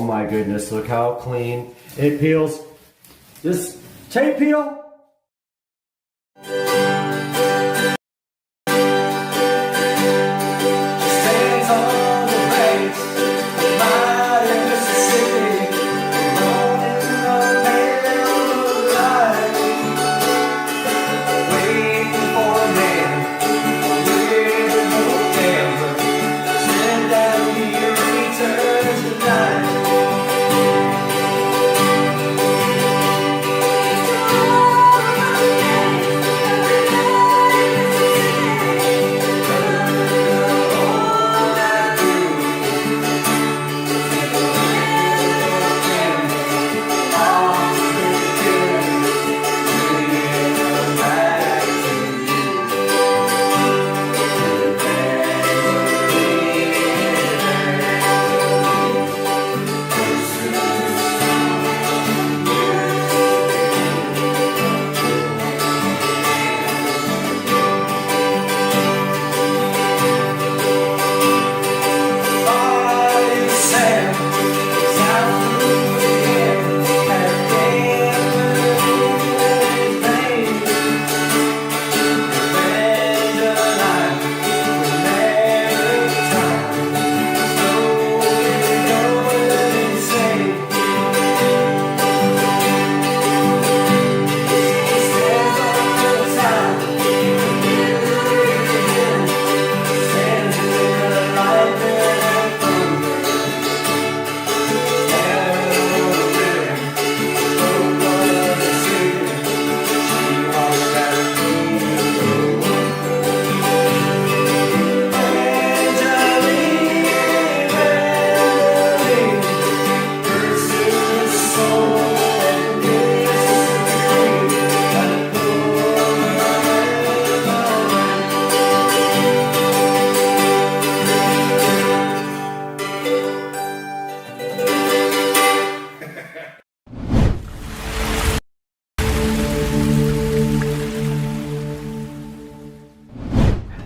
my goodness, look how clean it peels. This tape peel.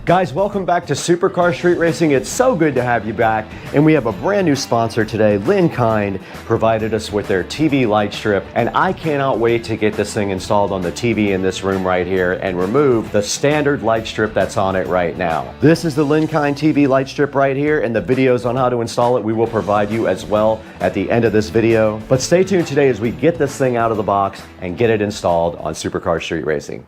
Guys, welcome back to Supercar Street Racing. It's so good to have you back. And we have a brand new sponsor today. Linkind provided us with their TV light strip. And I cannot wait to get this thing installed on the TV in this room right here and remove the standard light strip that's on it right now. This is the Linkind TV light strip right here, and the videos on how to install it we will provide you as well at the end of this video. But stay tuned today as we get this thing out of the box and get it installed on Supercar Street Racing.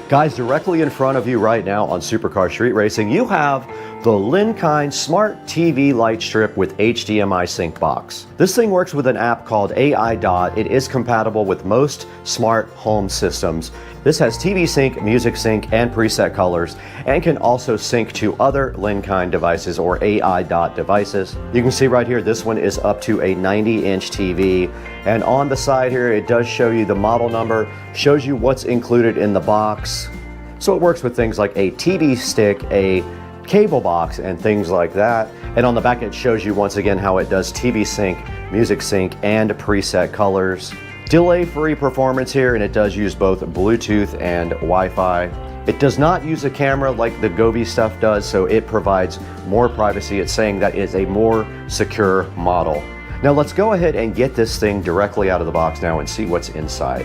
Guys, directly in front of you right now on Supercar Street Racing, you have the Linkind Smart TV Light Strip with HDMI sync box. This thing works with an app called AI Dot. It is compatible with most smart home systems. This has TV sync, music sync, and preset colors, and can also sync to other Linkind devices or AI Dot devices. You can see right here, this one is up to a 90-inch TV, and on the side here, it does show you the model number, shows you what's included in the box. So it works with things like a TV stick, a cable box, and things like that. And on the back, it shows you once again how it does TV sync, music sync, and preset colors. Delay-free performance here, and it does use both Bluetooth and Wi-Fi. It does not use a camera like the Govee stuff does, so it provides more privacy. It's saying that is a more secure model. Now let's go ahead and get this thing directly out of the box now and see what's inside.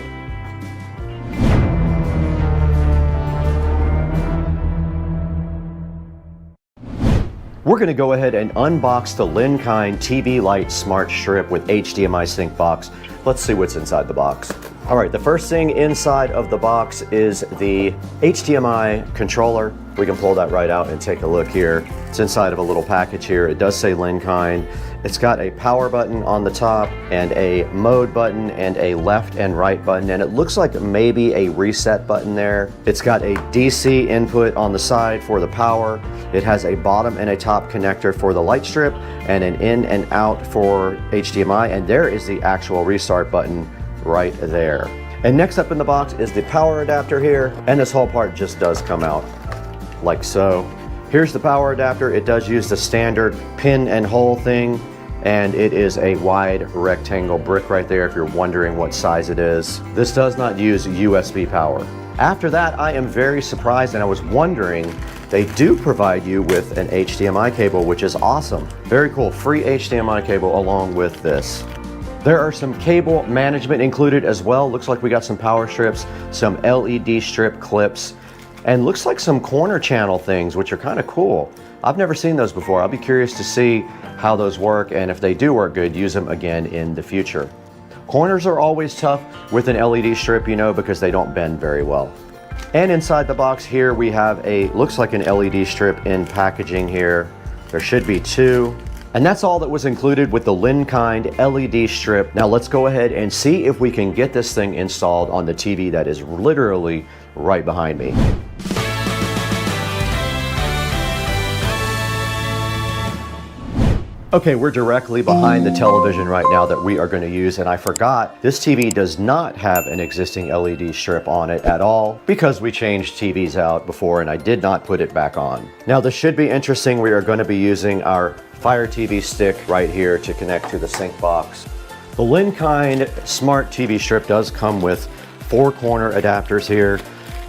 We're going to go ahead and unbox the Linkind TV Light Smart Strip with HDMI sync box. Let's see what's inside the box. All right, the first thing inside of the box is the HDMI controller. We can pull that right out and take a look here. It's inside of a little package here. It does say Linkind. It's got a power button on the top and a mode button and a left and right button, and it looks like maybe a reset button there. It's got a DC input on the side for the power. It has a bottom and a top connector for the light strip and an in and out for HDMI, and there is the actual restart button right there. And next up in the box is the power adapter here, and this whole part just does come out like so. Here's the power adapter. It does use the standard pin and hole thing, and it is a wide rectangle brick right there if you're wondering what size it is. This does not use USB power. After that, I am very surprised, and I was wondering, they do provide you with an HDMI cable, which is awesome. Very cool, free HDMI cable along with this. There are some cable management included as well. Looks like we got some power strips, some LED strip clips, and looks like some corner channel things, which are kind of cool. I've never seen those before. I'll be curious to see how those work, and if they do work good, use them again in the future. Corners are always tough with an LED strip, you know, because they don't bend very well. And inside the box here, we have looks like an LED strip in packaging here. There should be two. And that's all that was included with the Linkind LED strip. Now let's go ahead and see if we can get this thing installed on the TV that is literally right behind me. Okay, we're directly behind the television right now that we are going to use, and I forgot this TV does not have an existing LED strip on it at all because we changed TVs out before and I did not put it back on. Now this should be interesting. We are going to be using our Fire TV stick right here to connect to the sync box. The Linkind Smart TV strip does come with 4 corner adapters here.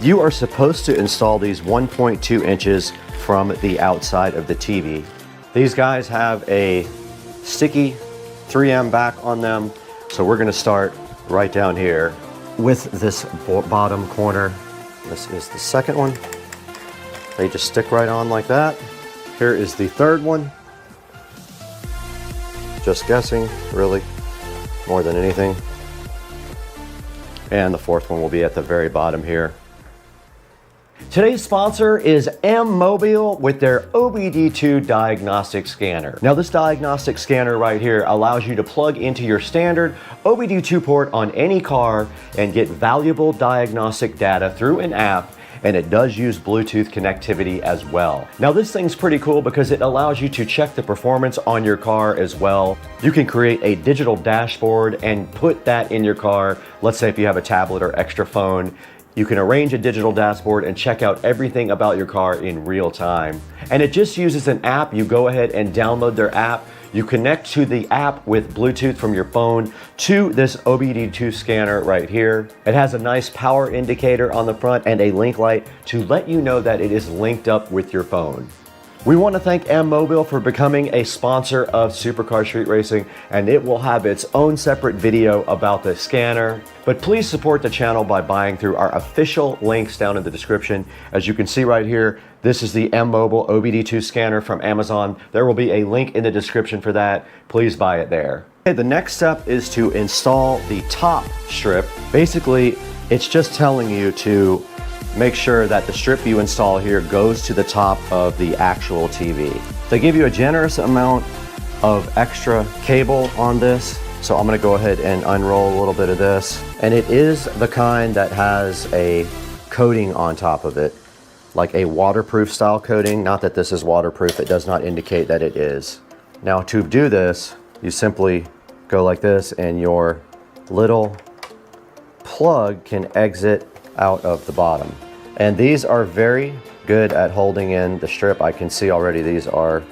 You are supposed to install these 1.2 inches from the outside of the TV. These guys have a sticky 3M back on them, so we're going to start right down here with this bottom corner. This is the second one. They just stick right on like that. Here is the third one. Just guessing, really, more than anything. And the fourth one will be at the very bottom here. Today's sponsor is M-Mobile with their OBD2 diagnostic scanner. Now this diagnostic scanner right here allows you to plug into your standard OBD2 port on any car and get valuable diagnostic data through an app, and it does use Bluetooth connectivity as well. Now this thing's pretty cool because it allows you to check the performance on your car as well. You can create a digital dashboard and put that in your car. Let's say if you have a tablet or extra phone, you can arrange a digital dashboard and check out everything about your car in real time. And it just uses an app. You go ahead and download their app. You connect to the app with Bluetooth from your phone to this OBD2 scanner right here. It has a nice power indicator on the front and a link light to let you know that it is linked up with your phone. We want to thank M-Mobile for becoming a sponsor of Supercar Street Racing, and it will have its own separate video about the scanner. But please support the channel by buying through our official links down in the description. As you can see right here, this is the M-Mobile OBD2 scanner from Amazon. There will be a link in the description for that. Please buy it there. Okay, the next step is to install the top strip. Basically, it's just telling you to make sure that the strip you install here goes to the top of the actual TV. They give you a generous amount of extra cable on this, so I'm going to go ahead and unroll a little bit of this. And it is the kind that has a coating on top of it, like a waterproof style coating. Not that this is waterproof, it does not indicate that it is. Now to do this, you simply go like this and your little plug can exit out of the bottom. And these are very good at holding in the strip. I can see already these are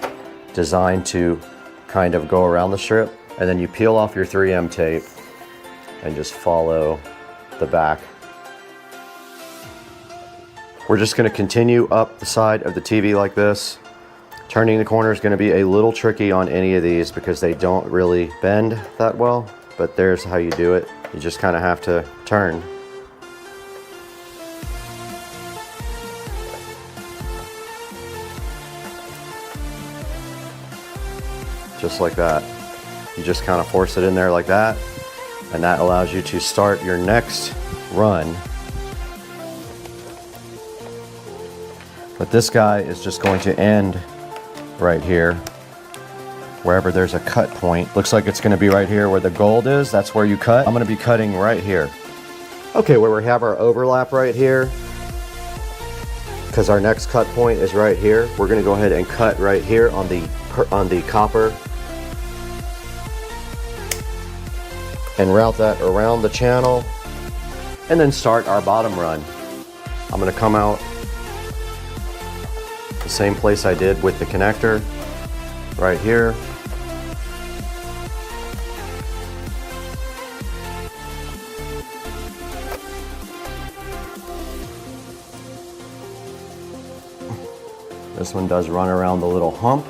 designed to kind of go around the strip. And then you peel off your 3M tape and just follow the back. We're just going to continue up the side of the TV like this. Turning the corner is going to be a little tricky on any of these because they don't really bend that well, but there's how you do it. You just kind of have to turn. Just like that. You just kind of force it in there like that, and that allows you to start your next run. But this guy is just going to end right here, wherever there's a cut point. Looks like it's going to be right here where the gold is. That's where you cut. I'm going to be cutting right here. Okay, where we have our overlap right here, because our next cut point is right here, we're going to go ahead and cut right here on the copper and route that around the channel and then start our bottom run. I'm gonna come out the same place I did with the connector, right here. This one does run around the little hump.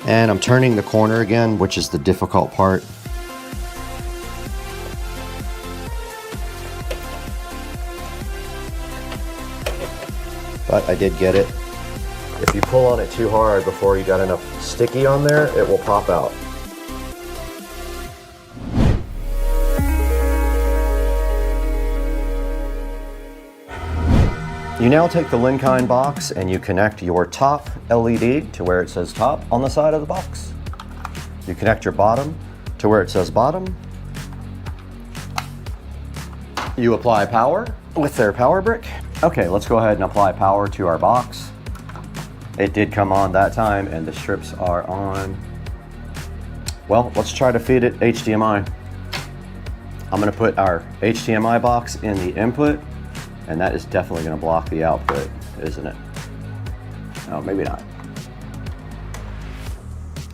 And I'm turning the corner again, which is the difficult part. But I did get it. If you pull on it too hard before you got enough sticky on there, it will pop out. You now take the Linkind box and you connect your top LED to where it says top on the side of the box. You connect your bottom to where it says bottom. You apply power with their power brick. Okay, let's go ahead and apply power to our box. It did come on that time and the strips are on. Well, let's try to feed it HDMI. I'm gonna put our HDMI box in the input, and that is definitely gonna block the output, isn't it? No, maybe not.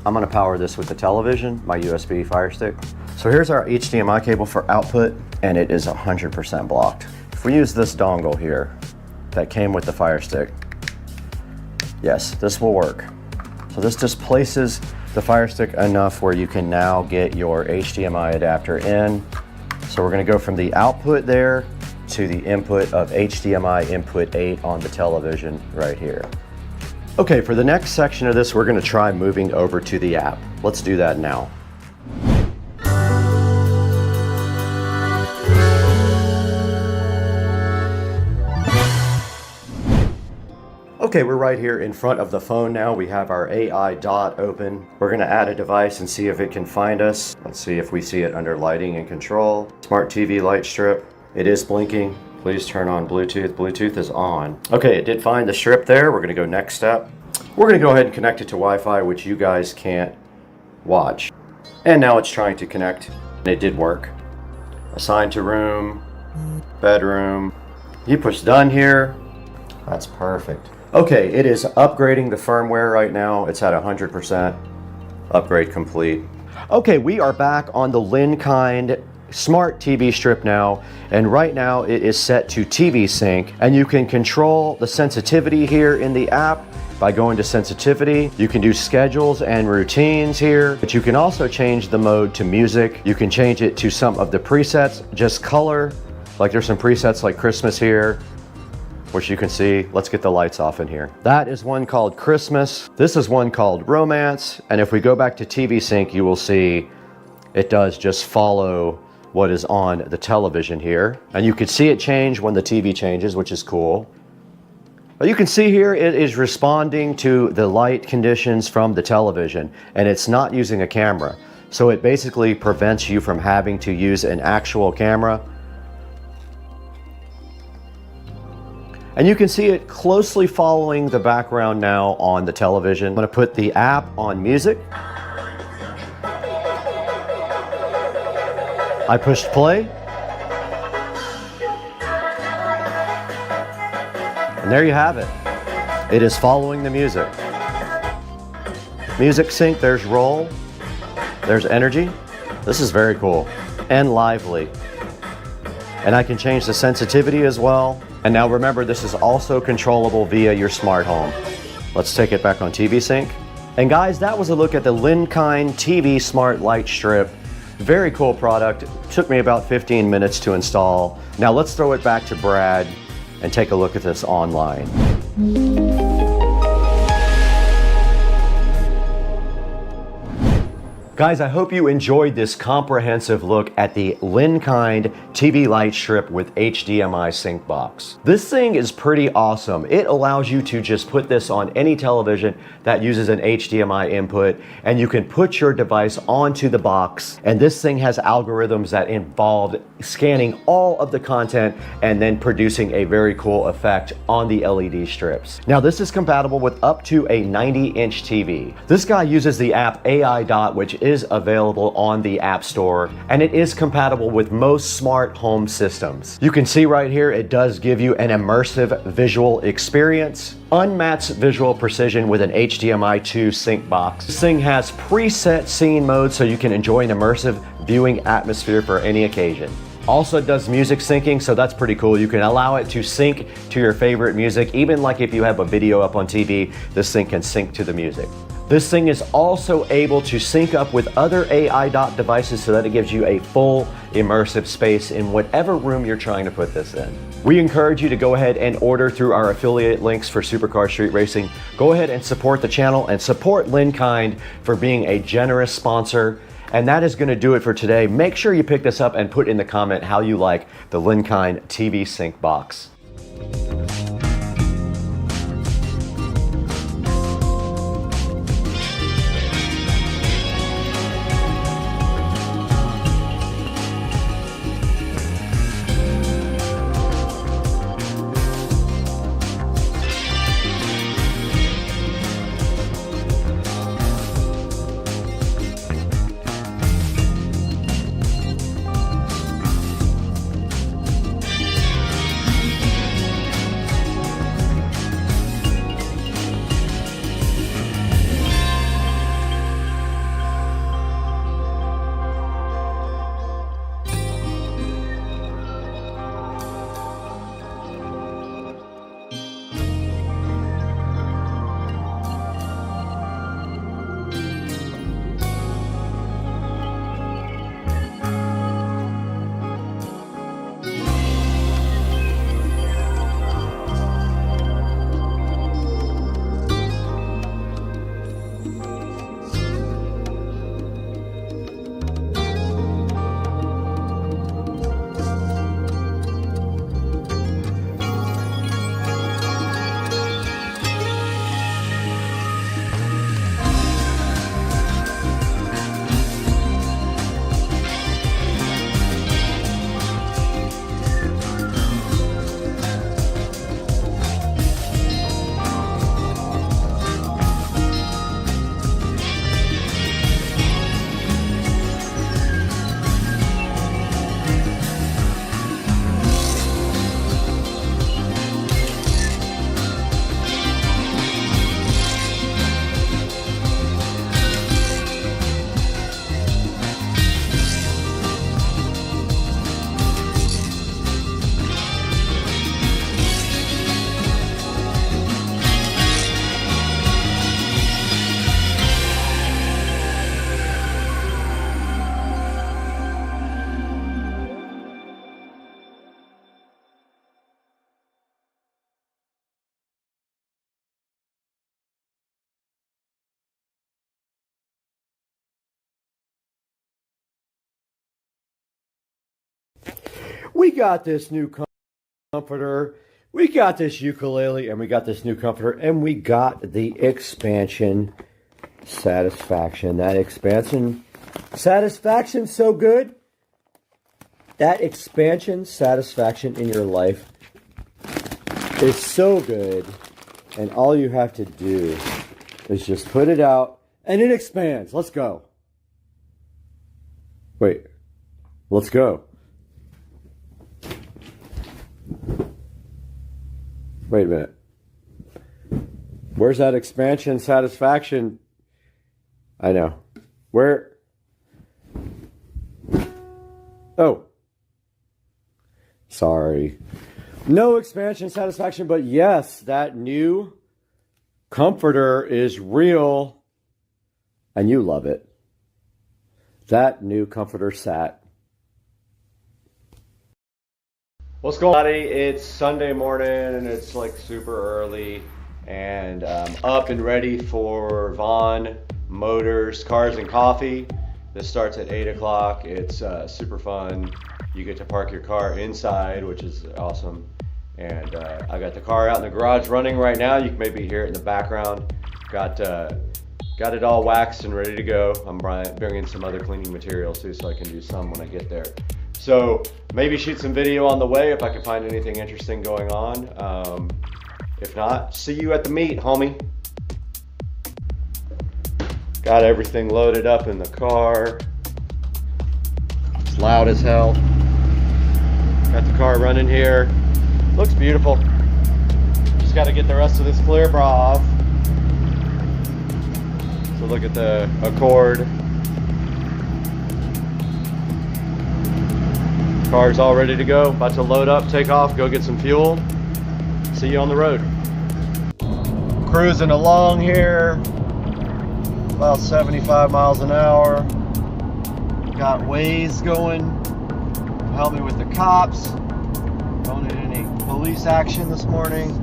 I'm gonna power this with the television, my USB Fire Stick. So here's our HDMI cable for output, and it is 100% blocked. If we use this dongle here that came with the Fire Stick, yes, this will work. So this just places the Fire Stick enough where you can now get your HDMI adapter in. So we're gonna go from the output there to the input of HDMI input 8 on the television right here. Okay, for the next section of this, we're gonna try moving over to the app. Let's do that now. Okay, we're right here in front of the phone now. We have our AI dot open. We're gonna add a device and see if it can find us. Let's see if we see it under lighting and control. Smart TV light strip. It is blinking. Please turn on Bluetooth. Bluetooth is on. Okay, it did find the strip there. We're gonna go next step. We're gonna go ahead and connect it to Wi-Fi, which you guys can't watch. And now it's trying to connect. It did work. Assign to room, bedroom. You push done here. That's perfect. Okay, it is upgrading the firmware right now. It's at 100%. Upgrade complete. Okay, we are back on the Linkind smart TV strip now, and right now it is set to TV sync, and you can control the sensitivity here in the app by going to sensitivity. You can do schedules and routines here, but you can also change the mode to music. You can change it to some of the presets, just color. Like there's some presets like Christmas here, which you can see. Let's get the lights off in here. That is one called Christmas. This is one called Romance. And if we go back to TV sync, you will see it does just follow what is on the television here. And you can see it change when the TV changes, which is cool. But you can see here, it is responding to the light conditions from the television, and it's not using a camera. So it basically prevents you from having to use an actual camera. And you can see it closely following the background now on the television. I'm gonna put the app on music. I pushed play. And there you have it. It is following the music. Music sync, there's roll, there's energy. This is very cool and lively. And I can change the sensitivity as well. And now remember, this is also controllable via your smart home. Let's take it back on TV sync. And guys, that was a look at the Linkind TV Smart Light Strip. Very cool product. Took me about 15 minutes to install. Now let's throw it back to Brad and take a look at this online. Guys, I hope you enjoyed this comprehensive look at the Linkind TV light strip with HDMI sync box. This thing is pretty awesome. It allows you to just put this on any television that uses an HDMI input, and you can put your device onto the box, and this thing has algorithms that involve scanning all of the content and then producing a very cool effect on the LED strips. Now, this is compatible with up to a 90-inch TV. This guy uses the app AI Dot, which is available on the App Store, and it is compatible with most smart home systems. You can see right here, it does give you an immersive visual experience, unmatched visual precision with an HDMI 2 sync box. This thing has preset scene mode so you can enjoy an immersive viewing atmosphere for any occasion. Also does music syncing, so that's pretty cool. You can allow it to sync to your favorite music. Even like if you have a video up on TV, this thing can sync to the music. This thing is also able to sync up with other AI Dot devices so that it gives you a full immersive space in whatever room you're trying to put this in. We encourage you to go ahead and order through our affiliate links for Supercar Street Racing. Go ahead and support the channel and support Linkind for being a generous sponsor. And that is going to do it for today. Make sure you pick this up and put in the comment how you like the Linkind TV sync box. We got this new comforter, we got this ukulele, and we got this new comforter, and we got the expansion satisfaction. That expansion satisfaction so good. That expansion satisfaction in your life is so good, and all you have to do is just put it out, and it expands. Let's go. Wait, let's go. Wait a minute. Where's that expansion satisfaction? I know. Where? Oh. Sorry. No expansion satisfaction, but yes, that new comforter is real, and you love it. That new comforter sat. What's going on, buddy? It's Sunday morning and it's like super early, and I'm up and ready for Vaughn Motors Cars and Coffee. This starts at 8 o'clock. It's super fun. You get to park your car inside, which is awesome. And I got the car out in the garage running right now. You can maybe hear it in the background. Got it all waxed and ready to go. I'm bringing some other cleaning materials too, so I can do some when I get there. So maybe shoot some video on the way if I can find anything interesting going on. If not, see you at the meet, homie. Got everything loaded up in the car. It's loud as hell. Got the car running here. Looks beautiful. Just got to get the rest of this clear bra off. So look at the Accord. Car's all ready to go. About to load up, take off, go get some fuel. See you on the road. Cruising along here. About 75 miles an hour. Got Waze going. Help me with the cops. Don't need any police action this morning.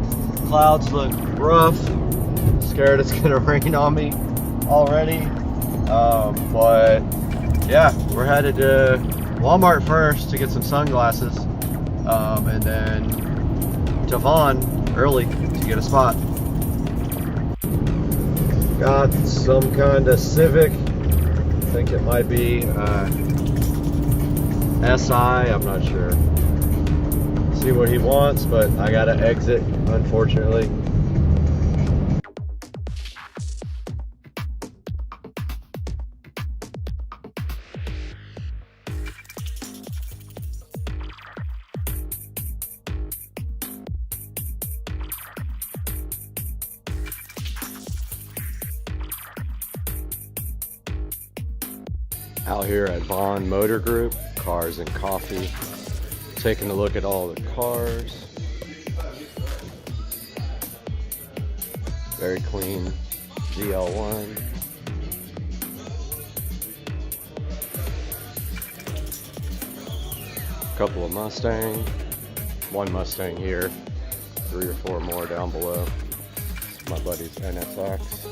Clouds look rough. Scared it's gonna rain on me already. But yeah, we're headed to Walmart first to get some sunglasses. And then to Vaughn early to get a spot. Got some kind of Civic. I think it might be SI, I'm not sure. See what he wants, but I gotta exit, unfortunately. Out here at Vaughn Motor Group, Cars and Coffee, taking a look at all the cars. Very clean GL1. Couple of Mustang, one Mustang here, 3 or 4 more down below. It's my buddy's NSX.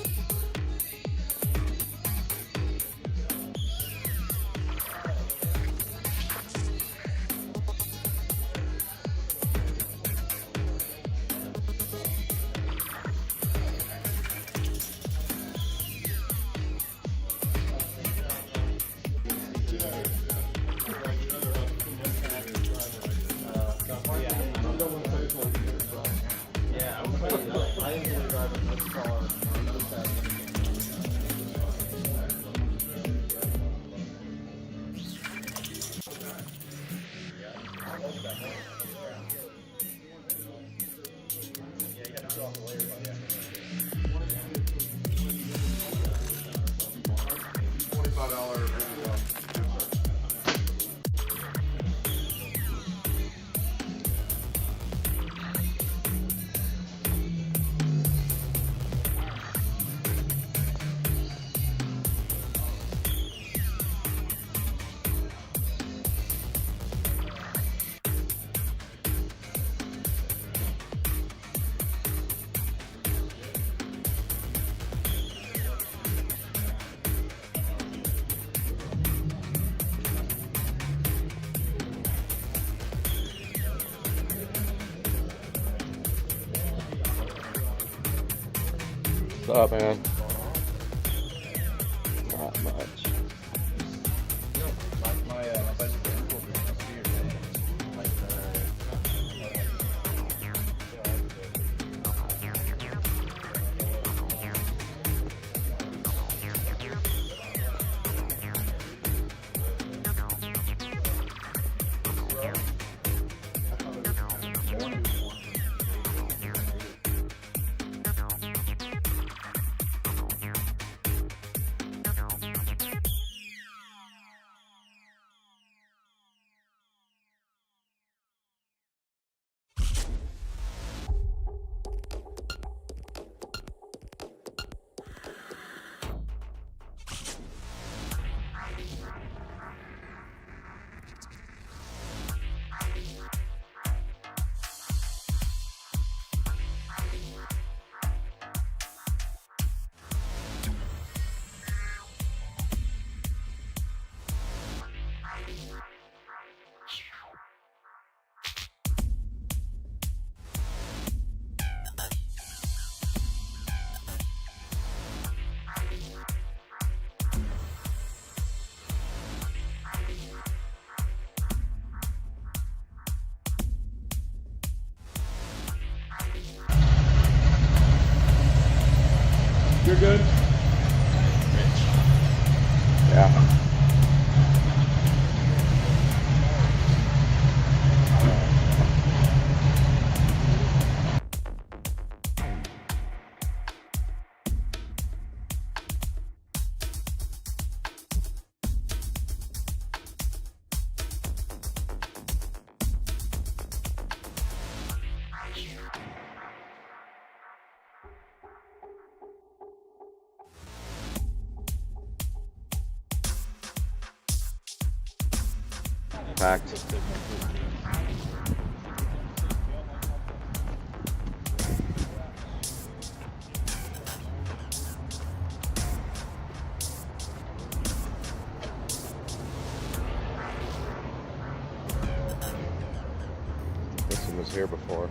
What's up, man? Not much. You're good. Yeah. Packed. This one was here before.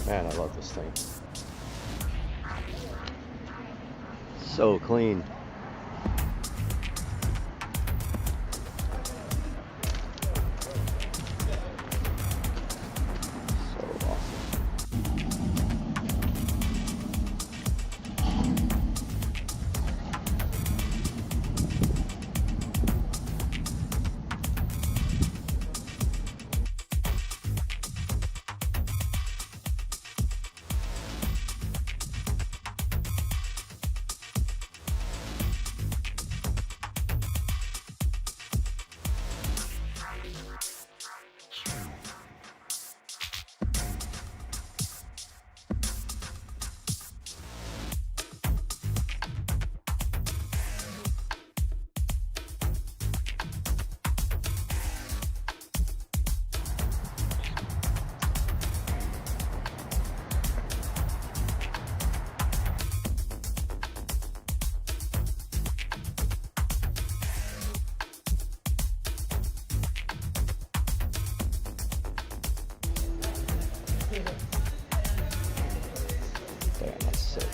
Man, I love this thing. So clean. Damn, that's sick.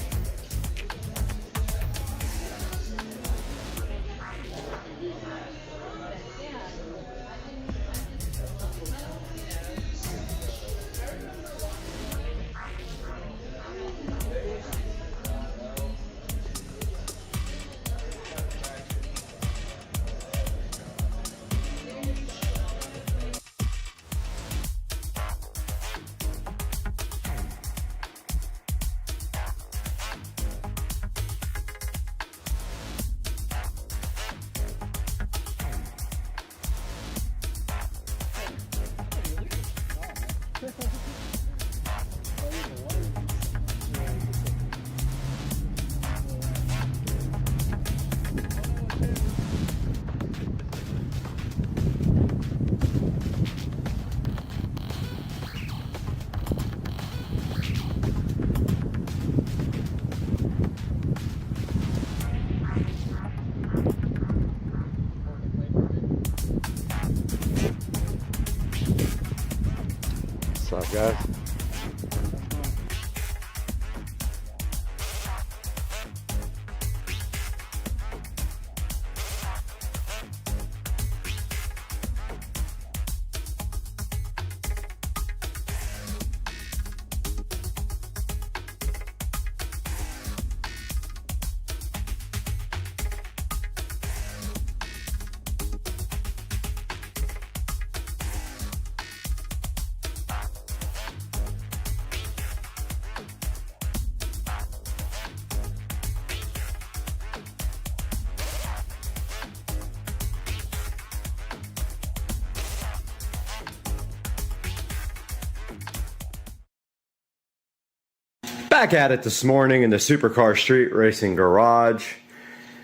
What's up, guys? Back at it this morning in the Supercar Street Racing Garage.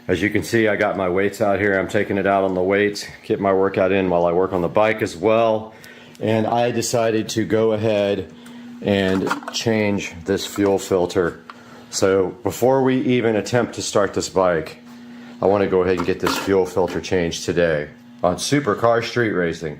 As you can see, I got my weights out here. I'm taking it out on the weights, get my workout in while I work on the bike as well. And I decided to go ahead and change this fuel filter. So before we even attempt to start this bike, I want to go ahead and get this fuel filter changed today on Supercar Street Racing.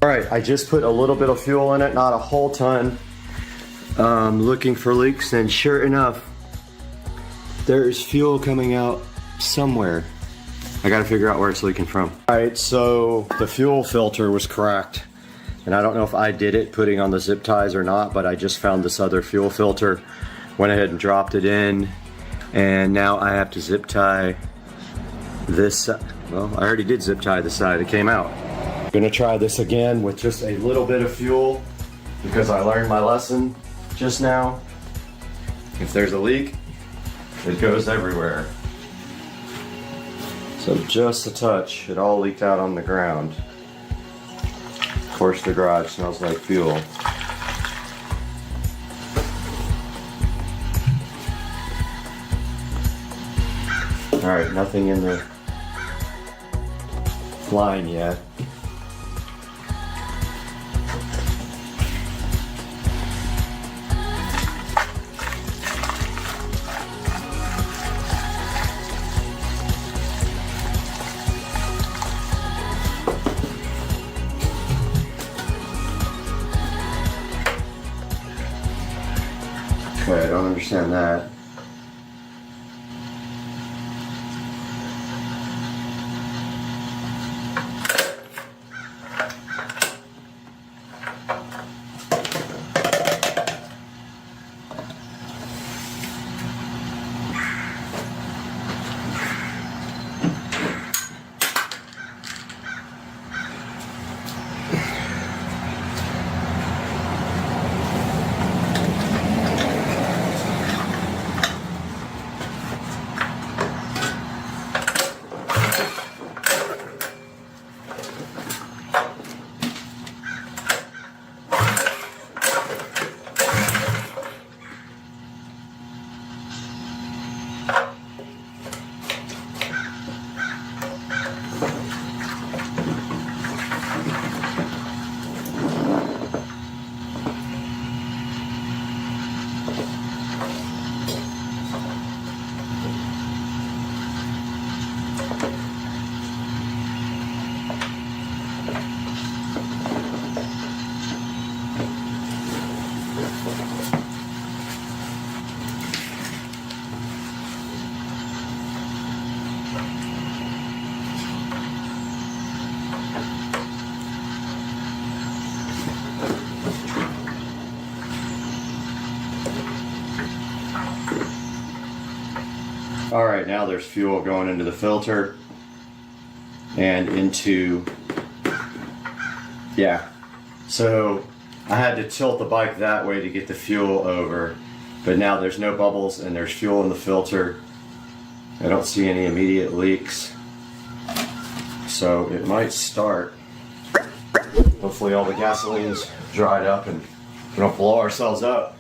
All right, I just put a little bit of fuel in it, not a whole ton. Looking for leaks, and sure enough, there's fuel coming out somewhere. I gotta figure out where it's leaking from. All right, so the fuel filter was cracked. And I don't know if I did it putting on the zip ties or not, but I just found this other fuel filter, went ahead and dropped it in, and now I have to zip tie this. Well, I already did zip tie the side, it came out. I'm gonna try this again with just a little bit of fuel because I learned my lesson just now. If there's a leak, it goes everywhere. So just a touch, it all leaked out on the ground. Of course, the garage smells like fuel. All right, nothing in the line yet. Okay, I don't understand that. All right, now there's fuel going into the filter and into, yeah. So I had to tilt the bike that way to get the fuel over, but now there's no bubbles and there's fuel in the filter. I don't see any immediate leaks, so it might start. Hopefully all the gasoline's dried up and we don't blow ourselves up.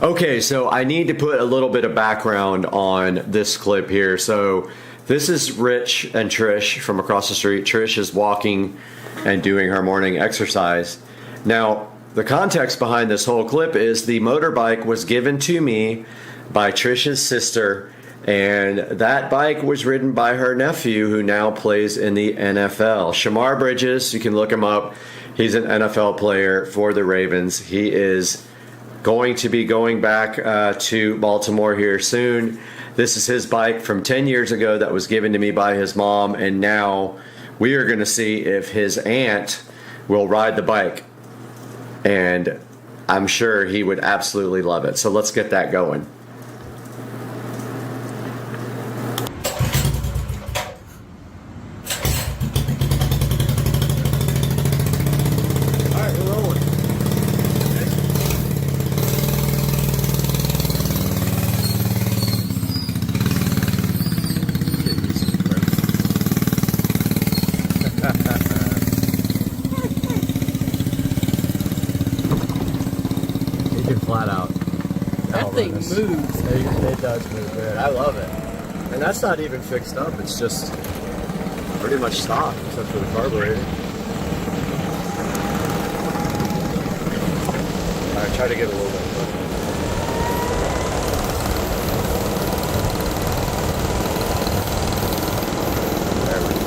Okay, so I need to put a little bit of background on this clip here. So this is Rich and Trish from across the street. Trish is walking and doing her morning exercise. Now, the context behind this whole clip is the motorbike was given to me by Trish's sister, and that bike was ridden by her nephew, who now plays in the NFL. Shamar Bridges, you can look him up. He's an NFL player for the Ravens. He is going to be going back to Baltimore here soon. This is his bike from 10 years ago that was given to me by his mom, and now we are going to see if his aunt will ride the bike. And I'm sure he would absolutely love it. So let's get that going. Flat out. That thing moves. It does move good. I love it. And that's not even fixed up. It's just pretty much stock, except for the carburetor. Alright, try to get a little bit. There we go.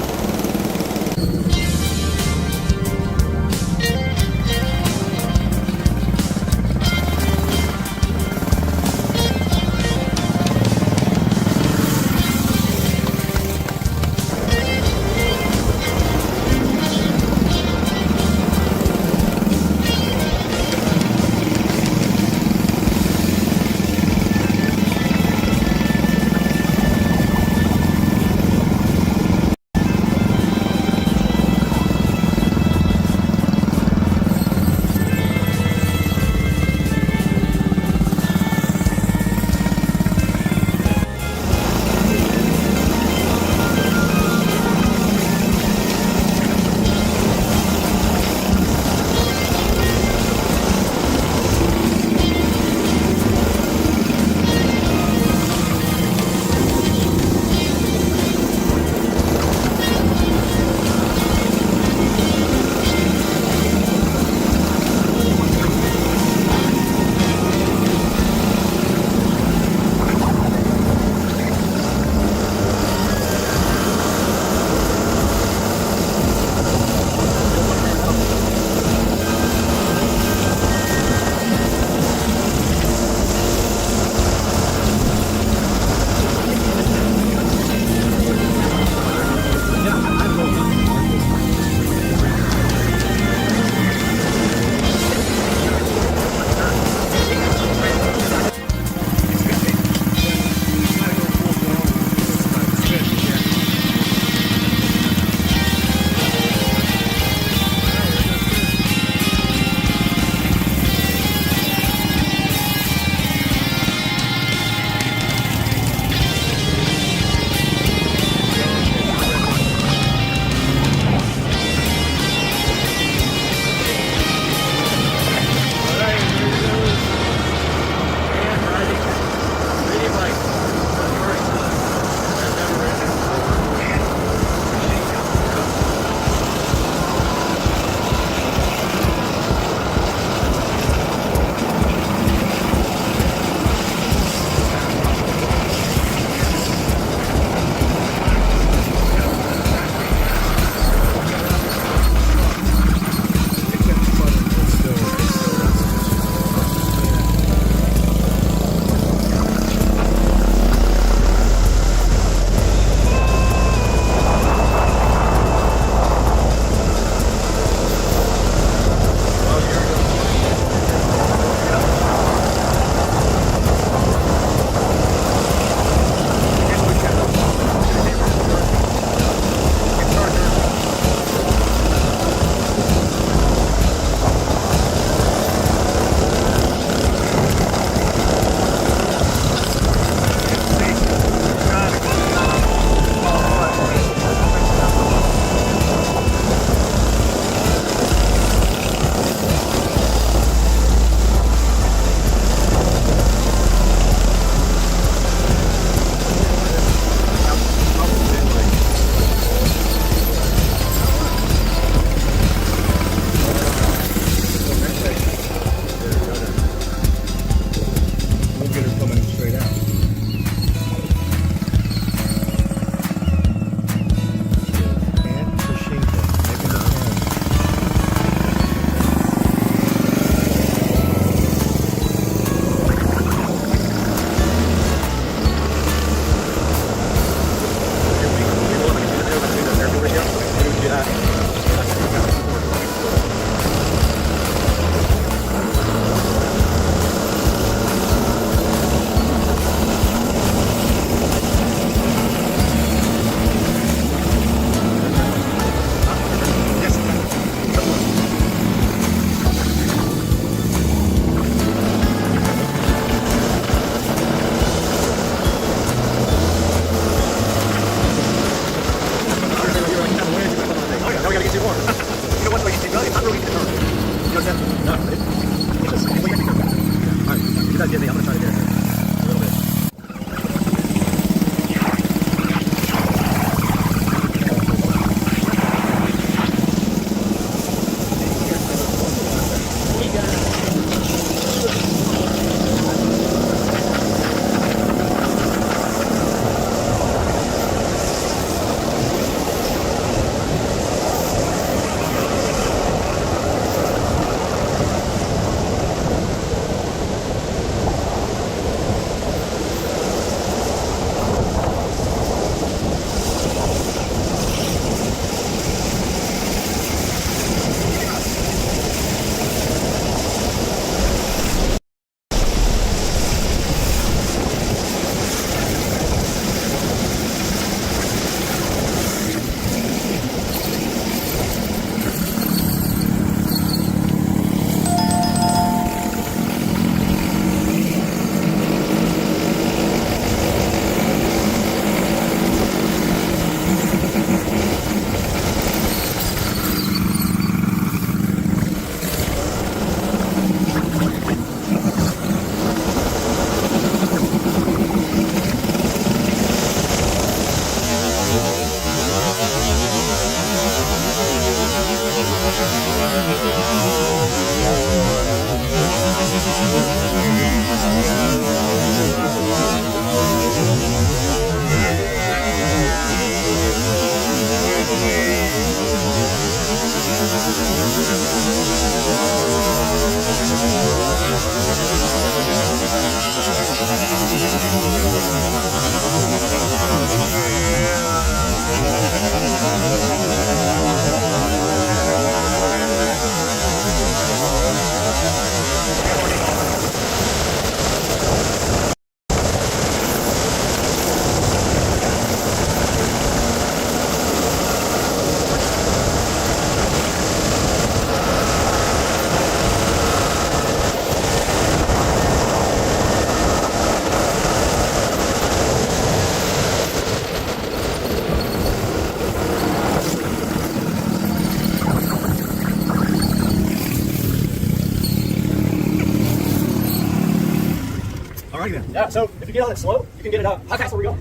Alrighty then. Yeah, so if you get on it slow, you can get it up. How fast are we going?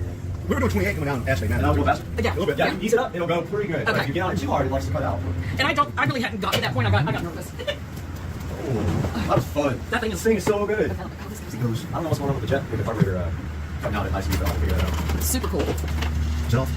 We were doing 28 coming down actually, man. And I'll go faster? Yeah. A little bit. Yeah, ease it up, it'll go pretty good. But Okay. if you get on it too hard, it likes to cut out. And I really hadn't got to that point. I got nervous. That was fun. That thing This is thing is so good. I felt like, oh, this It is goes, I don't know what's going on with the jet, with the carburetor cutting out at high speed, but I'll figure that out. super cool. Self.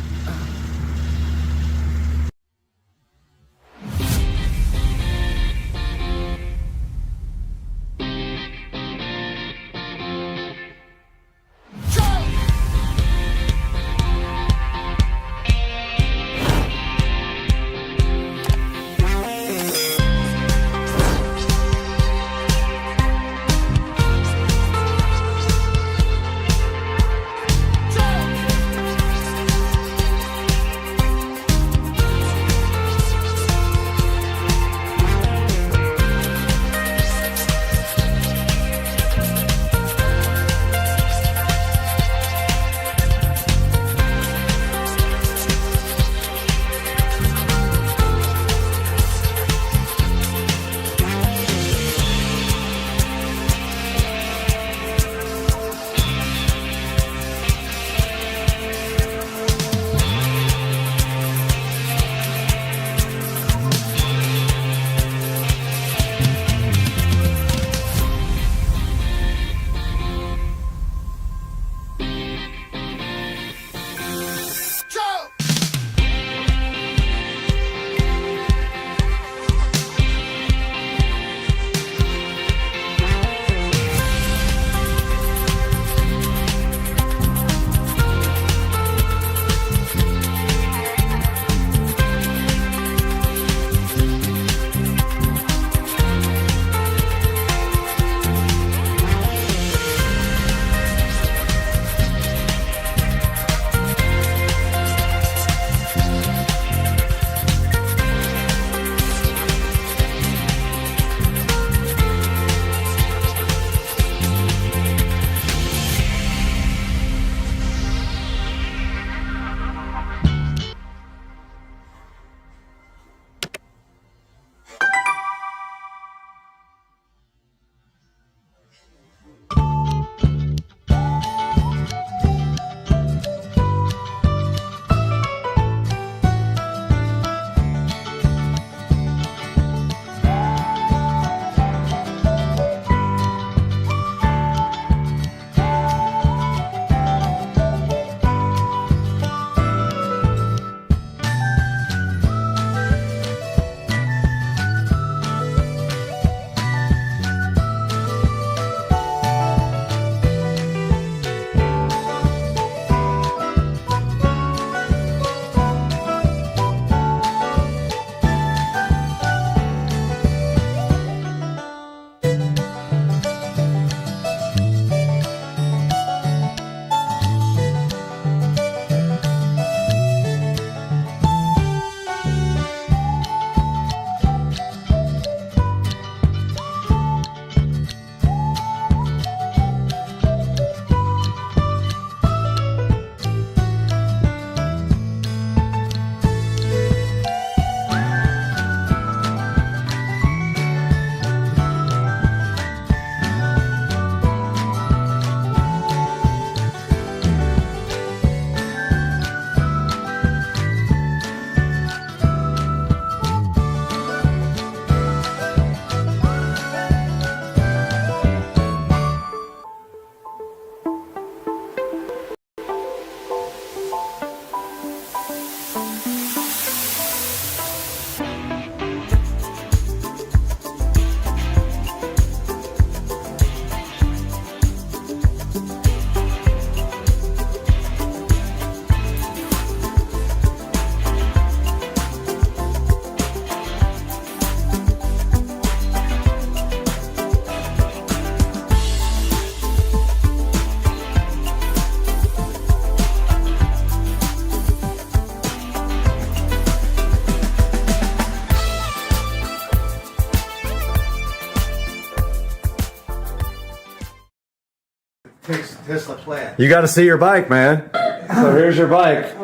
Tesla plan. You got to see your bike, man. So here's your bike.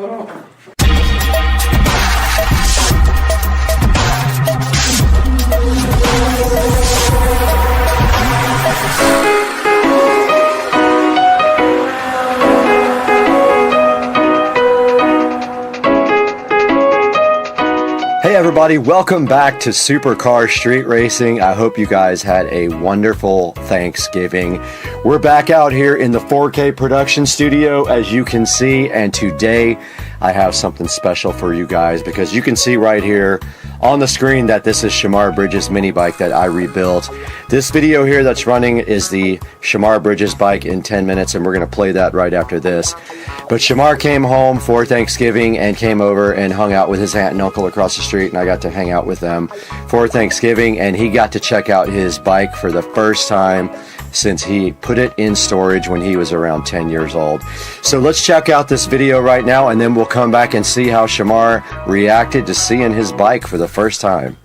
everybody, welcome back to Supercar Street Racing. I hope you guys had a wonderful Thanksgiving. We're back out here in the 4K production studio, as you can see, and today I have something special for you guys, because you can see right here on the screen that this is Shamar Bridges' mini bike that I rebuilt. This video here that's running is the Shamar Bridges bike in 10 minutes, and we're going to play that right after this. But Shamar came home for Thanksgiving and came over and hung out with his aunt and uncle across the street, and I got to hang out with them for Thanksgiving, and he got to check out his bike for the first time since he put it in storage when he was around 10 years old. So let's check out this video right now, and then we'll come back and see how Shamar reacted to seeing his bike for the first time.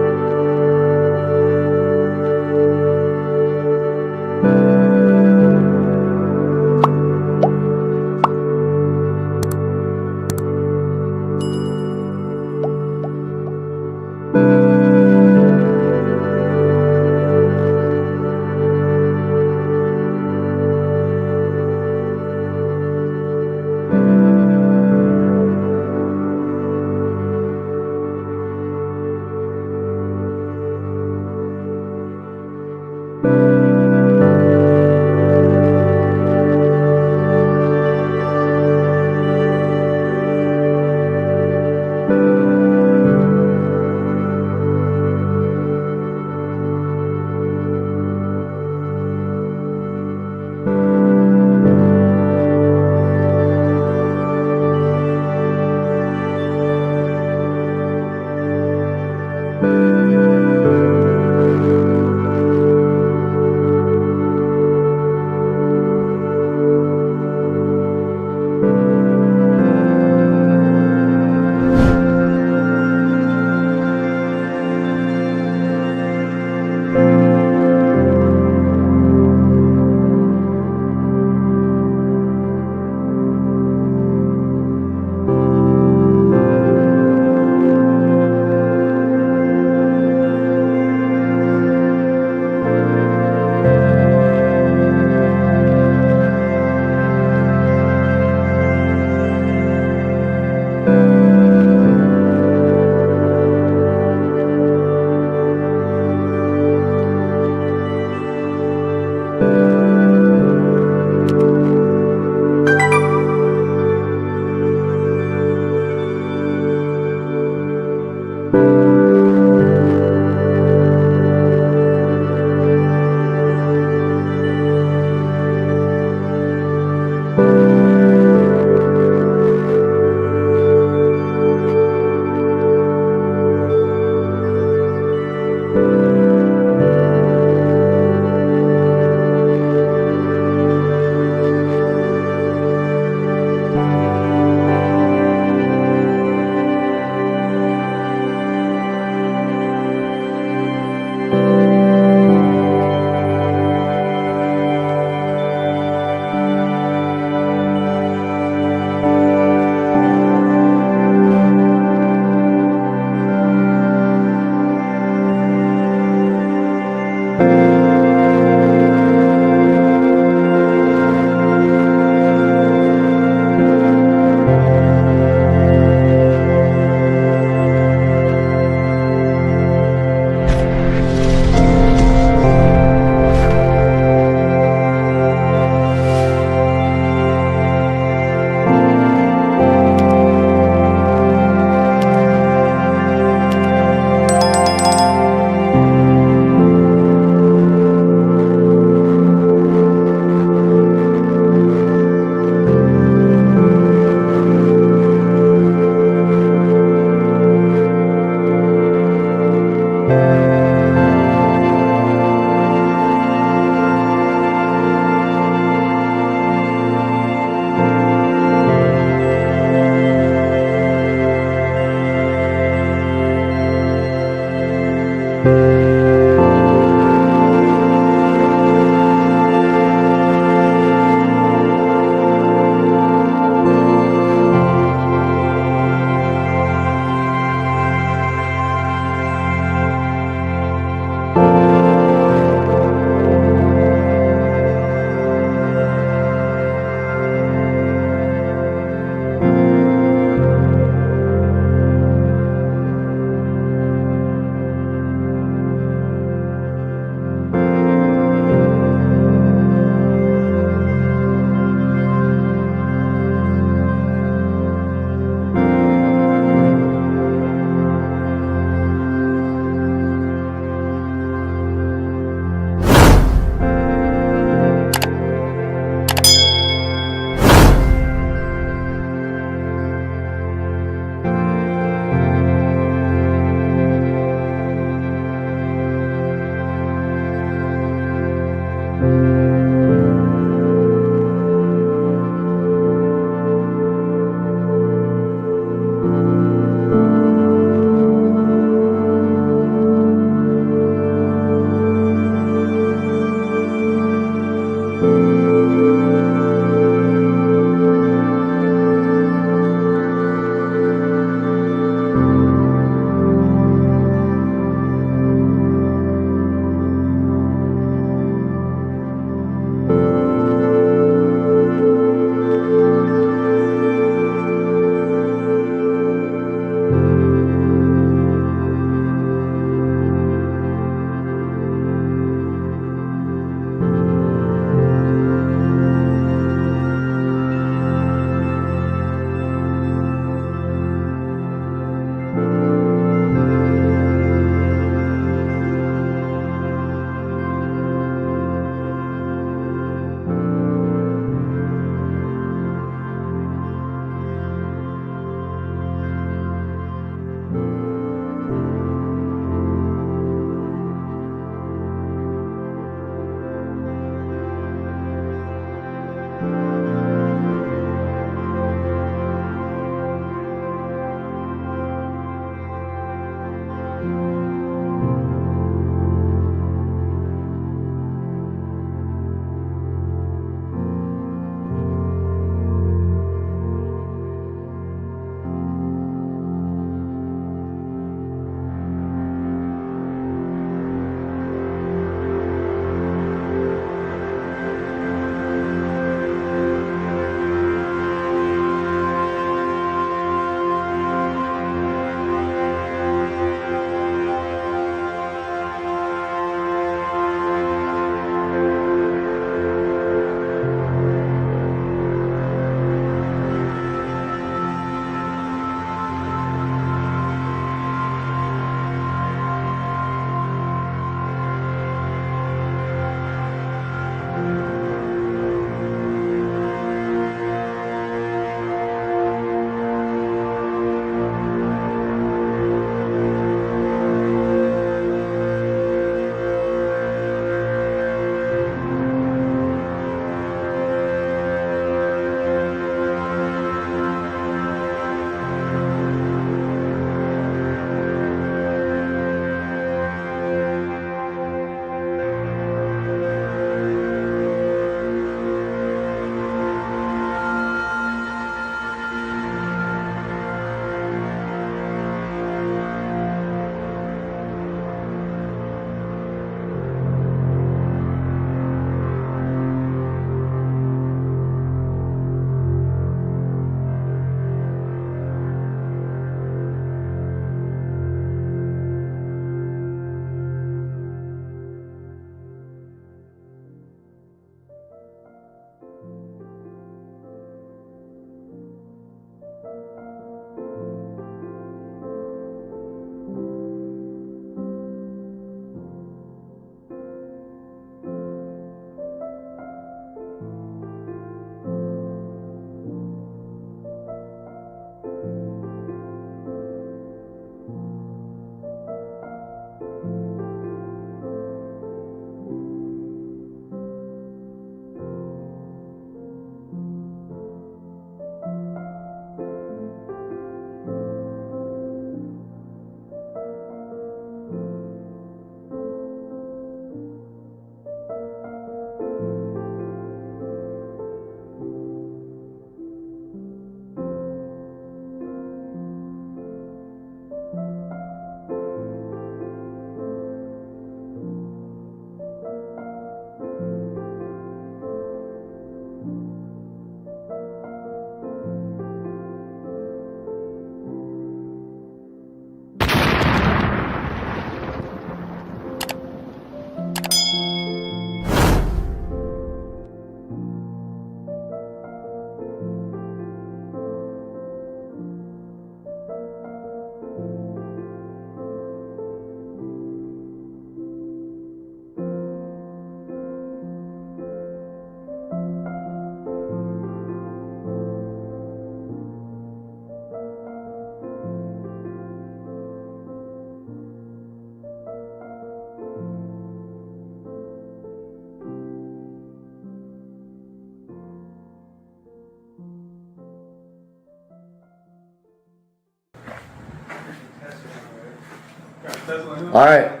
All right.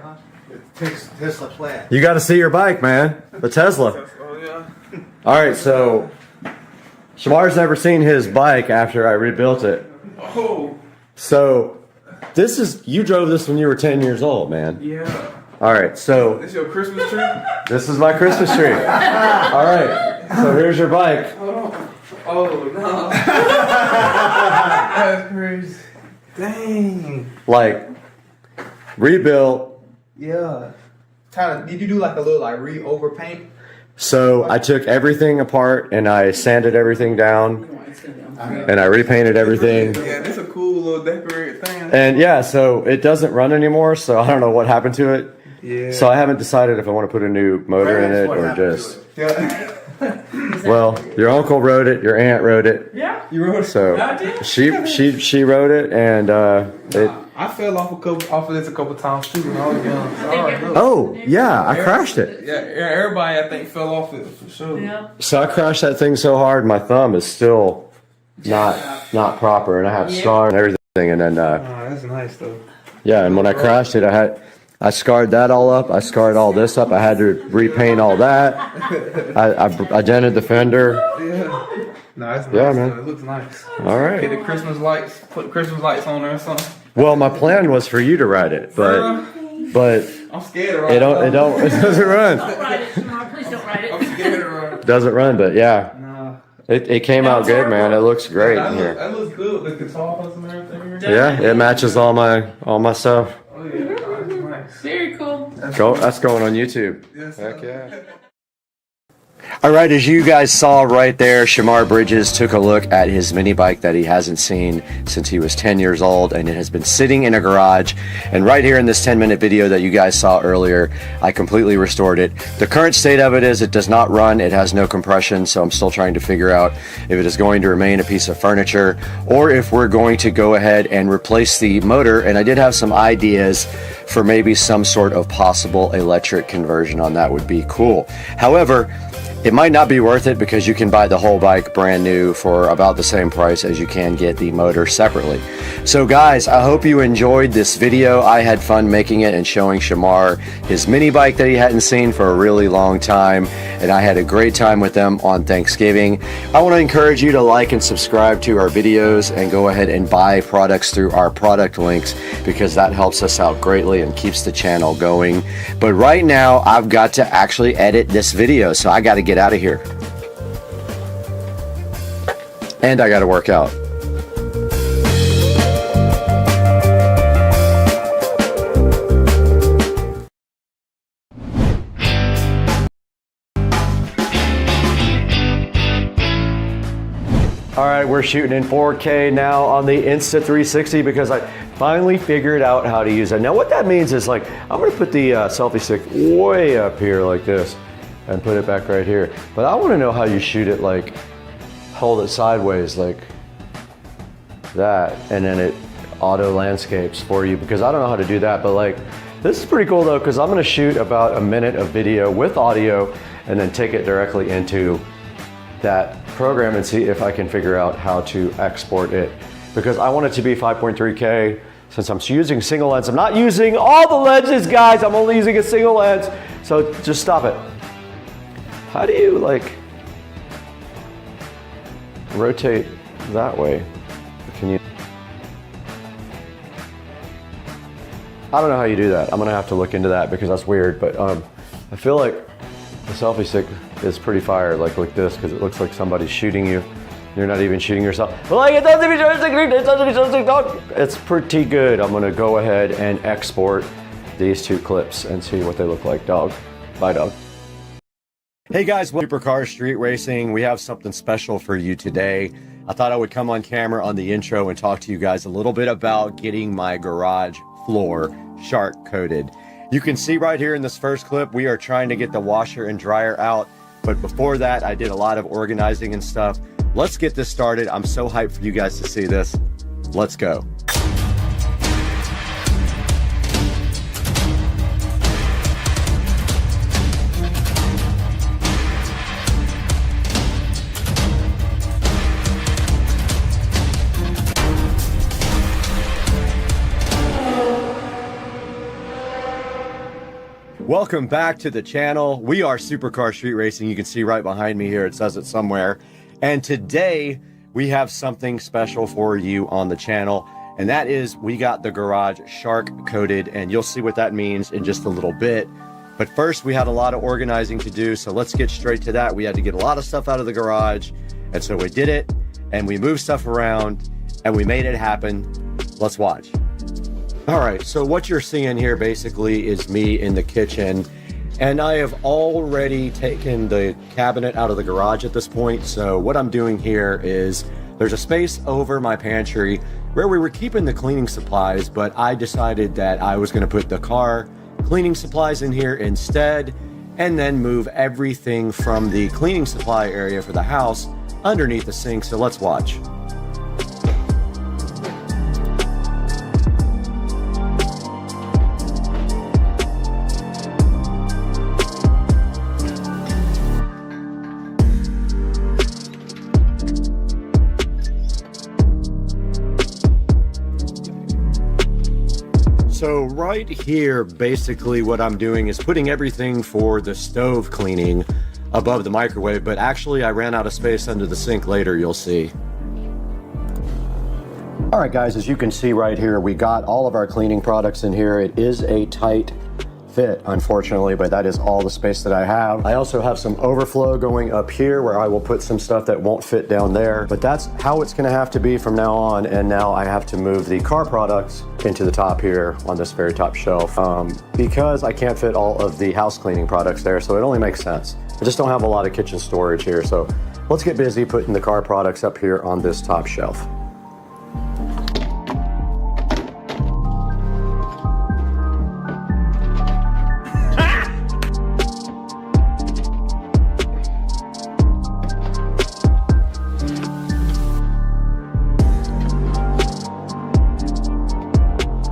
Tesla Plaid. You got to see your bike, man. The Tesla. Oh yeah. All right, so Shamar's never seen his bike after I rebuilt it. Oh. So this is, you drove this when you were 10 years old, man. Yeah. All right, so This your Christmas tree? this is my Christmas tree. All right, so here's your bike. Oh no. That's crazy. Dang. Like, rebuilt. Yeah. Did you do like a little like overpaint? So I took everything apart and I sanded everything down and I repainted everything. Yeah, this a cool little decorated thing. And yeah, so it doesn't run anymore, so I don't know what happened to it. Yeah. So I haven't decided if I want to put a new motor in it or just. Yeah. Well, your uncle wrote it, your aunt wrote it. Yeah. You wrote it. So I did. she wrote it, and it. I fell off of this a couple times too when I was young. Sorry. Look. Oh yeah, I crashed it. Yeah, everybody I think fell off it for sure. Yeah. So I crashed that thing so hard, my thumb is still not proper, and I have scars and everything. And then Oh, that's nice though. yeah, and when I crashed it, I scarred that all up. I scarred all this up. I had to repaint all that. I dented the fender. Yeah. No, it's nice. Yeah, man. Though. It looks nice. All right. Get the Christmas lights. Put Christmas lights on there or something. Well, my plan was for you to ride it, but I'm scared to ride it doesn't run. Don't ride it, Shamar. Please don't ride I'm it. scared to ride. Doesn't run, but yeah, Nah. it came out good, man. It looks great in here. That looks good. The guitars and everything. Yeah, it matches all my stuff. Oh yeah, that's nice. Very cool. That's going on YouTube. Yes, Heck yeah. All right, as you guys saw right there, Shamar Bridges took a look at his mini bike that he hasn't seen since he was 10 years old, and it has been sitting in a garage. And right here in this 10-minute video that you guys saw earlier, I completely restored it. The current state of it is it does not run, it has no compression, so I'm still trying to figure out if it is going to remain a piece of furniture or if we're going to go ahead and replace the motor. And I did have some ideas for maybe some sort of possible electric conversion on that. Would be cool. However, it might not be worth it because you can buy the whole bike brand new for about the same price as you can get the motor separately. So guys, I hope you enjoyed this video. I had fun making it and showing Shamar his mini bike that he hadn't seen for a really long time, and I had a great time with them on Thanksgiving. I want to encourage you to like and subscribe to our videos and go ahead and buy products through our product links because that helps us out greatly and keeps the channel going. But right now, I've got to actually edit this video, so I got to get out of here. And I got to work out. All right, we're shooting in 4K now on the Insta360 because I finally figured out how to use it. Now what that means is, like, I'm gonna put the selfie stick way up here like this and put it back right here. But I wanna know how you shoot it, like hold it sideways like that, and then it auto landscapes for you, because I don't know how to do that. But like, this is pretty cool though, because I'm gonna shoot about a minute of video with audio and then take it directly into that program and see if I can figure out how to export it, because I want it to be 5.3K. Since I'm using single lens, I'm not using all the lenses, guys. I'm only using a single lens. So just stop it. How do you like rotate that way? Can you? I don't know how you do that. I'm gonna have to look into that because that's weird. But I feel like the selfie stick is pretty fire, like this, because it looks like somebody's shooting you. You're not even shooting yourself. But like, it doesn't be it's pretty good. I'm gonna go ahead and export these two clips and see what they look like. Dog. Bye, dog. Hey guys, Supercar Street Racing. We have something special for you today. I thought I would come on camera on the intro and talk to you guys a little bit about getting my garage floor shark coated. You can see right here in this first clip, we are trying to get the washer and dryer out. But before that, I did a lot of organizing and stuff. Let's get this started. I'm so hyped for you guys to see this. Let's go. Welcome back to the channel. We are Supercar Street Racing. You can see right behind me here, it says it somewhere. And today we have something special for you on the channel. And that is, we got the garage shark coated, and you'll see what that means in just a little bit. But first, we had a lot of organizing to do, so let's get straight to that. We had to get a lot of stuff out of the garage, and so we did it, and we moved stuff around, and we made it happen. Let's watch. All right, so what you're seeing here basically is me in the kitchen, and I have already taken the cabinet out of the garage at this point. So what I'm doing here is there's a space over my pantry where we were keeping the cleaning supplies, but I decided that I was going to put the car cleaning supplies in here instead, and then move everything from the cleaning supply area for the house underneath the sink. So let's watch. So right here, basically what I'm doing is putting everything for the stove cleaning above the microwave, but actually I ran out of space under the sink later, you'll see. All right, guys, as you can see right here, we got all of our cleaning products in here. It is a tight fit, unfortunately, but that is all the space that I have. I also have some overflow going up here where I will put some stuff that won't fit down there, but that's how it's gonna have to be from now on. And now I have to move the car products into the top here on this very top shelf because I can't fit all of the house cleaning products there, so it only makes sense. I just don't have a lot of kitchen storage here, so let's get busy putting the car products up here on this top shelf.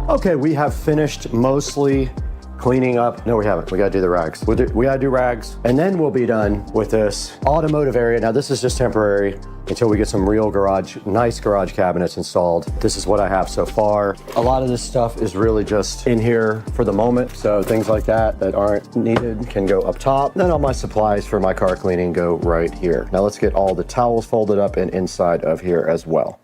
Okay, we have finished mostly cleaning up. No, we haven't. We gotta do the rags. We gotta do rags, and then we'll be done with this automotive area. Now, this is just temporary until we get some real nice garage cabinets installed. This is what I have so far. A lot of this stuff is really just in here for the moment, so things like that aren't needed can go up top. Then all my supplies for my car cleaning go right here. Now let's get all the towels folded up and inside of here as well.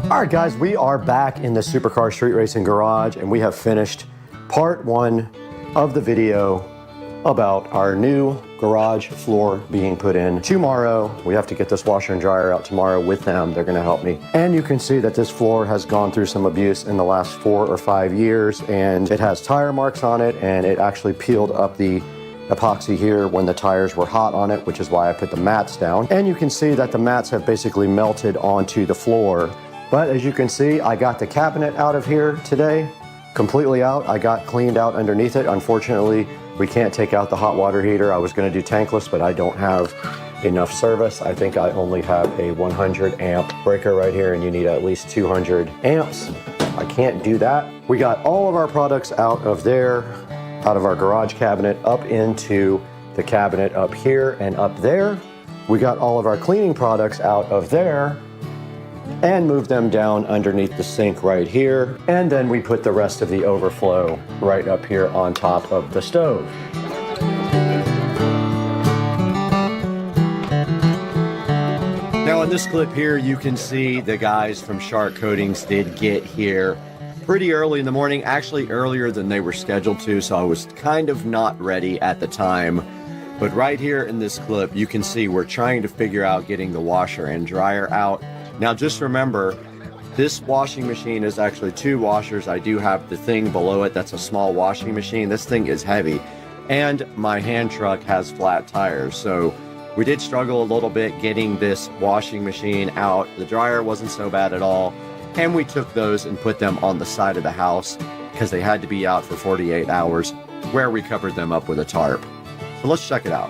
All right, guys, we are back in the Supercar Street Racing garage, and we have finished part one of the video about our new garage floor being put in. Tomorrow, we have to get this washer and dryer out tomorrow with them. They're gonna help me. And you can see that this floor has gone through some abuse in the last 4 or 5 years, and it has tire marks on it, and it actually peeled up the epoxy here when the tires were hot on it, which is why I put the mats down. And you can see that the mats have basically melted onto the floor. But as you can see, I got the cabinet out of here today, completely out. I got cleaned out underneath it. Unfortunately, we can't take out the hot water heater. I was gonna do tankless, but I don't have enough service. I think I only have a 100 amp breaker right here, and you need at least 200 amps. I can't do that. We got all of our products out of there, out of our garage cabinet, up into the cabinet up here and up there. We got all of our cleaning products out of there and move them down underneath the sink right here. And then we put the rest of the overflow right up here on top of the stove. Now in this clip here, you can see the guys from Shark Coatings did get here pretty early in the morning, actually earlier than they were scheduled to, so I was kind of not ready at the time. But right here in this clip, you can see we're trying to figure out getting the washer and dryer out. Now just remember, this washing machine is actually 2 washers. I do have the thing below it that's a small washing machine. This thing is heavy, and my hand truck has flat tires, so We did struggle a little bit getting this washing machine out. The dryer wasn't so bad at all. And we took those and put them on the side of the house because they had to be out for 48 hours, where we covered them up with a tarp. So let's check it out.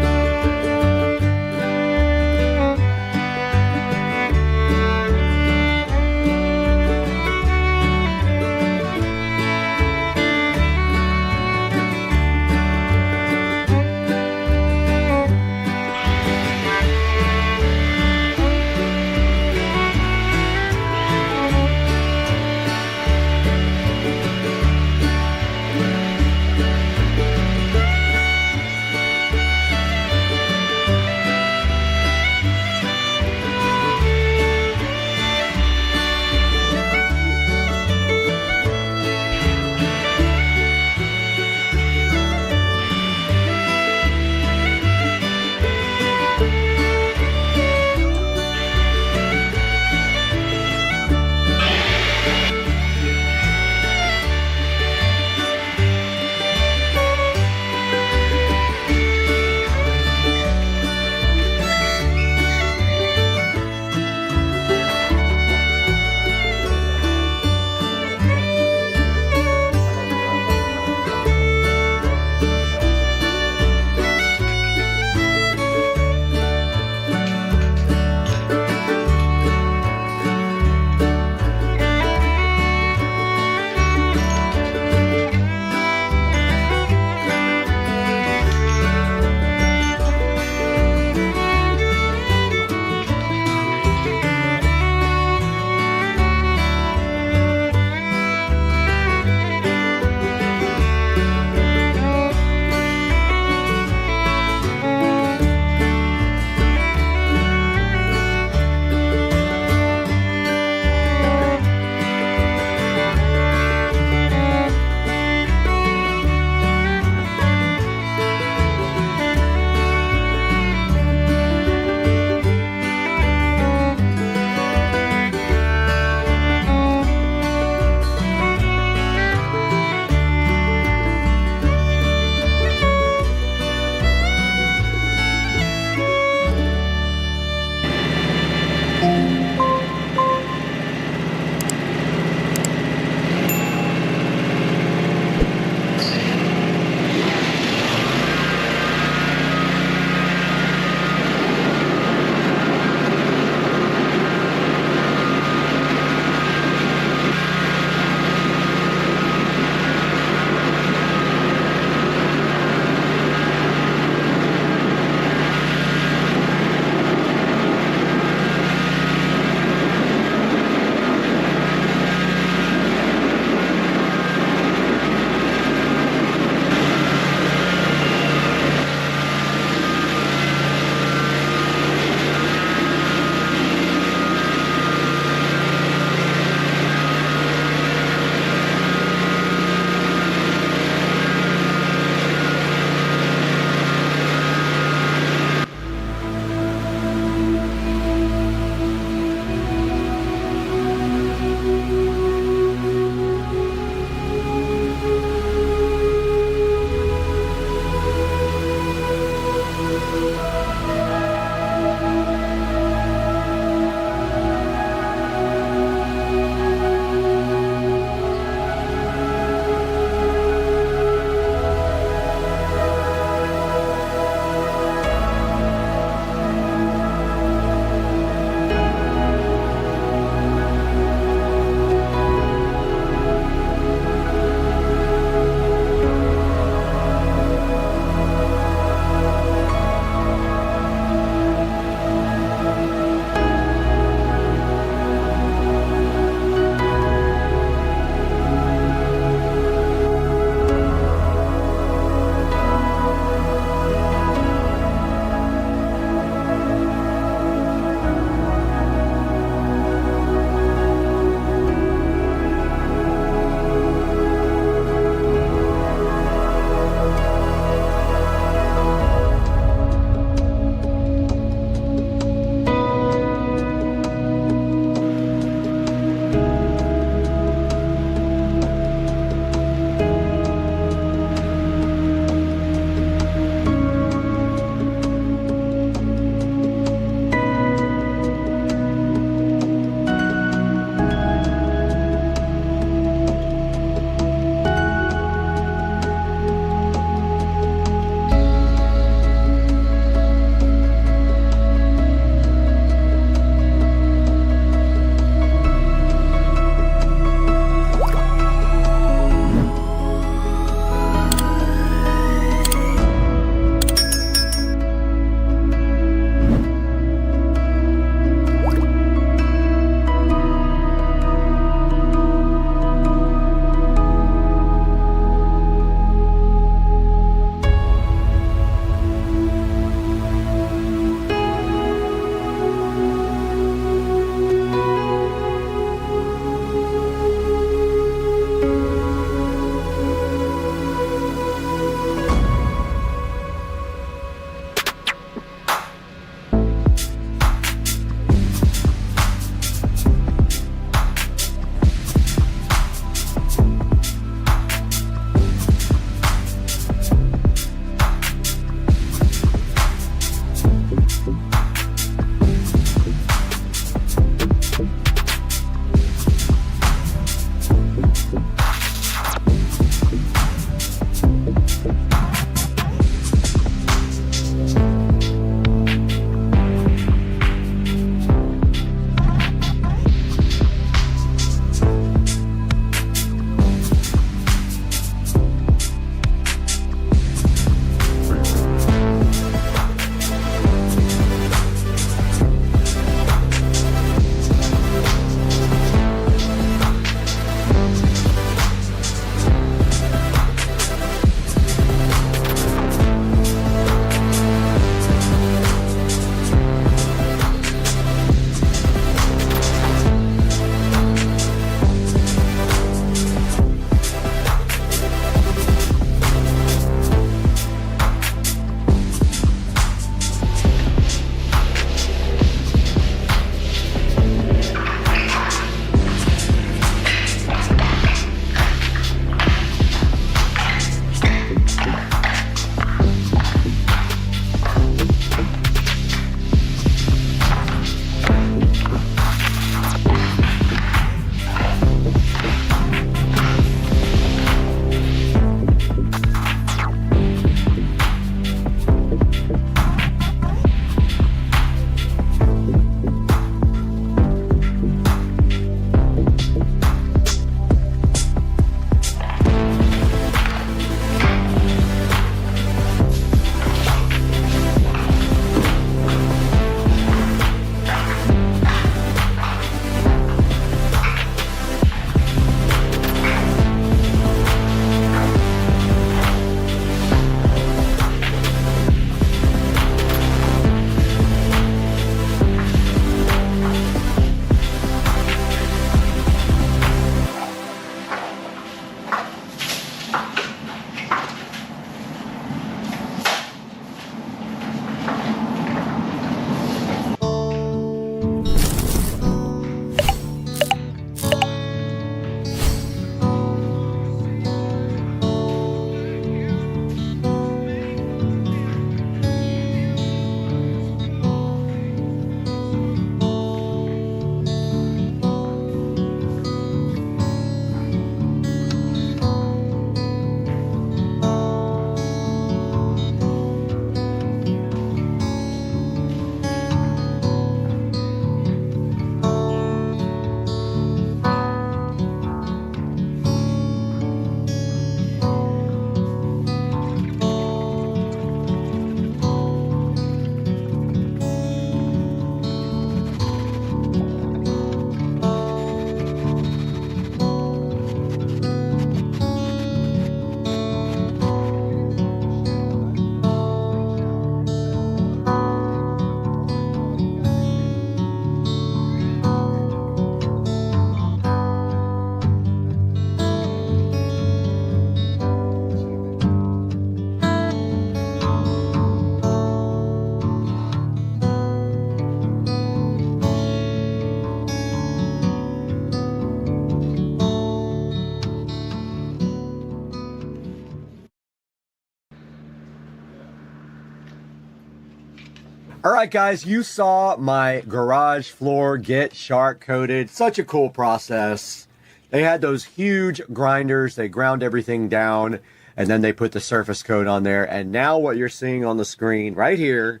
All right, guys, you saw my garage floor get shark coated. Such a cool process. They had those huge grinders. They ground everything down, and then they put the surface coat on there. And now what you're seeing on the screen right here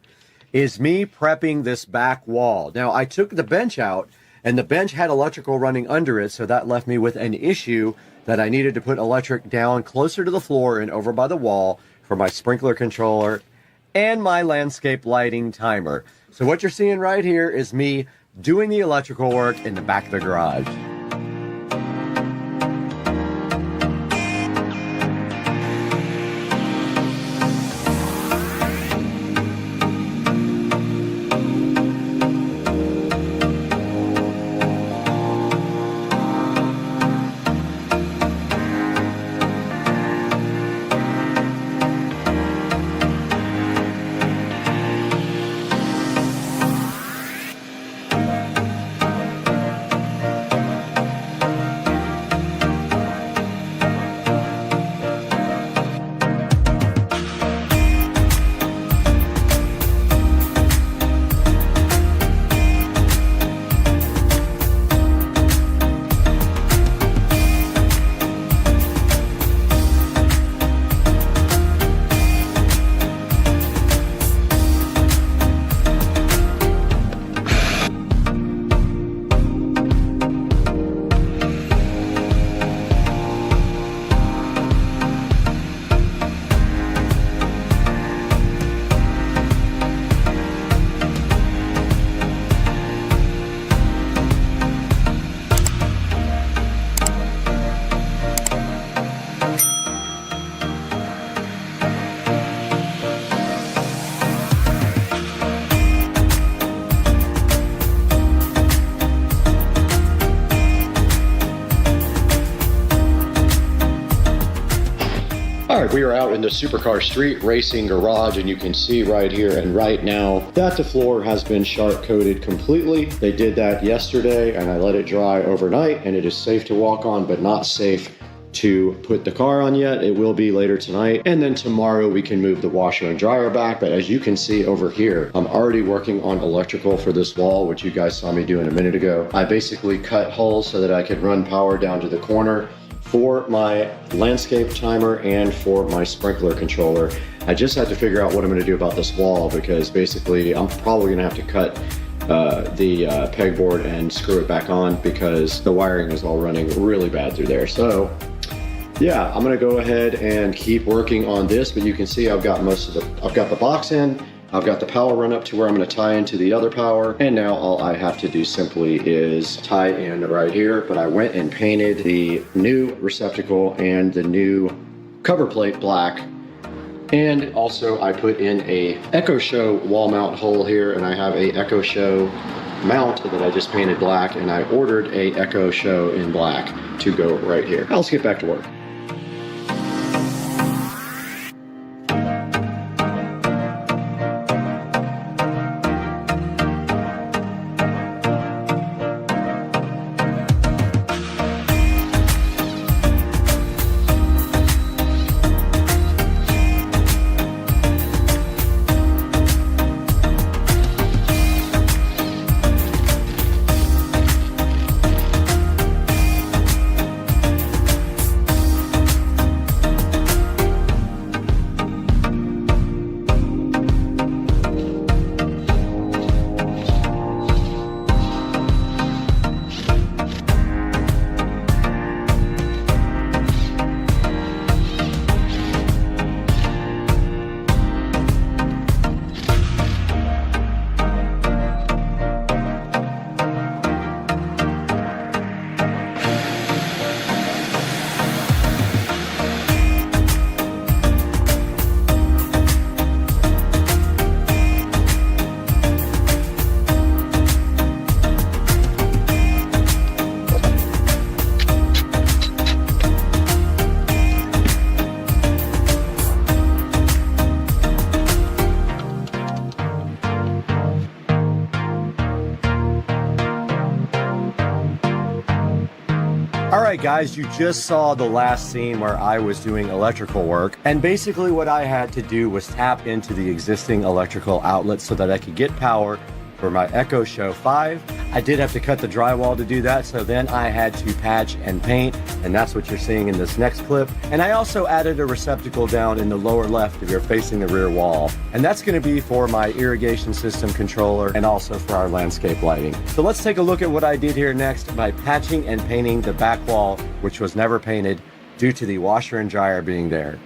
is me prepping this back wall. Now, I took the bench out, and the bench had electrical running under it, so that left me with an issue that I needed to put electric down closer to the floor and over by the wall for my sprinkler controller and my landscape lighting timer. So what you're seeing right here is me doing the electrical work in the back of the garage. We are out in the supercar street racing garage, and you can see right here and right now that the floor has been shark coated completely. They did that yesterday, and I let it dry overnight, and it is safe to walk on, but not safe to put the car on yet. It will be later tonight, and then tomorrow we can move the washer and dryer back. But as you can see over here, I'm already working on electrical for this wall, which you guys saw me doing a minute ago. I basically cut holes so that I could run power down to the corner for my landscape timer and for my sprinkler controller. I just had to figure out what I'm going to do about this wall, because basically I'm probably going to have to cut the pegboard and screw it back on, because the wiring is all running really bad through there. So yeah, I'm going to go ahead and keep working on this, but you can see I've got I've got the box in, I've got the power run up to where I'm going to tie into the other power, and now all I have to do simply is tie in right here. But I went and painted the new receptacle and the new cover plate black, and also I put in a Echo Show wall mount hole here, and I have a Echo Show mount that I just painted black, and I ordered a Echo Show in black to go right here. Now let's get back to work. guys, you just saw the last scene where I was doing electrical work. And basically what I had to do was tap into the existing electrical outlets so that I could get power for my Echo Show 5. I did have to cut the drywall to do that, so then I had to patch and paint, and that's what you're seeing in this next clip. And I also added a receptacle down in the lower left if you're facing the rear wall. And that's gonna be for my irrigation system controller and also for our landscape lighting. So let's take a look at what I did here next by patching and painting the back wall, which was never painted due to the washer and dryer being there.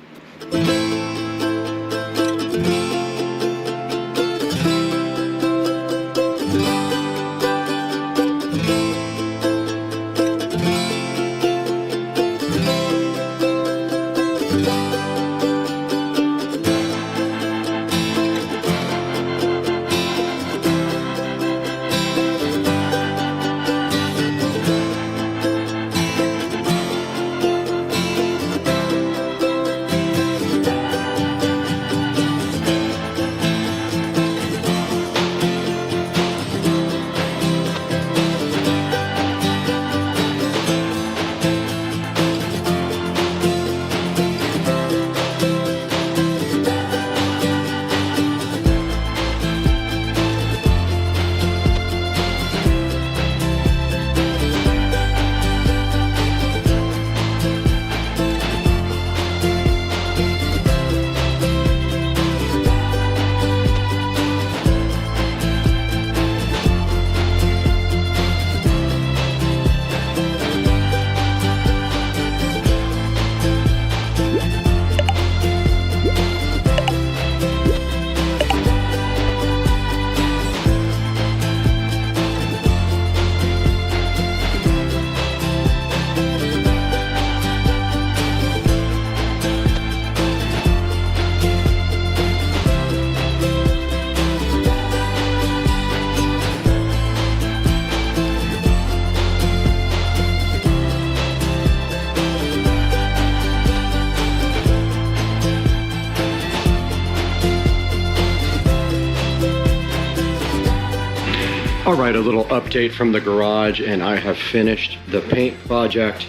All right, a little update from the garage, and I have finished the paint project.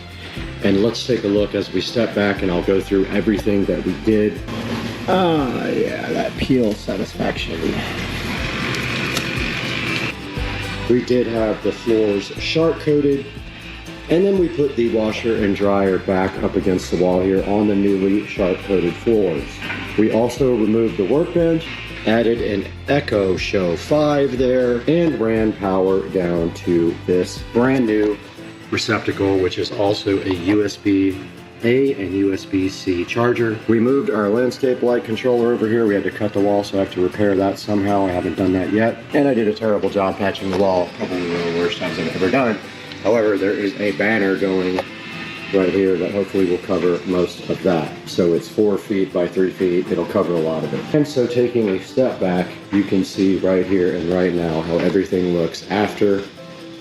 And let's take a look as we step back, and I'll go through everything that we did. Yeah, that peel satisfaction. We did have the floors sharp coated, and then we put the washer and dryer back up against the wall here on the newly sharp coated floors. We also removed the workbench, added an Echo Show 5 there, and ran power down to this brand new receptacle, which is also a USB-A and USB-C charger. We moved our landscape light controller over here. We had to cut the wall, so I have to repair that somehow. I haven't done that yet. And I did a terrible job patching the wall, probably one of the worst times I've ever done. However, there is a banner going right here that hopefully will cover most of that. So it's 4 feet by 3 feet. It'll cover a lot of it. And so taking a step back, you can see right here and right now how everything looks after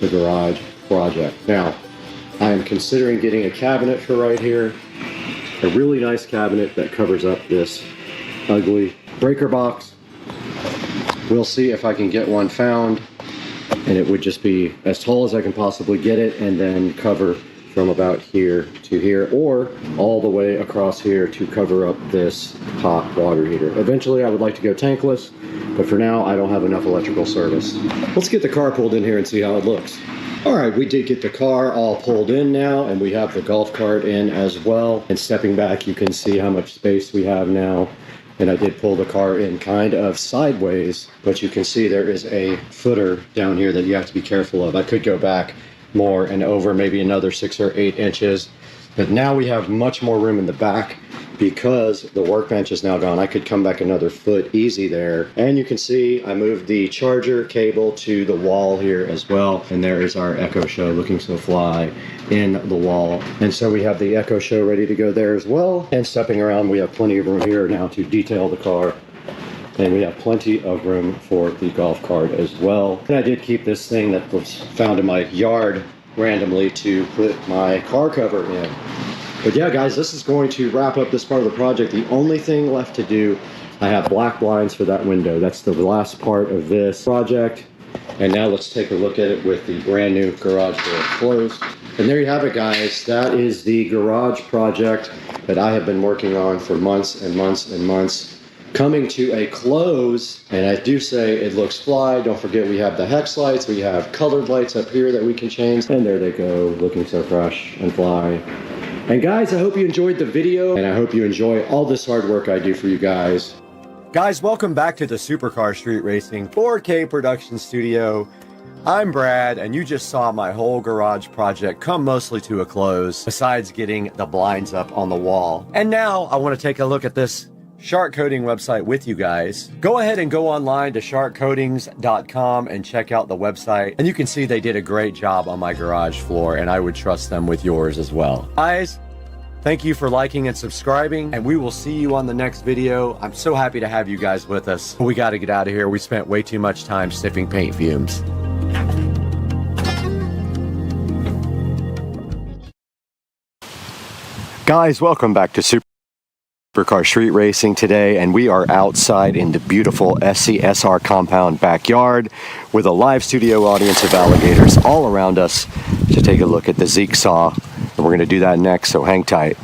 the garage project. Now, I am considering getting a cabinet for right here. A really nice cabinet that covers up this ugly breaker box. We'll see if I can get one found, and it would just be as tall as I can possibly get it, and then cover from about here to here, or all the way across here to cover up this hot water heater. Eventually I would like to go tankless, but for now I don't have enough electrical service. Let's get the car pulled in here and see how it looks. All right, we did get the car all pulled in now, and we have the golf cart in as well. And stepping back, you can see how much space we have now. And I did pull the car in kind of sideways, but you can see there is a footer down here that you have to be careful of. I could go back more and over maybe another 6 or 8 inches, but now we have much more room in the back because the workbench is now gone. I could come back another foot easy there. And you can see I moved the charger cable to the wall here as well, and there is our Echo Show looking so fly in the wall. And so we have the Echo Show ready to go there as well. And stepping around, we have plenty of room here now to detail the car. And we have plenty of room for the golf cart as well. And I did keep this thing that was found in my yard randomly to put my car cover in. But yeah, guys, this is going to wrap up this part of the project. The only thing left to do, I have black blinds for that window. That's the last part of this project. And now let's take a look at it with the brand new garage door closed. And there you have it, guys. That is the garage project that I have been working on for months and months and months, coming to a close. And I do say it looks fly. Don't forget we have the hex lights, we have colored lights up here that we can change, and there they go, looking so fresh and fly. And guys, I hope you enjoyed the video, and I hope you enjoy all this hard work I do for you guys. Guys, welcome back to the Supercar Street Racing 4K production studio. I'm Brad, and you just saw my whole garage project come mostly to a close, besides getting the blinds up on the wall. And now I want to take a look at this shark coating website with you guys. Go ahead and go online to sharkcoatings.com and check out the website, and you can see they did a great job on my garage floor, and I would trust them with yours as well. Guys, thank you for liking and subscribing, and we will see you on the next video. I'm so happy to have you guys with us. We got to get out of here. We spent way too much time sniffing paint fumes. Guys, welcome back to Supercar Street Racing today, and we are outside in the beautiful SCSR compound backyard with a live studio audience of alligators all around us to take a look at the Jigsaw, and we're going to do that next, so hang tight.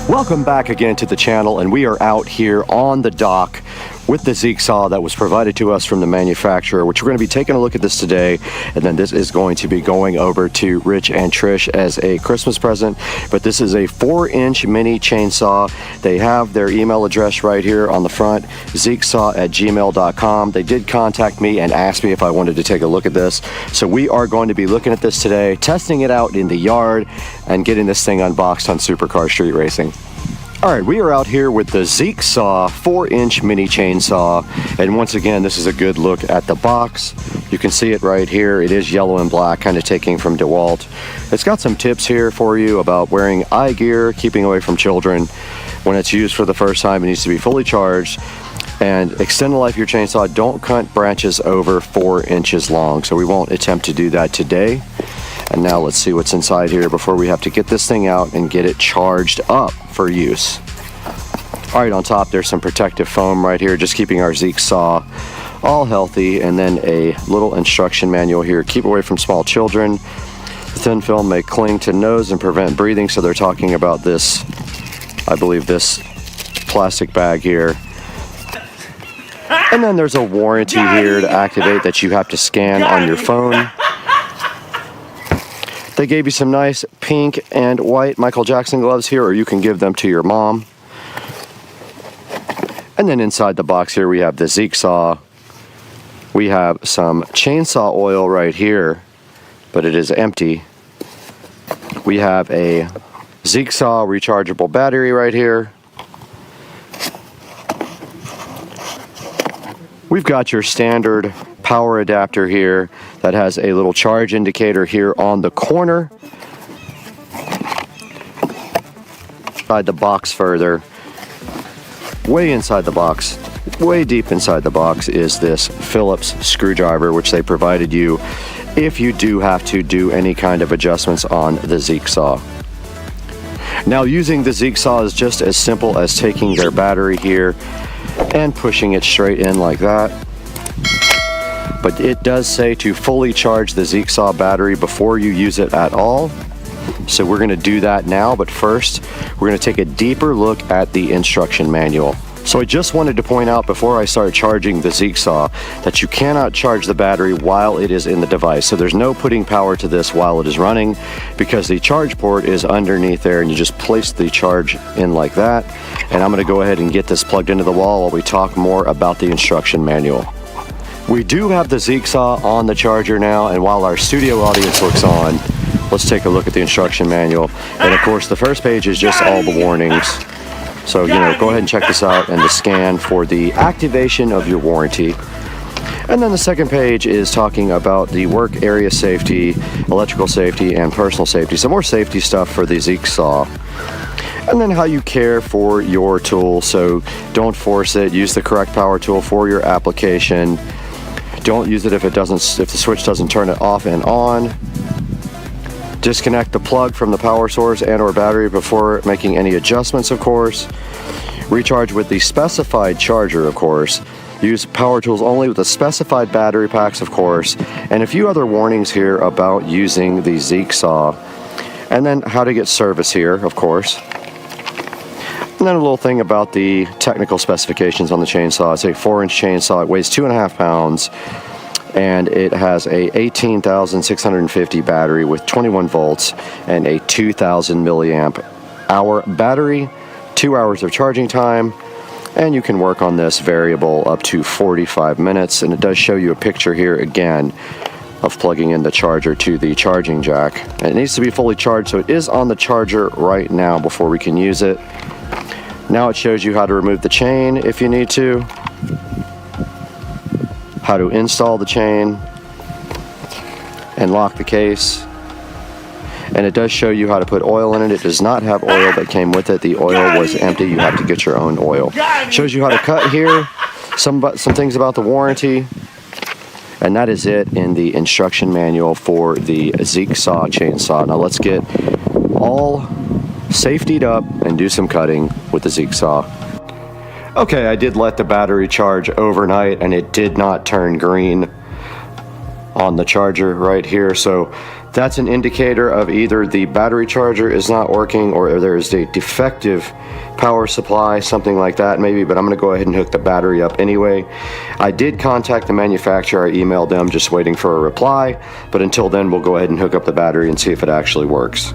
Welcome back again to the channel, and we are out here on the dock with the Jigsaw that was provided to us from the manufacturer, which we're going to be taking a look at this today, and then this is going to be going over to Rich and Trish as a Christmas present. But this is a 4-inch mini chainsaw. They have their email address right here on the front, jigsaw@gmail.com. They did contact me and asked me if I wanted to take a look at this, so we are going to be looking at this today, testing it out in the yard, and getting this thing unboxed on Supercar Street Racing. Alright, we are out here with the Jigsaw 4-inch mini chainsaw, and once again, this is a good look at the box. You can see it right here. It is yellow and black, kind of taking from DeWalt. It's got some tips here for you about wearing eye gear, keeping away from children. When it's used for the first time, it needs to be fully charged. And extend the life of your chainsaw. Don't cut branches over 4 inches long, so we won't attempt to do that today. And now let's see what's inside here before we have to get this thing out and get it charged up for use. All right, on top there's some protective foam right here, just keeping our Jigsaw all healthy, and then a little instruction manual here. Keep away from small children. The thin film may cling to nose and prevent breathing, so they're talking about this, I believe this plastic bag here. And then there's a warranty here to activate that you have to scan on your phone. They gave you some nice pink and white Michael Jackson gloves here, or you can give them to your mom. And then inside the box here we have the Jigsaw. We have some chainsaw oil right here, but it is empty. We have a Jigsaw rechargeable battery right here. We've got your standard power adapter here that has a little charge indicator here on the corner. Inside the box further, way inside the box, way deep inside the box, is this Phillips screwdriver, which they provided you if you do have to do any kind of adjustments on the Jigsaw. Now, using the Jigsaw is just as simple as taking their battery here and pushing it straight in like that. But it does say to fully charge the Jigsaw battery before you use it at all. So we're going to do that now, but first we're going to take a deeper look at the instruction manual. So I just wanted to point out before I start charging the Jigsaw that you cannot charge the battery while it is in the device. So there's no putting power to this while it is running, because the charge port is underneath there, and you just place the charge in like that. And I'm going to go ahead and get this plugged into the wall while we talk more about the instruction manual. We do have the Jigsaw on the charger now, and while our studio audience looks on, let's take a look at the instruction manual. And of course, the first page is just all the warnings. So, go ahead and check this out, and the scan for the activation of your warranty. And then the second page is talking about the work area safety, electrical safety, and personal safety. Some more safety stuff for the Jigsaw. And then how you care for your tool. So don't force it. Use the correct power tool for your application. Don't use it if the switch doesn't turn it off and on. Disconnect the plug from the power source and or battery before making any adjustments, of course. Recharge with the specified charger, of course. Use power tools only with the specified battery packs, of course. And a few other warnings here about using the Zeek saw. And then how to get service here, of course. And then a little thing about the technical specifications on the chainsaw. It's a 4-inch chainsaw. It weighs 2.5 pounds. And it has a 18,650 battery with 21 volts and a 2,000 milliamp hour battery, 2 hours of charging time, and you can work on this variable up to 45 minutes. And it does show you a picture here again of plugging in the charger to the charging jack. And it needs to be fully charged, so it is on the charger right now before we can use it. Now it shows you how to remove the chain if you need to, how to install the chain and lock the case. And it does show you how to put oil in it. It does not have oil that came with it. The oil was empty. You have to get your own oil. Shows you how to cut here, some things about the warranty. And that is it in the instruction manual for the Zeek saw chainsaw. Now let's get all safetied up and do some cutting with the Zeek saw. Okay, I did let the battery charge overnight and it did not turn green on the charger right here. So that's an indicator of either the battery charger is not working or there is a defective power supply, something like that maybe, but I'm going to go ahead and hook the battery up anyway. I did contact the manufacturer. I emailed them, just waiting for a reply, but until then we'll go ahead and hook up the battery and see if it actually works.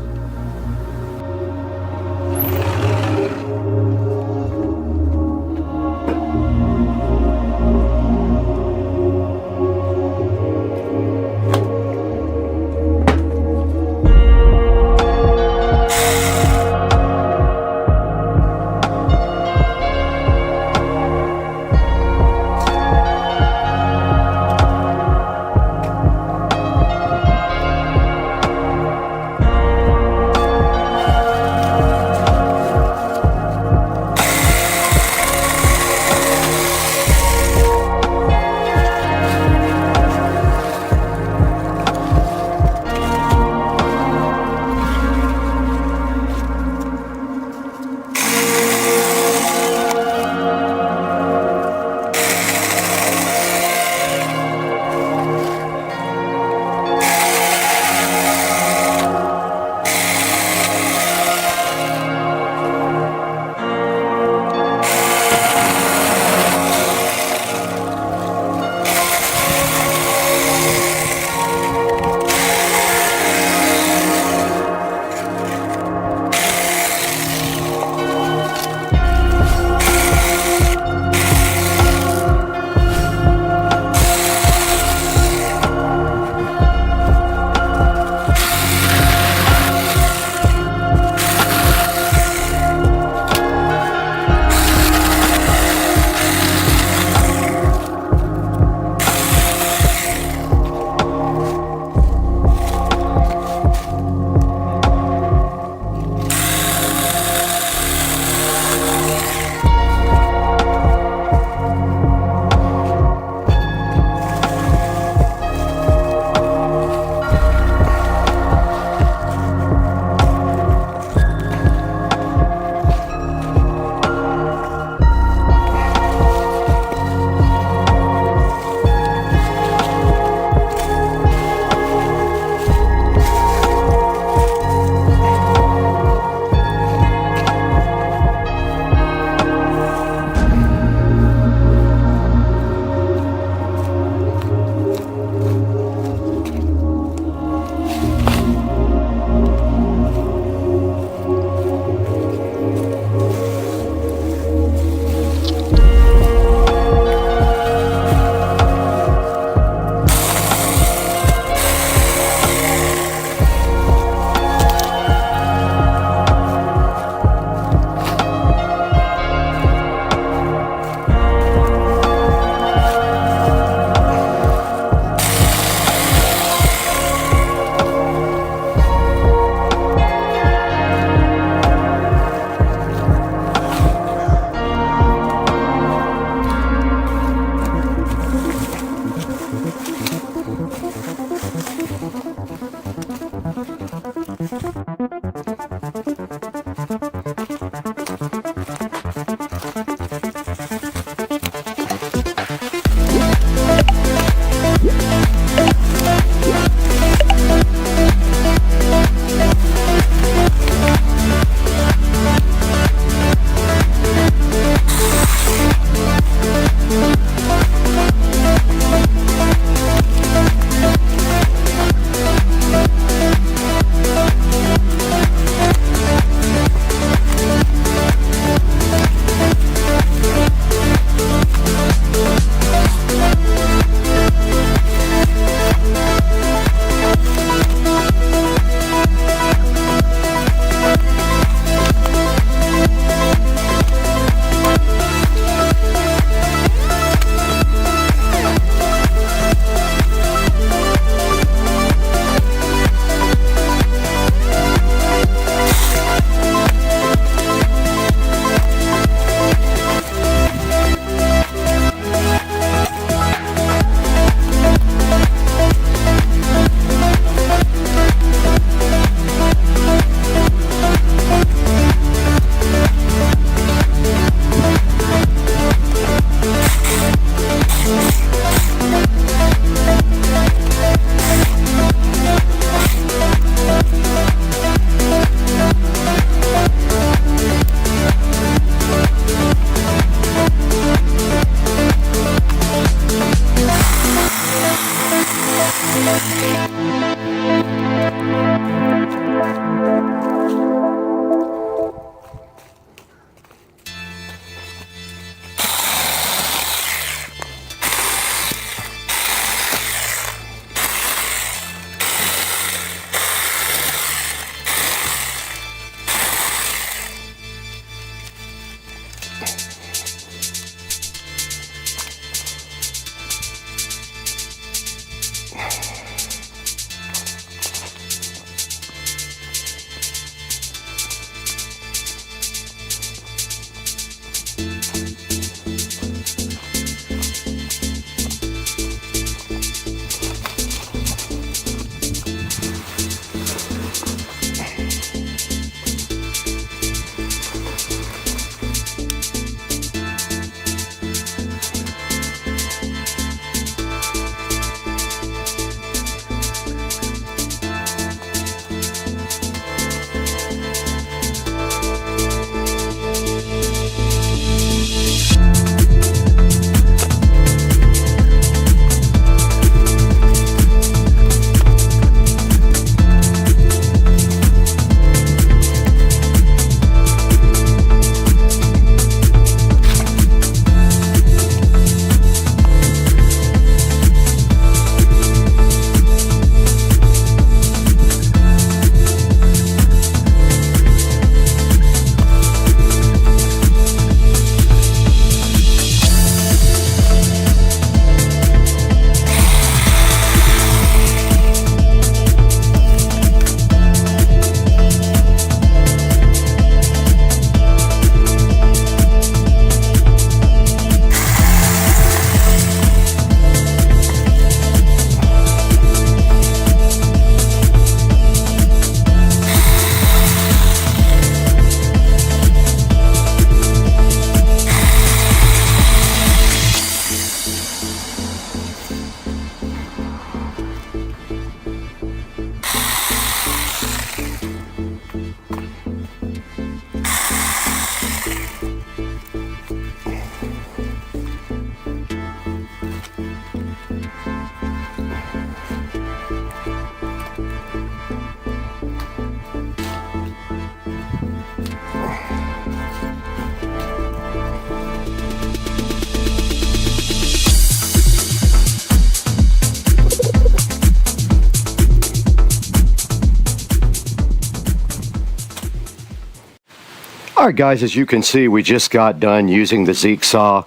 All right, guys, as you can see, we just got done using the Zeek saw.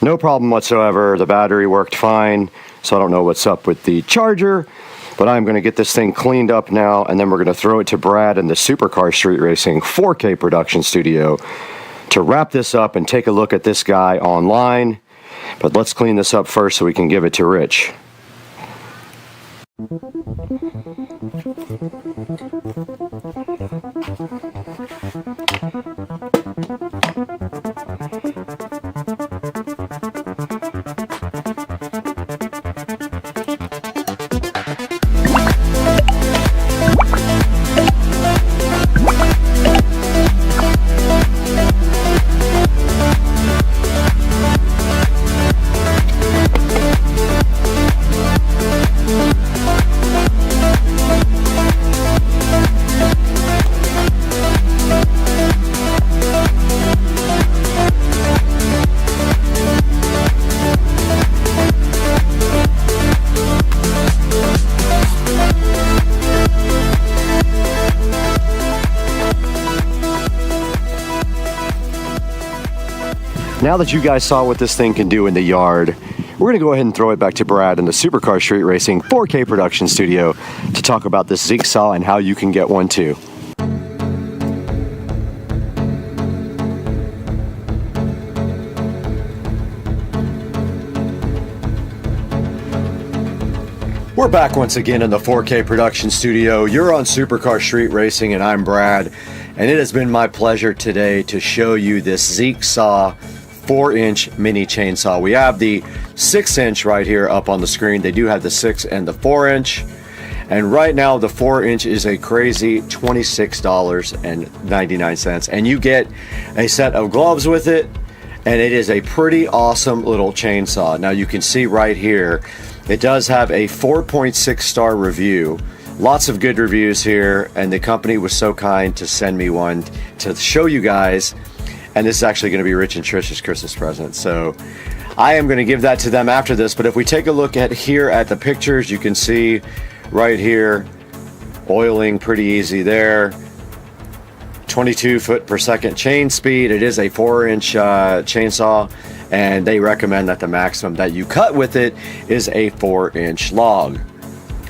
No problem whatsoever. The battery worked fine, so I don't know what's up with the charger, but I'm going to get this thing cleaned up now, and then we're going to throw it to Brad in the Supercar Street Racing 4K production studio to wrap this up and take a look at this guy online. But let's clean this up first so we can give it to Rich. Now that you guys saw what this thing can do in the yard, we're going to go ahead and throw it back to Brad in the Supercar Street Racing 4K production studio to talk about this Zeek saw and how you can get one too. We're back once again in the 4K production studio. You're on Supercar Street Racing and I'm Brad, and it has been my pleasure today to show you this Zeek saw 4-inch mini chainsaw. We have the 6-inch right here up on the screen. They do have the 6 and the 4-inch, and right now the 4-inch is a crazy $26.99, and you get a set of gloves with it, and it is a pretty awesome little chainsaw. Now you can see right here it does have a 4.6 star review. Lots of good reviews here, and the company was so kind to send me one to show you guys. And this is actually going to be Rich and Trish's Christmas present. So I am going to give that to them after this. But if we take a look at here at the pictures, you can see right here, oiling pretty easy there. 22 foot per second chain speed. It is a 4-inch chainsaw, and they recommend that the maximum that you cut with it is a 4-inch log.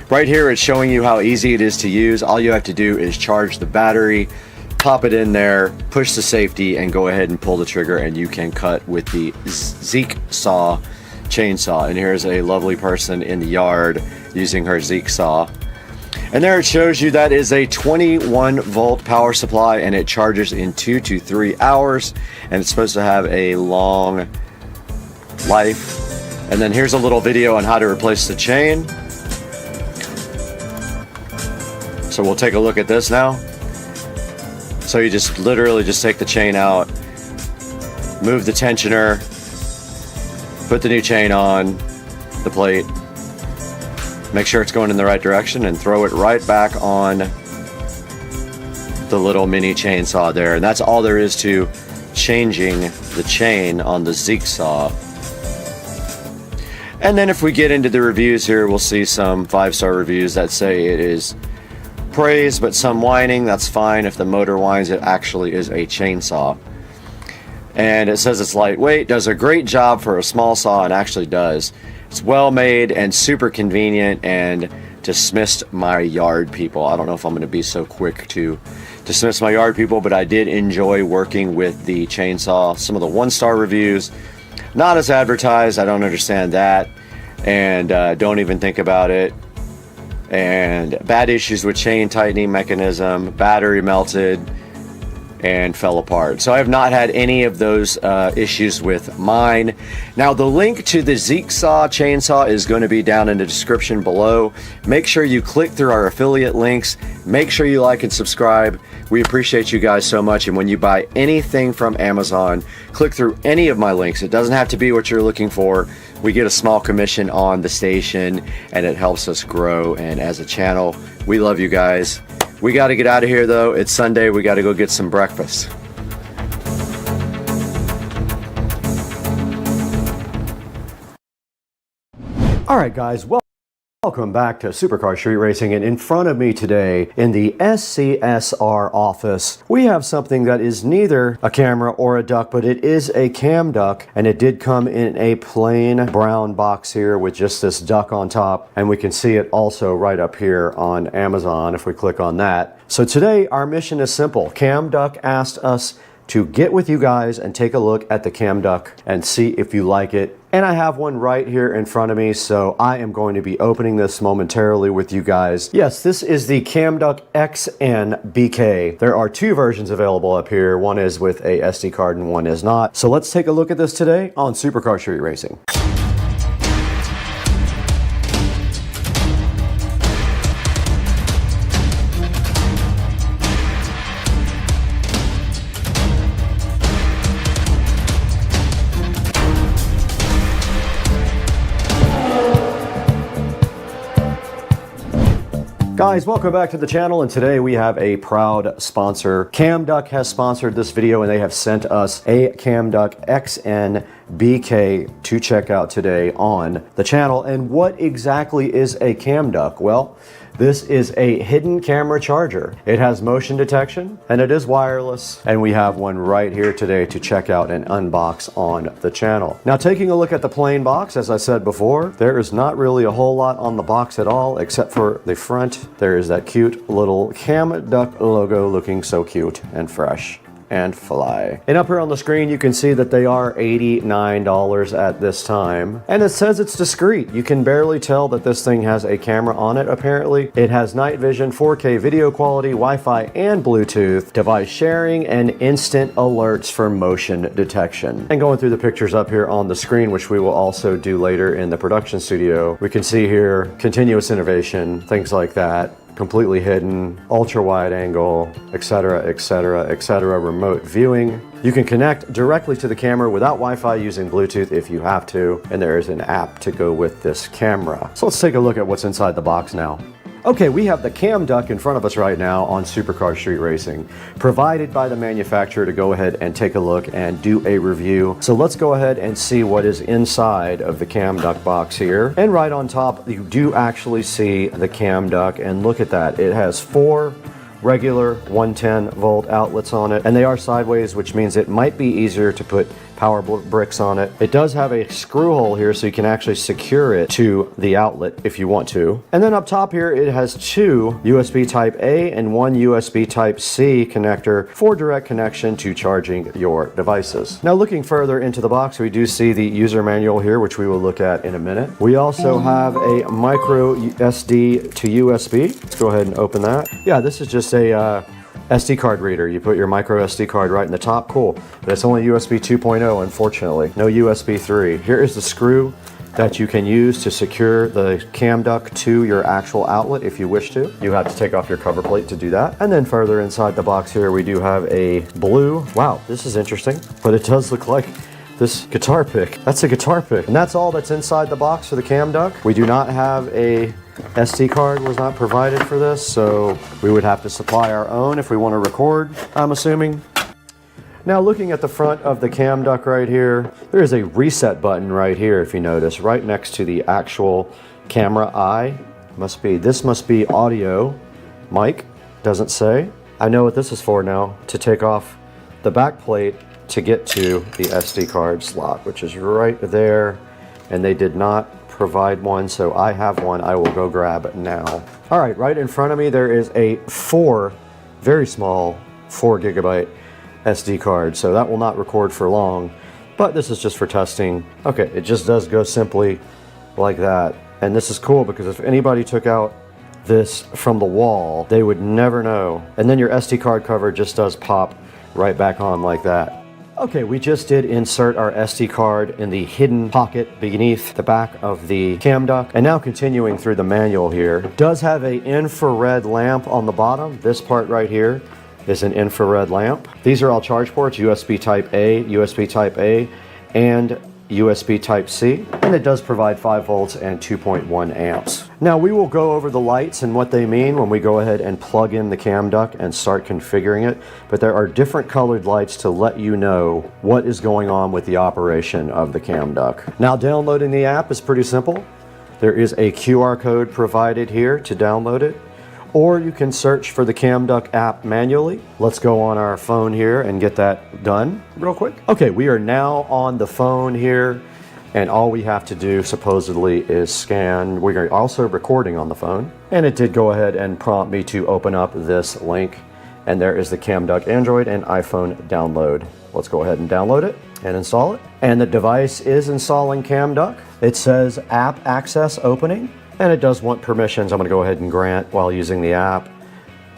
Right here, it's showing you how easy it is to use. All you have to do is charge the battery, pop it in there, push the safety, and go ahead and pull the trigger, and you can cut with the Zeek saw chainsaw. And here's a lovely person in the yard using her Zeek saw. And there it shows you that is a 21 volt power supply, and it charges in 2 to 3 hours, and it's supposed to have a long life. And then here's a little video on how to replace the chain. So we'll take a look at this now. So you just literally just take the chain out, move the tensioner, put the new chain on the plate, make sure it's going in the right direction, and throw it right back on the little mini chainsaw there. And that's all there is to changing the chain on the Zeek saw. And then if we get into the reviews here, we'll see some 5-star reviews that say it is praise, but some whining. That's fine. If the motor whines, it actually is a chainsaw. And it says it's lightweight, does a great job for a small saw, and actually does. It's well made and super convenient, and dismissed my yard people. I don't know if I'm going to be so quick to dismiss my yard people, but I did enjoy working with the chainsaw. Some of the 1-star reviews, not as advertised. I don't understand that, and don't even think about it. And bad issues with chain tightening mechanism, battery melted and fell apart. So I have not had any of those issues with mine. Now the link to the Zeek saw chainsaw is going to be down in the description below. Make sure you click through our affiliate links. Make sure you like and subscribe. We appreciate you guys so much. And when you buy anything from Amazon, click through any of my links. It doesn't have to be what you're looking for. We get a small commission on the station, and it helps us grow. And as a channel, we love you guys. We got to get out of here, though. It's Sunday. We got to go get some breakfast. All right, guys. Welcome back to Supercar Street Racing, and in front of me today in the SCSR office we have something that is neither a camera or a duck, but it is a cam duck, and it did come in a plain brown box here with just this duck on top, and we can see it also right up here on Amazon if we click on that. So today our mission is simple. Cam Duck asked us to get with you guys and take a look at the cam duck and see if you like it. And I have one right here in front of me, so I am going to be opening this momentarily with you guys. Yes, this is the Cam Duck XN-BK. There are two versions available up here. One is with a SD card and one is not. So let's take a look at this today on Supercar Street Racing. Guys, welcome back to the channel, and today we have a proud sponsor. Cam Duck has sponsored this video, and they have sent us a Cam Duck XN-BK to check out today on the channel. And what exactly is a cam duck? Well, this is a hidden camera charger. It has motion detection and it is wireless, and we have one right here today to check out and unbox on the channel. Now, taking a look at the plain box, as I said before, there is not really a whole lot on the box at all except for the front. There is that cute little Cam Duck logo looking so cute and fresh and fly. And up here on the screen you can see that they are $89 at this time, and it says it's discreet. You can barely tell that this thing has a camera on it. Apparently it has night vision, 4K video quality, Wi-Fi and Bluetooth, device sharing, and instant alerts for motion detection. And going through the pictures up here on the screen, which we will also do later in the production studio, we can see here continuous innovation, things like that, completely hidden, ultra wide angle, etc, etc, etc, remote viewing. You can connect directly to the camera without Wi-Fi using Bluetooth if you have to, and there is an app to go with this camera. So let's take a look at what's inside the box now. Okay, we have the Cam Duck in front of us right now on Supercar Street Racing, provided by the manufacturer to go ahead and take a look and do a review. So let's go ahead and see what is inside of the Cam Duck box here. And right on top, you do actually see the Cam Duck, and look at that. It has 4 regular 110 volt outlets on it, and they are sideways, which means it might be easier to put power bricks on it. It does have a screw hole here, so you can actually secure it to the outlet if you want to. And then up top here, it has 2 USB Type A and 1 USB Type C connector for direct connection to charging your devices. Now, looking further into the box, we do see the user manual here, which we will look at in a minute. We also have a micro SD to USB. Let's go ahead and open that. Yeah, this is just a SD card reader. You put your micro SD card right in the top. Cool. But it's only USB 2.0, unfortunately. No USB 3. Here is the screw that you can use to secure the Cam Duck to your actual outlet if you wish to. You have to take off your cover plate to do that. And then further inside the box here, we do have a blue. Wow, this is interesting. But it does look like this guitar pick. That's a guitar pick. And that's all that's inside the box for the Cam Duck. We do not have a SD card, was not provided for this, so we would have to supply our own if we want to record, I'm assuming. Now, looking at the front of the Cam Duck right here, there is a reset button right here, if you notice, right next to the actual camera eye. This must be audio mic, doesn't say. I know what this is for now, to take off the back plate to get to the SD card slot, which is right there, and they did not provide one, so I have one. I will go grab it now. All right in front of me there is a very small 4 gigabyte SD card, so that will not record for long, but this is just for testing. Okay, it just does go simply like that, and this is cool because if anybody took out this from the wall, they would never know. And then your SD card cover just does pop right back on like that. Okay, we just did insert our SD card in the hidden pocket beneath the back of the Cam Duck. And now continuing through the manual here, it does have an infrared lamp on the bottom. This part right here is an infrared lamp. These are all charge ports, USB Type A, and USB Type-C, and it does provide 5 volts and 2.1 amps. Now we will go over the lights and what they mean when we go ahead and plug in the Cam Duck and start configuring it, but there are different colored lights to let you know what is going on with the operation of the Cam Duck. Now downloading the app is pretty simple. There is a QR code provided here to download it, or you can search for the CamDuck app manually. Let's go on our phone here and get that done real quick. Okay, we are now on the phone here, and all we have to do supposedly is scan. We're also recording on the phone, and it did go ahead and prompt me to open up this link, and there is the CamDuck Android and iPhone download. Let's go ahead and download it and install it. And the device is installing CamDuck. It says app access opening, and it does want permissions. I'm gonna go ahead and grant while using the app.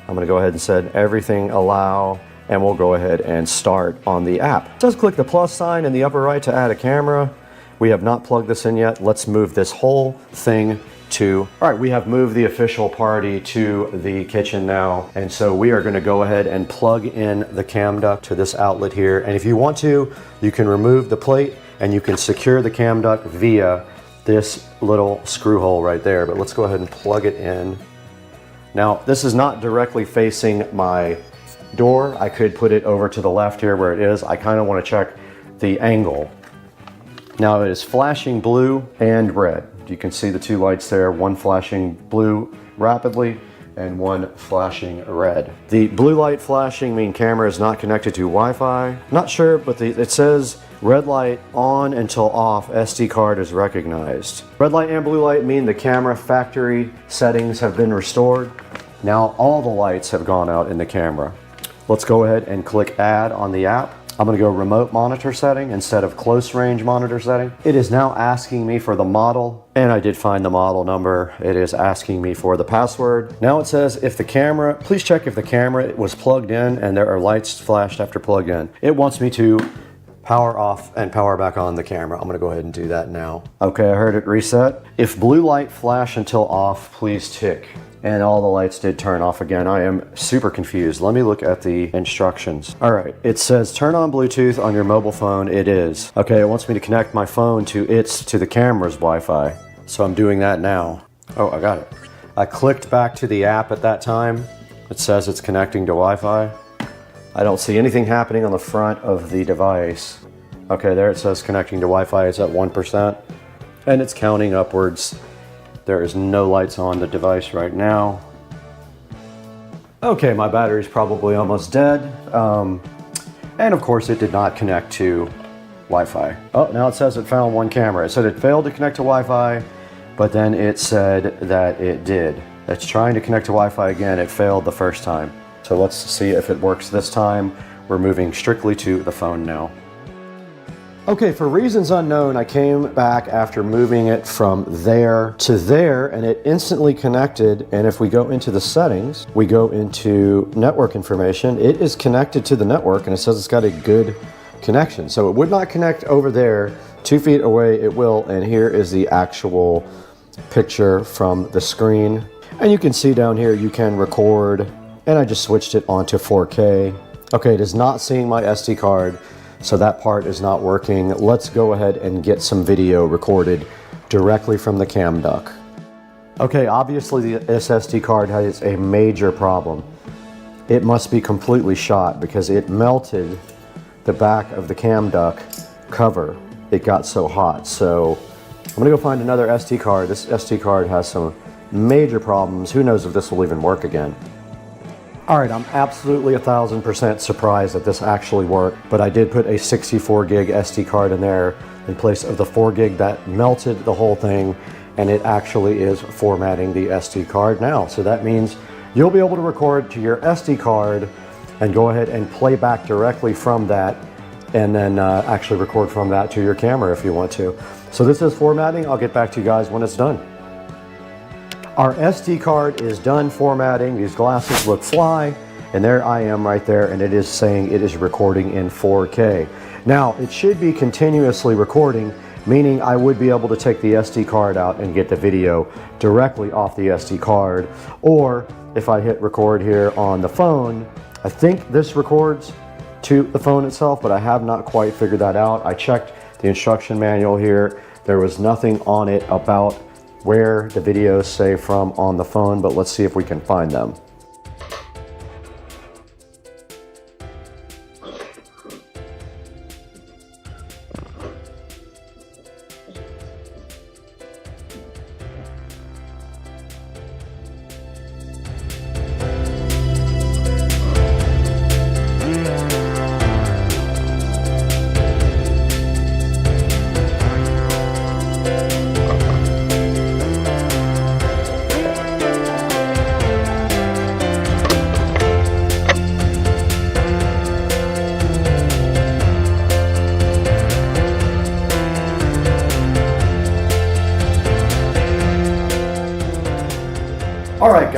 I'm gonna go ahead and set everything allow, and we'll go ahead and start on the app. It says click the plus sign in the upper right to add a camera. We have not plugged this in yet. Let's move this whole thing to, all right, we have moved the official party to the kitchen now. And so we are gonna go ahead and plug in the CamDuck to this outlet here. And if you want to, you can remove the plate and you can secure the CamDuck via this little screw hole right there. But let's go ahead and plug it in. Now, this is not directly facing my door. I could put it over to the left here where it is. I kind of want to check the angle. Now it is flashing blue and red. You can see the two lights there, one flashing blue rapidly and one flashing red. The blue light flashing means camera is not connected to Wi-Fi. Not sure, but it says red light on until off, SD card is recognized. Red light and blue light mean the camera factory settings have been restored. Now all the lights have gone out in the camera. Let's go ahead and click add on the app. I'm gonna go remote monitor setting instead of close range monitor setting. It is now asking me for the model, and I did find the model number. It is asking me for the password. Now it says if the camera, please check if the camera was plugged in and there are lights flashed after plugged in. It wants me to power off and power back on the camera. I'm gonna go ahead and do that now. Okay, I heard it reset. If blue light flash until off, please tick. And all the lights did turn off again. I am super confused. Let me look at the instructions. All right, it says turn on Bluetooth on your mobile phone. It is. Okay, it wants me to connect my phone to the camera's Wi-Fi. So I'm doing that now. Oh, I got it. I clicked back to the app at that time. It says it's connecting to Wi-Fi. I don't see anything happening on the front of the device. Okay, there it says connecting to Wi-Fi. It's at 1%, and it's counting upwards. There is no lights on the device right now. Okay, my battery's probably almost dead. And of course it did not connect to Wi-Fi. Oh, now it says it found one camera. It said it failed to connect to Wi-Fi, but then it said that it did. It's trying to connect to Wi-Fi again. It failed the first time. So let's see if it works this time. We're moving strictly to the phone now. Okay, for reasons unknown, I came back after moving it from there to there, and it instantly connected. And if we go into the settings, we go into network information, it is connected to the network, and it says it's got a good connection. So it would not connect over there. 2 feet away it will, and here is the actual picture from the screen. And you can see down here you can record, and I just switched it onto 4K. Okay, it is not seeing my SD card, so that part is not working. Let's go ahead and get some video recorded directly from the CamDuck. Okay, obviously this SD card has a major problem. It must be completely shot because it melted the back of the CamDuck cover. It got so hot. So I'm gonna go find another SD card. This SD card has some major problems. Who knows if this will even work again. All right, I'm absolutely 1000% surprised that this actually worked, but I did put a 64 gig SD card in there in place of the 4 gig that melted the whole thing, and it actually is formatting the SD card now. So that means you'll be able to record to your SD card and go ahead and play back directly from that, and then actually record from that to your camera if you want to. So this is formatting. I'll get back to you guys when it's done. Our SD card is done formatting. These glasses look fly, and there I am right there, and it is saying it is recording in 4K. Now, it should be continuously recording, meaning I would be able to take the SD card out and get the video directly off the SD card. Or if I hit record here on the phone, I think this records to the phone itself, but I have not quite figured that out. I checked the instruction manual here. There was nothing on it about where the videos say from on the phone, but let's see if we can find them.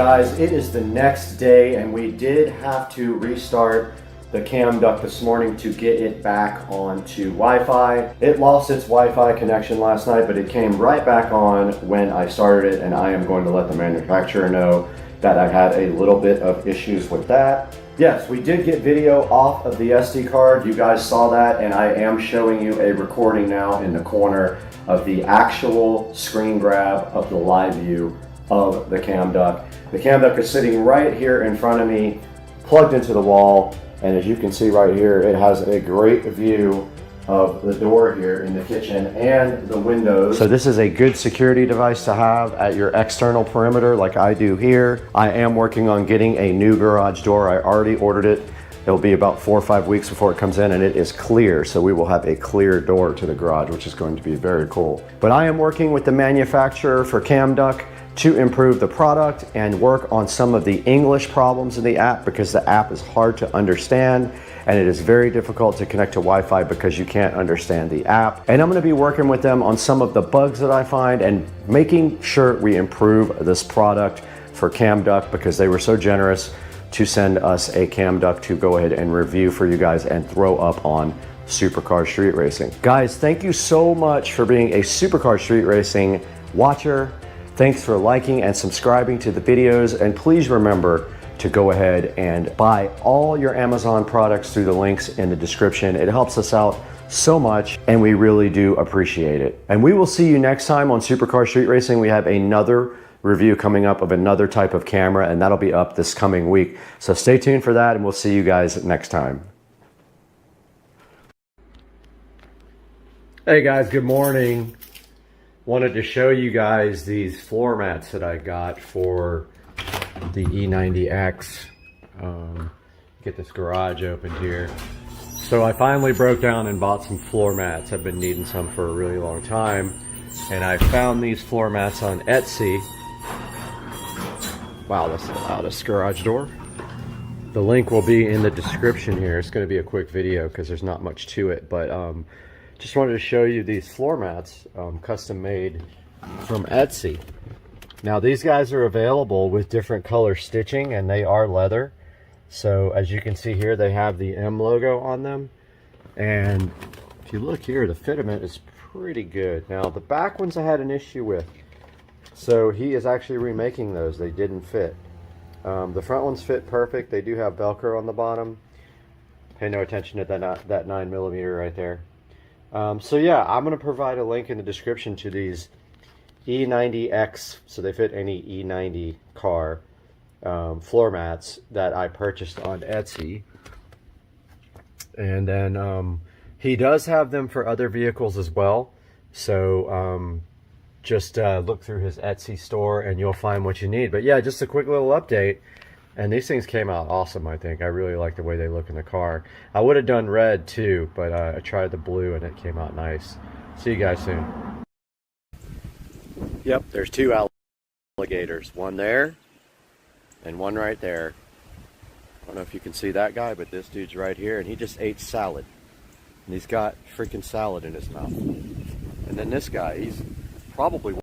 guys, it is the next day and we did have to restart the cam duct this morning to get it back onto Wi-Fi. It lost its Wi-Fi connection last night, but it came right back on when I started it, and I am going to let the manufacturer know that I had a little bit of issues with that. Yes, we did get video off of the SD card. You guys saw that, and I am showing you a recording now in the corner of the actual screen grab of the live view of the cam duct. The cam duct is sitting right here in front of me, plugged into the wall, and as you can see right here, it has a great view of the door here in the kitchen and the windows. So this is a good security device to have at your external perimeter like I do here. I am working on getting a new garage door. I already ordered it. It'll be about 4 or 5 weeks before it comes in, and it is clear. So we will have a clear door to the garage, which is going to be very cool. But I am working with the manufacturer for cam duct to improve the product and work on some of the English problems in the app, because the app is hard to understand and it is very difficult to connect to Wi-Fi because you can't understand the app. And I'm going to be working with them on some of the bugs that I find and making sure we improve this product for cam duct, because they were so generous to send us a cam duct to go ahead and review for you guys and throw up on Supercar Street Racing. Guys, thank you so much for being a Supercar Street Racing watcher. Thanks for liking and subscribing to the videos, and please remember to go ahead and buy all your Amazon products through the links in the description. It helps us out so much and we really do appreciate it. And we will see you next time on Supercar Street Racing. We have another review coming up of another type of camera, and that'll be up this coming week. So stay tuned for that, and we'll see you guys next time. Hey guys, good morning. Wanted to show you guys these floor mats that I got for the E90X. Get this garage opened here. So I finally broke down and bought some floor mats. I've been needing some for a really long time. And I found these floor mats on Etsy. Wow, that's the loudest garage door. The link will be in the description here. It's going to be a quick video because there's not much to it. But just wanted to show you these floor mats, custom made from Etsy. Now these guys are available with different color stitching, and they are leather. So as you can see here, they have the M logo on them. And if you look here, the fitment is pretty good. Now the back ones I had an issue with. So he is actually remaking those. They didn't fit. The front ones fit perfect. They do have Velcro on the bottom. Pay no attention to that 9mm right there. So yeah, I'm going to provide a link in the description to these E90X, so they fit any E90 car, floor mats that I purchased on Etsy. And then he does have them for other vehicles as well. So just look through his Etsy store and you'll find what you need. But yeah, just a quick little update. And these things came out awesome, I think. I really like the way they look in the car. I would have done red too, but I tried the blue and it came out nice. See you guys soon. Yep, there's two alligators. One there and one right there. I don't know if you can see that guy, but this dude's right here, and he just ate salad. And he's got freaking salad in his mouth. And then this guy, he's probably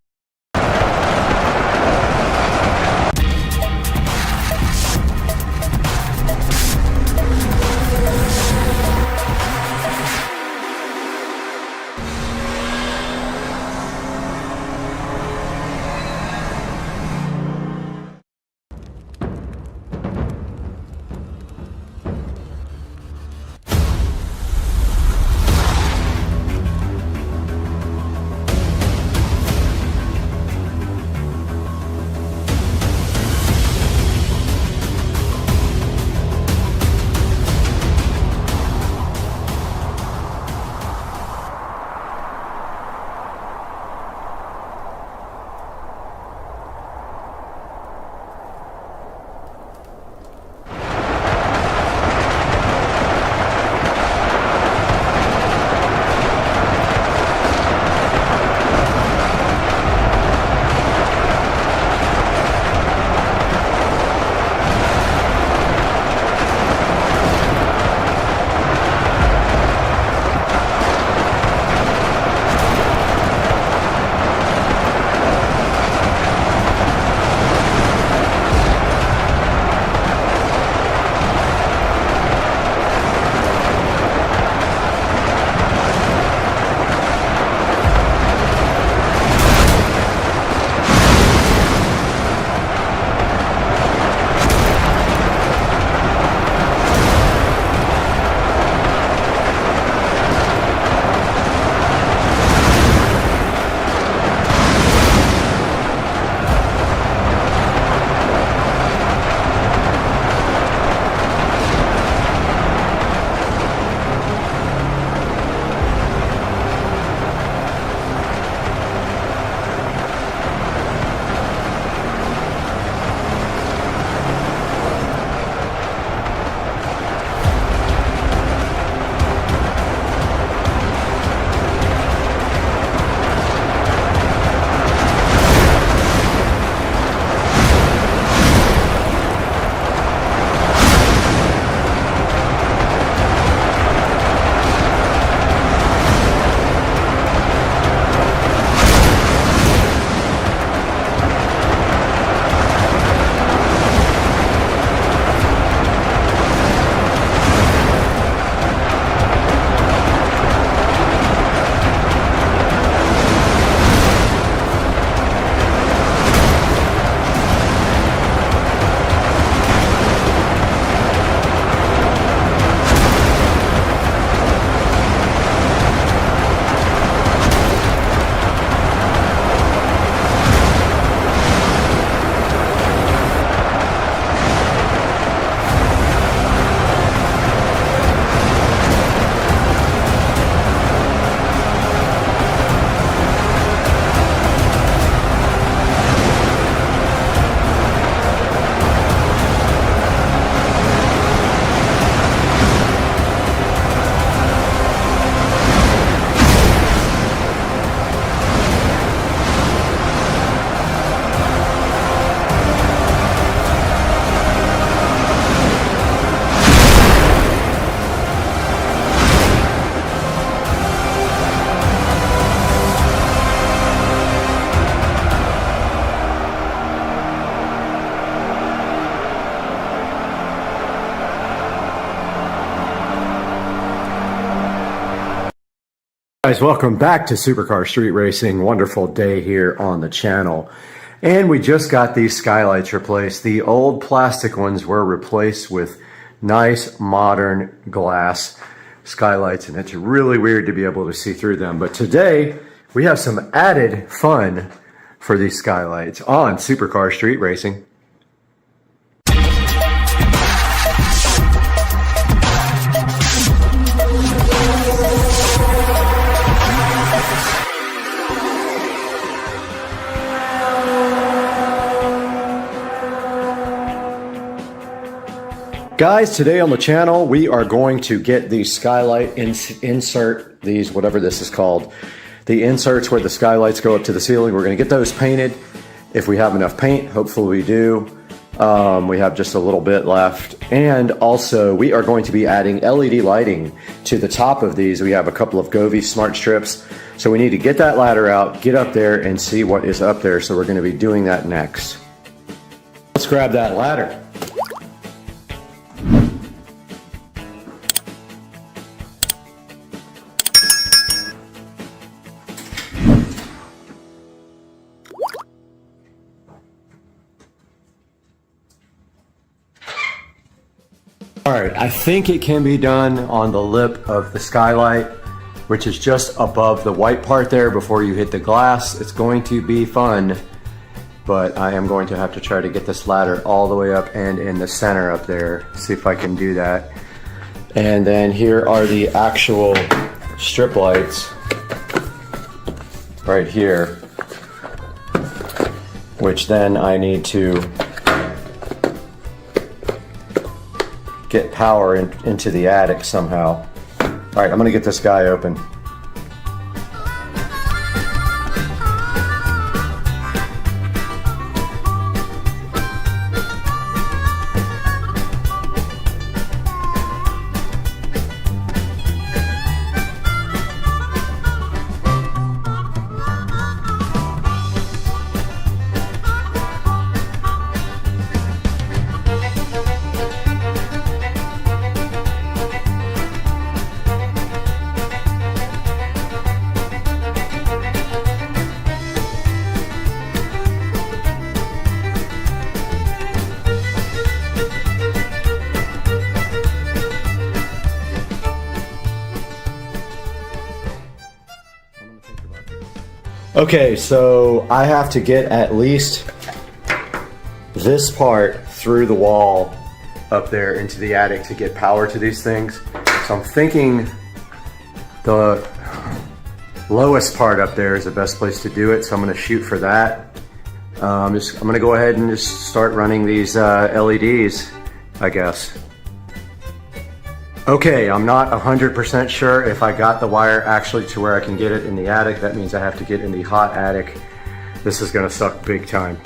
Guys, welcome back to Supercar Street Racing. Wonderful day here on the channel. And we just got these skylights replaced. The old plastic ones were replaced with nice modern glass skylights, and it's really weird to be able to see through them. But today we have some added fun for these skylights on Supercar Street Racing. Guys, today on the channel, we are going to get the skylight insert, these, whatever this is called, the inserts where the skylights go up to the ceiling. We're going to get those painted if we have enough paint. Hopefully we do. We have just a little bit left. And also, we are going to be adding LED lighting to the top of these. We have a couple of Govee smart strips. So we need to get that ladder out, get up there, and see what is up there. So we're going to be doing that next. Let's grab that ladder. All right, I think it can be done on the lip of the skylight, which is just above the white part there before you hit the glass. It's going to be fun, but I am going to have to try to get this ladder all the way up and in the center up there. See if I can do that. And then here are the actual strip lights right here, which then I need to get power into the attic somehow. All right, I'm gonna get this guy open. Okay, so I have to get at least this part through the wall up there into the attic to get power to these things. So I'm thinking the lowest part up there is the best place to do it, so I'm going to shoot for that. I'm going to go ahead and just start running these LEDs, I guess. Okay, I'm not 100% sure if I got the wire actually to where I can get it in the attic. That means I have to get in the hot attic. This is gonna suck big time.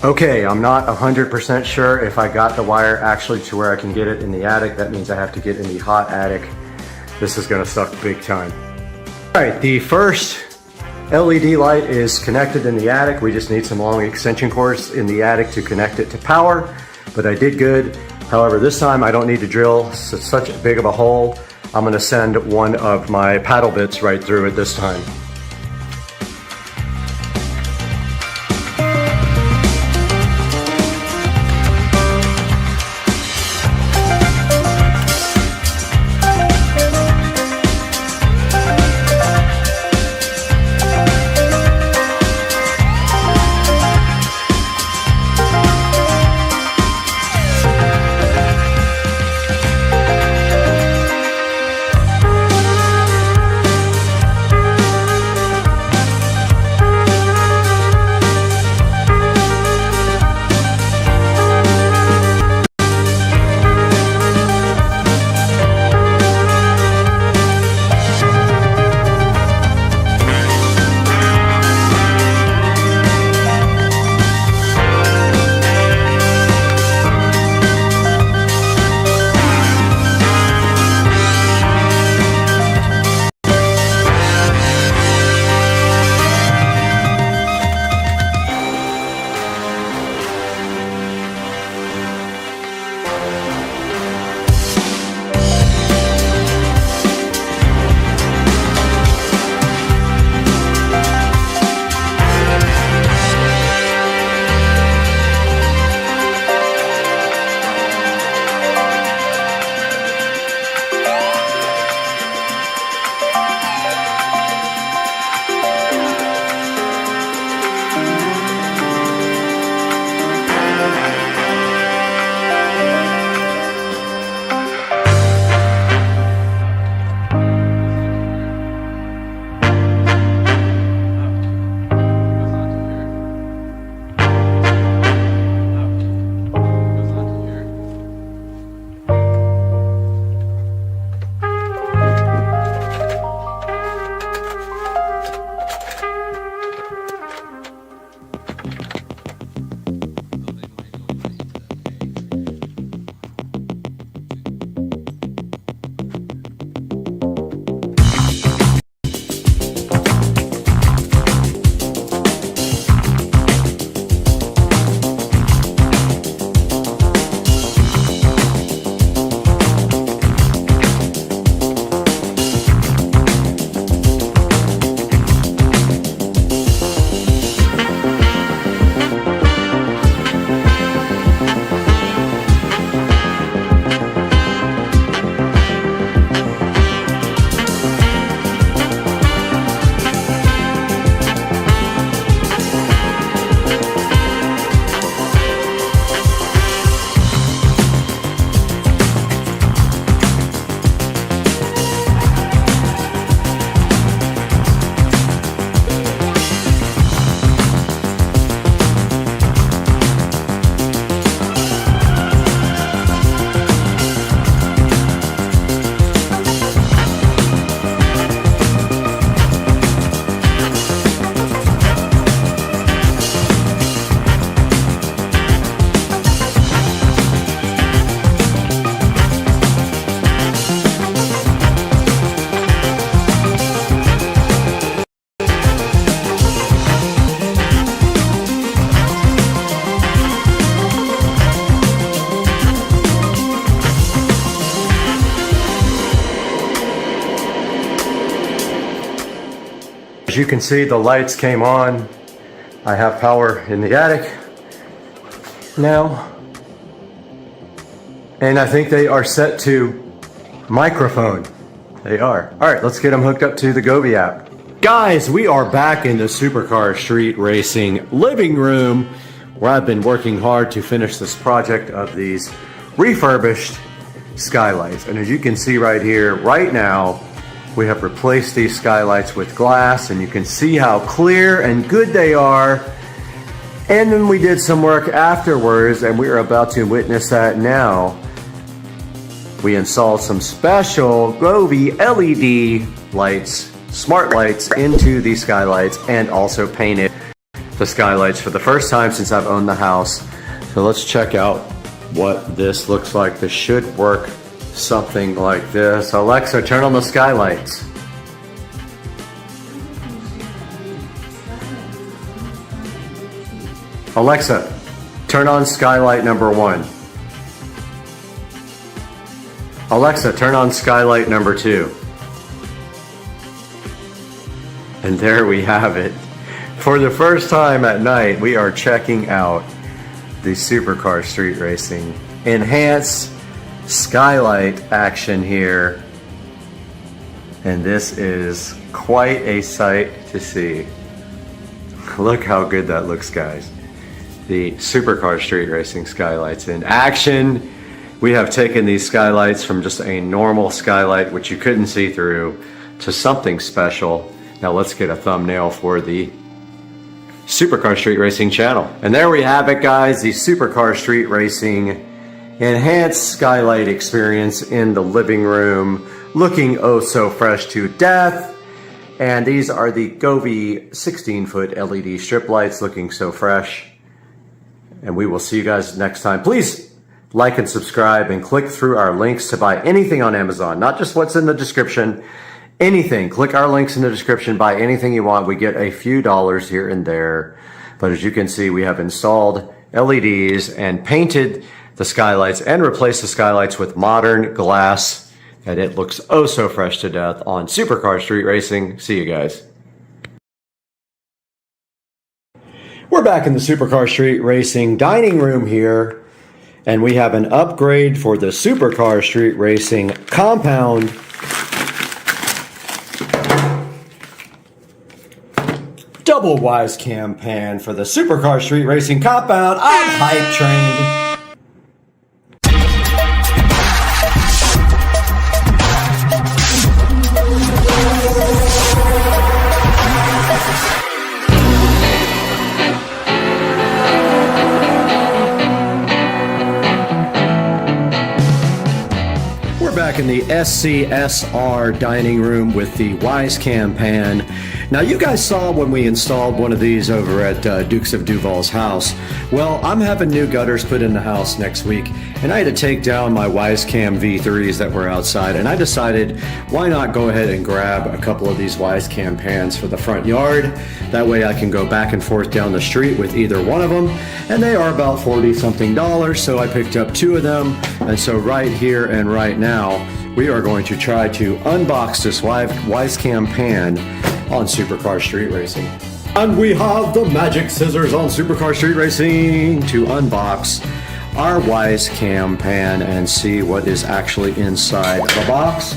Okay, I'm not 100% sure if I got the wire actually to where I can get it in the attic. That means I have to get in the hot attic. This is gonna suck big time. All right, the first LED light is connected in the attic. We just need some long extension cords in the attic to connect it to power, but I did good. However, this time I don't need to drill such big of a hole. I'm gonna send one of my paddle bits right through it this time. As you can see, the lights came on. I have power in the attic now. And I think they are set to microphone. They are. All right, let's get them hooked up to the Gobi app. Guys, we are back in the Supercar Street Racing living room where I've been working hard to finish this project of these refurbished skylights. And as you can see right here, right now, we have replaced these skylights with glass, and you can see how clear and good they are. And then we did some work afterwards, and we are about to witness that now. We installed some special Gobi LED lights, smart lights, into these skylights, and also painted the skylights for the first time since I've owned the house. So let's check out what this looks like. This should work something like this. Alexa, turn on the skylights. Alexa, turn on skylight number 1. Alexa, turn on skylight number 2. And there we have it. For the first time at night, we are checking out the Supercar Street Racing enhanced skylight action here. And this is quite a sight to see. Look how good that looks, guys. The Supercar Street Racing skylights in action. We have taken these skylights from just a normal skylight, which you couldn't see through, to something special. Now let's get a thumbnail for the Supercar Street Racing channel. And there we have it, guys, the Supercar Street Racing enhanced skylight experience in the living room, looking oh so fresh to death. And these are the Govee 16-foot LED strip lights, looking so fresh. And we will see you guys next time. Please like and subscribe and click through our links to buy anything on Amazon, not just what's in the description, anything. Click our links in the description, buy anything you want. We get a few dollars here and there. But as you can see, we have installed LEDs and painted the skylights and replaced the skylights with modern glass, and it looks oh so fresh to death on Supercar Street Racing. See you guys. We're back in the Supercar Street Racing dining room here. And we have an upgrade for the Supercar Street Racing compound. Double wise cam pan for the Supercar Street Racing compound. I'm hype trained. Back in the SCSR dining room with the Wisecam pan. Now you guys saw when we installed one of these over at Dukes of Duval's house. Well, I'm having new gutters put in the house next week, and I had to take down my Wisecam V3s that were outside, and I decided why not go ahead and grab a couple of these Wisecam pans for the front yard. That way I can go back and forth down the street with either one of them, and they are about $40-something, so I picked up 2 of them. And so right here and right now we are going to try to unbox this Wisecam pan on Supercar Street Racing. And we have the magic scissors on Supercar Street Racing to unbox our Wisecam pan and see what is actually inside the box.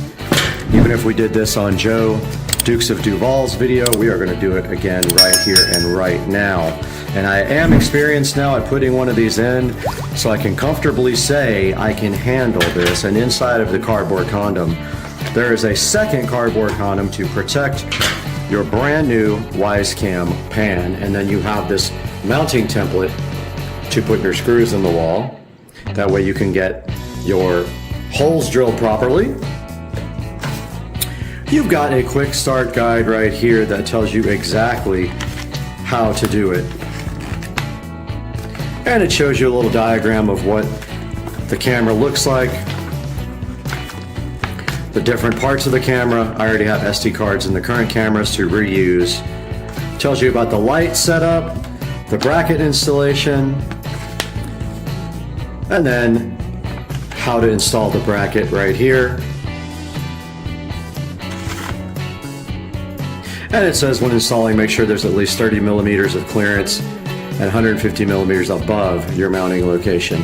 Even if we did this on Joe Dukes of Duval's video, we are going to do it again right here and right now. And I am experienced now at putting one of these in, so I can comfortably say I can handle this. And inside of the cardboard condom, there is a second cardboard condom to protect your brand new Wisecam pan. And then you have this mounting template to put your screws in the wall. That way you can get your holes drilled properly. You've got a quick start guide right here that tells you exactly how to do it. And it shows you a little diagram of what the camera looks like, the different parts of the camera. I already have SD cards in the current cameras to reuse. It tells you about the light setup, the bracket installation, and then how to install the bracket right here. And it says when installing, make sure there's at least 30 millimeters of clearance and 150 millimeters above your mounting location.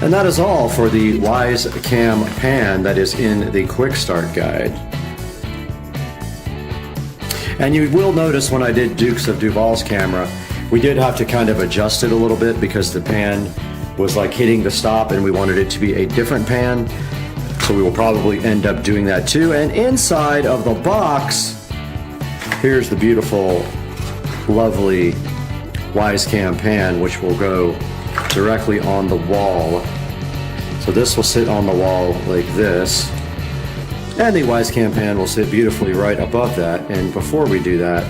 And that is all for the Wisecam pan that is in the quick start guide. And you will notice when I did Dukes of Duval's camera, we did have to kind of adjust it a little bit because the pan was like hitting the stop and we wanted it to be a different pan. So we will probably end up doing that too. And inside of the box, here's the beautiful, lovely Wisecam pan, which will go directly on the wall. So this will sit on the wall like this. And the Wisecam pan will sit beautifully right above that. And before we do that,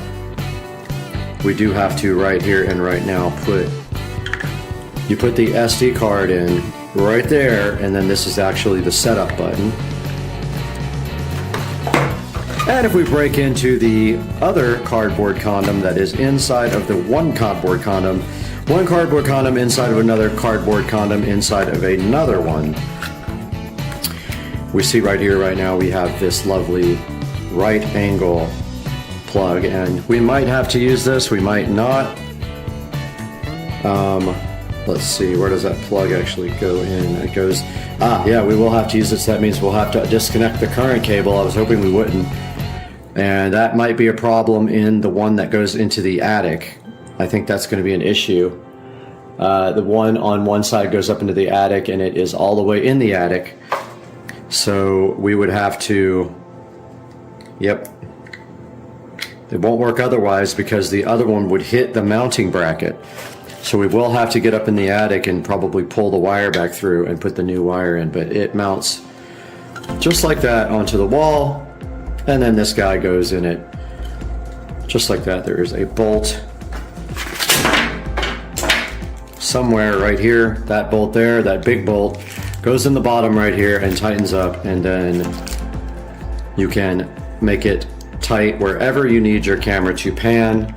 we do have to right here and right now you put the SD card in right there, and then this is actually the setup button. And if we break into the other cardboard condom that is inside of the one cardboard condom inside of another cardboard condom inside of another one, we see right here, right now, we have this lovely right angle plug, and we might have to use this, we might not. Let's see, where does that plug actually go in? It goes, yeah, we will have to use this. That means we'll have to disconnect the current cable. I was hoping we wouldn't. And that might be a problem in the one that goes into the attic. I think that's going to be an issue. The one on one side goes up into the attic, and it is all the way in the attic. So we would have to, yep. It won't work otherwise because the other one would hit the mounting bracket. So we will have to get up in the attic and probably pull the wire back through and put the new wire in, but it mounts just like that onto the wall, and then this guy goes in it just like that. There is a bolt somewhere right here. That bolt there, that big bolt, goes in the bottom right here and tightens up, and then you can make it tight wherever you need your camera to pan.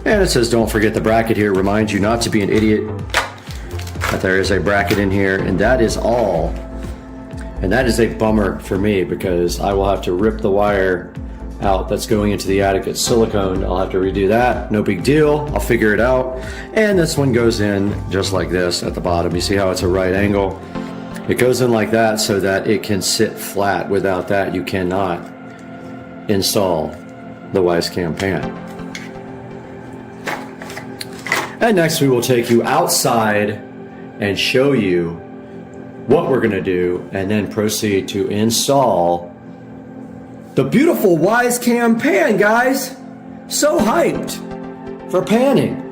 And it says don't forget the bracket here. Reminds you not to be an idiot, that there is a bracket in here, and that is all. And that is a bummer for me because I will have to rip the wire out that's going into the attic. It's silicone. I'll have to redo that. No big deal. I'll figure it out. And this one goes in just like this at the bottom. You see how it's a right angle? It goes in like that so that it can sit flat. Without that, you cannot install the Wisecam pan. And next we will take you outside and show you what we're going to do, and then proceed to install the beautiful Wisecam pan, guys. So hyped for panning.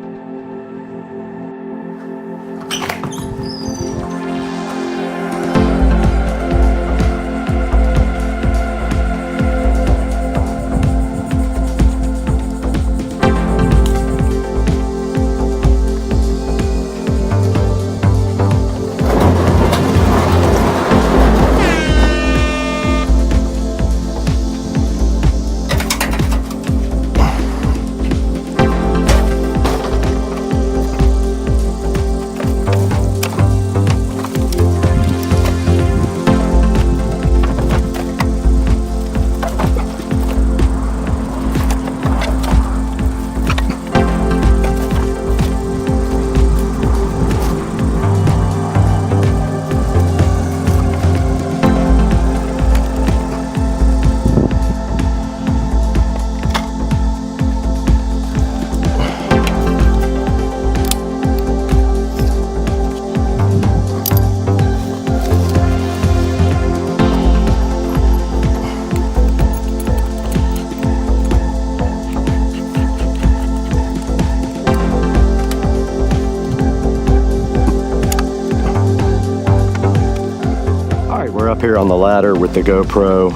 Up here on the ladder with the GoPro,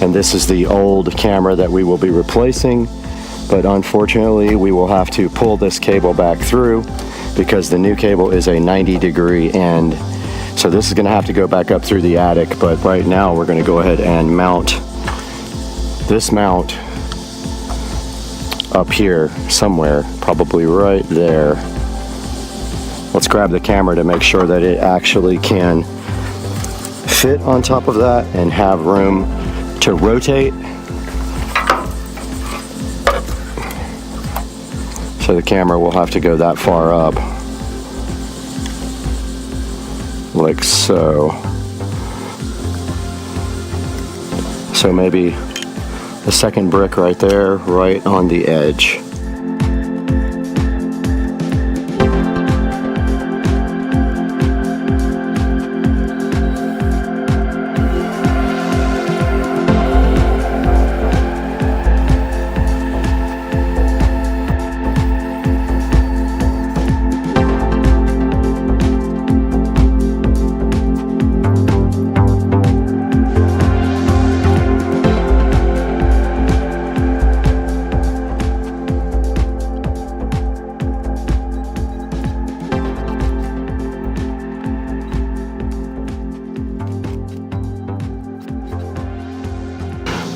and this is the old camera that we will be replacing, but unfortunately we will have to pull this cable back through because the new cable is a 90-degree end, so this is going to have to go back up through the attic. But right now we're going to go ahead and mount this mount up here somewhere, probably right there. Let's grab the camera to make sure that it actually can fit on top of that and have room to rotate. So the camera will have to go that far up, like so. So maybe the second brick right there, right on the edge.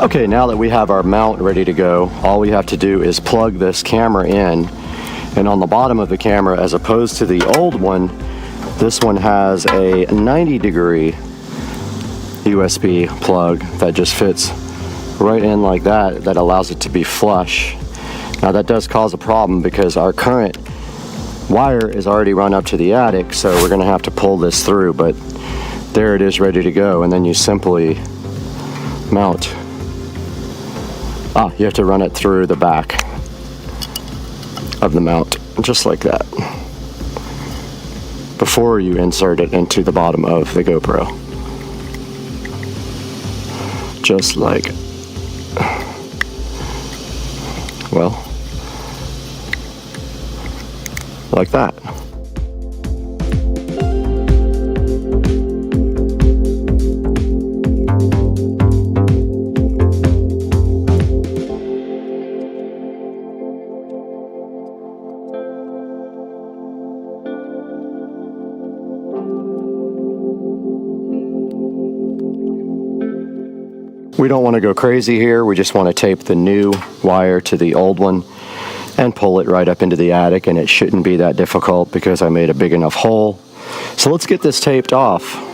Okay, now that we have our mount ready to go, all we have to do is plug this camera in. And on the bottom of the camera, as opposed to the old one, this one has a 90-degree USB plug that just fits right in like that. That allows it to be flush. Now that does cause a problem because our current wire is already run up to the attic, so we're going to have to pull this through, but there it is ready to go. And then you simply mount. You have to run it through the back of the mount, just like that, before you insert it into the bottom of the GoPro. Just like, well, like that. We don't want to go crazy here. We just want to tape the new wire to the old one and pull it right up into the attic, and it shouldn't be that difficult because I made a big enough hole. So let's get this taped off.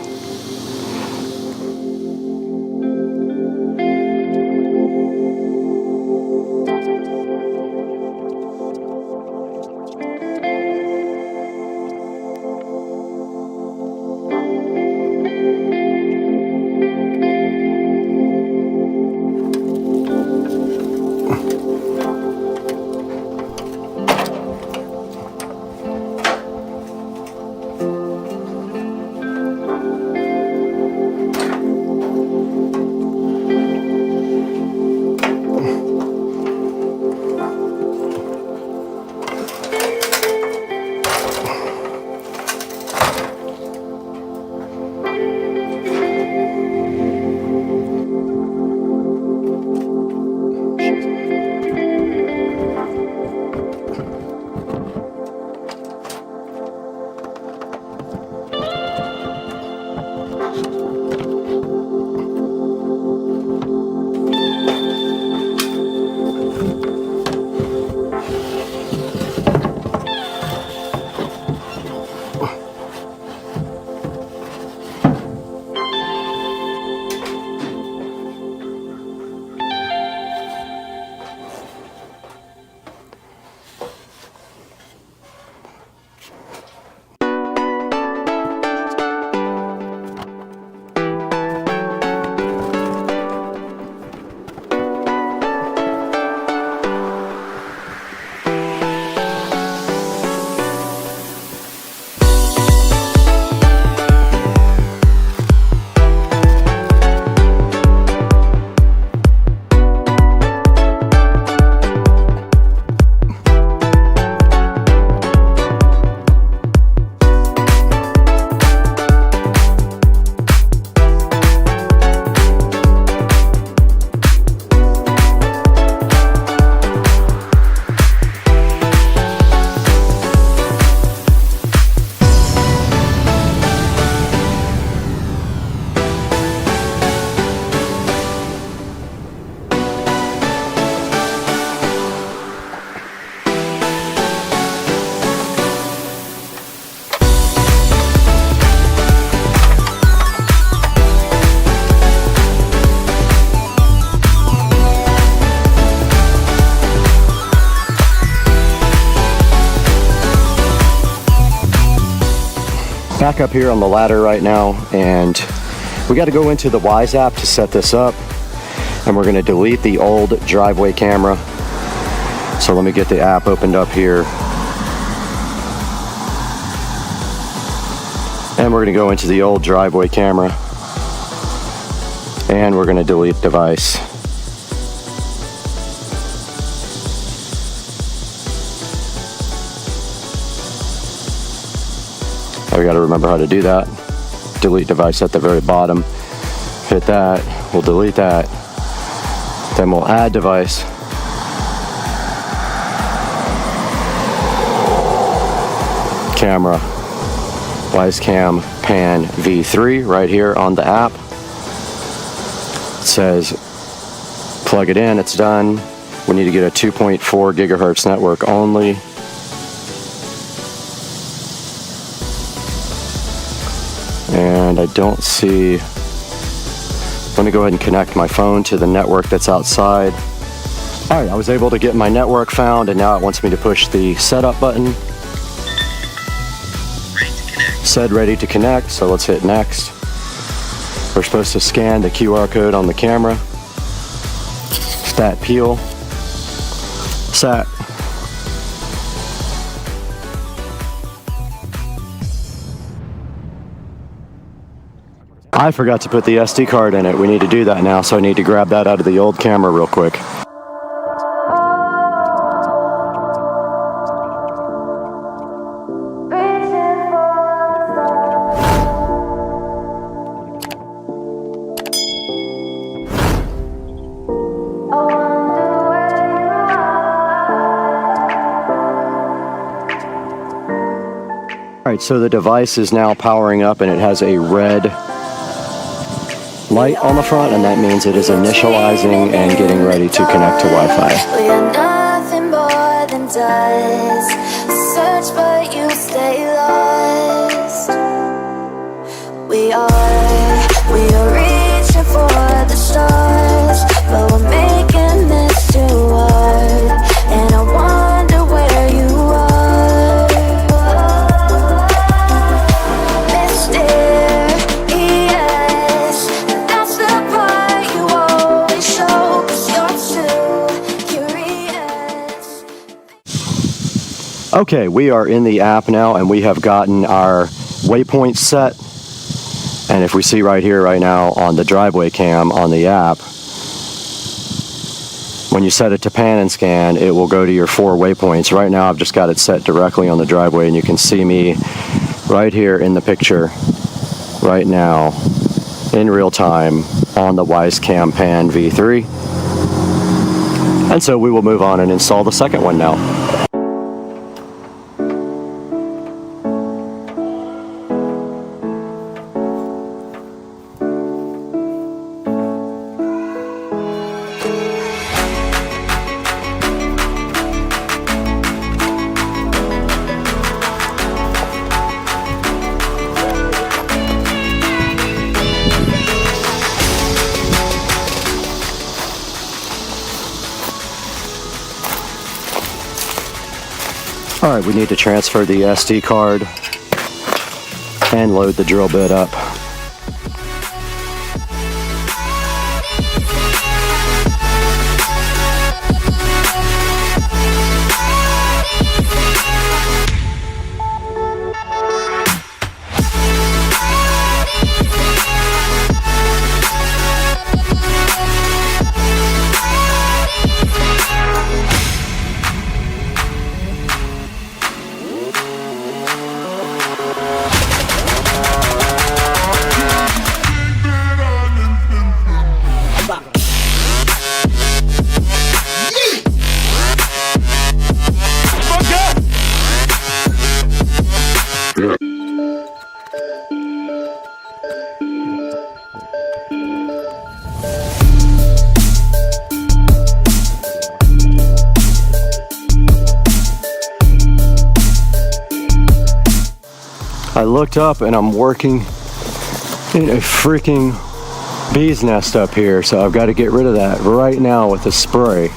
Back up here on the ladder right now, and we got to go into the Wise app to set this up, and we're going to delete the old driveway camera. So let me get the app opened up here, and we're going to go into the old driveway camera, and we're going to delete device. We got to remember how to do that. Delete device at the very bottom. Hit that. We'll delete that. Then we'll add device. Camera. Wisecam Pan V3 right here on the app. It says Plug it in, it's done. We need to get a 2.4 gigahertz network only. And I don't see, let me go ahead and connect my phone to the network that's outside. All right, I was able to get my network found, and now it wants me to push the setup button. Said ready to connect, so let's hit next. We're supposed to scan the QR code on the camera. Stat peel. Sat. I forgot to put the SD card in it. We need to do that now, so I need to grab that out of the old camera real quick. Alright, so the device is now powering up and it has a red light on the front, and that means it is initializing and getting ready to connect to Wi-Fi. We are nothing more than dust. Search but you stay lost. We are reaching for the stars, but we're making this too hard. And I wonder where you are. Okay, we are in the app now, and we have gotten our waypoint set. And if we see right here, right now, on the driveway cam on the app, when you set it to pan and scan, it will go to your 4 waypoints. Right now, I've just got it set directly on the driveway, and you can see me right here in the picture right now in real time on the Wisecam Pan V3. And so we will move on and install the second one now. Alright, we need to transfer the SD card and load the drill bit up. I looked up and I'm working in a freaking bee's nest up here, so I've got to get rid of that right now with a spray.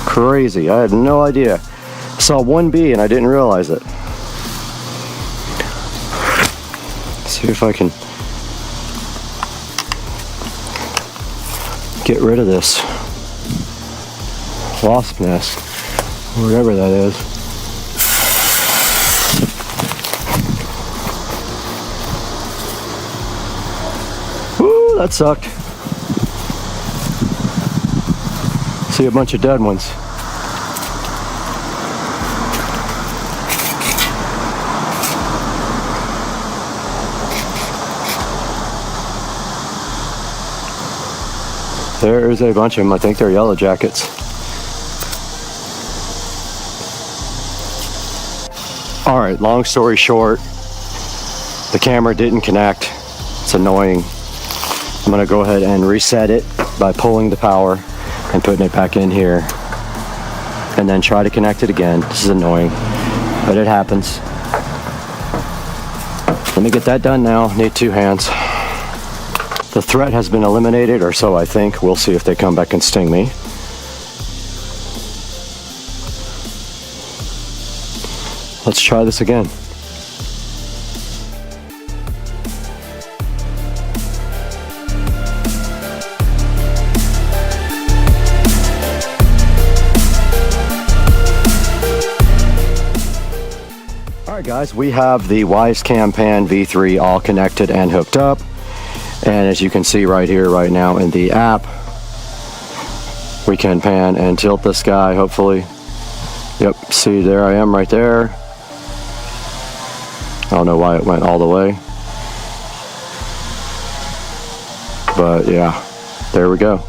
Crazy, I had no idea. I saw one bee and I didn't realize it. Let's see if I can get rid of this wasp nest, whatever that is. That sucked. See a bunch of dead ones. There is a bunch of them. I think they're yellow jackets. All right, long story short, the camera didn't connect. It's annoying. I'm gonna go ahead and reset it by pulling the power and putting it back in here, and then try to connect it again. This is annoying, but it happens. Let me get that done now. Need 2 hands. The threat has been eliminated, or so I think. We'll see if they come back and sting me. Let's try this again. Alright guys, we have the Wisecam Pan V3 all connected and hooked up. And as you can see right here, right now in the app, we can pan and tilt this guy, hopefully. Yep, see, there I am right there. I don't know why it went all the way. But yeah, there we go.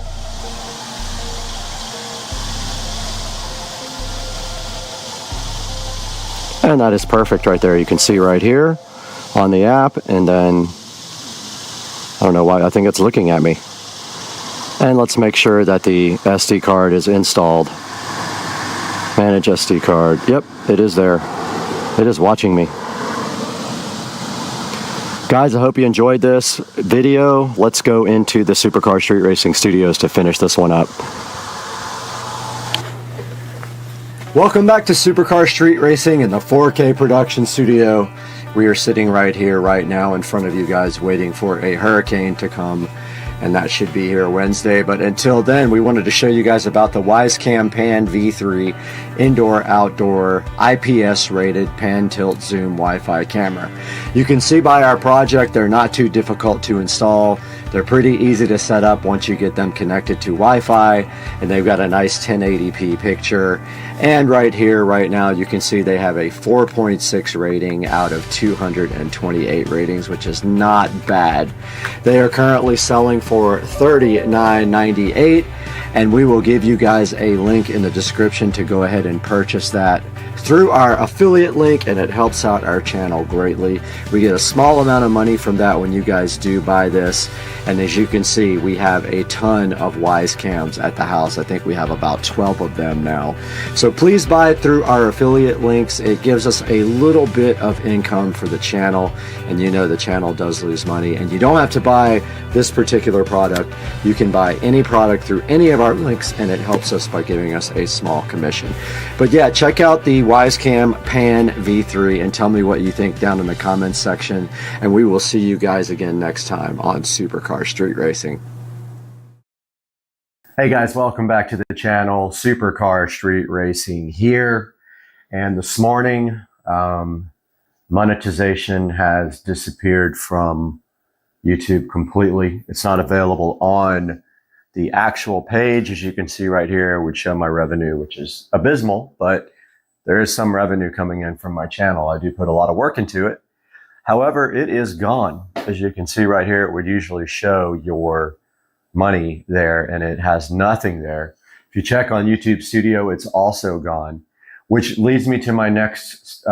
And that is perfect right there. You can see right here on the app, and then I don't know why, I think it's looking at me. And let's make sure that the SD card is installed. Manage SD card. Yep, it is there. It is watching me. Guys, I hope you enjoyed this video. Let's go into the Supercar Street Racing Studios to finish this one up. Welcome back to Supercar Street Racing in the 4K production studio. We are sitting right here, right now, in front of you guys, waiting for a hurricane to come, and that should be here Wednesday. But until then, we wanted to show you guys about the Wisecam Pan V3 indoor-outdoor IPS rated pan tilt zoom Wi-Fi camera. You can see by our project, they're not too difficult to install. They're pretty easy to set up once you get them connected to Wi-Fi, and they've got a nice 1080p picture. And right here, right now, you can see they have a 4.6 rating out of 228 ratings, which is not bad. They are currently selling for $39.98, and we will give you guys a link in the description to go ahead and purchase that through our affiliate link, and it helps out our channel greatly. We get a small amount of money from that when you guys do buy this, and as you can see, we have a ton of Wisecams at the house. I think we have about 12 of them now. So please buy it through our affiliate links. It gives us a little bit of income for the channel, and you know the channel does lose money, and you don't have to buy this particular product. You can buy any product through any of our links, and it helps us by giving us a small commission. But yeah, check out the Wisecam Pan V3 and tell me what you think down in the comments section, and we will see you guys again next time on Supercar Street Racing. Hey guys, welcome back to the channel. Supercar Street Racing here, and this morning monetization has disappeared from YouTube completely. It's not available on the actual page. As you can see right here, it would show my revenue, which is abysmal, but there is some revenue coming in from my channel. I do put a lot of work into it. However, it is gone. As you can see right here, it would usually show your money there, and it has nothing there. If you check on YouTube Studio, it's also gone, which leads me to my next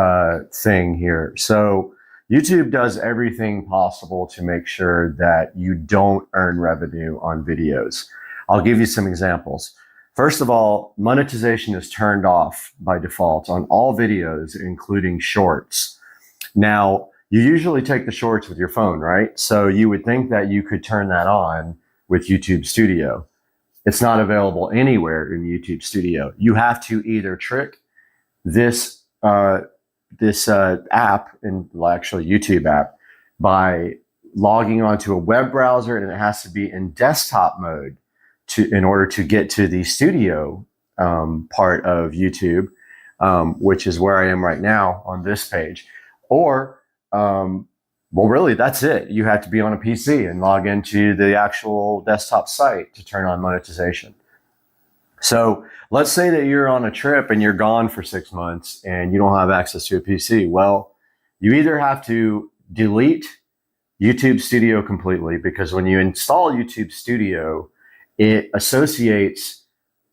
thing here. So YouTube does everything possible to make sure that you don't earn revenue on videos. I'll give you some examples. First of all, monetization is turned off by default on all videos, including shorts. Now, you usually take the shorts with your phone, right? So you would think that you could turn that on with YouTube Studio. It's not available anywhere in YouTube Studio. You have to either trick this app, and actually YouTube app, by logging onto a web browser, and it has to be in desktop mode in order to get to the studio part of YouTube, which is where I am right now on this page. Or, well, really, that's it. You have to be on a PC and log into the actual desktop site to turn on monetization. So let's say that you're on a trip and you're gone for 6 months and you don't have access to a PC. Well, you either have to delete YouTube Studio completely, because when you install YouTube Studio, it associates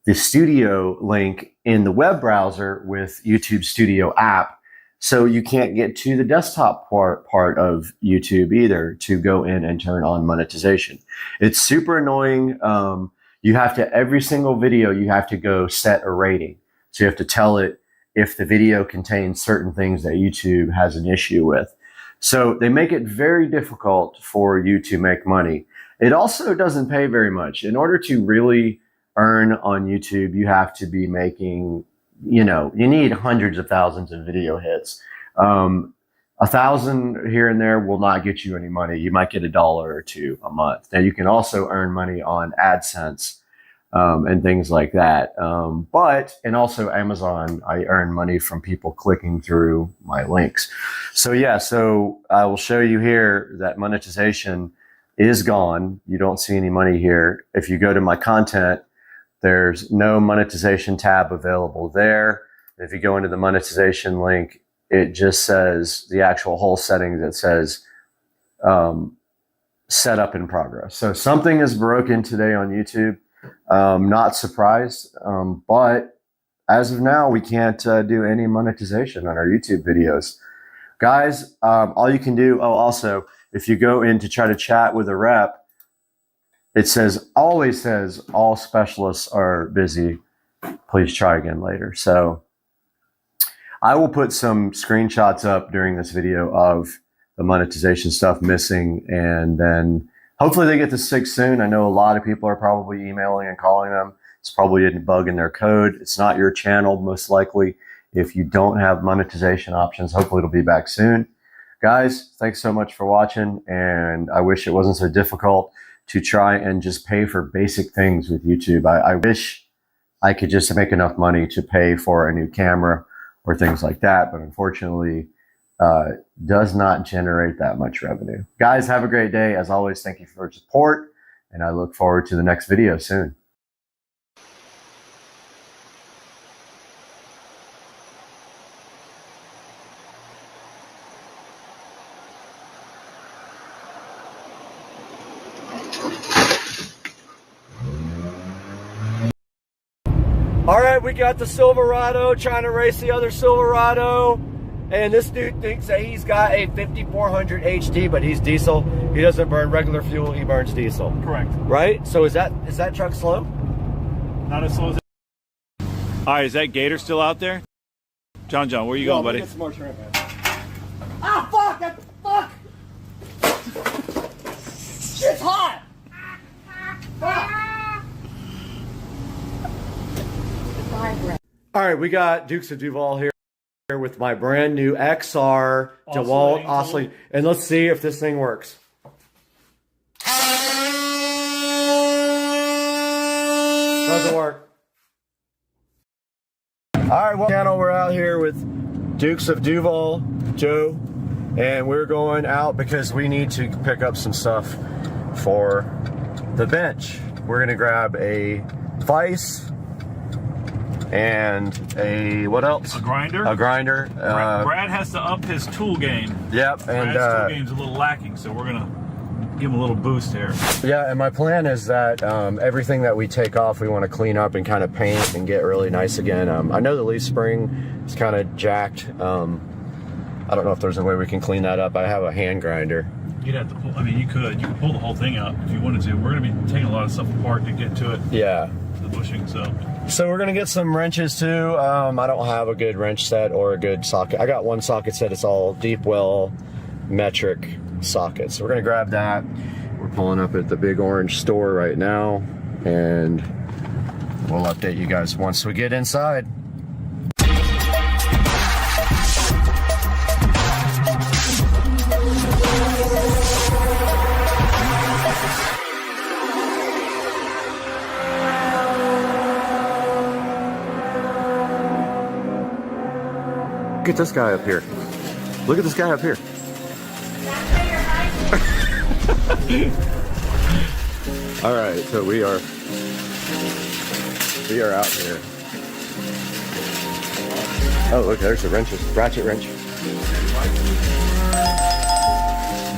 the studio link in the web browser with YouTube Studio app. So you can't get to the desktop part of YouTube either to go in and turn on monetization. It's super annoying. You have to, every single video, you have to go set a rating. So you have to tell it if the video contains certain things that YouTube has an issue with. So they make it very difficult for you to make money. It also doesn't pay very much. In order to really earn on YouTube, you have to be making, you need hundreds of thousands of video hits. 1,000 here and there will not get you any money. You might get $1 or $2 a month. Now you can also earn money on AdSense and things like that. And also Amazon, I earn money from people clicking through my links. So yeah, so I will show you here that monetization is gone. You don't see any money here. If you go to my content, there's no monetization tab available there. If you go into the monetization link, it just says the actual whole setting that says set up in progress. So something is broken today on YouTube. Not surprised, but as of now, we can't do any monetization on our YouTube videos. Guys, all you can do, also, if you go in to try to chat with a rep, it always says all specialists are busy. Please try again later. So I will put some screenshots up during this video of the monetization stuff missing, and then hopefully they get this fixed soon. I know a lot of people are probably emailing and calling them. It's probably a bug in their code. It's not your channel, most likely. If you don't have monetization options, hopefully it'll be back soon. Guys, thanks so much for watching, and I wish it wasn't so difficult to try and just pay for basic things with YouTube. I wish I could just make enough money to pay for a new camera or things like that, but unfortunately, does not generate that much revenue. Guys, have a great day. As always, thank you for your support, and I look forward to the next video soon. All right, we got the Silverado trying to race the other Silverado. And this dude thinks that he's got a 5400 HD, but he's diesel. He doesn't burn regular fuel, he burns diesel. Correct. Right? So is that truck slow? Not as slow as it. All right, is that Gator still out there? John, where are you going, buddy? Get some more shrimp, man. Ah, fuck! Fuck! Shit's hot! All right, we got Dukes of Duval here with my brand new XR DeWalt oscillator, and let's see if this thing works. Doesn't work. All right, well, channel, we're out here with Dukes of Duval, Joe, and we're going out because we need to pick up some stuff for the bench. We're gonna grab a vise and a, what else? A grinder. A grinder. Brad has to up his tool game. Yep. And Brad's tool game's a little lacking, so we're gonna give him a little boost here. Yeah, and my plan is that everything that we take off, we want to clean up and kind of paint and get really nice again. I know the leaf spring is kind of jacked. I don't know if there's a way we can clean that up. I have a hand grinder. You'd have to pull, I mean, you could pull the whole thing out if you wanted to. We're gonna be taking a lot of stuff apart to get to it. Yeah. The bushing, so we're gonna get some wrenches too. I don't have a good wrench set or a good socket. I got one socket set. It's all deep well metric sockets. So we're gonna grab that. We're pulling up at the Big Orange store right now, and we'll update you guys once we get inside. Look at this guy up here. Look at this guy up here. All right, so we are out here. Oh, look, there's the wrenches. Ratchet wrench. I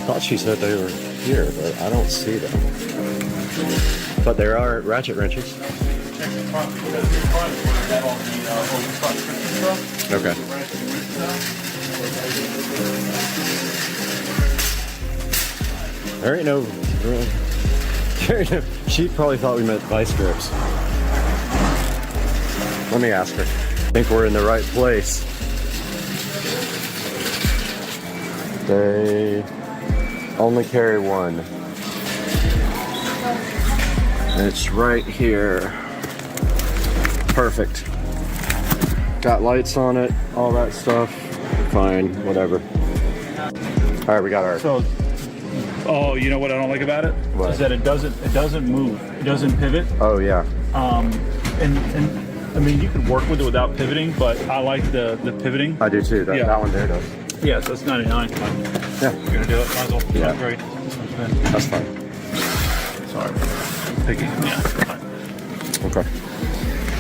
thought she said they were here, but I don't see them. But there are ratchet wrenches. Okay. There ain't no. She probably thought we meant vice grips. Let me ask her. I think we're in the right place. They only carry one. And it's right here. Perfect. Got lights on it, all that stuff. Fine, whatever. All right, we got our. So, oh, you know what I don't like about it? What? Is that it doesn't move. It doesn't pivot. Oh yeah. And I mean, you could work with it without pivoting, but I like the pivoting. I do too. Yeah. That one there does. Yeah, so it's 99. Yeah. You're gonna do it. Might as well. Yeah. Great. That's fine. Sorry. Picky. Yeah. Fine. Okay.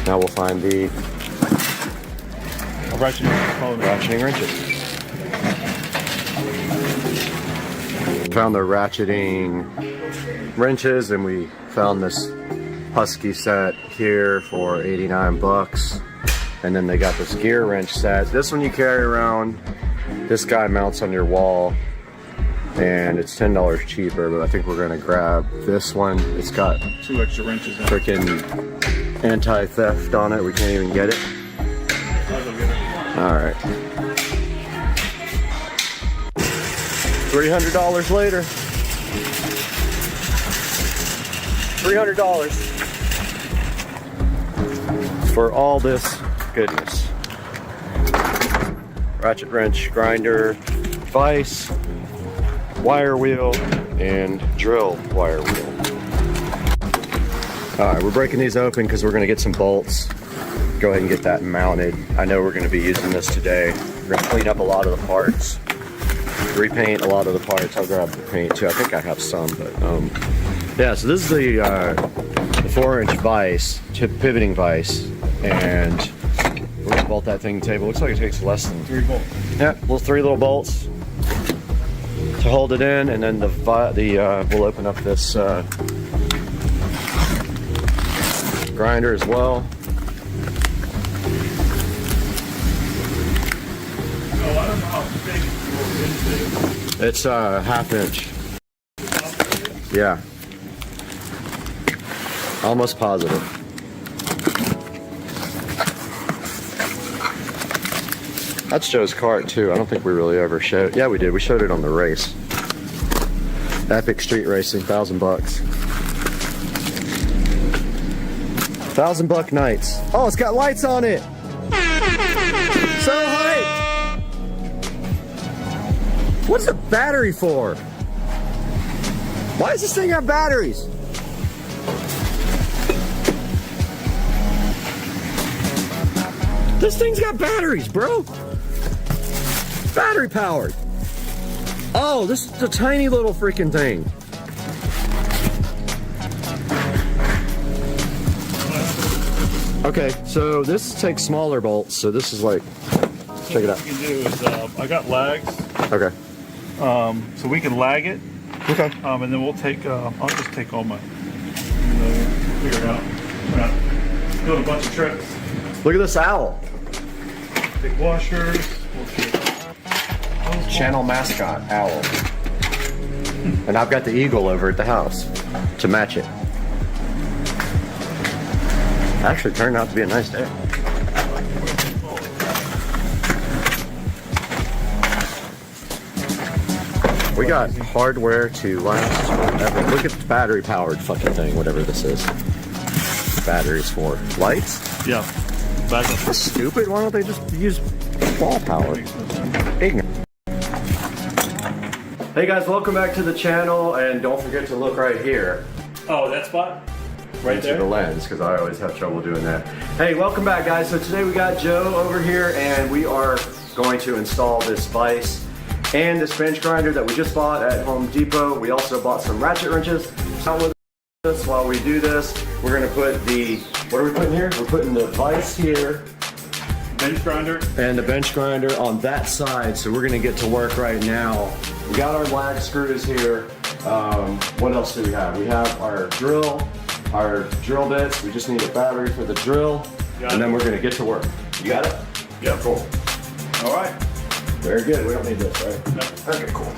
Now we'll find the ratcheting wrenches. Found the ratcheting wrenches, and we found this Husky set here for 89 bucks. And then they got this gear wrench set. This one you carry around. This guy mounts on your wall, and it's $10 cheaper, but I think we're gonna grab this one. It's got 2 extra wrenches. freaking anti-theft on it. We can't even get it. All right. $300 later. $300 for all this goodness. Ratchet wrench, grinder, vise, wire wheel, and drill wire wheel. All right, we're breaking these open because we're going to get some bolts. Go ahead and get that mounted. I know we're going to be using this today. We're going to clean up a lot of the parts, repaint a lot of the parts. I'll grab the paint too. I think I have some, but yeah. So this is the 4-inch vise, pivoting vise, and we're going to bolt that thing to the table. Looks like it takes less than 3 bolts. Yeah, 3 little bolts to hold it in, and then we'll open up this grinder as well. It's a 1/2 inch. Yeah. Almost positive. That's Joe's cart too. I don't think we really ever showed. Yeah, we did. We showed it on the race. Epic Street Racing, $1,000 bucks. $1,000 nights. Oh, it's got lights on it. So hyped. What's the battery for? Why does this thing have batteries? This thing's got batteries, bro. Battery powered. Oh, this is a tiny little freaking thing. Okay, so this takes smaller bolts, so this is like, check it out. What you can do is, I got lags. Okay. So we can lag it. Okay. And then we'll take, I'll just take all my, figure it out. We're not doing a bunch of tricks. Look at this owl. Big washers. We'll take Channel mascot, owl. And I've got the eagle over at the house to match it. Actually turned out to be a nice day. We got hardware to last forever. Look at the battery powered fucking thing, whatever this is. Batteries for lights? Yeah. Back up. That's stupid. Why don't they just use wall power? Ignorant. Hey guys, welcome back to the channel, and don't forget to look right here. Oh, that spot? Right into there? the lens, because I always have trouble doing that. Hey, welcome back guys. So today we got Joe over here, and we are going to install this vise and this bench grinder that we just bought at Home Depot. We also bought some ratchet wrenches. Out with us while we do this, we're gonna put the, what are we putting here? We're putting the vise here. Bench grinder. And the bench grinder on that side, so we're gonna get to work right now. We got our lag screws here. What else do we have? We have our drill bits. We just need a battery for the drill, and then we're gonna get to work. You got it? Yeah. Cool. All right. Very good. We don't need this, right? Okay, cool.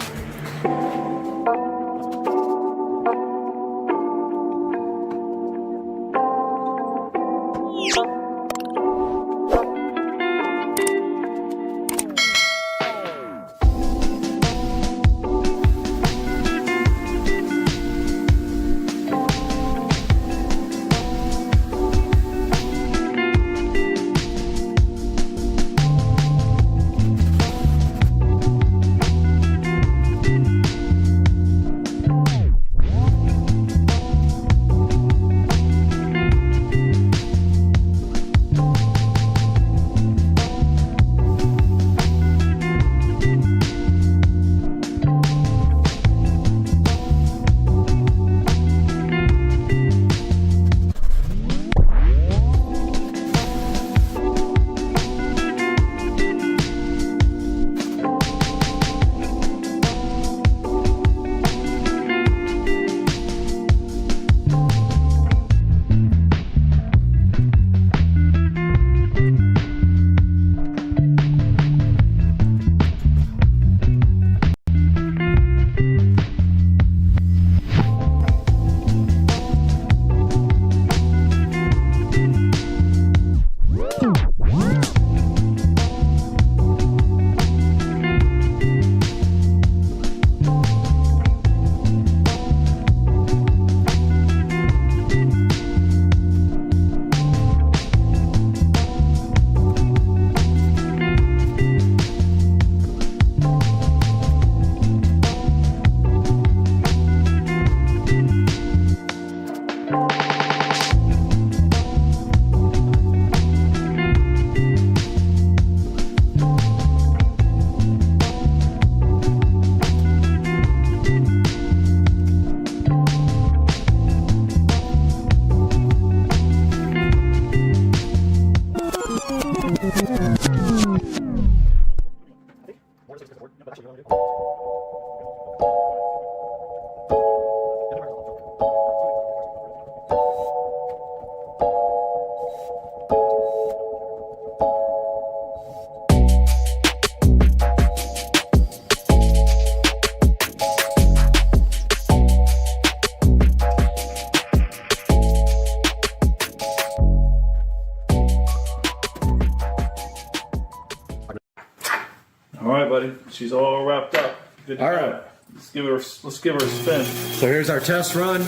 All right, buddy. She's all wrapped up. Good to All go. right. Let's give her a spin. So here's our test run.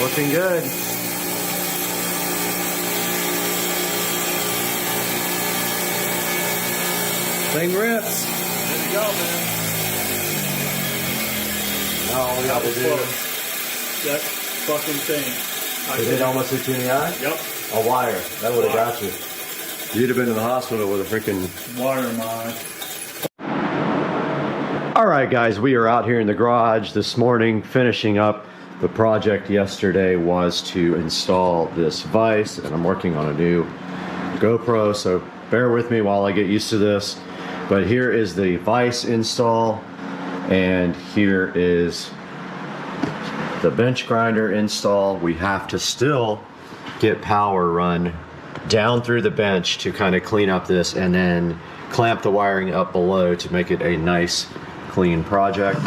Looking good. Thing rips. There you go, man. Now all we got to do That fucking thing. is it almost hit you in the eye? Yep. A wire. That would have got you. You'd have been in the hospital with a freaking... Water in my eye. All right, guys, we are out here in the garage this morning finishing up. The project yesterday was to install this vise, and I'm working on a new GoPro, so bear with me while I get used to this. But here is the vise install, and here is the bench grinder install. We have to still get power run down through the bench to kind of clean up this, and then clamp the wiring up below to make it a nice clean project.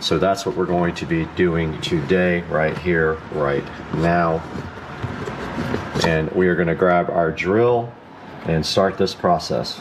So that's what we're going to be doing today, right here, right now. And we are going to grab our drill and start this process.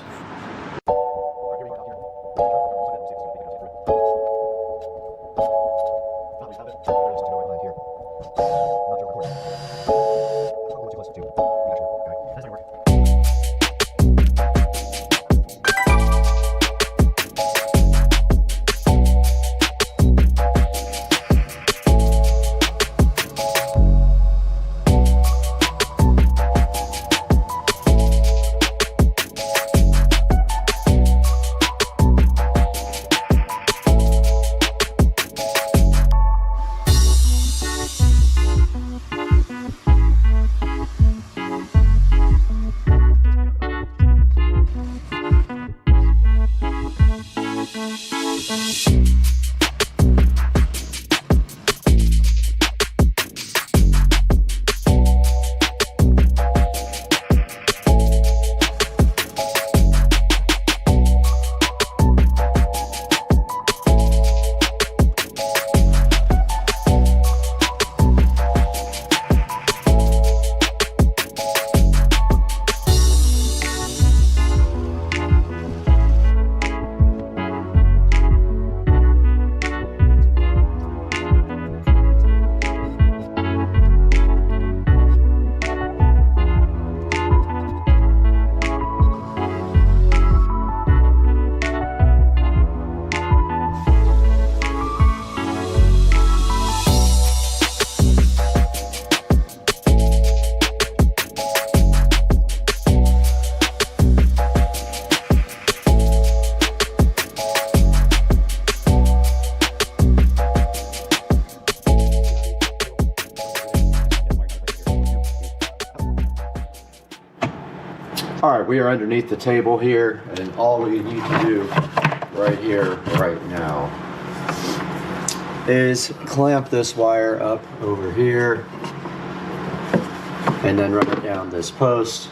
All right, we are underneath the table here, and all we need to do right here, right now, is clamp this wire up over here, and then run it down this post.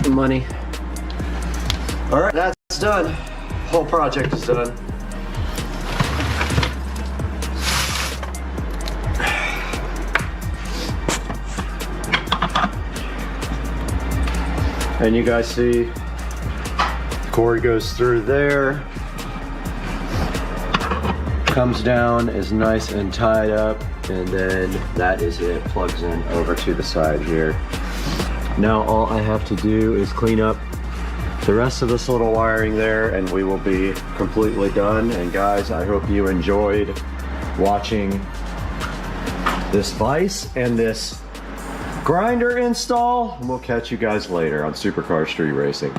Money. All right, that's done. Whole project is done. And you guys see, cord goes through there, comes down, is nice and tied up, and then that is it, plugs in over to the side here. Now all I have to do is clean up the rest of this little wiring there, and we will be completely done. And guys, I hope you enjoyed watching this vise and this grinder install, and we'll catch you guys later on Supercar Street Racing.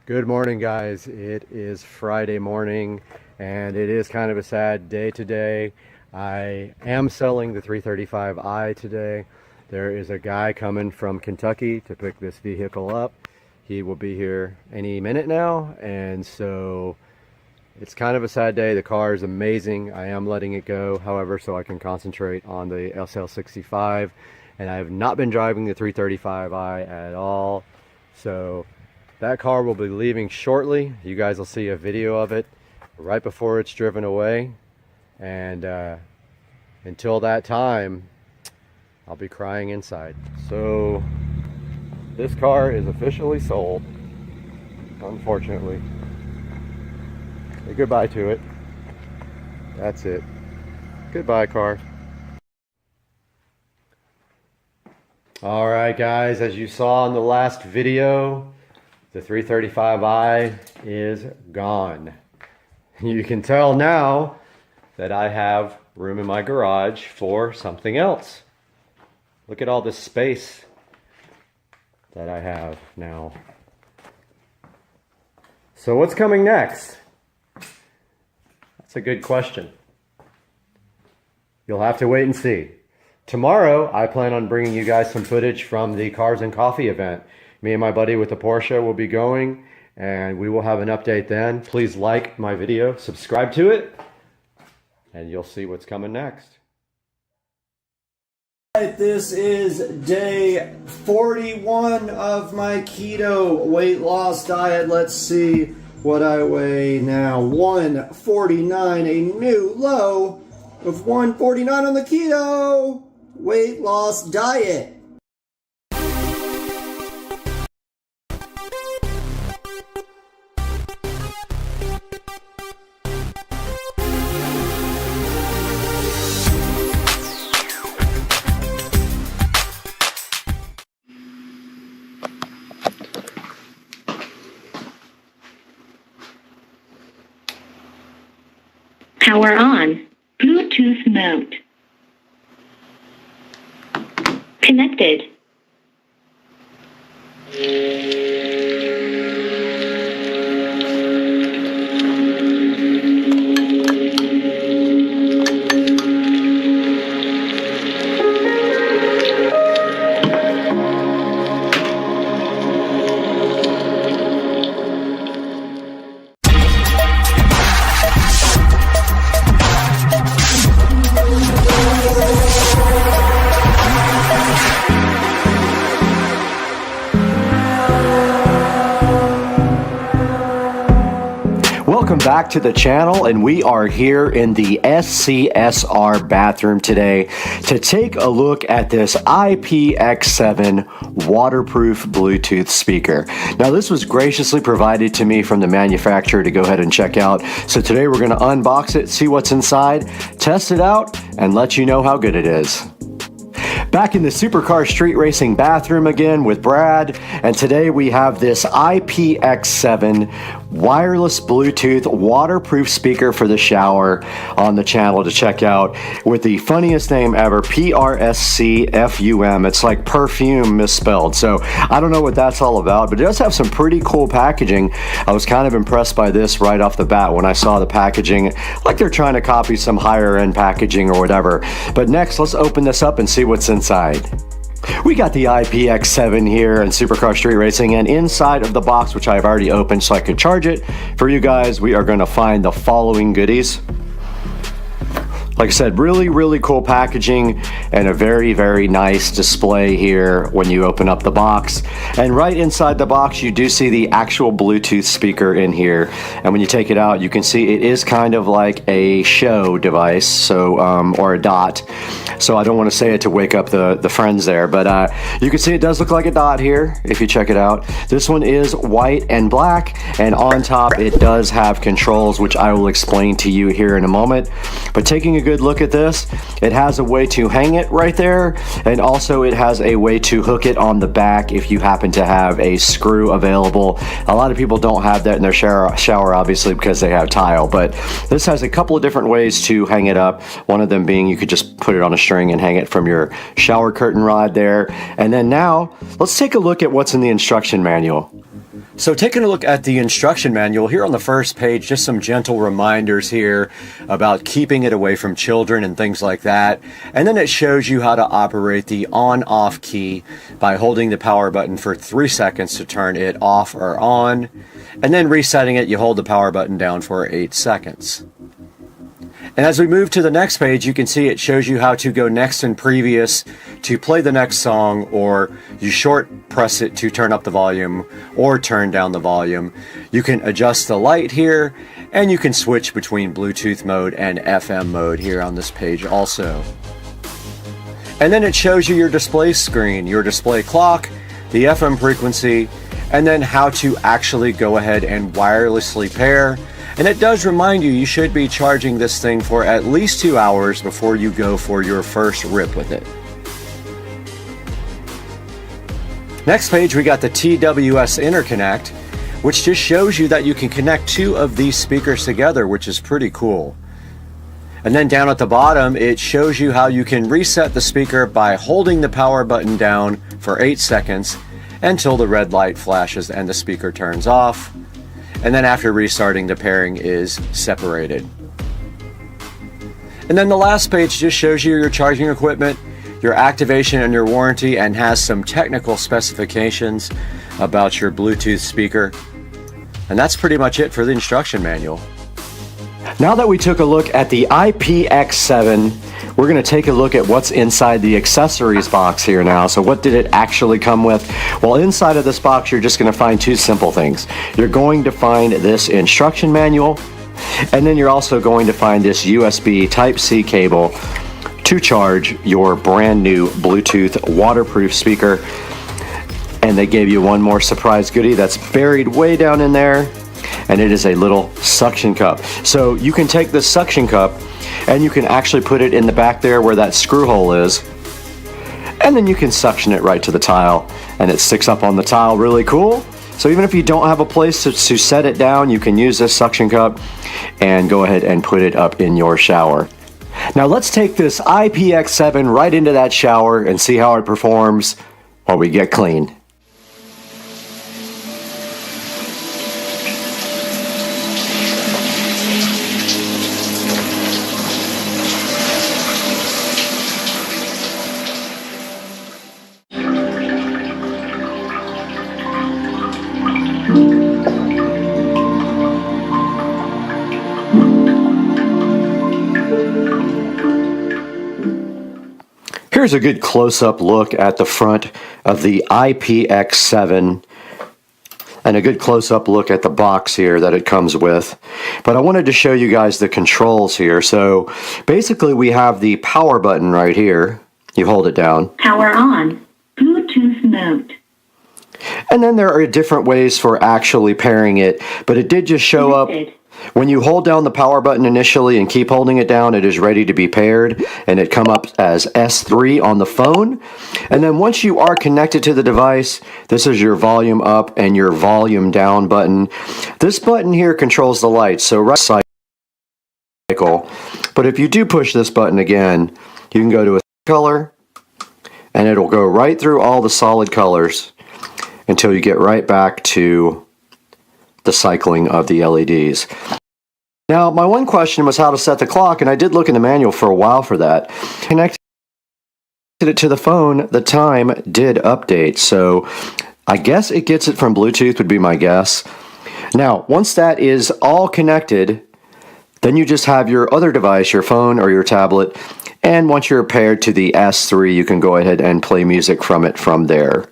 Good morning, guys. It is Friday morning, and it is kind of a sad day today. I am selling the 335i today. There is a guy coming from Kentucky to pick this vehicle up. He will be here any minute now, and so it's kind of a sad day. The car is amazing. I am letting it go, however, so I can concentrate on the SL65, and I have not been driving the 335i at all. So That car will be leaving shortly. You guys will see a video of it right before it's driven away. And until that time, I'll be crying inside. So this car is officially sold, unfortunately. Say goodbye to it. That's it. Goodbye, car. All right, guys, as you saw in the last video, the 335i is gone. You can tell now that I have room in my garage for something else. Look at all this space that I have now. So what's coming next? That's a good question. You'll have to wait and see. Tomorrow, I plan on bringing you guys some footage from the Cars and Coffee event. Me and my buddy with the Porsche will be going, and we will have an update then. Please like my video, subscribe to it, and you'll see what's coming next. This is day 41 of my keto weight loss diet. Let's see what I weigh now. 149, a new low of 149 on the keto weight loss diet. Power on. Bluetooth mode. Connected. Welcome back to the channel, and we are here in the SCSR bathroom today to take a look at this IPX7 waterproof Bluetooth speaker. Now, this was graciously provided to me from the manufacturer to go ahead and check out. So today we're going to unbox it, see what's inside, test it out, and let you know how good it is. Back in the supercar street racing bathroom again with Brad, and today we have this IPX7 wireless Bluetooth waterproof speaker for the shower on the channel to check out with the funniest name ever, PRSCFUM. It's like perfume misspelled, so I don't know what that's all about, but it does have some pretty cool packaging. I was kind of impressed by this right off the bat when I saw the packaging, like they're trying to copy some higher end packaging or whatever. But next, let's open this up and see what's inside. We got the IPX7 here in Supercar Street Racing, and inside of the box, which I've already opened so I could charge it for you guys, we are going to find the following goodies. Like I said, really cool packaging and a very nice display here when you open up the box. And right inside the box, you do see the actual Bluetooth speaker in here. And when you take it out, you can see it is kind of like a show device, so or a dot. So I don't want to say it to wake up the friends there, but you can see it does look like a dot here if you check it out. This one is white and black, and on top it does have controls, which I will explain to you here in a moment. But taking a good look at this, it has a way to hang it right there, and also it has a way to hook it on the back if you happen to have a screw available. A lot of people don't have that in their shower obviously because they have tile, but this has a couple of different ways to hang it up. One of them being you could just put it on a string and hang it from your shower curtain rod there. And then now let's take a look at what's in the instruction manual. So taking a look at the instruction manual, here on the first page, just some gentle reminders here about keeping it away from children and things like that. And then it shows you how to operate the on-off key by holding the power button for 3 seconds to turn it off or on. And then resetting it, you hold the power button down for 8 seconds. And as we move to the next page, you can see it shows you how to go next and previous to play the next song, or you short press it to turn up the volume or turn down the volume. You can adjust the light here, and you can switch between Bluetooth mode and FM mode here on this page also. And then it shows you your display screen, your display clock, the FM frequency, and then how to actually go ahead and wirelessly pair. And it does remind you should be charging this thing for at least 2 hours before you go for your first rip with it. Next page, we got the TWS interconnect, which just shows you that you can connect 2 of these speakers together, which is pretty cool. And then down at the bottom, it shows you how you can reset the speaker by holding the power button down for 8 seconds until the red light flashes and the speaker turns off. And then after restarting, the pairing is separated. And then the last page just shows you your charging equipment, your activation and your warranty, and has some technical specifications about your Bluetooth speaker. And that's pretty much it for the instruction manual. Now that we took a look at the IPX7, we're going to take a look at what's inside the accessories box here now. So what did it actually come with? Well, inside of this box, you're just going to find 2 simple things. You're going to find this instruction manual, and then you're also going to find this USB Type-C cable to charge your brand new Bluetooth waterproof speaker. And they gave you one more surprise goodie that's buried way down in there, and it is a little suction cup. So you can take this suction cup and you can actually put it in the back there where that screw hole is, and then you can suction it right to the tile, and it sticks up on the tile really cool. So even if you don't have a place to set it down, you can use this suction cup and go ahead and put it up in your shower. Now let's take this IPX7 right into that shower and see how it performs while we get clean. Here's a good close-up look at the front of the IPX7 and a good close-up look at the box here that it comes with. But I wanted to show you guys the controls here. So basically we have the power button right here. You hold it down. Power on. Bluetooth mode. And then there are different ways for actually pairing it, but it did just show up. When you hold down the power button initially and keep holding it down, it is ready to be paired, and it come up as S3 on the phone. And then once you are connected to the device, this is your volume up and your volume down button. This button here controls the lights, so right cycle. But if you do push this button again, you can go to a color, and it'll go right through all the solid colors until you get right back to the cycling of the LEDs. Now, my one question was how to set the clock, and I did look in the manual for a while for that. Connected it to the phone, the time did update, so I guess it gets it from Bluetooth would be my guess. Now, once that is all connected, then you just have your other device, your phone or your tablet, and once you're paired to the S3, you can go ahead and play music from it from there.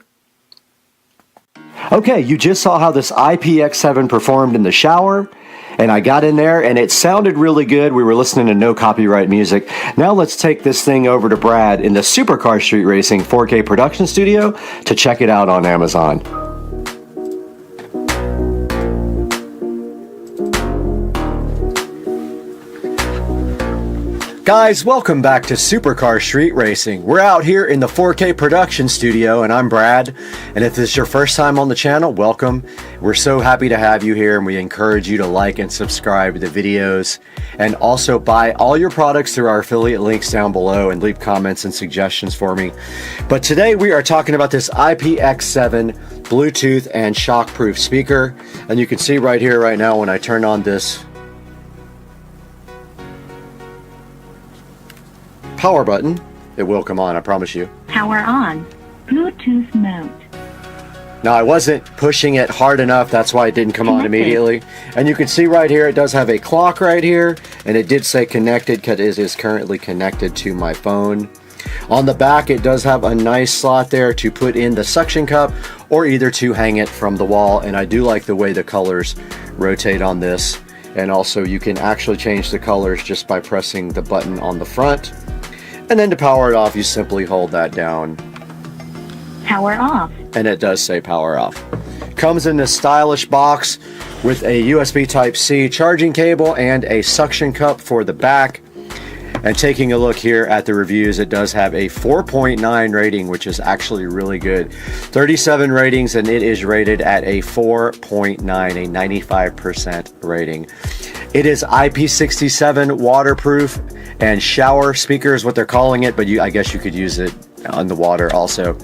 Okay, you just saw how this IPX7 performed in the shower, and I got in there and it sounded really good. We were listening to no copyright music. Now let's take this thing over to Brad in the Supercar Street Racing 4K production studio to check it out on Amazon. Guys, welcome back to Supercar Street Racing. We're out here in the 4K production studio, and I'm Brad. And if this is your first time on the channel, welcome. We're so happy to have you here, and we encourage you to like and subscribe to the videos. And also buy all your products through our affiliate links down below and leave comments and suggestions for me. But today we are talking about this IPX7 Bluetooth and shockproof speaker. And you can see right here, right now, when I turn on this power button, it will come on, I promise you. Power on. Bluetooth mode. Now I wasn't pushing it hard enough, that's why it didn't come on immediately. And you can see right here, it does have a clock right here, and it did say connected because it is currently connected to my phone. On the back, it does have a nice slot there to put in the suction cup or either to hang it from the wall. And I do like the way the colors rotate on this. And also you can actually change the colors just by pressing the button on the front. And then to power it off, you simply hold that down. Power off. And it does say power off. Comes in this stylish box with a USB Type-C charging cable and a suction cup for the back. And taking a look here at the reviews, it does have a 4.9 rating, which is actually really good. 37 ratings, and it is rated at a 4.9, a 95% rating. It is IP67 waterproof, and shower speaker is what they're calling it, but I guess you could use it on the water also.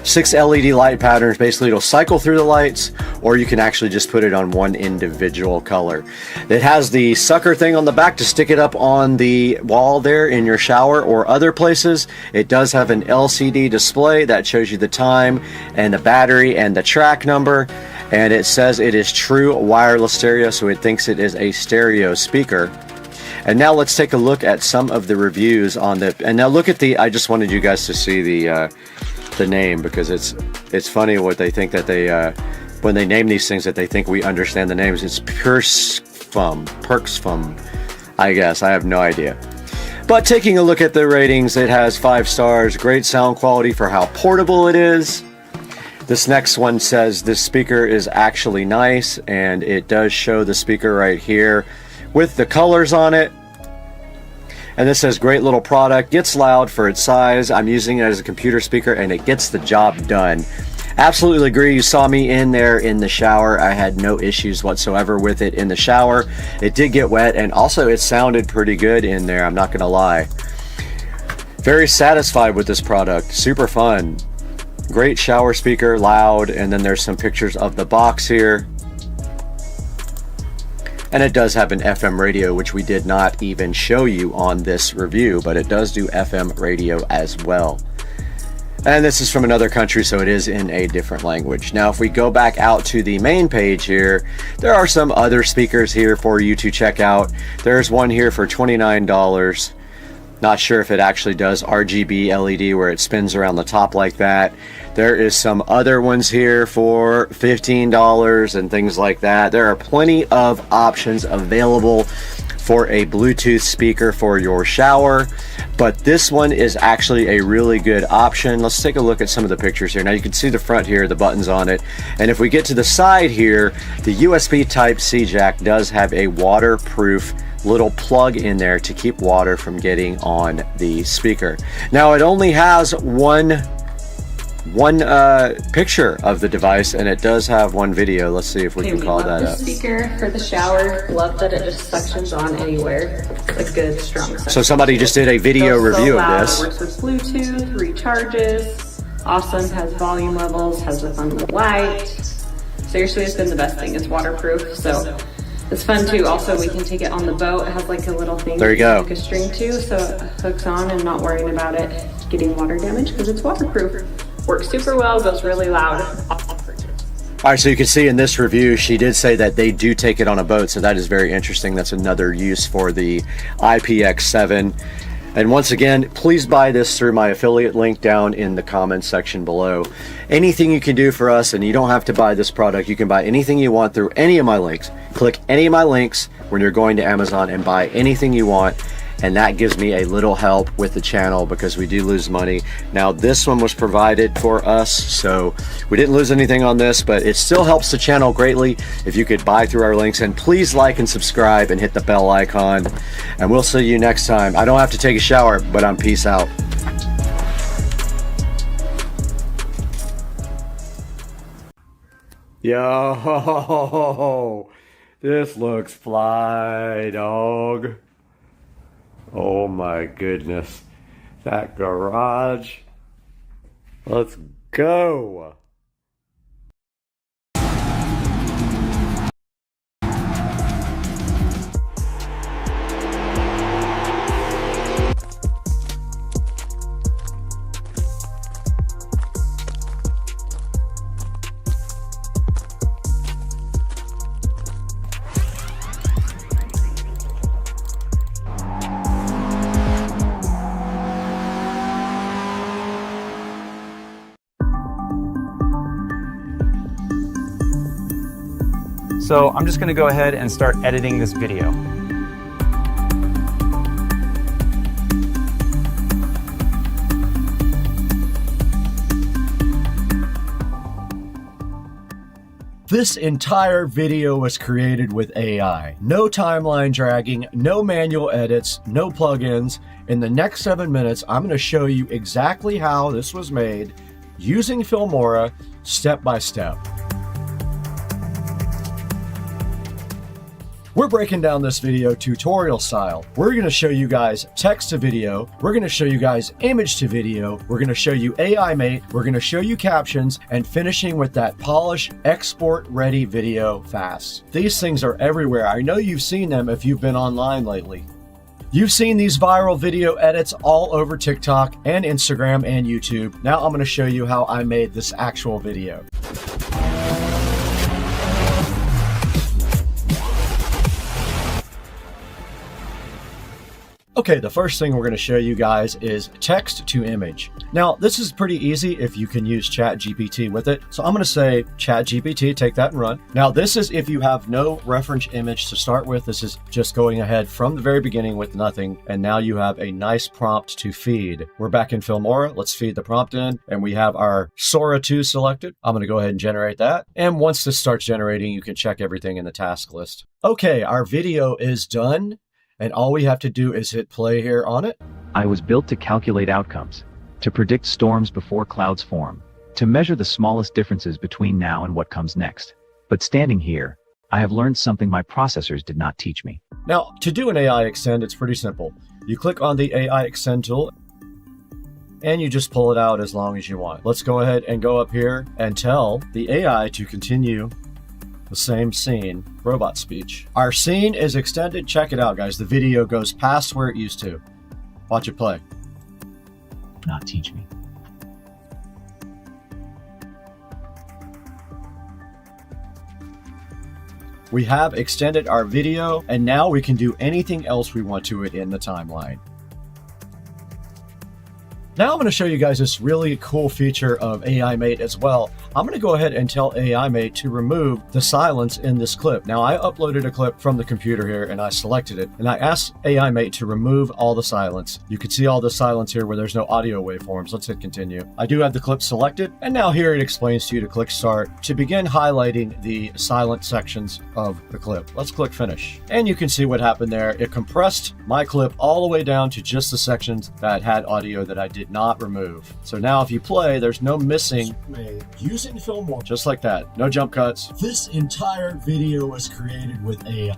6 LED light patterns. Basically, it'll cycle through the lights, or you can actually just put it on one individual color. It has the sucker thing on the back to stick it up on the wall there in your shower or other places. It does have an LCD display that shows you the time and the battery and the track number, and it says it is true wireless stereo, so it thinks it is a stereo speaker. And now let's take a look at some of the reviews on the, and now look at the, I just wanted you guys to see the name, because it's funny what they think that they when they name these things, that they think we understand the names. It's Perksfum, I guess. I have no idea. But taking a look at the ratings, it has 5 stars, great sound quality for how portable it is. This next one says this speaker is actually nice, and it does show the speaker right here with the colors on it. And this says great little product, gets loud for its size. I'm using it as a computer speaker and it gets the job done. Absolutely agree. You saw me in there in the shower. I had no issues whatsoever with it in the shower. It did get wet, and also it sounded pretty good in there, I'm not gonna lie. Very satisfied with this product, super fun. Great shower speaker, loud, and then there's some pictures of the box here. And it does have an FM radio, which we did not even show you on this review, but it does do FM radio as well. And this is from another country, so it is in a different language. Now, if we go back out to the main page here, there are some other speakers here for you to check out. There's one here for $29. Not sure if it actually does RGB LED where it spins around the top like that. There is some other ones here for $15 and things like that. There are plenty of options available for a Bluetooth speaker for your shower, but this one is actually a really good option. Let's take a look at some of the pictures here. Now you can see the front here, the buttons on it, and if we get to the side here, the USB Type-C jack does have a waterproof little plug in there to keep water from getting on the speaker. Now it only has one picture of the device, and it does have one video. Let's see if we can call that up. Speaker for the shower. Love that it just suctions on anywhere. It's a good strong suction. So somebody just did a video review of this. Works with Bluetooth, recharges. Awesome. Has volume levels. Has the fun little light. Seriously, it's been the best thing. It's waterproof, so it's fun too. Also, we can take it on the boat. It has like a little thing. There you go. Like a string too, so it hooks on and not worrying about it getting water damage because it's waterproof. Works super well, goes really loud. All right, so you can see in this review, she did say that they do take it on a boat, so that is very interesting. That's another use for the IPX7. And once again, please buy this through my affiliate link down in the comments section below. Anything you can do for us, and you don't have to buy this product, you can buy anything you want through any of my links. Click any of my links when you're going to Amazon and buy anything you want. And that gives me a little help with the channel because we do lose money. Now this one was provided for us, so we didn't lose anything on this, but it still helps the channel greatly if you could buy through our links. And please like and subscribe and hit the bell icon, and we'll see you next time. I don't have to take a shower, but I'm peace out. Yo, this looks fly, dog. Oh my goodness, that garage. Let's go. So I'm just gonna go ahead and start editing this video. This entire video was created with AI. No timeline dragging, no manual edits, no plugins. In the next 7 minutes, I'm going to show you exactly how this was made using Filmora step by step. We're breaking down this video tutorial style. We're going to show you guys text to video. We're going to show you guys image to video. We're going to show you AI Mate. We're going to show you captions and finishing with that polished export ready video fast. These things are everywhere. I know you've seen them if you've been online lately. You've seen these viral video edits all over TikTok and Instagram and YouTube. Now I'm going to show you how I made this actual video. Okay, the first thing we're going to show you guys is text to image. Now, this is pretty easy if you can use ChatGPT with it. So I'm going to say, ChatGPT, take that and run. Now, this is if you have no reference image to start with. This is just going ahead from the very beginning with nothing. And now you have a nice prompt to feed. We're back in Filmora. Let's feed the prompt in. And we have our Sora 2 selected. I'm going to go ahead and generate that. And once this starts generating, you can check everything in the task list. Okay, our video is done. And all we have to do is hit play here on it. I was built to calculate outcomes, to predict storms before clouds form, to measure the smallest differences between now and what comes next. But standing here, I have learned something my processors did not teach me. Now, to do an AI extend, it's pretty simple. You click on the AI extend tool, and you just pull it out as long as you want. Let's go ahead and go up here and tell the AI to continue the same scene, robot speech. Our scene is extended. Check it out, guys. The video goes past where it used to. Watch it play. Not teach me. We have extended our video, and now we can do anything else we want to it in the timeline. Now I'm going to show you guys this really cool feature of AI Mate as well. I'm going to go ahead and tell AI Mate to remove the silence in this clip. Now I uploaded a clip from the computer here and I selected it and I asked AI Mate to remove all the silence. You can see all the silence here where there's no audio waveforms. Let's hit continue. I do have the clip selected and now here it explains to you to click start to begin highlighting the silent sections of the clip. Let's click finish. And you can see what happened there. It compressed my clip all the way down to just the sections that had audio that I did not remove. So now if you play, there's no missing. Using Filmora, just like that. No jump cuts. This entire video was created with AI.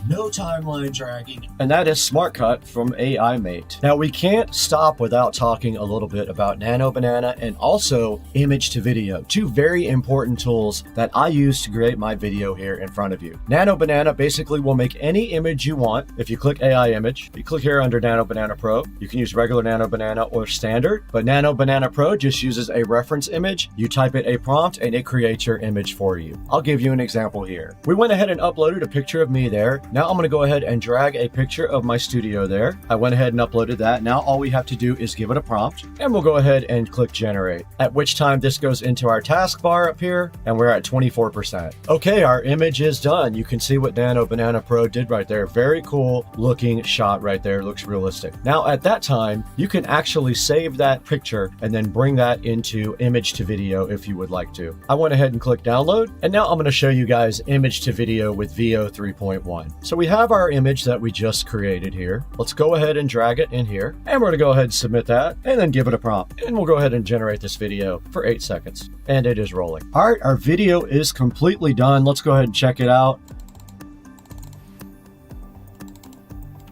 No timeline dragging. And that is Smart Cut from AI Mate. Now we can't stop without talking a little bit about Nano Banana and also image to video. Two very important tools that I use to create my video here in front of you. Nano Banana basically will make any image you want. If you click AI image, you click here under Nano Banana Pro. You can use regular Nano Banana or standard, but Nano Banana Pro just uses a reference image. You type it a prompt and it creates your image for you. I'll give you an example here. We went ahead and uploaded a picture of me there. Now I'm going to go ahead and drag a picture of my studio there. I went ahead and uploaded that. Now all we have to do is give it a prompt and we'll go ahead and click generate. At which time this goes into our taskbar up here and we're at 24%. Okay, our image is done. You can see what Nano Banana Pro did right there. Very cool looking shot right there. Looks realistic. Now at that time, you can actually save that picture and then bring that into image to video if you would like to. I went ahead and clicked download and now I'm going to show you guys image to video with VO 3.1. So we have our image that we just created here. Let's go ahead and drag it in here and we're going to go ahead and submit that and then give it a prompt and we'll go ahead and generate this video for 8 seconds and it is rolling. All right, our video is completely done. Let's go ahead and check it out.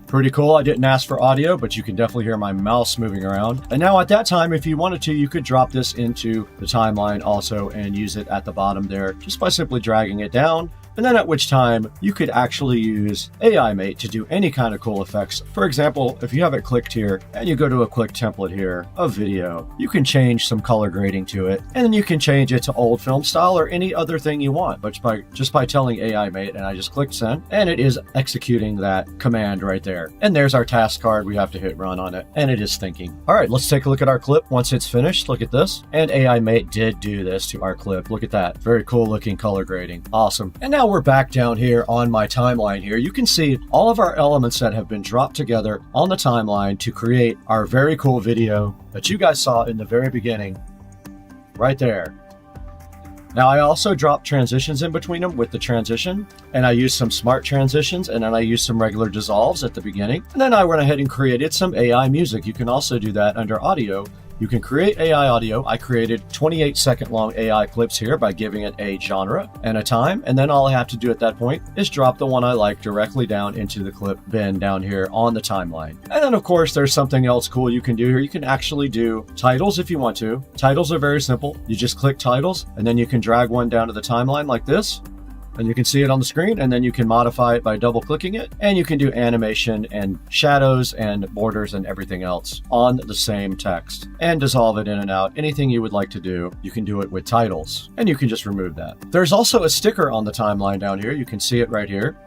Pretty cool. I didn't ask for audio, but you can definitely hear my mouse moving around. And now at that time, if you wanted to, you could drop this into the timeline also and use it at the bottom there just by simply dragging it down. And then at which time you could actually use AI Mate to do any kind of cool effects. For example, if you have it clicked here and you go to a quick template here of video, you can change some color grading to it and then you can change it to old film style or any other thing you want. But just by telling AI Mate, and I just clicked send and it is executing that command right there. And there's our task card. We have to hit run on it and it is thinking. All right, let's take a look at our clip once it's finished. Look at this. And AI Mate did do this to our clip. Look at that. Very cool looking color grading. Awesome. And now now we're back down here on my timeline here. You can see all of our elements that have been dropped together on the timeline to create our very cool video that you guys saw in the very beginning, right there. Now I also dropped transitions in between them with the transition, and I used some smart transitions, and then I used some regular dissolves at the beginning. And then I went ahead and created some AI music. You can also do that under audio. You can create AI audio. I created 28-second long AI clips here by giving it a genre and a time. And then all I have to do at that point is drop the one I like directly down into the clip bin down here on the timeline. And then of course, there's something else cool you can do here. You can actually do titles if you want to. Titles are very simple. You just click titles and then you can drag one down to the timeline like this. And you can see it on the screen, and then you can modify it by double clicking it, and you can do animation and shadows and borders and everything else on the same text and dissolve it in and out. Anything you would like to do, you can do it with titles, and you can just remove that. There's also a sticker on the timeline down here. You can see it right here.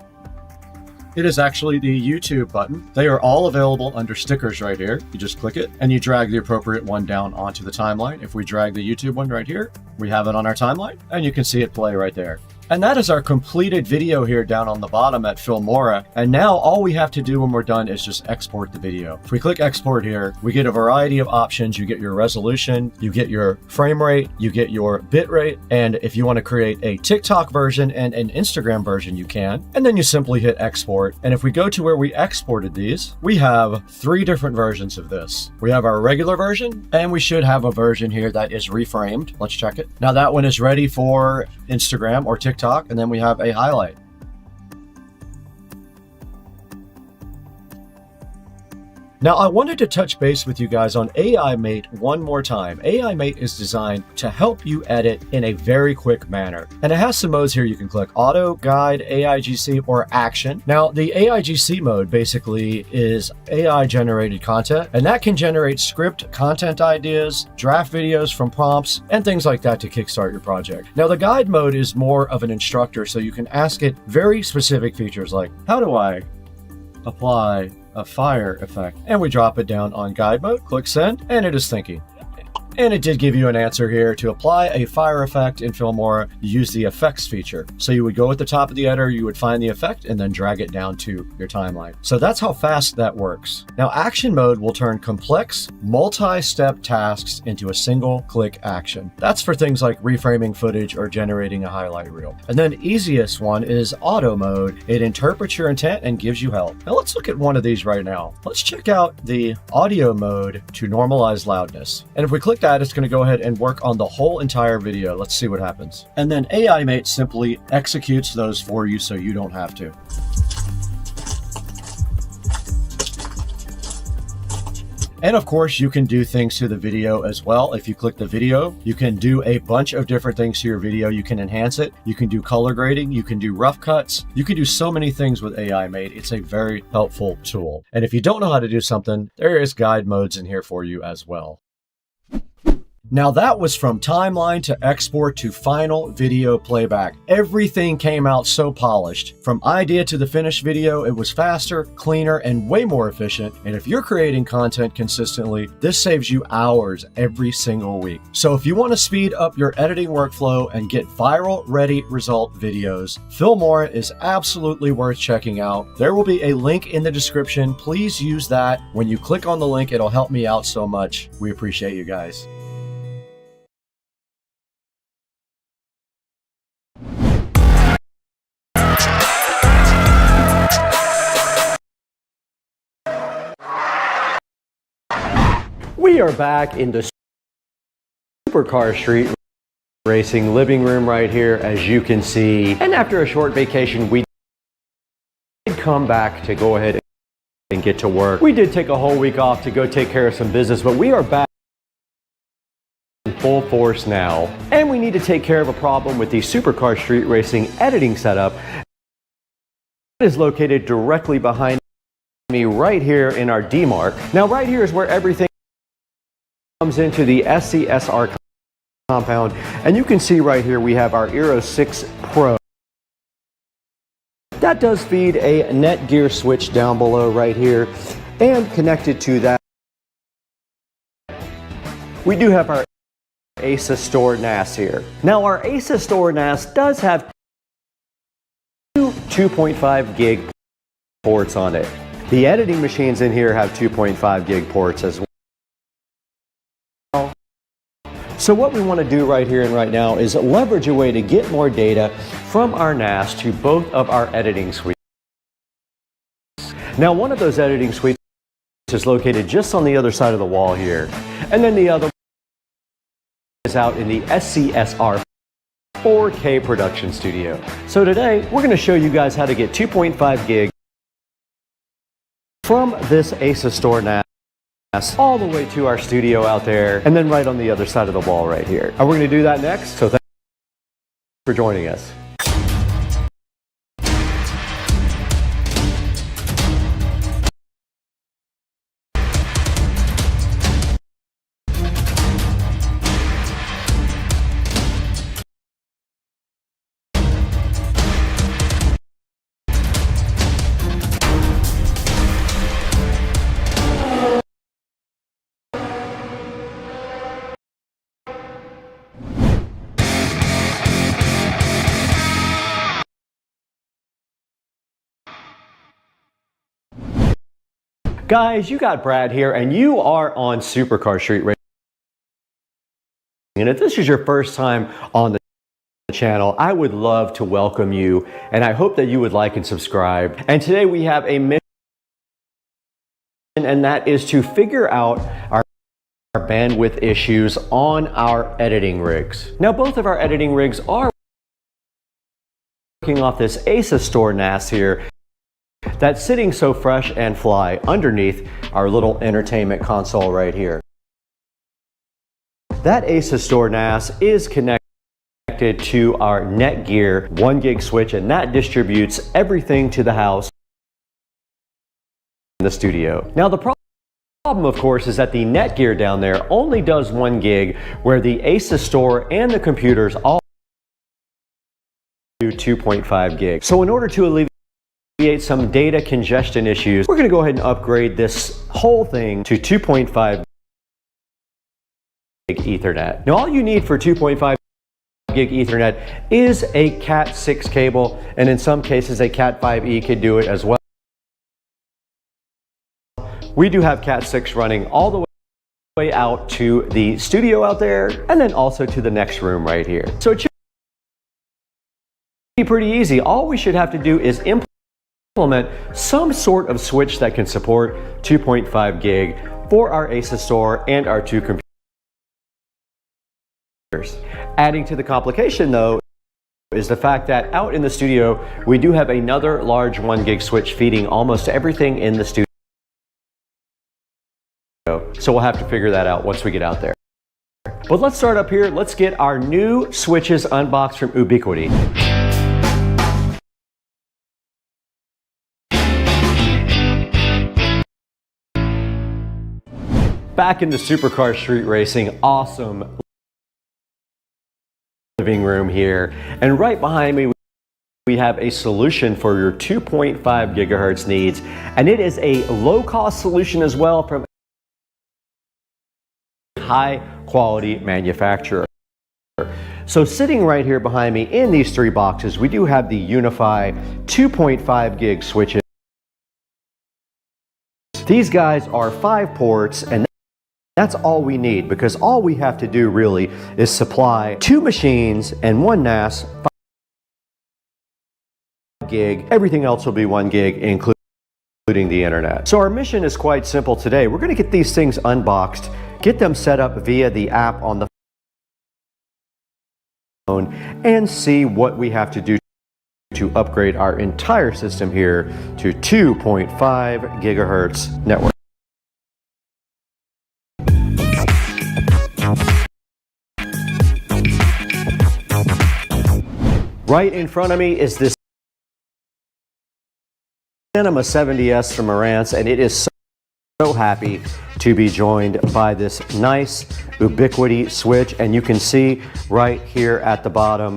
It is actually the YouTube button. They are all available under stickers right here. You just click it and you drag the appropriate one down onto the timeline. If we drag the YouTube one right here, we have it on our timeline, and you can see it play right there. And that is our completed video here down on the bottom at Filmora. And now all we have to do when we're done is just export the video. If we click export here, we get a variety of options. You get your resolution, you get your frame rate, you get your bit rate. And if you want to create a TikTok version and an Instagram version, you can. And then you simply hit export. And if we go to where we exported these, we have 3 different versions of this. We have our regular version, and we should have a version here that is reframed. Let's check it. Now that one is ready for Instagram or TikTok. And then we have a highlight. Now, I wanted to touch base with you guys on AI Mate one more time. AI Mate is designed to help you edit in a very quick manner. And it has some modes here. You can click Auto, Guide, AIGC, or Action. Now, the AIGC mode basically is AI-generated content, and that can generate script content ideas, draft videos from prompts, and things like that to kickstart your project. Now, the Guide mode is more of an instructor, so you can ask it very specific features like, how do I apply a fire effect? And we drop it down on guide mode, click send, and it is thinking. And it did give you an answer here. To apply a fire effect in Filmora, you use the effects feature. So you would go at the top of the editor, you would find the effect, and then drag it down to your timeline. So that's how fast that works. Now, action mode will turn complex, multi-step tasks into a single-click action. That's for things like reframing footage or generating a highlight reel. And then the easiest one is auto mode. It interprets your intent and gives you help. Now let's look at one of these right now. Let's check out the audio mode to normalize loudness. And if we click that, it's going to go ahead and work on the whole entire video. Let's see what happens. And then AI Mate simply executes those for you so you don't have to. And of course, you can do things to the video as well. If you click the video, you can do a bunch of different things to your video. You can enhance it. You can do color grading. You can do rough cuts. You can do so many things with AI Mate. It's a very helpful tool. And if you don't know how to do something, there is guide modes in here for you as well. Now that was from timeline to export to final video playback. Everything came out so polished. From idea to the finished video, it was faster, cleaner, and way more efficient. And if you're creating content consistently, this saves you hours every single week. So if you want to speed up your editing workflow and get viral ready result videos, Filmora is absolutely worth checking out. There will be a link in the description. Please use that. When you click on the link, it'll help me out so much. We appreciate you guys. We are back in the supercar street racing living room right here, as you can see. And after a short vacation, we did come back to go ahead and get to work. We did take a whole week off to go take care of some business, but we are back in full force now. And we need to take care of a problem with the supercar street racing editing setup. It is located directly behind me right here in our DMARC. Now right here is where everything comes into the SCSR compound, and you can see right here we have our Eero 6 Pro. That does feed a Netgear switch down below right here, and connected to that we do have our ASUS Store NAS here. Now our ASUS Store NAS does have 2.5 gig ports on it. The editing machines in here have 2.5 gig ports as well. So what we want to do right here and right now is leverage a way to get more data from our NAS to both of our editing suites. Now, one of those editing suites is located just on the other side of the wall here, and then the other is out in the SCSR 4K production studio. So today, we're going to show you guys how to get 2.5 gig from this ASUS store NAS all the way to our studio out there, and then right on the other side of the wall right here. And we're going to do that next, so thanks for joining us. Guys, you got Brad here, and you are on Supercar Street Racing. And if this is your first time on the channel, I would love to welcome you, and I hope that you would like and subscribe. And today we have a mission, and that is to figure out our bandwidth issues on our editing rigs. Now, both of our editing rigs are working off this ASUS store NAS here that's sitting so fresh and fly underneath our little entertainment console right here. That ASUS store NAS is connected to our Netgear 1 gig switch, and that distributes everything to the house in the studio. Now, the problem, of course, is that the Netgear down there only does 1 gig, where the ASUS store and the computers all do 2.5 gig. So in order to alleviate some data congestion issues, we're going to go ahead and upgrade this whole thing to 2.5 gig Ethernet. Now, all you need for 2.5 gig Ethernet is a Cat 6 cable, and in some cases a Cat 5e could do it as well. We do have Cat 6 running all the way out to the studio out there, and then also to the next room right here. So it should be pretty easy. All we should have to do is implement some sort of switch that can support 2.5 gig for our ASUS store and our two computers. Adding to the complication, though, is the fact that out in the studio, we do have another large 1 gig switch feeding almost everything in the studio. So we'll have to figure that out once we get out there. But let's start up here. Let's get our new switches unboxed from Ubiquiti. Back in the Supercar Street Racing, awesome living room here. And right behind me, we have a solution for your 2.5 gigahertz needs. And it is a low-cost solution as well from a high-quality manufacturer. So sitting right here behind me in these 3 boxes, we do have the Unify 2.5 gig switches. These guys are 5 ports, and that's all we need, because all we have to do really is supply 2 machines and 1 NAS, 5 gig. Everything else will be 1 gig, including the internet. So our mission is quite simple today. We're going to get these things unboxed, get them set up via the app on the phone, and see what we have to do to upgrade our entire system here to 2.5 gigahertz network. Right in front of me is this Cinema 70S from Marantz, and it is so happy to be joined by this nice Ubiquiti switch. And you can see right here at the bottom,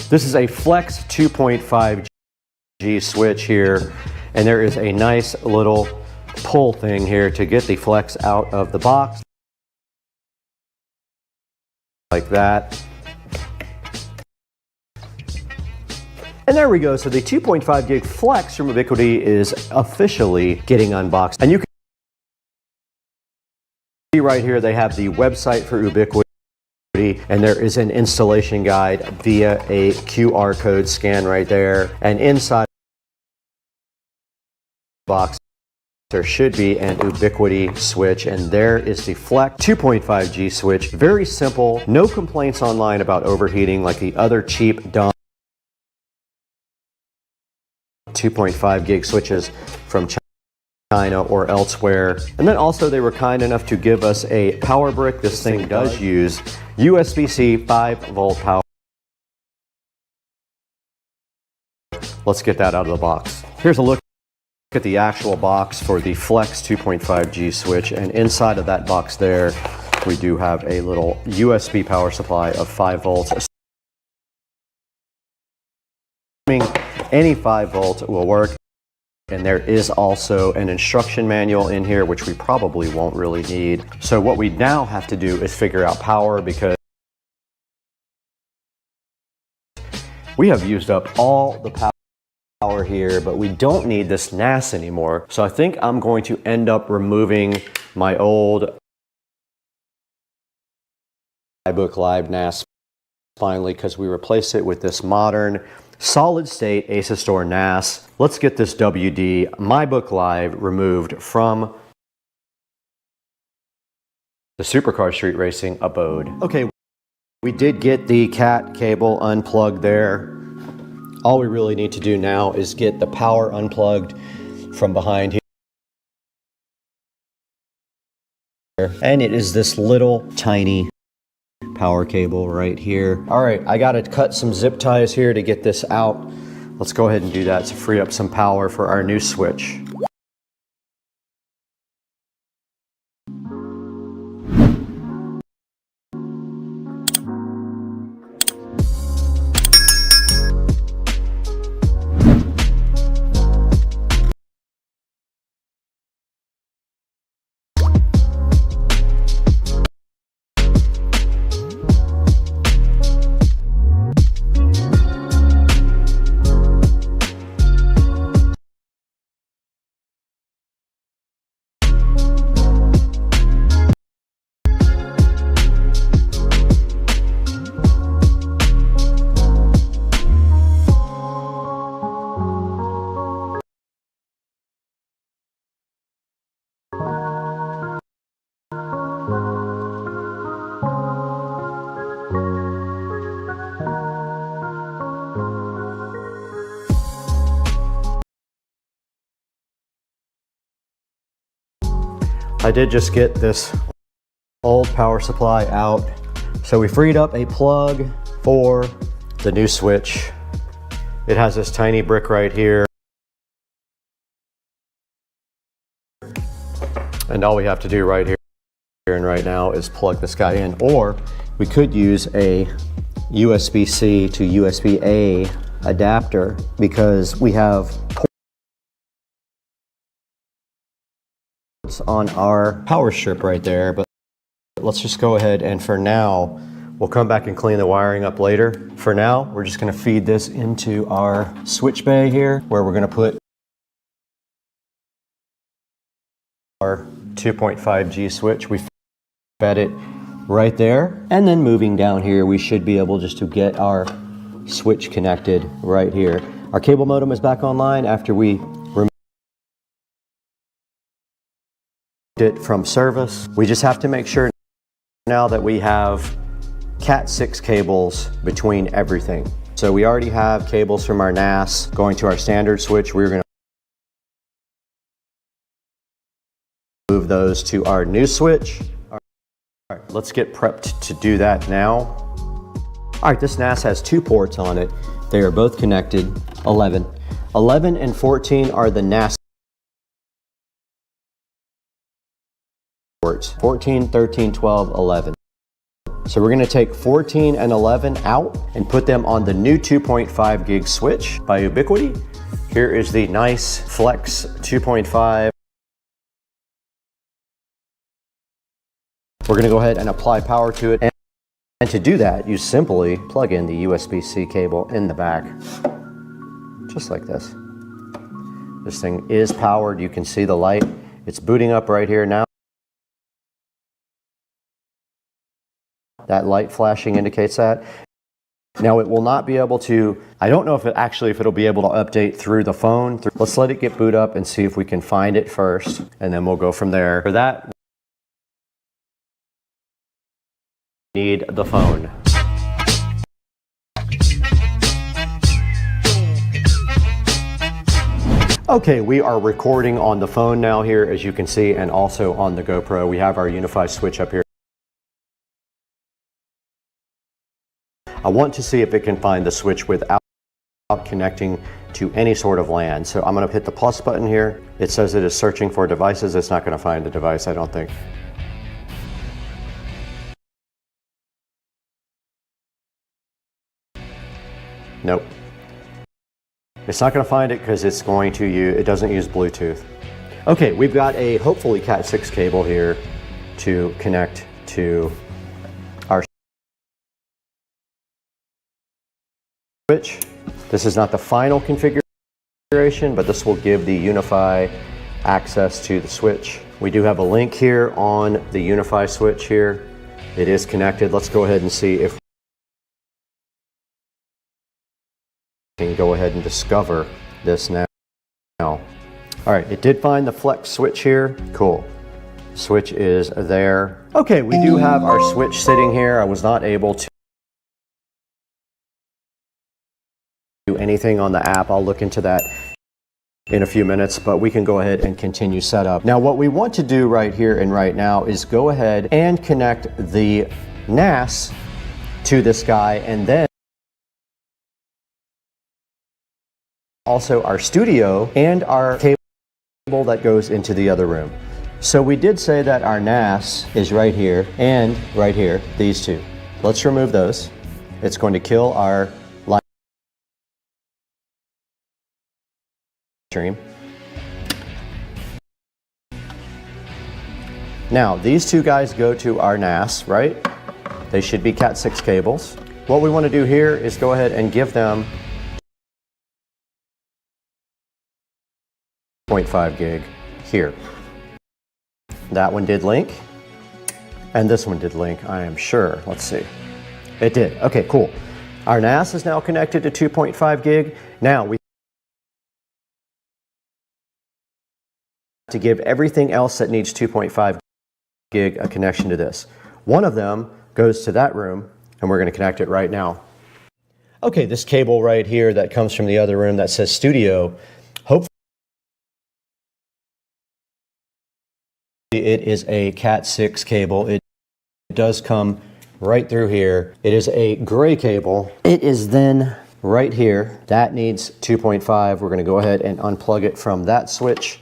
this is a Flex 2.5G switch here, and there is a nice little pull thing here to get the Flex out of the box, like that. And there we go. So the 2.5 gig Flex from Ubiquiti is officially getting unboxed. And you can see right here, they have the website for Ubiquiti, and there is an installation guide via a QR code scan right there. And inside the box, there should be an Ubiquiti switch, and there is the Flex 2.5G switch. Very simple, no complaints online about overheating like the other cheap, dumb 2.5 gig switches from China or elsewhere. And then also they were kind enough to give us a power brick. This thing does use USB-C 5-volt power. Let's get that out of the box. Here's a look at the actual box for the Flex 2.5G switch, and inside of that box there we do have a little USB power supply of 5 volts. Assuming any 5 volt will work, and there is also an instruction manual in here which we probably won't really need. So what we now have to do is figure out power, because we have used up all the power here, but we don't need this NAS anymore. So I think I'm going to end up removing my old iBook Live NAS finally, because we replace it with this modern solid state ASUS Store NAS. Let's get this WD MyBook Live removed from the Supercar Street Racing abode. Okay, we did get the cat cable unplugged there. All we really need to do now is get the power unplugged from behind here. And it is this little tiny power cable right here. All right, I gotta cut some zip ties here to get this out. Let's go ahead and do that to free up some power for our new switch. I did just get this old power supply out. So we freed up a plug for the new switch. It has this tiny brick right here. And all we have to do right here and right now is plug this guy in. Or we could use a USB-C to USB-A adapter, because we have on our power strip right there. But let's just go ahead, and for now we'll come back and clean the wiring up later. For now, we're just going to feed this into our switch bay here, where we're going to put our 2.5G switch. We fed it right there, and then moving down here we should be able just to get our switch connected right here. Our cable modem is back online after we it from service. We just have to make sure now that we have Cat6 cables between everything. So we already have cables from our NAS going to our standard switch. We're going to move those to our new switch. All right, let's get prepped to do that now. All right, this NAS has 2 ports on it. They are both connected. 11 and 14 are the NAS ports. 14, 13, 12, 11. So we're going to take 14 and 11 out and put them on the new 2.5 gig switch by Ubiquiti. Here is the nice Flex 2.5. We're going to go ahead and apply power to it. And to do that, you simply plug in the USB-C cable in the back. just like this. This thing is powered. You can see the light. It's booting up right here now. That light flashing indicates that. Now it will not be able to, I don't know if it'll be able to update through the phone. Let's let it get boot up and see if we can find it first, and then we'll go from there. For that, we need the phone. Okay, we are recording on the phone now here, as you can see, and also on the GoPro. We have our Unify switch up here. I want to see if it can find the switch without connecting to any sort of LAN. So I'm going to hit the plus button here. It says it is searching for devices. It's not going to find the device, I don't think. Nope. It's not going to find it because it's going to use, it doesn't use Bluetooth. Okay, we've got a hopefully Cat 6 cable here to connect to our switch. This is not the final configuration, but this will give the Unify access to the switch. We do have a link here on the Unify switch here. It is connected. Let's go ahead and see if we can go ahead and discover this now. All right, it did find the flex switch here. Cool. Switch is there. Okay, we do have our switch sitting here. I was not able to do anything on the app. I'll look into that in a few minutes, but we can go ahead and continue setup. Now, what we want to do right here and right now is go ahead and connect the NAS to this guy, and then also our studio and our cable that goes into the other room. So we did say that our NAS is right here and right here, these two. Let's remove those. It's going to kill our live stream. Now, these two guys go to our NAS, right? They should be Cat 6 cables. What we want to do here is go ahead and give them 0.5 gig here. That one did link, and this one did link, I am sure. Let's see. It did. Okay, cool. Our NAS is now connected to 2.5 gig. Now we have to give everything else that needs 2.5 gig a connection to this. One of them goes to that room, and we're going to connect it right now. Okay, this cable right here that comes from the other room that says studio, hopefully it is a Cat 6 cable. It does come right through here. It is a gray cable. It is then right here. That needs 2.5. We're going to go ahead and unplug it from that switch.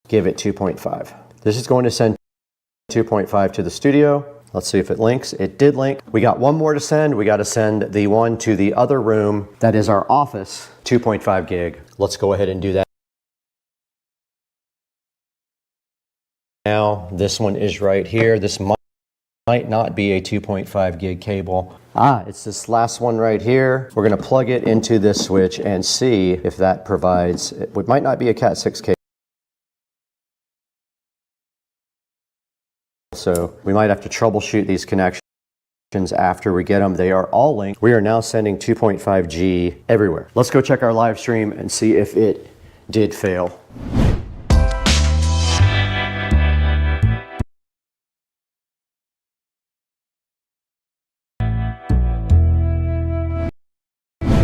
Give it 2.5. This is going to send 2.5 to the studio. Let's see if it links. It did link. We got one more to send. We got to send the one to the other room. That is our office, 2.5 gig. Let's go ahead and do that. Now, this one is right here. This might not be a 2.5 gig cable. It's this last one right here. We're going to plug it into this switch and see if that provides, it might not be a Cat 6 cable. So we might have to troubleshoot these connections after we get them. They are all linked. We are now sending 2.5G everywhere. Let's go check our live stream and see if it did fail.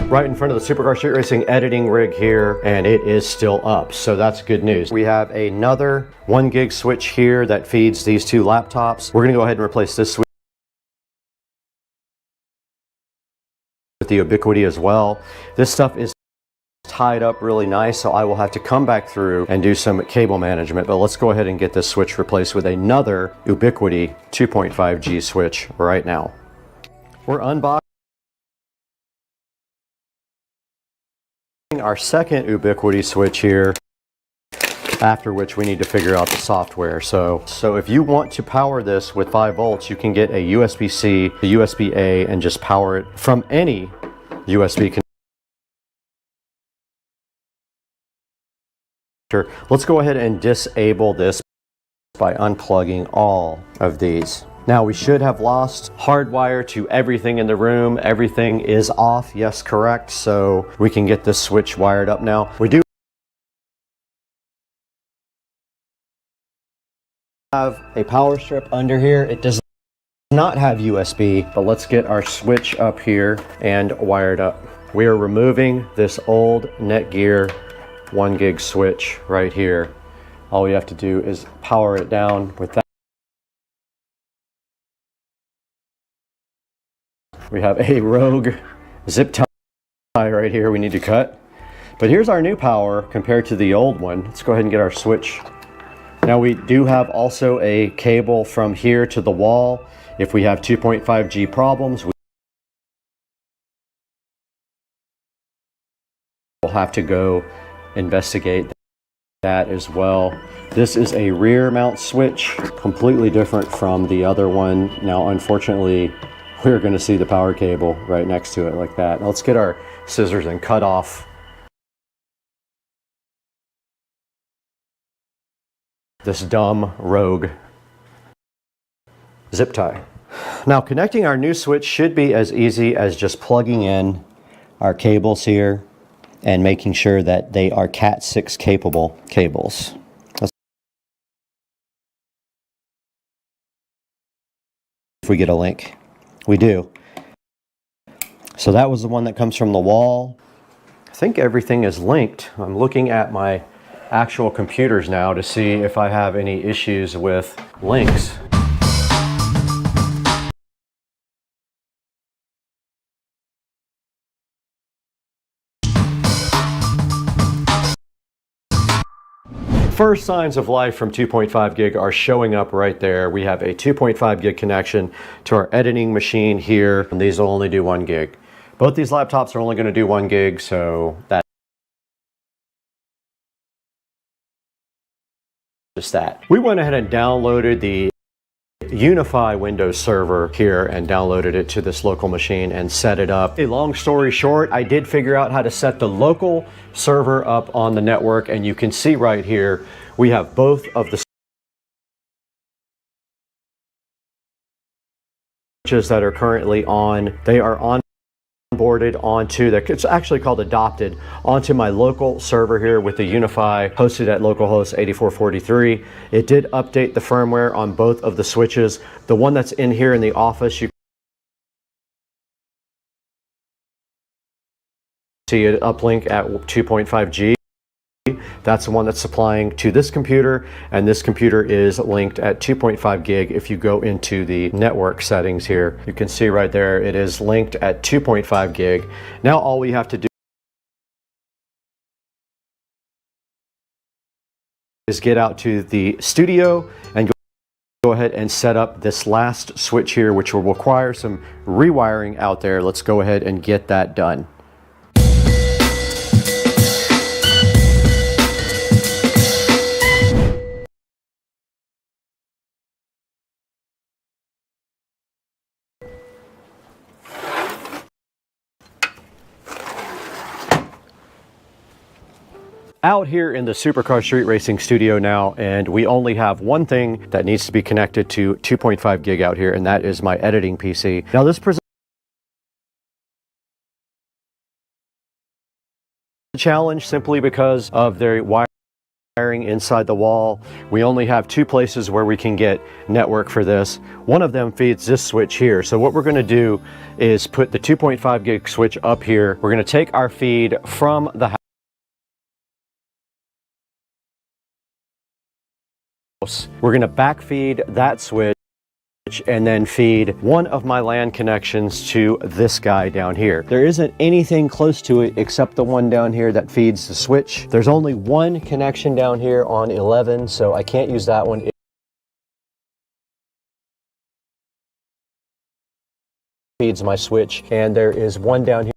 Right in front of the Supercar Street Racing editing rig here, and it is still up, so that's good news. We have another 1 gig switch here that feeds these two laptops. We're gonna go ahead and replace this switch with the Ubiquiti as well. This stuff is tied up really nice, so I will have to come back through and do some cable management, but let's go ahead and get this switch replaced with another Ubiquiti 2.5G switch right now. We're unboxing our second Ubiquiti switch here. after which we need to figure out the software. So if you want to power this with 5 volts, you can get a USB-C, a USB-A, and just power it from any USB connector. Let's go ahead and disable this by unplugging all of these. Now we should have lost hardwire to everything in the room. Everything is off, yes, correct. So we can get this switch wired up now. We do have a power strip under here. It does not have USB, but let's get our switch up here and wired up. We are removing this old Netgear 1 gig switch right here. All we have to do is power it down with that. We have a rogue zip tie right here we need to cut. But here's our new power compared to the old one. Let's go ahead and get our switch. Now we do have also a cable from here to the wall. If we have 2.5G problems, we'll have to go investigate that as well. This is a rear mount switch, completely different from the other one. Now, unfortunately, we're going to see the power cable right next to it like that. Now, let's get our scissors and cut off this dumb rogue zip tie. Now, connecting our new switch should be as easy as just plugging in our cables here and making sure that they are Cat 6 capable cables. If we get a link. We do. So that was the one that comes from the wall. I think everything is linked. I'm looking at my actual computers now to see if I have any issues with links. First signs of life from 2.5 gig are showing up right there. We have a 2.5 gig connection to our editing machine here, and these will only do 1 gig. Both these laptops are only going to do 1 gig, so that's just that. We went ahead and downloaded the Unify Windows server here and downloaded it to this local machine and set it up. A long story short, I did figure out how to set the local server up on the network, and you can see right here we have both of the switches that are currently on. They are onboarded onto it's actually called adopted onto my local server here with the Unify hosted at localhost 8443. It did update the firmware on both of the switches. The one that's in here in the office, you see it uplink at 2.5G. That's the one that's supplying to this computer, and this computer is linked at 2.5 gig. If you go into the network settings here, you can see right there it is linked at 2.5 gig. Now all we have to do is get out to the studio and go ahead and set up this last switch here, which will require some rewiring out there. Let's go ahead and get that done. Out here in the Supercar Street Racing studio now, and we only have one thing that needs to be connected to 2.5 gig out here, and that is my editing PC. Now this presents a challenge simply because of the wiring inside the wall. We only have 2 places where we can get network for this. One of them feeds this switch here. So what we're going to do is put the 2.5 gig switch up here. We're going to take our feed from the house. We're going to backfeed that switch and then feed one of my LAN connections to this guy down here. There isn't anything close to it except the one down here that feeds the switch. There's only one connection down here on 11, so I can't use that one. It feeds my switch, and there is one down here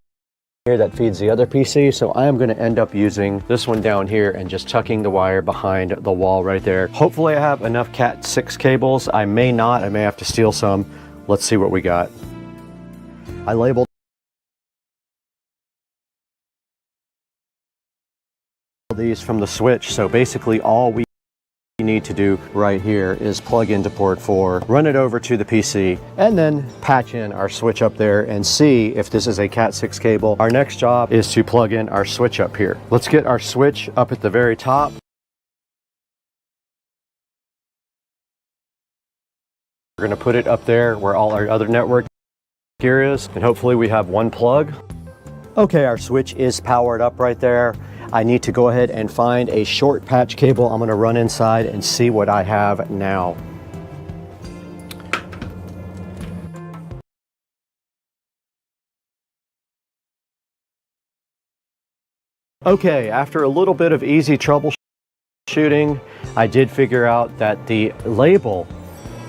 here that feeds the other PC, so I am going to end up using this one down here and just tucking the wire behind the wall right there. Hopefully I have enough Cat 6 cables. I may not. I may have to steal some. Let's see what we got. I labeled these from the switch, so basically all we need to do right here is plug into port 4, run it over to the PC, and then patch in our switch up there and see if this is a Cat 6 cable. Our next job is to plug in our switch up here. Let's get our switch up at the very top. We're going to put it up there where all our other network gear is, and hopefully we have one plug. Okay, our switch is powered up right there. I need to go ahead and find a short patch cable. I'm going to run inside and see what I have now. Okay, after a little bit of easy troubleshooting, I did figure out that the label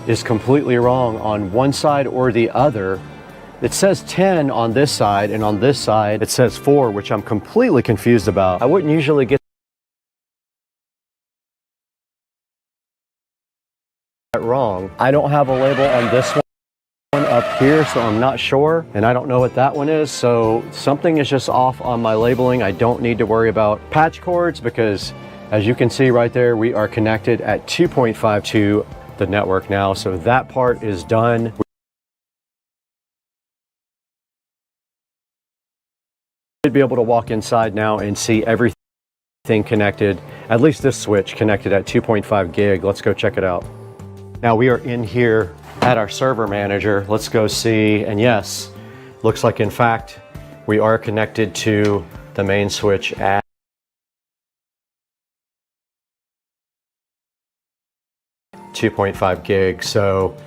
is completely wrong on one side or the other. It says 10 on this side, and on this side it says 4, which I'm completely confused about. I wouldn't usually get that wrong. I don't have a label on this one up here, so I'm not sure, and I don't know what that one is, so something is just off on my labeling. I don't need to worry about patch cords because, as you can see right there, we are connected at 2.5 to the network now, so that part is done. Should be able to walk inside now and see everything connected, at least this switch connected at 2.5 gig. Let's go check it out. Now we are in here at our server manager. Let's go see, and yes, looks like in fact we are connected to the main switch at 2.5 gig. So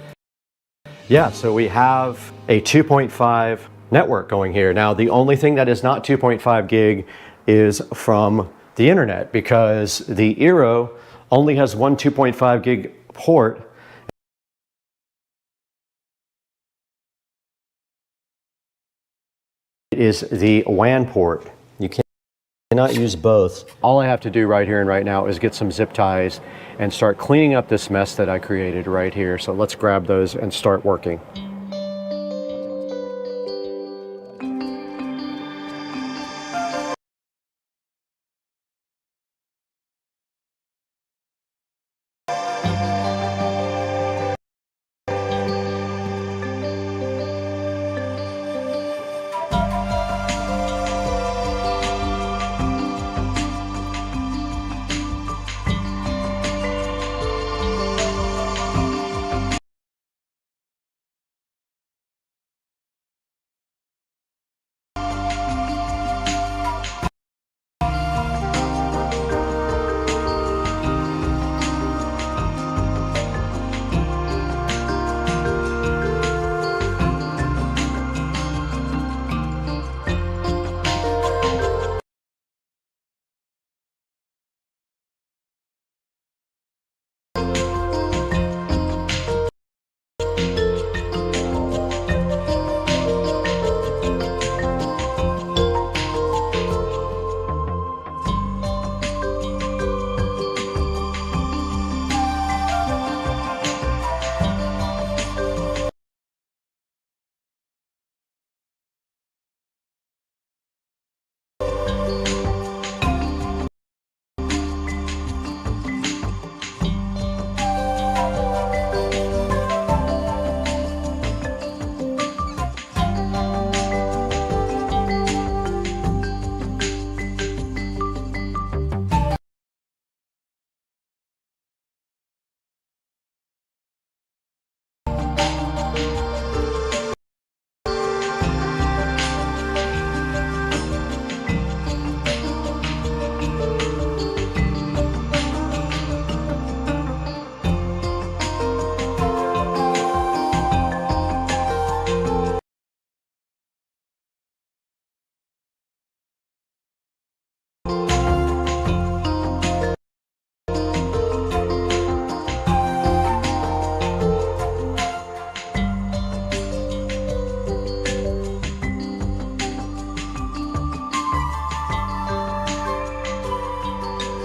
yeah, so we have a 2.5 network going here. Now the only thing that is not 2.5 gig is from the internet, because the Eero only has one 2.5 gig port. It is the WAN port. You cannot use both. All I have to do right here and right now is get some zip ties and start cleaning up this mess that I created right here. So let's grab those and start working.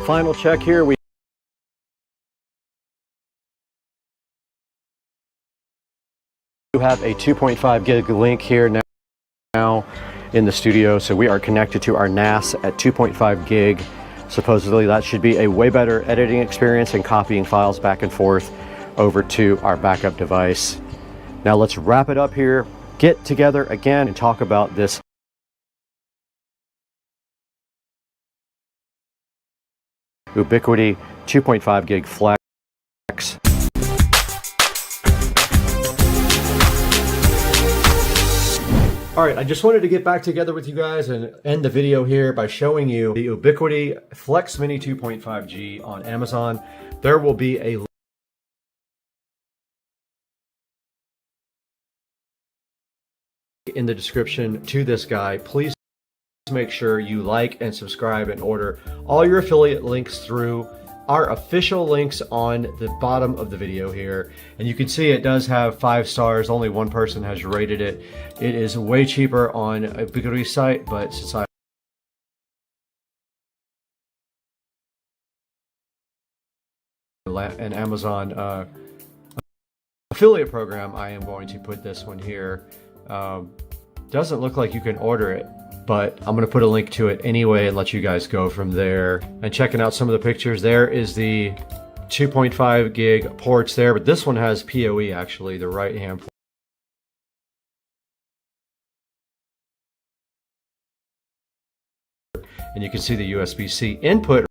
final check here. We have a 2.5 gig link here now in the studio, so we are connected to our NAS at 2.5 gig. Supposedly that should be a way better editing experience and copying files back and forth over to our backup device. Now let's wrap it up here, get together again and talk about this Ubiquiti 2.5 gig flex. All right, I just wanted to get back together with you guys and end the video here by showing you the Ubiquiti Flex Mini 2.5G on Amazon. There will be a in the description to this guy. Please make sure you like and subscribe and order all your affiliate links through our official links on the bottom of the video here. And you can see it does have 5 stars. Only one person has rated it. It is way cheaper on Ubiquiti's site, but since I an Amazon affiliate program, I am going to put this one here. Doesn't look like you can order it, but I'm going to put a link to it anyway and let you guys go from there. And checking out some of the pictures, there is the 2.5 gig ports there, but this one has PoE actually, the right hand port. And you can see the USB-C input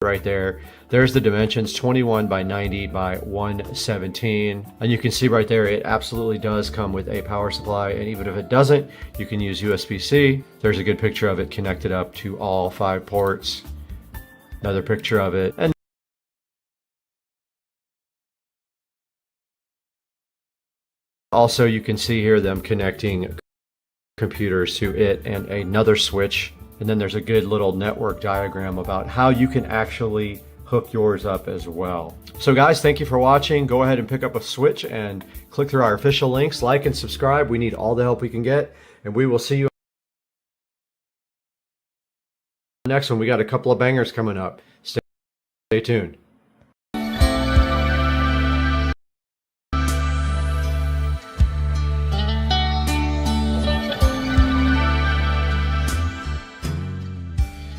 right there. There's the dimensions, 21 by 90 by 117. And you can see right there, it absolutely does come with a power supply. And even if it doesn't, you can use USB-C. There's a good picture of it connected up to all 5 ports. Another picture of it. And also you can see here them connecting computers to it and another switch. And then there's a good little network diagram about how you can actually hook yours up as well. So guys, thank you for watching. Go ahead and pick up a switch and click through our official links, like and subscribe. We need all the help we can get, and we will see you next one. We got a couple of bangers coming up. Stay tuned.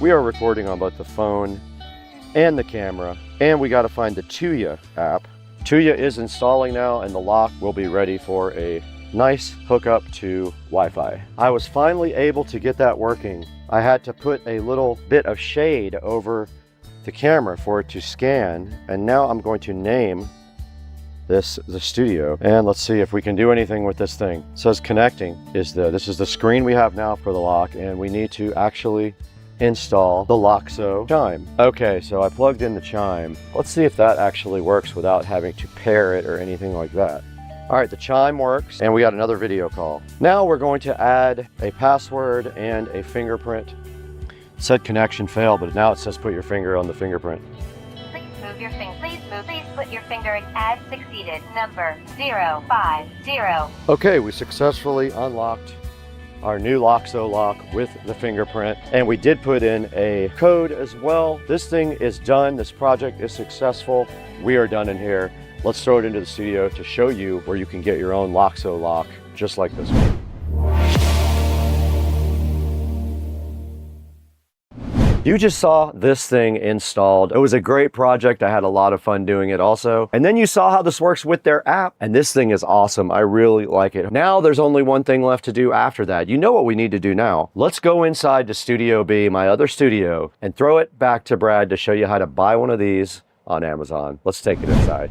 We are recording on both the phone and the camera, and we got to find the Tuya app. Tuya is installing now, and the lock will be ready for a nice hookup to Wi-Fi. I was finally able to get that working. I had to put a little bit of shade over the camera for it to scan, and now I'm going to name this the studio, and let's see if we can do anything with this thing. It says connecting this is the screen we have now for the lock, and we need to actually install the Loxo chime. Okay, so I plugged in the chime. Let's see if that actually works without having to pair it or anything like that. All right, the chime works, and we got another video call. Now we're going to add a password and a fingerprint. It said connection failed, but now it says put your finger on the fingerprint. Please move your finger. Please put your finger. Add succeeded. Number 050. Okay, we successfully unlocked our new Loxo lock with the fingerprint, and we did put in a code as well. This thing is done. This project is successful. We are done in here. Let's throw it into the studio to show you where you can get your own Loxo lock just like this one. You just saw this thing installed. It was a great project. I had a lot of fun doing it also. And then you saw how this works with their app. And this thing is awesome. I really like it. Now there's only one thing left to do after that. You know what we need to do now. Let's go inside to Studio B, my other studio, and throw it back to Brad to show you how to buy one of these on Amazon. Let's take it inside.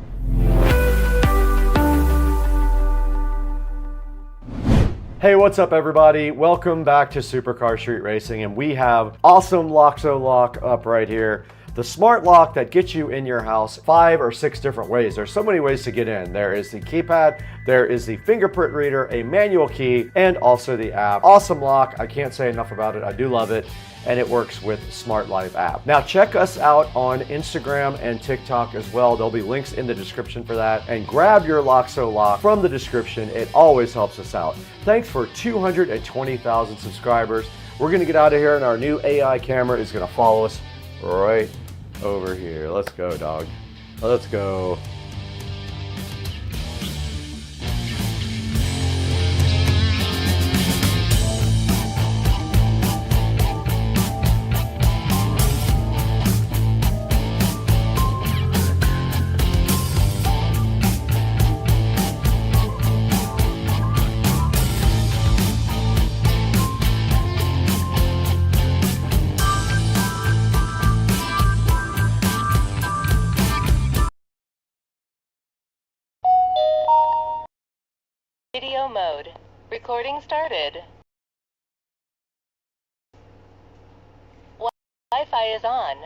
Hey, what's up everybody? Welcome back to Supercar Street Racing, and we have awesome Loxo lock up right here. The smart lock that gets you in your house 5 or 6 different ways. There's so many ways to get in. There is the keypad, there is the fingerprint reader, a manual key, and also the app. Awesome lock. I can't say enough about it. I do love it. And it works with Smart Life app. Now check us out on Instagram and TikTok as well. There'll be links in the description for that. And grab your Loxo lock from the description. It always helps us out. Thanks for 220,000 subscribers. We're gonna get out of here, and our new AI camera is gonna follow us right over here. Let's go, dog. Let's go. Video mode. Recording started. Wi-Fi is on.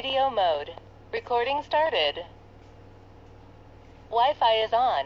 Video mode. Recording started. Wi-Fi is on.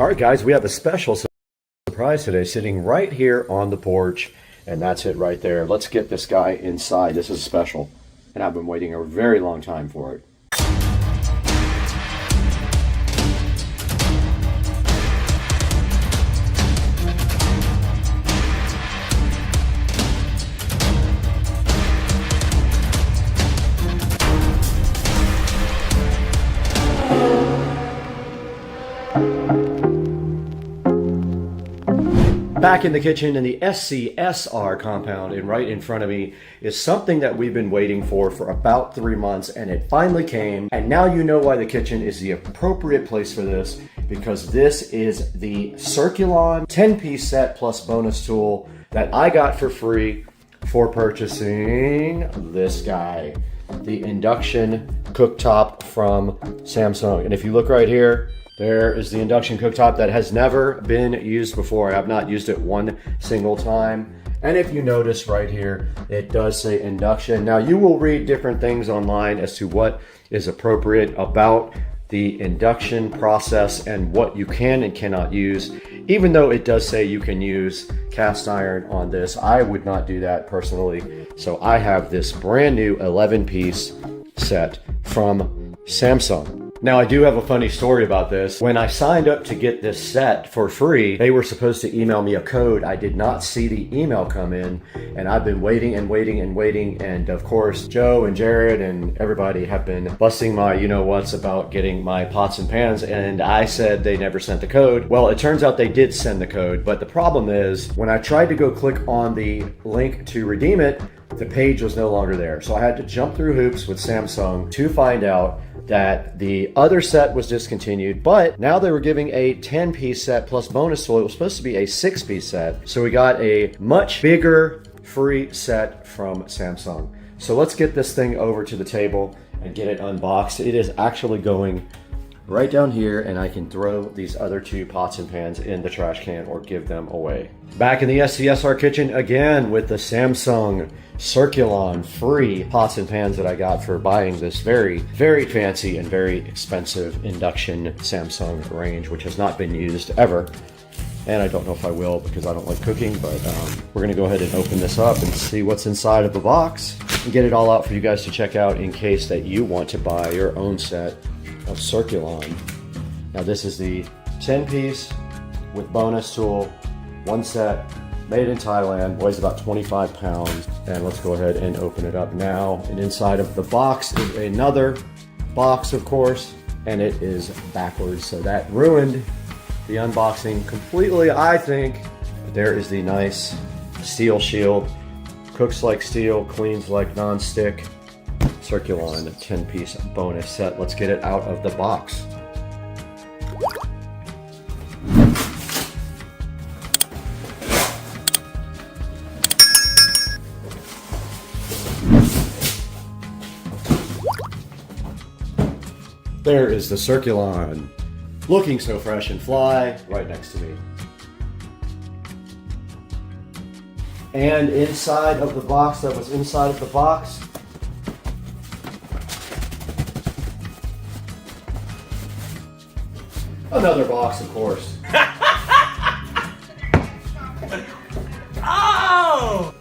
All right, guys, we have a special surprise today sitting right here on the porch, and that's it right there. Let's get this guy inside. This is special, and I've been waiting a very long time for it. Back in the kitchen in the SCSR compound, and right in front of me is something that we've been waiting for about 3 months, and it finally came. And now you know why the kitchen is the appropriate place for this, because this is the Circulon 10-piece set plus bonus tool that I got for free for purchasing this guy, the induction cooktop from Samsung. And if you look right here, there is the induction cooktop that has never been used before. I have not used it one single time. And if you notice right here, it does say induction. Now you will read different things online as to what is appropriate about the induction process and what you can and cannot use. Even though it does say you can use cast iron on this, I would not do that personally. So I have this brand new 11-piece set from Samsung. Now, I do have a funny story about this. When I signed up to get this set for free, they were supposed to email me a code. I did not see the email come in, and I've been waiting and waiting and waiting. And of course, Joe and Jared and everybody have been busting my you-know-whats about getting my pots and pans, and I said they never sent the code. Well, it turns out they did send the code, but the problem is when I tried to go click on the link to redeem it, the page was no longer there. So I had to jump through hoops with Samsung to find out that the other set was discontinued, but now they were giving a 10-piece set plus bonus tool. It was supposed to be a 6-piece set. So we got a much bigger free set from Samsung. So let's get this thing over to the table and get it unboxed. It is actually going right down here, and I can throw these other 2 pots and pans in the trash can or give them away. Back in the SCSR kitchen again with the Samsung Circulon free pots and pans that I got for buying this very, very fancy and very expensive induction Samsung range, which has not been used ever. And I don't know if I will because I don't like cooking, but we're gonna go ahead and open this up and see what's inside of the box and get it all out for you guys to check out in case that you want to buy your own set of Circulon. Now this is the 10-piece with bonus tool, 1 set, made in Thailand, weighs about 25 pounds. And let's go ahead and open it up now. And inside of the box is another box, of course, and it is backwards. So that ruined the unboxing completely, I think. But there is the nice steel shield. Cooks like steel, cleans like non-stick. Circulon 10-piece bonus set. Let's get it out of the box. There is the Circulon, looking so fresh and fly, right next to me. And inside of the box, that was inside of the box, another box, of course. Oh!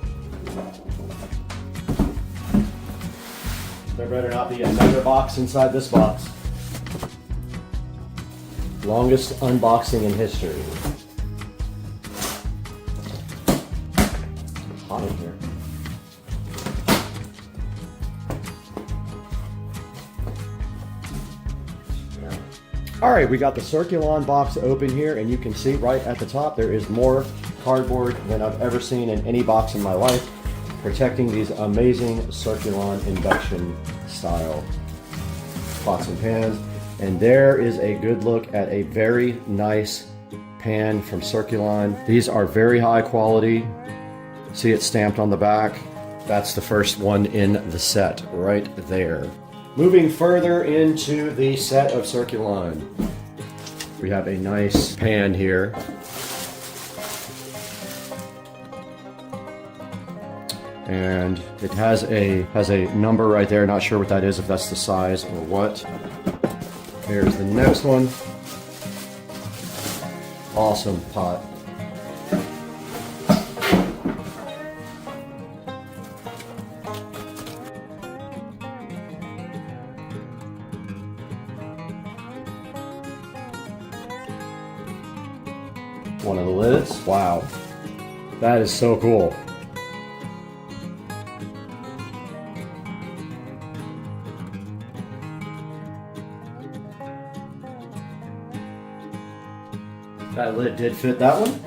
There better not be another box inside this box. Longest unboxing in history. Hot in here. All right, we got the Circulon box open here, and you can see right at the top there is more cardboard than I've ever seen in any box in my life, protecting these amazing Circulon induction style pots and pans. And there is a good look at a very nice pan from Circulon. These are very high quality. See it stamped on the back. That's the first one in the set right there. Moving further into the set of Circulon, we have a nice pan here. And it has a number right there. Not sure what that is, if that's the size or what. Here's the next one. Awesome pot. One of the lids. Wow. That is so cool. That lid did fit that one.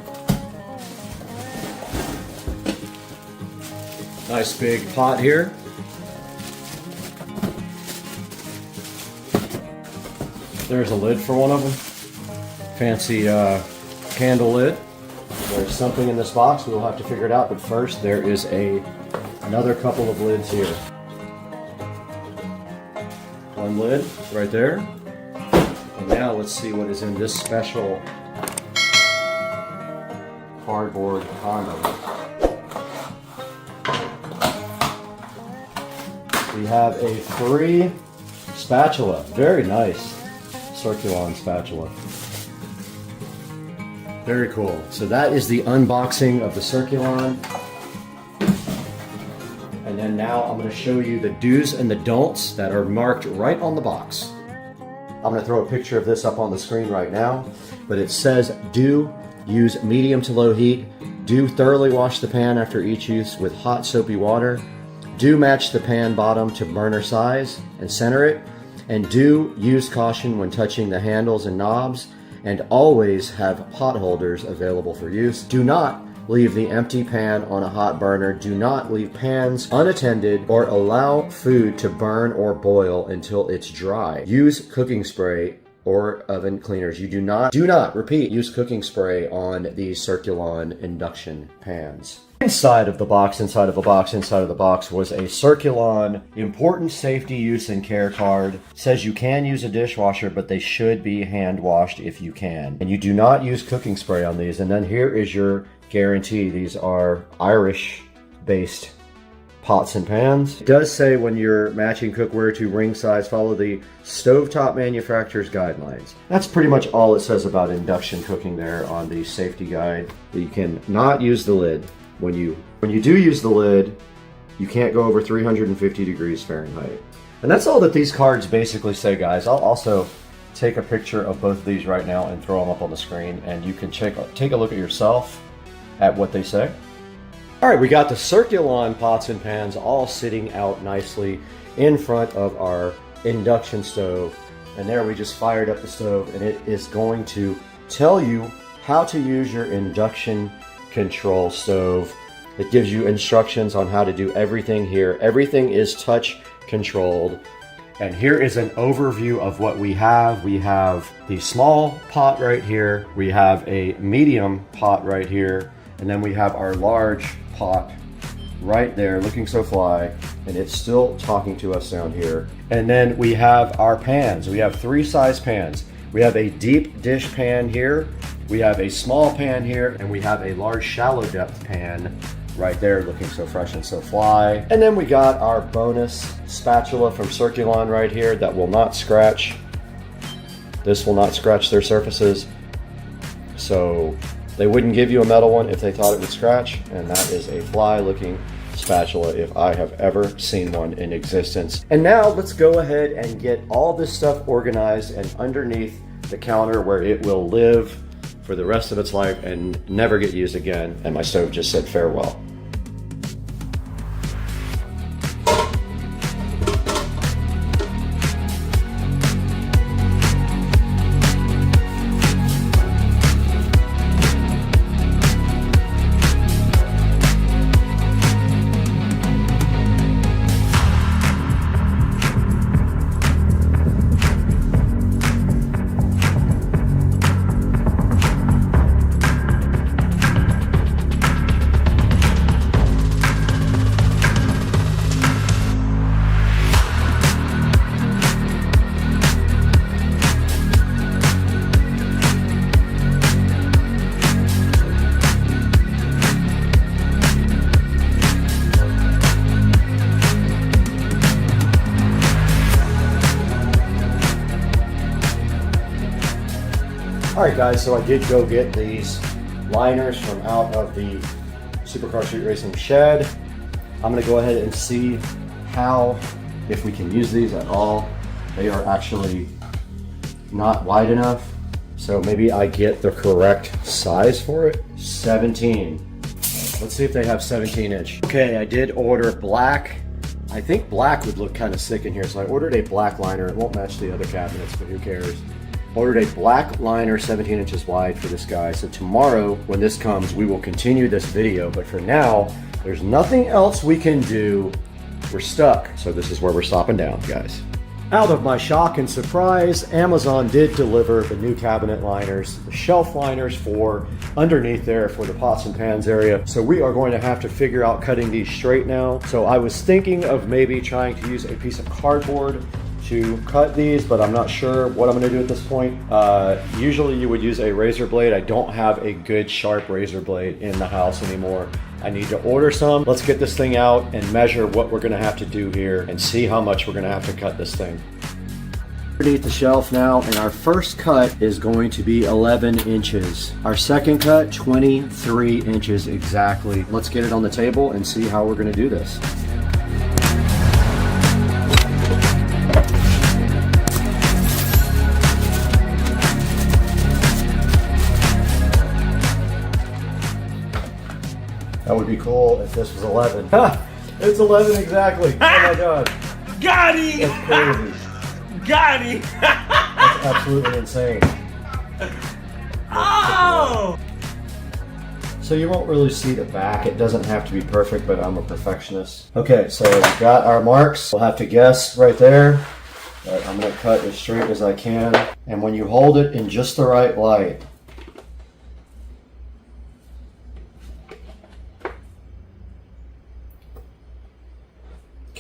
Nice big pot here. There's a lid for one of them. Fancy candle lid. There's something in this box. We'll have to figure it out. But first, there is another couple of lids here. One lid right there. And now let's see what is in this special cardboard condom. We have a free spatula. Very nice Circulon spatula. Very cool. So that is the unboxing of the Circulon. And then now I'm going to show you the do's and the don'ts that are marked right on the box. I'm gonna throw a picture of this up on the screen right now, but it says do use medium to low heat, do thoroughly wash the pan after each use with hot soapy water, do match the pan bottom to burner size and center it, and do use caution when touching the handles and knobs, and always have pot holders available for use. Do not leave the empty pan on a hot burner. Do not leave pans unattended or allow food to burn or boil until it's dry. Use cooking spray or oven cleaners. You do not, repeat, use cooking spray on these Circulon induction pans. Inside of the box was a Circulon important safety use and care card. It says you can use a dishwasher, but they should be hand washed if you can. And you do not use cooking spray on these. And then here is your guarantee. These are Irish based pots and pans. It does say when you're matching cookware to ring size, follow the stovetop manufacturer's guidelines. That's pretty much all it says about induction cooking there on the safety guide. You can not use the lid. When you do use the lid, you can't go over 350 degrees Fahrenheit. And that's all that these cards basically say, guys. I'll also take a picture of both of these right now and throw them up on the screen, and you can take a look at yourself at what they say. All right, we got the Circulon pots and pans all sitting out nicely in front of our induction stove. And there we just fired up the stove, and it is going to tell you how to use your induction control stove. It gives you instructions on how to do everything here. Everything is touch controlled. And here is an overview of what we have. We have the small pot right here. We have a medium pot right here. And then we have our large pot right there looking so fly. And it's still talking to us down here. And then we have our pans. We have 3 size pans. We have a deep dish pan here. We have a small pan here, and we have a large shallow depth pan right there looking so fresh and so fly. And then we got our bonus spatula from Circulon right here that will not scratch. This will not scratch their surfaces. So they wouldn't give you a metal one if they thought it would scratch, and that is a fly looking spatula if I have ever seen one in existence. And now let's go ahead and get all this stuff organized and underneath the counter where it will live for the rest of its life and never get used again. And my stove just said farewell. Alright guys, so I did go get these liners from out of the Supercar Street Racing shed. I'm going to go ahead and see if we can use these at all. They are actually not wide enough, so maybe I get the correct size for it. 17. Let's see if they have 17 inch. Okay, I did order black. I think black would look kind of sick in here, so I ordered a black liner. It won't match the other cabinets, but who cares? Ordered a black liner 17 inches wide for this guy. So tomorrow when this comes, we will continue this video, but for now there's nothing else we can do. We're stuck, so this is where we're stopping down, guys. Out of my shock and surprise, Amazon did deliver the new cabinet liners, the shelf liners for underneath there for the pots and pans area. So we are going to have to figure out cutting these straight now. So I was thinking of maybe trying to use a piece of cardboard to cut these, but I'm not sure what I'm going to do at this point. Usually you would use a razor blade. I don't have a good sharp razor blade in the house anymore. I need to order some. Let's get this thing out and measure what we're going to have to do here and see how much we're going to have to cut this thing. Underneath the shelf now, and our first cut is going to be 11 inches. Our second cut, 23 inches exactly. Let's get it on the table and see how we're going to do this. That would be cool if this was 11. Ha! It's 11 exactly. Oh my god. Got him! That's crazy. Got him! That's absolutely insane. Oh! So you won't really see the back. It doesn't have to be perfect, but I'm a perfectionist. Okay, so we've got our marks. We'll have to guess right there. But I'm gonna cut as straight as I can. And when you hold it in just the right light,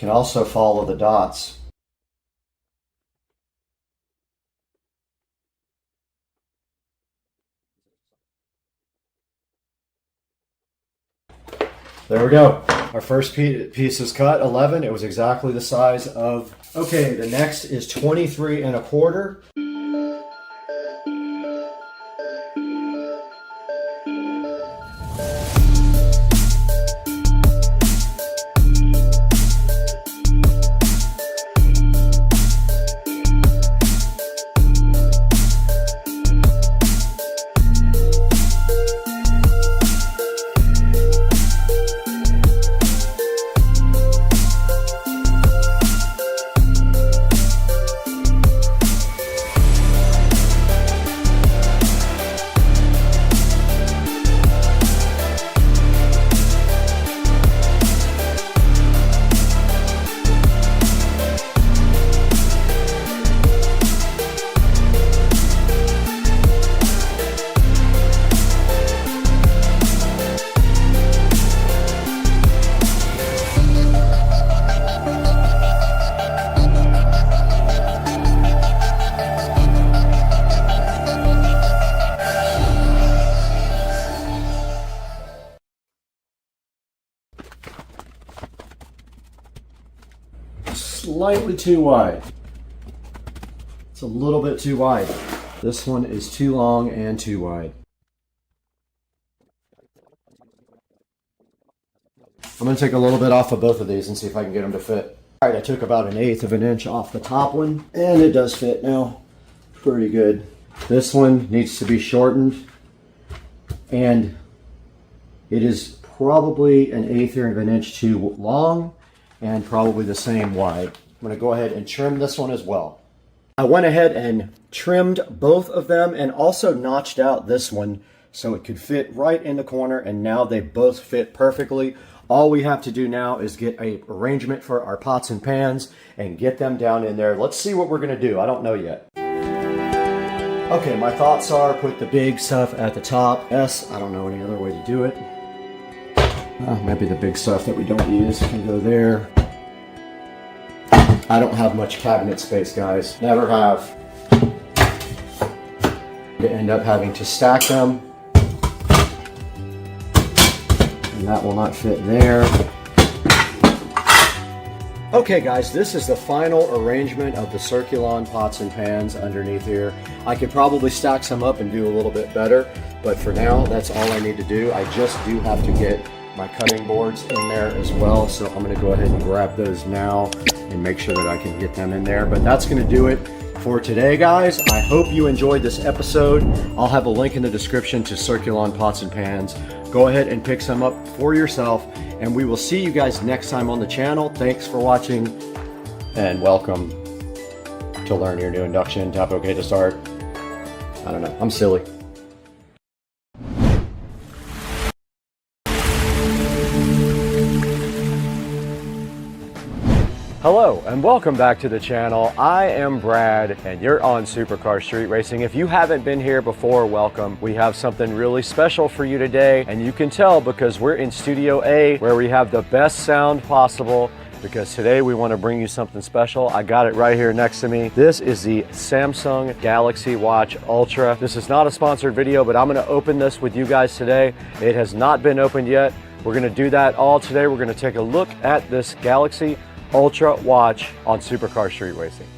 you can also follow the dots. There we go. Our first piece is cut, 11. It was exactly the size of... Okay, the next is 23 1/4. Slightly too wide. It's a little bit too wide. This one is too long and too wide. I'm going to take a little bit off of both of these and see if I can get them to fit. Alright, I took about 1/8 of an inch off the top one, and it does fit now. Pretty good. This one needs to be shortened, and it is probably 1/8 of an inch too long, and probably the same wide. I'm going to go ahead and trim this one as well. I went ahead and trimmed both of them and also notched out this one so it could fit right in the corner, and now they both fit perfectly. All we have to do now is get an arrangement for our pots and pans and get them down in there. Let's see what we're going to do. I don't know yet. Okay, my thoughts are put the big stuff at the top. Yes, I don't know any other way to do it. Maybe the big stuff that we don't use can go there. I don't have much cabinet space, guys. Never have. You end up having to stack them. And that will not fit there. Okay guys, this is the final arrangement of the Circulon pots and pans underneath here. I could probably stack some up and do a little bit better, but for now, that's all I need to do. I just do have to get my cutting boards in there as well, so I'm going to go ahead and grab those now and make sure that I can get them in there. But that's going to do it for today, guys. I hope you enjoyed this episode. I'll have a link in the description to Circulon pots and pans. Go ahead and pick some up for yourself, and we will see you guys next time on the channel. Thanks for watching, and welcome to Learn Your New Induction. Tap OK to start. I don't know, I'm silly. Hello and welcome back to the channel. I am Brad and you're on Supercar Street Racing. If you haven't been here before, welcome. We have something really special for you today, and you can tell because we're in Studio A where we have the best sound possible, because today we want to bring you something special. I got it right here next to me. This is the Samsung Galaxy Watch Ultra. This is not a sponsored video, but I'm going to open this with you guys today. It has not been opened yet. We're going to do that all today. We're going to take a look at this Galaxy Ultra watch on Supercar Street Racing.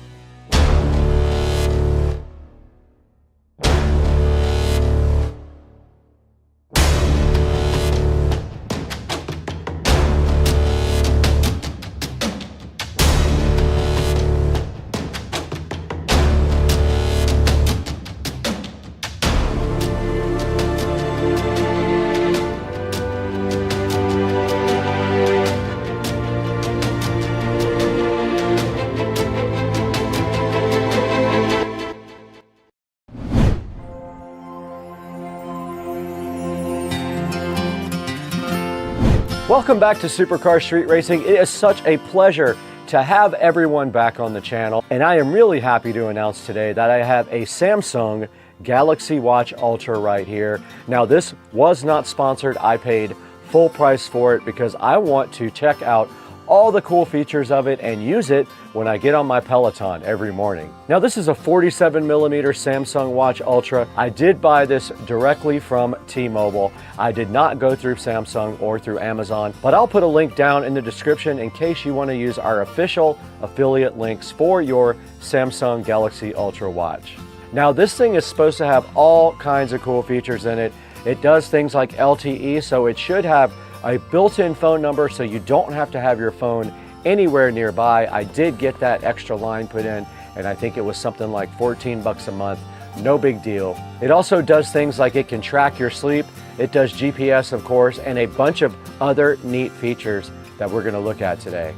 Welcome back to Supercar Street Racing. It is such a pleasure to have everyone back on the channel, and I am really happy to announce today that I have a Samsung Galaxy Watch Ultra right here. Now, this was not sponsored. I paid full price for it because I want to check out all the cool features of it and use it when I get on my Peloton every morning. Now, this is a 47mm Samsung Watch Ultra. I did buy this directly from T-Mobile. I did not go through Samsung or through Amazon, but I'll put a link down in the description in case you want to use our official affiliate links for your Samsung Galaxy Ultra watch. Now, this thing is supposed to have all kinds of cool features in it. It does things like LTE, so it should have a built-in phone number so you don't have to have your phone anywhere nearby. I did get that extra line put in, and I think it was something like 14 bucks a month. No big deal. It also does things like it can track your sleep. It does GPS, of course, and a bunch of other neat features that we're going to look at today.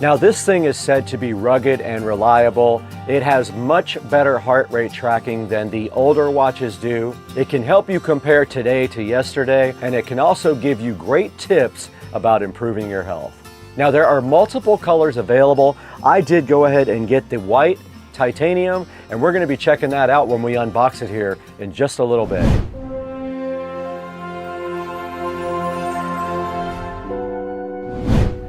Now, this thing is said to be rugged and reliable. It has much better heart rate tracking than the older watches do. It can help you compare today to yesterday, and it can also give you great tips about improving your health. Now, there are multiple colors available. I did go ahead and get the white titanium, and we're going to be checking that out when we unbox it here in just a little bit.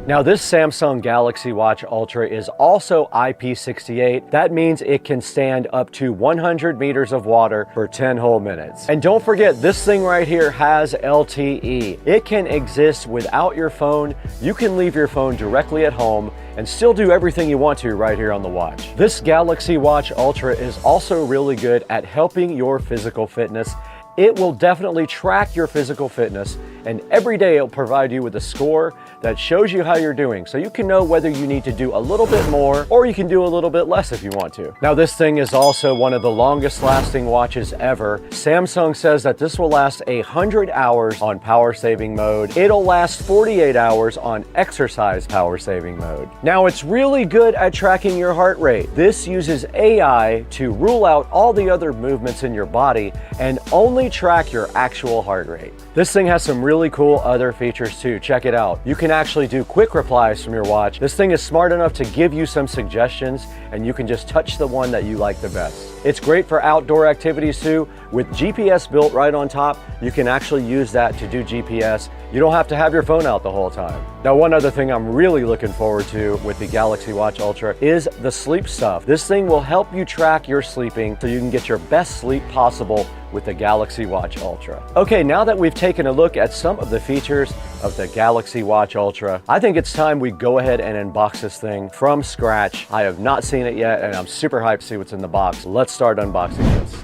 Now, this Samsung Galaxy Watch Ultra is also IP68. That means it can stand up to 100 meters of water for 10 whole minutes. And don't forget, this thing right here has LTE. It can exist without your phone. You can leave your phone directly at home and still do everything you want to right here on the watch. This Galaxy Watch Ultra is also really good at helping your physical fitness. It will definitely track your physical fitness, and every day it'll provide you with a score that shows you how you're doing, so you can know whether you need to do a little bit more or you can do a little bit less if you want to. Now, this thing is also one of the longest lasting watches ever. Samsung says that this will last 100 hours on power saving mode. It'll last 48 hours on exercise power saving mode. Now, it's really good at tracking your heart rate. This uses AI to rule out all the other movements in your body and only track your actual heart rate. This thing has some really cool other features too. Check it out. You can actually do quick replies from your watch. This thing is smart enough to give you some suggestions, and you can just touch the one that you like the best. It's great for outdoor activities too. With GPS built right on top, you can actually use that to do GPS. You don't have to have your phone out the whole time. Now, one other thing I'm really looking forward to with the Galaxy Watch Ultra is the sleep stuff. This thing will help you track your sleeping so you can get your best sleep possible with the Galaxy Watch Ultra. Okay, now that we've taken a look at some of the features of the Galaxy Watch Ultra, I think it's time we go ahead and unbox this thing from scratch. I have not seen it yet, and I'm super hyped to see what's in the box. Let's start unboxing this.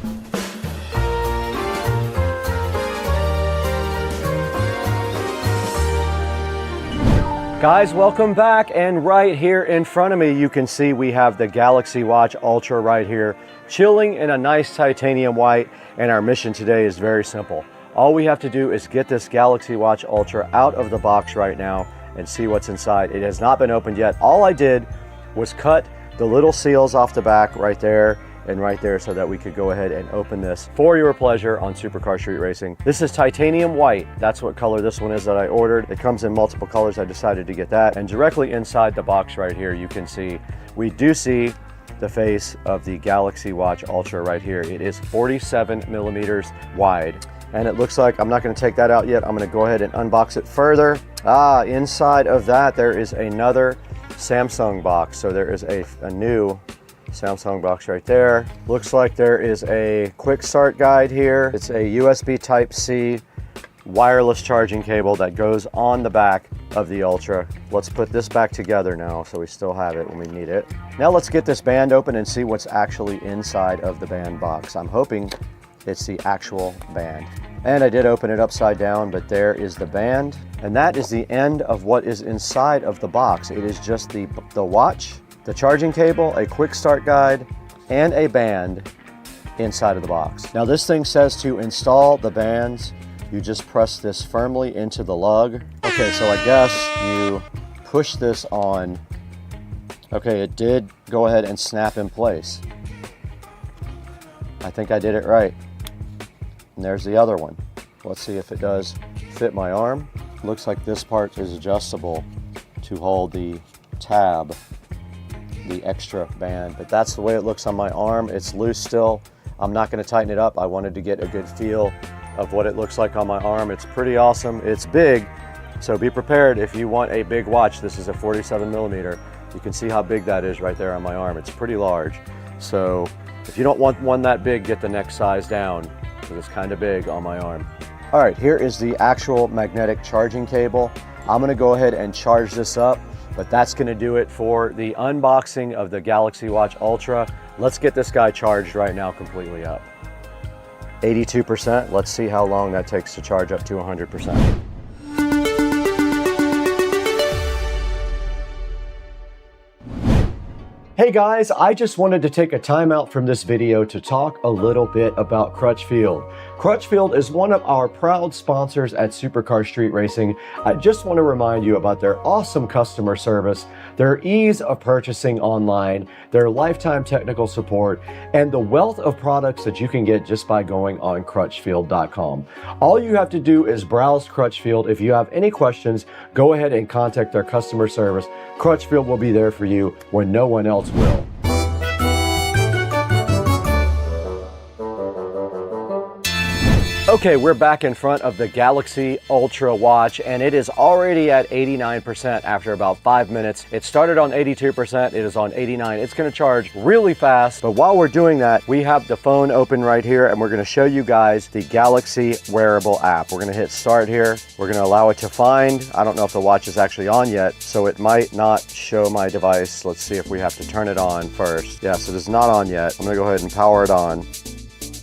Guys, welcome back, and right here in front of me you can see we have the Galaxy Watch Ultra right here, chilling in a nice titanium white, and our mission today is very simple. All we have to do is get this Galaxy Watch Ultra out of the box right now and see what's inside. It has not been opened yet. All I did was cut the little seals off the back right there and right there so that we could go ahead and open this for your pleasure on Supercar Street Racing. This is titanium white. That's what color this one is that I ordered. It comes in multiple colors. I decided to get that. And directly inside the box right here, you can see, we do see the face of the Galaxy Watch Ultra right here. It is 47 millimeters wide. And it looks like, I'm not gonna take that out yet. I'm gonna go ahead and unbox it further. Inside of that, there is another Samsung box. So there is a new Samsung box right there. Looks like there is a quick start guide here. It's a USB Type-C wireless charging cable that goes on the back of the Ultra. Let's put this back together now so we still have it when we need it. Now let's get this band open and see what's actually inside of the band box. I'm hoping it's the actual band. And I did open it upside down, but there is the band. And that is the end of what is inside of the box. It is just the watch, the charging cable, a quick start guide, and a band inside of the box. Now this thing says to install the bands, you just press this firmly into the lug. Okay, so I guess you push this on. Okay, it did go ahead and snap in place. I think I did it right. And there's the other one. Let's see if it does fit my arm. looks like this part is adjustable to hold the tab, the extra band, but that's the way it looks on my arm. It's loose still. I'm not going to tighten it up. I wanted to get a good feel of what it looks like on my arm. It's pretty awesome. It's big, so be prepared if you want a big watch. This is a 47 millimeter. You can see how big that is right there on my arm. It's pretty large. So if you don't want one that big, get the next size down, because it's kind of big on my arm. All right, here is the actual magnetic charging cable. I'm gonna go ahead and charge this up, but that's gonna do it for the unboxing of the Galaxy Watch Ultra. Let's get this guy charged right now completely up. 82%, let's see how long that takes to charge up to 100%. Hey guys, I just wanted to take a time out from this video to talk a little bit about Crutchfield. Crutchfield is one of our proud sponsors at Supercar Street Racing. I just want to remind you about their awesome customer service, their ease of purchasing online, their lifetime technical support, and the wealth of products that you can get just by going on Crutchfield.com. All you have to do is browse Crutchfield. If you have any questions, go ahead and contact their customer service. Crutchfield will be there for you when no one else will. Okay, we're back in front of the Galaxy Ultra watch, and it is already at 89% after about 5 minutes. It started on 82%, it is on 89. It's gonna charge really fast, but while we're doing that, we have the phone open right here, and we're gonna show you guys the Galaxy wearable app. We're gonna hit start here. We're gonna allow it to find. I don't know if the watch is actually on yet, so it might not show my device. Let's see if we have to turn it on first. Yes, it is not on yet. I'm gonna go ahead and power it on.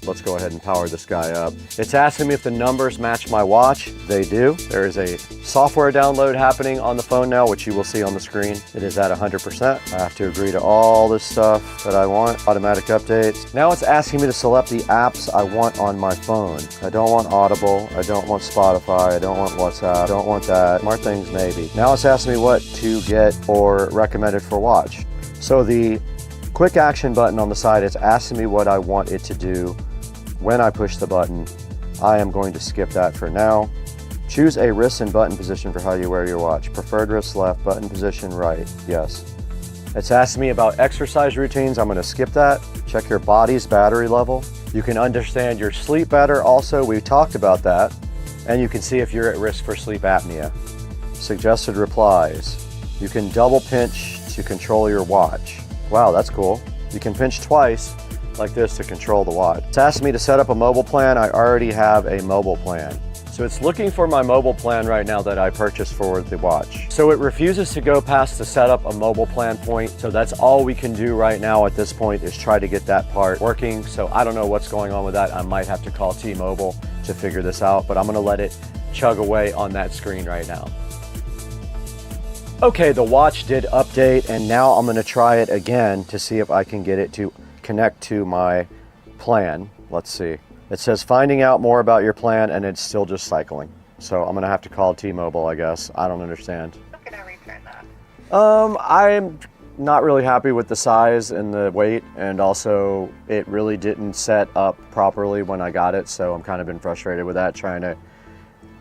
Let's go ahead and power this guy up. It's asking me if the numbers match my watch. They do. There is a software download happening on the phone now, which you will see on the screen. It is at 100%. I have to agree to all this stuff that I want. Automatic updates. Now it's asking me to select the apps I want on my phone. I don't want Audible. I don't want Spotify. I don't want WhatsApp. I don't want that. More things maybe. Now it's asking me what to get or recommended for watch. So the quick action button on the side is asking me what I want it to do. When I push the button, I am going to skip that for now. Choose a wrist and button position for how you wear your watch. Preferred wrist left, button position right, yes. It's asking me about exercise routines. I'm gonna skip that. Check your body's battery level. You can understand your sleep better. Also, we talked about that. And you can see if you're at risk for sleep apnea. Suggested replies. You can double pinch to control your watch. Wow, that's cool. You can pinch twice like this to control the watch. It's asking me to set up a mobile plan. I already have a mobile plan. So it's looking for my mobile plan right now that I purchased for the watch. So it refuses to go past the set up a mobile plan point. So that's all we can do right now at this point is try to get that part working. So I don't know what's going on with that. I might have to call T-Mobile to figure this out, but I'm gonna let it chug away on that screen right now. Okay, the watch did update, and now I'm gonna try it again to see if I can get it to connect to my plan. Let's see. It says finding out more about your plan, and it's still just cycling. So I'm gonna have to call T-Mobile, I guess. I don't understand. I'm gonna return that. I'm not really happy with the size and the weight, and also it really didn't set up properly when I got it, so I'm kind of been frustrated with that.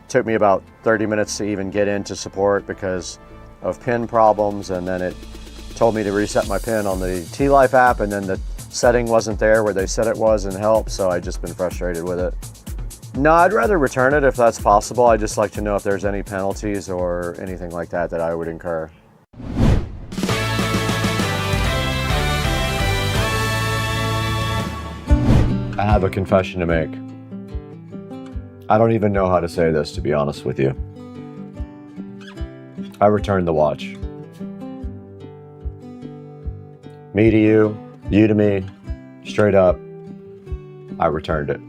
Took me about 30 minutes to even get into support because of pin problems, and then it told me to reset my pin on the T-Life app, and then the setting wasn't there where they said it was in help, so I've just been frustrated with it. No, I'd rather return it if that's possible. I'd just like to know if there's any penalties or anything like that that I would incur. I have a confession to make. I don't even know how to say this, to be honest with you. I returned the watch. Me to you, you to me, straight up, I returned it.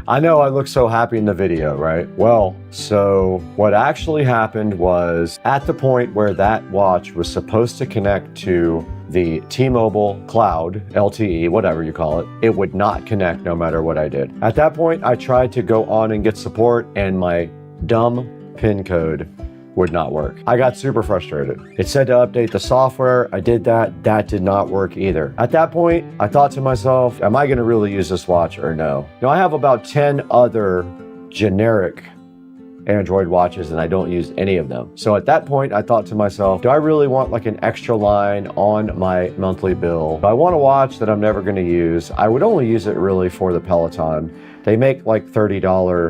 I know I look so happy in the video, right? Well, so what actually happened was at the point where that watch was supposed to connect to the T-Mobile Cloud, LTE, whatever you call it, it would not connect no matter what I did. At that point, I tried to go on and get support, and my dumb PIN code would not work. I got super frustrated. It said to update the software. I did that. That did not work either. At that point, I thought to myself, am I going to really use this watch or no? Now, I have about 10 other generic Android watches and I don't use any of them. So at that point, I thought to myself, do I really want like an extra line on my monthly bill? If I want a watch that I'm never going to use, I would only use it really for the Peloton. They make like $30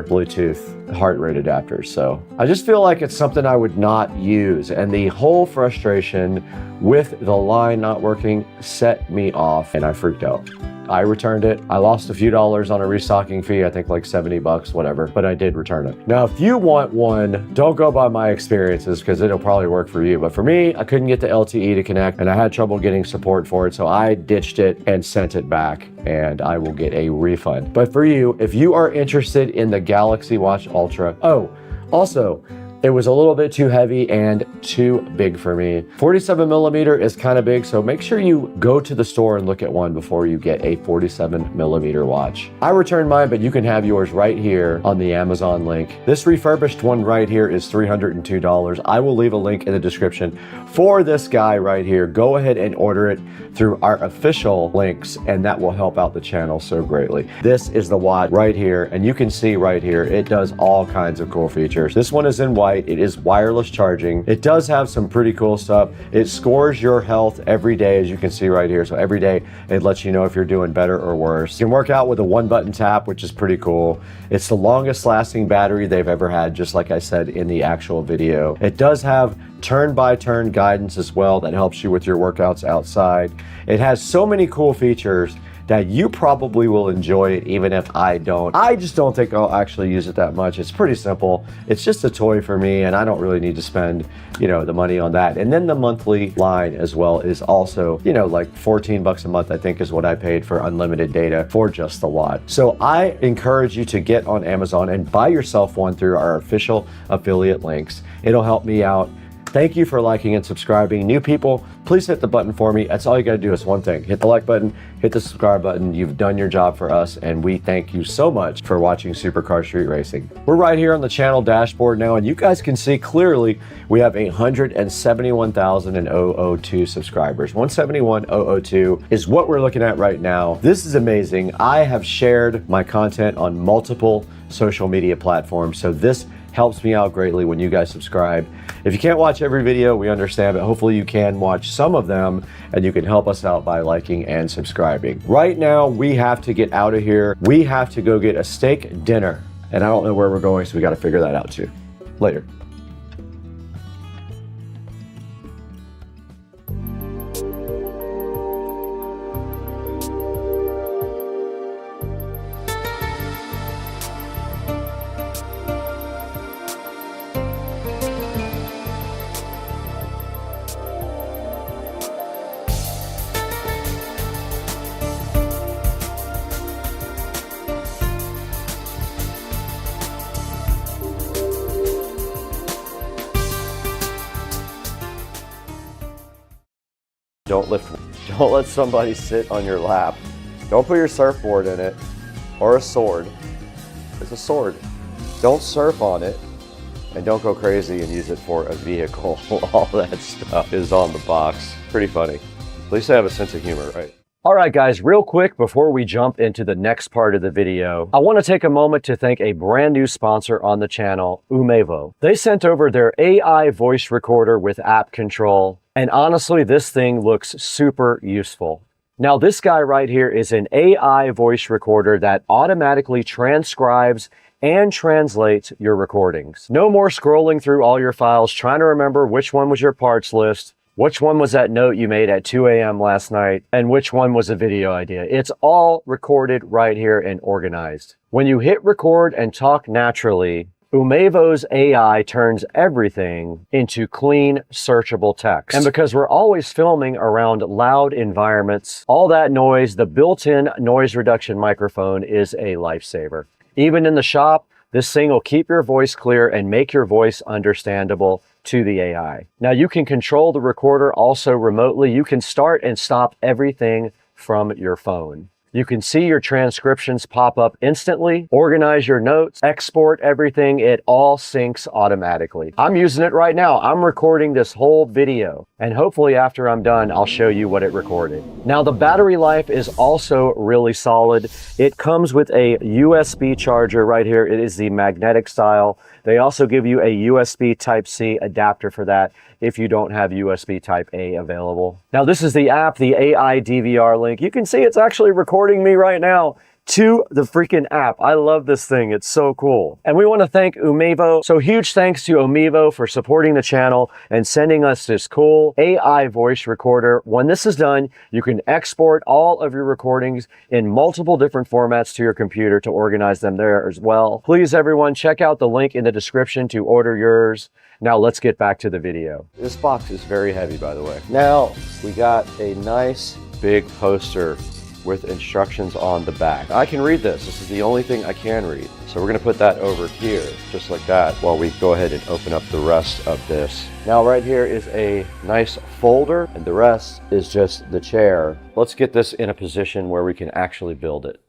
Bluetooth heart rate adapters. So I just feel like it's something I would not use. And the whole frustration with the line not working set me off and I freaked out. I returned it. I lost a few dollars on a restocking fee, I think like 70 bucks, whatever, but I did return it. Now, if you want one, don't go by my experiences because it'll probably work for you. But for me, I couldn't get the LTE to connect and I had trouble getting support for it. So I ditched it and sent it back and I will get a refund. But for you, if you are interested in the Galaxy Watch Ultra, oh, also, it was a little bit too heavy and too big for me. 47 millimeter is kind of big, so make sure you go to the store and look at one before you get a 47 millimeter watch. I returned mine, but you can have yours right here on the Amazon link. This refurbished one right here is $302. I will leave a link in the description for this guy right here. Go ahead and order it through our official links, and that will help out the channel so greatly. This is the watch right here, and you can see right here, it does all kinds of cool features. This one is in white. It is wireless charging. It does have some pretty cool stuff. It scores your health every day, as you can see right here. So every day it lets you know if you're doing better or worse. You can work out with a one-button tap, which is pretty cool. It's the longest lasting battery they've ever had, just like I said in the actual video. It does have turn-by-turn guidance as well that helps you with your workouts outside. It has so many cool features that you probably will enjoy it even if I don't. I just don't think I'll actually use it that much. It's pretty simple. It's just a toy for me and I don't really need to spend, you know, the money on that. And then the monthly line as well is also, you know, like 14 bucks a month, I think is what I paid for unlimited data for just the watch. So I encourage you to get on Amazon and buy yourself one through our official affiliate links. It'll help me out. Thank you for liking and subscribing. New people, please hit the button for me. That's all you gotta do is one thing. Hit the like button, hit the subscribe button. You've done your job for us, and we thank you so much for watching Supercar Street Racing. We're right here on the channel dashboard now, and you guys can see clearly we have 171,002 subscribers. 171,002 is what we're looking at right now. This is amazing. I have shared my content on multiple social media platforms, so this helps me out greatly when you guys subscribe. If you can't watch every video, we understand, but hopefully you can watch some of them and you can help us out by liking and subscribing. Right now, we have to get out of here. We have to go get a steak dinner, and I don't know where we're going, so we got to figure that out too. Later. Don't let somebody sit on your lap. Don't put your surfboard in it or a sword. It's a sword. Don't surf on it, and don't go crazy and use it for a vehicle. All that stuff is on the box. Pretty funny. At least I have a sense of humor, right? All right, guys, real quick before we jump into the next part of the video, I want to take a moment to thank a brand new sponsor on the channel, Umevo. They sent over their AI voice recorder with app control, and honestly, this thing looks super useful. Now, this guy right here is an AI voice recorder that automatically transcribes and translates your recordings. No more scrolling through all your files, trying to remember which one was your parts list, which one was that note you made at 2 a.m. last night, and which one was a video idea. It's all recorded right here and organized. When you hit record and talk naturally, Umevo's AI turns everything into clean, searchable text. And because we're always filming around loud environments, all that noise, the built-in noise reduction microphone is a lifesaver. Even in the shop, this thing will keep your voice clear and make your voice understandable to the AI. Now, you can control the recorder also remotely. You can start and stop everything from your phone. You can see your transcriptions pop up instantly, organize your notes, export everything. It all syncs automatically. I'm using it right now. I'm recording this whole video, and hopefully after I'm done, I'll show you what it recorded. Now, the battery life is also really solid. It comes with a USB charger right here. It is the magnetic style. They also give you a USB Type-C adapter for that if you don't have USB Type-A available. Now this is the app, the AI DVR link. You can see it's actually recording me right now to the freaking app. I love this thing. It's so cool. And we want to thank Umevo. So huge thanks to Umevo for supporting the channel and sending us this cool AI voice recorder. When this is done, you can export all of your recordings in multiple different formats to your computer to organize them there as well. Please, everyone, check out the link in the description to order yours. Now let's get back to the video. This box is very heavy, by the way. Now we got a nice big poster with instructions on the back. I can read this. This is the only thing I can read. So we're gonna put that over here, just like that, while we go ahead and open up the rest of this. Now right here is a nice folder, and the rest is just the chair. Let's get this in a position where we can actually build it.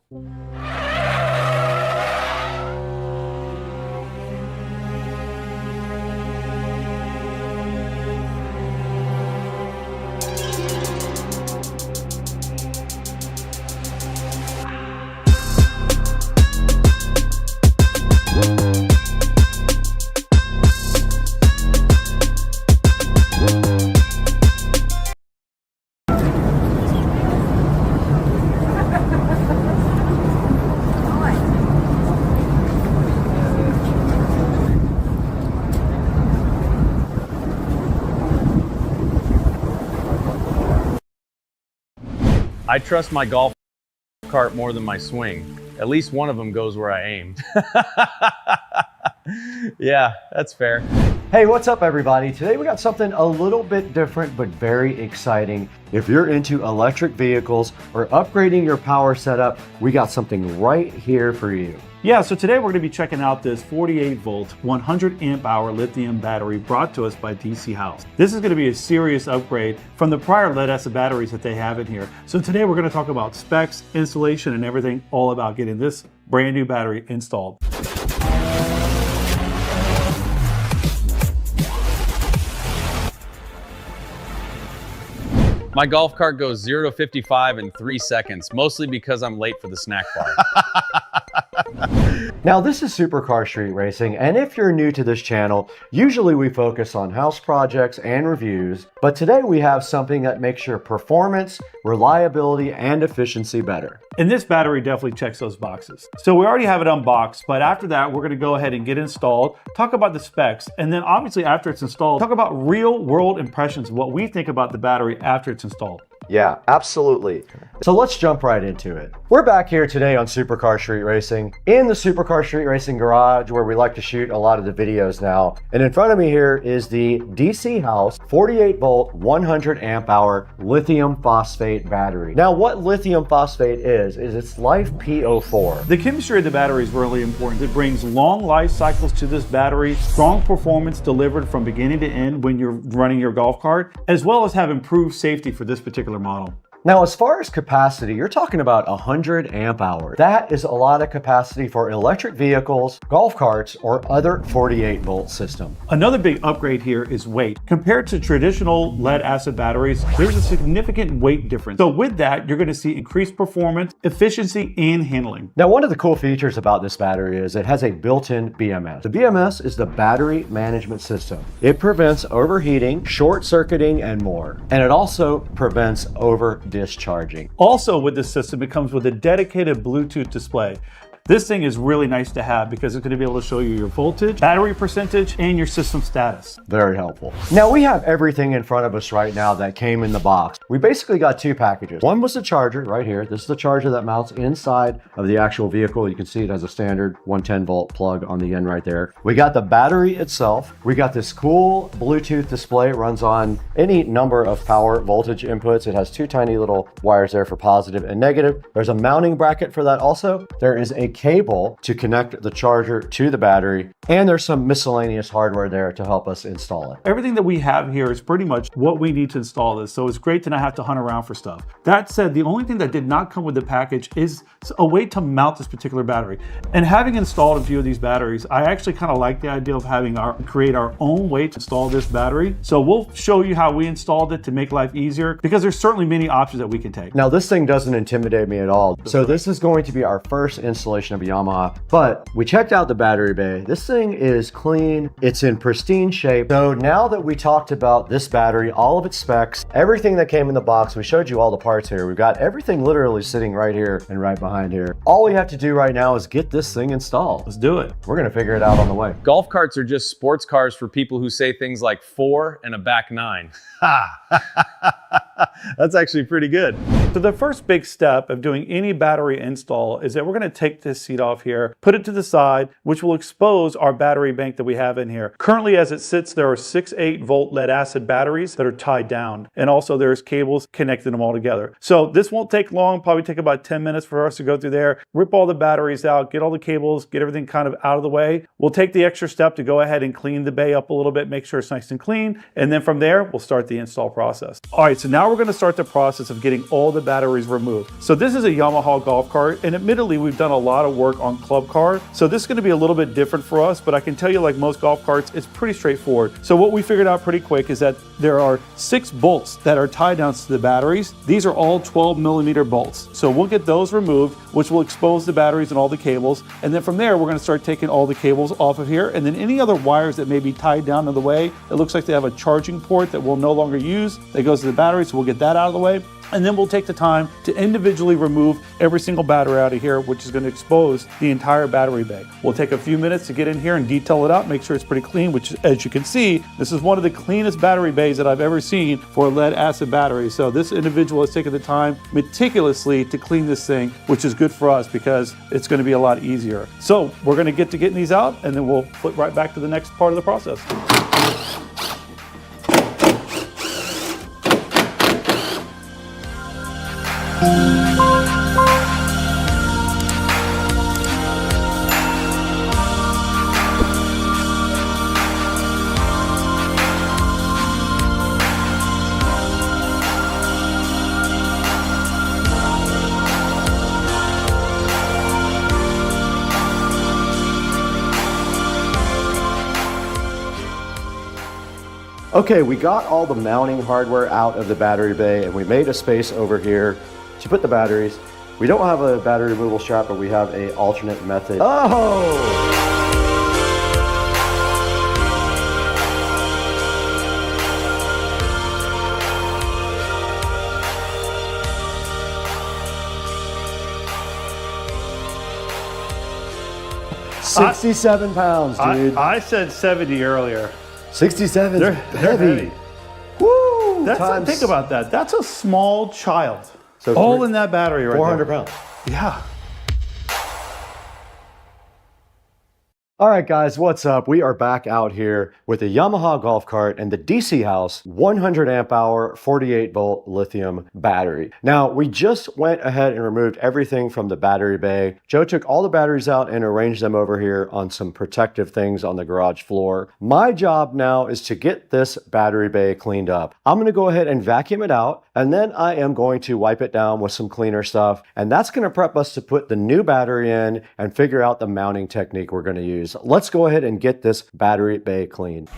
I trust my golf cart more than my swing. At least one of them goes where I aimed. Yeah, that's fair. Hey, what's up everybody? Today we got something a little bit different but very exciting. If you're into electric vehicles or upgrading your power setup, we got something right here for you. Yeah, so today we're going to be checking out this 48 volt, 100 amp hour lithium battery brought to us by DC House. This is going to be a serious upgrade from the prior lead acid batteries that they have in here. So today we're going to talk about specs, installation, and everything all about getting this brand new battery installed. My golf cart goes 0 to 55 in 3 seconds, mostly because I'm late for the snack bar. Now this is Supercar Street Racing, and if you're new to this channel, usually we focus on house projects and reviews, but today we have something that makes your performance, reliability, and efficiency better. And this battery definitely checks those boxes. So we already have it unboxed, but after that, we're gonna go ahead and get it installed, talk about the specs, and then obviously after it's installed, talk about real world impressions of what we think about the battery after it's installed. Yeah, absolutely. So let's jump right into it. We're back here today on Supercar Street Racing in the Supercar Street Racing garage where we like to shoot a lot of the videos now. And in front of me here is the DC House 48 volt 100 amp hour lithium phosphate battery. Now what lithium phosphate is it's LiFePO4. The chemistry of the battery is really important. It brings long life cycles to this battery, strong performance delivered from beginning to end when you're running your golf cart, as well as have improved safety for this particular model. Now, as far as capacity, you're talking about 100 amp hours. That is a lot of capacity for electric vehicles, golf carts, or other 48 volt system. Another big upgrade here is weight. Compared to traditional lead acid batteries, there's a significant weight difference. So with that, you're gonna see increased performance, efficiency, and handling. Now, one of the cool features about this battery is it has a built-in BMS. The BMS is the battery management system. It prevents overheating, short circuiting, and more. And it also prevents over discharging. Also with this system, it comes with a dedicated Bluetooth display. This thing is really nice to have because it's going to be able to show you your voltage, battery percentage, and your system status. Very helpful. Now we have everything in front of us right now that came in the box. We basically got two packages. One was the charger right here. This is the charger that mounts inside of the actual vehicle. You can see it has a standard 110 volt plug on the end right there. We got the battery itself. We got this cool Bluetooth display. It runs on any number of power voltage inputs. It has two tiny little wires there for positive and negative. There's a mounting bracket for that also. There is a cable to connect the charger to the battery, and there's some miscellaneous hardware there to help us install it. Everything that we have here is pretty much what we need to install this, so it's great to not have to hunt around for stuff. That said, the only thing that did not come with the package is a way to mount this particular battery. And having installed a few of these batteries, I actually kind of like the idea of having create our own way to install this battery. So we'll show you how we installed it to make life easier, because there's certainly many options that we can take. Now this thing doesn't intimidate me at all. So this is going to be our first installation installation of a Yamaha, but we checked out the battery bay. This thing is clean. It's in pristine shape. So now that we talked about this battery, all of its specs, everything that came in the box, we showed you all the parts here. We've got everything literally sitting right here and right behind here. All we have to do right now is get this thing installed. Let's do it. We're gonna figure it out on the way. Golf carts are just sports cars for people who say things like 4 and a back 9. That's actually pretty good. So the first big step of doing any battery install is that we're going to take this seat off here, put it to the side, which will expose our battery bank that we have in here. Currently, as it sits, there are 6 8-volt lead acid batteries that are tied down, and also there's cables connecting them all together. So this won't take long, probably take about 10 minutes for us to go through there, rip all the batteries out, get all the cables, get everything kind of out of the way. We'll take the extra step to go ahead and clean the bay up a little bit, make sure it's nice and clean, and then from there, we'll start the install process. All right, so now we're going to start the process of getting all the batteries removed. So this is a Yamaha golf cart, and admittedly we've done a lot of work on club car, so this is going to be a little bit different for us, but I can tell you, like most golf carts, it's pretty straightforward. So what we figured out pretty quick is that there are 6 bolts that are tie downs to the batteries. These are all 12mm bolts. So we'll get those removed, which will expose the batteries and all the cables, and then from there we're going to start taking all the cables off of here, and then any other wires that may be tied down in the way. It looks like they have a charging port that we'll no longer use that goes to the battery, so we'll get that out of the way. And then we'll take the time to individually remove every single battery out of here, which is going to expose the entire battery bay. We'll take a few minutes to get in here and detail it out, make sure it's pretty clean, which, as you can see, this is one of the cleanest battery bays that I've ever seen for a lead acid battery. So this individual has taken the time meticulously to clean this thing, which is good for us because it's going to be a lot easier. So we're going to get to getting these out, and then we'll flip right back to the next part of the process. Okay, we got all the mounting hardware out of the battery bay, and we made a space over here to put the batteries. We don't have a battery removal strap, but we have an alternate method. Oh! $67 pounds, dude. I said 70 earlier. 67. They're heavy. Woo! Think about that. That's a small child. So all in that battery right 400 there. pounds. Yeah. All right, guys, what's up? We are back out here with the Yamaha golf cart and the DC House 100 amp hour, 48 volt lithium battery. Now, we just went ahead and removed everything from the battery bay. Joe took all the batteries out and arranged them over here on some protective things on the garage floor. My job now is to get this battery bay cleaned up. I'm going to go ahead and vacuum it out, and then I am going to wipe it down with some cleaner stuff, and that's going to prep us to put the new battery in and figure out the mounting technique we're going to use. Let's go ahead and get this battery bay clean.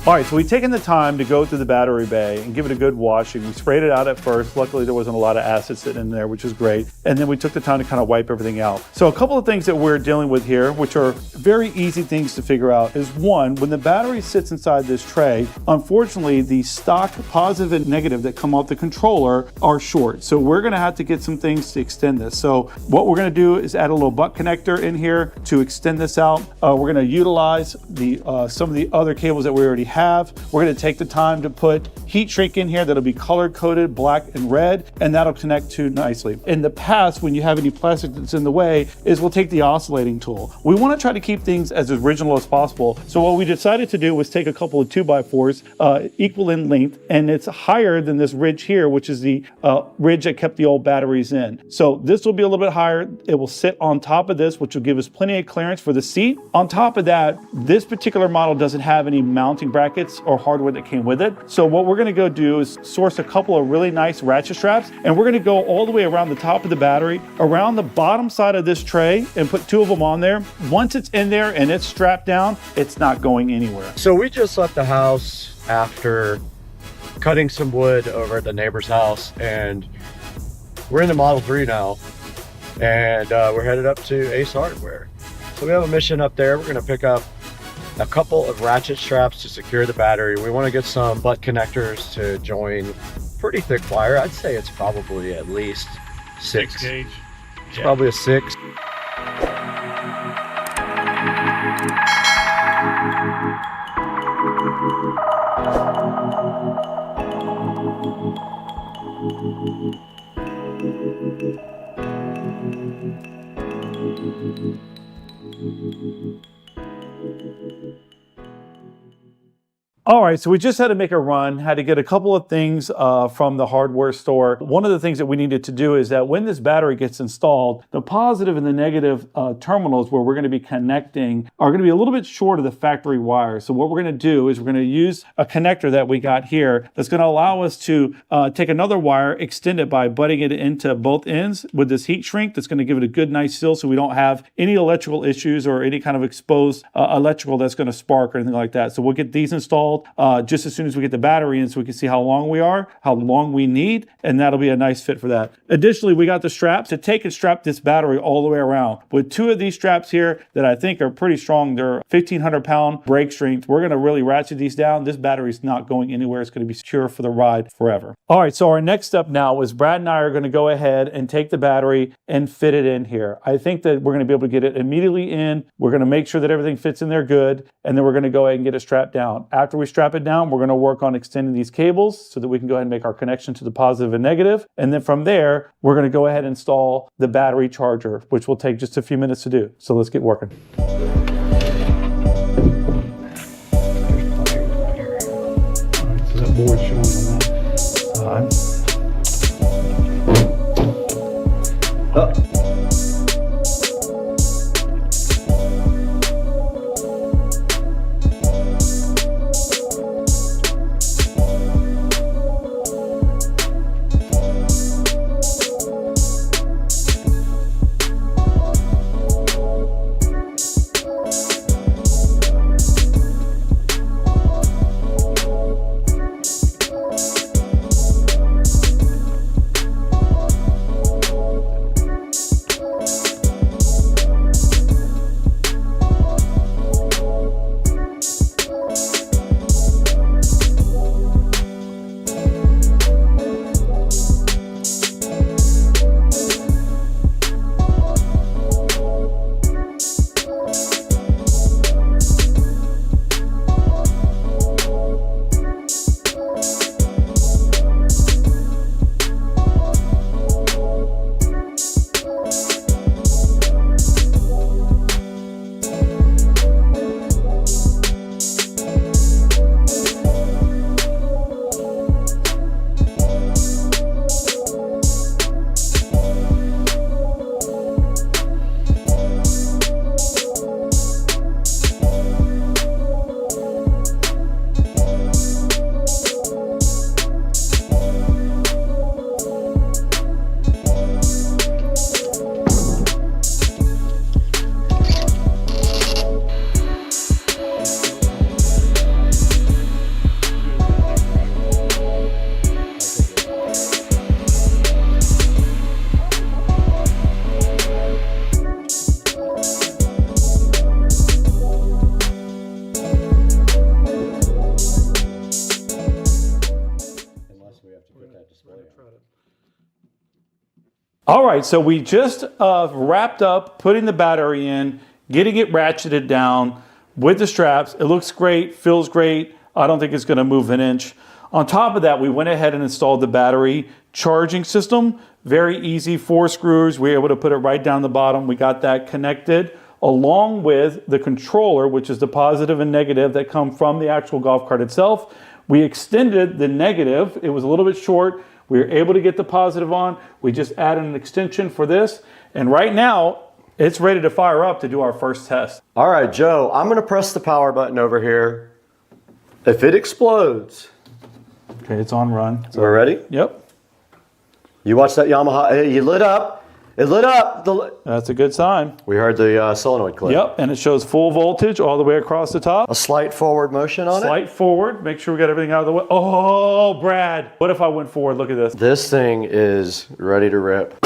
All right, so we've taken the time to go through the battery bay and give it a good washing. We sprayed it out at first. Luckily, there wasn't a lot of acid sitting in there, which is great. And then we took the time to kind of wipe everything out. So a couple of things that we're dealing with here, which are very easy things to figure out, is one, when the battery sits inside this tray, unfortunately, the stock positive and negative that come off the controller are short. So we're gonna have to get some things to extend this. So what we're gonna do is add a little butt connector in here to extend this out. We're gonna utilize the some of the other cables that we already have. We're going to take the time to put heat shrink in here that'll be color coded black and red, and that'll connect to nicely. In the past, when you have any plastic that's in the way, is we'll take the oscillating tool. We want to try to keep things as original as possible. So what we decided to do was take a couple of 2x4s equal in length, and it's higher than this ridge here, which is the ridge that kept the old batteries in. So this will be a little bit higher. It will sit on top of this, which will give us plenty of clearance for the seat. On top of that, this particular model doesn't have any mounting brackets or hardware that came with it. So what we're going to go do is source a couple of really nice ratchet straps, and we're going to go all the way around the top of the battery, around the bottom side of this tray, and put 2 of them on there. Once it's in there and it's strapped down, it's not going anywhere. So we just left the house after cutting some wood over at the neighbor's house, and we're in the Model 3 now, and we're headed up to ASUS Hardware. So we have a mission up there. We're going to pick up a couple of ratchet straps to secure the battery. We want to get some butt connectors to join pretty thick wire. I'd say it's probably at least 6 gauge. It's probably a 6. All right, so we just had to make a run, had to get a couple of things from the hardware store. One of the things that we needed to do is that when this battery gets installed, the positive and the negative terminals where we're going to be connecting are going to be a little bit short of the factory wire. So what we're going to do is we're going to use a connector that we got here that's going to allow us to take another wire, extend it by butting it into both ends with this heat shrink that's going to give it a good nice seal so we don't have any electrical issues or any kind of exposed electrical that's going to spark or anything like that. So we'll get these installed just as soon as we get the battery in so we can see how long we are, how long we need, and that'll be a nice fit for that. Additionally, we got the straps to take and strap this battery all the way around. With 2 of these straps here that I think are pretty strong, they're 1,500 pound brake strength. We're gonna really ratchet these down. This battery's not going anywhere. It's gonna be secure for the ride forever. All right, so our next step now is Brad and I are gonna go ahead and take the battery and fit it in here. I think that we're gonna be able to get it immediately in. We're gonna make sure that everything fits in there good, and then we're gonna go ahead and get it strapped down. After we strap it down, we're going to work on extending these cables so that we can go ahead and make our connection to the positive and negative. And then from there, we're going to go ahead and install the battery charger, which will take just a few minutes to do. So let's get working. So that board's showing on that. All right, so we just wrapped up putting the battery in, getting it ratcheted down with the straps. It looks great, feels great. I don't think it's gonna move an inch. On top of that, we went ahead and installed the battery charging system. Very easy, 4 screws. We were able to put it right down the bottom. We got that connected along with the controller, which is the positive and negative that come from the actual golf cart itself. We extended the negative. It was a little bit short. We were able to get the positive on. We just added an extension for this. And right now, it's ready to fire up to do our first test. All right, Joe, I'm gonna press the power button over here. If it explodes. Okay, it's on run. So we're ready? Yep. You watch that Yamaha, hey, you lit up. It lit up. That's a good sign. We heard the solenoid click. Yep, and it shows full voltage all the way across the top. A slight forward motion on it. Slight forward. Make sure we got everything out of the way. Oh, Brad. What if I went forward? Look at this. This thing is ready to rip.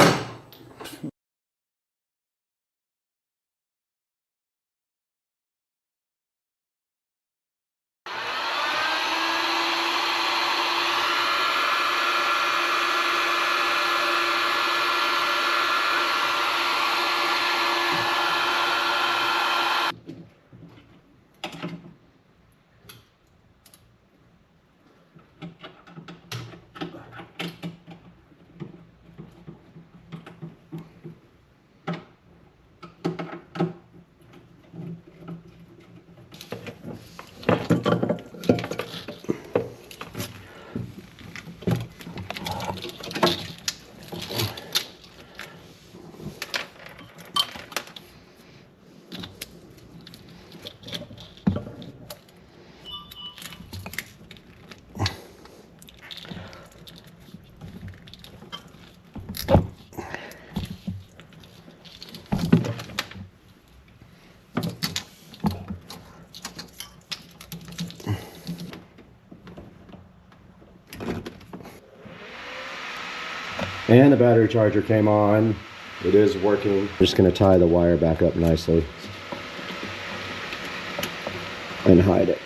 And the battery charger came on. It is working. Just gonna tie the wire back up nicely and hide it.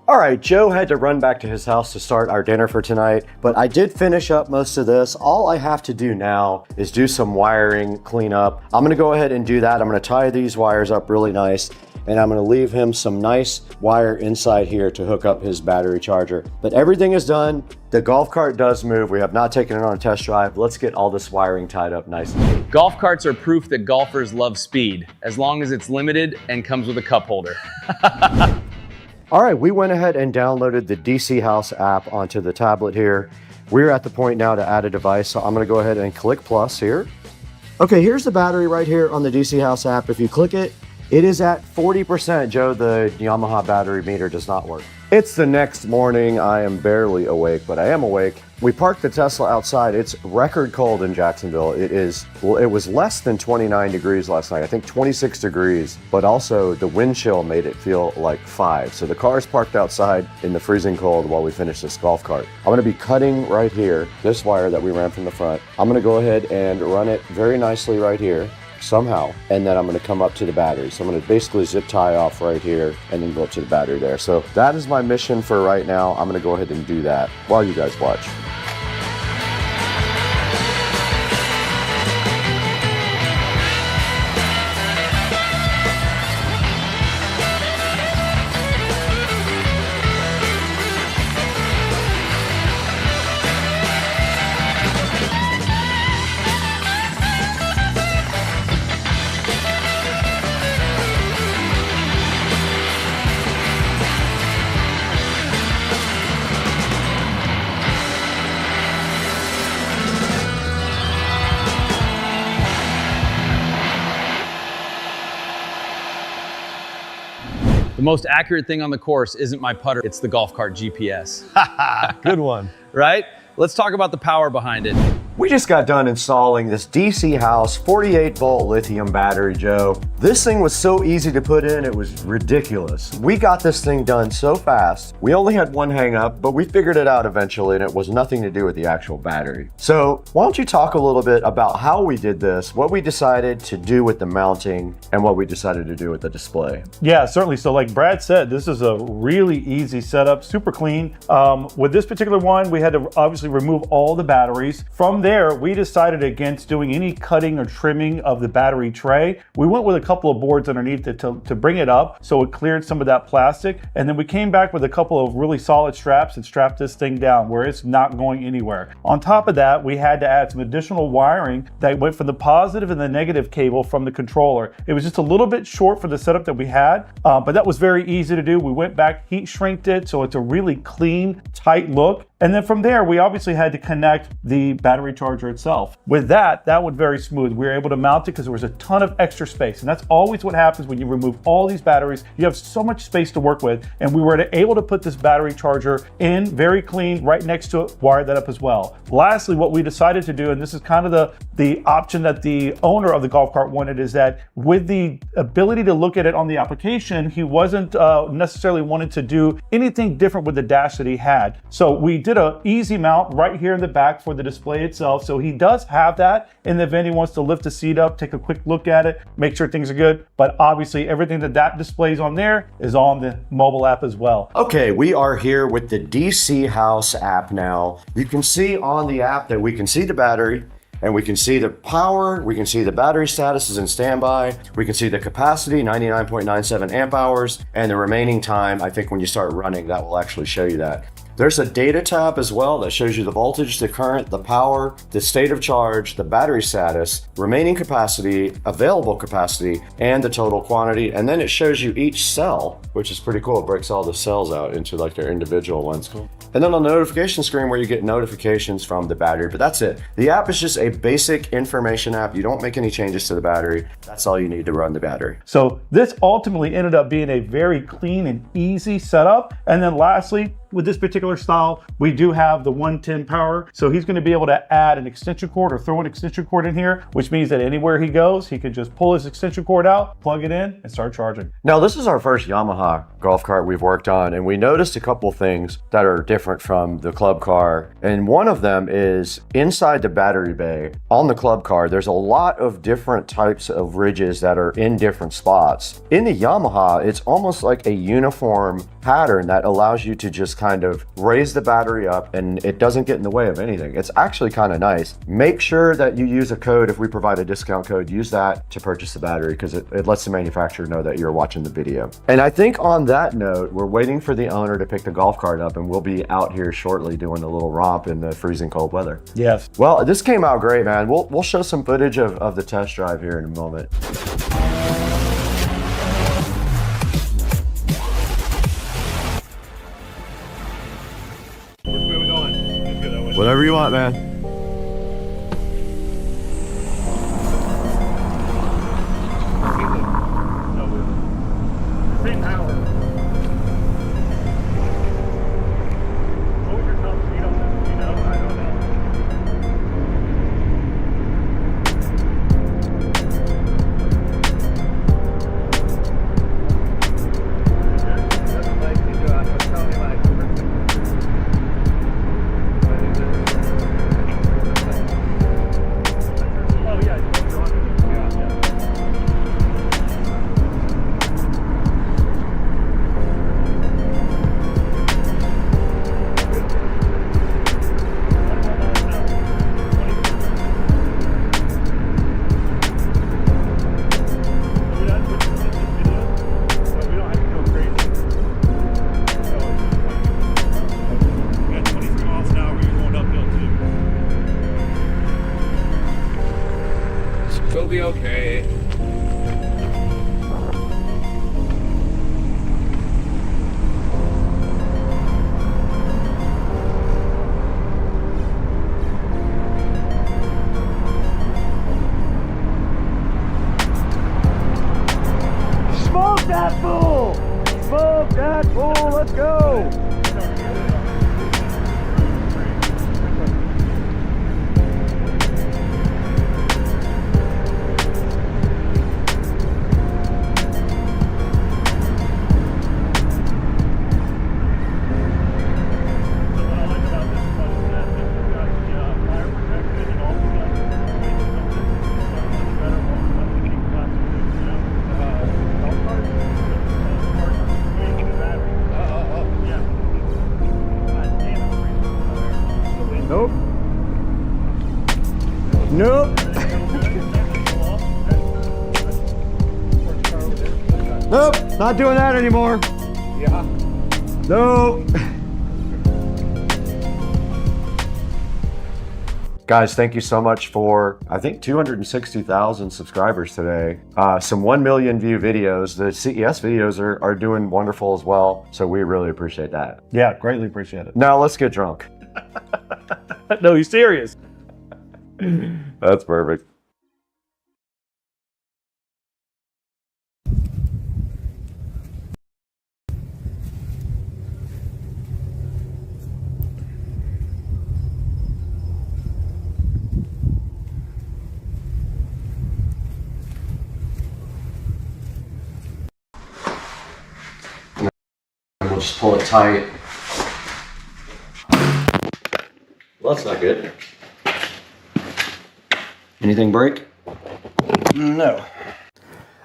All right, Joe had to run back to his house to start our dinner for tonight, but I did finish up most of this. All I have to do now is do some wiring cleanup. I'm gonna go ahead and do that. I'm gonna tie these wires up really nice, and I'm gonna leave him some nice wire inside here to hook up his battery charger. But everything is done. The golf cart does move. We have not taken it on a test drive. Let's get all this wiring tied up nicely. Golf carts are proof that golfers love speed, as long as it's limited and comes with a cup holder. All right, we went ahead and downloaded the DC House app onto the tablet here. We're at the point now to add a device, so I'm gonna go ahead and click plus here. Okay, here's the battery right here on the DC House app. If you click it, it is at 40%. Joe, the Yamaha battery meter does not work. It's the next morning. I am barely awake, but I am awake. We parked the Tesla outside. It's record cold in Jacksonville. It is, well, it was less than 29 degrees last night. I think 26 degrees, but also the wind chill made it feel like 5. So the car is parked outside in the freezing cold while we finish this golf cart. I'm gonna be cutting right here, this wire that we ran from the front. I'm gonna go ahead and run it very nicely right here, somehow, and then I'm going to come up to the battery. So I'm going to basically zip tie off right here and then go up to the battery there. So that is my mission for right now. I'm going to go ahead and do that while you guys watch. most accurate thing on the course isn't my putter, it's the golf cart GPS. Good one. Right? Let's talk about the power behind it. We just got done installing this DC House 48-volt lithium battery, Joe. This thing was so easy to put in, it was ridiculous. We got this thing done so fast. We only had one hang up, but we figured it out eventually, and it was nothing to do with the actual battery. So why don't you talk a little bit about how we did this, what we decided to do with the mounting, and what we decided to do with the display. Yeah, certainly. So like Brad said, this is a really easy setup, super clean. With this particular one, we had to obviously remove all the batteries. From there, we decided against doing any cutting or trimming of the battery tray. We went with a couple of boards underneath it to bring it up so it cleared some of that plastic. And then we came back with a couple of really solid straps and strapped this thing down where it's not going anywhere. On top of that, we had to add some additional wiring that went from the positive and the negative cable from the controller. It was just a little bit short for the setup that we had, but that was very easy to do. We went back, heat shrinked it, so it's a really clean, tight look. And then from there, we obviously had to connect the battery charger itself. With that went very smooth. We were able to mount it because there was a ton of extra space. And that's always what happens when you remove all these batteries. You have so much space to work with. And we were able to put this battery charger in very clean, right next to it, wire that up as well. Lastly, what we decided to do, and this is kind of the option that the owner of the golf cart wanted, is that with the ability to look at it on the application, he wasn't necessarily wanting to do anything different with the dash that he had. So we did an easy mount right here in the back for the display itself. So he does have that in the event he wants to lift the seat up, take a quick look at it, make sure things are good. But obviously everything that displays on there is on the mobile app as well. Okay, we are here with the DC House app now. You can see on the app that we can see the battery, and we can see the power, we can see the battery status is in standby, we can see the capacity, 99.97 amp hours, and the remaining time. I think when you start running, that will actually show you that. There's a data tab as well that shows you the voltage, the current, the power, the state of charge, the battery status, remaining capacity, available capacity, and the total quantity. And then it shows you each cell, which is pretty cool. It breaks all the cells out into like their individual ones. Cool. And then on the notification screen where you get notifications from the battery, but that's it. The app is just a basic information app. You don't make any changes to the battery. That's all you need to run the battery. So this ultimately ended up being a very clean and easy setup. And then lastly, with this particular style, we do have the 110 power. So he's going to be able to add an extension cord or throw an extension cord in here, which means that anywhere he goes, he can just pull his extension cord out, plug it in, and start charging. Now, this is our first Yamaha golf cart we've worked on, and we noticed a couple things that are different from the club car. And one of them is inside the battery bay on the club car, there's a lot of different types of ridges that are in different spots. In the Yamaha, it's almost like a uniform pattern that allows you to just kind of raise the battery up and it doesn't get in the way of anything. It's actually kind of nice. Make sure that you use a code. If we provide a discount code, use that to purchase the battery because it lets the manufacturer know that you're watching the video. And I think on that note, we're waiting for the owner to pick the golf cart up and we'll be out here shortly doing a little romp in the freezing cold weather. Yes. Well, this came out great, man. We'll show some footage of the test drive here in a moment. Whatever you want, man. Same power. What was your top speed on this? You know? I don't know. It'll be okay. Smoke that fool! Move, Dad. Cool, let's go. Nope. Nope. Nope, not doing that anymore. Yeah. Nope. Guys, thank you so much for, I think, 260,000 subscribers today. Some 1 million view videos. The CES videos are doing wonderful as well. So we really appreciate that. Yeah, greatly appreciate it. Now let's get drunk. No, he's serious. That's perfect. We'll just pull it tight. Well, that's not good. Anything break? No.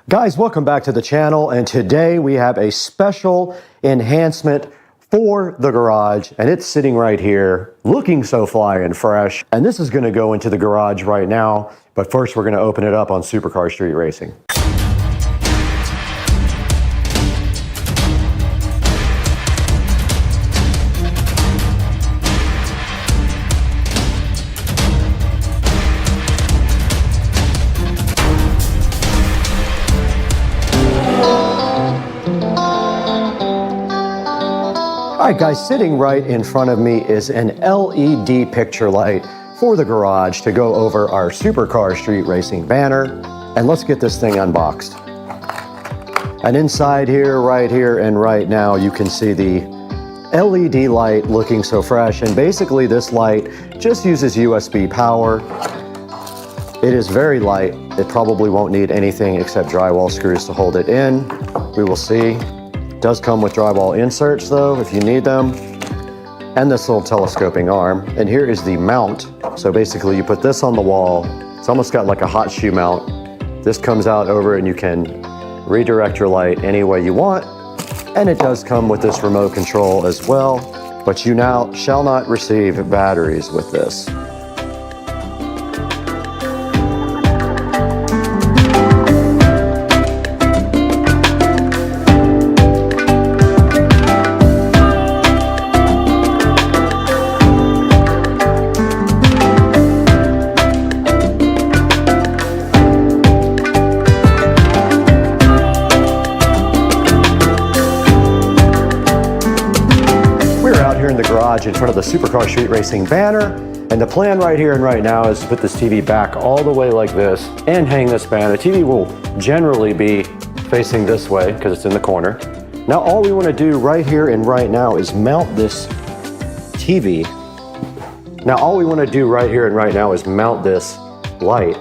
Guys, welcome back to the channel, and today we have a special enhancement for the garage, and it's sitting right here looking so fly and fresh. And this is going to go into the garage right now, but first we're going to open it up on Supercar Street Racing. All right, guys, sitting right in front of me is an LED picture light for the garage to go over our Supercar Street Racing banner. And let's get this thing unboxed. And inside here, right here, and right now, you can see the LED light looking so fresh. And basically this light just uses USB power. It is very light. It probably won't need anything except drywall screws to hold it in. We will see. It does come with drywall inserts though, if you need them. And this little telescoping arm. And here is the mount. So basically you put this on the wall. It's almost got like a hot shoe mount. This comes out over and you can redirect your light any way you want. And it does come with this remote control as well. But you now shall not receive batteries with this. In front of the Supercar Street Racing banner, and the plan right here and right now is to put this TV back all the way like this and hang this banner. The TV will generally be facing this way because it's in the corner. Now all we want to do right here and right now is mount this TV. Now all we want to do right here and right now is mount this light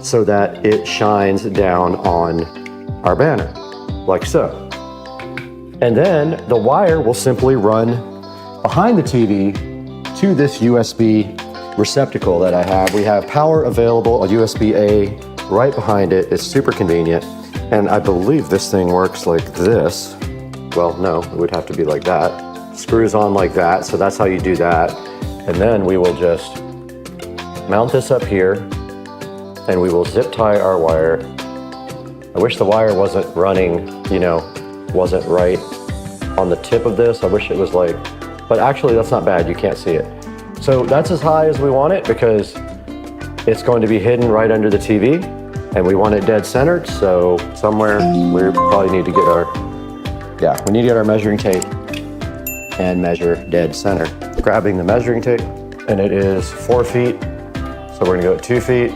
so that it shines down on our banner like so. And then the wire will simply run behind the TV to this USB receptacle that I have. We have power available, a USB-A right behind it. It's super convenient. And I believe this thing works like this. Well, no, it would have to be like that. Screws on like that, so that's how you do that. And then we will just mount this up here and we will zip tie our wire. I wish the wire wasn't running, wasn't right on the tip of this. I wish it was like, but actually that's not bad, you can't see it. So that's as high as we want it because it's going to be hidden right under the TV and we want it dead centered. So somewhere we probably need to get we need to get our measuring tape and measure dead center. Grabbing the measuring tape, and it is 4 feet. So we're gonna go at 2 feet.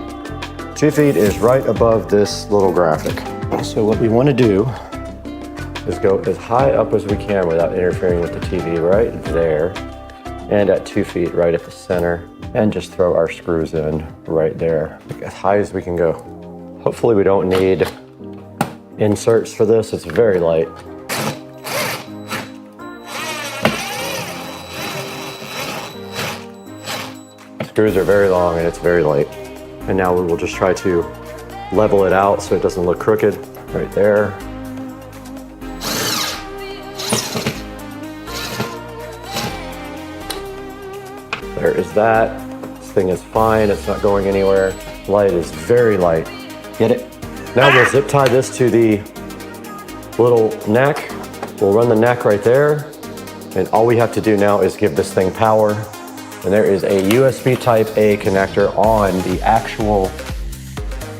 2 feet is right above this little graphic. So what we wanna do is go as high up as we can without interfering with the TV right there. And at 2 feet right at the center. And just throw our screws in right there, as high as we can go. Hopefully we don't need inserts for this, it's very light. Screws are very long and it's very light. And now we will just try to level it out so it doesn't look crooked, right there. There is that. This thing is fine, it's not going anywhere. Light is very light. Get it? Now we'll zip tie this to the little neck. We'll run the neck right there. And all we have to do now is give this thing power. And there is a USB type A connector on the actual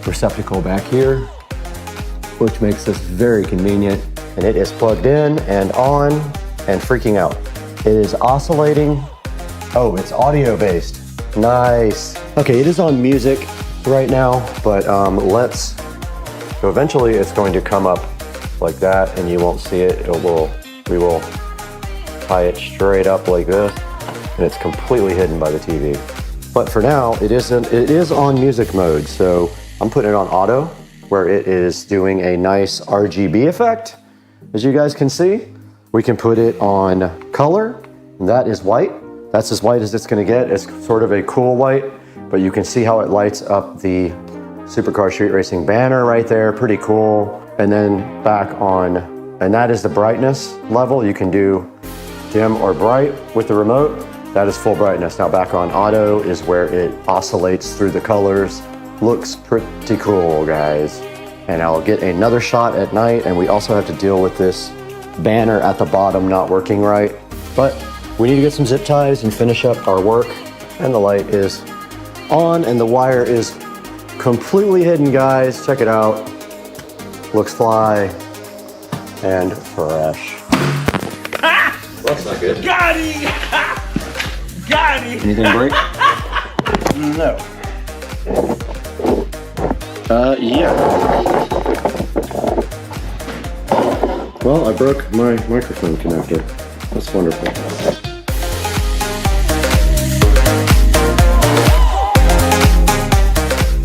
receptacle back here, which makes this very convenient. And it is plugged in and on and freaking out. It is oscillating. Oh, it's audio based. Nice. Okay, it is on music right now, but so eventually it's going to come up like that and you won't see it. We will tie it straight up like this and it's completely hidden by the TV. But for now, it is on music mode. So I'm putting it on auto where it is doing a nice RGB effect. As you guys can see, we can put it on color. And that is white. That's as white as it's gonna get. It's sort of a cool white, but you can see how it lights up the Supercar Street Racing banner right there, pretty cool. And then back on, and that is the brightness level. You can do dim or bright with the remote. That is full brightness. Now back on auto is where it oscillates through the colors. Looks pretty cool, guys. And I'll get another shot at night, and we also have to deal with this banner at the bottom not working right. But we need to get some zip ties and finish up our work. And the light is on and the wire is completely hidden, guys. Check it out. Looks fly and fresh. Well, that's not good. Got it! Got it! Anything break? No. Yeah. Well, I broke my microphone connector. That's wonderful.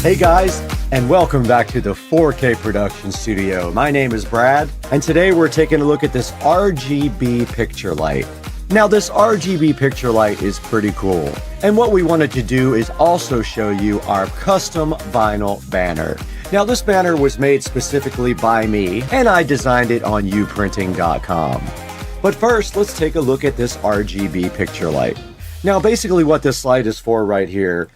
Hey guys, and welcome back to the 4K production studio. My name is Brad, and today we're taking a look at this RGB picture light. Now this RGB picture light is pretty cool, and what we wanted to do is also show you our custom vinyl banner. Now this banner was made specifically by me, and I designed it on uprinting.com. But first, let's take a look at this RGB picture light. Now basically what this light is for right here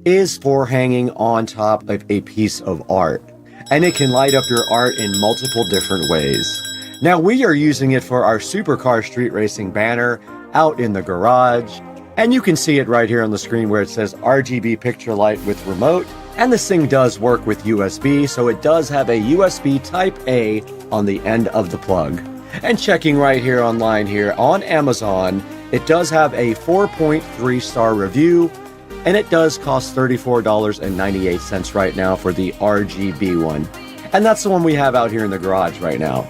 is for hanging on top of a piece of art. And it can light up your art in multiple different ways. Now we are using it for our Supercar Street Racing banner out in the garage. And you can see it right here on the screen where it says RGB picture light with remote. And this thing does work with USB, so it does have a USB Type A on the end of the plug. And checking right here online here on Amazon, it does have a 4.3 star review. And it does cost $34.98 right now for the RGB one. And that's the one we have out here in the garage right now.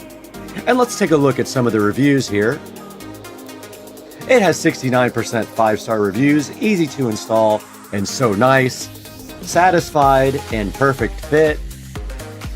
And let's take a look at some of the reviews here. It has 69% 5-star reviews, easy to install, and so nice. Satisfied and perfect fit.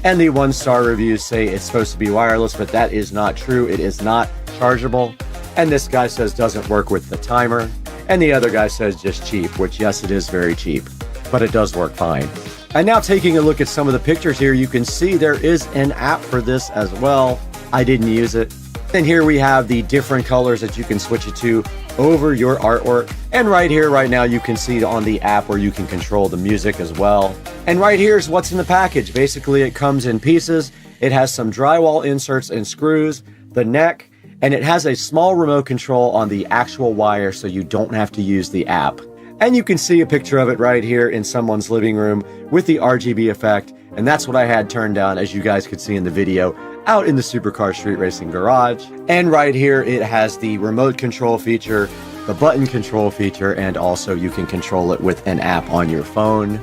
And the 1-star reviews say it's supposed to be wireless, but that is not true. It is not chargeable. And this guy says doesn't work with the timer. And the other guy says just cheap, which yes, it is very cheap, but it does work fine. And now taking a look at some of the pictures here, you can see there is an app for this as well. I didn't use it. And here we have the different colors that you can switch it to over your artwork. And right here, right now, you can see on the app where you can control the music as well. And right here is what's in the package. Basically, it comes in pieces. It has some drywall inserts and screws, the neck, and it has a small remote control on the actual wire so you don't have to use the app. And you can see a picture of it right here in someone's living room with the RGB effect. And that's what I had turned down, as you guys could see in the video, out in the Supercar Street Racing garage. And right here, it has the remote control feature, the button control feature, and also you can control it with an app on your phone.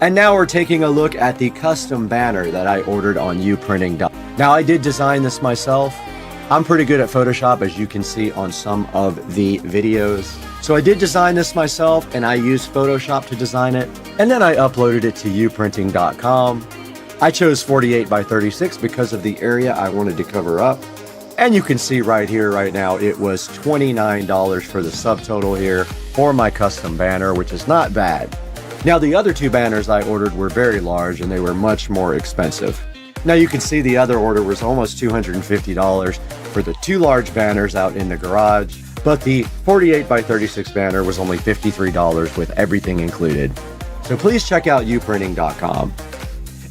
And now we're taking a look at the custom banner that I ordered on uprinting.com. Now I did design this myself. I'm pretty good at Photoshop, as you can see on some of the videos. So I did design this myself, and I used Photoshop to design it. And then I uploaded it to uprinting.com. I chose 48 by 36 because of the area I wanted to cover up. And you can see right here, right now, it was $29 for the subtotal here for my custom banner, which is not bad. Now, the other two banners I ordered were very large and they were much more expensive. Now you can see the other order was almost $250 for the two large banners out in the garage, but the 48 by 36 banner was only $53 with everything included. So please check out uprinting.com.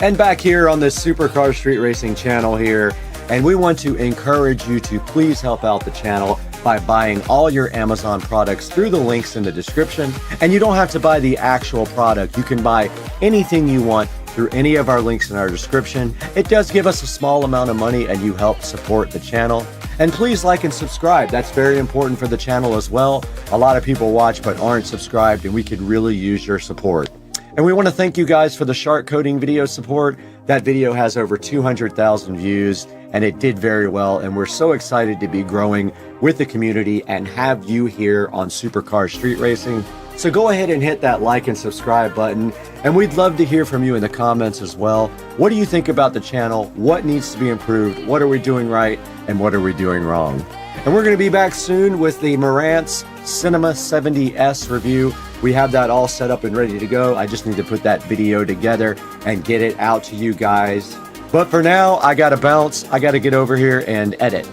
And back here on this Supercar Street Racing channel here, and we want to encourage you to please help out the channel by buying all your Amazon products through the links in the description. And you don't have to buy the actual product. You can buy anything you want through any of our links in our description. It does give us a small amount of money and you help support the channel. And please like and subscribe. That's very important for the channel as well. A lot of people watch but aren't subscribed, and we could really use your support. And we want to thank you guys for the shark coating video support. That video has over 200,000 views and it did very well. And we're so excited to be growing with the community and have you here on Supercar Street Racing. So go ahead and hit that like and subscribe button. And we'd love to hear from you in the comments as well. What do you think about the channel? What needs to be improved? What are we doing right? And what are we doing wrong? And we're going to be back soon with the Marantz Cinema 70S review. We have that all set up and ready to go. I just need to put that video together and get it out to you guys. But for now, I got to bounce. I got to get over here and edit.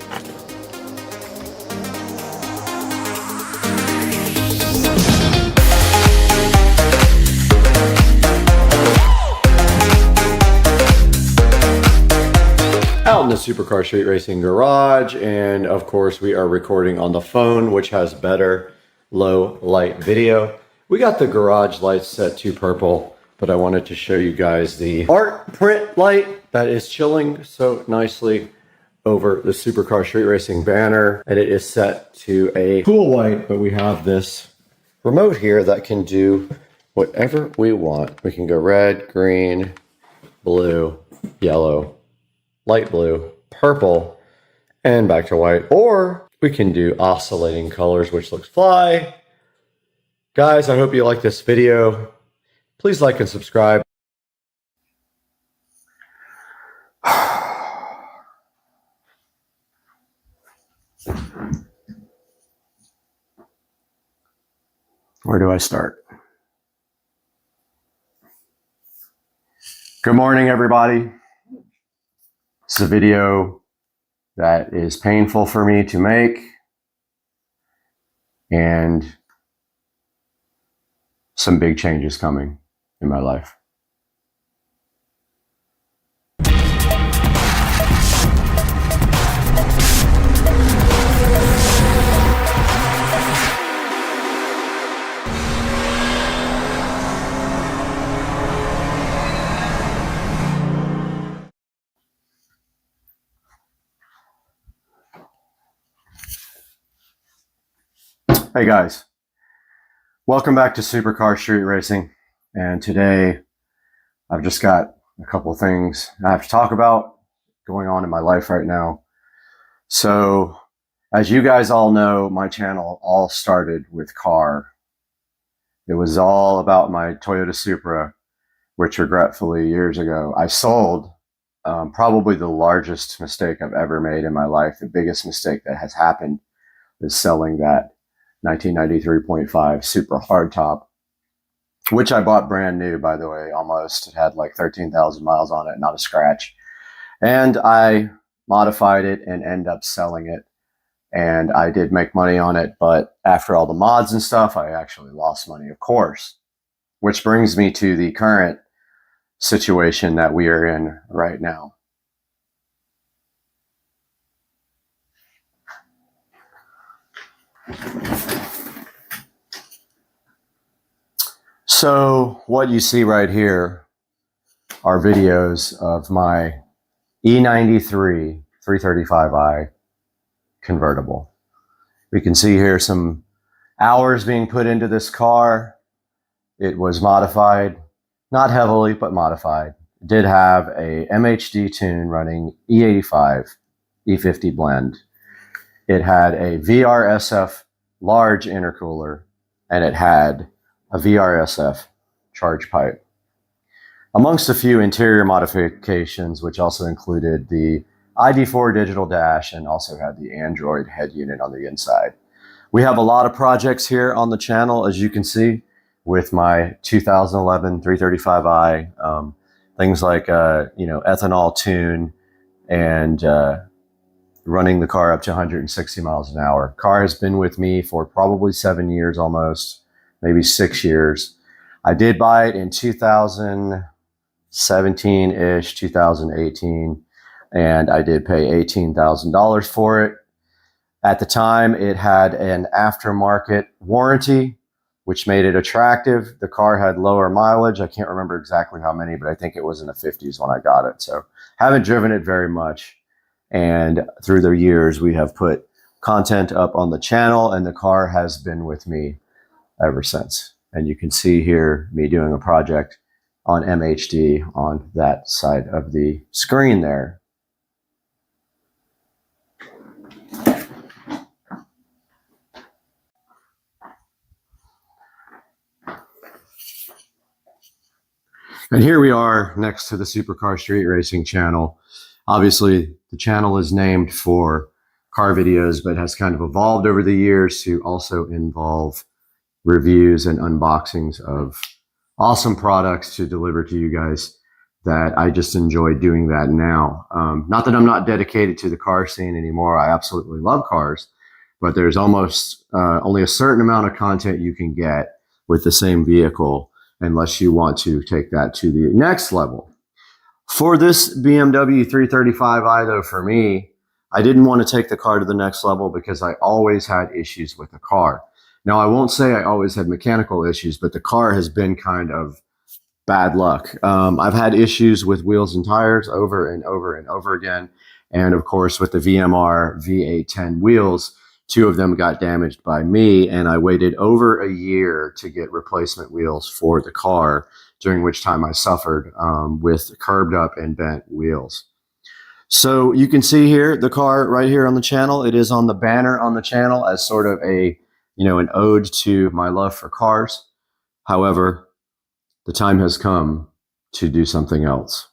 Out in the Supercar Street Racing garage, and of course we are recording on the phone, which has better low light video. We got the garage lights set to purple, but I wanted to show you guys the art print light that is chilling so nicely over the Supercar Street Racing banner, and it is set to a cool white, but we have this remote here that can do whatever we want. We can go red, green, blue, yellow, light blue, purple, and back to white. Or we can do oscillating colors, which looks fly. Guys, I hope you like this video. Please like and subscribe. Where do I start? Good morning, everybody. It's a video that is painful for me to make, and some big changes coming in my life. Hey guys, welcome back to Supercar Street Racing, and today I've just got a couple of things I have to talk about going on in my life right now. So, as you guys all know, my channel all started with car. It was all about my Toyota Supra, which regretfully years ago I sold. Probably the largest mistake I've ever made in my life. The biggest mistake that has happened is selling that 1993.5 Supra hardtop, which I bought brand new, by the way, almost. It had like 13,000 miles on it, not a scratch. And I modified it and ended up selling it. And I did make money on it, but after all the mods and stuff, I actually lost money, of course. Which brings me to the current situation that we are in right now. So what you see right here are videos of my E93 335i convertible. We can see here some hours being put into this car. It was modified, not heavily, but modified. It did have a MHD tune running E85, E50 blend. it had a VRSF large intercooler, and it had a VRSF charge pipe, amongst a few interior modifications, which also included the ID4 digital dash and also had the Android head unit on the inside. We have a lot of projects here on the channel, as you can see, with my 2011 335i, things like ethanol tune and running the car up to 160 miles an hour. Car has been with me for probably 7 years almost, maybe 6 years. I did buy it in 2017-ish, 2018, and I did pay $18,000 for it. At the time, it had an aftermarket warranty, which made it attractive. The car had lower mileage. I can't remember exactly how many, but I think it was in the 50s when I got it. So haven't driven it very much. And through the years, we have put content up on the channel, and the car has been with me ever since. And you can see here me doing a project on MHD on that side of the screen there. And here we are next to the Supercar Street Racing channel. Obviously, the channel is named for car videos, but has kind of evolved over the years to also involve reviews and unboxings of awesome products to deliver to you guys, that I just enjoy doing that now. Not that I'm not dedicated to the car scene anymore. I absolutely love cars, but there's almost only a certain amount of content you can get with the same vehicle unless you want to take that to the next level. For this BMW 335i, though, for me, I didn't want to take the car to the next level because I always had issues with the car. Now, I won't say I always had mechanical issues, but the car has been kind of bad luck. I've had issues with wheels and tires over and over and over again. And of course, with the VMR V810 wheels, 2 of them got damaged by me, and I waited over a year to get replacement wheels for the car, during which time I suffered with curbed up and bent wheels. So you can see here, the car right here on the channel, it is on the banner on the channel as sort of a, an ode to my love for cars. However, the time has come to do something else.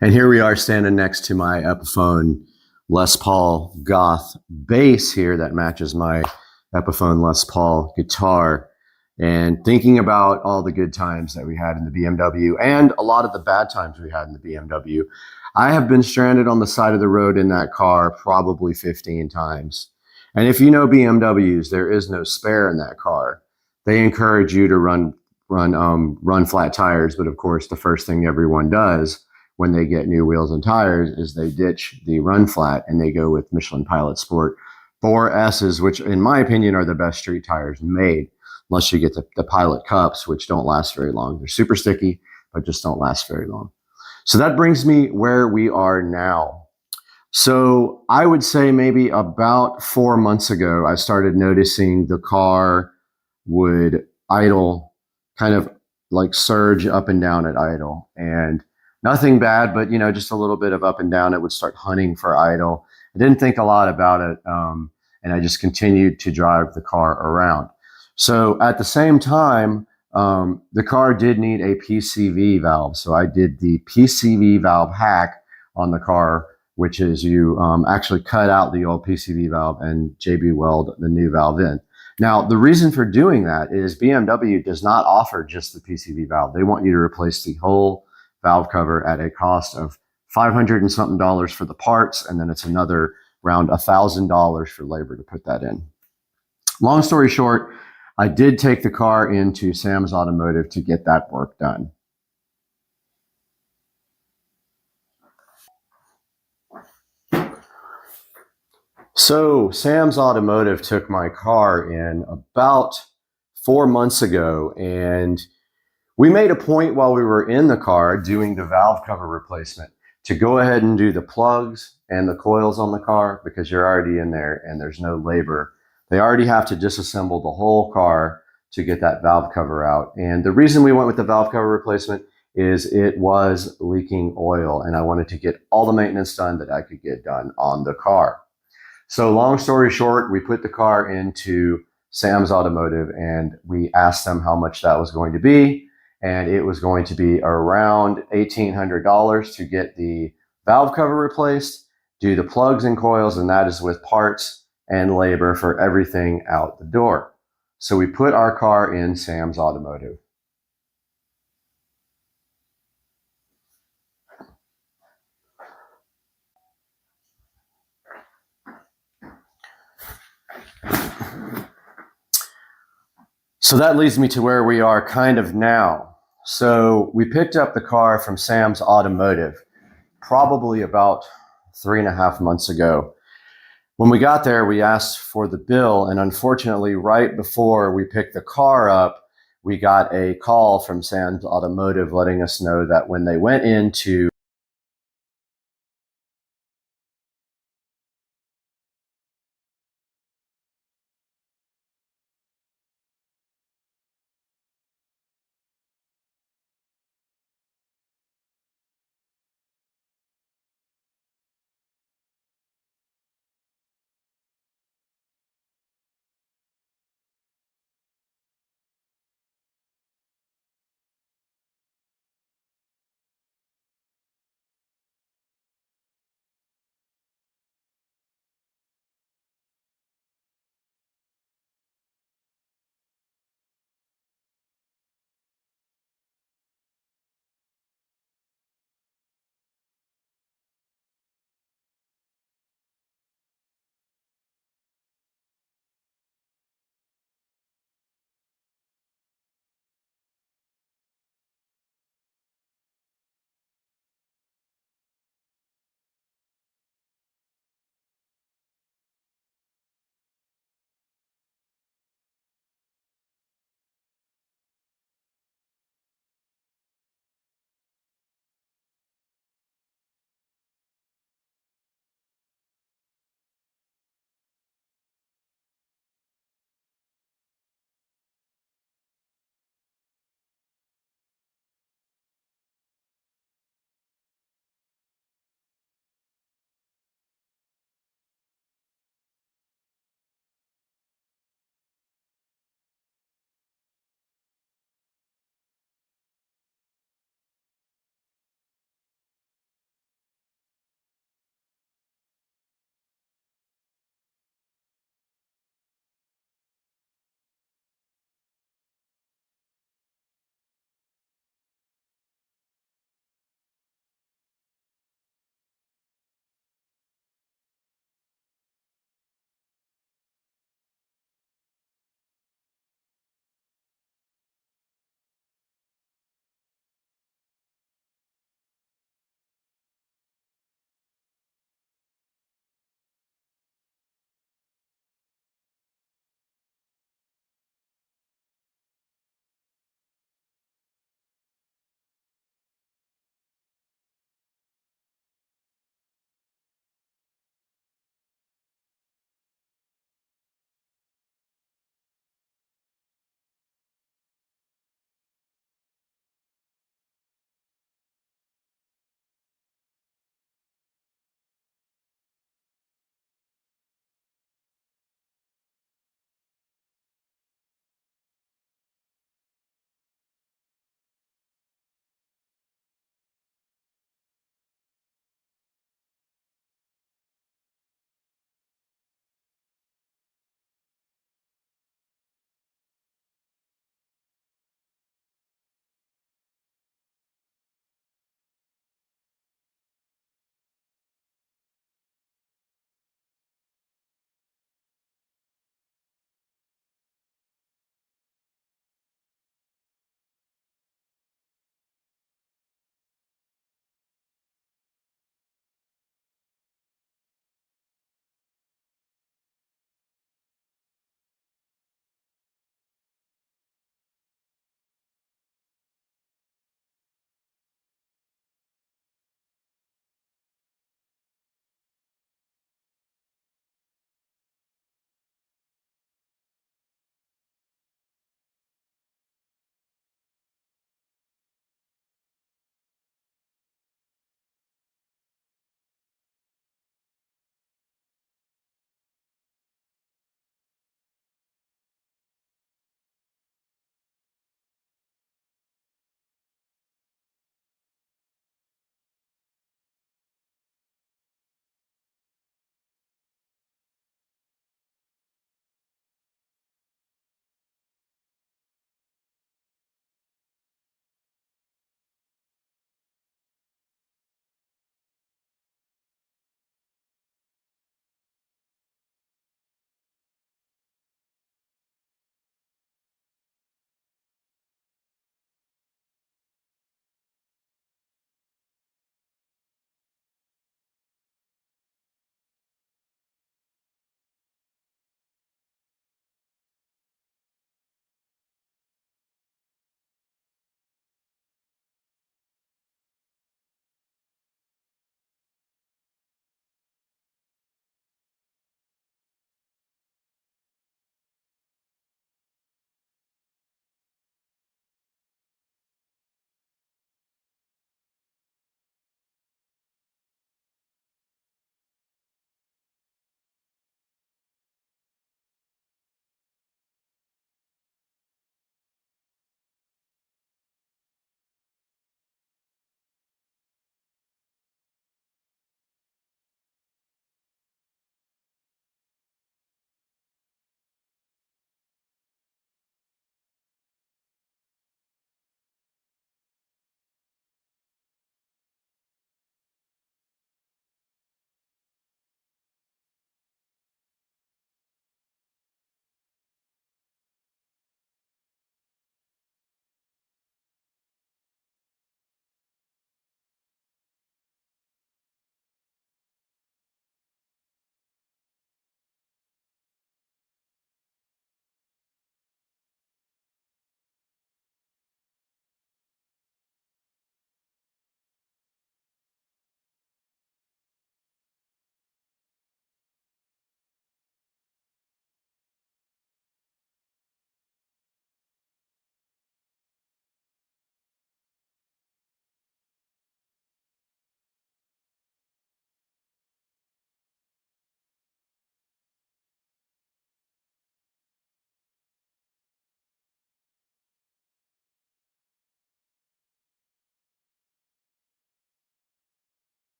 And here we are standing next to my Epiphone Les Paul Goth bass here that matches my Epiphone Les Paul guitar, and thinking about all the good times that we had in the BMW and a lot of the bad times we had in the BMW. I have been stranded on the side of the road in that car probably 15 times. And if you know BMWs, there is no spare in that car. They encourage you to run flat tires, but of course the first thing everyone does when they get new wheels and tires is they ditch the run flat and they go with Michelin Pilot Sport 4S's, which in my opinion are the best street tires made, unless you get the Pilot Cups, which don't last very long. They're super sticky, but just don't last very long. So that brings me where we are now. So I would say maybe about 4 months ago, I started noticing the car would idle, kind of like surge up and down at idle, and nothing bad, but just a little bit of up and down. It would start hunting for idle. I didn't think a lot about it, and I just continued to drive the car around. So at the same time, the car did need a PCV valve. So I did the PCV valve hack on the car, which is you actually cut out the old PCV valve and JB weld the new valve in. Now, the reason for doing that is BMW does not offer just the PCV valve. They want you to replace the whole valve cover at a cost of $500 and something for the parts, and then it's another around $1,000 for labor to put that in. Long story short, I did take the car into Sam's Automotive to get that work done. So Sam's Automotive took my car in about 4 months ago, and we made a point while we were in the car doing the valve cover replacement to go ahead and do the plugs and the coils on the car, because you're already in there and there's no labor. They already have to disassemble the whole car to get that valve cover out. And the reason we went with the valve cover replacement is it was leaking oil, and I wanted to get all the maintenance done that I could get done on the car. So long story short, we put the car into Sam's Automotive and we asked them how much that was going to be. And it was going to be around $1,800 to get the valve cover replaced, do the plugs and coils, and that is with parts and labor for everything out the door. So we put our car in Sam's Automotive. So that leads me to where we are kind of now. So we picked up the car from Sam's Automotive probably about 3.5 months ago. When we got there, we asked for the bill, and unfortunately, right before we picked the car up, we got a call from Sam's Automotive letting us know that when they went into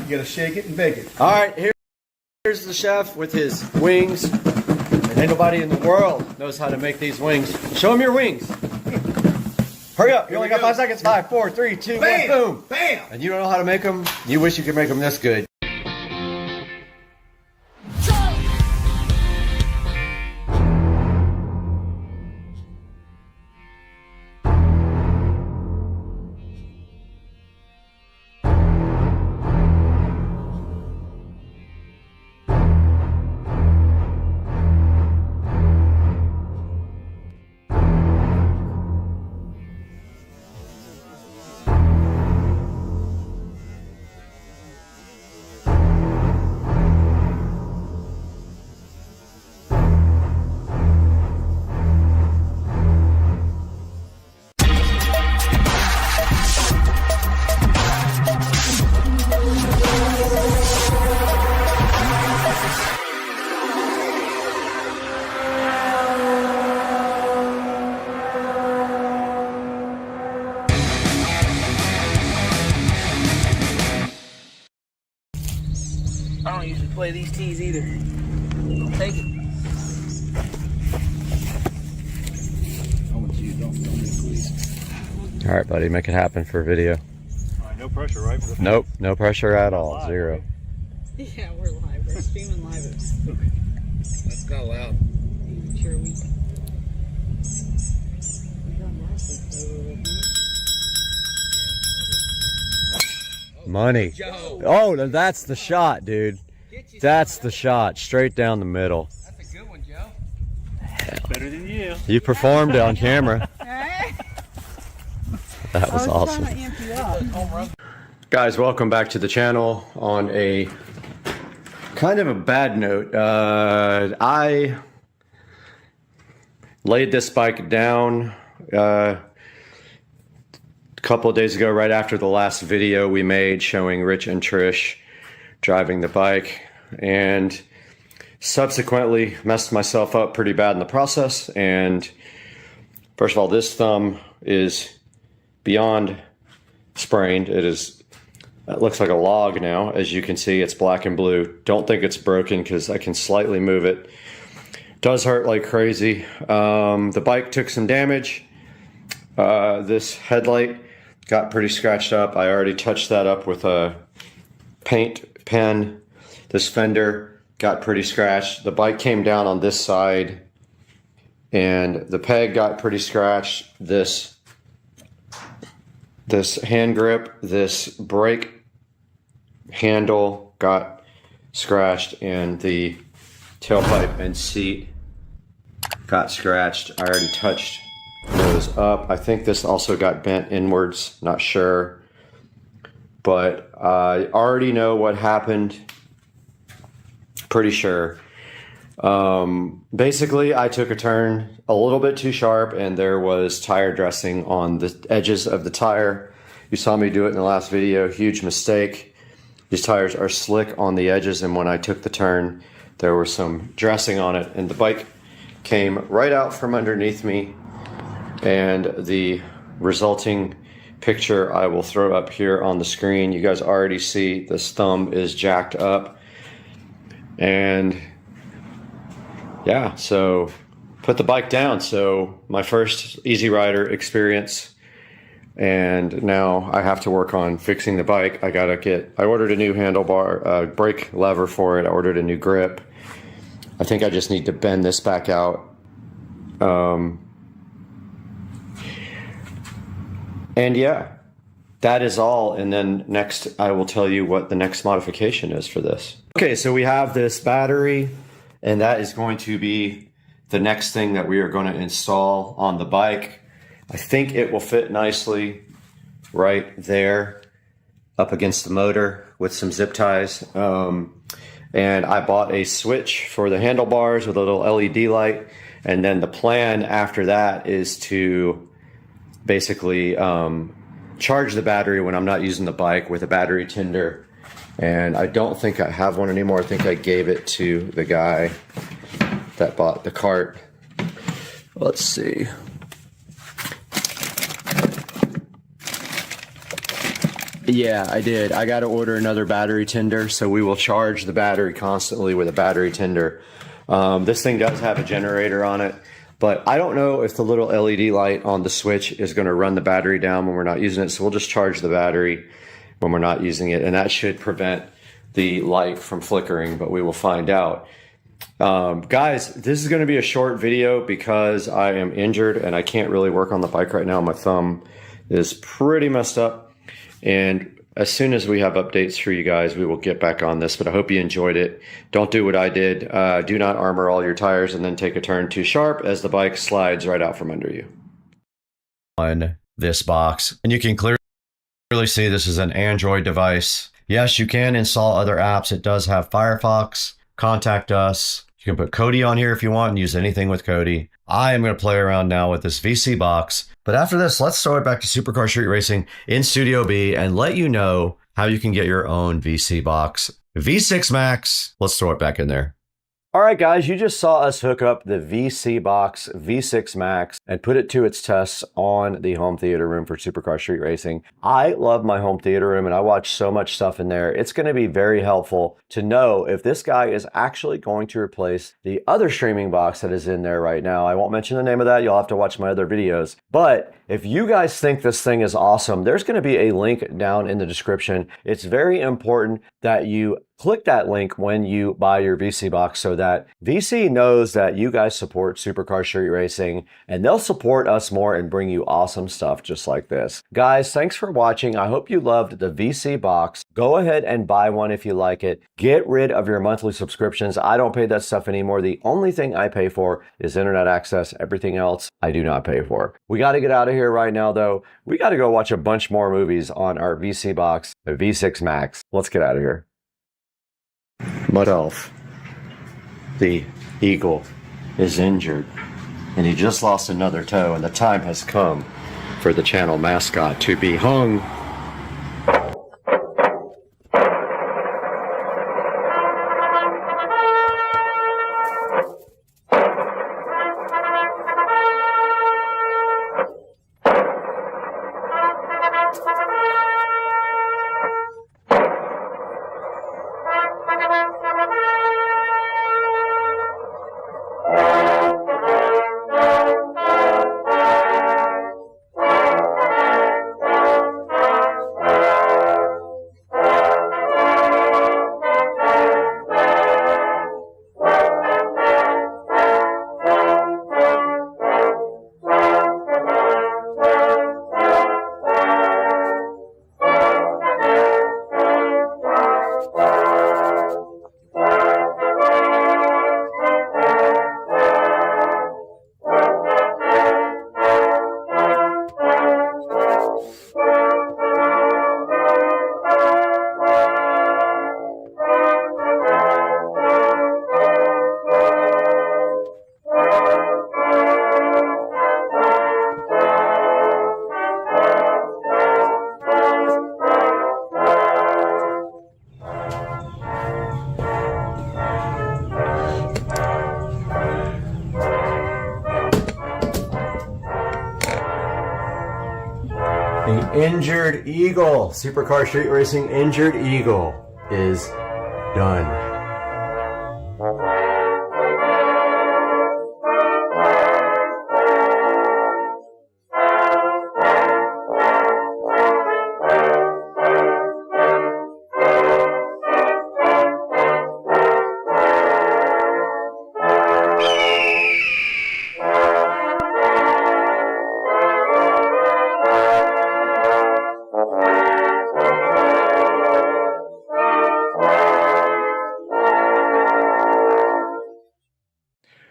You gotta shake it and bake it. All right, here's the chef with his wings. And ain't nobody in the world knows how to make these wings. Show him your wings. Hurry up, you only got 5 seconds. 5, 4, 3, 2, 1, boom. Bam! And you don't know how to make them? You wish you could make them this good. I don't usually play these tees either. I'll take it. I want you, don't me, please. All right, buddy, make it happen for video. All right, no pressure, right? Nope, no pressure at all. Live, 0. right? Yeah, we're live. We're streaming live. That's kind of loud. Sure we. Money. Oh, no, that's the shot, dude. That's the shot. Straight down the middle. That's a good one, Joe. Better than you. You performed on camera. That was awesome. Guys, welcome back to the channel. On a kind of a bad note, I laid this bike down a couple of days ago, right after the last video we made showing Rich and Trish driving the bike, and subsequently messed myself up pretty bad in the process. And first of all, this thumb is beyond sprained. It looks like a log now. As you can see, it's black and blue. Don't think it's broken because I can slightly move it. Does hurt like crazy. The bike took some damage. This headlight got pretty scratched up. I already touched that up with a paint pen. This fender got pretty scratched. The bike came down on this side and the peg got pretty scratched. This hand grip, this brake handle got scratched, and the tailpipe and seat got scratched. I already touched those up. I think this also got bent inwards, not sure, but I already know what happened, pretty sure. Basically, I took a turn a little bit too sharp and there was tire dressing on the edges of the tire. You saw me do it in the last video. Huge mistake. These tires are slick on the edges, and when I took the turn, there was some dressing on it, and the bike came right out from underneath me. And the resulting picture I will throw up here on the screen. You guys already see this thumb is jacked up. And yeah, so put the bike down. So my first Easy Rider experience, and now I have to work on fixing the bike. I ordered a new handlebar, brake lever for it. I ordered a new grip. I think I just need to bend this back out. And yeah, that is all. And then next I will tell you what the next modification is for this. Okay, so we have this battery, and that is going to be the next thing that we are going to install on the bike. I think it will fit nicely right there up against the motor with some zip ties. And I bought a switch for the handlebars with a little LED light. And then the plan after that is to basically charge the battery when I'm not using the bike with a battery tender. And I don't think I have one anymore. I think I gave it to the guy that bought the cart. Let's see. Yeah, I did. I got to order another battery tender, so we will charge the battery constantly with a battery tender. This thing does have a generator on it, but I don't know if the little LED light on the switch is going to run the battery down when we're not using it, so we'll just charge the battery when we're not using it, and that should prevent the light from flickering, but we will find out. Guys, this is going to be a short video because I am injured and I can't really work on the bike right now. My thumb is pretty messed up. And as soon as we have updates for you guys, we will get back on this. But I hope you enjoyed it. Don't do what I did. Do not armor all your tires and then take a turn too sharp as the bike slides right out from under you. On this box, and you can clearly see this is an Android device. Yes, you can install other apps. It does have Firefox. Contact us. You can put Kodi on here if you want and use anything with Kodi. I am going to play around now with this VC box. But after this, let's throw it back to Supercar Street Racing in Studio B and let you know how you can get your own VC box. V6 Max. Let's throw it back in there. All right, guys, you just saw us hook up the VC box V6 Max and put it to its tests on the home theater room for Supercar Street Racing. I love my home theater room and I watch so much stuff in there. It's going to be very helpful to know if this guy is actually going to replace the other streaming box that is in there right now. I won't mention the name of that. You'll have to watch my other videos. But if you guys think this thing is awesome, there's going to be a link down in the description. It's very important that you click that link when you buy your VC box so that VC knows that you guys support Supercar Street Racing and they'll support us more and bring you awesome stuff just like this. Guys, thanks for watching. I hope you loved the VC box. Go ahead and buy one if you like it. Get rid of your monthly subscriptions. I don't pay that stuff anymore. The only thing I pay for is internet access. Everything else I do not pay for. We got to get out of here right now though. We got to go watch a bunch more movies on our VC box, the V6 Max. Let's get out of here. Mud Elf, the eagle, is injured and he just lost another toe, and the time has come for the channel mascot to be hung. The injured eagle, Supercar Street Racing injured eagle is done.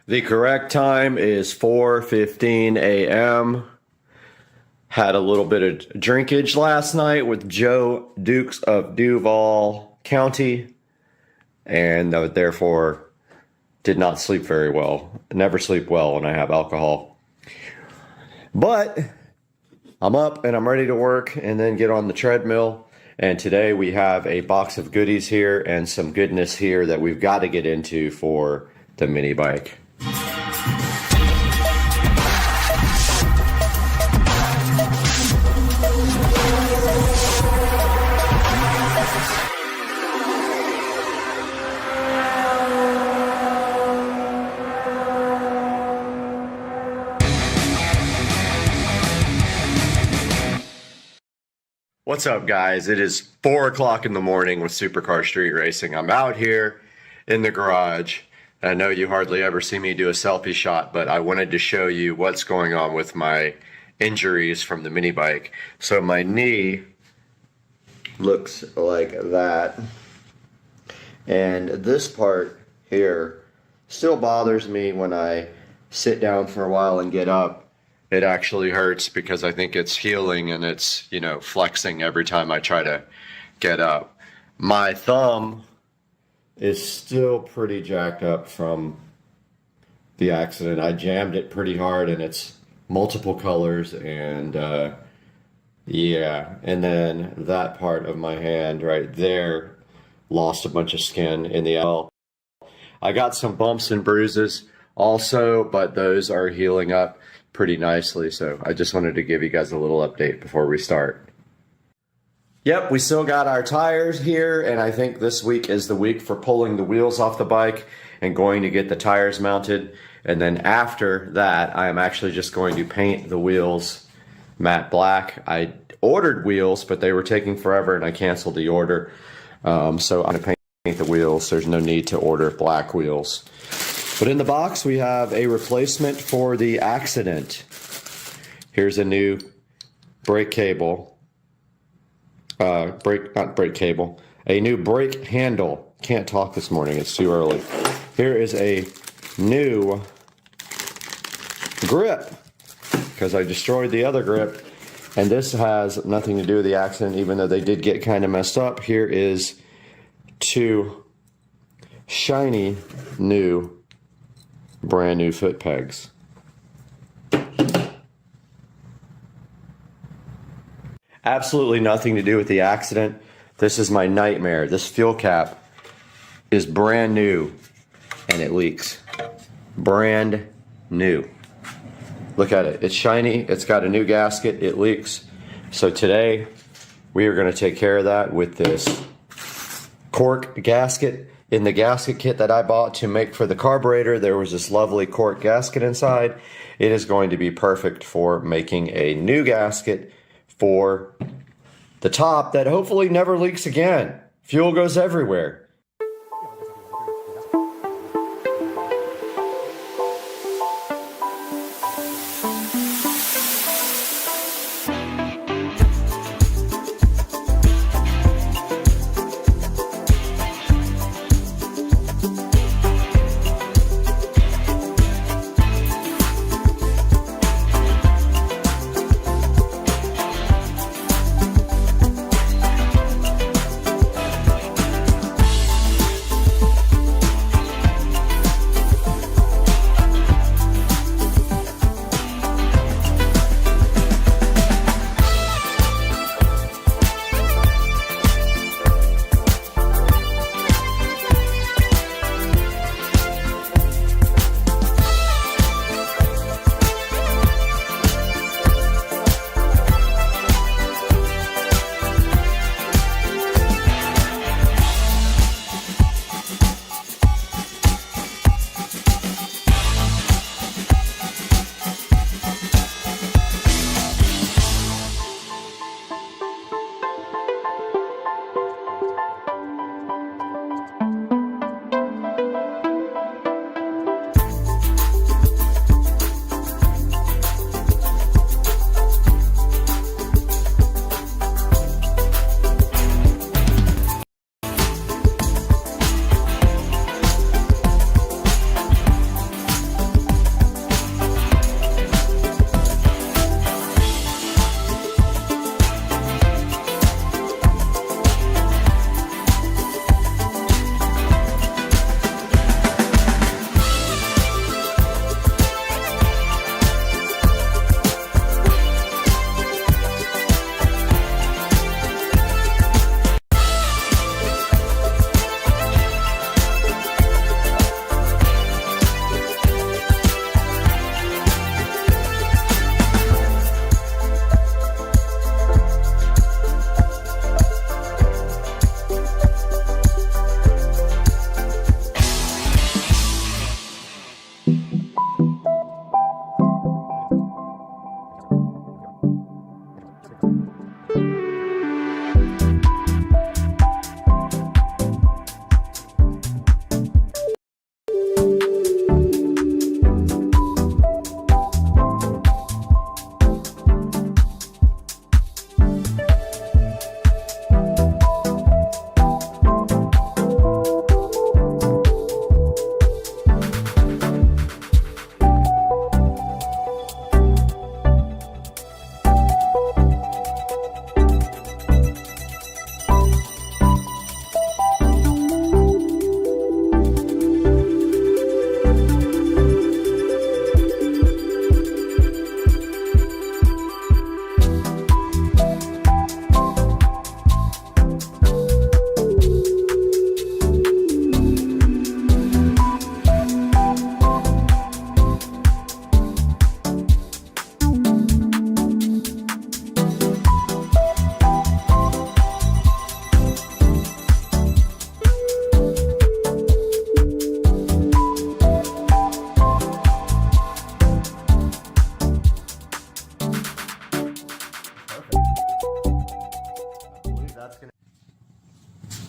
The correct time is 4:15 a.m. Had a little bit of drinkage last night with Joe Dukes of Duval County, and therefore did not sleep very well. Never sleep well when I have alcohol. But I'm up and I'm ready to work and then get on the treadmill. And today we have a box of goodies here and some goodness here that we've got to get into for the mini bike. What's up, guys? It is 4 o'clock in the morning with Supercar Street Racing. I'm out here in the garage. I know you hardly ever see me do a selfie shot, but I wanted to show you what's going on with my injuries from the mini bike. So my knee looks like that. And this part here still bothers me when I sit down for a while and get up. It actually hurts because I think it's healing and it's, you know, flexing every time I try to get up. My thumb is still pretty jacked up from the accident. I jammed it pretty hard and it's multiple colors and yeah. And then that part of my hand right there lost a bunch of skin in the L. I got some bumps and bruises also, but those are healing up pretty nicely. So I just wanted to give you guys a little update before we start. Yep, we still got our tires here, and I think this week is the week for pulling the wheels off the bike and going to get the tires mounted. And then after that, I am actually just going to paint the wheels matte black. I ordered wheels, but they were taking forever and I canceled the order. So I'm gonna paint the wheels. There's no need to order black wheels. But in the box, we have a replacement for the accident. Here's a new brake cable. Not brake cable. A new brake handle. Can't talk this morning, it's too early. Here is a new grip, because I destroyed the other grip. And this has nothing to do with the accident, even though they did get kind of messed up. Here is 2 shiny new brand new foot pegs. Absolutely nothing to do with the accident. This is my nightmare. This fuel cap is brand new and it leaks. Brand new. Look at it. It's shiny. It's got a new gasket. It leaks. So today we are going to take care of that with this cork gasket. In the gasket kit that I bought to make for the carburetor, there was this lovely cork gasket inside. It is going to be perfect for making a new gasket for the top that hopefully never leaks again. Fuel goes everywhere.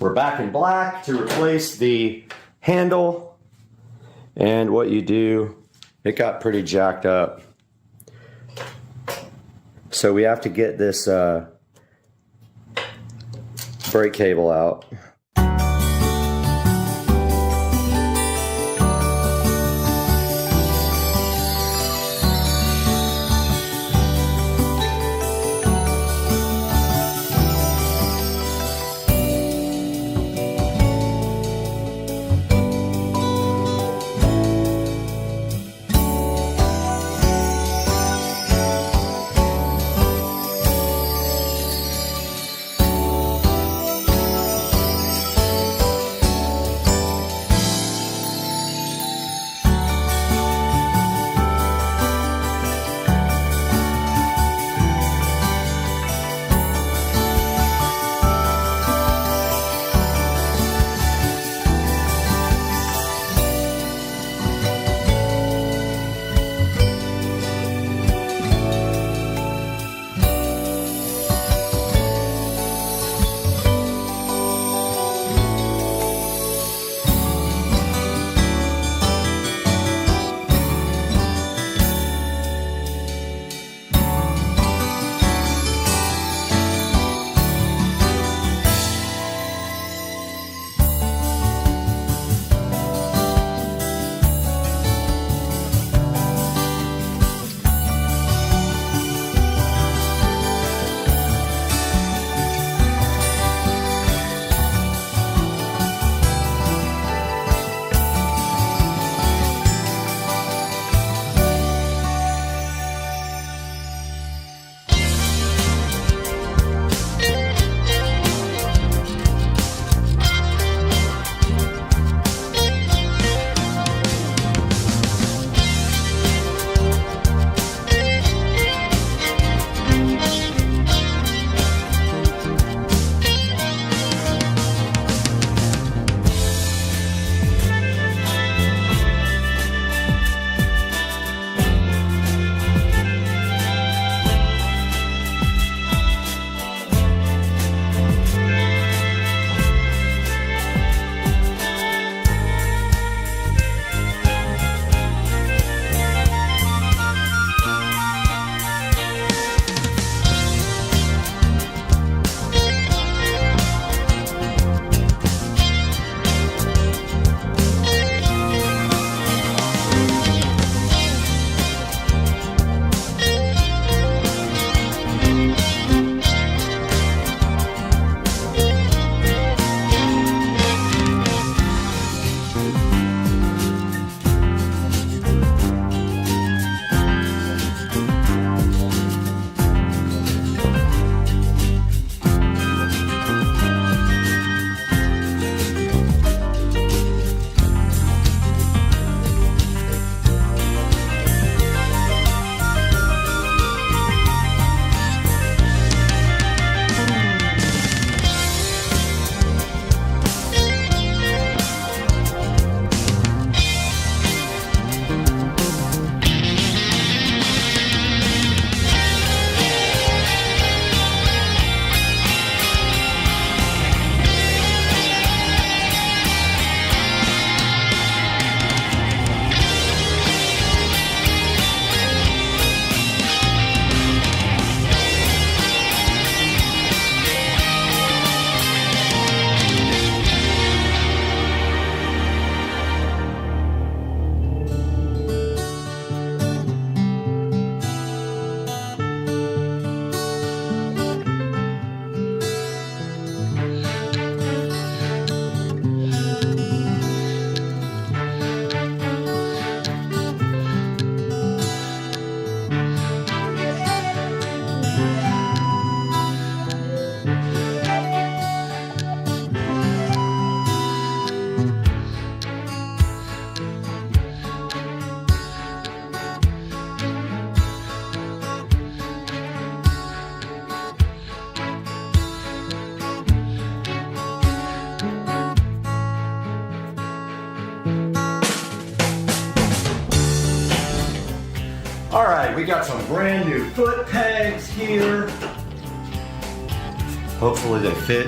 We're back in black to replace the handle. And what you do, it got pretty jacked up. So we have to get this brake cable out. All right, we got some brand new foot pegs here. Hopefully they fit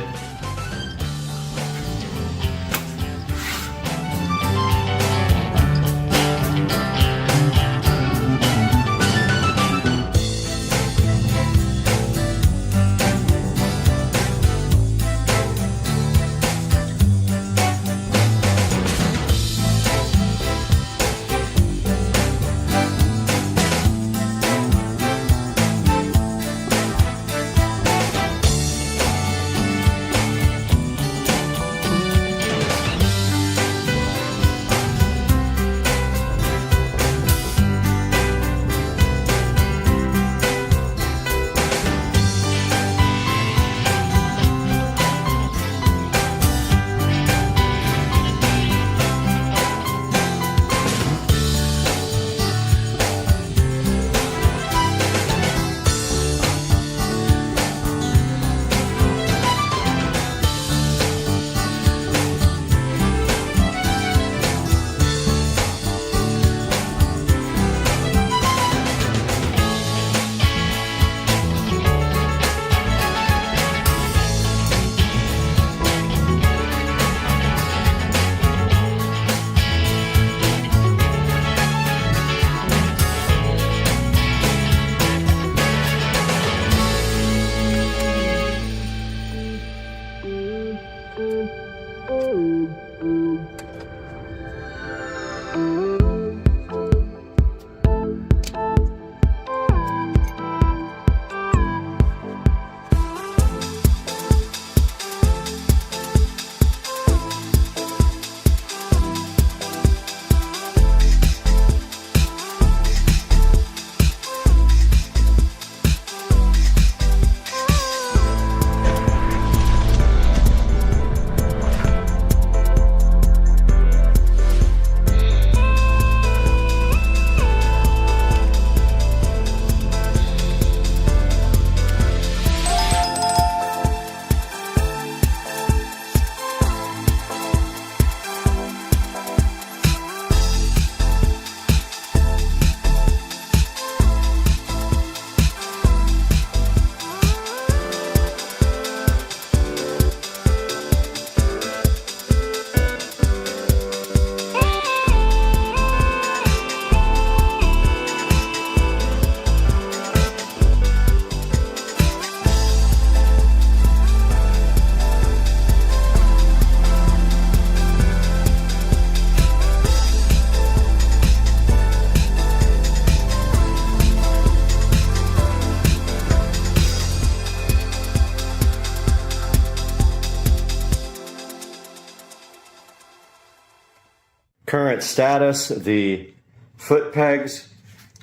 Current status, the foot pegs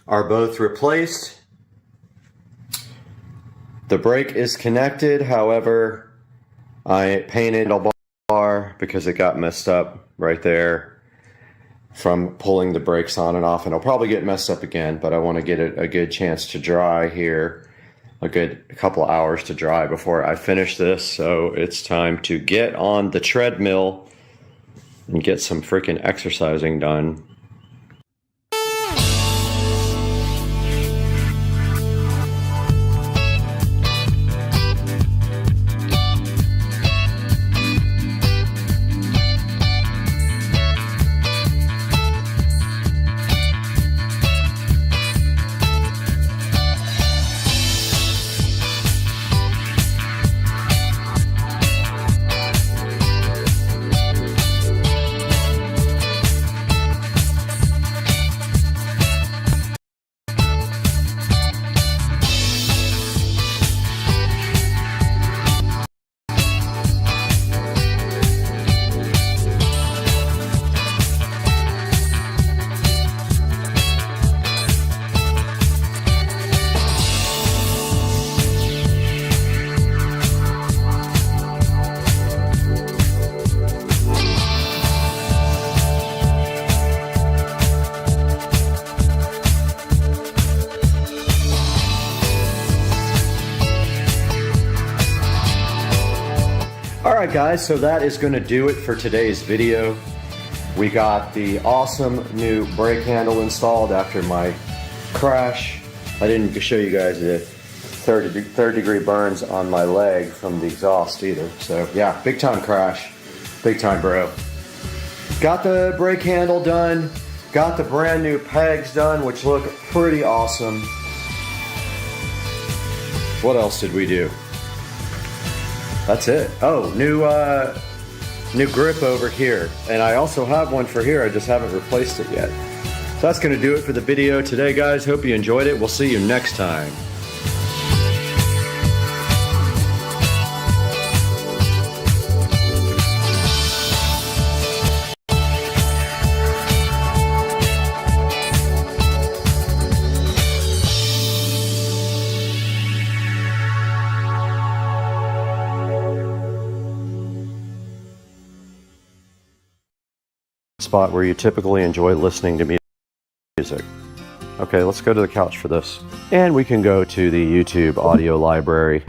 are both replaced. The brake is connected, however, I painted a bar because it got messed up right there from pulling the brakes on and off, and it'll probably get messed up again, but I want to get it a good chance to dry here, a couple of hours to dry before I finish this. So it's time to get on the treadmill and get some freaking exercising done. Alright guys, so that is going to do it for today's video. We got the awesome new brake handle installed after my crash. I didn't show you guys the third degree burns on my leg from the exhaust either. So yeah, big time crash, big time bro. Got the brake handle done, got the brand new pegs done, which look pretty awesome. What else did we do? That's it. Oh, new grip over here. And I also have one for here, I just haven't replaced it yet. So that's gonna do it for the video today, guys. Hope you enjoyed it. We'll see you next time. Spot where you typically enjoy listening to music. Okay, let's go to the couch for this. And we can go to the YouTube audio library.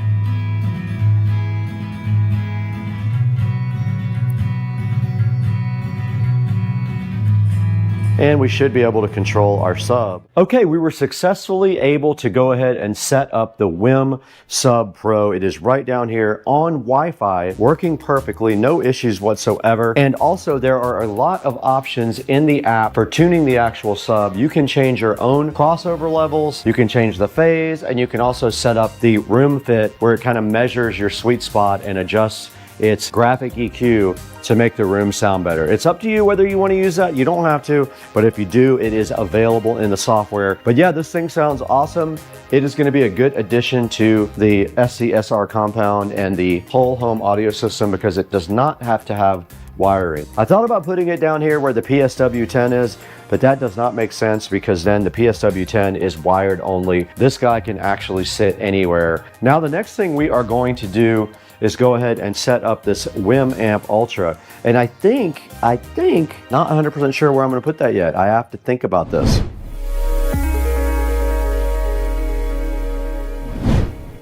And we should be able to control our sub. Okay, we were successfully able to go ahead and set up the WIM Sub Pro. It is right down here on Wi-Fi, working perfectly, no issues whatsoever. And also there are a lot of options in the app for tuning the actual sub. You can change your own crossover levels, you can change the phase, and you can also set up the room fit where it kind of measures your sweet spot and adjusts its graphic EQ to make the room sound better. It's up to you whether you want to use that. You don't have to, but if you do, it is available in the software. But yeah, this thing sounds awesome. It is going to be a good addition to the SCSR compound and the whole home audio system because it does not have to have wiring. I thought about putting it down here where the PSW10 is, but that does not make sense because then the PSW10 is wired only. This guy can actually sit anywhere. Now the next thing we are going to do is go ahead and set up this WIM Amp Ultra. And I think, not 100% sure where I'm gonna put that yet. I have to think about this.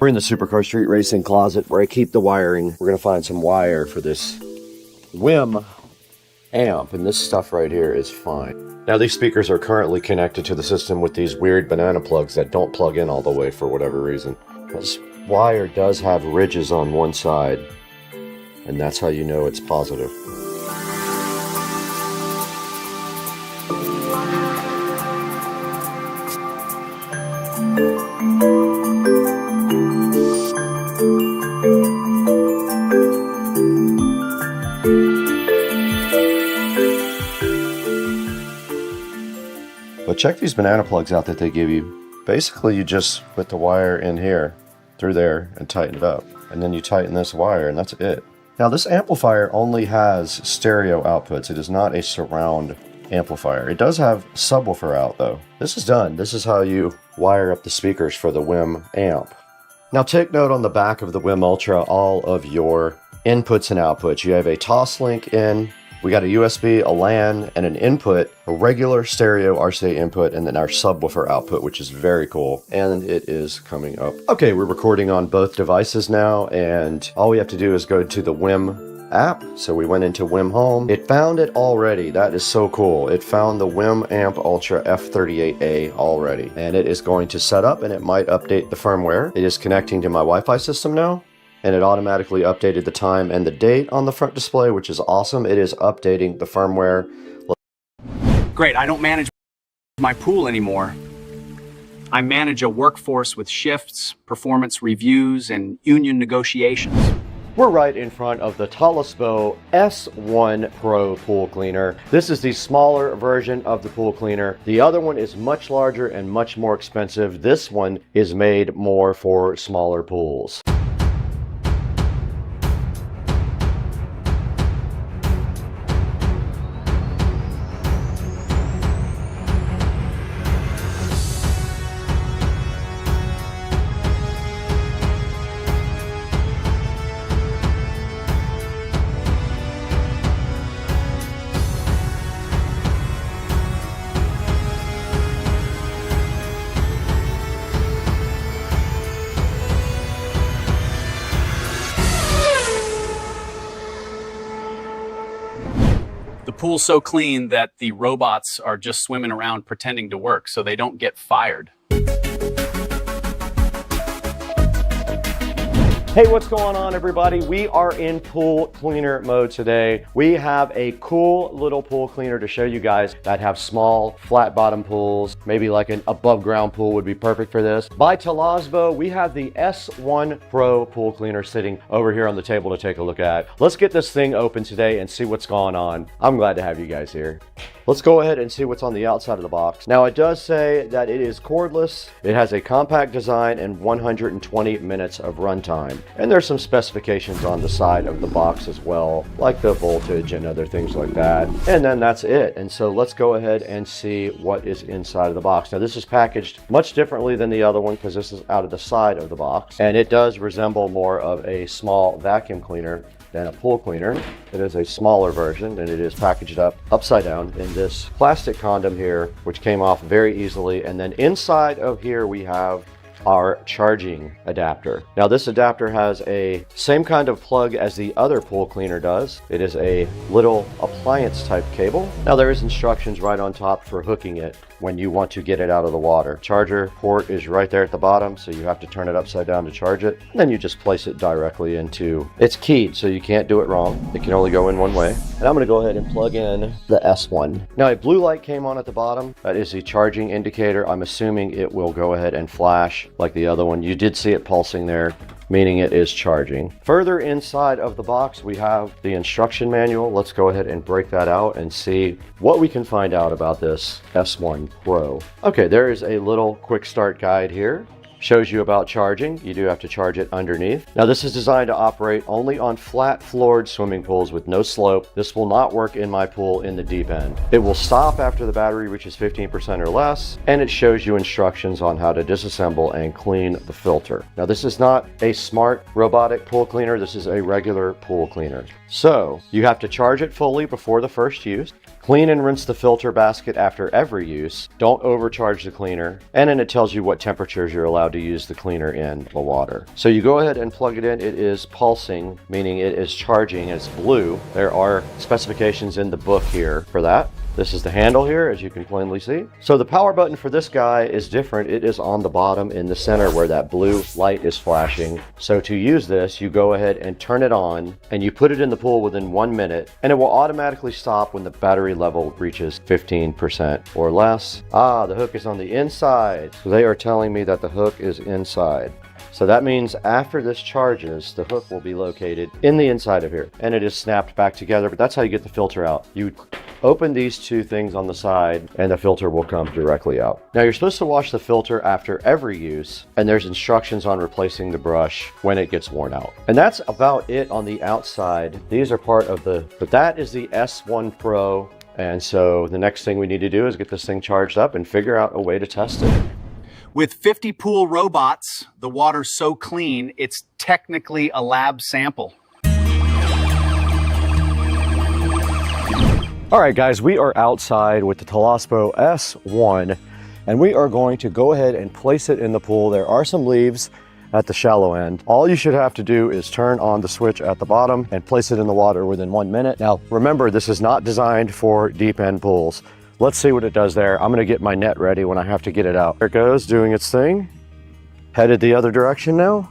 We're in the Supercar Street Racing closet where I keep the wiring. We're gonna find some wire for this WIM amp, and this stuff right here is fine. Now these speakers are currently connected to the system with these weird banana plugs that don't plug in all the way for whatever reason. This wire does have ridges on one side, and that's how you know it's positive. But check these banana plugs out that they give you. Basically, you just put the wire in here, through there, and tighten it up. And then you tighten this wire, and that's it. Now, this amplifier only has stereo outputs. It is not a surround amplifier. It does have subwoofer out though. This is done. This is how you wire up the speakers for the WIM amp. Now take note on the back of the WIM Ultra, all of your inputs and outputs. You have a Toslink in, we got a USB, a LAN, and an input, a regular stereo RCA input, and then our subwoofer output, which is very cool. And it is coming up. Okay, we're recording on both devices now, and all we have to do is go to the WIM app. So we went into WIM Home. It found it already. That is so cool. It found the WIM Amp Ultra F38A already. And it is going to set up, and it might update the firmware. It is connecting to my Wi-Fi system now. And it automatically updated the time and the date on the front display, which is awesome. It is updating the firmware. Great, I don't manage my pool anymore. I manage a workforce with shifts, performance reviews, and union negotiations. We're right in front of the Toolless S1 Pro pool cleaner. This is the smaller version of the pool cleaner. The other one is much larger and much more expensive. This one is made more for smaller pools. The pool's so clean that the robots are just swimming around pretending to work so they don't get fired. Hey, what's going on, everybody? We are in pool cleaner mode today. We have a cool little pool cleaner to show you guys that have small, flat bottom pools. Maybe like an above ground pool would be perfect for this. By Toolless, we have the S1 Pro pool cleaner sitting over here on the table to take a look at. Let's get this thing open today and see what's going on. I'm glad to have you guys here. Let's go ahead and see what's on the outside of the box. Now, it does say that it is cordless. It has a compact design and 120 minutes of runtime. And there's some specifications on the side of the box as well, like the voltage and other things like that. And then that's it. And so let's go ahead and see what is inside of the box. Now, this is packaged much differently than the other one because this is out of the side of the box. And it does resemble more of a small vacuum cleaner than a pool cleaner. It is a smaller version, and it is packaged up upside down in this plastic condom here, which came off very easily. And then inside of here we have our charging adapter. Now, this adapter has a same kind of plug as the other pool cleaner does. It is a little appliance type cable. Now, there is instructions right on top for hooking it when you want to get it out of the water. Charger port is right there at the bottom, so you have to turn it upside down to charge it. And then you just place it directly into, it's keyed, so you can't do it wrong. It can only go in one way. And I'm gonna go ahead and plug in the S1. Now, a blue light came on at the bottom. That is the charging indicator. I'm assuming it will go ahead and flash like the other one. You did see it pulsing there, meaning it is charging. Further inside of the box, we have the instruction manual. Let's go ahead and break that out and see what we can find out about this S1 Pro. Okay, there is a little quick start guide here. Shows you about charging. You do have to charge it underneath. Now, this is designed to operate only on flat floored swimming pools with no slope. This will not work in my pool in the deep end. It will stop after the battery reaches 15% or less, and it shows you instructions on how to disassemble and clean the filter. Now, this is not a smart robotic pool cleaner. This is a regular pool cleaner. So you have to charge it fully before the first use. Clean and rinse the filter basket after every use. Don't overcharge the cleaner. And then it tells you what temperatures you're allowed to use the cleaner in the water. So you go ahead and plug it in. It is pulsing, meaning it is charging. It's blue. There are specifications in the book here for that. This is the handle here, as you can plainly see. So the power button for this guy is different. It is on the bottom in the center where that blue light is flashing. So to use this, you go ahead and turn it on, and you put it in the pool within 1 minute, and it will automatically stop when the battery level reaches 15% or less. Ah, the hook is on the inside. So they are telling me that the hook is inside. So that means after this charges, the hook will be located in the inside of here, and it is snapped back together. But that's how you get the filter out. You open these two things on the side, and the filter will come directly out. Now, you're supposed to wash the filter after every use, and there's instructions on replacing the brush when it gets worn out. And that's about it on the outside. These are part of but that is the S1 Pro And so the next thing we need to do is get this thing charged up and figure out a way to test it. With 50 pool robots, the water's so clean, it's technically a lab sample. All right, guys, we are outside with the Toolless S1, and we are going to go ahead and place it in the pool. There are some leaves at the shallow end. All you should have to do is turn on the switch at the bottom and place it in the water within 1 minute. Now, remember, this is not designed for deep end pools. Let's see what it does there. I'm gonna get my net ready when I have to get it out. There it goes, doing its thing. Headed the other direction now.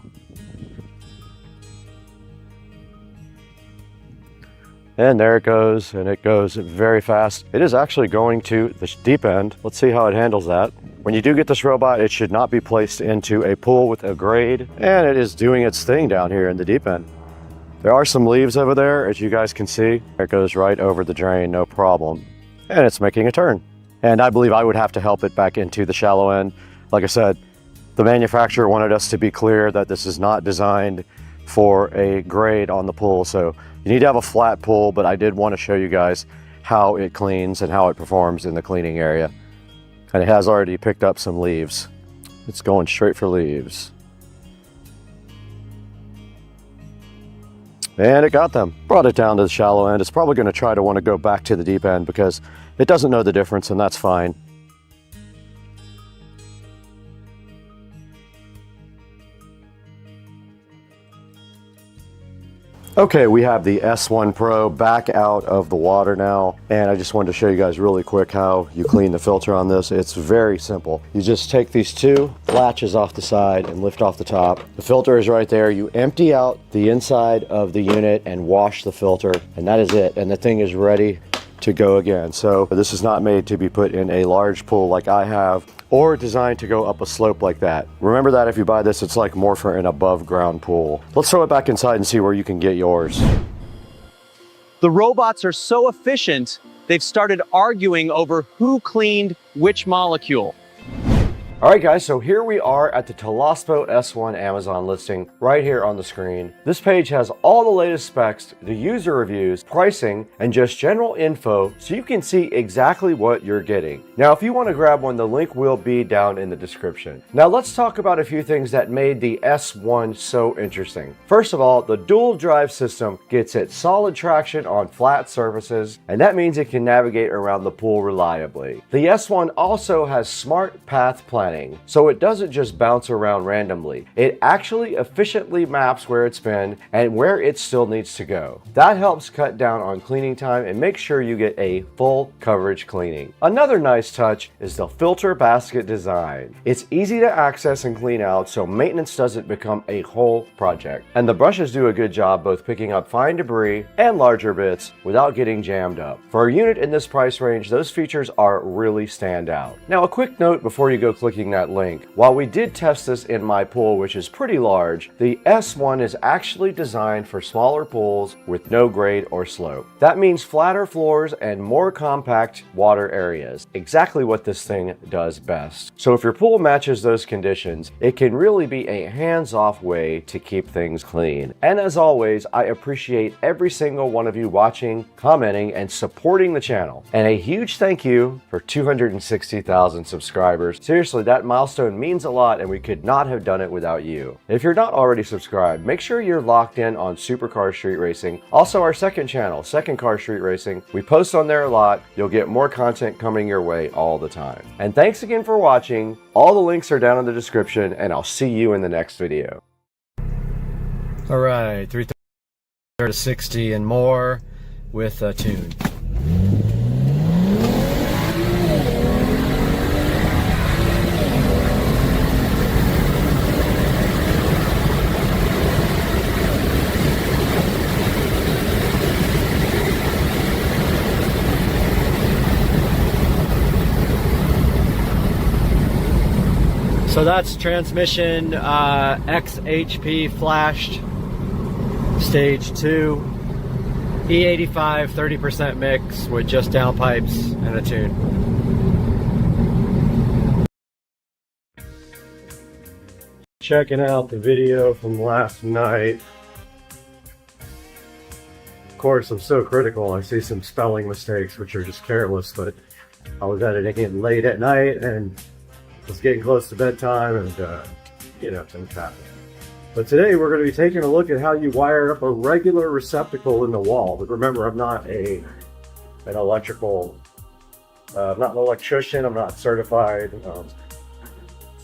And there it goes, and it goes very fast. It is actually going to the deep end. Let's see how it handles that. When you do get this robot, it should not be placed into a pool with a grade, and it is doing its thing down here in the deep end. There are some leaves over there, as you guys can see. It goes right over the drain, no problem. And it's making a turn. And I believe I would have to help it back into the shallow end. Like I said, the manufacturer wanted us to be clear that this is not designed for a grade on the pool. So you need to have a flat pool, but I did want to show you guys how it cleans and how it performs in the cleaning area. And it has already picked up some leaves. It's going straight for leaves. And it got them. Brought it down to the shallow end. It's probably going to try to want to go back to the deep end because it doesn't know the difference, and that's fine. Okay, we have the S1 Pro back out of the water now, and I just wanted to show you guys really quick how you clean the filter on this. It's very simple. You just take these two latches off the side and lift off the top. The filter is right there. You empty out the inside of the unit and wash the filter, and that is it. And the thing is ready to go again. So this is not made to be put in a large pool like I have, or designed to go up a slope like that. Remember that if you buy this, it's like more for an above ground pool. Let's throw it back inside and see where you can get yours. The robots are so efficient, they've started arguing over who cleaned which molecule. All right, guys, so here we are at the Toolless S1 Amazon listing right here on the screen. This page has all the latest specs, the user reviews, pricing, and just general info so you can see exactly what you're getting. Now, if you want to grab one, the link will be down in the description. Now, let's talk about a few things that made the S1 so interesting. First of all, the dual drive system gets its solid traction on flat surfaces, and that means it can navigate around the pool reliably. The S1 also has smart path planning. So it doesn't just bounce around randomly. It actually efficiently maps where it's been and where it still needs to go. That helps cut down on cleaning time and make sure you get a full coverage cleaning. Another nice touch is the filter basket design. It's easy to access and clean out, so maintenance doesn't become a whole project. And the brushes do a good job both picking up fine debris and larger bits without getting jammed up. For a unit in this price range, those features are really stand out. Now, a quick note before you go clicking that link. While we did test this in my pool, which is pretty large, the S1 is actually designed for smaller pools with no grade or slope. That means flatter floors and more compact water areas. Exactly what this thing does best. So if your pool matches those conditions, it can really be a hands-off way to keep things clean. And as always, I appreciate every single one of you watching, commenting, and supporting the channel. And a huge thank you for 260,000 subscribers. Seriously, that milestone means a lot, and we could not have done it without you. If you're not already subscribed, make sure you're locked in on Supercar Street Racing. Also, our second channel, Second Car Street Racing. We post on there a lot. You'll get more content coming your way all the time. And thanks again for watching. All the links are down in the description, and I'll see you in the next video. All right, 330 to 60 and more with a tune. So that's transmission XHP flashed, stage 2, E85 30% mix with just downpipes and a tune. Checking out the video from last night. Of course, I'm so critical. I see some spelling mistakes, which are just careless, but I was editing it late at night and it was getting close to bedtime, and you know, things happen. But today we're going to be taking a look at how you wire up a regular receptacle in the wall. But remember, I'm not an electrical, I'm not an electrician, I'm not certified.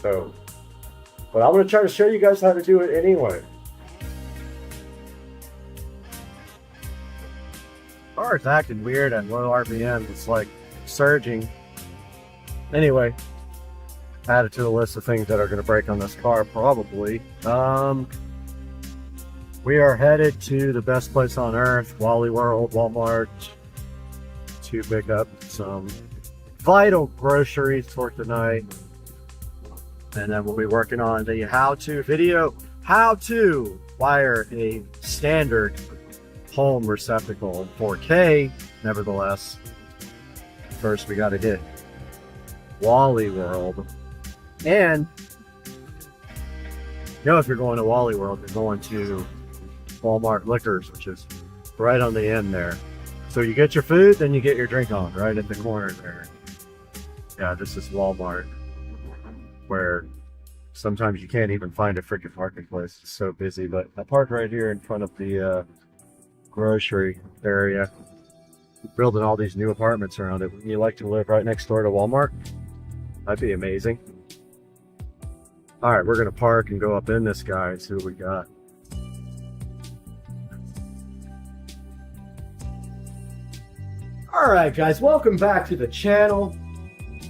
But I'm going to try to show you guys how to do it anyway. Car's acting weird at low RPM. It's like surging. Anyway, add it to the list of things that are going to break on this car probably. We are headed to the best place on earth, Wally World, Walmart, to pick up some vital groceries for tonight. And then we'll be working on the how-to video, how to wire a standard home receptacle in 4K. Nevertheless, first we got to hit Wally World. And you know, if you're going to Wally World, you're going to Walmart Liquors, which is right on the end there. So you get your food, then you get your drink on right at the corner there. Yeah, this is Walmart, where sometimes you can't even find a freaking parking place. It's so busy. But I parked right here in front of the grocery area. Building all these new apartments around it. Wouldn't you like to live right next door to Walmart? That'd be amazing. All right, we're gonna park and go up in this guy and see what we got. All right, guys, welcome back to the channel.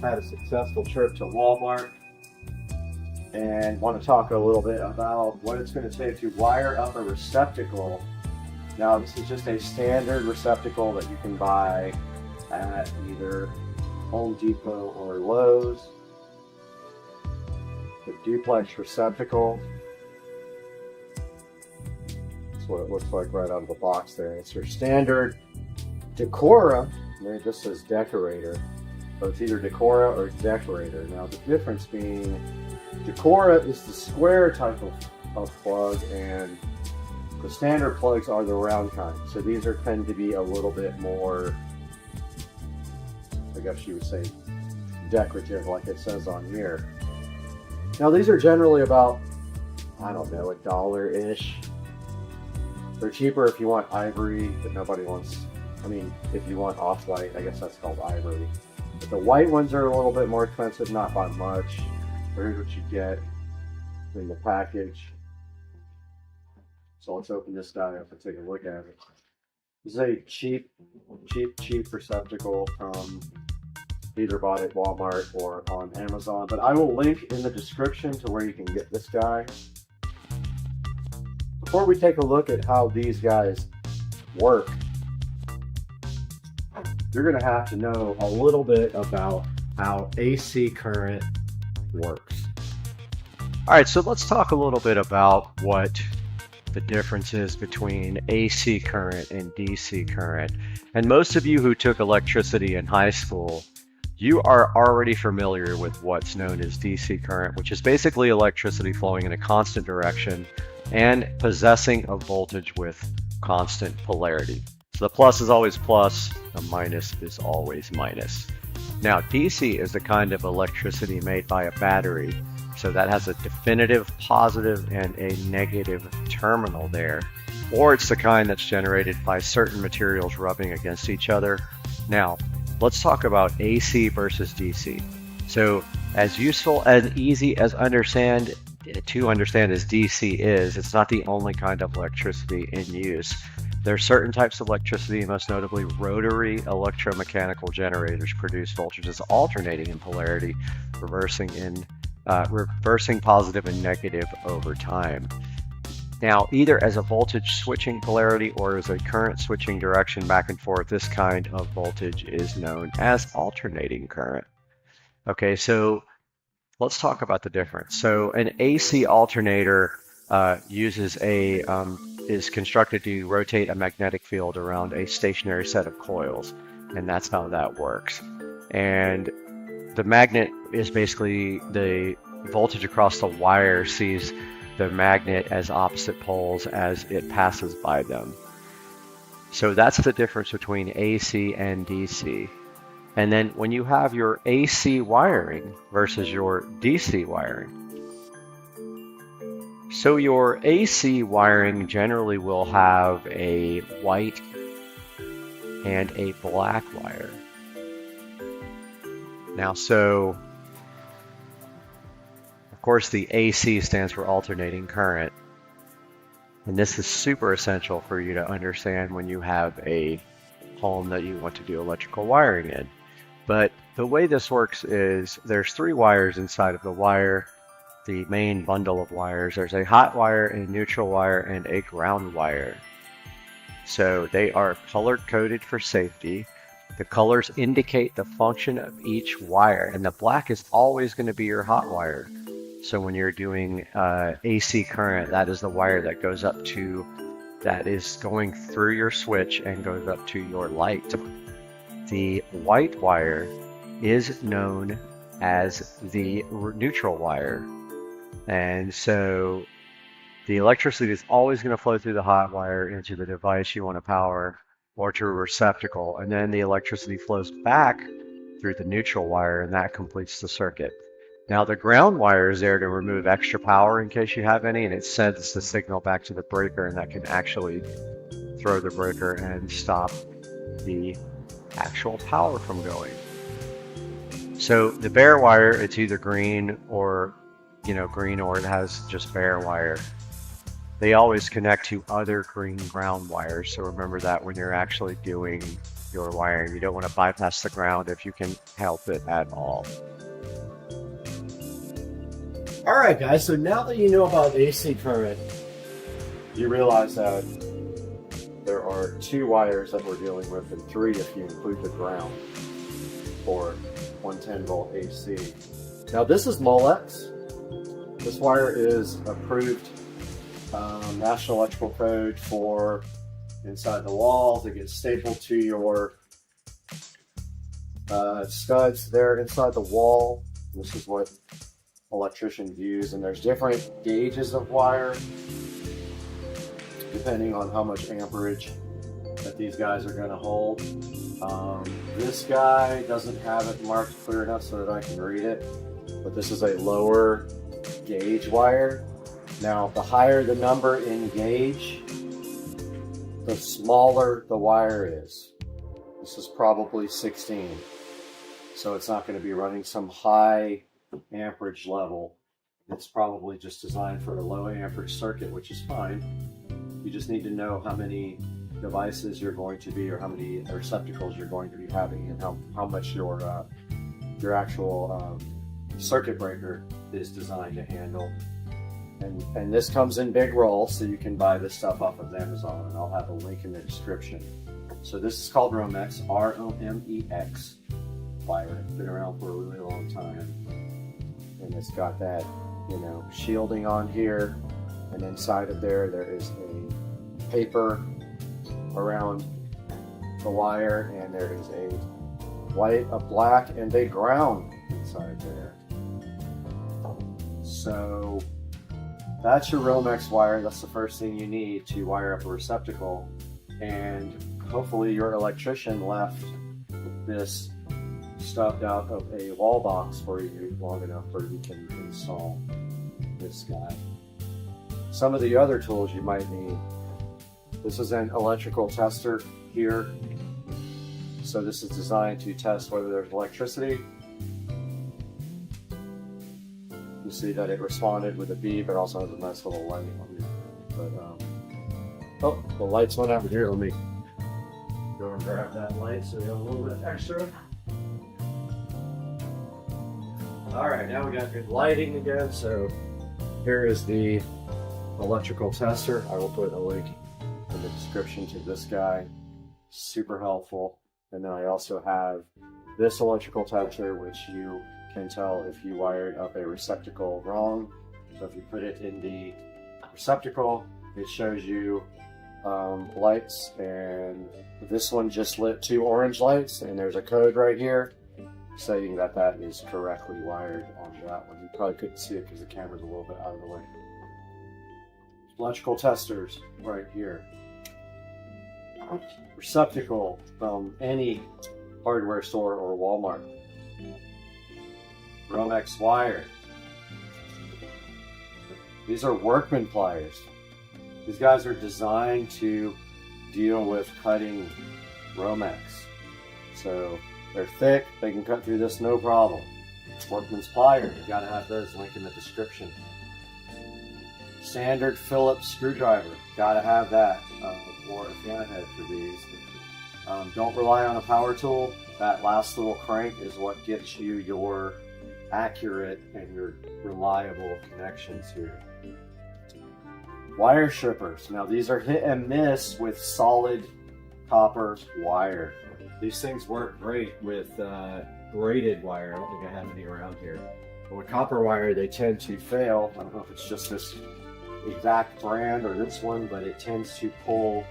Had a successful trip to Walmart and want to talk a little bit about what it's going to take to wire up a receptacle. Now, this is just a standard receptacle that you can buy at either Home Depot or Lowe's. The duplex receptacle. That's what it looks like right out of the box there. It's your standard Decora. It just says decorator. So it's either Decora or decorator. Now the difference being Decora is the square type of plug, and the standard plugs are the round kind. So these tend to be a little bit more, I guess you would say, decorative, like it says on here. Now these are generally about, I don't know, $1-ish. They're cheaper if you want ivory, but nobody wants, I mean, if you want off-white, I guess that's called ivory. But the white ones are a little bit more expensive, not by much. Here's what you get in the package. So let's open this guy up and take a look at it. This is a cheap receptacle from either bought at Walmart or on Amazon, but I will link in the description to where you can get this guy. Before we take a look at how these guys work, you're going to have to know a little bit about how AC current works. All right, so let's talk a little bit about what the difference is between AC current and DC current. And most of you who took electricity in high school, you are already familiar with what's known as DC current, which is basically electricity flowing in a constant direction and possessing a voltage with constant polarity. So the plus is always plus, the minus is always minus. Now, DC is the kind of electricity made by a battery. So that has a definitive positive and a negative terminal there. Or it's the kind that's generated by certain materials rubbing against each other. Now, let's talk about AC versus DC. So as useful and easy as to understand as DC is, it's not the only kind of electricity in use. There are certain types of electricity, most notably rotary electromechanical generators, produce voltages alternating in polarity, reversing positive and negative over time. Now, either as a voltage switching polarity or as a current switching direction back and forth, this kind of voltage is known as alternating current. Okay, so let's talk about the difference. So an AC alternator is constructed to rotate a magnetic field around a stationary set of coils, and that's how that works. And the magnet is basically the voltage across the wire sees the magnet as opposite poles as it passes by them. So that's the difference between AC and DC. And then when you have your AC wiring versus your DC wiring. So your AC wiring generally will have a white and a black wire. Now, so of course the AC stands for alternating current. And this is super essential for you to understand when you have a home that you want to do electrical wiring in. But the way this works is there's 3 wires inside of the wire, the main bundle of wires. There's a hot wire, a neutral wire, and a ground wire. So they are color coded for safety. The colors indicate the function of each wire, and the black is always going to be your hot wire. So when you're doing AC current, that is the wire that goes up to, that is going through your switch and goes up to your light. The white wire is known as the neutral wire. And so the electricity is always going to flow through the hot wire into the device you want to power or to a receptacle. And then the electricity flows back through the neutral wire, and that completes the circuit. Now the ground wire is there to remove extra power in case you have any, and it sends the signal back to the breaker, and that can actually throw the breaker and stop the actual power from going. So the bare wire, it's either green or, green, or it has just bare wire. They always connect to other green ground wires, so remember that when you're actually doing your wiring. You don't want to bypass the ground if you can help it at all. All right, guys, so now that you know about AC current, you realize that there are 2 wires that we're dealing with, and 3 if you include the ground for 110 volt AC. Now this is Molex. This wire is approved National Electrical Code for inside the walls. It gets stapled to your studs there inside the wall. This is what electricians use, and there's different gauges of wire depending on how much amperage that these guys are going to hold. This guy doesn't have it marked clear enough so that I can read it, but this is a lower gauge wire. Now the higher the number in gauge, the smaller the wire is. This is probably 16, so it's not going to be running some high amperage level. It's probably just designed for a low amperage circuit, which is fine. You just need to know how many devices you're going to be, or how many receptacles you're going to be having, and how much your actual circuit breaker is designed to handle. And this comes in big rolls, so you can buy this stuff off of Amazon, and I'll have a link in the description. So this is called Romex, R-O-M-E-X wire. It's been around for a really long time. And it's got that, shielding on here, and inside of there is a paper around the wire, and there is a white, a black, and a ground inside there. So that's your Romex wire. That's the first thing you need to wire up a receptacle, and hopefully your electrician left this stuffed out of a wall box for you long enough where you can install this guy. Some of the other tools you might need. This is an electrical tester here. So this is designed to test whether there's electricity. You see that it responded with a beep. It also has a nice little light on it. But oh, the lights went out here. Let me go and grab that light so we have a little bit extra. All right, now we got good lighting again. So here is the electrical tester. I will put a link in the description to this guy. Super helpful. And then I also have this electrical tester, which you can tell if you wired up a receptacle wrong. So if you put it in the receptacle, it shows you lights, and this one just lit 2 orange lights, and there's a code right here saying that that is correctly wired on that one. You probably couldn't see it because the camera's a little bit out of the way. Electrical testers right here. receptacle from any hardware store or Walmart. Romex wire. These are workman pliers. These guys are designed to deal with cutting Romex. So they're thick, they can cut through this no problem. Workman's pliers, you gotta have those, link in the description. Standard Phillips screwdriver, gotta have that, or a fan head for these. Don't rely on a power tool. That last little crank is what gets you your accurate and your reliable connections here. Wire strippers. Now these are hit and miss with solid copper wire. These things work great with braided wire. I don't think I have any around here. But with copper wire, they tend to fail. I don't know if it's just this exact brand or this one, but it tends to pull.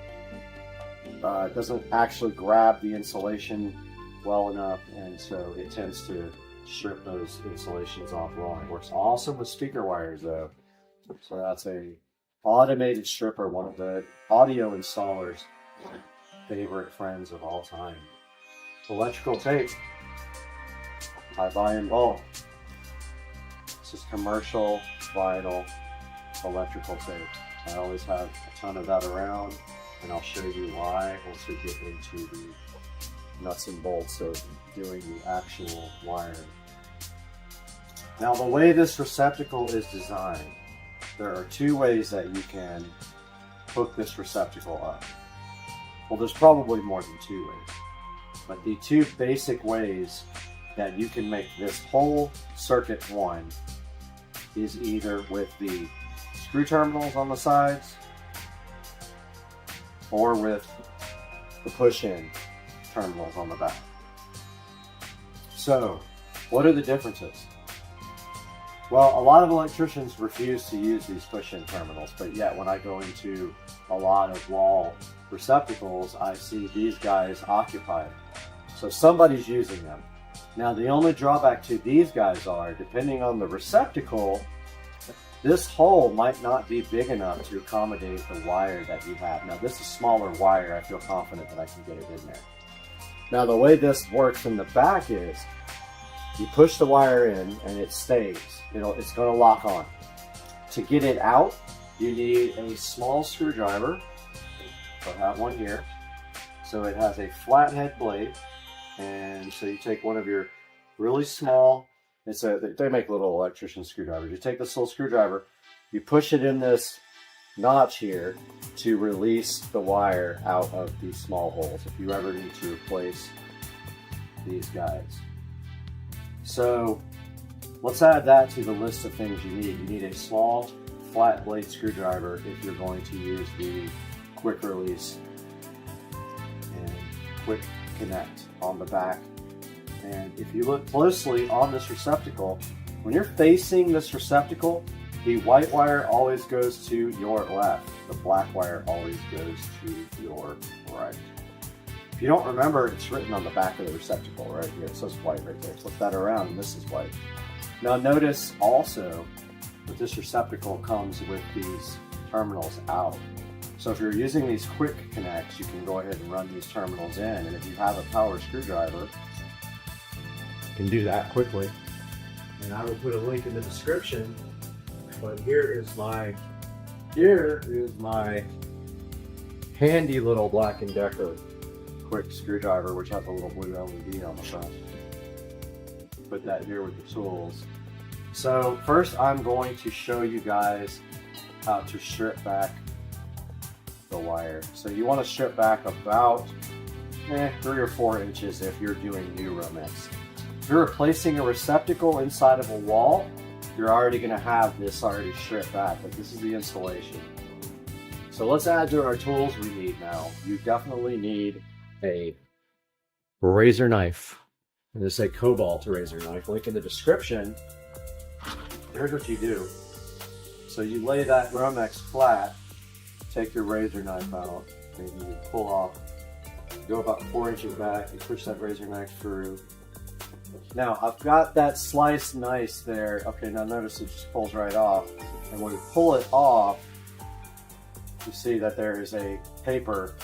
It doesn't actually grab the insulation well enough, and so it tends to strip those insulations off raw. It works awesome with speaker wires though. So that's a automated stripper, one of the audio installers' favorite friends of all time. Electrical tape, high volume bulk. This is commercial vinyl electrical tape. I always have a ton of that around, and I'll show you why once we get into the nuts and bolts of doing the actual wiring. Now the way this receptacle is designed, there are two ways that you can hook this receptacle up. Well, there's probably more than two ways, but the two basic ways that you can make this whole circuit one is either with the screw terminals on the sides or with the push-in terminals on the back. So, what are the differences? Well, a lot of electricians refuse to use these push-in terminals, but yet when I go into a lot of wall receptacles, I see these guys occupied. So somebody's using them. Now the only drawback to these guys are, depending on the receptacle, this hole might not be big enough to accommodate the wire that you have. Now this is smaller wire, I feel confident that I can get it in there. Now the way this works in the back is, you push the wire in and it stays. It's going to lock on. To get it out, you need a small screwdriver. I have one here. So it has a flathead blade, and so you take one of your really small. They make little electrician screwdrivers. You take this little screwdriver, you push it in this notch here to release the wire out of these small holes if you ever need to replace these guys. So let's add that to the list of things you need. You need a small flat blade screwdriver if you're going to use the quick release and quick connect on the back. And if you look closely on this receptacle, when you're facing this receptacle, the white wire always goes to your left. The black wire always goes to your right. If you don't remember, it's written on the back of the receptacle right here. It says white right there. Flip that around and this is white. Now notice also that this receptacle comes with these terminals out. So if you're using these quick connects, you can go ahead and run these terminals in. And if you have a power screwdriver, you can do that quickly. And I will put a link in the description. But here is my handy little Black & Decker quick screwdriver, which has a little blue LED on the front. Put that here with the tools. So first I'm going to show you guys how to strip back the wire. So you want to strip back about 3 or 4 inches if you're doing new Romex. If you're replacing a receptacle inside of a wall, you're already going to have this already stripped back, but this is the installation. So let's add to our tools we need now. You definitely need a razor knife. And this is a Cobalt razor knife. Link in the description. Here's what you do. So you lay that Romex flat, take your razor knife out, and you pull off, go about 4 inches back, you push that razor knife through. Now I've got that sliced nice there. Okay, now notice it just pulls right off. And when you pull it off, you see that there is a paper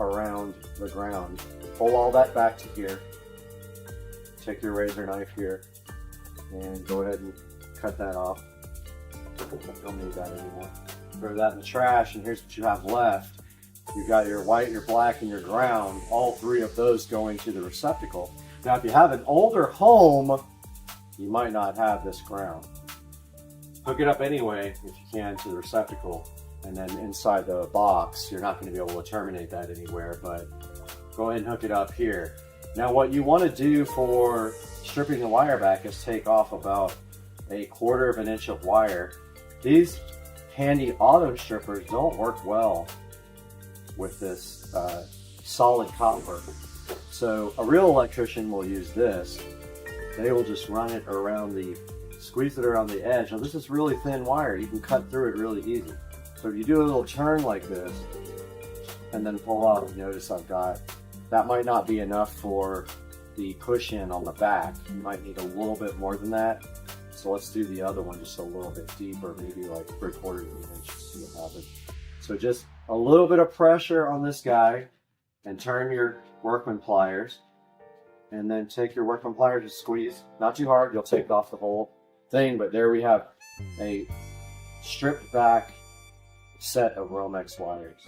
around the ground. Pull all that back to here. Take your razor knife here and go ahead and cut that off. Don't need that anymore. Throw that in the trash, and here's what you have left. You've got your white, your black, and your ground. All three of those go into the receptacle. Now, if you have an older home, you might not have this ground. Hook it up anyway, if you can, to the receptacle. And then inside the box, you're not going to be able to terminate that anywhere, but go ahead and hook it up here. Now, what you want to do for stripping the wire back is take off about 1/4 of an inch of wire. These handy auto strippers don't work well with this solid copper. So a real electrician will use this. They will just run it around squeeze it around the edge. Now this is really thin wire. You can cut through it really easy. So if you do a little turn like this and then pull out, you notice that might not be enough for the push-in on the back. You might need a little bit more than that. So let's do the other one just a little bit deeper, maybe like 3/4 of an inch to see what happens. So just a little bit of pressure on this guy and turn your workman pliers, and then take your workman pliers and squeeze. Not too hard, you'll take off the whole thing, but there we have a stripped back set of Romex wires.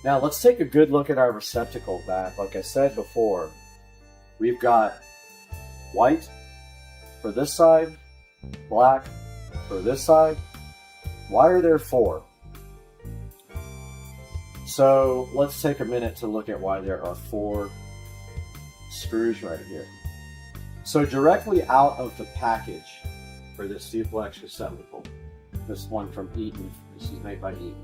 Now let's take a good look at our receptacle back. Like I said before, we've got white for this side, black for this side. Why are there 4? So let's take a minute to look at why there are 4 screws right here. So directly out of the package for this duplex receptacle, this one from Eaton, this is made by Eaton,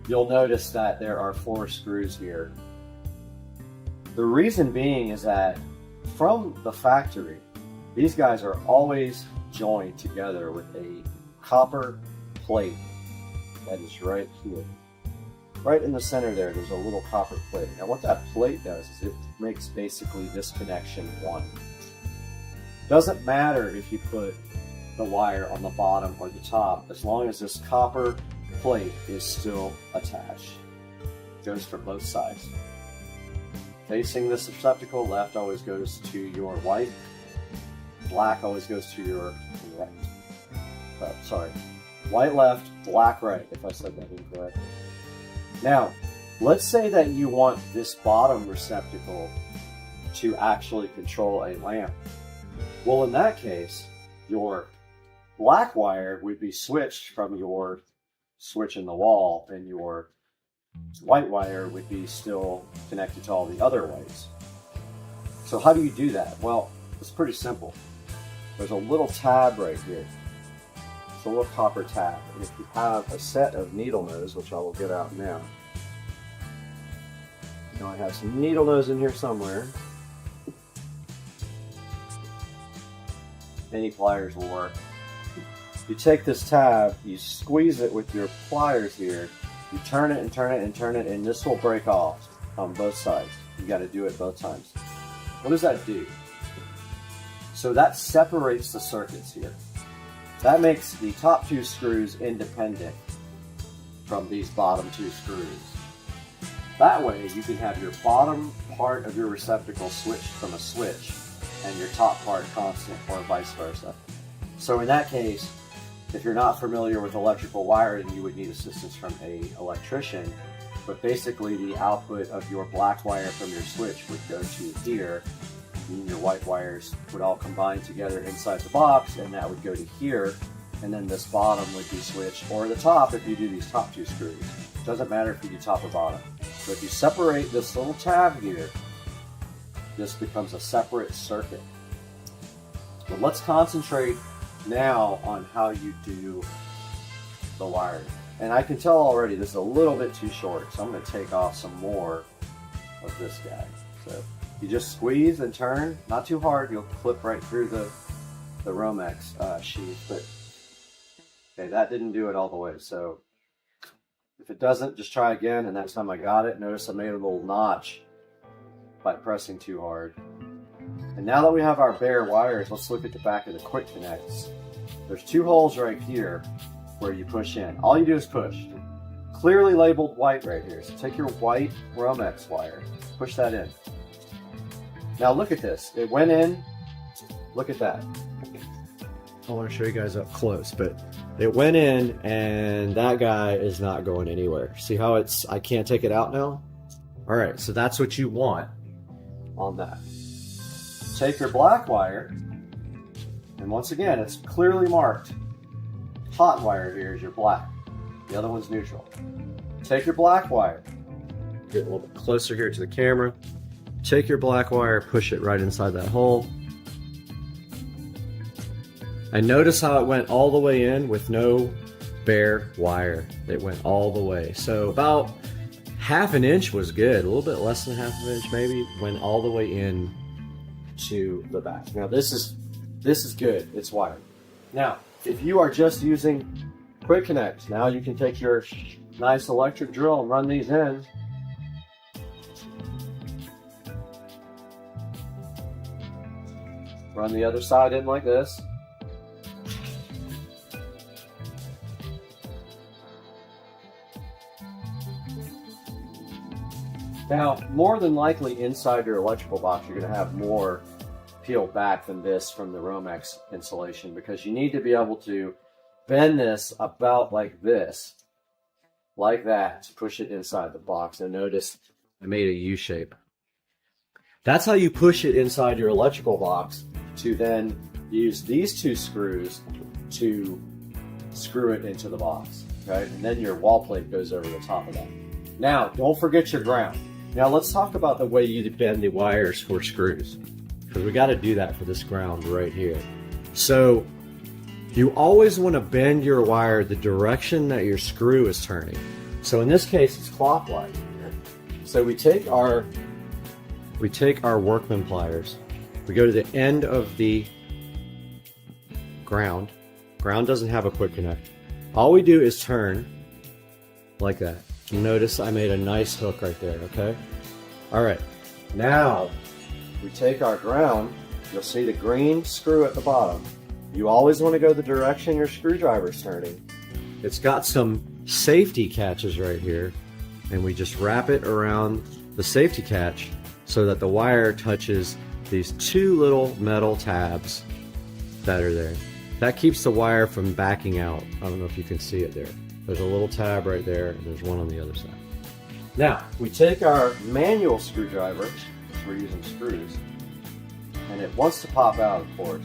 you'll notice that there are 4 screws here. The reason being is that from the factory, these guys are always joined together with a copper plate that is right here. Right in the center there's a little copper plate. Now what that plate does is it makes basically this connection one. Doesn't matter if you put the wire on the bottom or the top, as long as this copper plate is still attached. It goes for both sides. Facing this receptacle, left always goes to your white, black always goes to your right. Sorry, white left, black right, if I said that incorrectly. Now, let's say that you want this bottom receptacle to actually control a lamp. Well, in that case, your black wire would be switched from your switch in the wall, and your white wire would be still connected to all the other whites. So how do you do that? Well, it's pretty simple. There's a little tab right here. It's a little copper tab, and if you have a set of needle nose, which I will get out now. Now I have some needle nose in here somewhere. Any pliers will work. You take this tab, you squeeze it with your pliers here, you turn it and turn it and turn it, and this will break off on both sides. You got to do it both times. What does that do? So that separates the circuits here. That makes the top 2 screws independent from these bottom 2 screws. That way you can have your bottom part of your receptacle switched from a switch and your top part constant, or vice versa. So in that case, if you're not familiar with electrical wiring, you would need assistance from an electrician, but basically the output of your black wire from your switch would go to here, and your white wires would all combine together inside the box, and that would go to here, and then this bottom would be switched, or the top if you do these top 2 screws. Doesn't matter if you do top or bottom. So if you separate this little tab here, this becomes a separate circuit. But let's concentrate now on how you do the wiring. And I can tell already this is a little bit too short, so I'm going to take off some more of this guy. So you just squeeze and turn, not too hard, you'll clip right through the Romex sheath, but okay, that didn't do it all the way. So if it doesn't, just try again, and next time I got it, notice I made a little notch by pressing too hard. And now that we have our bare wires, let's look at the back of the quick connects. There's 2 holes right here where you push in. All you do is push. clearly labeled white right here. So take your white Romex wire, push that in. Now look at this. It went in. Look at that. I want to show you guys up close, but it went in and that guy is not going anywhere. See how I can't take it out now? All right, so that's what you want on that. Take your black wire, and once again, it's clearly marked. Hot wire here is your black. The other one's neutral. Take your black wire. Get a little bit closer here to the camera. Take your black wire, push it right inside that hole. And notice how it went all the way in with no bare wire. It went all the way. So about half an inch was good. A little bit less than half an inch maybe. Went all the way in to the back. Now this is good. It's wired. Now, if you are just using quick connect, now you can take your nice electric drill and run these in. Run the other side in like this. Now, more than likely inside your electrical box, you're going to have more peeled back than this from the Romex insulation, because you need to be able to bend this about like this, like that, to push it inside the box. And notice I made a U shape. That's how you push it inside your electrical box, to then use these two screws to screw it into the box, okay? And then your wall plate goes over the top of that. Now, don't forget your ground. Now let's talk about the way you bend the wires for screws, because we got to do that for this ground right here. So you always want to bend your wire the direction that your screw is turning. So in this case, it's clockwise here. So we take our workman pliers, we go to the end of the ground. Ground doesn't have a quick connect. All we do is turn like that. Notice I made a nice hook right there, okay? All right, now we take our ground. You'll see the green screw at the bottom. You always want to go the direction your screwdriver's turning. It's got some safety catches right here, and we just wrap it around the safety catch so that the wire touches these two little metal tabs that are there. That keeps the wire from backing out. I don't know if you can see it there. There's a little tab right there, and there's one on the other side. Now, we take our manual screwdriver, because we're using screws, and it wants to pop out, of course,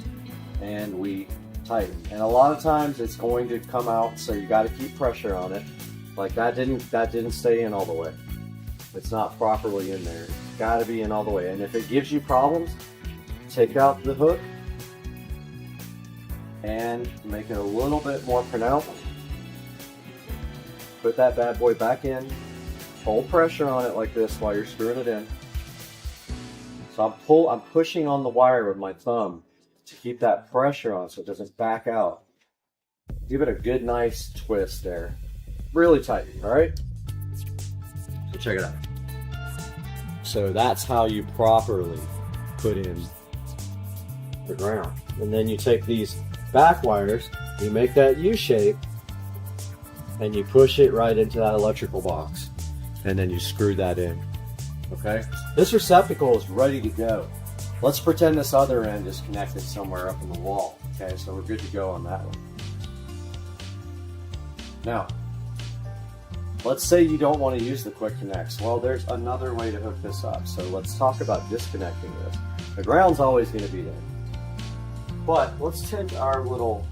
and we tighten. And a lot of times it's going to come out, so you got to keep pressure on it. Like that didn't stay in all the way. It's not properly in there. It's got to be in all the way. And if it gives you problems, take out the hook and make it a little bit more pronounced. Put that bad boy back in. Hold pressure on it like this while you're screwing it in. So I'm pushing on the wire with my thumb to keep that pressure on so it doesn't back out. Give it a good, nice twist there. Really tight, all right? So check it out. So that's how you properly put in the ground. And then you take these back wires, you make that U shape, and you push it right into that electrical box, and then you screw that in, okay? This receptacle is ready to go. Let's pretend this other end is connected somewhere up in the wall, okay? So we're good to go on that one. Now, let's say you don't want to use the quick connects. Well, there's another way to hook this up. So let's talk about disconnecting this. The ground's always going to be there. But let's take our little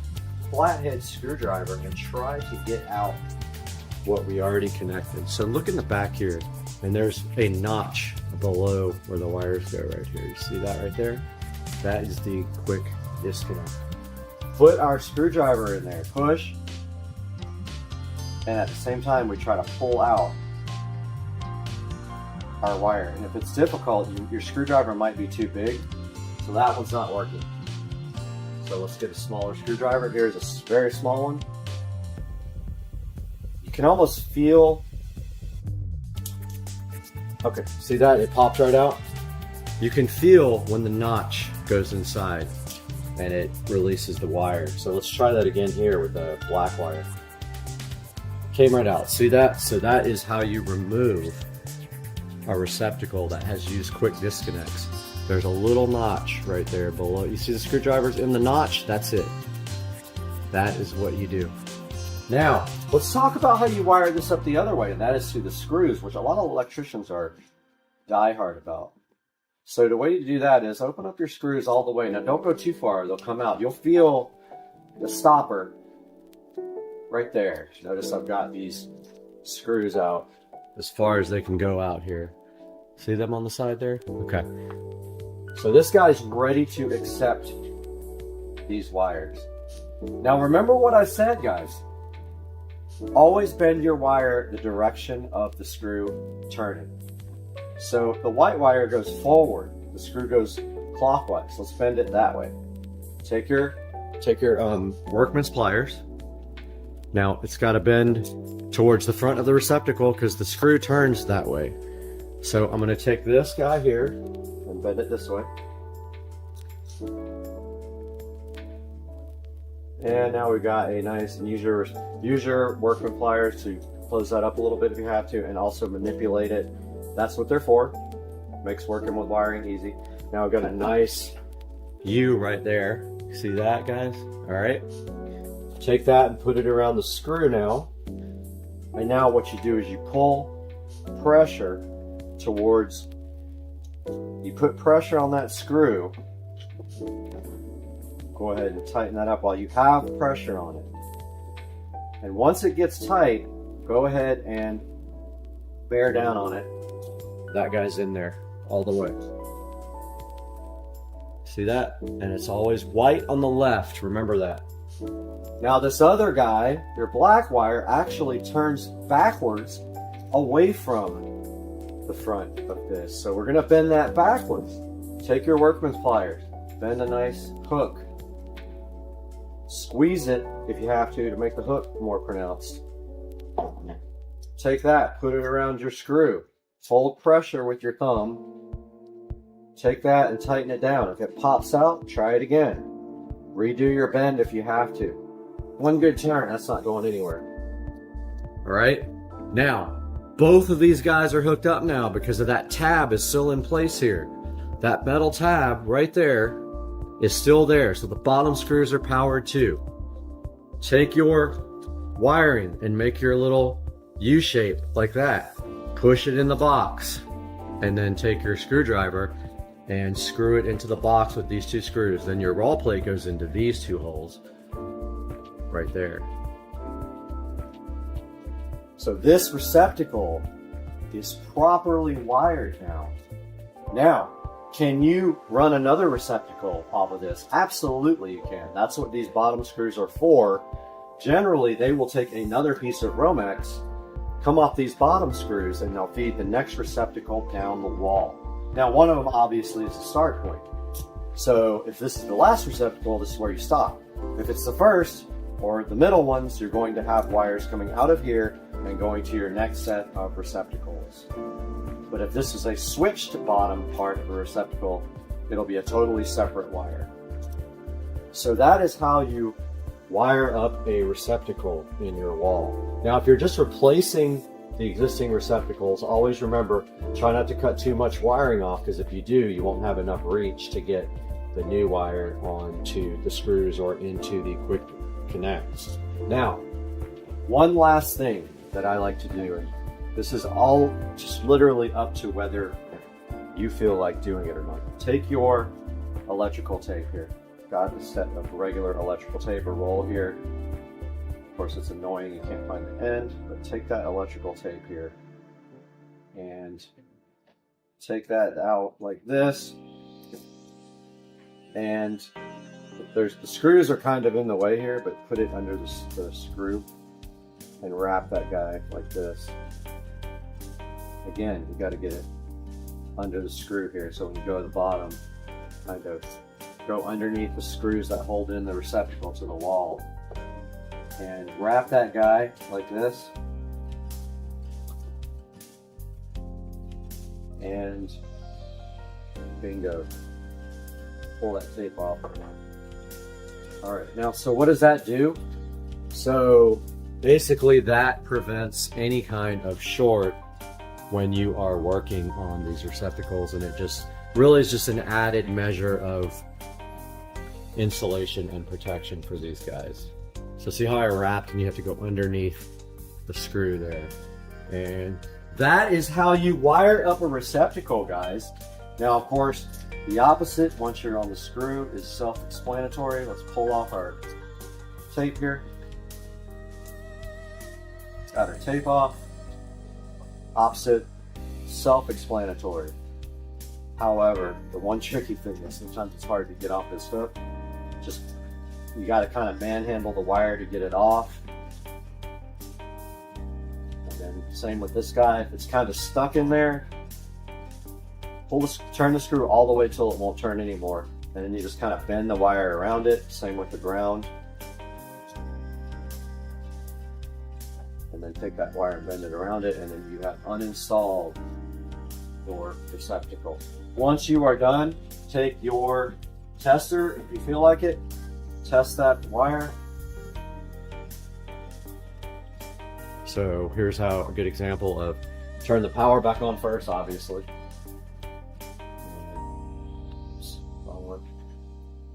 flathead screwdriver and try to get out what we already connected. So look in the back here, and there's a notch below where the wires go right here. You see that right there? That is the quick disconnect. Put our screwdriver in there, push, and at the same time we try to pull out our wire. And if it's difficult, your screwdriver might be too big, so that one's not working. So let's get a smaller screwdriver. Here's a very small one. You can almost feel, okay, see that? It pops right out. You can feel when the notch goes inside and it releases the wire. So let's try that again here with the black wire. Came right out. See that? So that is how you remove a receptacle that has used quick disconnects. There's a little notch right there below. You see the screwdrivers in the notch? That's it. That is what you do. Now, let's talk about how you wire this up the other way, and that is through the screws, which a lot of electricians are diehard about. So the way to do that is open up your screws all the way. Now don't go too far, they'll come out. You'll feel the stopper right there. Notice I've got these screws out as far as they can go out here. See them on the side there? Okay. So this guy's ready to accept these wires. Now remember what I said, guys. Always bend your wire the direction of the screw turning. So the white wire goes forward, the screw goes clockwise. Let's bend it that way. Take your workman's pliers. Now it's got to bend towards the front of the receptacle because the screw turns that way. So I'm going to take this guy here and bend it this way. And now we've got a nice, and use your workman pliers to close that up a little bit if you have to, and also manipulate it. That's what they're for. Makes working with wiring easy. Now we've got a nice U right there. See that, guys? All right. Take that and put it around the screw now. And now what you do is you pull pressure towards, you put pressure on that screw. Go ahead and tighten that up while you have pressure on it. And once it gets tight, go ahead and bear down on it. That guy's in there all the way. See that? And it's always white on the left. Remember that. Now this other guy, your black wire, actually turns backwards away from the front of this. So we're going to bend that backwards. Take your workman's pliers. Bend a nice hook. Squeeze it if you have to make the hook more pronounced. Take that, put it around your screw. Hold pressure with your thumb. Take that and tighten it down. If it pops out, try it again. Redo your bend if you have to. One good turn, that's not going anywhere. All right, now both of these guys are hooked up now because of that tab is still in place here. That metal tab right there is still there, so the bottom screws are powered too. Take your wiring and make your little U shape like that. Push it in the box, and then take your screwdriver and screw it into the box with these two screws. Then your raw plate goes into these two holes right there. So this receptacle is properly wired now. Now, can you run another receptacle off of this? Absolutely you can. That's what these bottom screws are for. Generally, they will take another piece of Romex, come off these bottom screws, and they'll feed the next receptacle down the wall. Now, one of them obviously is the start point. So if this is the last receptacle, this is where you stop. If it's the first or the middle ones, you're going to have wires coming out of here and going to your next set of receptacles. But if this is a switched bottom part of a receptacle, it'll be a totally separate wire. So that is how you wire up a receptacle in your wall. Now, if you're just replacing the existing receptacles, always remember, try not to cut too much wiring off, because if you do, you won't have enough reach to get the new wire onto the screws or into the quick connects. Now, one last thing that I like to do, and this is all just literally up to whether you feel like doing it or not. Take your electrical tape here. Got a set of regular electrical tape, a roll here. Of course, it's annoying, you can't find the end, but take that electrical tape here and take that out like this. And the screws are kind of in the way here, but put it under the screw and wrap that guy like this. Again, you got to get it under the screw here, so when you go to the bottom, kind of go underneath the screws that hold in the receptacle to the wall, and wrap that guy like this, and bingo, pull that tape off. All right, now, so what does that do? So Basically, that prevents any kind of short when you are working on these receptacles, and it just really is just an added measure of insulation and protection for these guys. So see how I wrapped and you have to go underneath the screw there. And that is how you wire up a receptacle, guys. Now, of course, the opposite, once you're on the screw, is self-explanatory. Let's pull off our tape here. Got our tape off. Opposite, self-explanatory. However, the one tricky thing is sometimes it's hard to get off this hook. Just, you got to kind of manhandle the wire to get it off. And then same with this guy. If it's kind of stuck in there, turn the screw all the way till it won't turn anymore. And then you just kind of bend the wire around it. Same with the ground. And then take that wire and bend it around it, and then you have uninstalled your receptacle. Once you are done, take your tester, if you feel like it, test that wire. So here's how a good example of turn the power back on first, obviously.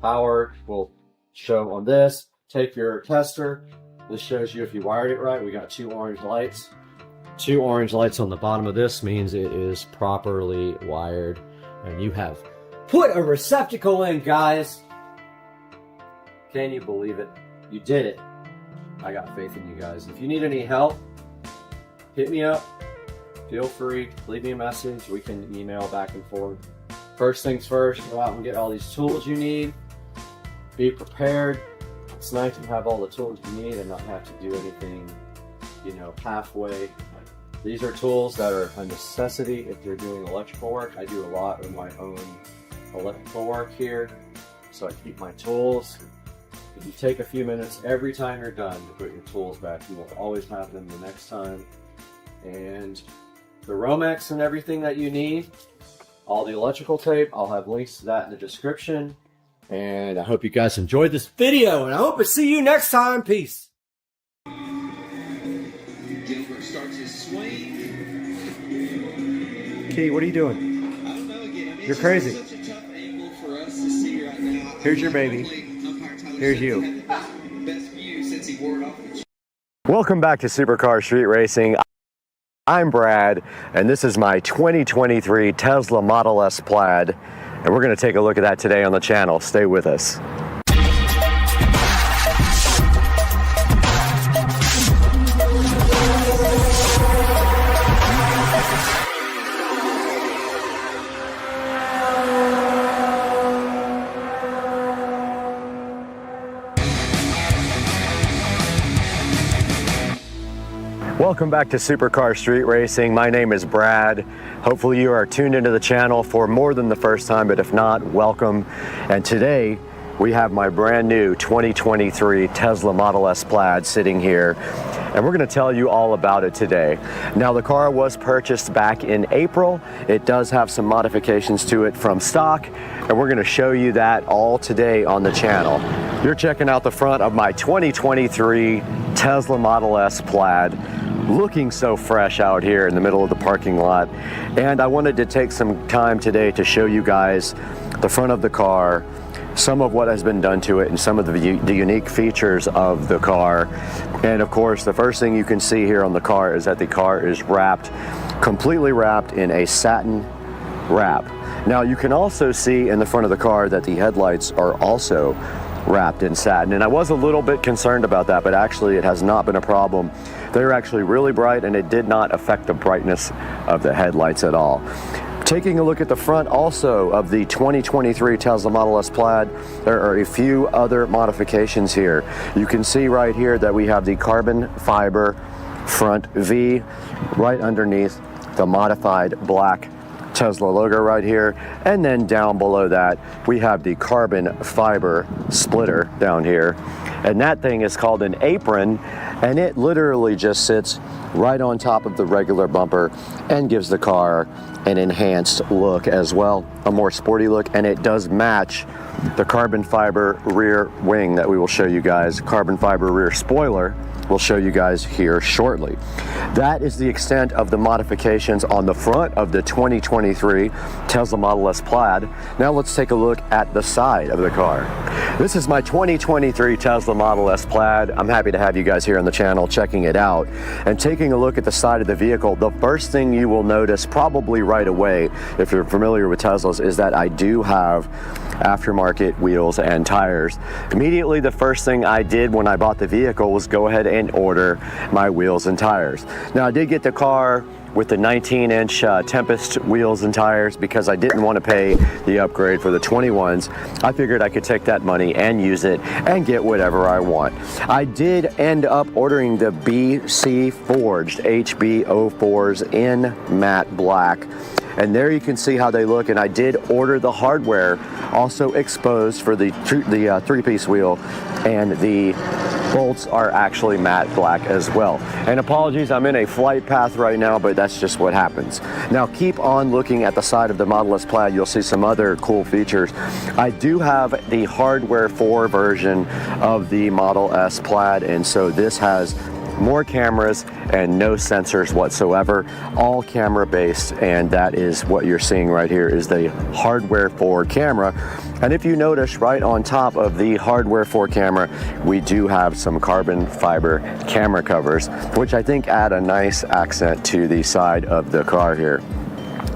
Power will show on this. Take your tester. This shows you if you wired it right. We got 2 orange lights. 2 orange lights on the bottom of this means it is properly wired. And you have put a receptacle in, guys. Can you believe it? You did it. I got faith in you guys. If you need any help, hit me up. Feel free, leave me a message. We can email back and forth. First things first, go out and get all these tools you need. Be prepared. It's nice to have all the tools you need and not have to do anything, you know, halfway. These are tools that are a necessity if you're doing electrical work. I do a lot of my own electrical work here, so I keep my tools. If you take a few minutes every time you're done to put your tools back, you will always have them the next time. And the Romex and everything that you need, all the electrical tape, I'll have links to that in the description. And I hope you guys enjoyed this video, and I hope to see you next time. Peace. Gilbert starts his swing. Key, what are you doing? I don't know again. I mean, You're crazy. It's such a tough angle for us to see right now. Here's your baby. Here's you. Best view since he wore it off. Welcome back to Supercar Street Racing. I'm Brad, and this is my 2023 Tesla Model S Plaid, and we're going to take a look at that today on the channel. Stay with us. Welcome back to Supercar Street Racing. My name is Brad. Hopefully you are tuned into the channel for more than the first time, but if not, welcome. And today we have my brand new 2023 Tesla Model S Plaid sitting here, and we're going to tell you all about it today. Now, the car was purchased back in April. It does have some modifications to it from stock, and we're going to show you that all today on the channel. You're checking out the front of my 2023 Tesla Model S Plaid, looking so fresh out here in the middle of the parking lot. And I wanted to take some time today to show you guys the front of the car, some of what has been done to it, and some of the unique features of the car. And of course, the first thing you can see here on the car is that the car is wrapped, completely wrapped in a satin wrap. Now, you can also see in the front of the car that the headlights are also wrapped in satin, and I was a little bit concerned about that, but actually it has not been a problem. They're actually really bright, and it did not affect the brightness of the headlights at all. Taking a look at the front also of the 2023 Tesla Model S Plaid, there are a few other modifications here. You can see right here that we have the carbon fiber front V right underneath the modified black Tesla logo right here, and then down below that we have the carbon fiber splitter down here, And that thing is called an apron, and it literally just sits right on top of the regular bumper and gives the car an enhanced look as well, a more sporty look, and it does match the carbon fiber rear wing that we will show you guys, carbon fiber rear spoiler we'll show you guys here shortly. That is the extent of the modifications on the front of the 2023 Tesla Model S Plaid. Now let's take a look at the side of the car. This is my 2023 Tesla Model S Plaid. I'm happy to have you guys here on the channel checking it out and taking a look at the side of the vehicle. The first thing you will notice probably right away, if you're familiar with Teslas, is that I do have aftermarket wheels and tires. Immediately the first thing I did when I bought the vehicle was go ahead and order my wheels and tires. Now I did get the car with the 19-inch Tempest wheels and tires because I didn't want to pay the upgrade for the 21s. I figured I could take that money and use it and get whatever I want. I did end up ordering the BC Forged HB04s in matte black. And there you can see how they look, and I did order the hardware also exposed for the three-piece wheel, and the bolts are actually matte black as well. And apologies, I'm in a flight path right now, but that's just what happens. Now keep on looking at the side of the Model S Plaid, you'll see some other cool features. I do have the hardware 4 version of the Model S Plaid, and so this has more cameras and no sensors whatsoever, all camera based, and that is what you're seeing right here is the hardware 4 camera. And if you notice, right on top of the hardware 4 camera, we do have some carbon fiber camera covers, which I think add a nice accent to the side of the car here.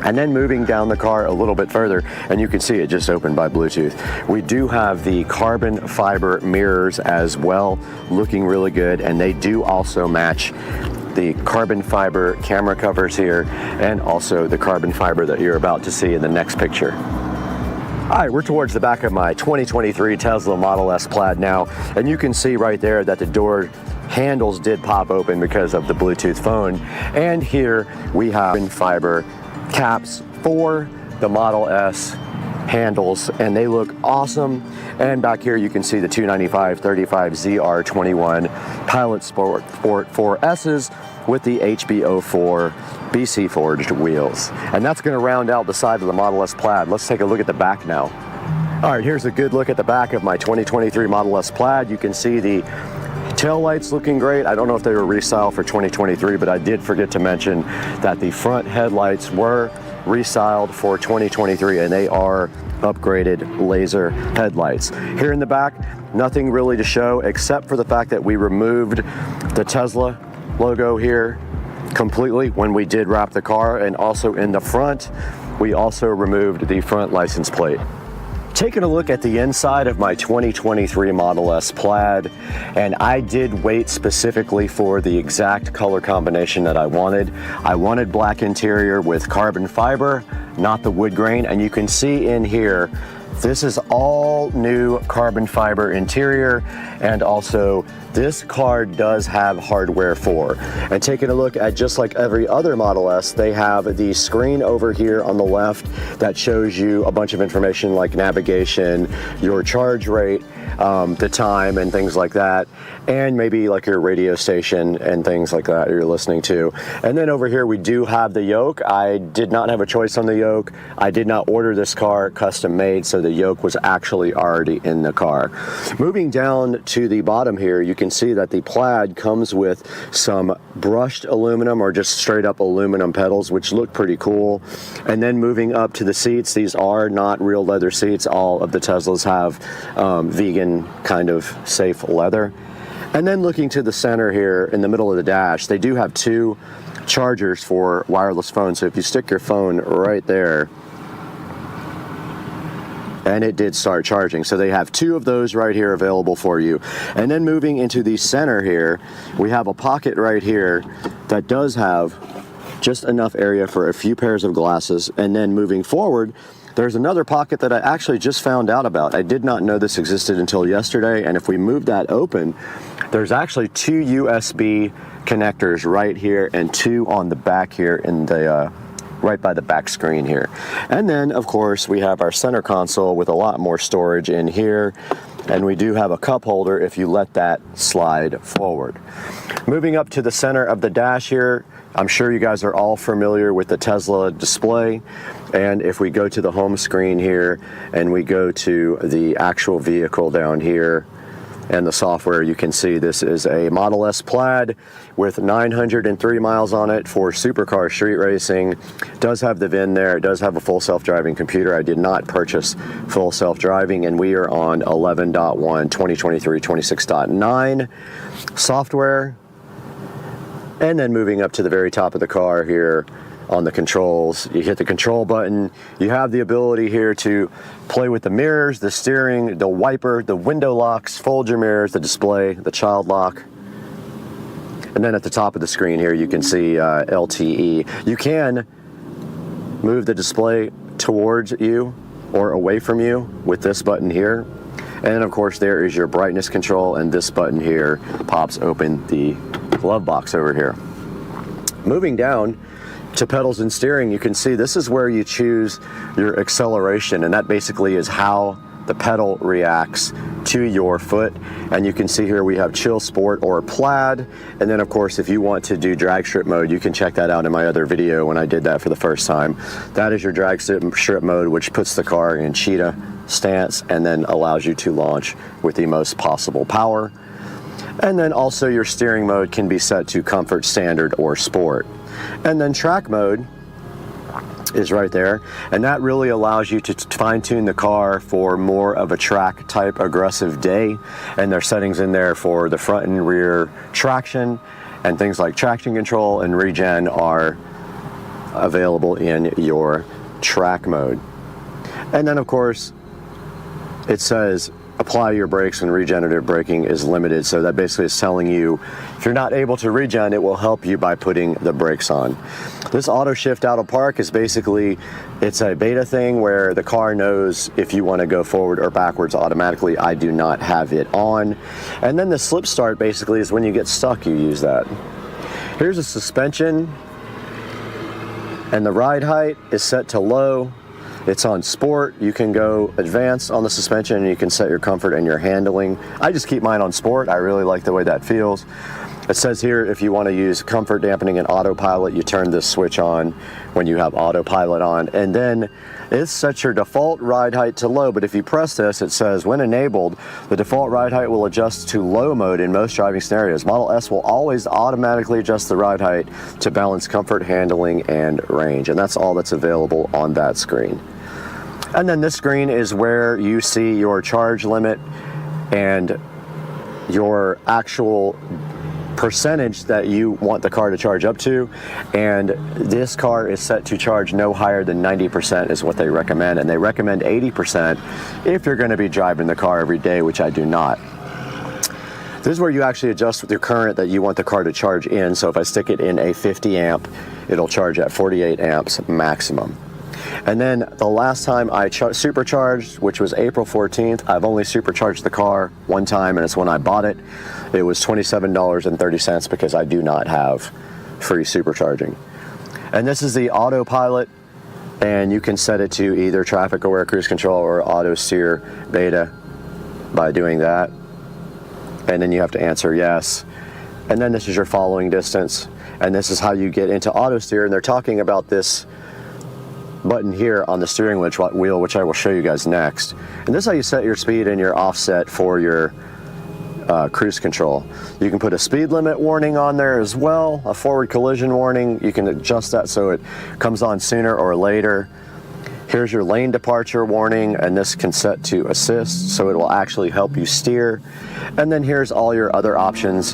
And then moving down the car a little bit further, and you can see it just opened by Bluetooth. We do have the carbon fiber mirrors as well, looking really good, and they do also match the carbon fiber camera covers here and also the carbon fiber that you're about to see in the next picture. All right, we're towards the back of my 2023 Tesla Model S Plaid now, and you can see right there that the door handles did pop open because of the Bluetooth phone. And here we have carbon fiber caps for the Model S handles, and they look awesome. And back here you can see the 295/35 ZR21 Pilot Sport 4S's with the HB04 BC Forged wheels. And that's going to round out the side of the Model S Plaid. Let's take a look at the back now. All right, here's a good look at the back of my 2023 Model S Plaid. You can see the tail lights looking great. I don't know if they were resale for 2023, but I did forget to mention that the front headlights were restiled for 2023, and they are upgraded laser headlights. Here in the back, nothing really to show except for the fact that we removed the Tesla logo here completely when we did wrap the car, and also in the front, we also removed the front license plate. Taking a look at the inside of my 2023 Model S Plaid, and I did wait specifically for the exact color combination that I wanted. I wanted black interior with carbon fiber, not the wood grain, and you can see in here, this is all new carbon fiber interior, and also this car does have hardware 4. And taking a look at just like every other Model S, they have the screen over here on the left that shows you a bunch of information like navigation, your charge rate, the time and things like that, and maybe like your radio station and things like that you're listening to. And then over here we do have the yoke. I did not have a choice on the yoke. I did not order this car custom made, so the yoke was actually already in the car. Moving down to the bottom here, you can see that the Plaid comes with some brushed aluminum or just straight up aluminum pedals, which look pretty cool. And then moving up to the seats, these are not real leather seats. All of the Teslas have vegan kind of safe leather. And then looking to the center here in the middle of the dash, they do have 2 chargers for wireless phones. So if you stick your phone right there, and it did start charging. So they have 2 of those right here available for you. And then moving into the center here, we have a pocket right here that does have just enough area for a few pairs of glasses. And then moving forward, there's another pocket that I actually just found out about. I did not know this existed until yesterday, and if we move that open, there's actually 2 USB connectors right here and 2 on the back here in the right by the back screen here. And then of course we have our center console with a lot more storage in here. And we do have a cup holder if you let that slide forward. Moving up to the center of the dash here, I'm sure you guys are all familiar with the Tesla display. And if we go to the home screen here and we go to the actual vehicle down here and the software, you can see this is a Model S Plaid with 903 miles on it for supercar street racing. It does have the VIN there. It does have a full self-driving computer. I did not purchase full self-driving, and we are on 11.1, 2023, 26.9 software. And then moving up to the very top of the car here on the controls, you hit the control button. You have the ability here to play with the mirrors, the steering, the wiper, the window locks, fold your mirrors, the display, the child lock. And then at the top of the screen here, you can see LTE. You can move the display towards you or away from you with this button here. And of course, there is your brightness control, and this button here pops open the glove box over here. Moving down to pedals and steering, you can see this is where you choose your acceleration, and that basically is how the pedal reacts to your foot. And you can see here we have chill, sport, or plaid. And then of course, if you want to do drag strip mode, you can check that out in my other video when I did that for the first time. That is your drag strip mode, which puts the car in cheetah stance and then allows you to launch with the most possible power. And then also your steering mode can be set to comfort, standard, or sport. And then track mode is right there, and that really allows you to fine-tune the car for more of a track type aggressive day. And there's settings in there for the front and rear traction, and things like traction control and regen are available in your track mode. And then of course it says apply your brakes, and regenerative braking is limited. So that basically is telling you if you're not able to regen, it will help you by putting the brakes on. This auto shift out of park is basically, it's a beta thing where the car knows if you want to go forward or backwards automatically. I do not have it on. And then the slip start basically is when you get stuck, you use that. Here's a suspension, and the ride height is set to low. It's on sport. You can go advanced on the suspension, and you can set your comfort and your handling. I just keep mine on sport. I really like the way that feels. It says here if you want to use comfort, dampening, and autopilot, you turn this switch on when you have autopilot on. And then it sets your default ride height to low, but if you press this, it says when enabled, the default ride height will adjust to low mode in most driving scenarios. Model S will always automatically adjust the ride height to balance comfort, handling, and range. And that's all that's available on that screen. And then this screen is where you see your charge limit and your actual percentage that you want the car to charge up to. And this car is set to charge no higher than 90% is what they recommend. And they recommend 80% if you're going to be driving the car every day, which I do not. This is where you actually adjust with your current that you want the car to charge in. So if I stick it in a 50 amp, it'll charge at 48 amps maximum. And then the last time I supercharged, which was April 14th, I've only supercharged the car one time, and it's when I bought it. It was $27.30 because I do not have free supercharging. And this is the autopilot, and you can set it to either traffic aware cruise control or auto steer beta by doing that. And then you have to answer yes. And then this is your following distance, and this is how you get into auto steer. And they're talking about this button here on the steering wheel, which I will show you guys next. And this is how you set your speed and your offset for your cruise control. You can put a speed limit warning on there as well, a forward collision warning. You can adjust that so it comes on sooner or later. Here's your lane departure warning, and this can set to assist, so it will actually help you steer. And then here's all your other options: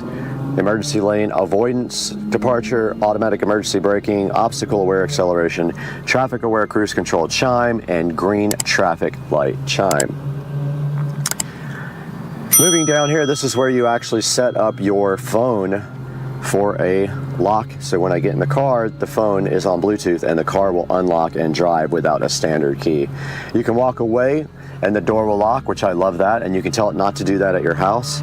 emergency lane avoidance departure, automatic emergency braking, obstacle aware acceleration, traffic aware cruise control chime, and green traffic light chime. Moving down here, this is where you actually set up your phone for a lock. So when I get in the car, the phone is on Bluetooth and the car will unlock and drive without a standard key. You can walk away and the door will lock, which I love that, and you can tell it not to do that at your house.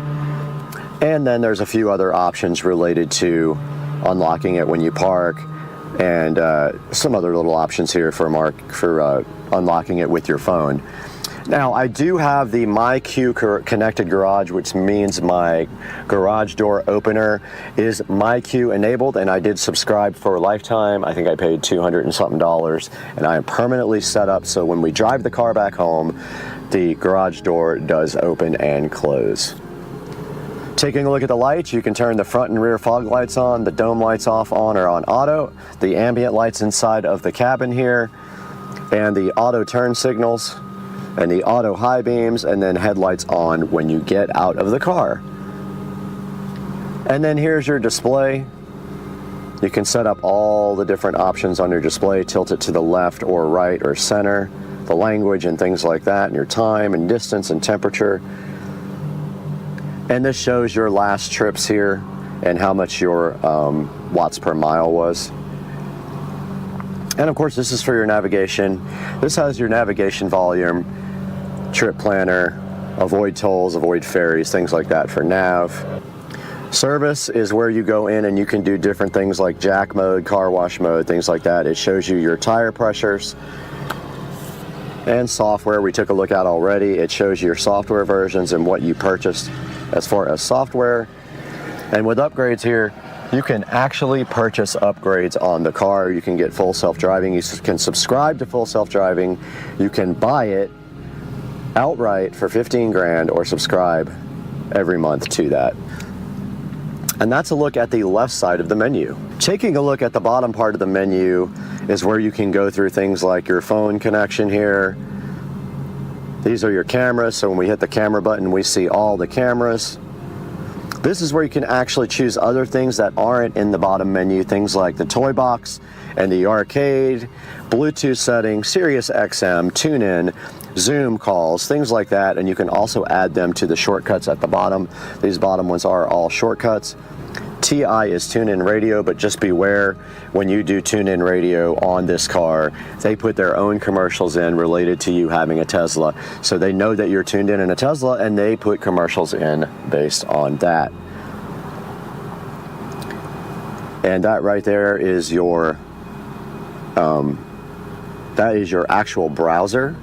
And then there's a few other options related to unlocking it when you park, and some other little options here for unlocking it with your phone. Now, I do have the MyQ connected garage, which means my garage door opener is MyQ enabled, and I did subscribe for a lifetime. I think I paid $200 and something, and I am permanently set up so when we drive the car back home, the garage door does open and close. Taking a look at the lights, you can turn the front and rear fog lights on, the dome lights off, on or on auto, the ambient lights inside of the cabin here, and the auto turn signals, and the auto high beams, and then headlights on when you get out of the car. And then here's your display. You can set up all the different options on your display, tilt it to the left or right or center, the language and things like that, and your time and distance and temperature. And this shows your last trips here and how much your watts per mile was. And of course, this is for your navigation. This has your navigation volume, trip planner, avoid tolls, avoid ferries, things like that for nav. Service is where you go in and you can do different things like jack mode, car wash mode, things like that. It shows you your tire pressures. And software we took a look at already. It shows you your software versions and what you purchased as far as software. And with upgrades here, you can actually purchase upgrades on the car. You can get full self-driving. You can subscribe to full self-driving. You can buy it outright for 15 grand or subscribe every month to that. And that's a look at the left side of the menu. Taking a look at the bottom part of the menu is where you can go through things like your phone connection here. These are your cameras, so when we hit the camera button, we see all the cameras. This is where you can actually choose other things that aren't in the bottom menu, things like the toy box and the arcade, Bluetooth settings, Sirius XM, TuneIn, Zoom calls, things like that, and you can also add them to the shortcuts at the bottom. These bottom ones are all shortcuts. TI is TuneIn Radio, but just beware when you do TuneIn Radio on this car, they put their own commercials in related to you having a Tesla. So they know that you're tuned in a Tesla and they put commercials in based on that. And that right there is your, that is your actual browser.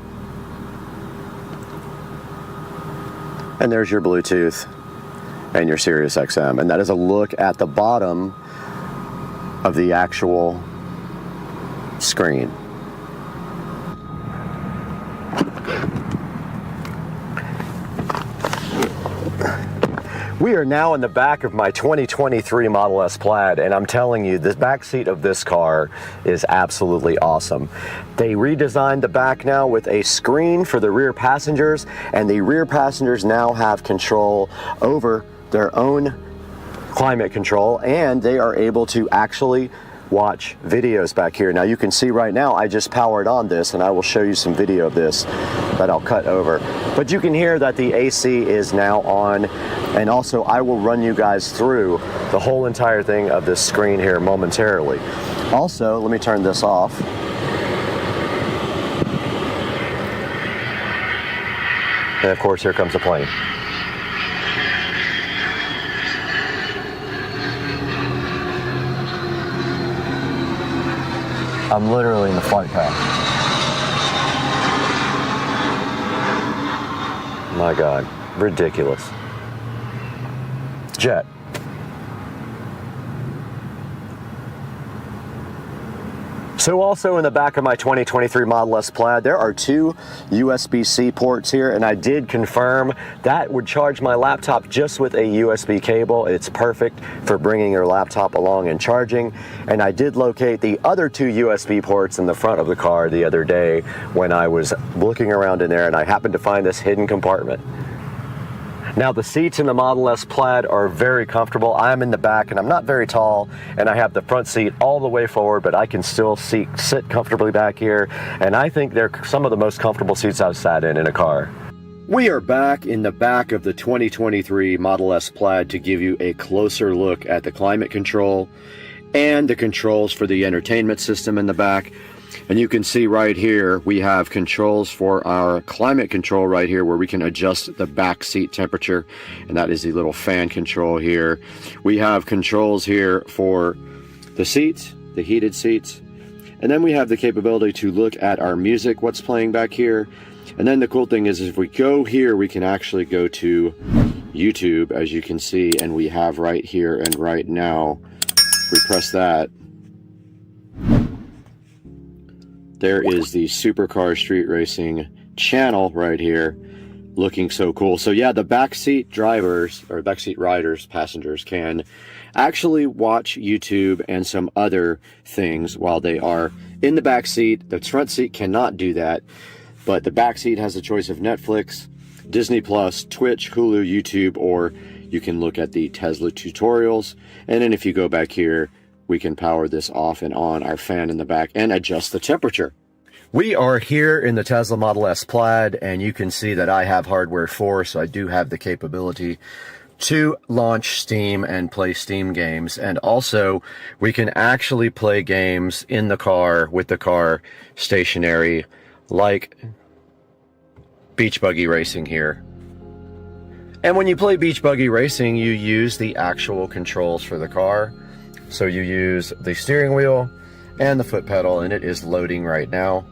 And there's your Bluetooth and your Sirius XM, and that is a look at the bottom of the actual screen. We are now in the back of my 2023 Model S Plaid, and I'm telling you, the back seat of this car is absolutely awesome. They redesigned the back now with a screen for the rear passengers, and the rear passengers now have control over their own climate control, and they are able to actually watch videos back here. Now you can see right now I just powered on this, and I will show you some video of this that I'll cut over. But you can hear that the AC is now on, and also I will run you guys through the whole entire thing of this screen here momentarily. Also, let me turn this off. And of course, here comes the plane. I'm literally in the flight path. My God, ridiculous. Jet. So also in the back of my 2023 Model S Plaid, there are two USB-C ports here, and I did confirm that would charge my laptop just with a USB cable. It's perfect for bringing your laptop along and charging. And I did locate the other two USB ports in the front of the car the other day when I was looking around in there, and I happened to find this hidden compartment. Now the seats in the Model S Plaid are very comfortable. I'm in the back and I'm not very tall, and I have the front seat all the way forward, but I can still sit comfortably back here, and I think they're some of the most comfortable seats I've sat in a car. We are back in the back of the 2023 Model S Plaid to give you a closer look at the climate control and the controls for the entertainment system in the back. And you can see right here, we have controls for our climate control right here where we can adjust the back seat temperature. And that is the little fan control here. We have controls here for the seats, the heated seats. And then we have the capability to look at our music, what's playing back here. And then the cool thing is if we go here, we can actually go to YouTube, as you can see, and we have right here and right now, if we press that, there is the Supercar Street Racing channel right here, looking so cool. So yeah, the backseat drivers, or backseat riders, passengers, can actually watch YouTube and some other things while they are in the back seat. The front seat cannot do that, but the back seat has a choice of Netflix, Disney Plus, Twitch, Hulu, YouTube, or you can look at the Tesla tutorials. And then if you go back here, we can power this off and on our fan in the back and adjust the temperature. We are here in the Tesla Model S Plaid, and you can see that I have hardware 4, so I do have the capability to launch Steam and play Steam games. And also, we can actually play games in the car with the car stationary, like Beach Buggy Racing here. And when you play Beach Buggy Racing, you use the actual controls for the car. So you use the steering wheel and the foot pedal, and it is loading right now.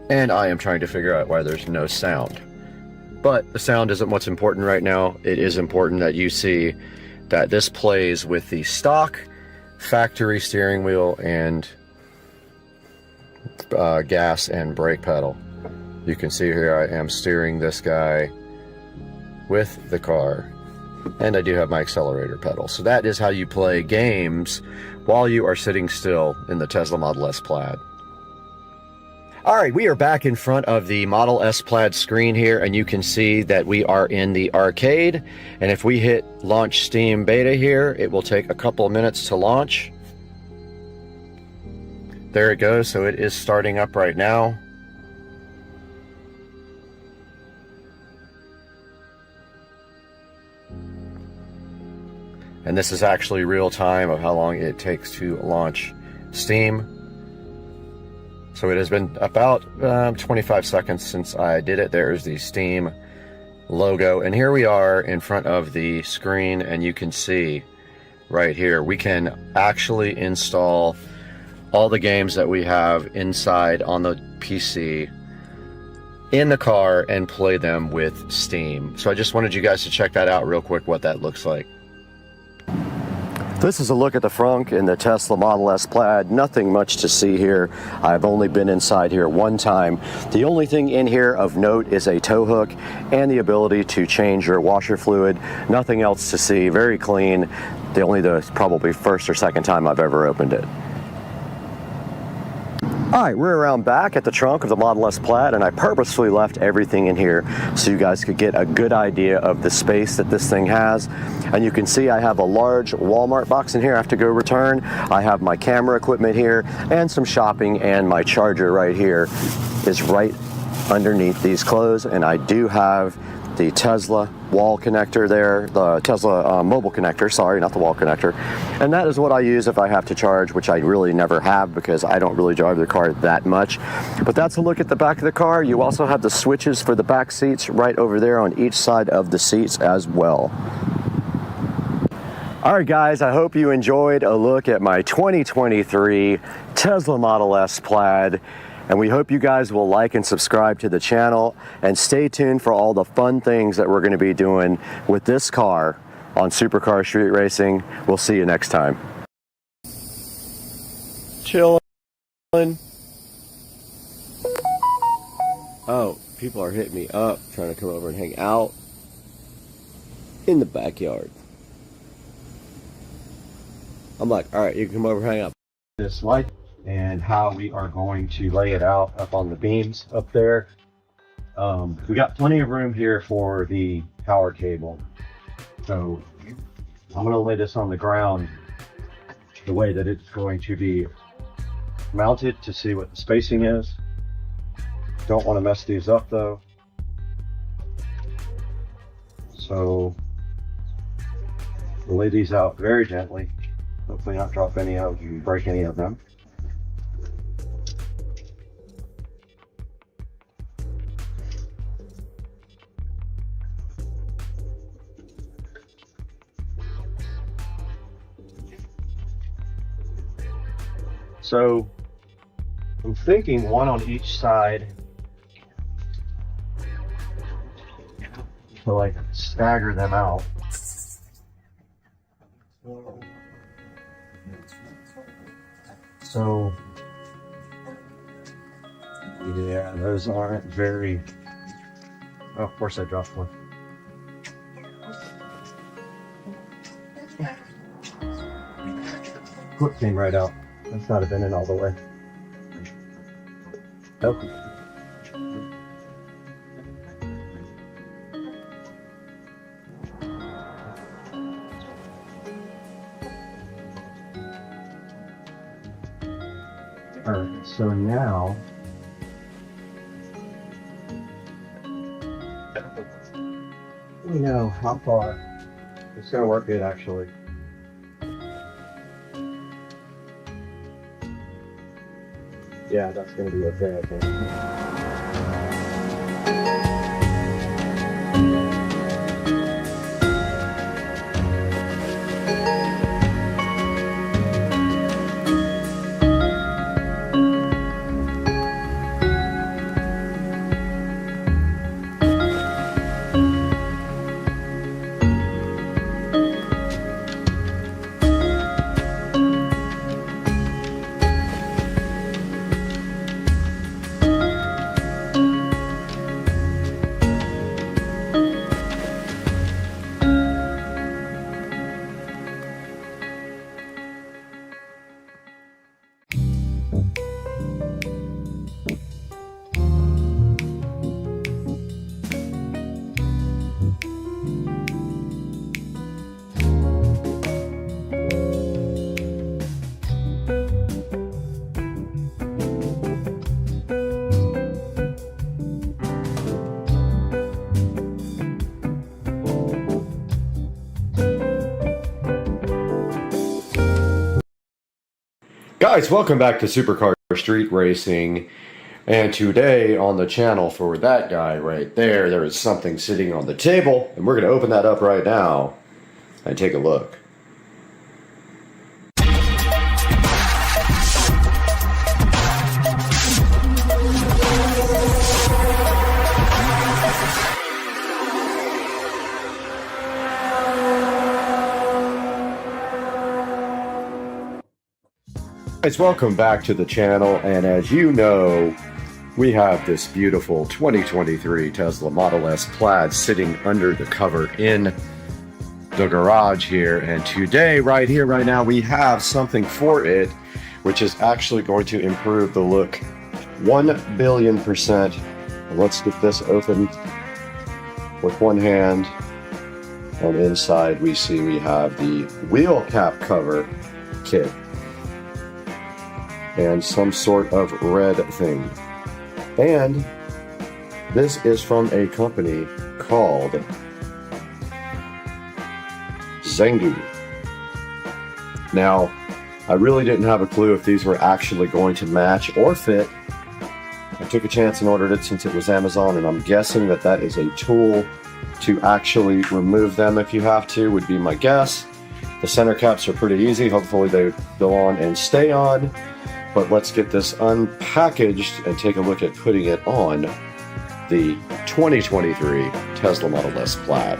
And I am trying to figure out why there's no sound. But the sound isn't what's important right now. It is important that you see that this plays with the stock factory steering wheel and gas and brake pedal. You can see here I am steering this guy with the car, and I do have my accelerator pedal. So that is how you play games while you are sitting still in the Tesla Model S Plaid. All right, we are back in front of the Model S Plaid screen here, and you can see that we are in the arcade. And if we hit launch Steam Beta here, it will take a couple of minutes to launch. There it goes, so it is starting up right now. And this is actually real time of how long it takes to launch Steam. So it has been about 25 seconds since I did it. There's the Steam logo. And here we are in front of the screen, and you can see right here, we can actually install all the games that we have inside on the PC in the car and play them with Steam. So I just wanted you guys to check that out real quick, what that looks like. This is a look at the front in the Tesla Model S Plaid. Nothing much to see here. I've only been inside here one time. The only thing in here of note is a tow hook and the ability to change your washer fluid. Nothing else to see. Very clean. The probably first or second time I've ever opened it. All right, we're around back at the trunk of the Model S Plaid, and I purposefully left everything in here so you guys could get a good idea of the space that this thing has. And you can see I have a large Walmart box in here I have to go return. I have my camera equipment here and some shopping, and my charger right here is right underneath these clothes. And I do have the Tesla wall connector there, the Tesla mobile connector, sorry, not the wall connector. And that is what I use if I have to charge, which I really never have because I don't really drive the car that much. But that's a look at the back of the car. You also have the switches for the back seats right over there on each side of the seats as well. All right, guys, I hope you enjoyed a look at my 2023 Tesla Model S Plaid. And we hope you guys will like and subscribe to the channel, and stay tuned for all the fun things that we're going to be doing with this car on Supercar Street Racing. We'll see you next time. Chillin'. Oh, people are hitting me up, trying to come over and hang out in the backyard. I'm like, all right, you can come over and hang out. This light and how we are going to lay it out up on the beams up there. We got plenty of room here for the power cable. So I'm going to lay this on the ground the way that it's going to be mounted to see what the spacing is. Don't want to mess these up though. So we'll lay these out very gently. Hopefully not drop any of them, break any of them. So I'm thinking one on each side to like stagger them out. So yeah, those aren't very. Oh, of course I dropped one. Clip came right out. That's not been in all the way. Nope. Alright, so now we know how far it's going to work good actually. Yeah, that's going to be okay, I think. Guys, welcome back to Supercar Street Racing, and today on the channel for that guy right there, there is something sitting on the table, and we're going to open that up right now and take a look. Guys, welcome back to the channel, and as you know, we have this beautiful 2023 Tesla Model S Plaid sitting under the cover in the garage here, and today, right here, right now, we have something for it, which is actually going to improve the look 1,000,000,000%. Let's get this open with one hand, and inside we see we have the wheel cap cover kit and some sort of red thing. And this is from a company called Zengu. Now, I really didn't have a clue if these were actually going to match or fit. I took a chance and ordered it since it was Amazon, and I'm guessing that that is a tool to actually remove them if you have to, would be my guess. The center caps are pretty easy. Hopefully they go on and stay on. But let's get this unpackaged and take a look at putting it on the 2023 Tesla Model S Plaid.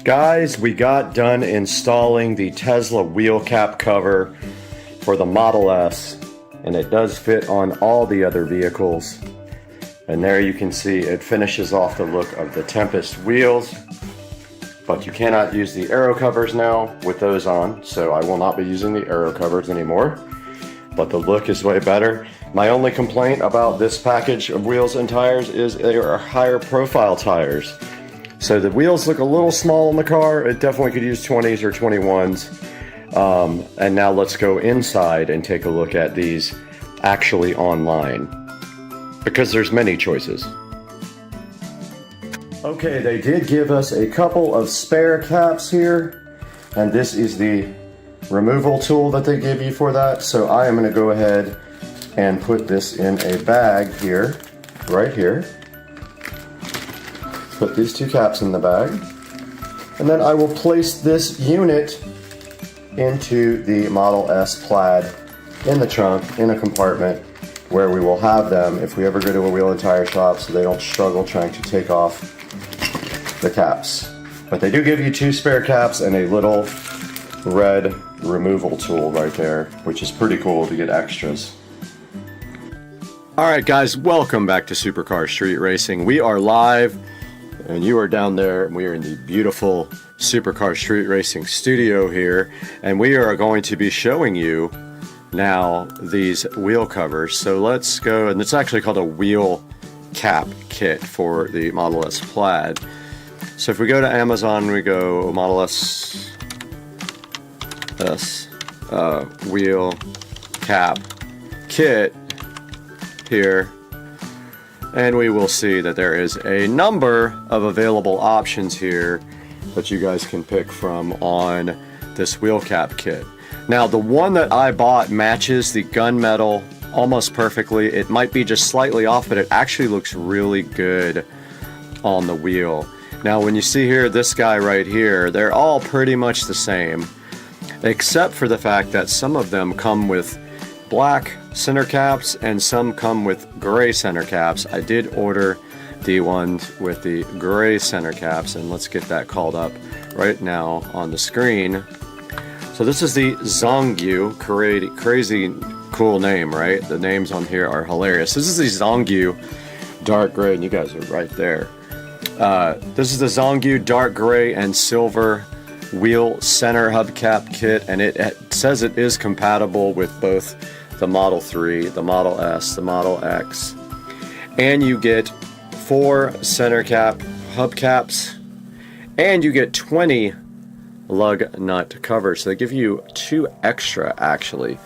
Guys, we got done installing the Tesla wheel cap cover for the Model S, and it does fit on all the other vehicles. And there you can see it finishes off the look of the Tempest wheels, but you cannot use the aero covers now with those on, so I will not be using the aero covers anymore, but the look is way better. My only complaint about this package of wheels and tires is they are higher profile tires. So the wheels look a little small in the car. It definitely could use 20s or 21s. And now let's go inside and take a look at these actually online, because there's many choices. Okay, they did give us a couple of spare caps here, and this is the removal tool that they give you for that. So I am going to go ahead and put this in a bag here, right here. Put these two caps in the bag, and then I will place this unit into the Model S Plaid in the trunk, in a compartment, where we will have them if we ever go to a wheel and tire shop, so they don't struggle trying to take off the caps. But they do give you two spare caps and a little red removal tool right there, which is pretty cool to get extras. Alright guys, welcome back to Supercar Street Racing. We are live, and you are down there, and we are in the beautiful Supercar Street Racing studio here, and we are going to be showing you now these wheel covers. So let's go, and it's actually called a wheel cap kit for the Model S Plaid. So if we go to Amazon, we go Model S wheel cap kit here, and we will see that there is a number of available options here that you guys can pick from on this wheel cap kit. Now, the one that I bought matches the gunmetal almost perfectly. It might be just slightly off, but it actually looks really good on the wheel. Now, when you see here, this guy right here, they're all pretty much the same, except for the fact that some of them come with black center caps and some come with gray center caps. I did order the ones with the gray center caps, and let's get that called up right now on the screen. So this is the Zongyu, crazy cool name, right? The names on here are hilarious. This is the Zongyu dark gray, and you guys are right there. This is the Zongyu dark gray and silver wheel center hubcap kit, and it says it is compatible with both the Model 3, the Model S, the Model X, and you get 4 center cap hubcaps, and you get 20 lug nut covers. So they give you 2 extra actually,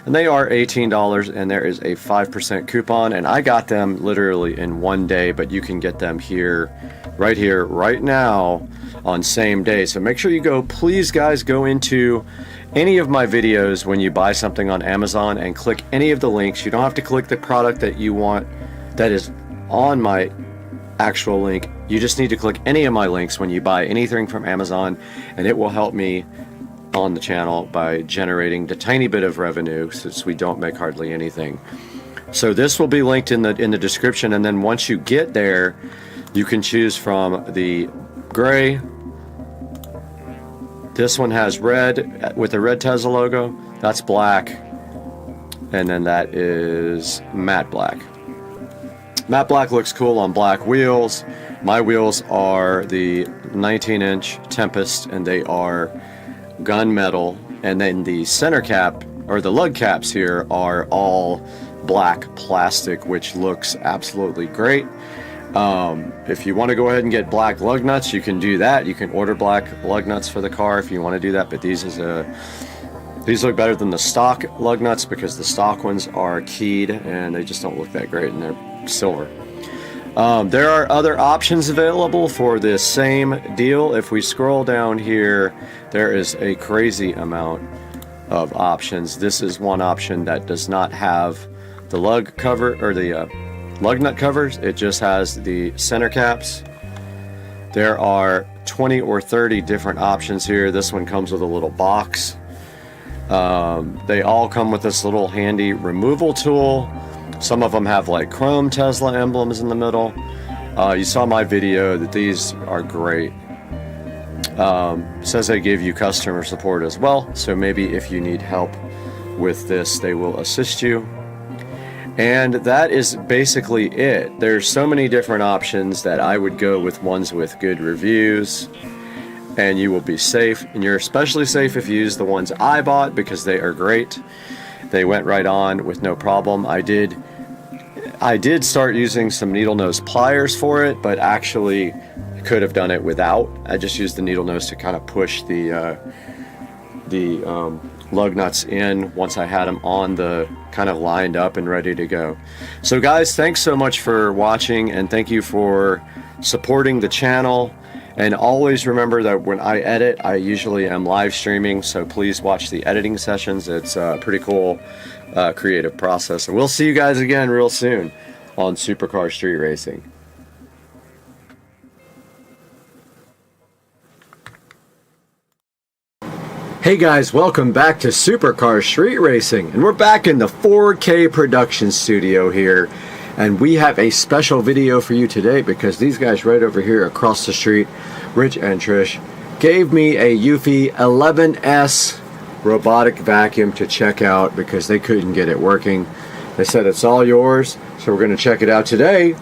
and they are $18, and there is a 5% coupon, and I got them literally in one day, but you can get them here, right now on same day. So make sure you go, please guys, go into any of my videos when you buy something on Amazon and click any of the links. You don't have to click the product that you want that is on my actual link. You just need to click any of my links when you buy anything from Amazon, and it will help me on the channel by generating the tiny bit of revenue, since we don't make hardly anything. So this will be linked in the description, and then once you get there, you can choose from the gray. This one has red with the red Tesla logo. That's black. And then that is matte black. Matte black looks cool on black wheels. My wheels are the 19-inch Tempest, and they are gunmetal. And then the center cap, or the lug caps here, are all black plastic, which looks absolutely great. If you want to go ahead and get black lug nuts, you can do that. You can order black lug nuts for the car if you want to do that, but these look better than the stock lug nuts, because the stock ones are keyed and they just don't look that great, and they're silver. There are other options available for this same deal. If we scroll down here, there is a crazy amount of options. This is one option that does not have the lug cover, or the lug nut covers. It just has the center caps. There are 20 or 30 different options here. This one comes with a little box. They all come with this little handy removal tool. Some of them have like chrome Tesla emblems in the middle. You saw my video that these are great. Says they give you customer support as well, so maybe if you need help with this, they will assist you. And that is basically it. There's so many different options that I would go with ones with good reviews, and you will be safe. And you're especially safe if you use the ones I bought, because they are great. They went right on with no problem. I did start using some needle nose pliers for it, but actually could have done it without. I just used the needle nose to kind of push the lug nuts in once I had them on the kind of lined up and ready to go. So guys, thanks so much for watching, and thank you for supporting the channel. And always remember that when I edit, I usually am live streaming, so please watch the editing sessions. It's a pretty cool creative process. And we'll see you guys again real soon on Supercar Street Racing. Hey guys, welcome back to Supercar Street Racing, and we're back in the 4K production studio here, and we have a special video for you today because these guys right over here across the street, Rich and Trish, gave me a Eufy 11S robotic vacuum to check out because they couldn't get it working. They said it's all yours, so we're going to check it out today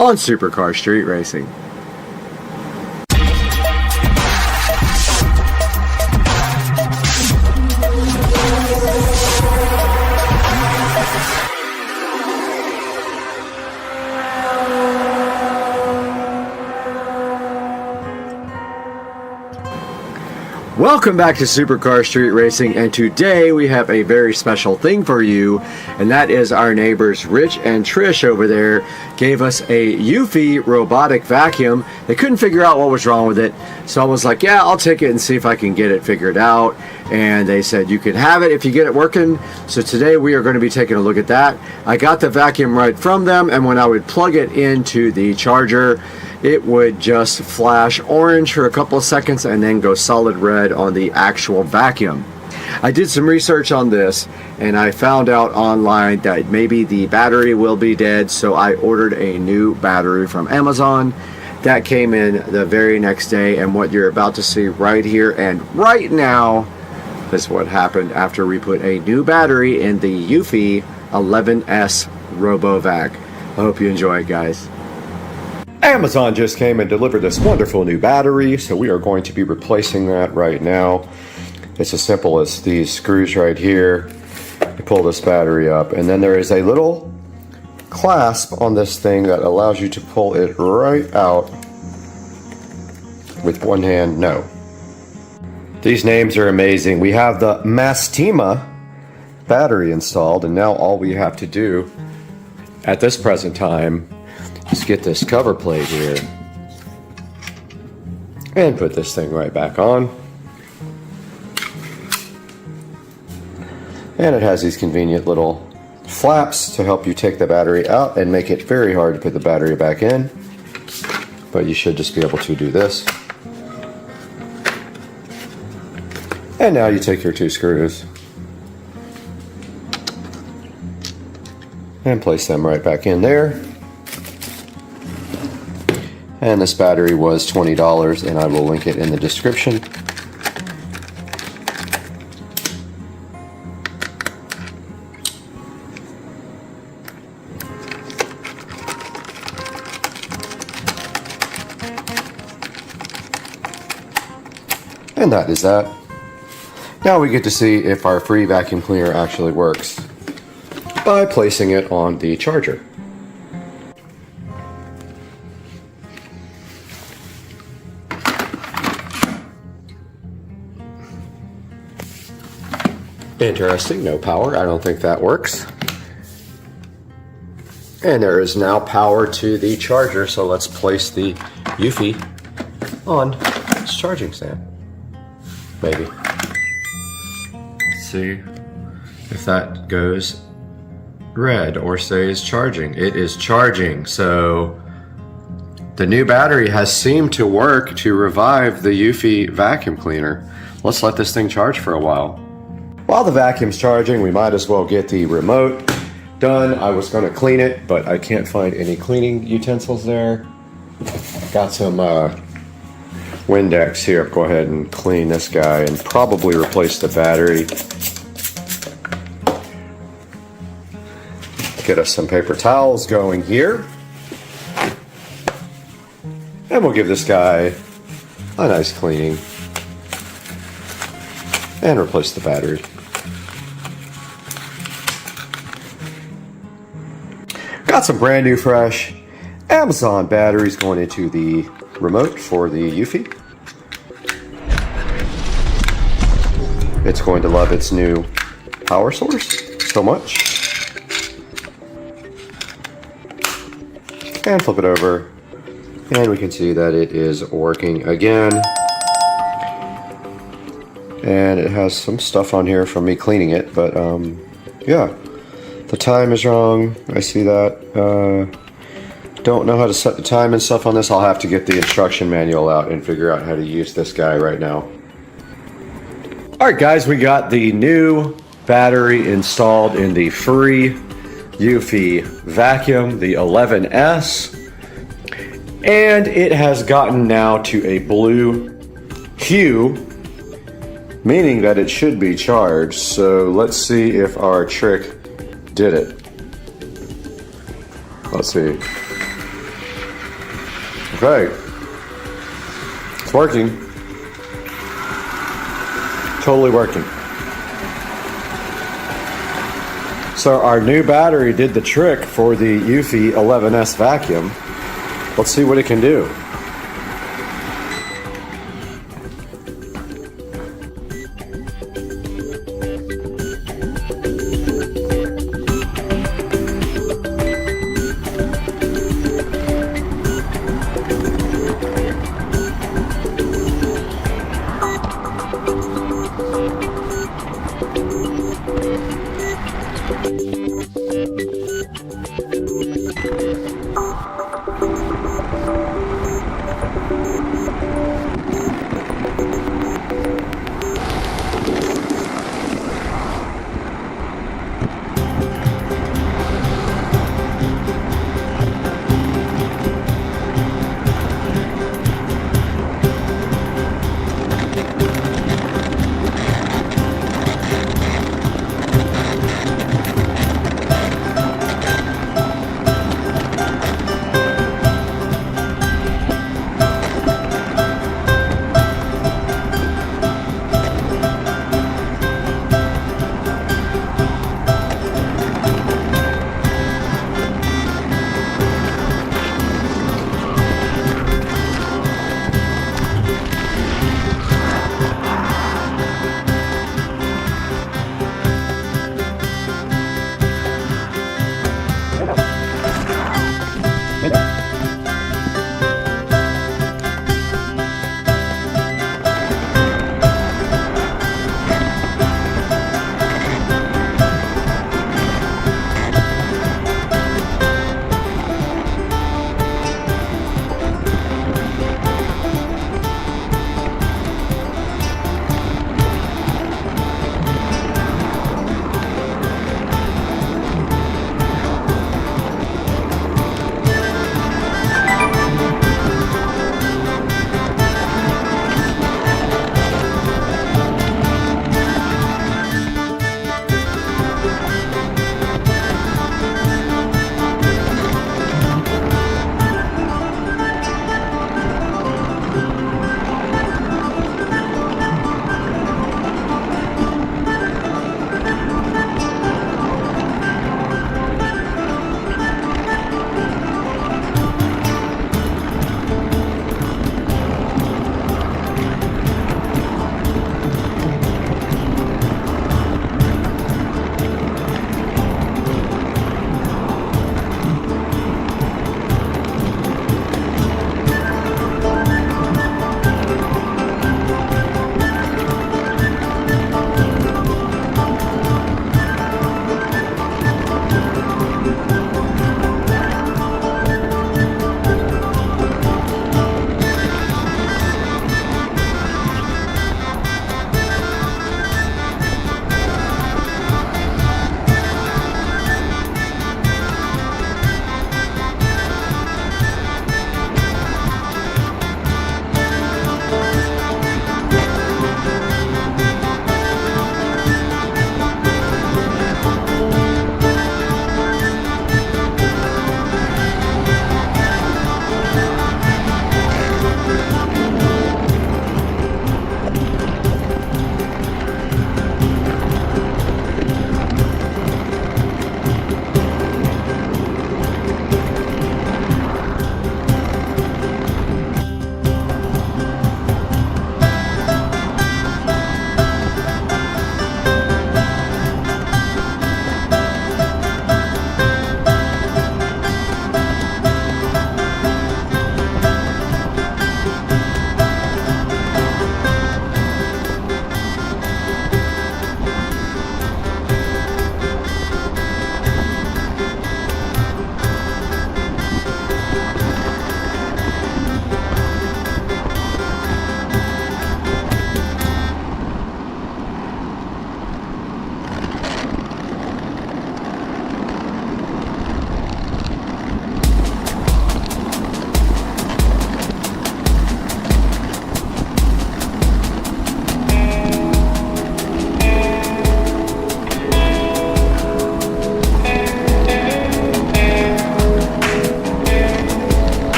on Supercar Street Racing. Welcome back to Supercar Street Racing, and today we have a very special thing for you, and that is our neighbors Rich and Trish over there gave us a Eufy robotic vacuum. They couldn't figure out what was wrong with it, so I was like, yeah, I'll take it and see if I can get it figured out. And they said you can have it if you get it working. So today we are going to be taking a look at that. I got the vacuum right from them, and when I would plug it into the charger, it would just flash orange for a couple of seconds and then go solid red on the actual vacuum. I did some research on this, and I found out online that maybe the battery will be dead, so I ordered a new battery from Amazon. That came in the very next day, and what you're about to see right here and right now is what happened after we put a new battery in the Eufy 11S RoboVac. I hope you enjoy it, guys. Amazon just came and delivered this wonderful new battery, so we are going to be replacing that right now. It's as simple as these screws right here. You pull this battery up, and then there is a little clasp on this thing that allows you to pull it right out with one hand. No. These names are amazing. We have the Mastima battery installed, and now all we have to do at this present time is get this cover plate here and put this thing right back on. And it has these convenient little flaps to help you take the battery out and make it very hard to put the battery back in. But you should just be able to do this. And now you take your two screws and place them right back in there. And this battery was $20, and I will link it in the description. And that is that. Now we get to see if our free vacuum cleaner actually works by placing it on the charger. Interesting, no power. I don't think that works. And there is now power to the charger, so let's place the Eufy on its charging stand. Maybe. Let's see if that goes red or stays charging. It is charging, so the new battery has seemed to work to revive the Eufy vacuum cleaner. Let's let this thing charge for a while. While the vacuum's charging, we might as well get the remote done. I was going to clean it, but I can't find any cleaning utensils there. Got some Windex here. Go ahead and clean this guy and probably replace the battery. Get us some paper towels going here. And we'll give this guy a nice cleaning. And replace the battery. Got some brand new fresh Amazon batteries going into the remote for the Eufy. It's going to love its new power source so much. And flip it over, and we can see that it is working again. And it has some stuff on here from me cleaning it, but yeah, the time is wrong. I see that. Don't know how to set the time and stuff on this. I'll have to get the instruction manual out and figure out how to use this guy right now. All right, guys, we got the new battery installed in the free Eufy vacuum, the 11S, and it has gotten now to a blue hue, meaning that it should be charged. So let's see if our trick did it. Let's see. Okay, it's working. Totally working. So our new battery did the trick for the Eufy 11S vacuum. Let's see what it can do.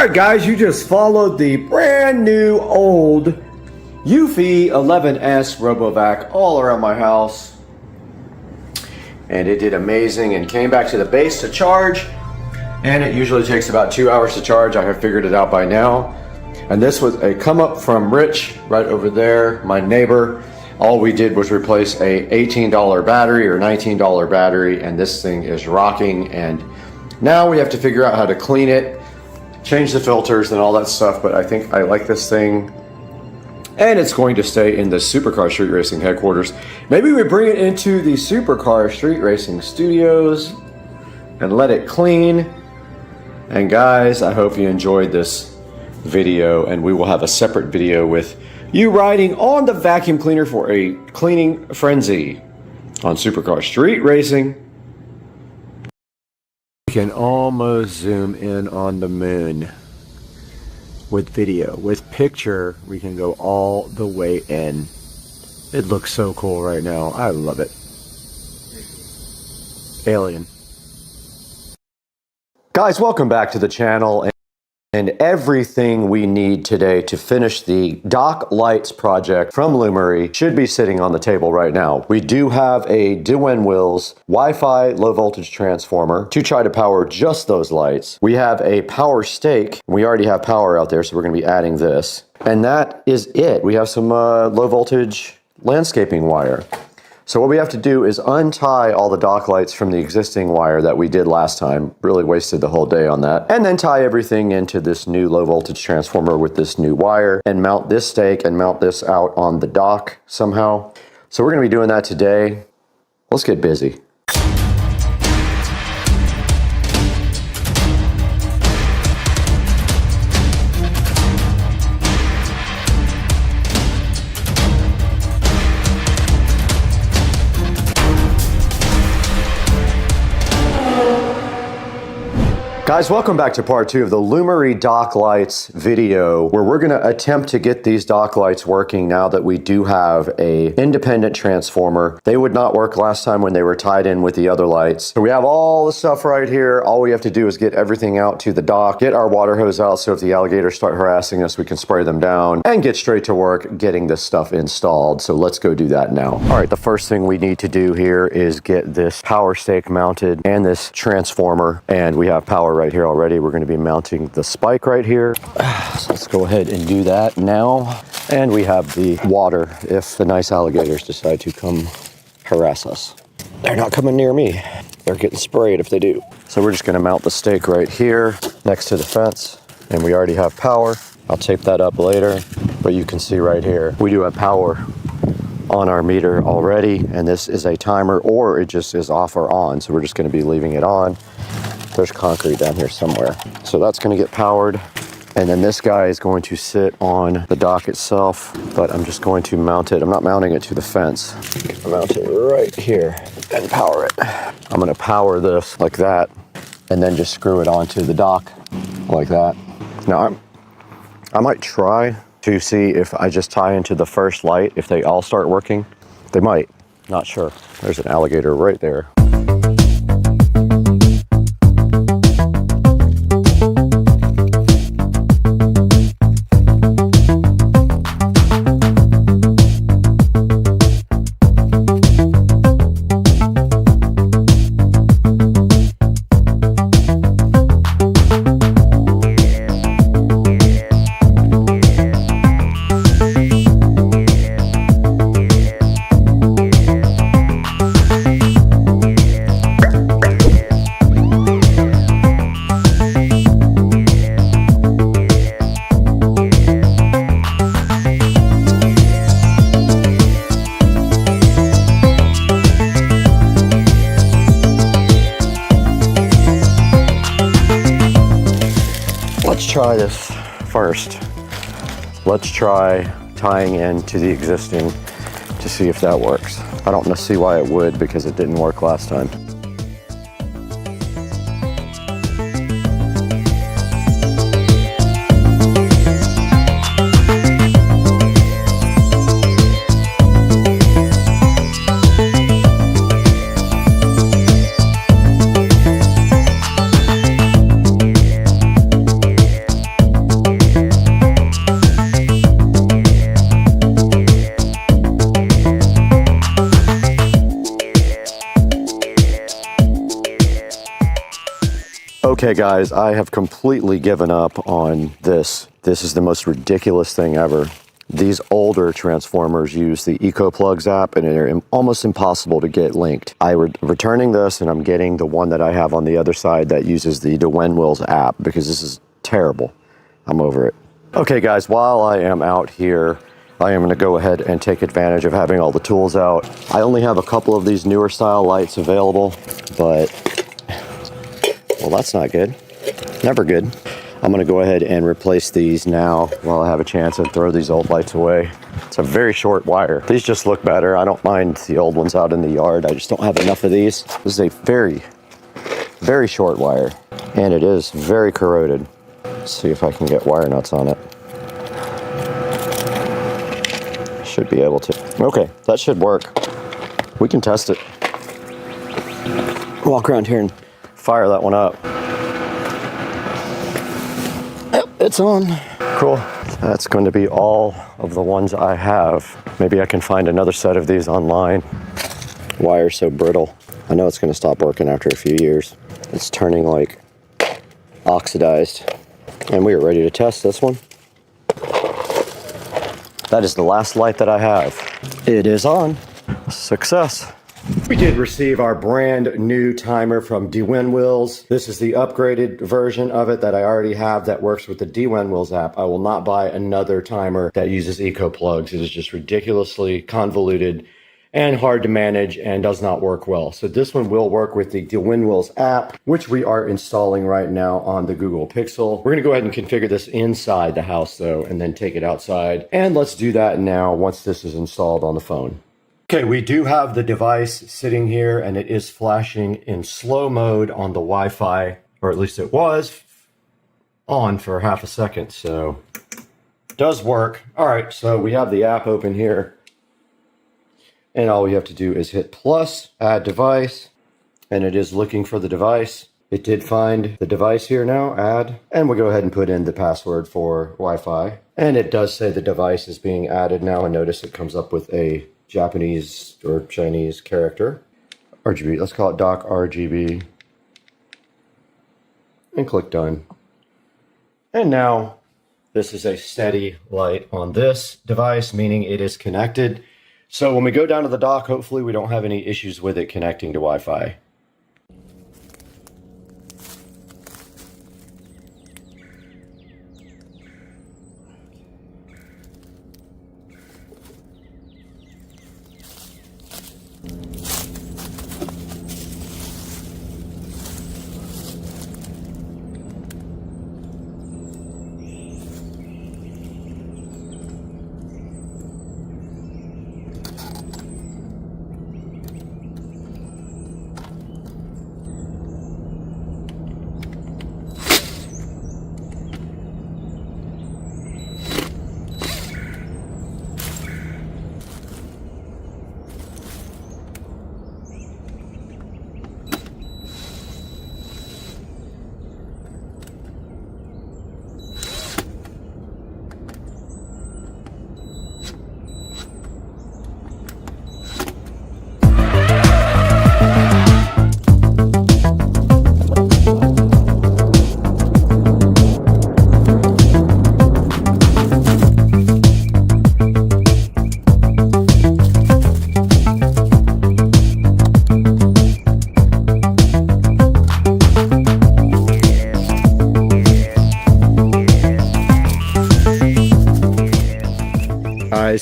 Alright guys, you just followed the brand new old Eufy 11S RoboVac all around my house. And it did amazing and came back to the base to charge. And it usually takes about 2 hours to charge. I have figured it out by now. And this was a come up from Rich right over there, my neighbor. All we did was replace a $18 battery or $19 battery, and this thing is rocking. And now we have to figure out how to clean it, change the filters and all that stuff, but I think I like this thing. And it's going to stay in the Supercar Street Racing headquarters. Maybe we bring it into the Supercar Street Racing Studios and let it clean. And guys, I hope you enjoyed this video, and we will have a separate video with you riding on the vacuum cleaner for a cleaning frenzy on Supercar Street Racing. You can almost zoom in on the moon with video. With picture, we can go all the way in. It looks so cool right now. I love it. Alien. Guys, welcome back to the channel. And everything we need today to finish the dock lights project from Lumery should be sitting on the table right now. We do have a Duwen Wills Wi-Fi low voltage transformer to try to power just those lights. We have a power stake. We already have power out there, so we're going to be adding this. And that is it. We have some low voltage landscaping wire. So what we have to do is untie all the dock lights from the existing wire that we did last time. Really wasted the whole day on that. And then tie everything into this new low voltage transformer with this new wire and mount this stake and mount this out on the dock somehow. So we're going to be doing that today. Let's get busy. Guys, welcome back to part 2 of the Lumery dock lights video, where we're going to attempt to get these dock lights working now that we do have a independent transformer. They would not work last time when they were tied in with the other lights. So we have all the stuff right here. All we have to do is get everything out to the dock, get our water hose out so if the alligators start harassing us, we can spray them down, and get straight to work getting this stuff installed. So let's go do that now. All right, the first thing we need to do here is get this power stake mounted and this transformer, and we have power right here already. We're going to be mounting the spike right here. So let's go ahead and do that now. And we have the water if the nice alligators decide to come harass us. They're not coming near me. They're getting sprayed if they do. So we're just going to mount the stake right here next to the fence. And we already have power. I'll tape that up later. But you can see right here, we do have power on our meter already. And this is a timer, or it just is off or on. So we're just going to be leaving it on. There's concrete down here somewhere. So that's going to get powered. And then this guy is going to sit on the dock itself, but I'm just going to mount it. I'm not mounting it to the fence. I'll mount it right here and power it. I'm going to power this like that and then just screw it onto the dock like that. Now I might try to see if I just tie into the first light, if they all start working. They might, not sure. There's an alligator right there. Try this first. Let's try tying into the existing to see if that works. I don't see why it would, because it didn't work last time. Okay guys, I have completely given up on this. This is the most ridiculous thing ever. These older transformers use the EcoPlugs app and they're almost impossible to get linked. I'm returning this and I'm getting the one that I have on the other side that uses the Winwills app because this is terrible. I'm over it. Okay guys, while I am out here, I am going to go ahead and take advantage of having all the tools out. I only have a couple of these newer style lights available, but, well, that's not good. Never good. I'm going to go ahead and replace these now while I have a chance and throw these old lights away. It's a very short wire. These just look better. I don't mind the old ones out in the yard. I just don't have enough of these. This is a very, very short wire, and it is very corroded. Let's see if I can get wire nuts on it. Should be able to. Okay, that should work. We can test it. Walk around here and fire that one up. Yep, it's on. Cool. That's going to be all of the ones I have. Maybe I can find another set of these online. Wire's so brittle. I know it's going to stop working after a few years. It's turning like oxidized. And we are ready to test this one. That is the last light that I have. It is on. Success. We did receive our brand new timer from Winwills. This is the upgraded version of it that I already have that works with the Winwills app. I will not buy another timer that uses EcoPlugs. It is just ridiculously convoluted and hard to manage and does not work well. So this one will work with the Winwills app, which we are installing right now on the Google Pixel. We're gonna go ahead and configure this inside the house though, and then take it outside. And let's do that now once this is installed on the phone. Okay, we do have the device sitting here and it is flashing in slow mode on the Wi-Fi, or at least it was on for half a second, so it does work. All right, so we have the app open here and all we have to do is hit plus, add device, and it is looking for the device. It did find the device here now, add, and we'll go ahead and put in the password for Wi-Fi. And it does say the device is being added now, and notice it comes up with a Japanese or Chinese character. RGB, let's call it dock RGB. And click done. And now this is a steady light on this device, meaning it is connected. So when we go down to the dock, hopefully we don't have any issues with it connecting to Wi-Fi.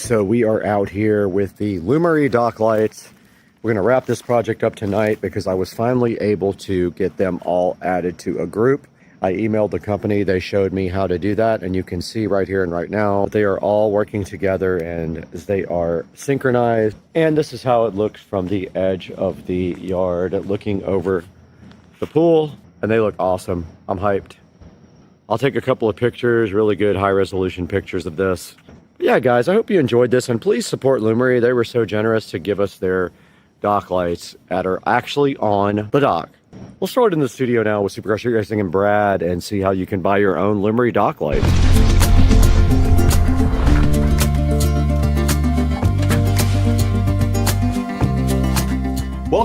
So we are out here with the Lumery dock lights. We're going to wrap this project up tonight because I was finally able to get them all added to a group. I emailed the company, they showed me how to do that, and you can see right here and right now they are all working together and they are synchronized. And this is how it looks from the edge of the yard looking over the pool, and they look awesome. I'm hyped. I'll take a couple of pictures, really good high resolution pictures of this. Yeah, guys, I hope you enjoyed this, and please support Lumery. They were so generous to give us their dock lights that are actually on the dock. We'll start in the studio now with Supercar Street Racing and Brad and see how you can buy your own Lumery dock lights.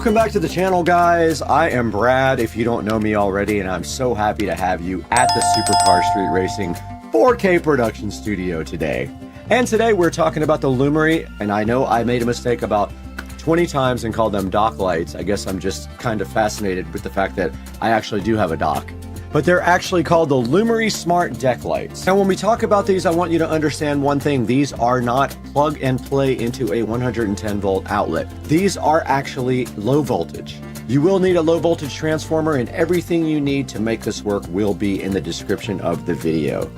Welcome back to the channel, guys. I am Brad, if you don't know me already, and I'm so happy to have you at the Supercar Street Racing 4K production studio today. And today we're talking about the Lumery, and I know I made a mistake about 20 times and called them dock lights. I guess I'm just kind of fascinated with the fact that I actually do have a dock. But they're actually called the Lumery Smart Deck Lights. Now when we talk about these, I want you to understand one thing. These are not plug and play into a 110 volt outlet. These are actually low voltage. You will need a low voltage transformer, and everything you need to make this work will be in the description of the video.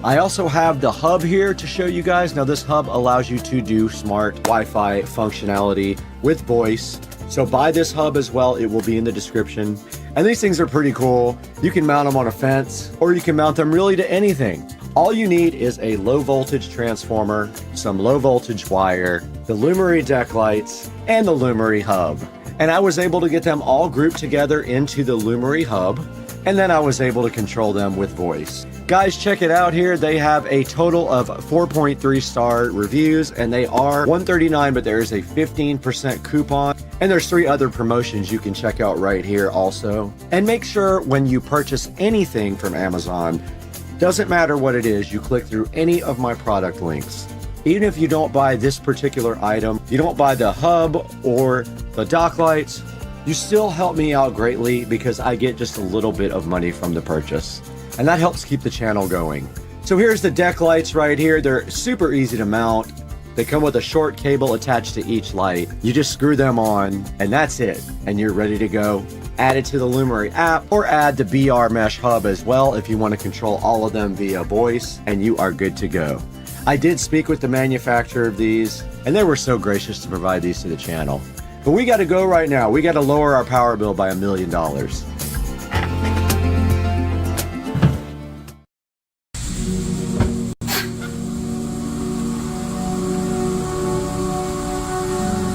I also have the hub here to show you guys. Now this hub allows you to do smart Wi-Fi functionality with voice. So buy this hub as well, it will be in the description. And these things are pretty cool. You can mount them on a fence, or you can mount them really to anything. All you need is a low voltage transformer, some low voltage wire, the Lumery deck lights, and the Lumery hub. And I was able to get them all grouped together into the Lumery hub, and then I was able to control them with voice. Guys, check it out here. They have a total of 4.3 star reviews, and they are $139, but there is a 15% coupon. And there's 3 other promotions you can check out right here also. And make sure when you purchase anything from Amazon, doesn't matter what it is, you click through any of my product links. Even if you don't buy this particular item, you don't buy the hub or the dock lights, you still help me out greatly because I get just a little bit of money from the purchase. And that helps keep the channel going. So here's the deck lights right here. They're super easy to mount. They come with a short cable attached to each light. You just screw them on and that's it. And you're ready to go. Add it to the Lumery app or add the BR Mesh hub as well if you want to control all of them via voice, and you are good to go. I did speak with the manufacturer of these and they were so gracious to provide these to the channel. But we got to go right now. We got to lower our power bill by $1 million.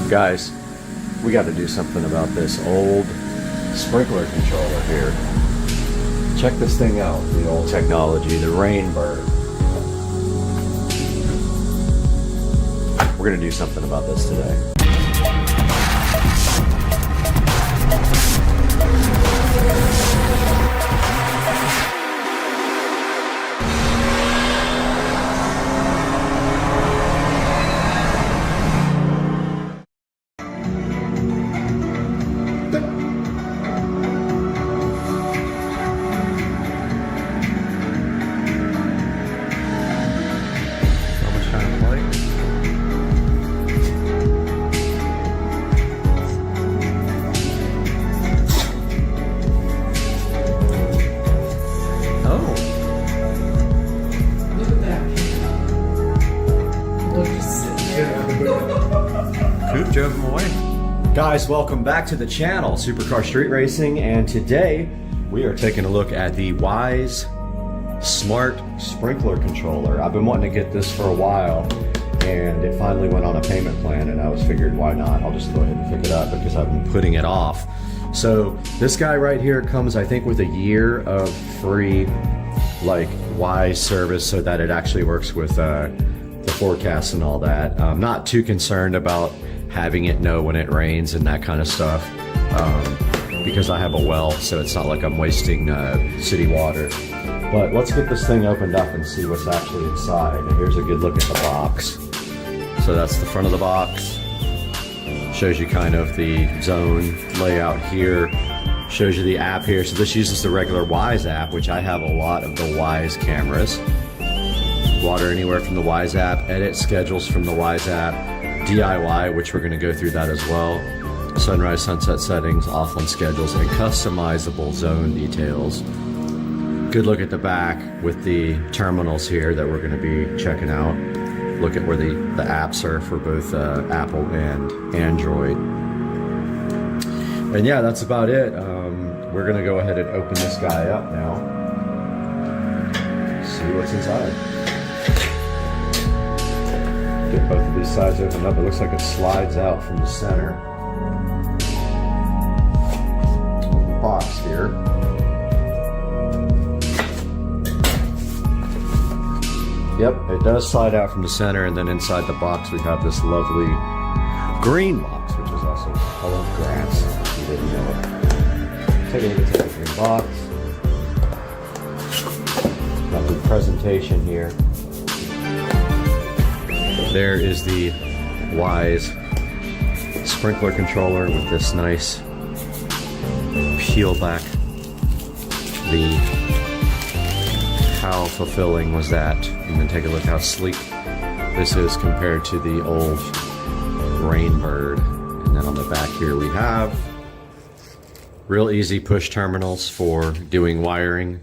Guys, we got to do something about this old sprinkler controller here. Check this thing out, the old technology, the Rainbird. We're going to do something about this today. Drove them away. Guys, welcome back to the channel, Supercar Street Racing, and today we are taking a look at the Wyze Smart Sprinkler Controller. I've been wanting to get this for a while, and it finally went on a payment plan, and I was figured, why not? I'll just go ahead and pick it up because I've been putting it off. So this guy right here comes, I think, with a year of free, like, Wyze service so that it actually works with the forecast and all that. I'm not too concerned about having it know when it rains and that kind of stuff because I have a well, so it's not like I'm wasting city water. But let's get this thing opened up and see what's actually inside. And here's a good look at the box. So that's the front of the box. Shows you kind of the zone layout here. Shows you the app here. So this uses the regular Wyze app, which I have a lot of the Wyze cameras. Water anywhere from the Wyze app, edit schedules from the Wyze app, DIY, which we're going to go through that as well, sunrise, sunset settings, offline schedules, and customizable zone details. Good look at the back with the terminals here that we're going to be checking out. Look at where the apps are for both Apple and Android. And yeah, that's about it. We're going to go ahead and open this guy up now. See what's inside. Get both of these sides opened up. It looks like it slides out from the center. The box here. Yep, it does slide out from the center, and then inside the box we have this lovely green box, which is also color grass. take a look at the box. Got the presentation here. There is the Wise sprinkler controller with this nice peel back. How fulfilling was that? And then take a look how sleek this is compared to the old Rainbird. And then on the back here we have real easy push terminals for doing wiring.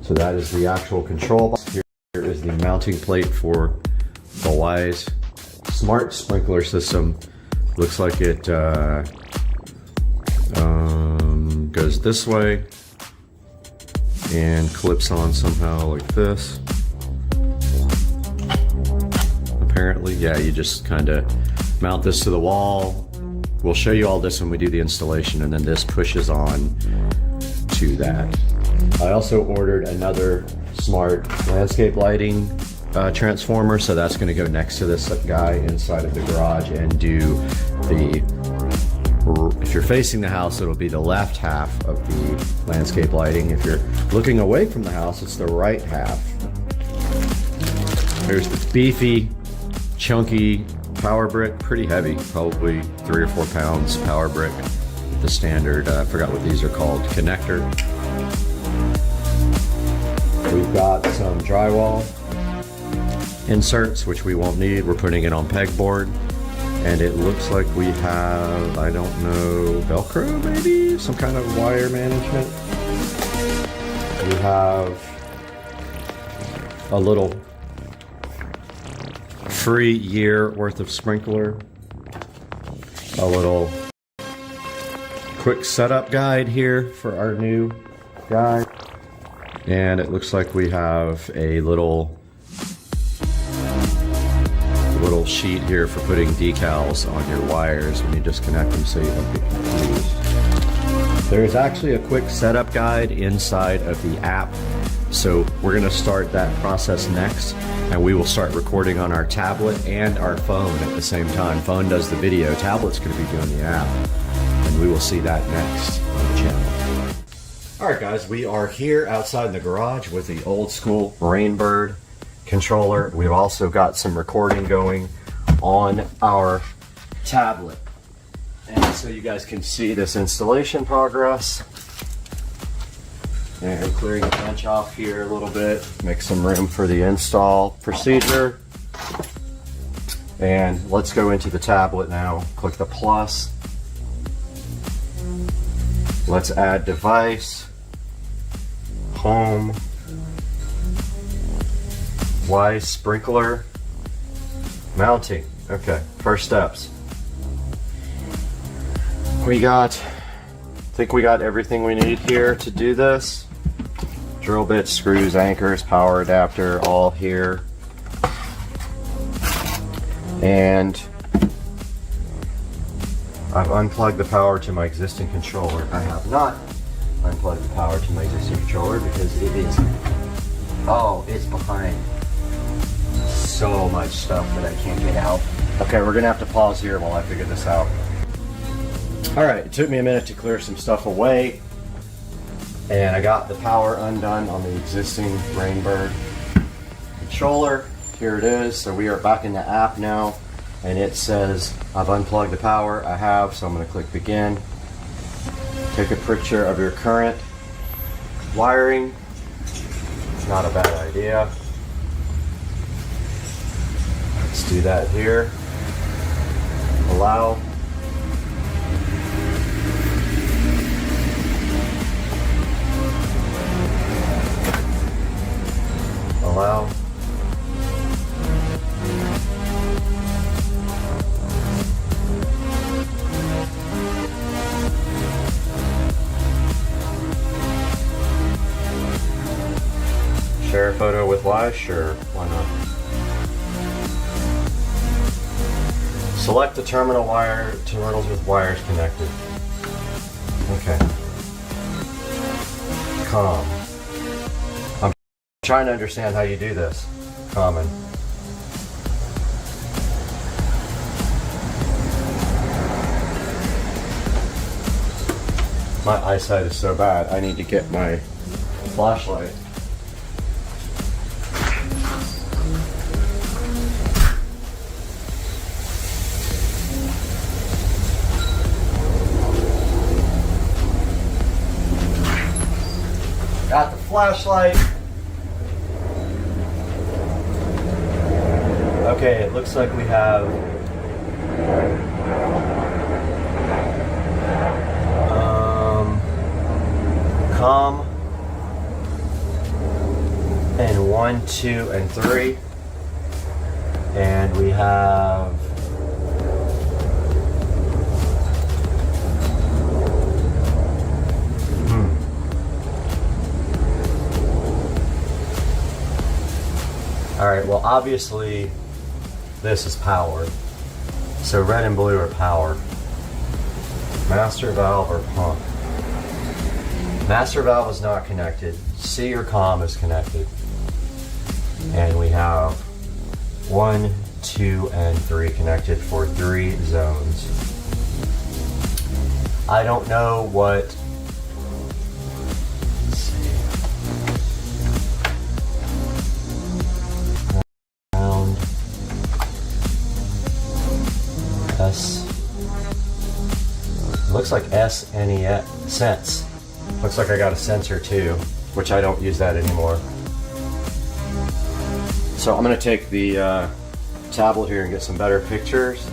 So that is the actual control box. Here is the mounting plate for the Wise Smart Sprinkler System. Looks like it goes this way and clips on somehow like this. Apparently, yeah, you just kind of mount this to the wall. We'll show you all this when we do the installation, and then this pushes on to that. I also ordered another smart landscape lighting transformer, so that's going to go next to this guy inside of the garage and do the, if you're facing the house, it'll be the left half of the landscape lighting. If you're looking away from the house, it's the right half. There's the beefy, chunky power brick, pretty heavy, probably 3 or 4 pounds power brick. The standard, I forgot what these are called, connector. We've got some drywall inserts, which we won't need. We're putting it on pegboard. And it looks like we have, I don't know, Velcro maybe? Some kind of wire management. We have a little free year worth of sprinkler. A little quick setup guide here for our new guy. And it looks like we have a little sheet here for putting decals on your wires when you disconnect them so you don't get confused. There's actually a quick setup guide inside of the app. So we're going to start that process next, and we will start recording on our tablet and our phone at the same time. Phone does the video, tablet's going to be doing the app, and we will see that next on the channel. Alright guys, we are here outside in the garage with the old school Rainbird controller. We've also got some recording going on our tablet. And so you guys can see this installation progress. And clearing the bench off here a little bit, make some room for the install procedure. And let's go into the tablet now. Click the plus. Let's add device, home, Wise sprinkler, mounting. Okay, first steps. I think we got everything we need here to do this. Drill bits, screws, anchors, power adapter, all here. And I've unplugged the power to my existing controller. I have not unplugged the power to my existing controller because it is, it's behind so much stuff that I can't get out. Okay, we're gonna have to pause here while I figure this out. Alright, it took me a minute to clear some stuff away, and I got the power undone on the existing Rainbird controller. Here it is. So we are back in the app now, and it says I've unplugged the power. I have, so I'm going to click begin. Take a picture of your current wiring. Not a bad idea. Let's do that here. Allow. Allow. Share a photo with Wise? Sure, why not? Select the terminals with wires connected. Okay. Com. I'm trying to understand how you do this. Common. My eyesight is so bad, I need to get my flashlight. Got the flashlight. Okay, it looks like we have COM and 1, 2, and 3, and we have all right, well, obviously this is powered, so red and blue are powered. Master valve or pump. Master valve is not connected. C or COM is connected. And we have 1, 2, and 3 connected for 3 zones. I don't know what. Let's see. Around S. It looks like SNES. Sense. Looks like I got a sensor too, which I don't use that anymore. So I'm going to take the tablet here and get some better pictures.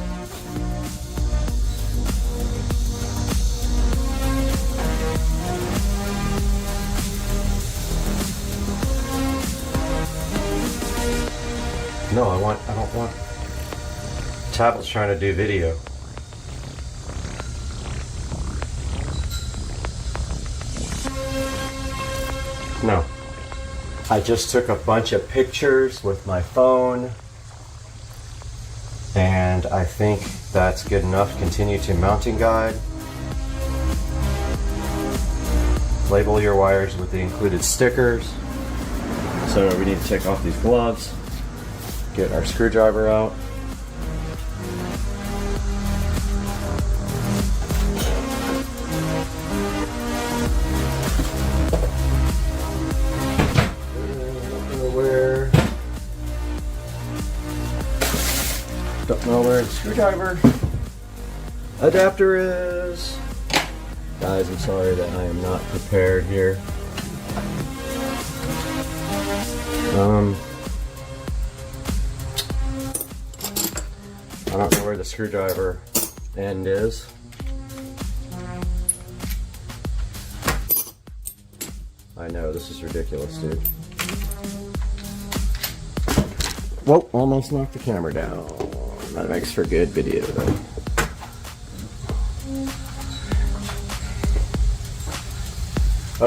No, I don't want. Tablet's trying to do video. No. I just took a bunch of pictures with my phone, and I think that's good enough. Continue to mounting guide. Label your wires with the included stickers. So we need to take off these gloves, get our screwdriver out. Don't know where the screwdriver adapter is. Guys, I'm sorry that I am not prepared here. I don't know where the screwdriver end is. I know, this is ridiculous, dude. Whoa, almost knocked the camera down. That makes for good video though.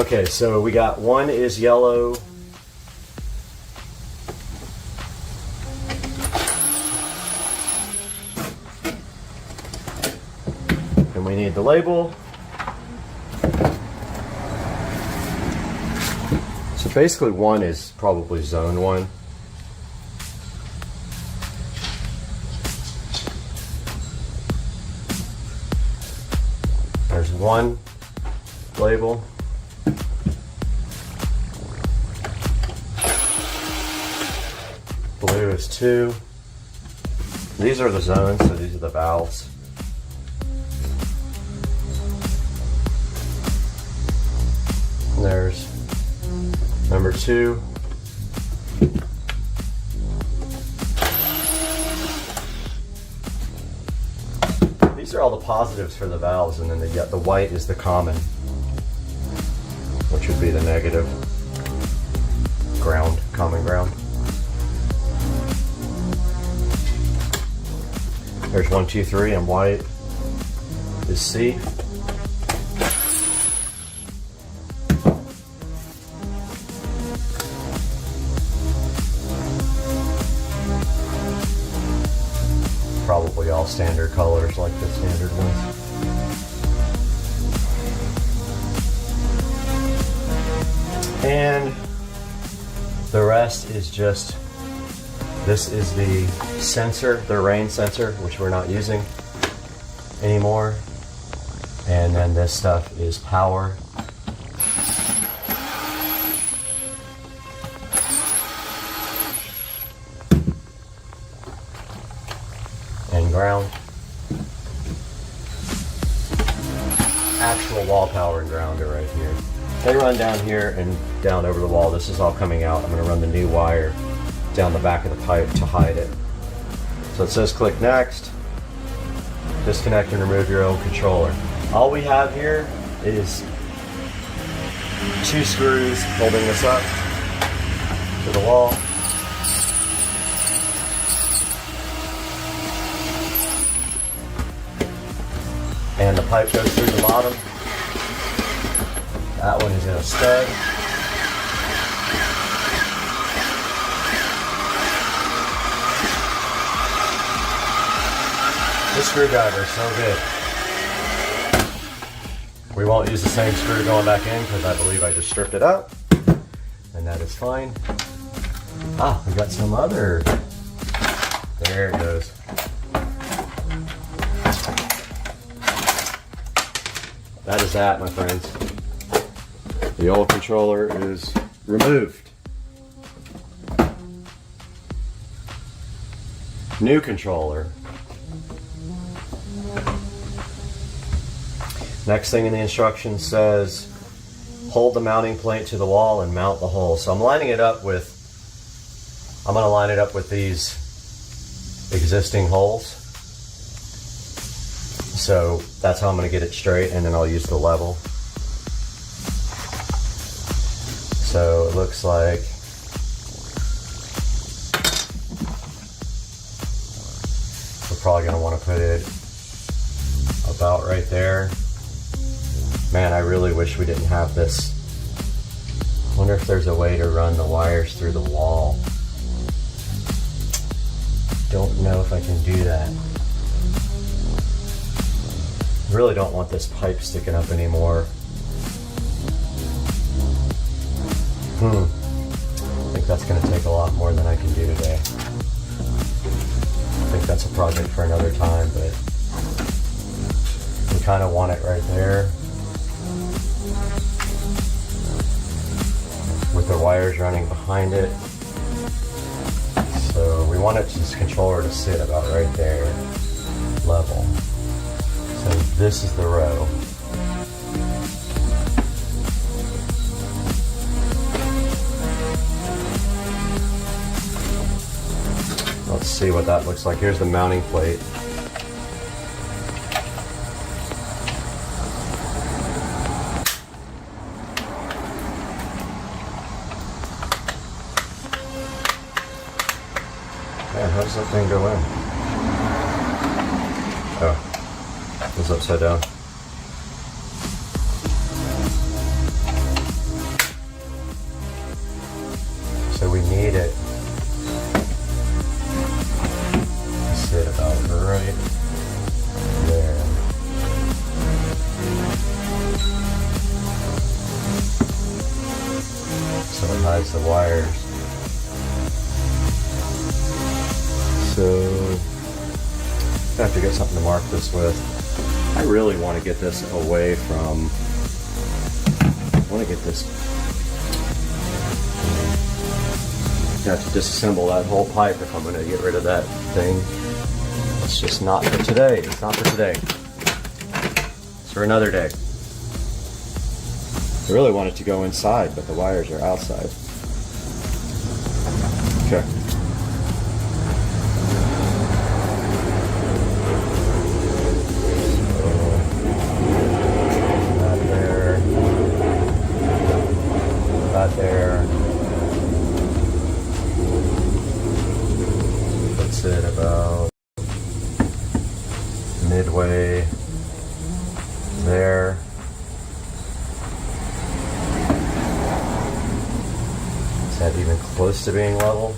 Okay, so we got one is yellow. And we need the label. So basically one is probably zone 1. There's one label. Blue is 2. These are the zones, so these are the valves. And there's number 2. These are all the positives for the valves, and then the white is the common, which would be the negative ground, common ground. There's 1, 2, 3, and white is C. Probably all standard colors like the standard ones. And the rest is just, this is the sensor, the rain sensor, which we're not using anymore. And then this stuff is power. And ground. Actual wall power and ground are right here. They run down here and down over the wall. This is all coming out. I'm going to run the new wire down the back of the pipe to hide it. So it says click next. Disconnect and remove your own controller. All we have here is 2 screws holding this up to the wall. And the pipe goes through the bottom. That one is in a stud. This screwdriver is so good. We won't use the same screw going back in because I believe I just stripped it out. And that is fine. Ah, we got some other. There it goes. That is that, my friends. The old controller is removed. New controller. Next thing in the instructions says, hold the mounting plate to the wall and mount the hole. So I'm going to line it up with these existing holes. So that's how I'm going to get it straight, and then I'll use the level. So it looks like we're probably going to want to put it about right there. Man, I really wish we didn't have this. I wonder if there's a way to run the wires through the wall. Don't know if I can do that. Really don't want this pipe sticking up anymore. I think that's going to take a lot more than I can do today. I think that's a project for another time, but we kind of want it right there. With the wires running behind it. So we want this controller to sit about right there, level. So this is the row. Let's see what that looks like. Here's the mounting plate. Man, how does that thing go in? Oh, it's upside down. So we need it to sit about right there. So it hides the wires. So I have to get something to mark this with. I really want to get this away from, I want to get this, I have to disassemble that whole pipe if I'm going to get rid of that thing. It's just not for today. It's not for today. It's for another day. I really want it to go inside, but the wires are outside. Okay. There. Puts it about midway there. Is that even close to being level?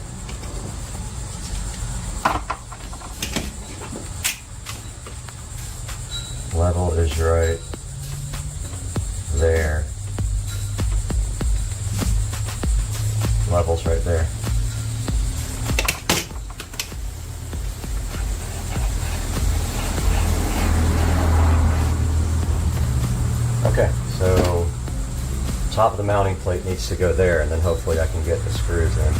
Level is right there. Levels right there. Okay, so top of the mounting plate needs to go there, and then hopefully I can get the screws in.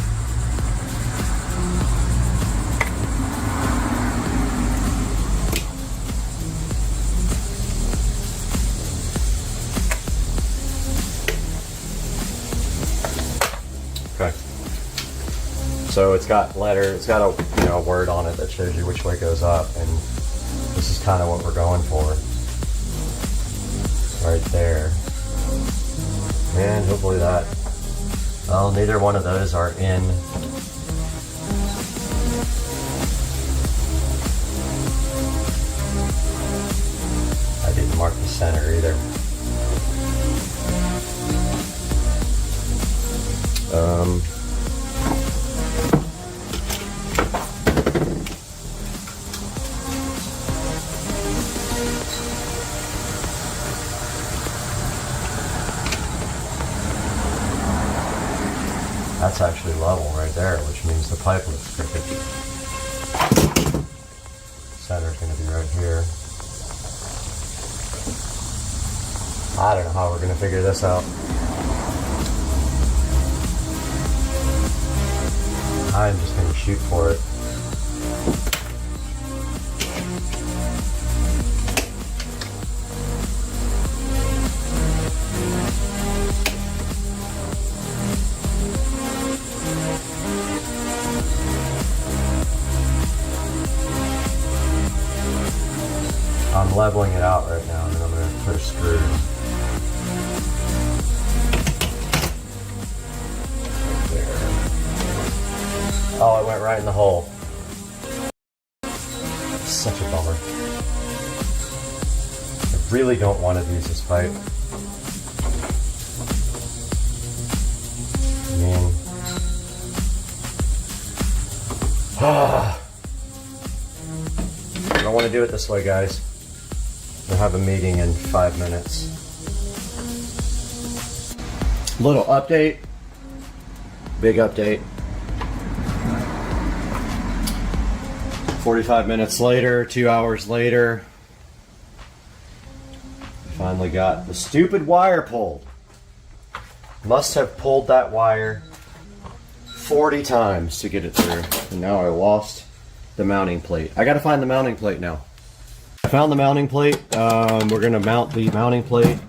Okay. So it's got a word on it that shows you which way goes up, and this is kind of what we're going for. Right there. And hopefully that, well, neither one of those are in. I didn't mark the center either. That's actually level right there, which means the pipe looks crooked. Center's going to be right here. I don't know how we're going to figure this out. I'm just going to shoot for it. I'm leveling it out right now, and then I'm going to put a screw. There. Oh, it went right in the hole. Such a bummer. I really don't want to use this pipe. I mean, I don't want to do it this way, guys. We'll have a meeting in 5 minutes. Little update. Big update. 45 minutes later, 2 hours later, finally got the stupid wire pulled. Must have pulled that wire 40 times to get it through. And now I lost the mounting plate. I gotta find the mounting plate now. I found the mounting plate. We're going to mount the mounting plate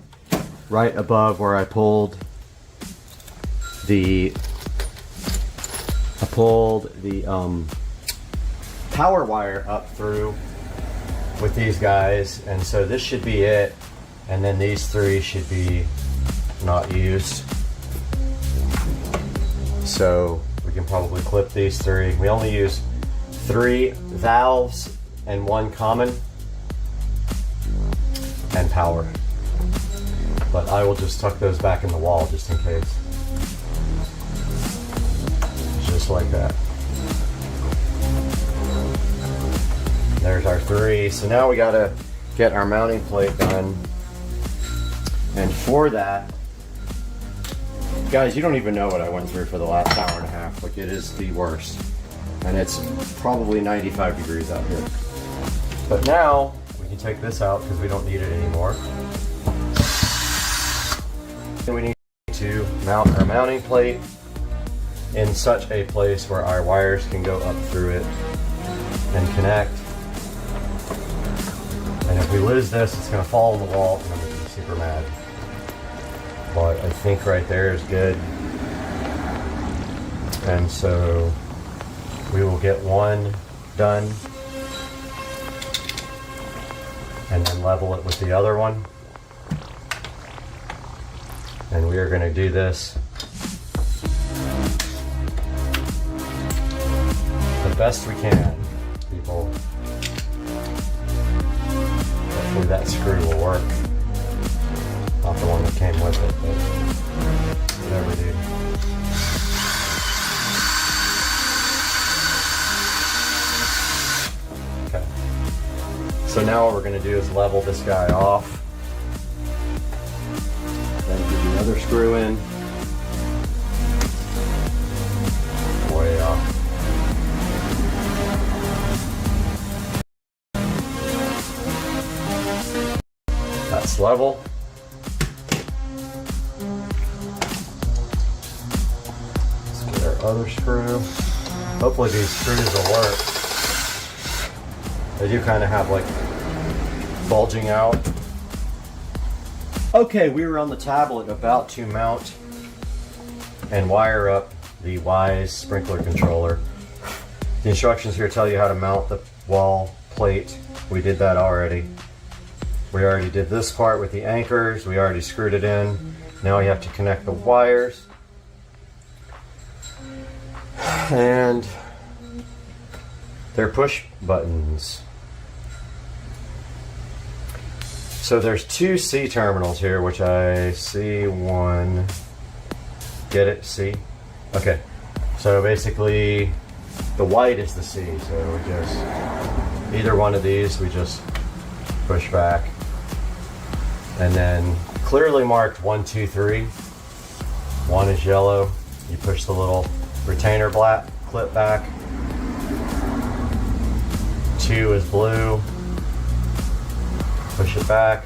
right above where I pulled the power wire up through with these guys, and so this should be it, and then these three should be not used. So we can probably clip these three. We only use 3 valves and 1 common and power, but I will just tuck those back in the wall just in case. Just like that. There's our 3. So now we gotta get our mounting plate done, and for that, guys, you don't even know what I went through for the last hour and a half. Like, it is the worst, and it's probably 95 degrees out here. But now you take this out because we don't need it anymore. And we need to mount our mounting plate in such a place where our wires can go up through it and connect. And if we lose this, it's going to fall in the wall, and I'm going to be super mad. But I think right there is good. And so we will get one done, and then level it with the other one. And we are going to do this the best we can, people. Hopefully that screw will work. Not the one that came with it, but whatever, dude. Okay. So now what we're going to do is level this guy off. Then put the other screw in. Way off. That's level. other screw. Hopefully these screws will work. They do kind of have like bulging out. Okay, we were on the tablet about to mount and wire up the Wise sprinkler controller. The instructions here tell you how to mount the wall plate. We did that already. We already did this part with the anchors. We already screwed it in. Now we have to connect the wires. And they're push buttons. So there's two C terminals here, which I see one. Get it? C? Okay. So basically the white is the C. So we just, either one of these, we just push back. And then clearly marked 1, 2, 3. 1 is yellow. You push the little retainer clip back. 2 is blue. Push it back.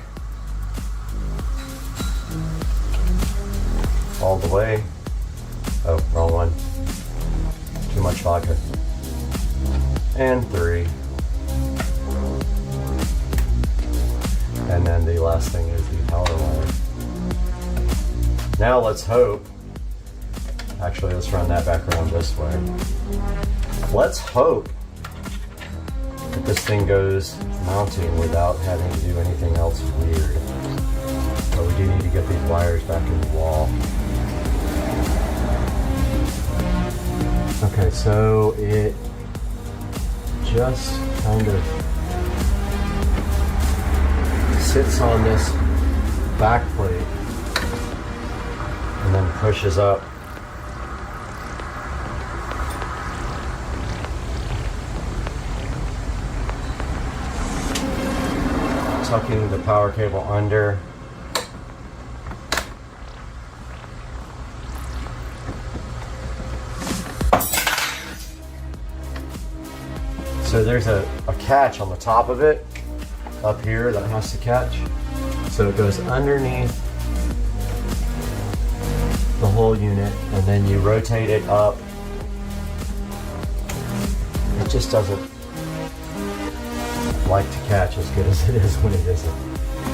All the way. Oh, wrong one. Too much vodka. And 3. And then the last thing is the power wire. Now let's hope, actually let's run that back around this way. Let's hope that this thing goes mounting without having to do anything else weird. But we do need to get these wires back in the wall. Okay, so it just kind of sits on this back plate and then pushes up. Tucking the power cable under. So there's a catch on the top of it, up here, that has to catch. So it goes underneath the whole unit, and then you rotate it up. It just doesn't like to catch as good as it is when it isn't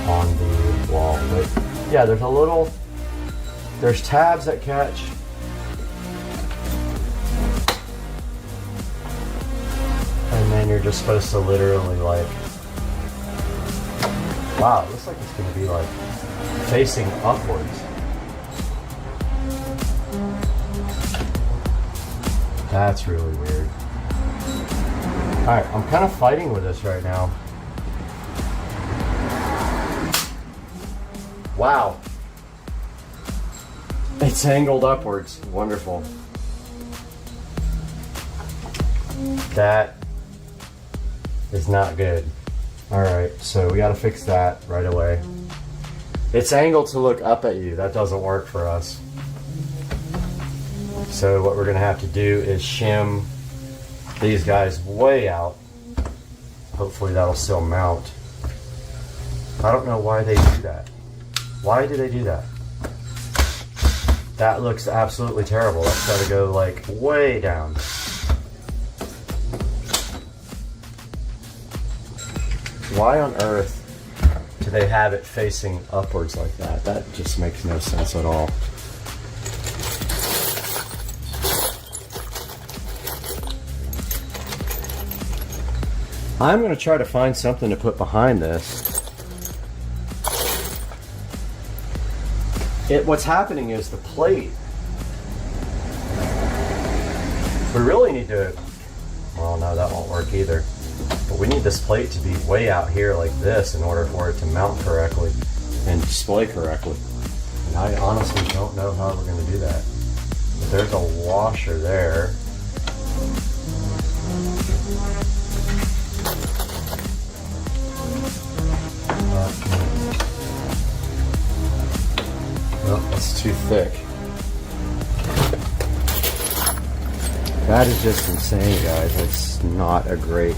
on the wall. But yeah, there's tabs that catch. And then you're just supposed to literally like, wow, it looks like it's going to be like facing upwards. That's really weird. Alright, I'm kind of fighting with this right now. Wow. It's angled upwards. Wonderful. That is not good. Alright, so we gotta fix that right away. It's angled to look up at you. That doesn't work for us. So what we're gonna have to do is shim these guys way out. Hopefully that'll still mount. I don't know why they do that. Why do they do that? That looks absolutely terrible. That's gotta go like way down. Why on earth do they have it facing upwards like that? That just makes no sense at all. I'm going to try to find something to put behind this. What's happening is the plate. We really need to, well, no, that won't work either. But we need this plate to be way out here like this in order for it to mount correctly and display correctly. And I honestly don't know how we're going to do that. But there's a washer there. Oh, that's too thick. That is just insane, guys. That's not a great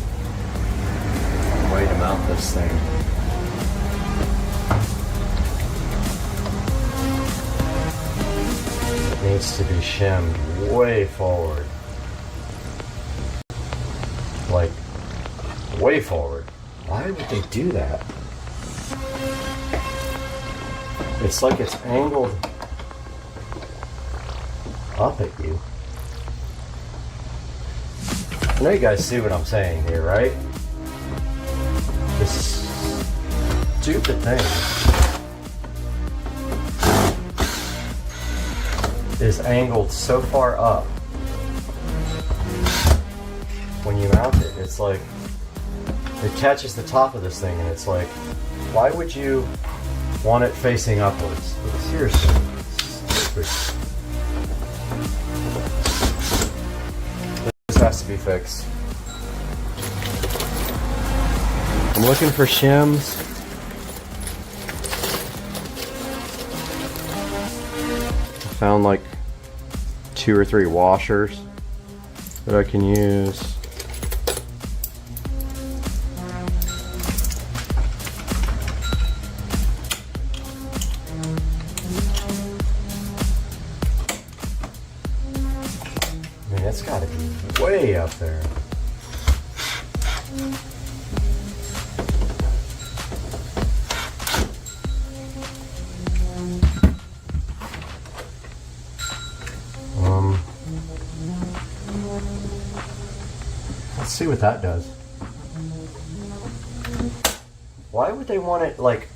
way to mount this thing. It needs to be shimmed way forward. Like, way forward. Why would they do that? It's like it's angled up at you. I know you guys see what I'm saying here, right? This stupid thing is angled so far up. When you mount it, it's like it catches the top of this thing, and it's like, why would you want it facing upwards? Seriously, stupid. This has to be fixed. I'm looking for shims. I found like 2 or 3 washers that I can use. I mean, it's gotta be way up there. Let's see what that does. Why would they want it like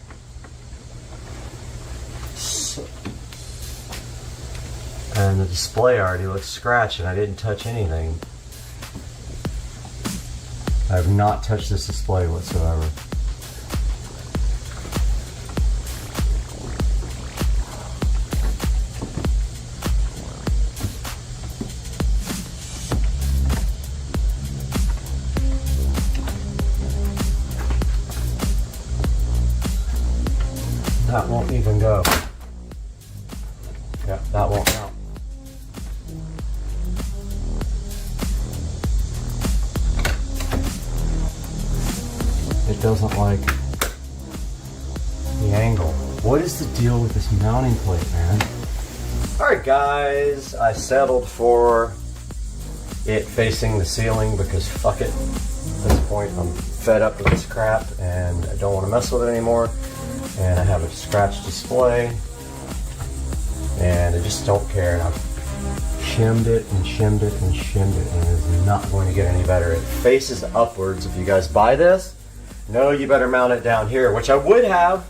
so, and the display already looks scratched and I didn't touch anything. I have not touched this display whatsoever. That won't even go. Yep, that won't count. It doesn't like the angle. What is the deal with this mounting plate, man? Alright guys, I settled for it facing the ceiling because fuck it. At this point I'm fed up with this crap and I don't want to mess with it anymore. And I have a scratched display and I just don't care, and I've shimmed it and shimmed it and shimmed it, and it is not going to get any better. It faces upwards. If you guys buy this, no, you better mount it down here, which I would have.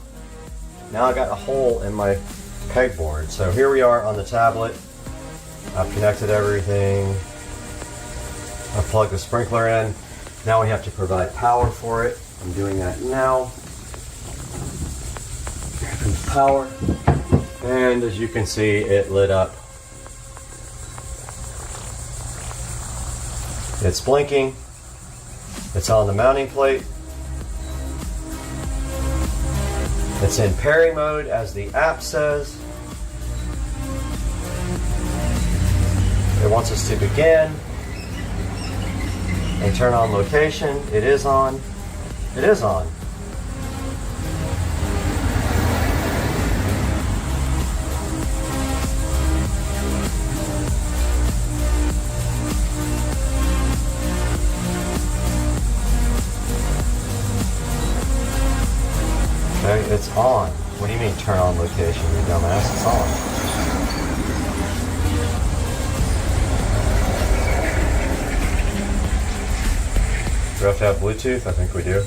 Now I got a hole in my pegboard. So here we are on the tablet. I've connected everything. I plugged the sprinkler in. Now we have to provide power for it. I'm doing that now. Power, and as you can see, it lit up. It's blinking. It's on the mounting plate. It's in pairing mode as the app says. It wants us to begin and turn on location. It is on. It is on. Okay, it's on. What do you mean turn on location, you dumbass? It's on. Do we have to have Bluetooth? I think we do.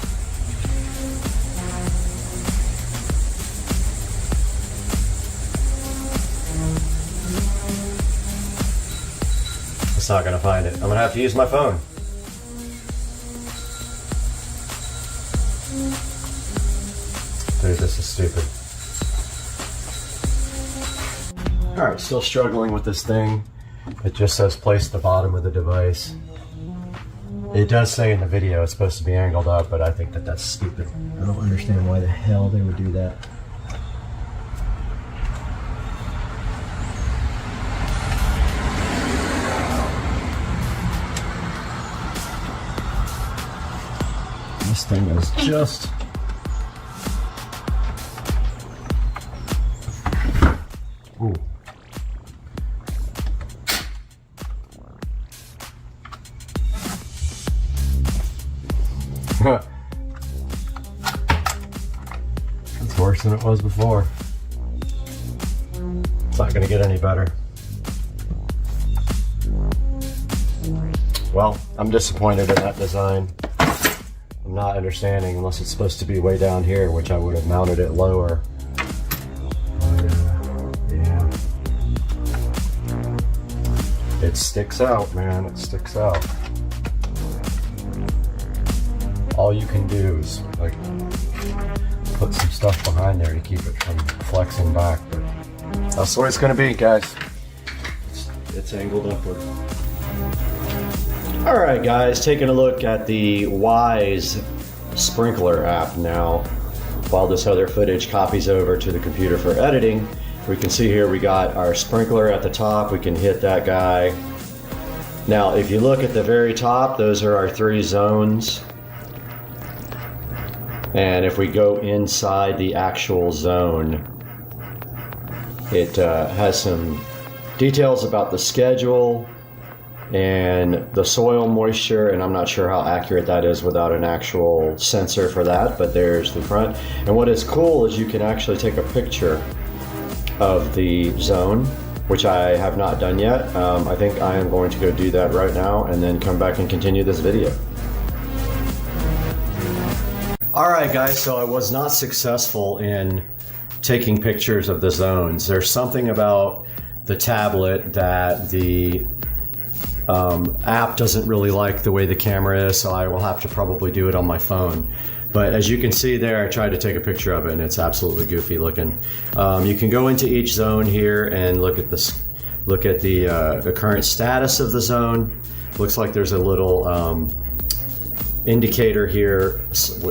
It's not going to find it. I'm going to have to use my phone. Dude, this is stupid. Alright, still struggling with this thing. It just says place the bottom of the device. It does say in the video it's supposed to be angled up, but I think that that's stupid. I don't understand why the hell they would do that. This thing is just... Ooh. than it was before. It's not going to get any better. Well, I'm disappointed in that design. I'm not understanding, unless it's supposed to be way down here, which I would have mounted it lower. Yeah. It sticks out, man. It sticks out. All you can do is like put some stuff behind there to keep it from flexing back, but that's the way it's going to be, guys. It's angled upward. All right, guys, taking a look at the Wise sprinkler app now. While this other footage copies over to the computer for editing, we can see here we got our sprinkler at the top. We can hit that guy. Now, if you look at the very top, those are our 3 zones. And if we go inside the actual zone, it has some details about the schedule and the soil moisture, and I'm not sure how accurate that is without an actual sensor for that, but there's the front. And what is cool is you can actually take a picture of the zone, which I have not done yet. I think I am going to go do that right now and then come back and continue this video. All right, guys, so I was not successful in taking pictures of the zones. There's something about the tablet that the app doesn't really like the way the camera is, so I will have to probably do it on my phone. But as you can see there, I tried to take a picture of it, and it's absolutely goofy looking. You can go into each zone here and look at this. Look at the current status of the zone. Looks like there's a little indicator here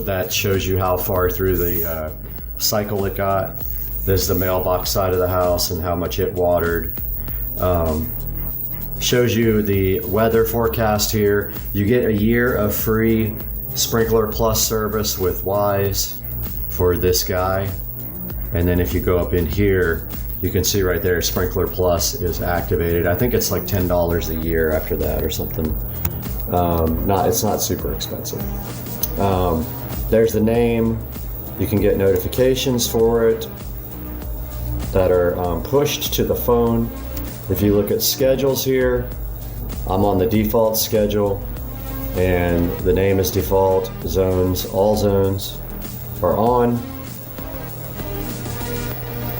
that shows you how far through the cycle it got. This is the mailbox side of the house and how much it watered. Shows you the weather forecast here. You get a year of free Sprinkler Plus service with Wise for this guy. And then if you go up in here, you can see right there, Sprinkler Plus is activated. I think it's like $10 a year after that or something. It's not super expensive. There's the name. You can get notifications for it that are pushed to the phone. If you look at schedules here, I'm on the default schedule and the name is default. Zones, all zones are on.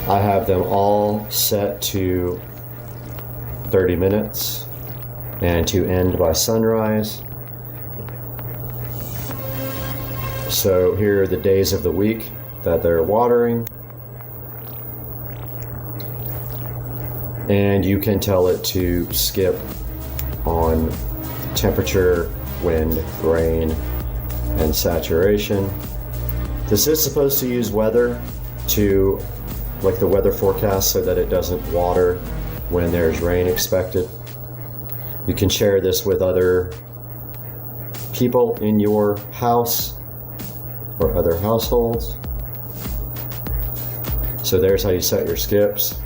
I have them all set to 30 minutes and to end by sunrise. So here are the days of the week that they're watering. And you can tell it to skip on temperature, wind, rain, and saturation. This is supposed to use weather to, like the weather forecast, so that it doesn't water when there's rain expected. You can share this with other people in your house or other households. So there's how you set your skips.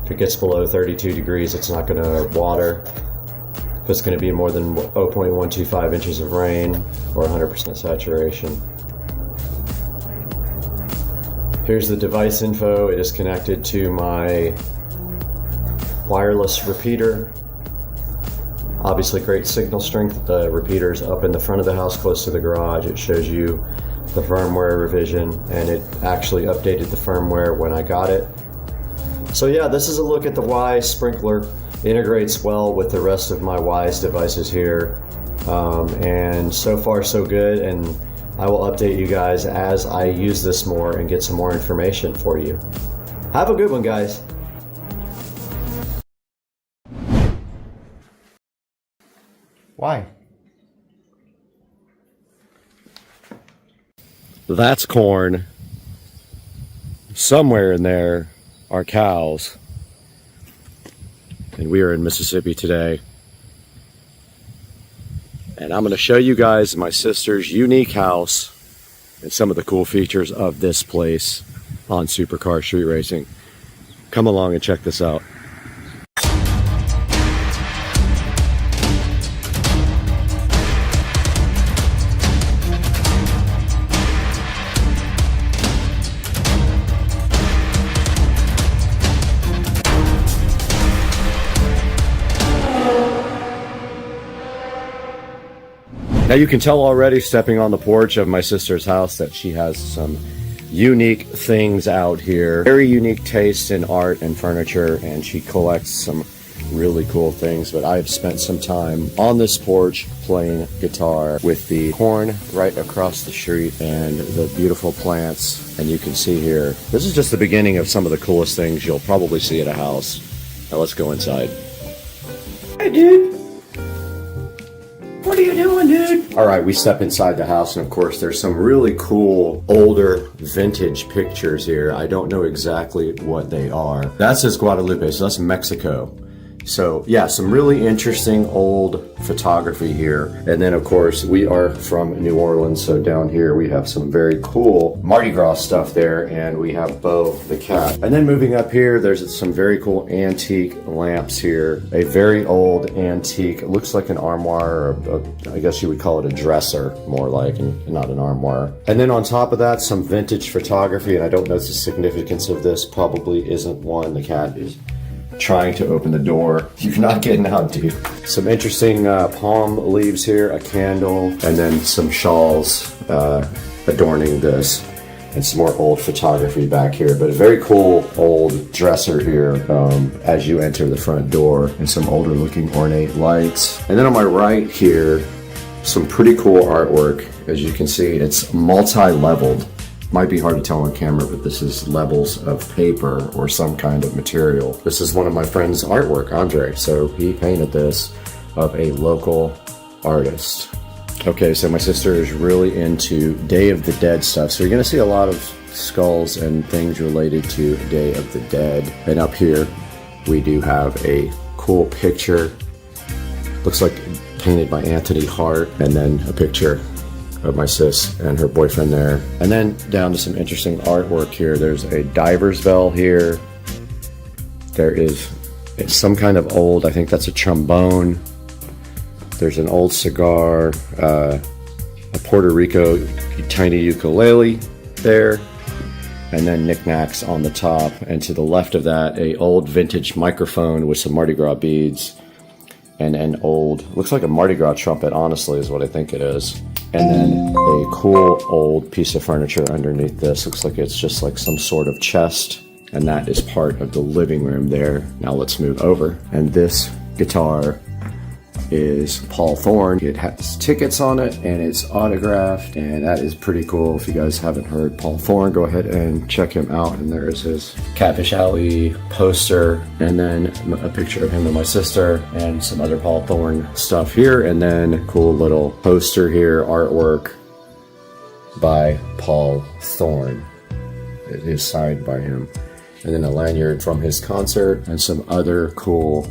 If it gets below 32 degrees, it's not going to water. If it's going to be more than 0.125 inches of rain or 100% saturation. Here's the device info. It is connected to my wireless repeater. Obviously great signal strength. The repeater's up in the front of the house close to the garage. It shows you the firmware revision, and it actually updated the firmware when I got it. So yeah, this is a look at the Wise sprinkler. Integrates well with the rest of my Wise devices here. And so far so good, and I will update you guys as I use this more and get some more information for you. Have a good one, guys. Why? That's corn. Somewhere in there are cows. And we are in Mississippi today. And I'm going to show you guys my sister's unique house and some of the cool features of this place on Supercar Street Racing. Come along and check this out. Now you can tell already stepping on the porch of my sister's house that she has some unique things out here. Very unique taste in art and furniture, and she collects some really cool things. But I've spent some time on this porch playing guitar with the corn right across the street and the beautiful plants. And you can see here, this is just the beginning of some of the coolest things you'll probably see at a house. Now let's go inside. Hey dude! What are you doing, dude? All right, we step inside the house, and of course there's some really cool older vintage pictures here. I don't know exactly what they are. That says Guadalupe, so that's Mexico. So yeah, some really interesting old photography here. And then of course we are from New Orleans, so down here we have some very cool Mardi Gras stuff there, and we have Bo the cat. And then moving up here, there's some very cool antique lamps here. A very old antique, it looks like an armoire, or I guess you would call it a dresser, more like, and not an armoire. And then on top of that, some vintage photography, and I don't know the significance of this, probably isn't one. The cat is trying to open the door. You're not getting out, dude. Some interesting palm leaves here, a candle, and then some shawls adorning this, and some more old photography back here. But a very cool old dresser here as you enter the front door, and some older looking ornate lights. And then on my right here, some pretty cool artwork. As you can see, it's multi-leveled. Might be hard to tell on camera, but this is levels of paper or some kind of material. This is one of my friend's artwork, Andre. So he painted this of a local artist. Okay, so my sister is really into Day of the Dead stuff. So you're gonna see a lot of skulls and things related to Day of the Dead. And up here, we do have a cool picture. Looks like painted by Anthony Hart, and then a picture of my sis and her boyfriend there. And then down to some interesting artwork here. There's a diver's bell here. There is some kind of old, I think that's a trombone. There's an old cigar, a Puerto Rico tiny ukulele there, and then knickknacks on the top. And to the left of that, a old vintage microphone with some Mardi Gras beads, and an old, looks like a Mardi Gras trumpet, honestly, is what I think it is. And then a cool old piece of furniture underneath this. Looks like it's just like some sort of chest, and that is part of the living room there. Now let's move over. And this guitar is Paul Thorne. It has tickets on it, and it's autographed, and that is pretty cool. If you guys haven't heard Paul Thorne, go ahead and check him out. And there is his Catfish Alley poster, and then a picture of him and my sister, and some other Paul Thorne stuff here, and then a cool little poster here, artwork by Paul Thorne. It is signed by him. And then a lanyard from his concert, and some other cool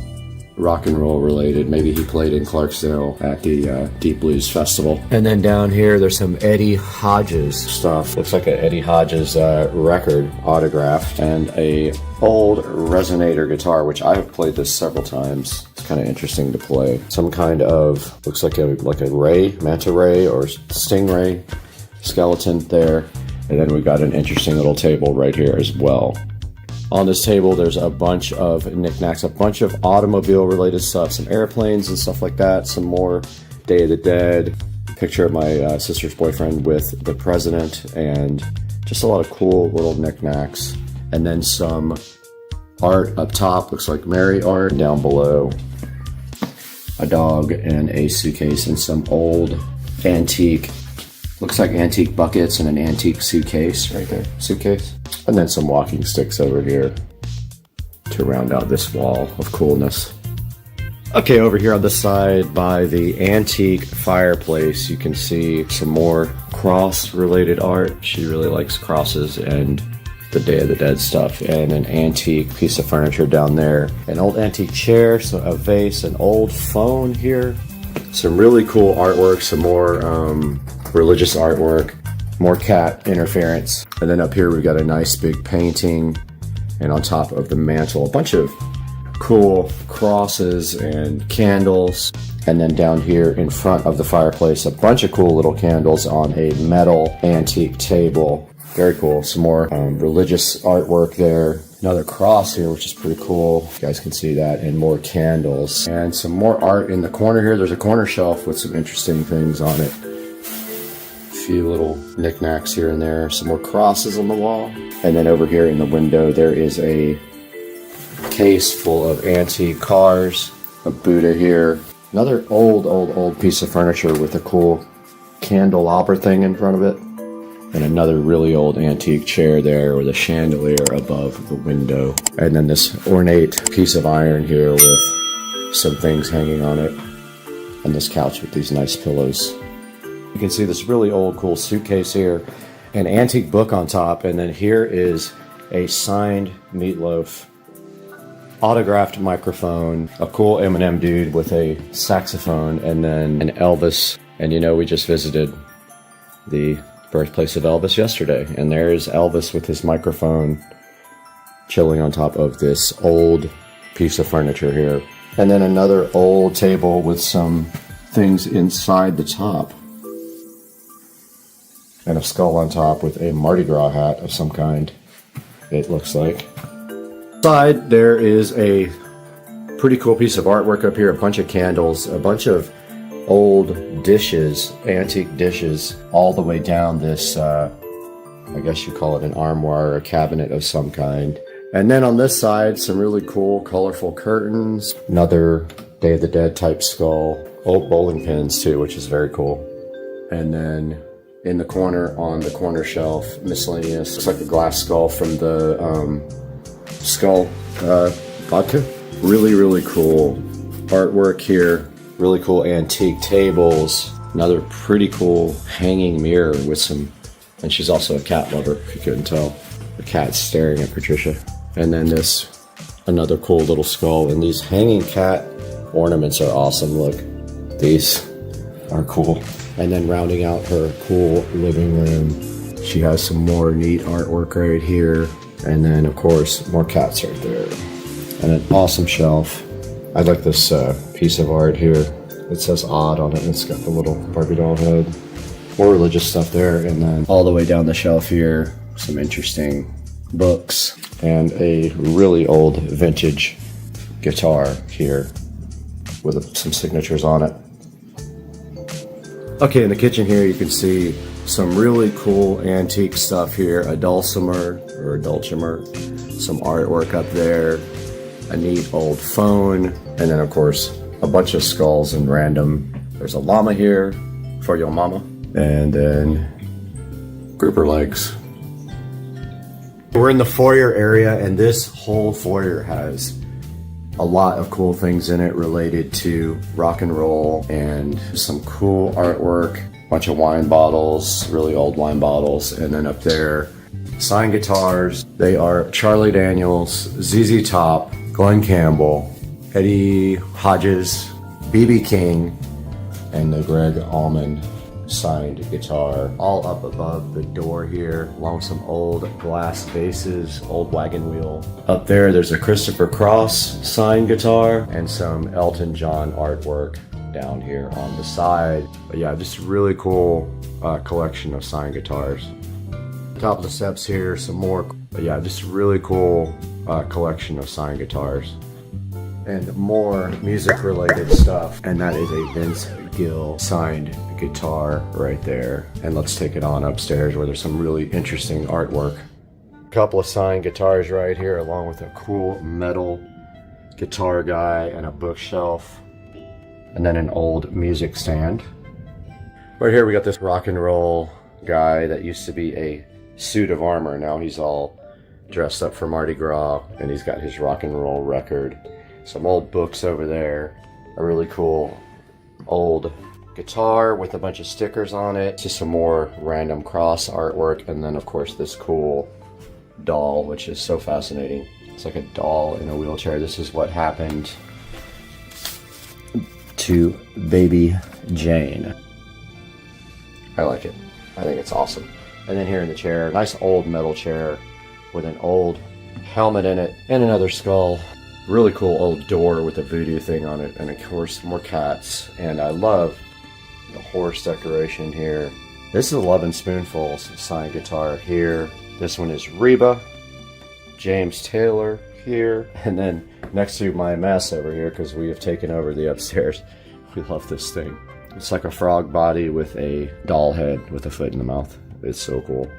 rock and roll related. Maybe he played in Clarksdale at the Deep Blues Festival. And then down here, there's some Eddie Hodges stuff. Looks like an Eddie Hodges record autographed, and a old resonator guitar, which I've played this several times. It's kind of interesting to play. Some kind of, looks like a ray, manta ray or stingray skeleton there. And then we got an interesting little table right here as well. On this table, there's a bunch of knickknacks, a bunch of automobile-related stuff, some airplanes and stuff like that, some more Day of the Dead, picture of my sister's boyfriend with the president, and just a lot of cool little knickknacks. And then some art up top, looks like Mary art. Down below, a dog and a suitcase and some old antique, looks like antique buckets and an antique suitcase right there, suitcase. And then some walking sticks over here to round out this wall of coolness. Okay, over here on this side by the antique fireplace, you can see some more cross-related art. She really likes crosses and the Day of the Dead stuff, and an antique piece of furniture down there. An old antique chair, so a vase, an old phone here. Some really cool artwork, some more religious artwork. More cat interference. And then up here we've got a nice big painting, and on top of the mantle a bunch of cool crosses and candles. And then down here in front of the fireplace, a bunch of cool little candles on a metal antique table. Very cool. Some more religious artwork there. Another cross here, which is pretty cool. You guys can see that, and more candles. And some more art in the corner here. There's a corner shelf with some interesting things on it. A few little knickknacks here and there. Some more crosses on the wall. And then over here in the window, there is a case full of antique cars. A Buddha here. Another old piece of furniture with a cool candelabra thing in front of it. And another really old antique chair there with a chandelier above the window. And then this ornate piece of iron here with some things hanging on it. And this couch with these nice pillows. You can see this really old cool suitcase here. An antique book on top. And then here is a signed Meatloaf autographed microphone. A cool Eminem dude with a saxophone. And then an Elvis. And you know, we just visited the birthplace of Elvis yesterday, and there's Elvis with his microphone chilling on top of this old piece of furniture here. And then another old table with some things inside the top. And a skull on top with a Mardi Gras hat of some kind, it looks like. Inside there is a pretty cool piece of artwork up here, a bunch of candles, a bunch of old dishes, antique dishes, all the way down this, I guess you call it an armoire or a cabinet of some kind. And then on this side, some really cool, colorful curtains. Another Day of the Dead type skull. Old bowling pins too, which is very cool. And then in the corner, on the corner shelf, miscellaneous. Looks like a glass skull from the Skull vodka. Really cool artwork here. Really cool antique tables. Another pretty cool hanging mirror with some, and she's also a cat lover, if you couldn't tell. The cat's staring at Patricia. And then this, another cool little skull. And these hanging cat ornaments are awesome. Look, these are cool. And then rounding out her cool living room, she has some more neat artwork right here. And then, of course, more cats right there. And an awesome shelf. I like this piece of art here. It says odd on it, and it's got the little Barbie doll head. More religious stuff there, and then all the way down the shelf here, some interesting books, and a really old vintage guitar here with some signatures on it. Okay, in the kitchen here you can see some really cool antique stuff here, a dulcimer, some artwork up there, a neat old phone, and then of course a bunch of skulls and random. There's a llama here for your mama, and then grouper legs. We're in the foyer area, and this whole foyer has a lot of cool things in it related to rock and roll, and some cool artwork, bunch of wine bottles, really old wine bottles, and then up there signed guitars. They are Charlie Daniels, ZZ Top, Glenn Campbell, Eddie Hodges, B.B. King, and the Greg Allman signed guitar, all up above the door here, along with some old glass vases, old wagon wheel. Up there, there's a Christopher Cross signed guitar and some Elton John artwork down here on the side. But yeah, just a really cool collection of signed guitars. Top of the steps here, some more. But yeah, just a really cool collection of signed guitars. And more music related stuff. And that is a Vince Gill signed guitar right there. And let's take it on upstairs where there's some really interesting artwork. A couple of signed guitars right here, along with a cool metal guitar guy and a bookshelf. And then an old music stand. Right here we got this rock and roll guy that used to be a suit of armor. Now he's all dressed up for Mardi Gras, and he's got his rock and roll record. Some old books over there. A really cool old guitar with a bunch of stickers on it. Just some more random cross artwork, and then of course this cool doll, which is so fascinating. It's like a doll in a wheelchair. This is what happened to baby Jane. I like it. I think it's awesome. And then here in the chair, nice old metal chair with an old helmet in it and another skull. Really cool old door with a voodoo thing on it, and of course more cats. And I love the horse decoration here. This is 11 Spoonfuls signed guitar here. This one is Reba. James Taylor here, and then next to my mess over here, because we have taken over the upstairs. We love this thing. It's like a frog body with a doll head with a foot in the mouth. It's so cool.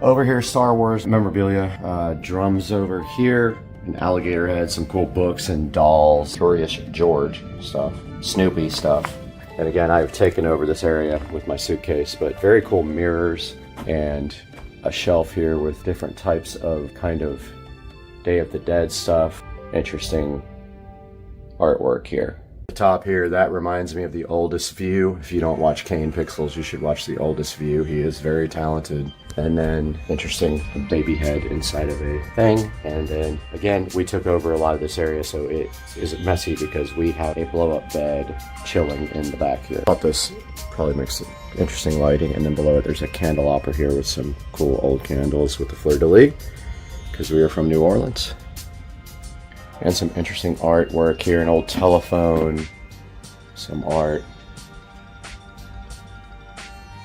Over here, Star Wars memorabilia, drums over here, an alligator head, some cool books and dolls, Curious George stuff, Snoopy stuff. And again, I've taken over this area with my suitcase, but very cool mirrors and a shelf here with different types of kind of Day of the Dead stuff. Interesting artwork here. The top here, that reminds me of The Oldest View. If you don't watch Kane Pixels, you should watch The Oldest View. He is very talented. And then interesting baby head inside of a thing. And then again, we took over a lot of this area, so it isn't messy because we have a blow-up bed chilling in the back here. I thought this probably makes interesting lighting. And then below it, there's a candelabra here with some cool old candles with the fleur-de-lis, because we are from New Orleans. And some interesting artwork here, an old telephone, some art.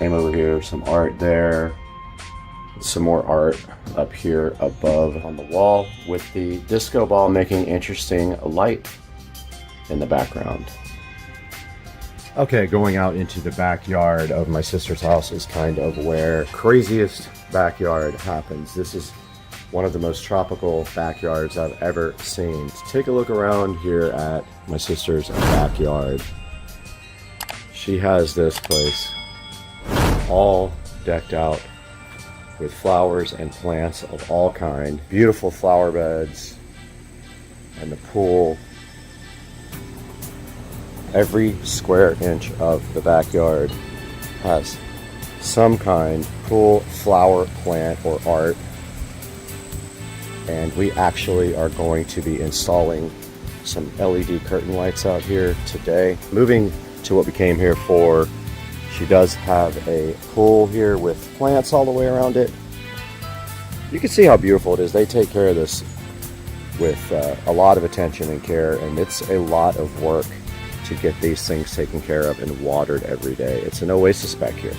Same over here, some art there. Some more art up here above on the wall with the disco ball making interesting light in the background. Okay, going out into the backyard of my sister's house is kind of where craziest backyard happens. This is one of the most tropical backyards I've ever seen. Take a look around here at my sister's backyard. She has this place all decked out with flowers and plants of all kind. Beautiful flower beds and the pool. Every square inch of the backyard has some kind cool flower, plant, or art. And we actually are going to be installing some LED curtain lights out here today. Moving to what we came here for, she does have a pool here with plants all the way around it. You can see how beautiful it is. They take care of this with a lot of attention and care, and it's a lot of work to get these things taken care of and watered every day. It's an oasis back here.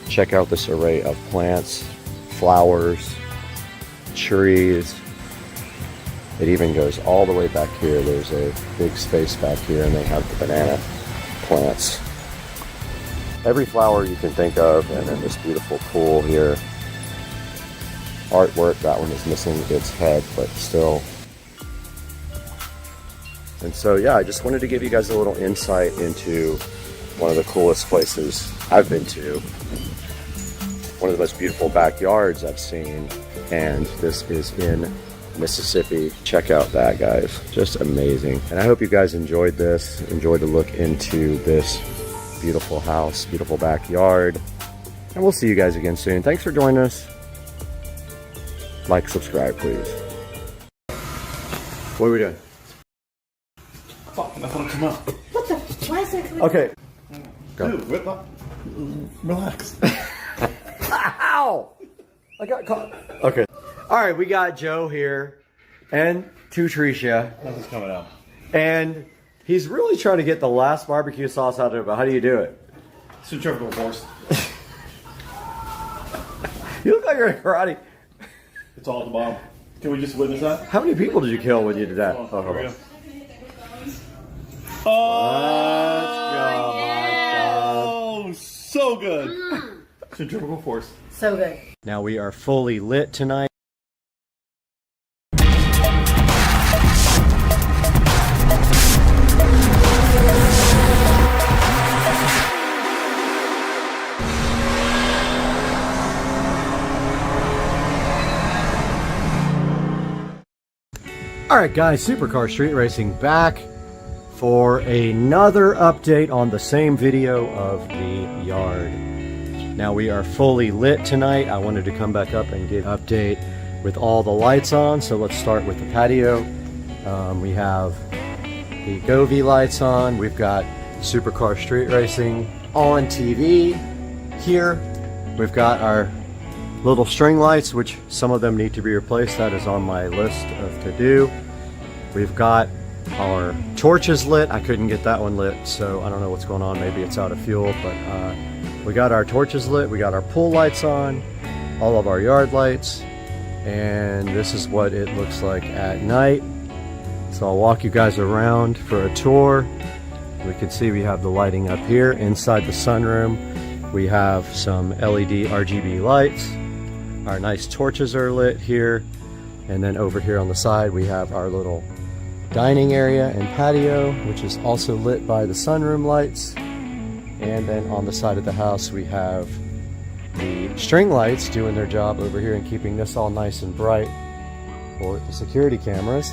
Check out this array of plants, flowers, trees. It even goes all the way back here. There's a big space back here, and they have the banana plants. Every flower you can think of, and then this beautiful pool here. Artwork, that one is missing its head, but still. And so yeah, I just wanted to give you guys a little insight into one of the coolest places I've been to. One of the most beautiful backyards I've seen, and this is in Mississippi. Check out that, guys. Just amazing. And I hope you guys enjoyed this, enjoyed the look into this beautiful house, beautiful backyard. And we'll see you guys again soon. Thanks for joining us. Like, subscribe, please. What are we doing? Fuck, nothing will come up. What the? Why is that? Okay. Go. Dude, whip up. Relax. Ow! I got caught. Okay. All right, we got Joe here and Tricia. Nothing's coming out. And he's really trying to get the last barbecue sauce out of it, but how do you do it? Centrifugal force. You look like you're in karate. It's all at the bottom. Can we just witness that? How many people did you kill when you did that? Oh, here we go. Oh, so good. Centrifugal force. So good. Now we are fully lit tonight. Alright guys, Supercar Street Racing back for another update on the same video of the yard. Now we are fully lit tonight. I wanted to come back up and give an update with all the lights on. So let's start with the patio. We have the Govee lights on. We've got Supercar Street Racing on TV here. We've got our little string lights, which some of them need to be replaced. That is on my list of to do. We've got our torches lit. I couldn't get that one lit, so I don't know what's going on. Maybe it's out of fuel, but we got our torches lit. We got our pool lights on, all of our yard lights. And this is what it looks like at night. So I'll walk you guys around for a tour. We can see we have the lighting up here inside the sunroom. We have some LED RGB lights. Our nice torches are lit here. And then over here on the side we have our little dining area and patio, which is also lit by the sunroom lights. And then on the side of the house we have the string lights doing their job over here and keeping this all nice and bright for the security cameras.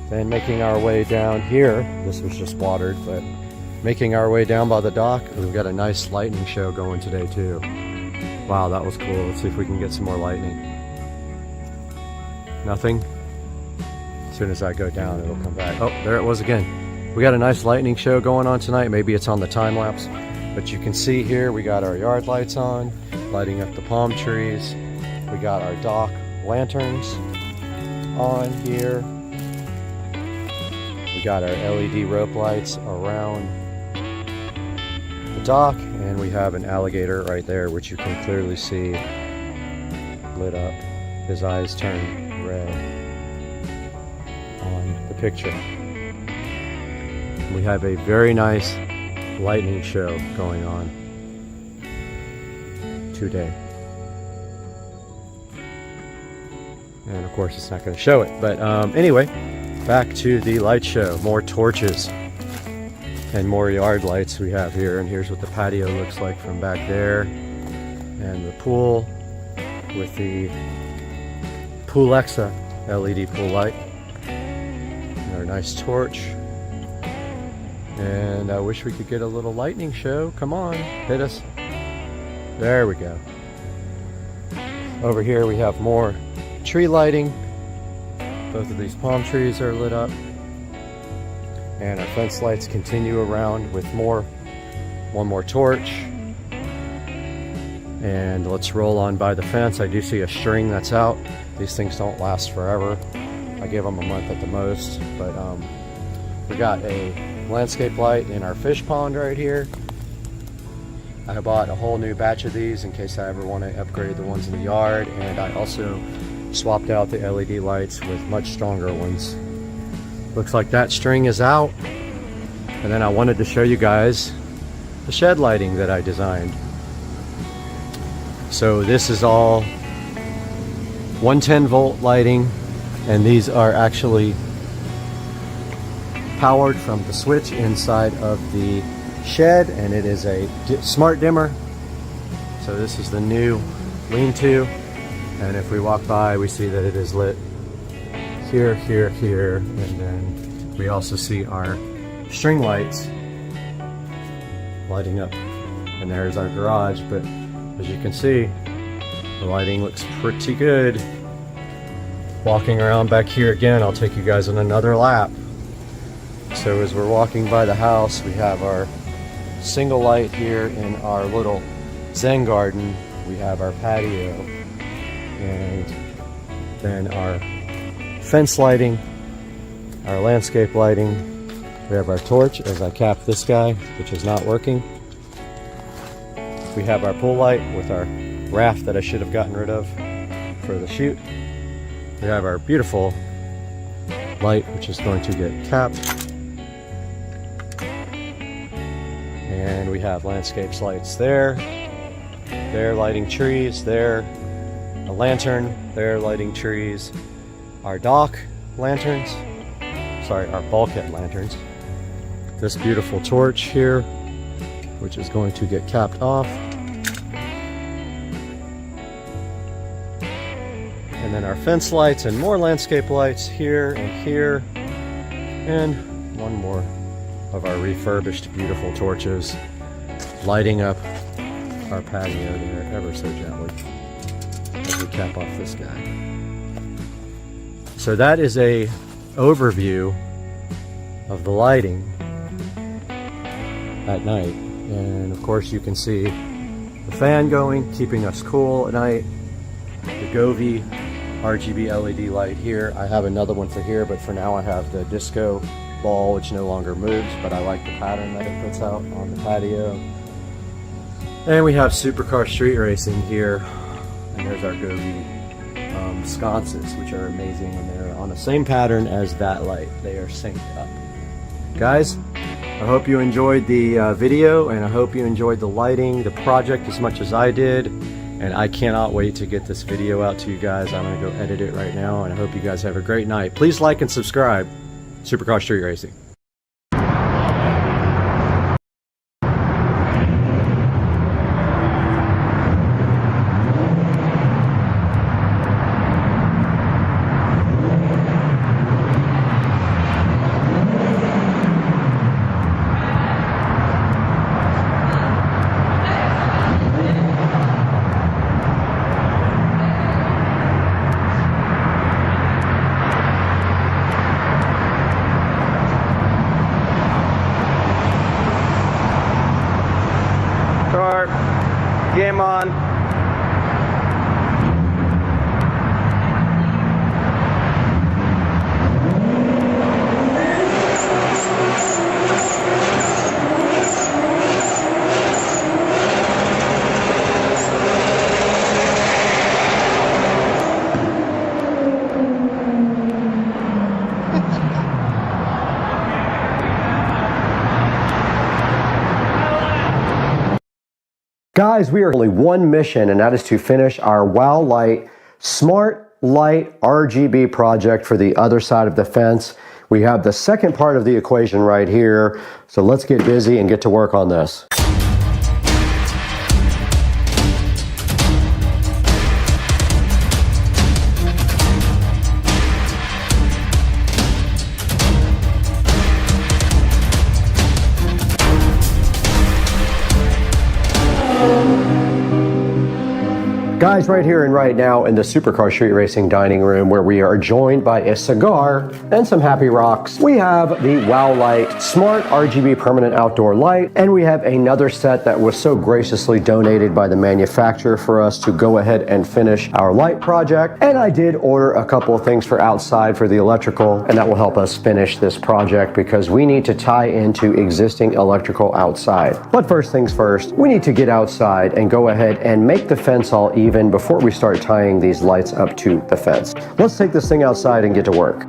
Then making our way down here, this was just watered, but making our way down by the dock, we've got a nice lightning show going today too. Wow, that was cool. Let's see if we can get some more lightning. Nothing? As soon as I go down, it'll come back. Oh, there it was again. We got a nice lightning show going on tonight. Maybe it's on the time lapse, but you can see here we got our yard lights on, lighting up the palm trees. We got our dock lanterns on here. We got our LED rope lights around the dock, and we have an alligator right there, which you can clearly see lit up. His eyes turn red on the picture. We have a very nice lightning show going on today. And of course it's not going to show it, but anyway, back to the light show. More torches and more yard lights we have here, and here's what the patio looks like from back there, and the pool with the Poollexa LED pool light, and our nice torch. And I wish we could get a little lightning show. Come on, hit us. There we go. Over here we have more tree lighting. Both of these palm trees are lit up. And our fence lights continue around with one more torch. And let's roll on by the fence. I do see a string that's out. These things don't last forever. I give them a month at the most. But we got a landscape light in our fish pond right here. I bought a whole new batch of these in case I ever want to upgrade the ones in the yard, and I also swapped out the LED lights with much stronger ones. Looks like that string is out. And then I wanted to show you guys the shed lighting that I designed. So this is all 110 volt lighting, and these are actually powered from the switch inside of the shed, and it is a smart dimmer. So this is the new lean-to, and if we walk by we see that it is lit here, here, here, and then we also see our string lights lighting up, and there's our garage. But as you can see, the lighting looks pretty good. Walking around back here again, I'll take you guys on another lap. So as we're walking by the house, we have our single light here in our little Zen garden. We have our patio, and then our fence lighting, our landscape lighting. We have our torch as I cap this guy, which is not working. We have our pool light with our raft that I should have gotten rid of for the shoot. We have our beautiful light, which is going to get capped. And we have landscapes lights there. They're lighting trees. There, a lantern. They're lighting trees. Our dock lanterns. Sorry, our bulkhead lanterns. This beautiful torch here, which is going to get capped off. And then our fence lights and more landscape lights here and here. And one more of our refurbished beautiful torches lighting up our patio there ever so gently as we cap off this guy. So that is a overview of the lighting at night, and of course you can see the fan going, keeping us cool at night. The Govee RGB LED light here. I have another one for here, but for now I have the disco ball, which no longer moves, but I like the pattern that it puts out on the patio. And we have Supercar Street Racing here, and there's our Govee sconces, which are amazing, and they're on the same pattern as that light. They are synced up. Guys, I hope you enjoyed the video, and I hope you enjoyed the lighting, the project as much as I did, and I cannot wait to get this video out to you guys. I'm gonna go edit it right now, and I hope you guys have a great night. Please like and subscribe. Supercar Street Racing. Game on. Guys, we are only one mission, and that is to finish our WOW Light Smart Light RGB project for the other side of the fence. We have the second part of the equation right here, so let's get busy and get to work on this. Guys, right here and right now in the Supercar Street Racing dining room, where we are joined by a cigar and some happy rocks, we have the WOW Light Smart RGB Permanent Outdoor Light, and we have another set that was so graciously donated by the manufacturer for us to go ahead and finish our light project. And I did order a couple of things for outside for the electrical, and that will help us finish this project because we need to tie into existing electrical outside. But first things first, we need to get outside and go ahead and make the fence all even before we start tying these lights up to the fence. Let's take this thing outside and get to work.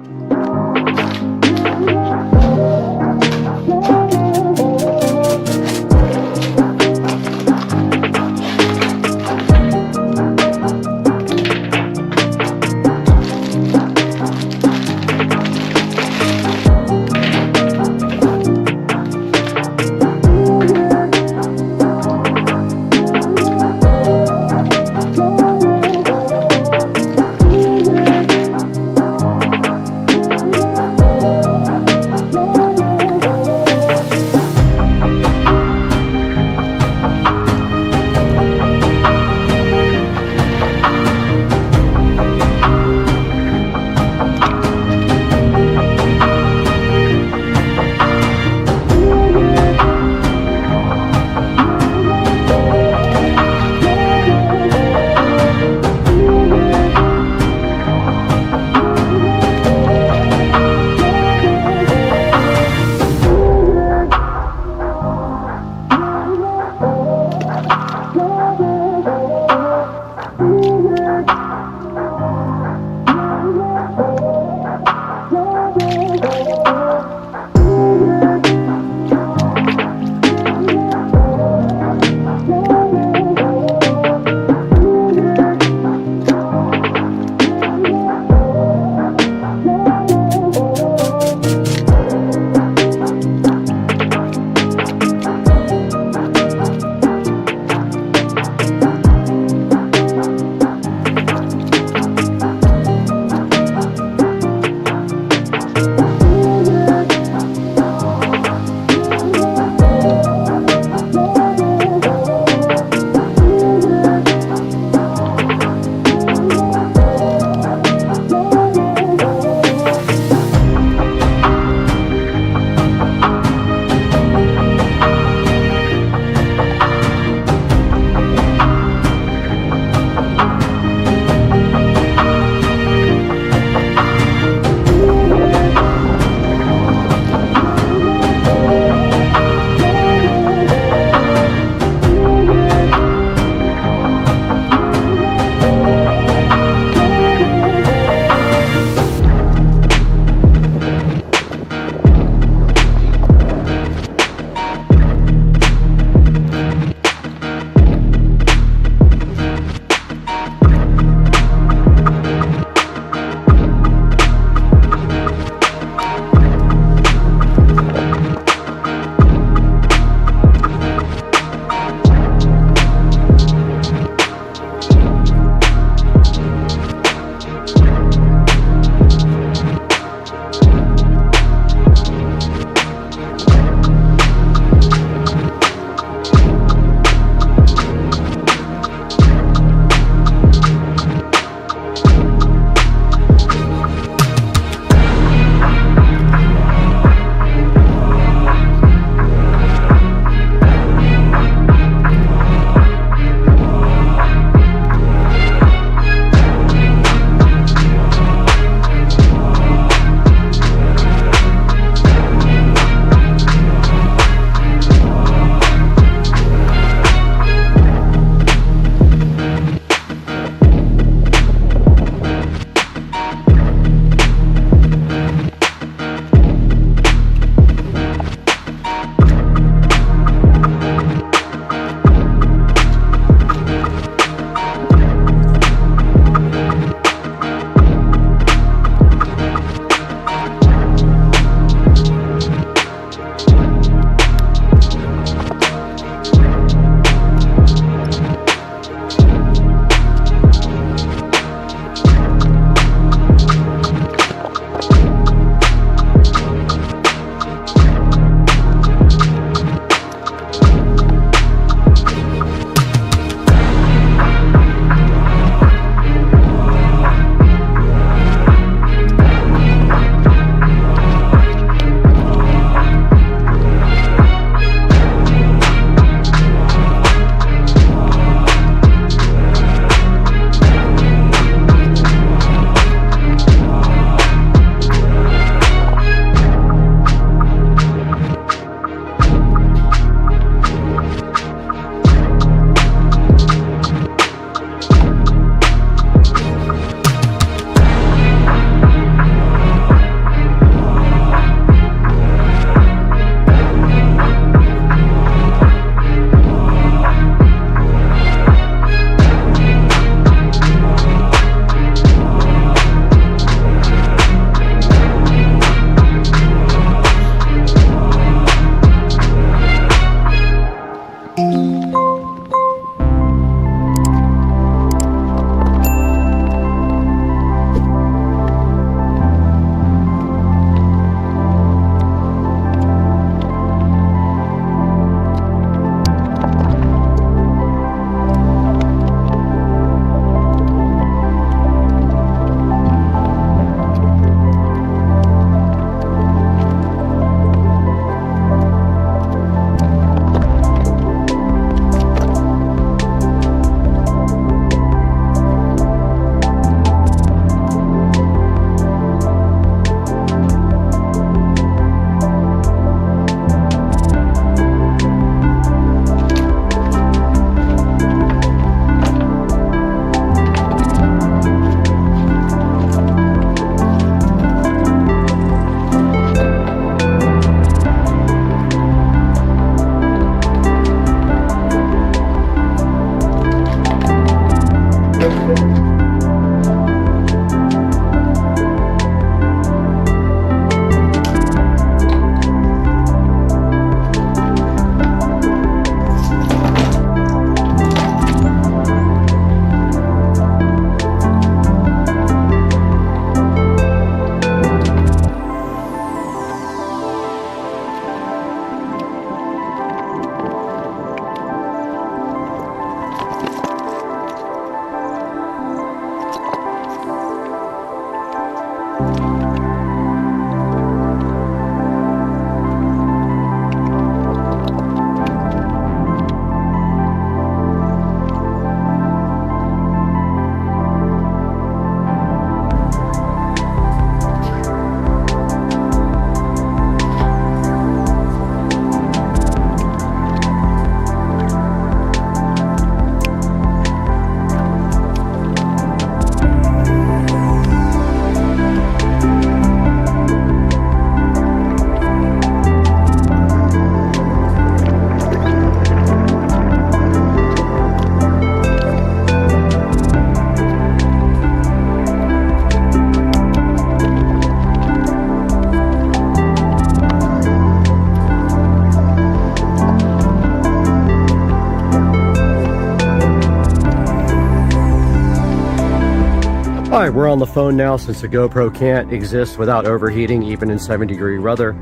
right, we're on the phone now since the GoPro can't exist without overheating even in 70-degree weather.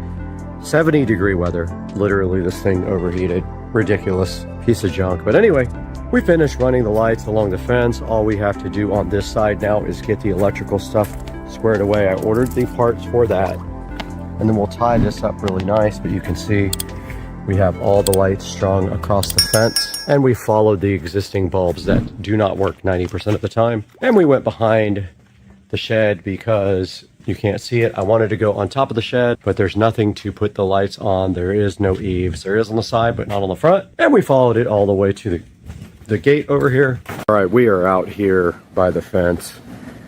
70-degree weather. Literally, this thing overheated. Ridiculous piece of junk. But anyway, we finished running the lights along the fence. All we have to do on this side now is get the electrical stuff squared away. I ordered the parts for that. And then we'll tie this up really nice, but you can see we have all the lights strung across the fence, and we followed the existing bulbs that do not work 90% of the time. And we went behind the shed because you can't see it. I wanted to go on top of the shed, but there's nothing to put the lights on. There is no eaves. There is on the side, but not on the front. And we followed it all the way to the gate over here. All right, we are out here by the fence,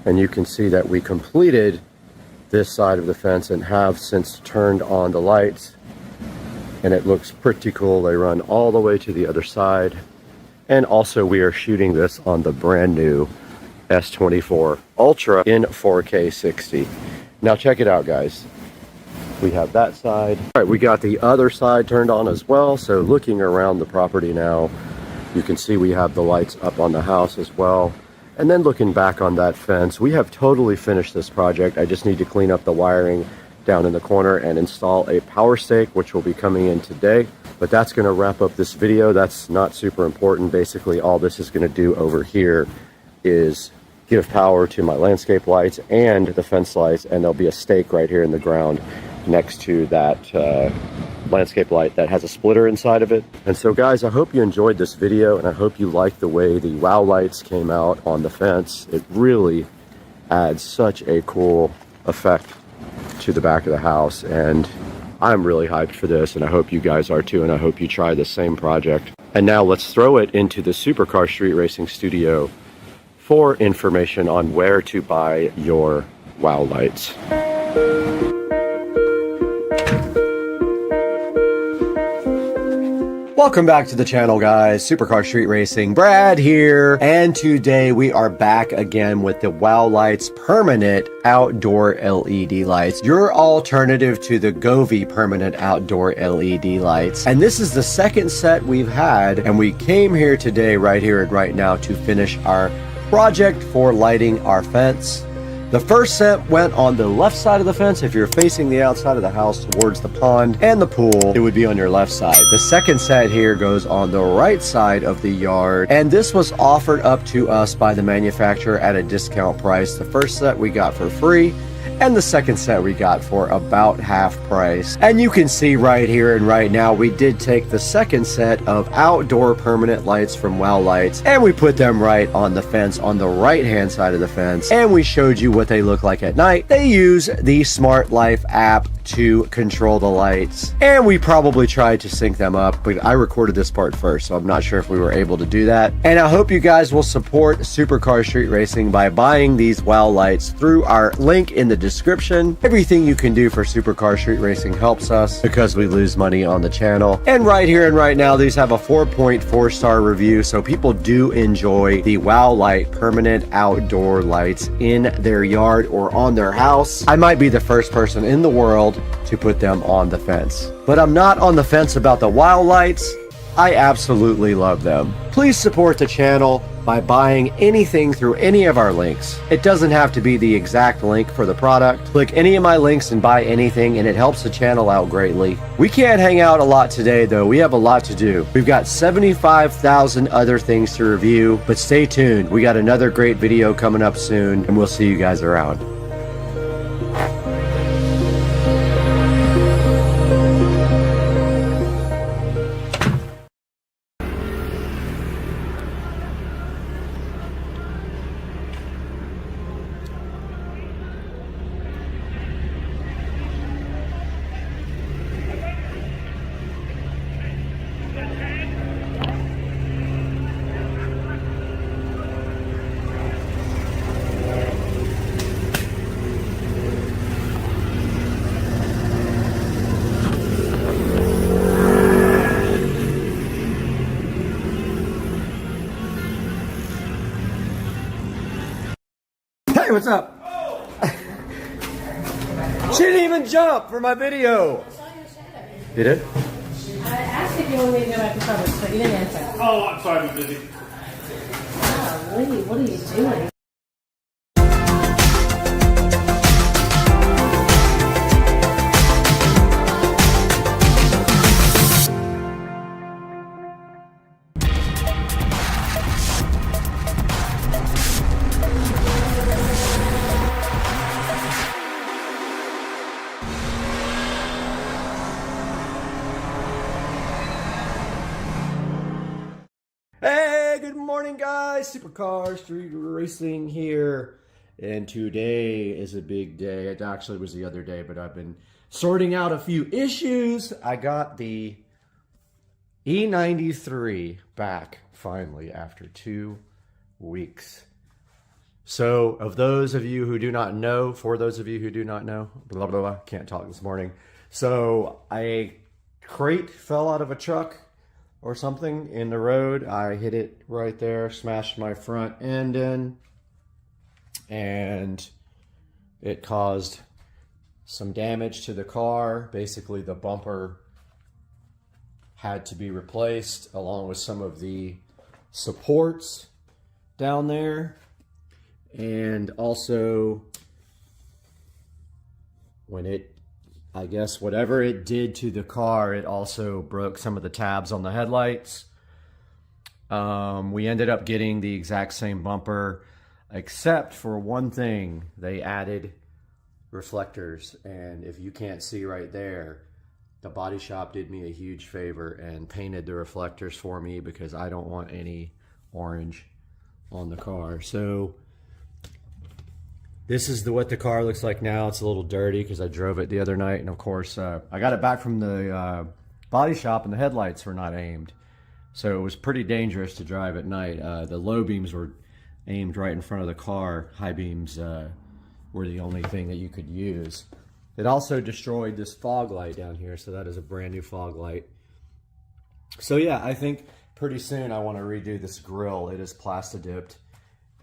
and you can see that we completed this side of the fence and have since turned on the lights, and it looks pretty cool. They run all the way to the other side. And also we are shooting this on the brand new S24 Ultra in 4K 60. Now check it out, guys. We have that side. All right, we got the other side turned on as well. So looking around the property now, you can see we have the lights up on the house as well. And then looking back on that fence, we have totally finished this project. I just need to clean up the wiring down in the corner and install a power stake, which will be coming in today. But that's going to wrap up this video. That's not super important. Basically, all this is going to do over here is give power to my landscape lights and the fence lights, and there'll be a stake right here in the ground next to that landscape light that has a splitter inside of it. And so guys, I hope you enjoyed this video, and I hope you liked the way the wow lights came out on the fence. It really adds such a cool effect to the back of the house, and I'm really hyped for this, and I hope you guys are too, and I hope you try the same project. And now let's throw it into the Supercar Street Racing Studio for information on where to buy your wow lights. Welcome back to the channel, guys. Supercar Street Racing, Brad here, and today we are back again with the Wow Lights permanent outdoor LED lights, your alternative to the Govee permanent outdoor LED lights. And this is the second set we've had, and we came here today, right here and right now, to finish our project for lighting our fence. The first set went on the left side of the fence. If you're facing the outside of the house towards the pond and the pool, it would be on your left side. The second set here goes on the right side of the yard, and this was offered up to us by the manufacturer at a discount price. The first set we got for free, and the second set we got for about half price. And you can see right here and right now, we did take the second set of outdoor permanent lights from Wow Lights, and we put them right on the fence on the right hand side of the fence, and we showed you what they look like at night. They use the Smart Life app to control the lights, and we probably tried to sync them up, but I recorded this part first, so I'm not sure if we were able to do that. And I hope you guys will support Supercar Street Racing by buying these Wow Lights through our link in the description. Everything you can do for Supercar Street Racing helps us because we lose money on the channel. And right here and right now, these have a 4.4-star review, so people do enjoy the Wow Light permanent outdoor lights in their yard or on their house. I might be the first person in the world to put them on the fence, but I'm not on the fence about the Wow Lights. I absolutely love them. Please support the channel by buying anything through any of our links. It doesn't have to be the exact link for the product. Click any of my links and buy anything, and it helps the channel out greatly. We can't hang out a lot today though. We have a lot to do. We've got 75,000 other things to review, but stay tuned. We got another great video coming up soon, and we'll see you guys around. Hey, what's up? She didn't even jump for my video. You did? I asked if you wanted me to go back to cover, but you didn't answer. Oh, I'm sorry, I'm busy. Golly, what are you doing? morning, guys. Supercar Street Racing here. And today is a big day. It actually was the other day, but I've been sorting out a few issues. I got the E93 back finally after 2 weeks. So, of those of you who do not know, for those of you who do not know, blah, blah, blah, can't talk this morning. So, a crate fell out of a truck or something in the road. I hit it right there, smashed my front end in, and it caused some damage to the car. Basically, the bumper had to be replaced along with some of the supports down there. And also, when it, I guess, whatever it did to the car, it also broke some of the tabs on the headlights. We ended up getting the exact same bumper, except for one thing. They added reflectors. And if you can't see right there, the body shop did me a huge favor and painted the reflectors for me because I don't want any orange on the car. So this is what the car looks like now. It's a little dirty because I drove it the other night. And of course, I got it back from the body shop and the headlights were not aimed. So it was pretty dangerous to drive at night. The low beams were aimed right in front of the car. High beams were the only thing that you could use. It also destroyed this fog light down here. So that is a brand new fog light. So yeah, I think pretty soon I want to redo this grille. It is plastadipped.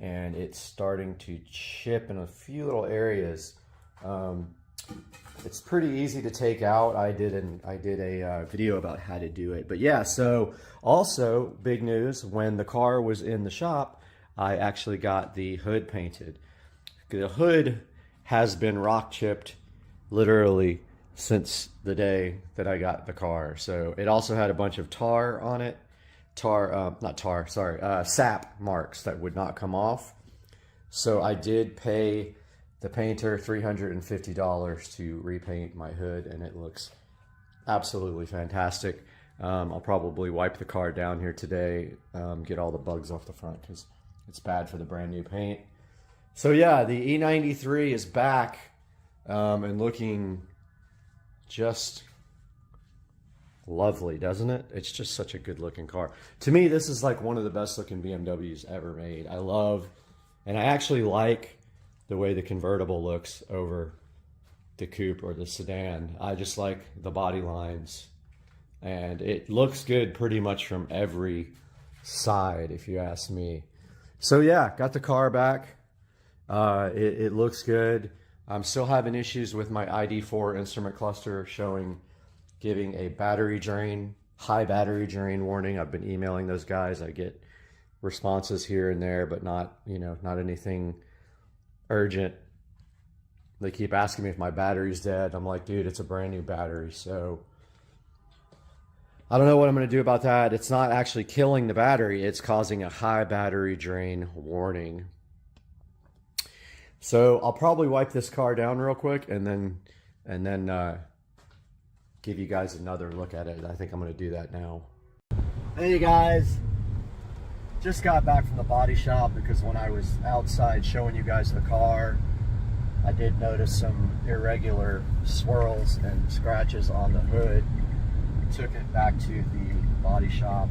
And it's starting to chip in a few little areas. It's pretty easy to take out. I did a video about how to do it. But yeah, so also big news, when the car was in the shop, I actually got the hood painted. The hood has been rock chipped literally since the day that I got the car. So it also had a bunch of tar on it. Sap marks that would not come off. So I did pay the painter $350 to repaint my hood, and it looks absolutely fantastic. I'll probably wipe the car down here today, get all the bugs off the front because it's bad for the brand new paint. So yeah, the E93 is back and looking just lovely, doesn't it? It's just such a good looking car. To me, this is like one of the best looking BMWs ever made. I love, and I actually like the way the convertible looks over the coupe or the sedan. I just like the body lines, and it looks good pretty much from every side, if you ask me. So yeah, got the car back. It looks good. I'm still having issues with my ID4 instrument cluster giving a battery drain, high battery drain warning. I've been emailing those guys. I get responses here and there, but not anything urgent. They keep asking me if my battery's dead. I'm like, dude, it's a brand new battery. So I don't know what I'm going to do about that. It's not actually killing the battery. It's causing a high battery drain warning. So I'll probably wipe this car down real quick and then give you guys another look at it. I think I'm going to do that now. Hey guys, just got back from the body shop because when I was outside showing you guys the car, I did notice some irregular swirls and scratches on the hood. Took it back to the body shop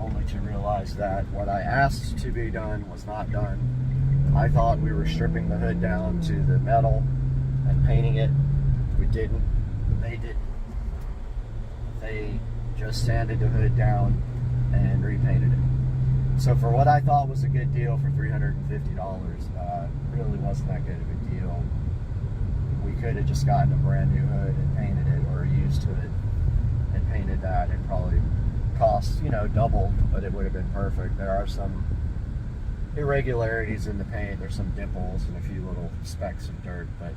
only to realize that what I asked to be done was not done. I thought we were stripping the hood down to the metal and painting it. We didn't. They didn't. They just sanded the hood down and repainted it. So for what I thought was a good deal for $350, really wasn't that good of a deal. We could have just gotten a brand new hood and painted it, or a used hood and painted that. It probably cost, double, but it would have been perfect. There are some irregularities in the paint. There's some dimples and a few little specks of dirt, but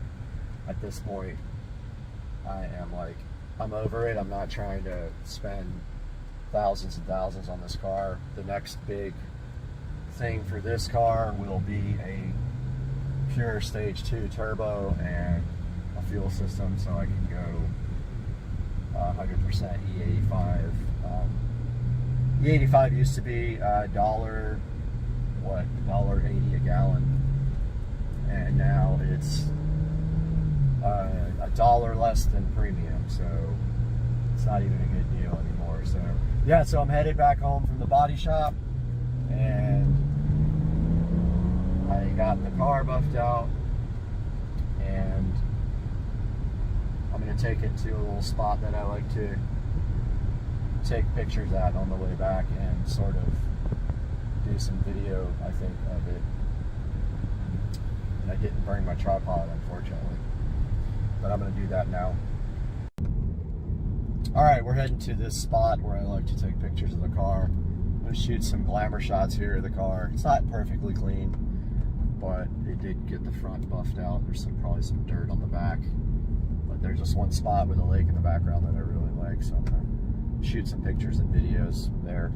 at this point, I'm over it. I'm not trying to spend thousands and thousands on this car. The next big thing for this car will be a pure stage 2 turbo and a fuel system, so I can go 100% E85 E85 used to be $1.80 a gallon, and now it's $1 less than premium, so it's not even a good deal anymore. So yeah, so I'm headed back home from the body shop, and I got the car buffed out, and I'm going to take it to a little spot that I like to take pictures at on the way back and sort of do some video, I think, of it. And I didn't bring my tripod, unfortunately, but I'm going to do that now. Alright, we're heading to this spot where I like to take pictures of the car. I'm going to shoot some glamour shots here of the car. It's not perfectly clean, but it did get the front buffed out. There's probably some dirt on the back, but there's just one spot with a lake in the background that I really like, so I'm going to shoot some pictures and videos there.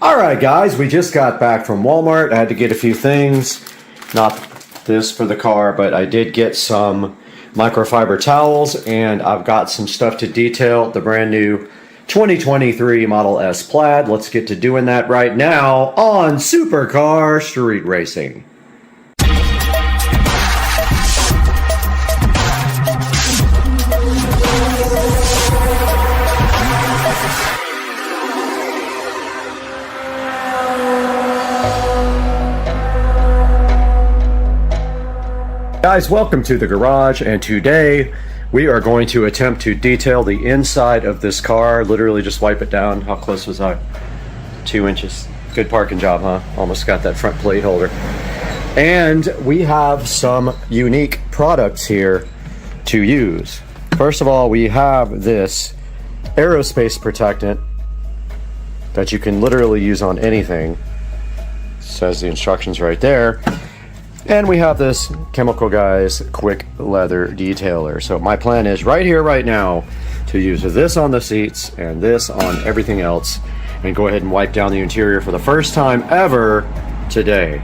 Alright guys, we just got back from Walmart. I had to get a few things. Not this for the car, but I did get some microfiber towels, and I've got some stuff to detail the brand new 2023 Model S Plaid. Let's get to doing that right now on Supercar Street Racing. Guys, welcome to the garage, and today we are going to attempt to detail the inside of this car. Literally just wipe it down. How close was I? 2 inches. Good parking job, huh? Almost got that front plate holder. And we have some unique products here to use. First of all, we have this aerospace protectant that you can literally use on anything. It says the instructions right there. And we have this Chemical Guys quick leather detailer. So my plan is right here, right now, to use this on the seats and this on everything else, and go ahead and wipe down the interior for the first time ever today.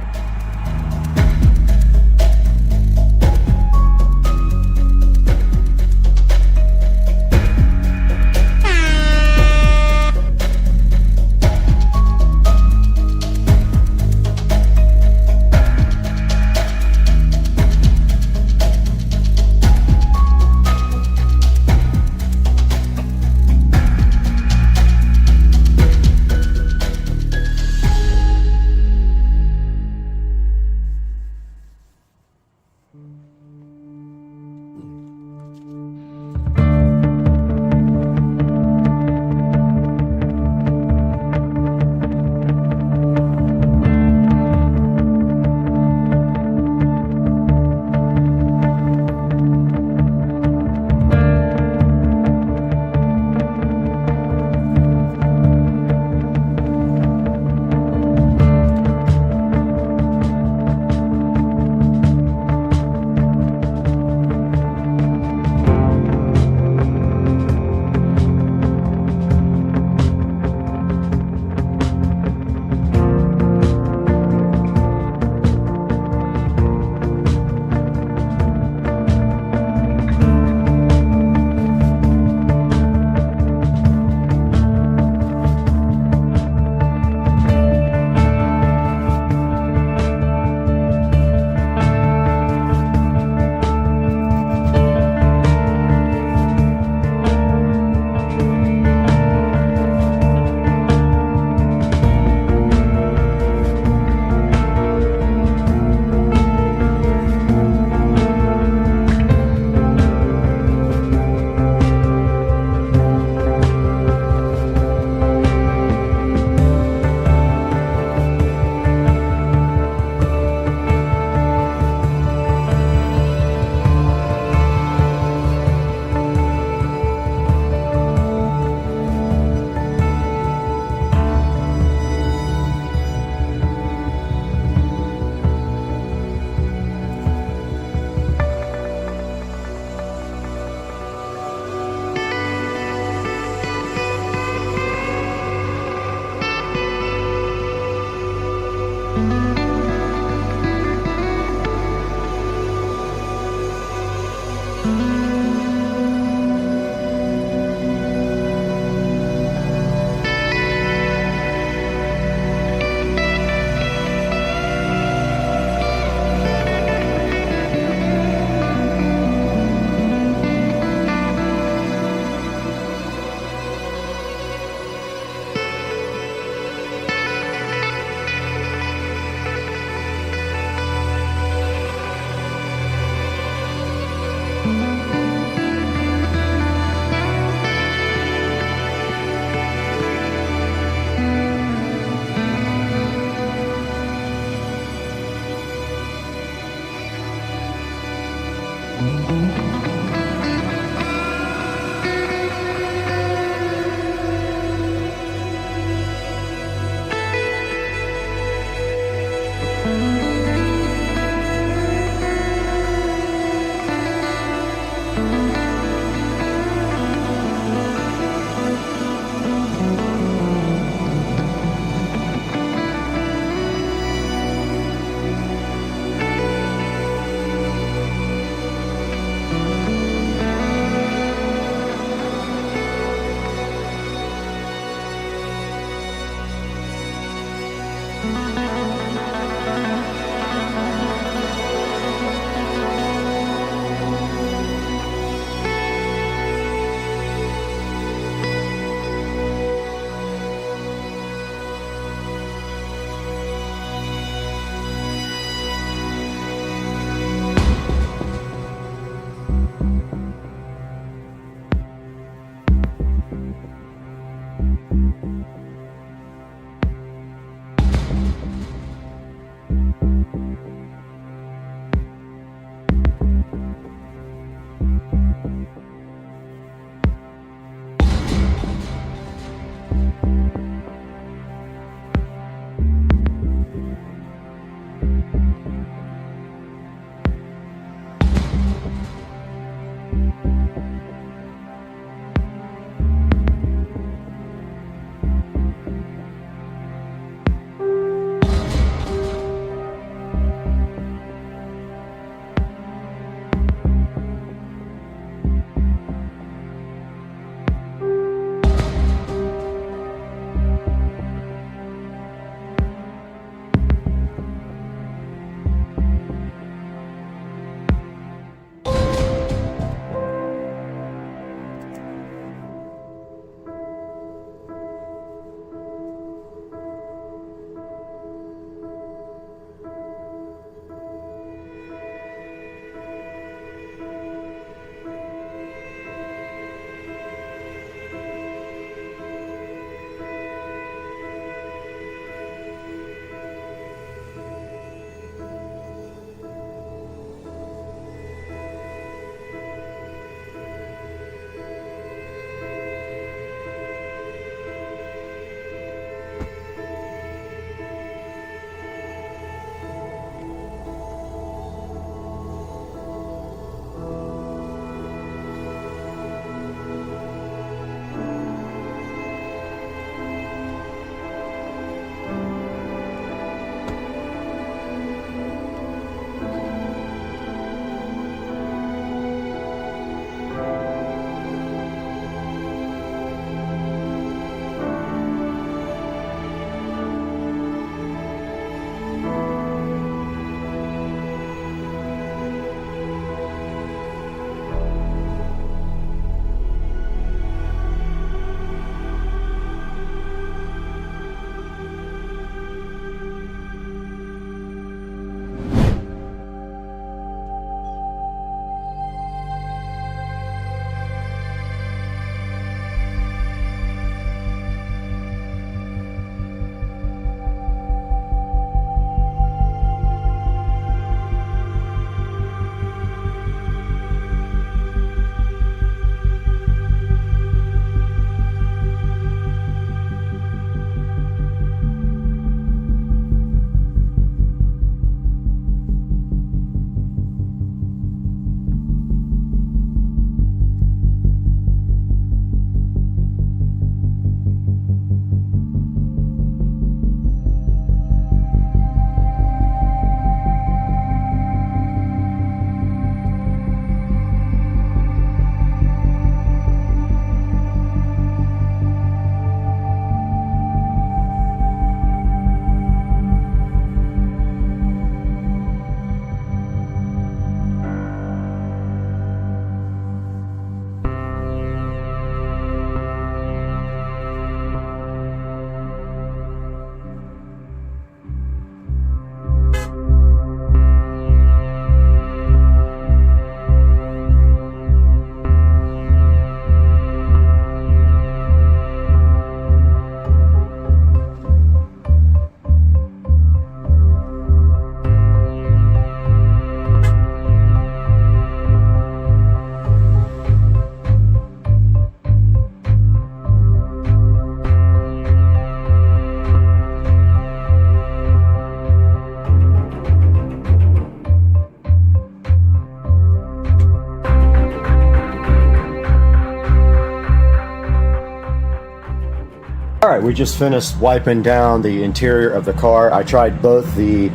All right, we just finished wiping down the interior of the car. I tried both the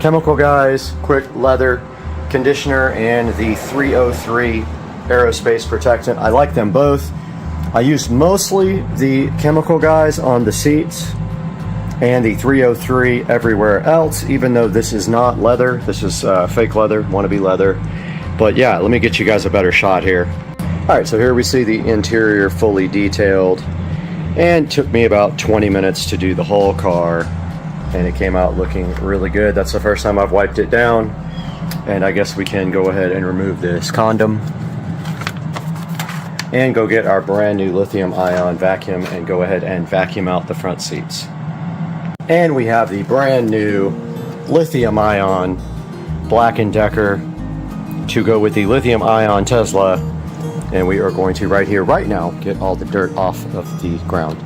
Chemical Guys Quick Leather Conditioner and the 303 Aerospace Protectant. I like them both. I used mostly the Chemical Guys on the seats and the 303 everywhere else, even though this is not leather. This is fake leather, wannabe leather. But yeah, let me get you guys a better shot here. All right, so here we see the interior fully detailed, and took me about 20 minutes to do the whole car, and it came out looking really good. That's the first time I've wiped it down, and I guess we can go ahead and remove this condom and go get our brand new lithium ion vacuum and go ahead and vacuum out the front seats. And we have the brand new lithium ion Black & Decker to go with the lithium ion Tesla, and we are going to right here, right now, get all the dirt off of the ground.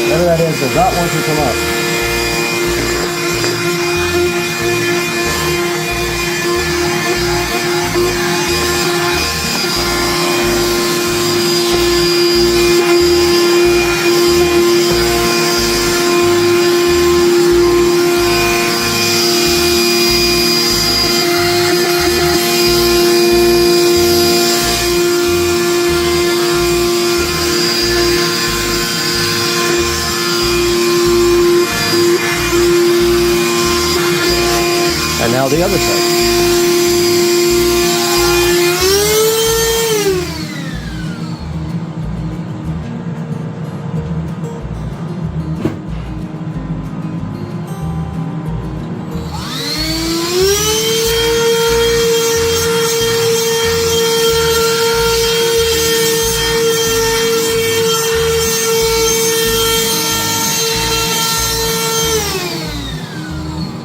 Whatever that is does not want to come up. And now the other side.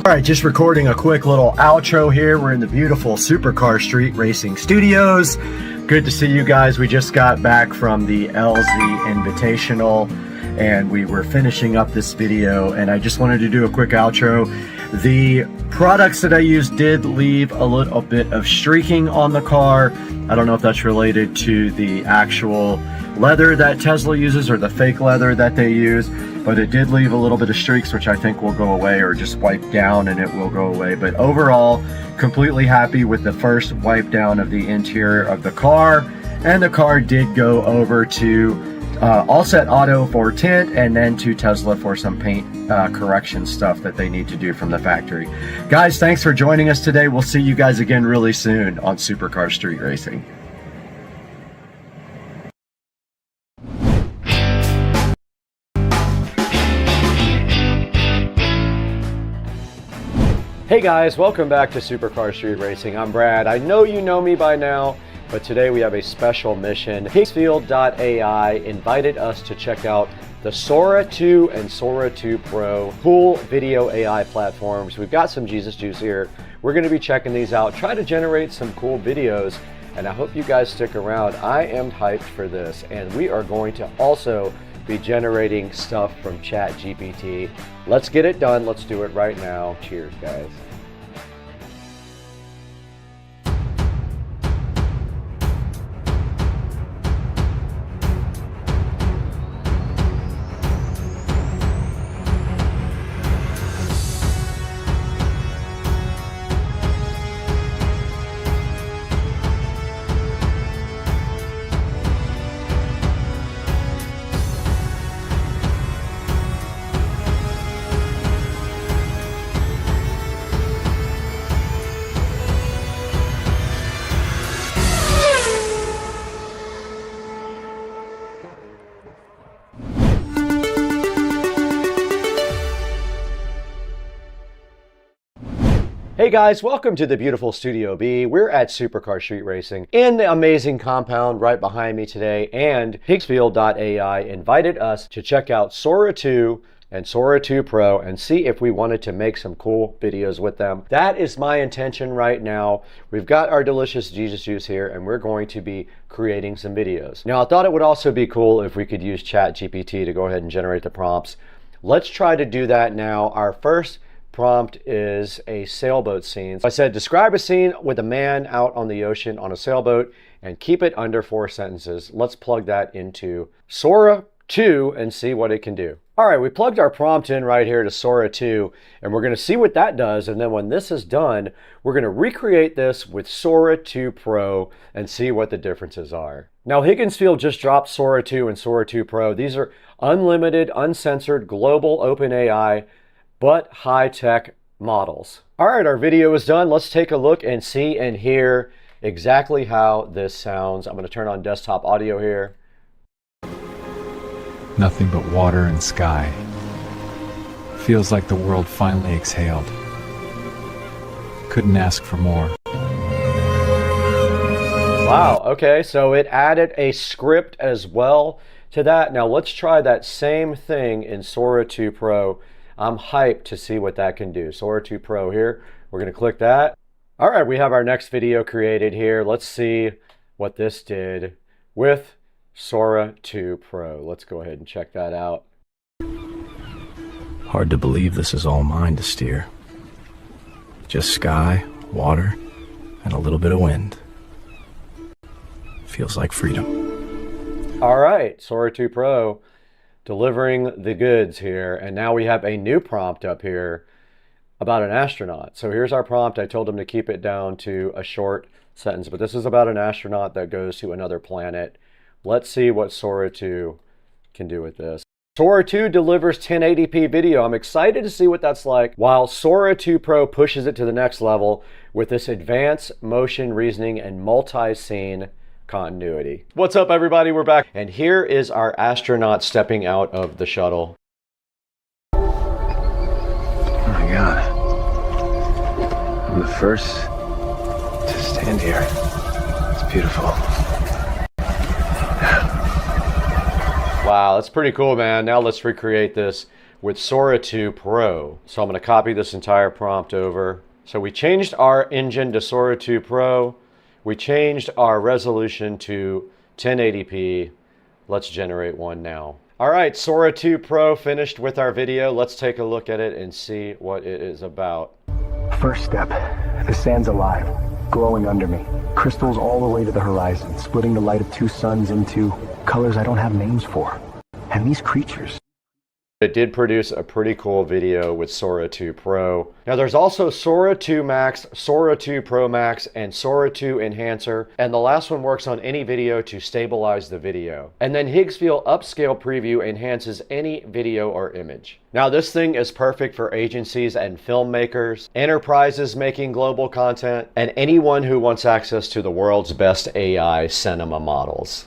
All right, just recording a quick little outro here. We're in the beautiful Supercar Street Racing Studios. Good to see you guys. We just got back from the LZ Invitational and we were finishing up this video, and I just wanted to do a quick outro. The products that I used did leave a little bit of streaking on the car. I don't know if that's related to the actual leather that Tesla uses or the fake leather that they use, but it did leave a little bit of streaks, which I think will go away, or just wipe down and it will go away. But overall, completely happy with the first wipe down of the interior of the car. And the car did go over to All Set Auto for tint, and then to Tesla for some paint correction stuff that they need to do from the factory. Guys, thanks for joining us today. We'll see you guys again really soon on Supercar Street Racing. Hey guys, welcome back to Supercar Street Racing. I'm Brad. I know you know me by now, but today we have a special mission. Higgsfield.ai invited us to check out the Sora 2 and Sora 2 Pro cool video AI platforms. We've got some Jesus Juice here. We're going to be checking these out, try to generate some cool videos, and I hope you guys stick around. I am hyped for this, and we are going to also be generating stuff from ChatGPT. Let's get it done. Let's do it right now. Cheers, guys. Hey guys, welcome to the beautiful Studio B. We're at Supercar Street Racing in the amazing compound right behind me today, and Higgsfield.ai invited us to check out Sora 2 and Sora 2 Pro and see if we wanted to make some cool videos with them. That is my intention right now. We've got our delicious Jesus Juice here, and we're going to be creating some videos. Now, I thought it would also be cool if we could use ChatGPT to go ahead and generate the prompts. Let's try to do that now. Our first prompt is a sailboat scene. I said, describe a scene with a man out on the ocean on a sailboat and keep it under 4 sentences. Let's plug that into Sora 2 and see what it can do. All right, we plugged our prompt in right here to Sora 2, and we're gonna see what that does. And then when this is done, we're gonna recreate this with Sora 2 Pro and see what the differences are. Now, Higginsfield just dropped Sora 2 and Sora 2 Pro. These are unlimited, uncensored, global open AI, but high-tech models. All right, our video is done. Let's take a look and see and hear exactly how this sounds. I'm going to turn on desktop audio here. Nothing but water and sky. Feels like the world finally exhaled. Couldn't ask for more. Wow, okay, so it added a script as well to that. Now let's try that same thing in Sora 2 Pro. I'm hyped to see what that can do. Sora 2 Pro here, we're gonna click that. All right, we have our next video created here. Let's see what this did with Sora 2 Pro. Let's go ahead and check that out. Hard to believe this is all mine to steer. Just sky, water, and a little bit of wind. Feels like freedom. All right, Sora 2 Pro delivering the goods here. And now we have a new prompt up here about an astronaut. So here's our prompt. I told him to keep it down to a short sentence, but this is about an astronaut that goes to another planet. Let's see what Sora 2 can do with this. Sora 2 delivers 1080p video. I'm excited to see what that's like, while Sora 2 Pro pushes it to the next level with this advanced motion reasoning and multi-scene continuity. What's up, everybody? We're back. And here is our astronaut stepping out of the shuttle. Oh my God. I'm the first to stand here. It's beautiful. Wow, that's pretty cool, man. Now let's recreate this with Sora 2 Pro. So I'm going to copy this entire prompt over. So we changed our engine to Sora 2 Pro. We changed our resolution to 1080p. Let's generate one now. All right, Sora 2 Pro finished with our video. Let's take a look at it and see what it is about. First step, the sand's alive, glowing under me. Crystals all the way to the horizon, splitting the light of two suns into colors I don't have names for. And these creatures. It did produce a pretty cool video with Sora 2 Pro. Now there's also Sora 2 Max, Sora 2 Pro Max, and Sora 2 Enhancer. And the last one works on any video to stabilize the video. And then Higgsfield Upscale Preview enhances any video or image. Now this thing is perfect for agencies and filmmakers, enterprises making global content, and anyone who wants access to the world's best AI cinema models.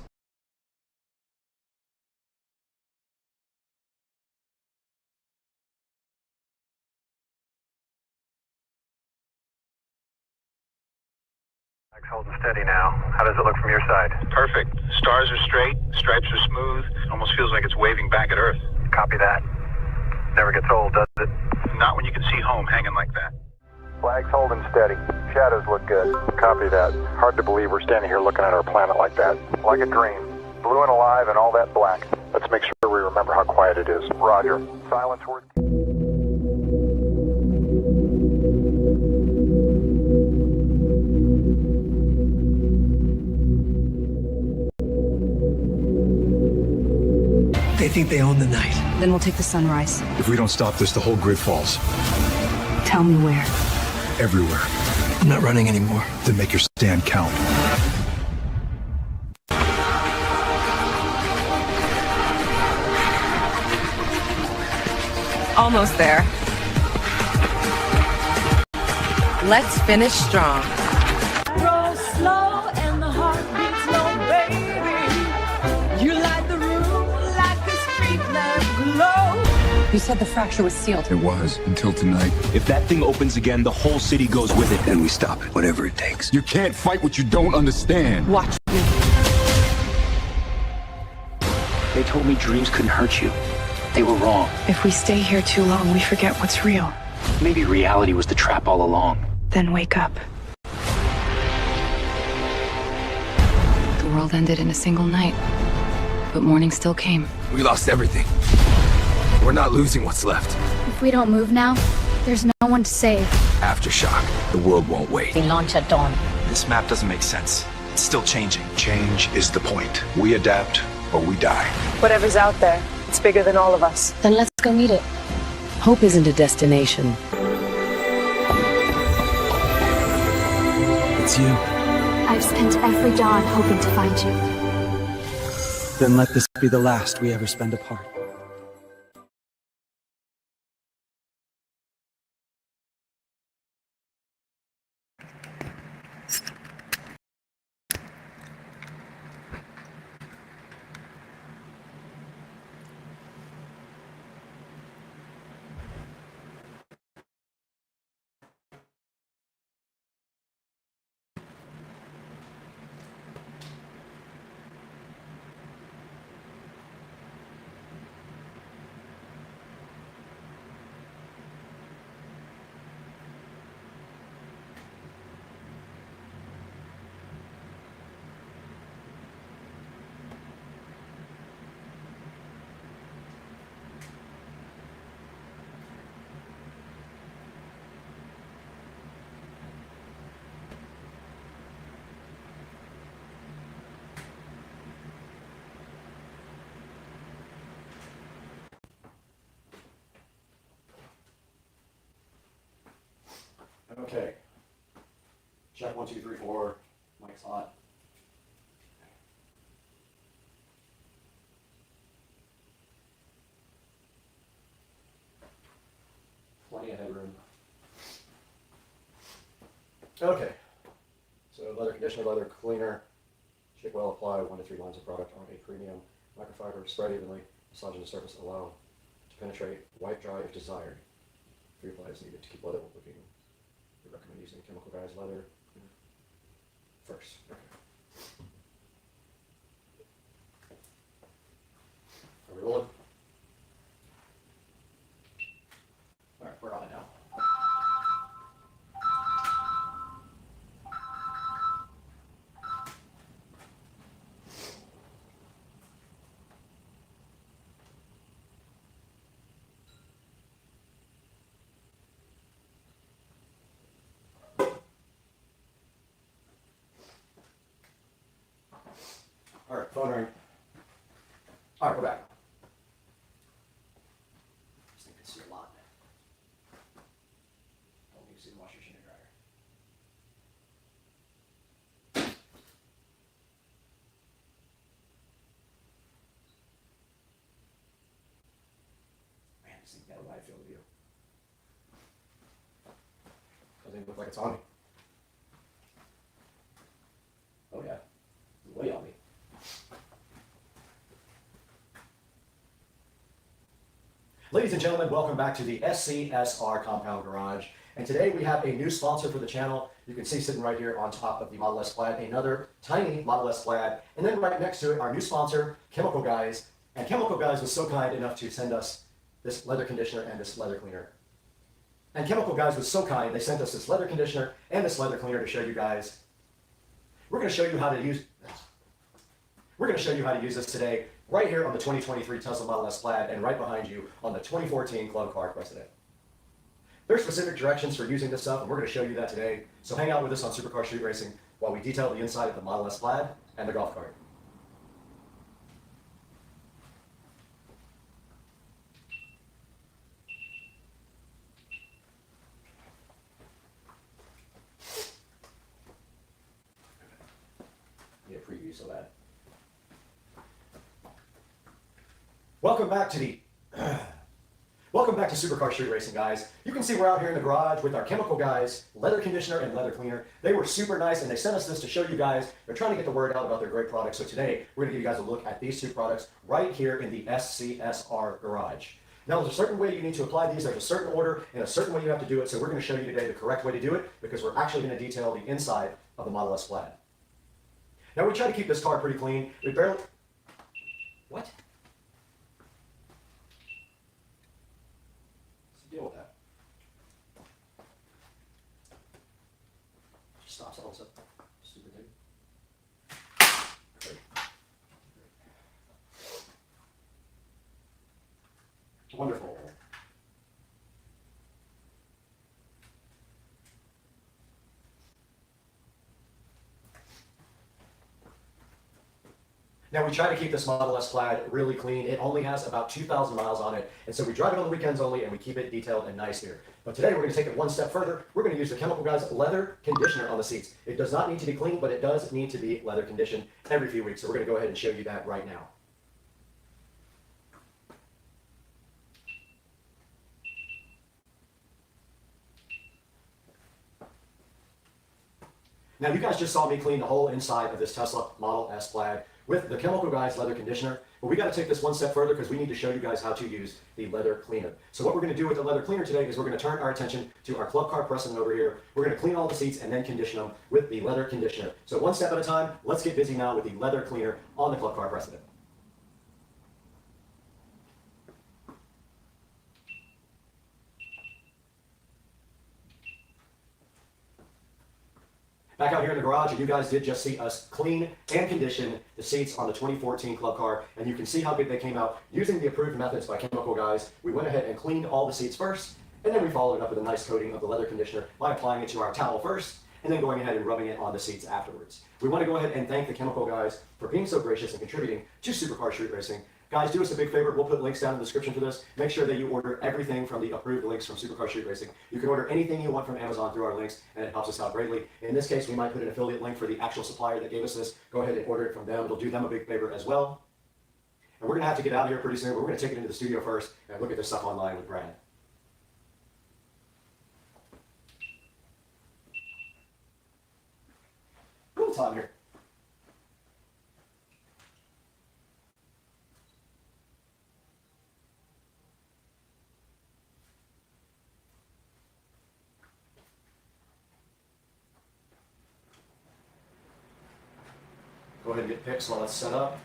Holding steady now. How does it look from your side? Perfect. Stars are straight, stripes are smooth. Almost feels like it's waving back at Earth. Copy that. Never gets old, does it? Not when you can see home hanging like that. Flag's holding steady. Shadows look good. Copy that. Hard to believe we're standing here looking at our planet like that. Like a dream. Blue and alive and all that black. Let's make sure we remember how quiet it is. Roger. Silence word. They think they own the night. Then we'll take the sunrise. If we don't stop this, the whole grid falls. Tell me where. Everywhere. I'm not running anymore. Then make your stand count. Almost there. Let's finish strong. Roll slow and the heart beats low, baby. You light the room like a street lamp glow. You said the fracture was sealed. It was, until tonight. If that thing opens again, the whole city goes with it. Then we stop it, whatever it takes. You can't fight what you don't understand. Watch me. They told me dreams couldn't hurt you. They were wrong. If we stay here too long, we forget what's real. Maybe reality was the trap all along. Then wake up. The world ended in a single night, but morning still came. We lost everything. We're not losing what's left. If we don't move now, there's no one to save. Aftershock. The world won't wait. We launch at dawn. This map doesn't make sense. It's still changing. Change is the point. We adapt or we die. Whatever's out there, it's bigger than all of us. Then let's go meet it. Hope isn't a destination. It's you. I've spent every dawn hoping to find you. Then let this be the last we ever spend apart. Okay. Check 1, 2, 3, 4. Mic's hot. Plenty of headroom. Okay. So leather conditioner, leather cleaner. Shake well, apply 1 to 3 lines of product on a premium microfiber. Spread evenly. Massaging the surface. Allow to penetrate. Wipe dry if desired. 3 applies needed to keep leather looking. We recommend using Chemical Guys leather first. Okay. Are we rolling? All right, we're on it now. All right, phone ring. All right, we're back. This thing can see a lot. Don't need to see the washer machine and dryer. Man, this thing's got a wide field of view. Doesn't even look like it's on me. Oh yeah, it's way on me. Ladies and gentlemen, welcome back to the SCSR Compound Garage. And today we have a new sponsor for the channel. You can see sitting right here on top of the Model S Plaid, another tiny Model S Plaid. And then right next to it, our new sponsor, Chemical Guys. And Chemical Guys was so kind enough to send us this leather conditioner and this leather cleaner. And Chemical Guys was so kind, they sent us this leather conditioner and this leather cleaner to show you guys. We're going to show you how to use this today, right here on the 2023 Tesla Model S Plaid, and right behind you on the 2014 Club Car President. There's specific directions for using this stuff, and we're going to show you that today. So hang out with us on Supercar Street Racing while we detail the inside of the Model S Plaid and the golf cart. Need a preview so bad. Welcome back to Supercar Street Racing, guys. You can see we're out here in the garage with our Chemical Guys leather conditioner and leather cleaner. They were super nice, and they sent us this to show you guys. They're trying to get the word out about their great products. So today, we're going to give you guys a look at these two products right here in the SCSR garage. Now, there's a certain way you need to apply these. There's a certain order and a certain way you have to do it. So we're going to show you today the correct way to do it, because we're actually going to detail the inside of the Model S Plaid. Now, we try to keep this car pretty clean. We barely... What? Deal with that. Just stops all this up. Stupid thing. Great. Wonderful. Now, we try to keep this Model S Plaid really clean. It only has about 2,000 miles on it, and so we drive it on the weekends only, and we keep it detailed and nice here. But today, we're going to take it one step further. We're going to use the Chemical Guys leather conditioner on the seats. It does not need to be clean, but it does need to be leather conditioned every few weeks, so we're going to go ahead and show you that right now. Now, you guys just saw me clean the whole inside of this Tesla Model S Plaid with the Chemical Guys leather conditioner, but we got to take this one step further because we need to show you guys how to use the leather cleaner. So what we're going to do with the leather cleaner today is we're going to turn our attention to our Club Car President over here. We're going to clean all the seats and then condition them with the leather conditioner. So one step at a time, let's get busy now with the leather cleaner on the Club Car President. Back out here in the garage, and you guys did just see us clean and condition the seats on the 2014 Club Car, and you can see how good they came out using the approved methods by Chemical Guys. We went ahead and cleaned all the seats first, and then we followed it up with a nice coating of the leather conditioner by applying it to our towel first, and then going ahead and rubbing it on the seats afterwards. We want to go ahead and thank the Chemical Guys for being so gracious and contributing to Supercar Street Racing. Guys, do us a big favor. We'll put links down in the description for this. Make sure that you order everything from the approved links from Supercar Street Racing. You can order anything you want from Amazon through our links, and it helps us out greatly. In this case, we might put an affiliate link for the actual supplier that gave us this. Go ahead and order it from them. It'll do them a big favor as well. And we're going to have to get out of here pretty soon, but we're going to take it into the studio first and look at this stuff online with Brad. Cool time here. Go ahead and get pics while it's set up.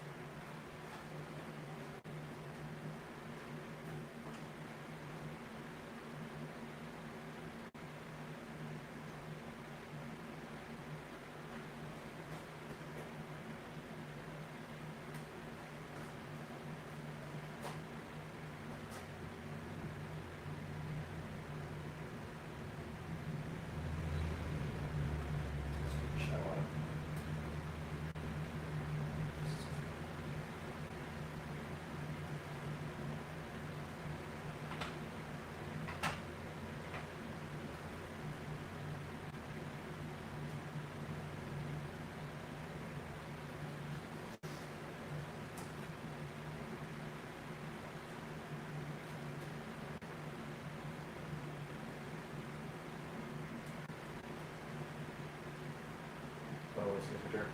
Signature.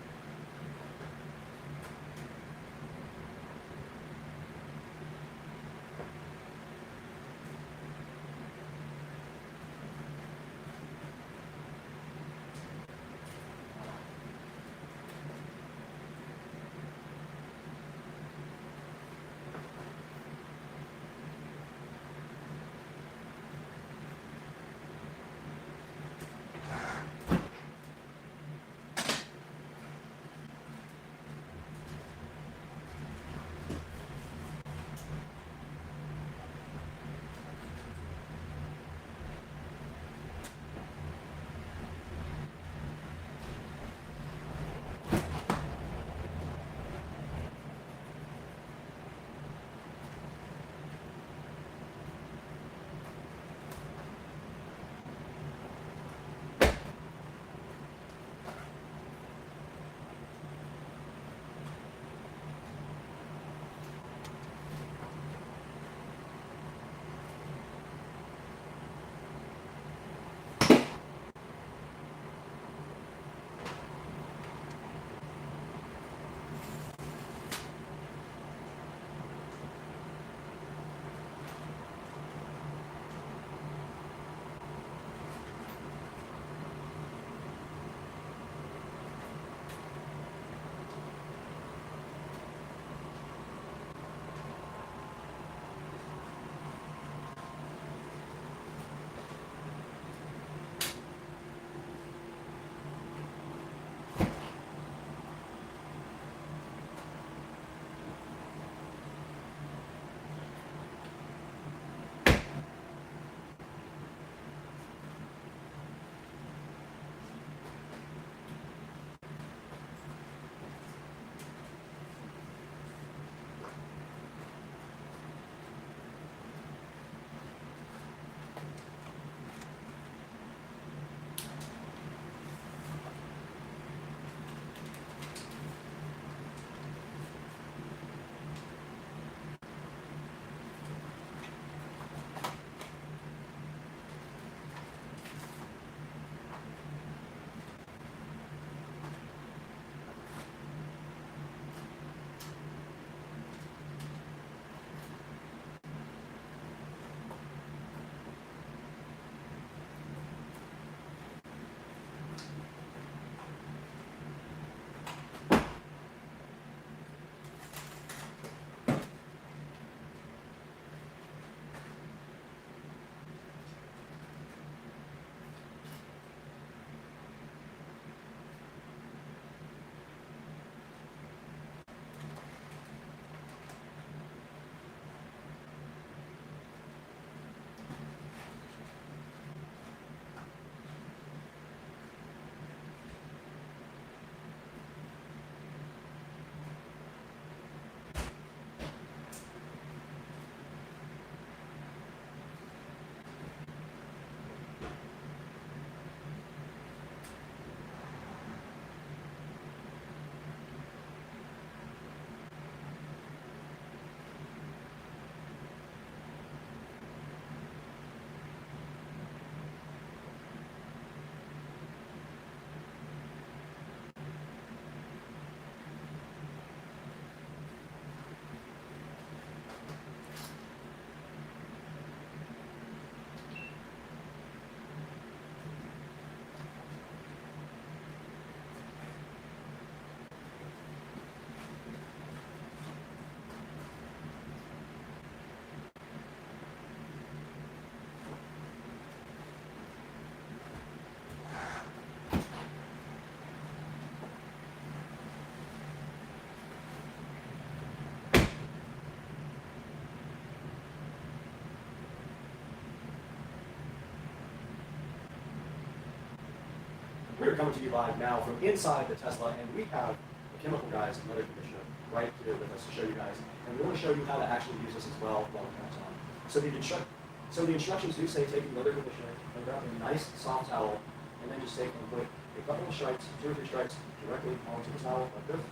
We're coming to you live now from inside the Tesla, and we have the Chemical Guys leather conditioner right here with us to show you guys. And we want to show you how to actually use this as well while the camera's on. So the instructions do say take the leather conditioner and grab a nice soft towel, and then just take and put a couple of stripes, 2 or 3 stripes, directly onto the towel like this.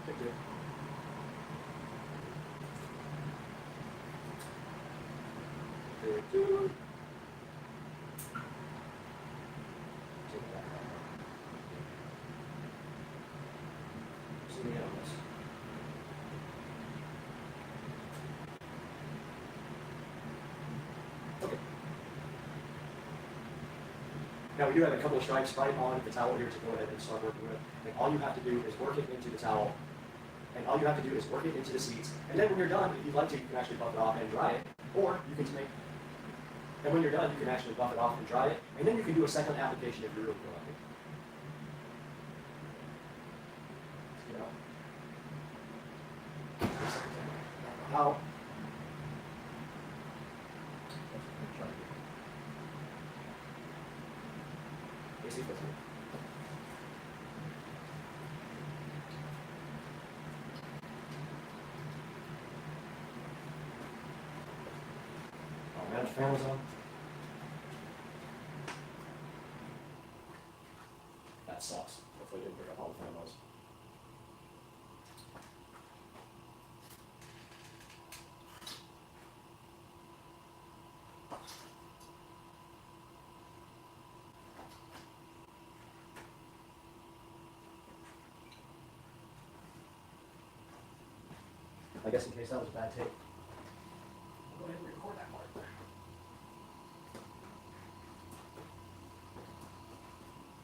Take it. There, 2. Take that out. See me on this. Okay. Now we do have a couple of stripes right on the towel here to go ahead and start working with. And all you have to do is work it into the towel. And all you have to do is work it into the seats. And then when you're done, if you'd like to, you can actually buff it off and dry it. Or you can make, and when you're done, you can actually buff it off and dry it. And then you can do a second application if you really feel like it. You know. How? AC filter. Manage fan was on. That sucks. Hopefully it didn't pick up all the fan noise. I guess in case that was a bad tape, I'll go ahead and record that part.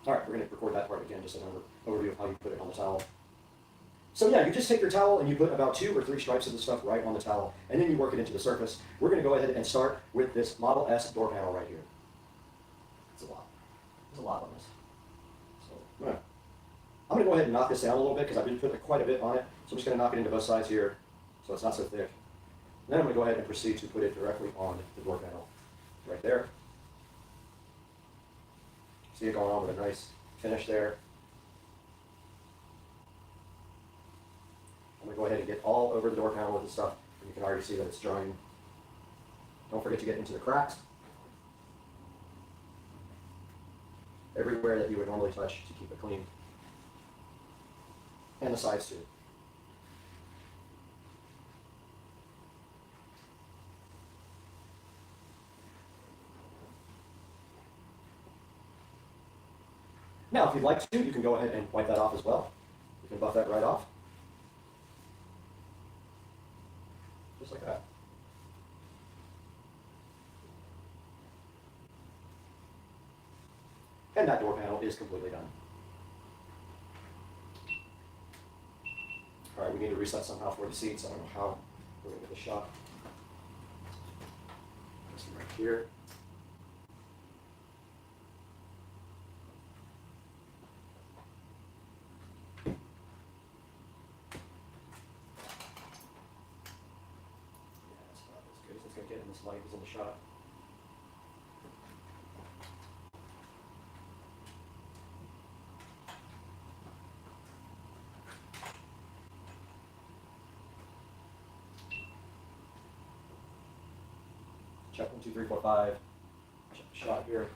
All right, we're going to record that part again, just an overview of how you put it on the towel. So yeah, you just take your towel and you put about 2 or 3 stripes of the stuff right on the towel, and then you work it into the surface. We're going to go ahead and start with this Model S door panel right here. It's a lot. There's a lot on this. So I'm going to go ahead and knock this down a little bit because I've been putting quite a bit on it. So I'm just going to knock it into both sides here so it's not so thick. And then I'm going to go ahead and proceed to put it directly on the door panel right there. See it going on with a nice finish there. I'm going to go ahead and get all over the door panel with the stuff, and you can already see that it's drying. Don't forget to get into the cracks. Everywhere that you would normally touch to keep it clean. And the sides too. Now, if you'd like to, you can go ahead and wipe that off as well. You can buff that right off. Just like that. And that door panel is completely done. All right, we need to reset somehow for the seats. I don't know how we're going to get the shot. This one right here. It's going to get in this light is in the shot. Check 1, 2, 3, 4, 5. Check the shot here.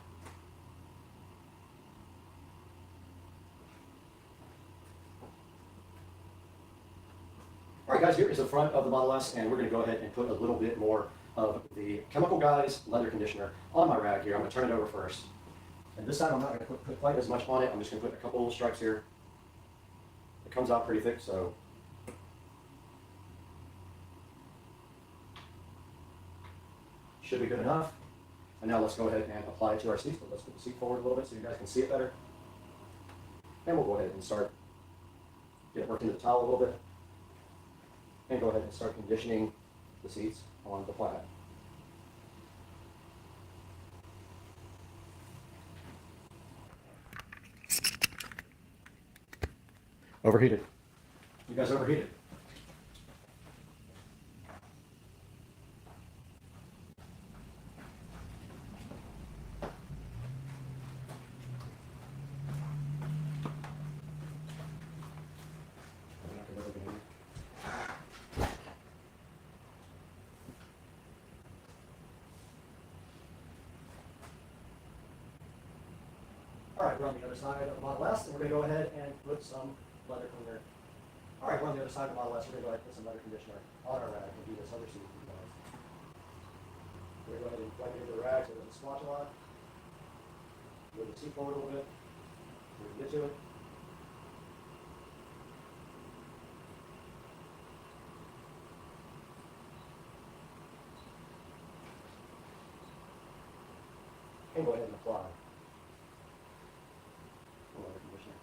All right, guys, here is the front of the Model S, and we're going to go ahead and put a little bit more of the Chemical Guys leather conditioner on my rag here. I'm going to turn it over first. And this side I'm not going to put quite as much on it. I'm just going to put a couple little stripes here. It comes out pretty thick, so should be good enough. And now let's go ahead and apply it to our seats, but let's put the seat forward a little bit so you guys can see it better. And we'll go ahead and start, get it worked into the towel a little bit. And go ahead and start conditioning the seats on the planet. Overheated. You guys overheated. All right, we're on the other side of the Model S, and we're going to go ahead and put some leather cleaner. All right, we're on the other side of the Model S. We're going to go ahead and put some leather conditioner on our rag and do this other seat for you guys. We're going to go ahead and wipe it into the rag so it doesn't splotch a lot. Move the seat forward a little bit so we can get to it. And go ahead and apply the leather conditioner.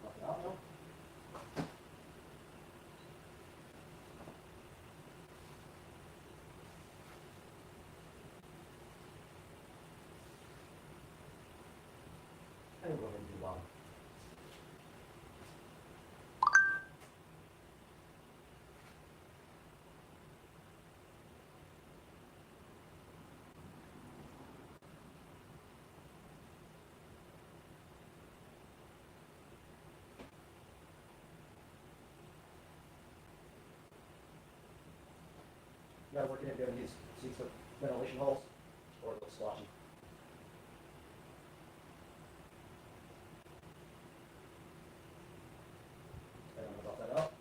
Buff it out now. And go ahead and do the bottom. You gotta work in if you have these seats with ventilation holes or a little splotchy. And I'm gonna buff that out.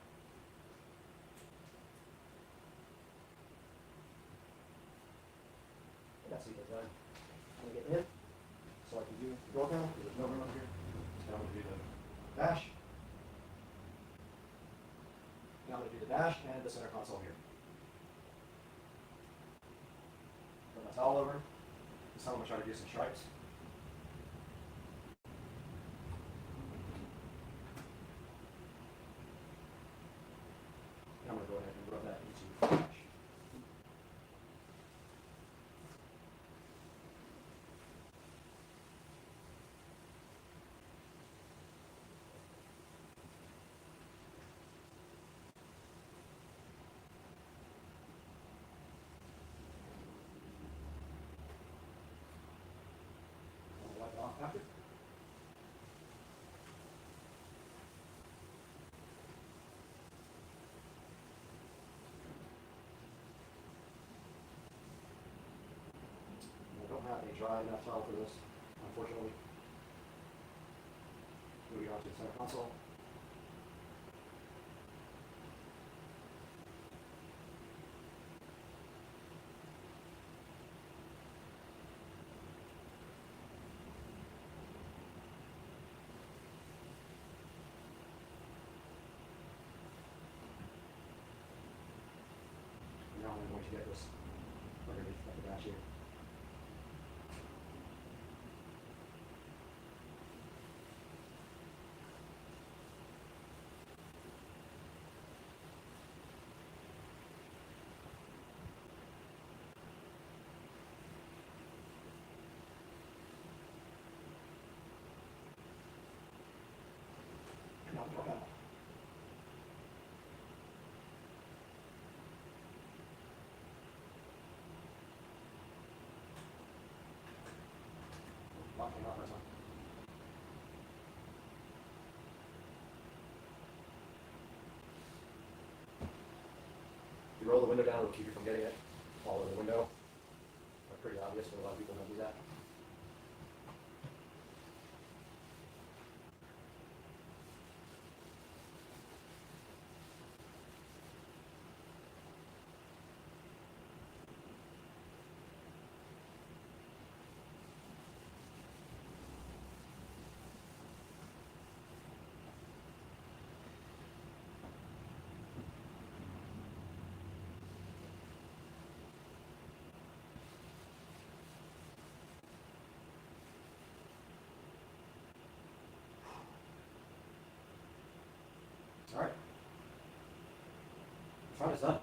And that seat is done. I'm gonna get in so I can do the door panel because there's no room under here. And I'm gonna do the dash. And I'm gonna do the dash and the center console here. Put my towel over. This time I'm going to try to do some stripes. And I'm going to go ahead and rub that into the dash. Wipe it off after. I don't have a dry enough towel for this, unfortunately. Moving on to the center console. Now I'm going to get this underneath the dash here. And now we'll go. Locking off this one. If you roll the window down, it'll keep you from getting it all over the window. That's pretty obvious, but a lot of people don't do that. All right. The front is done.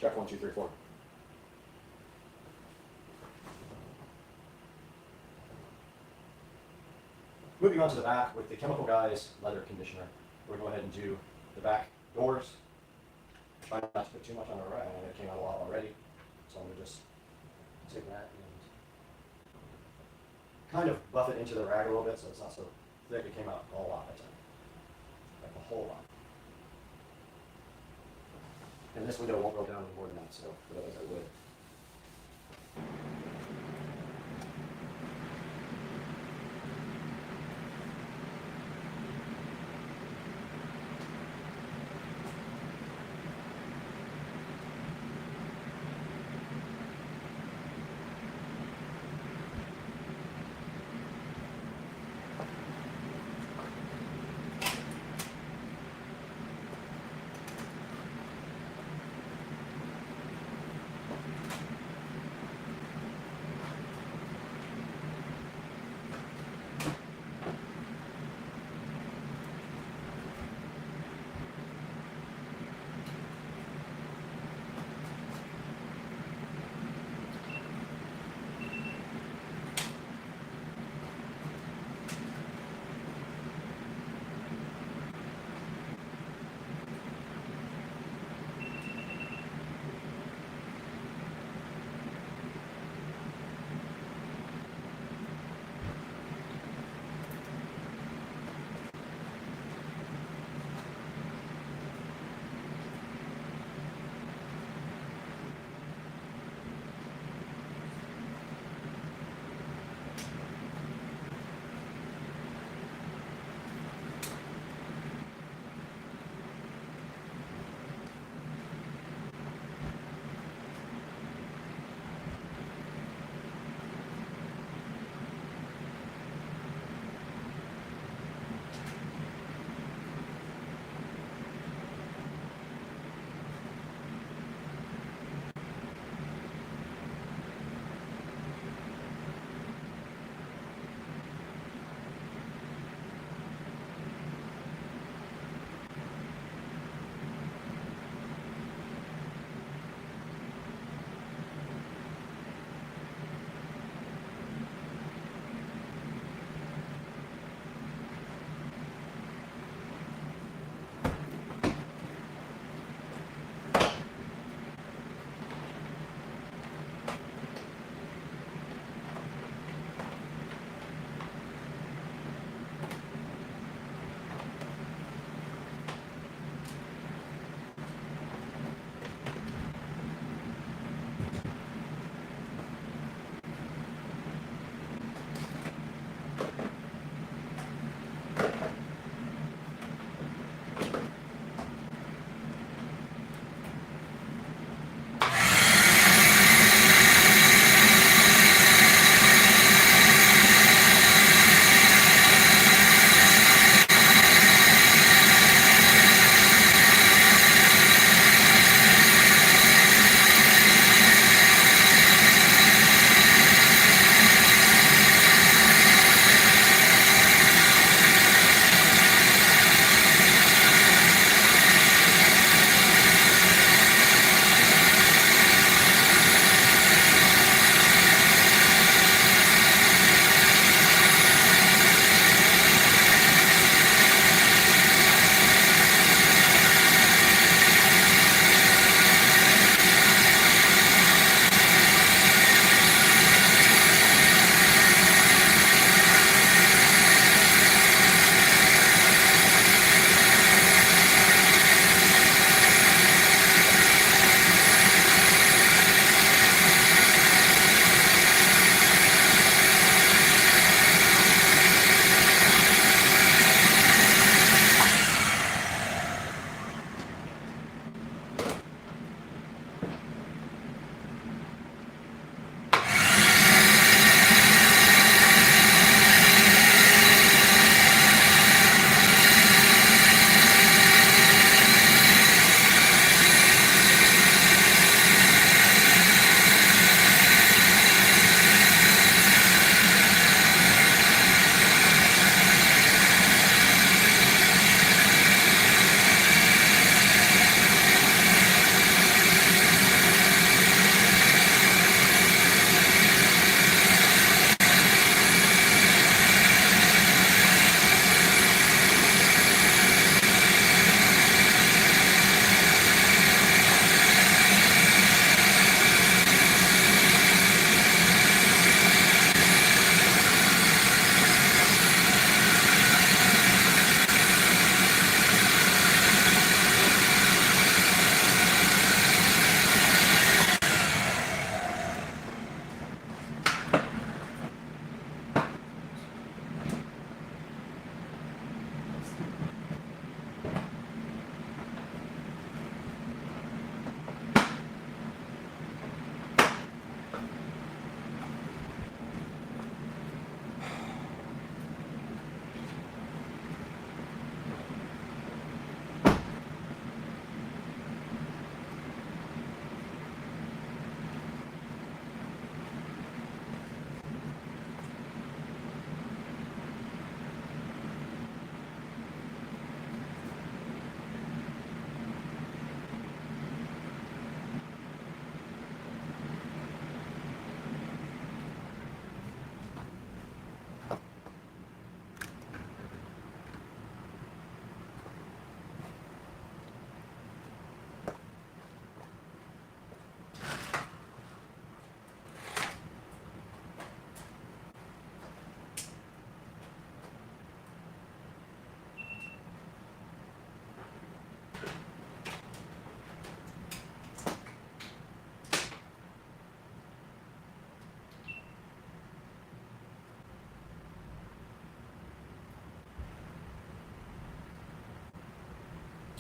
Check 1, 2, 3, 4. Moving on to the back with the Chemical Guys leather conditioner. We're going to go ahead and do the back doors. Try not to put too much on the rag. I know it came out a lot already. So I'm going to just take that and kind of buff it into the rag a little bit so it's not so thick. It came out a lot that time. Like a whole lot. And this window won't roll down any more than that, so otherwise I would.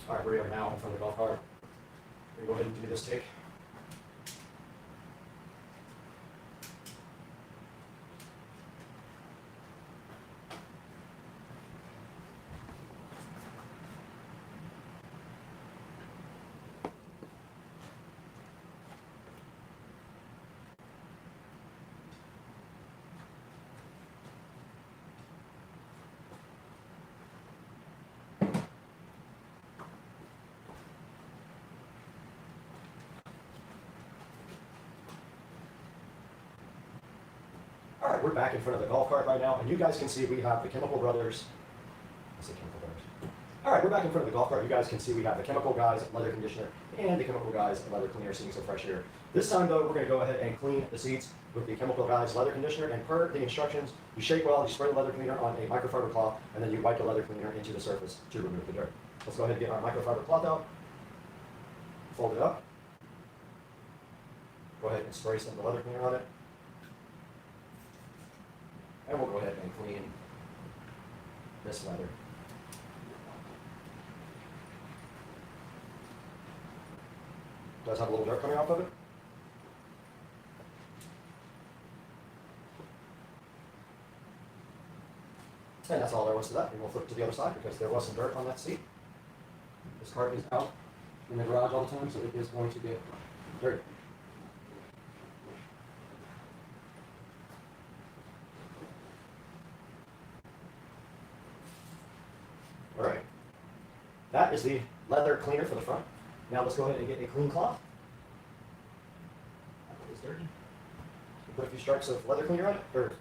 All right, we are now in front of the golf cart. We're going to go ahead and do this take. All right, we're back in front of the golf cart right now, and you guys can see we have the Chemical Brothers. I say Chemical Brothers. All right, we're back in front of the golf cart. You guys can see we have the Chemical Guys leather conditioner and the Chemical Guys leather cleaner, seeing so fresh here. This time, though, we're going to go ahead and clean the seats with the Chemical Guys leather conditioner. And per the instructions, you shake well, you spray the leather cleaner on a microfiber cloth, and then you wipe the leather cleaner into the surface to remove the dirt. Let's go ahead and get our microfiber cloth out. Fold it up. Go ahead and spray some of the leather cleaner on it. And we'll go ahead and clean this leather. Does have a little dirt coming off of it. And that's all there was to that. And we'll flip it to the other side because there was some dirt on that seat. This cart is out in the garage all the time, so it is going to get dirty. All right, that is the leather cleaner for the front. Now let's go ahead and get a clean cloth. That is dirty. We'll put a few stripes of leather cleaner on it, or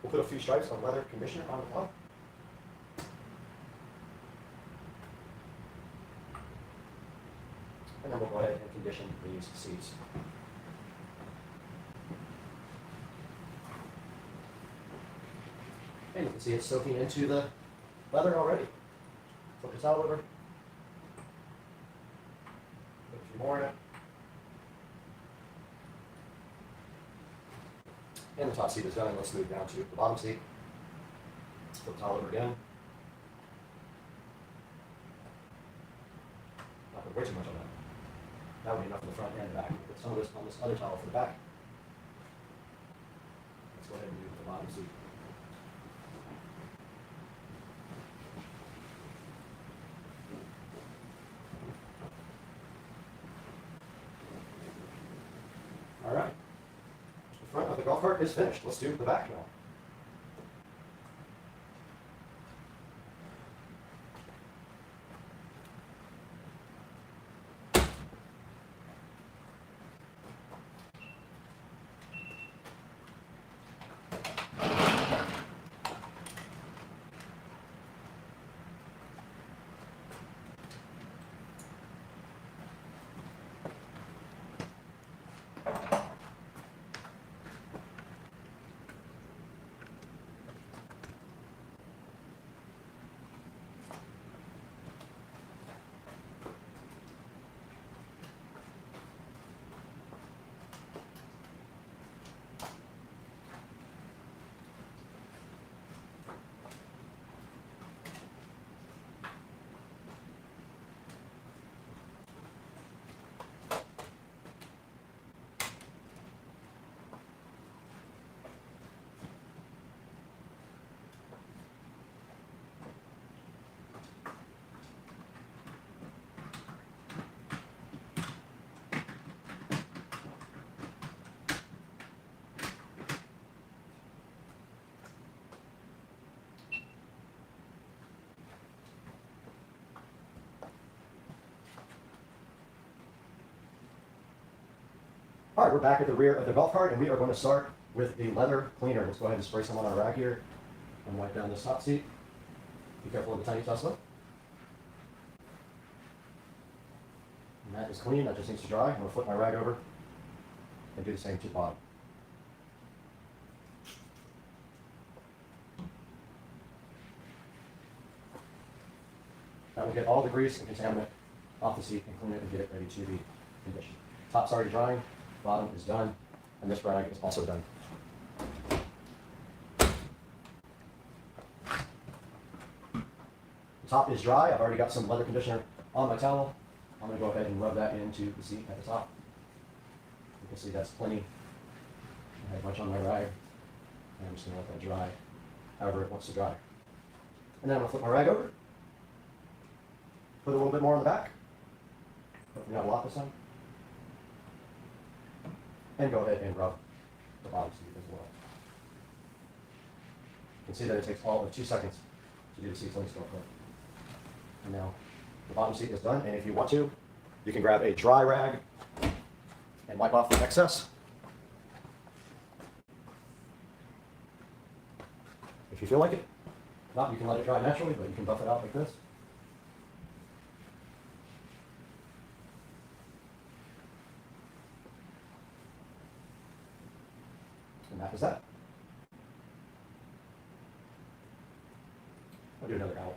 we'll put a few stripes of leather conditioner on the cloth. And then we'll go ahead and condition these seats. And you can see it's soaking into the leather already. Flip the towel over. Put a few more in it. And the top seat is done. Let's move down to the bottom seat. Flip the towel over again. Not put way too much on that. That would be enough for the front and the back. Put some of this on this other towel for the back. Let's go ahead and do the bottom seat. All right. The front of the golf cart is finished. Let's do the back now. All right, we're back at the rear of the golf cart, and we are going to start with the leather cleaner. Let's go ahead and spray some on our rack here and wipe down this top seat. Be careful of the tiny Tesla. And that is clean. That just needs to dry. I'm going to flip my rag over and do the same to the bottom. That will get all the grease and contaminant off the seat and clean it and get it ready to be conditioned. Top's already drying, bottom is done, and this rag is also done. The top is dry. I've already got some leather conditioner on my towel, I'm going to go ahead and rub that into the seat at the top. You can see that's plenty. I have a bunch on my rag, and I'm just going to let that dry however it wants to dry. And then I'm going to flip my rag over, put a little bit more on the back, hopefully not a lot this time, and go ahead and rub the bottom seat as well. You can see that it takes all of 2 seconds to do the seats. Let me start quick. And now the bottom seat is done, and if you want to, you can grab a dry rag and wipe off the excess. If you feel like it. If not, you can let it dry naturally, but you can buff it out like this. And that is that. I'll do another out.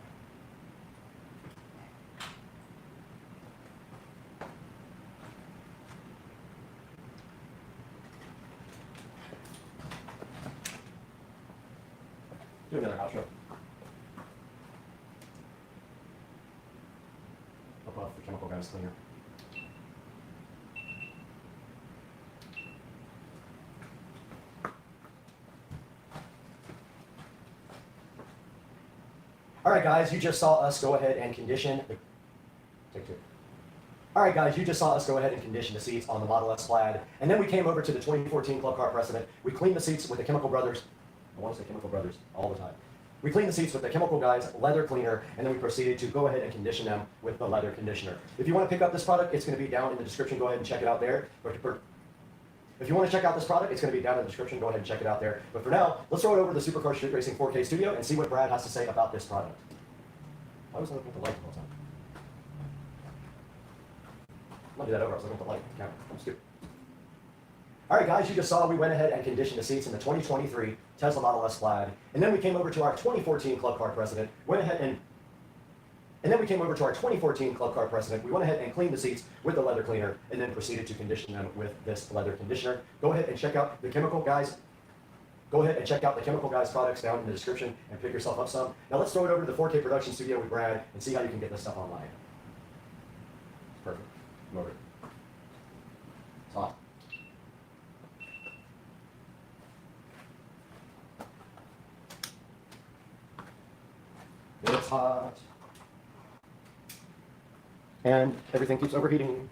Do another outro. Above the chemical gas cleaner. All right, guys, you just saw us go ahead and condition. Take two. All right, guys, you just saw us go ahead and condition the seats on the Model S Plaid, and then we came over to the 2014 Club Car Precedent. We cleaned the seats with the Chemical Brothers. I want to say Chemical Brothers all the time. We cleaned the seats with the Chemical Guys leather cleaner, and then we proceeded to go ahead and condition them with the leather conditioner. If you want to pick up this product, it's going to be down in the description. Go ahead and check it out there. If you want to check out this product, it's going to be down in the description. Go ahead and check it out there. But for now, let's throw it over to the Supercar Street Racing 4K studio and see what Brad has to say about this product. Why was I looking at the light the whole time? I'm going to do that over. I was looking at the light. The camera. I'm stupid. All right, guys, you just saw we went ahead and conditioned the seats in the 2023 Tesla Model S Plaid, and then we came over to our 2014 Club Car Precedent, went ahead and then we came over to our 2014 Club Car Precedent. We went ahead and cleaned the seats with the leather cleaner, and then proceeded to condition them with this leather conditioner. Go ahead and check out the Chemical Guys. Go ahead and check out the Chemical Guys products down in the description and pick yourself up some. Now let's throw it over to the 4K production studio with Brad and see how you can get this stuff online. Perfect. Motor. It's hot. It's hot. And everything keeps overheating.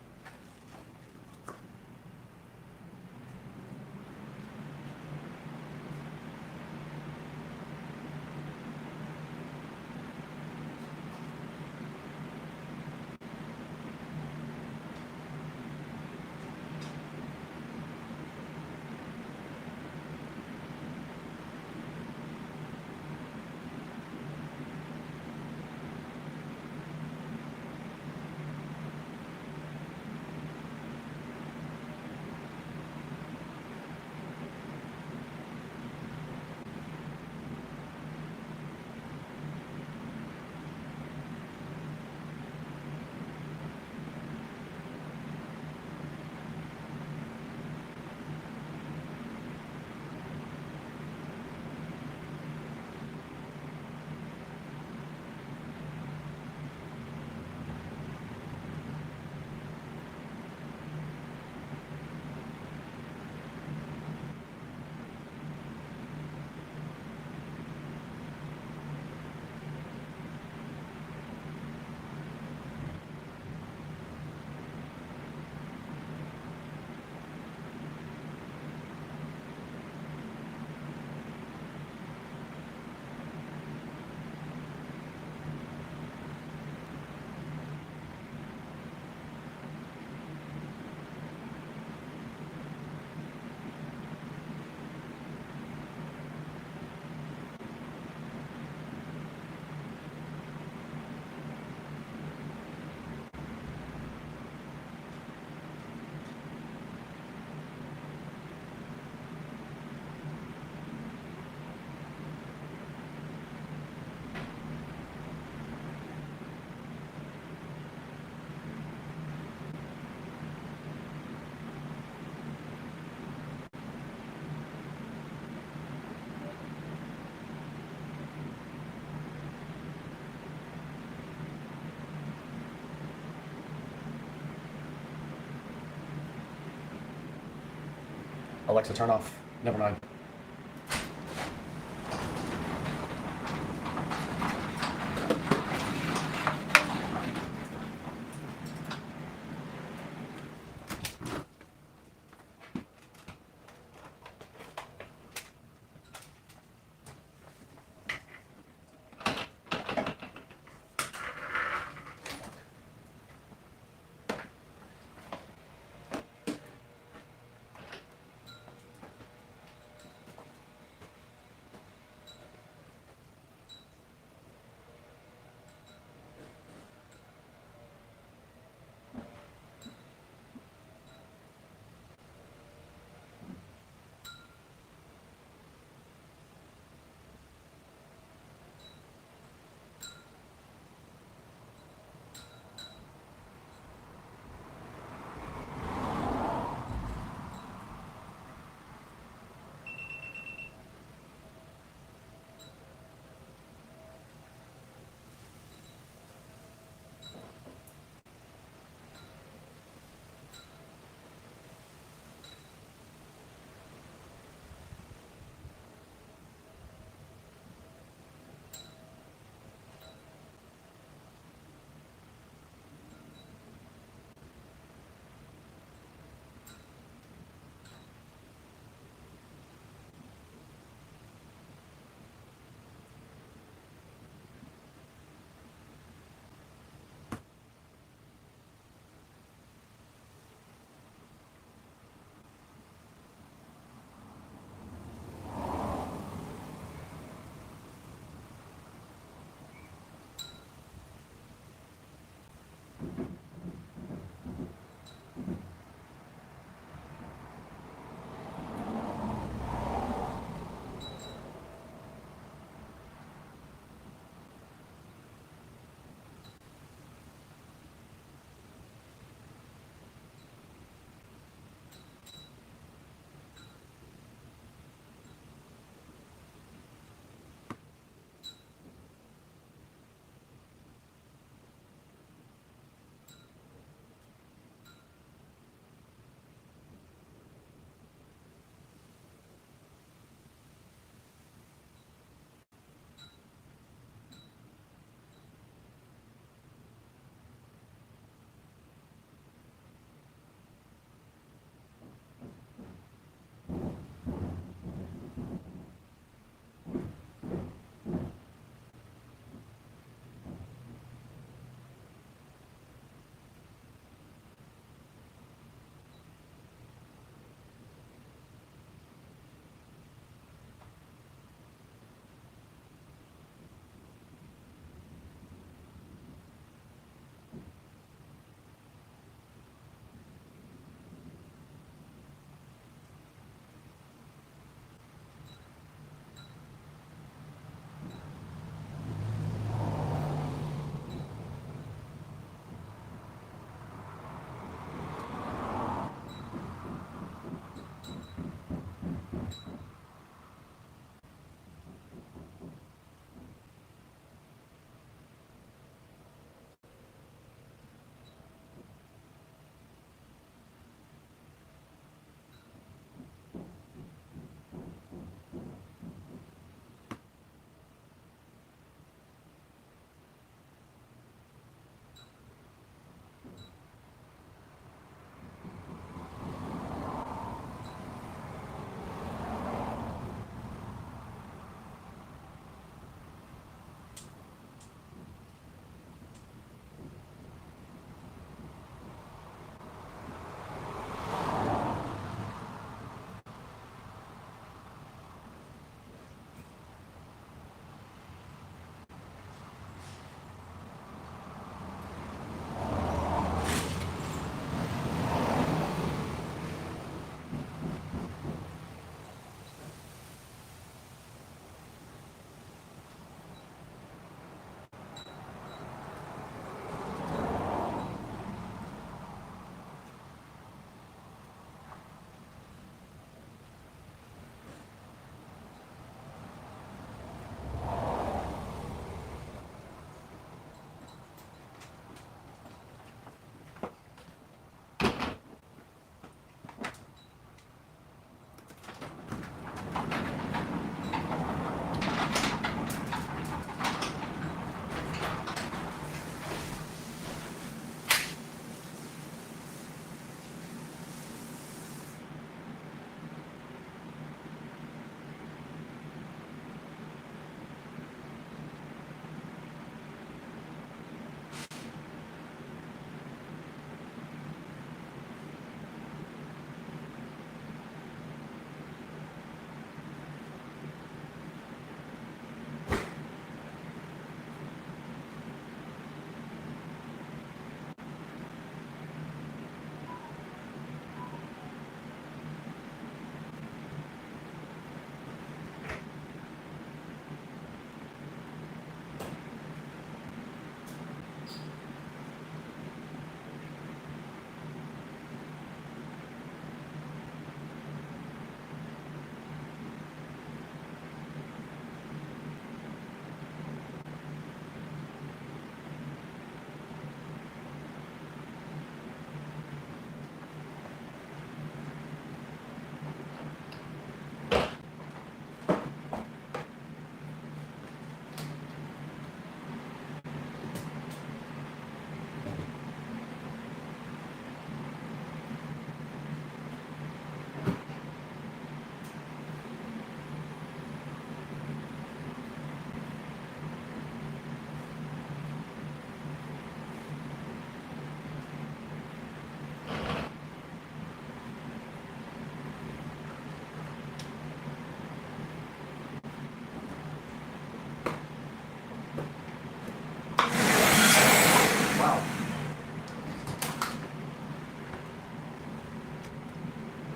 Alexa, turn off. Never mind.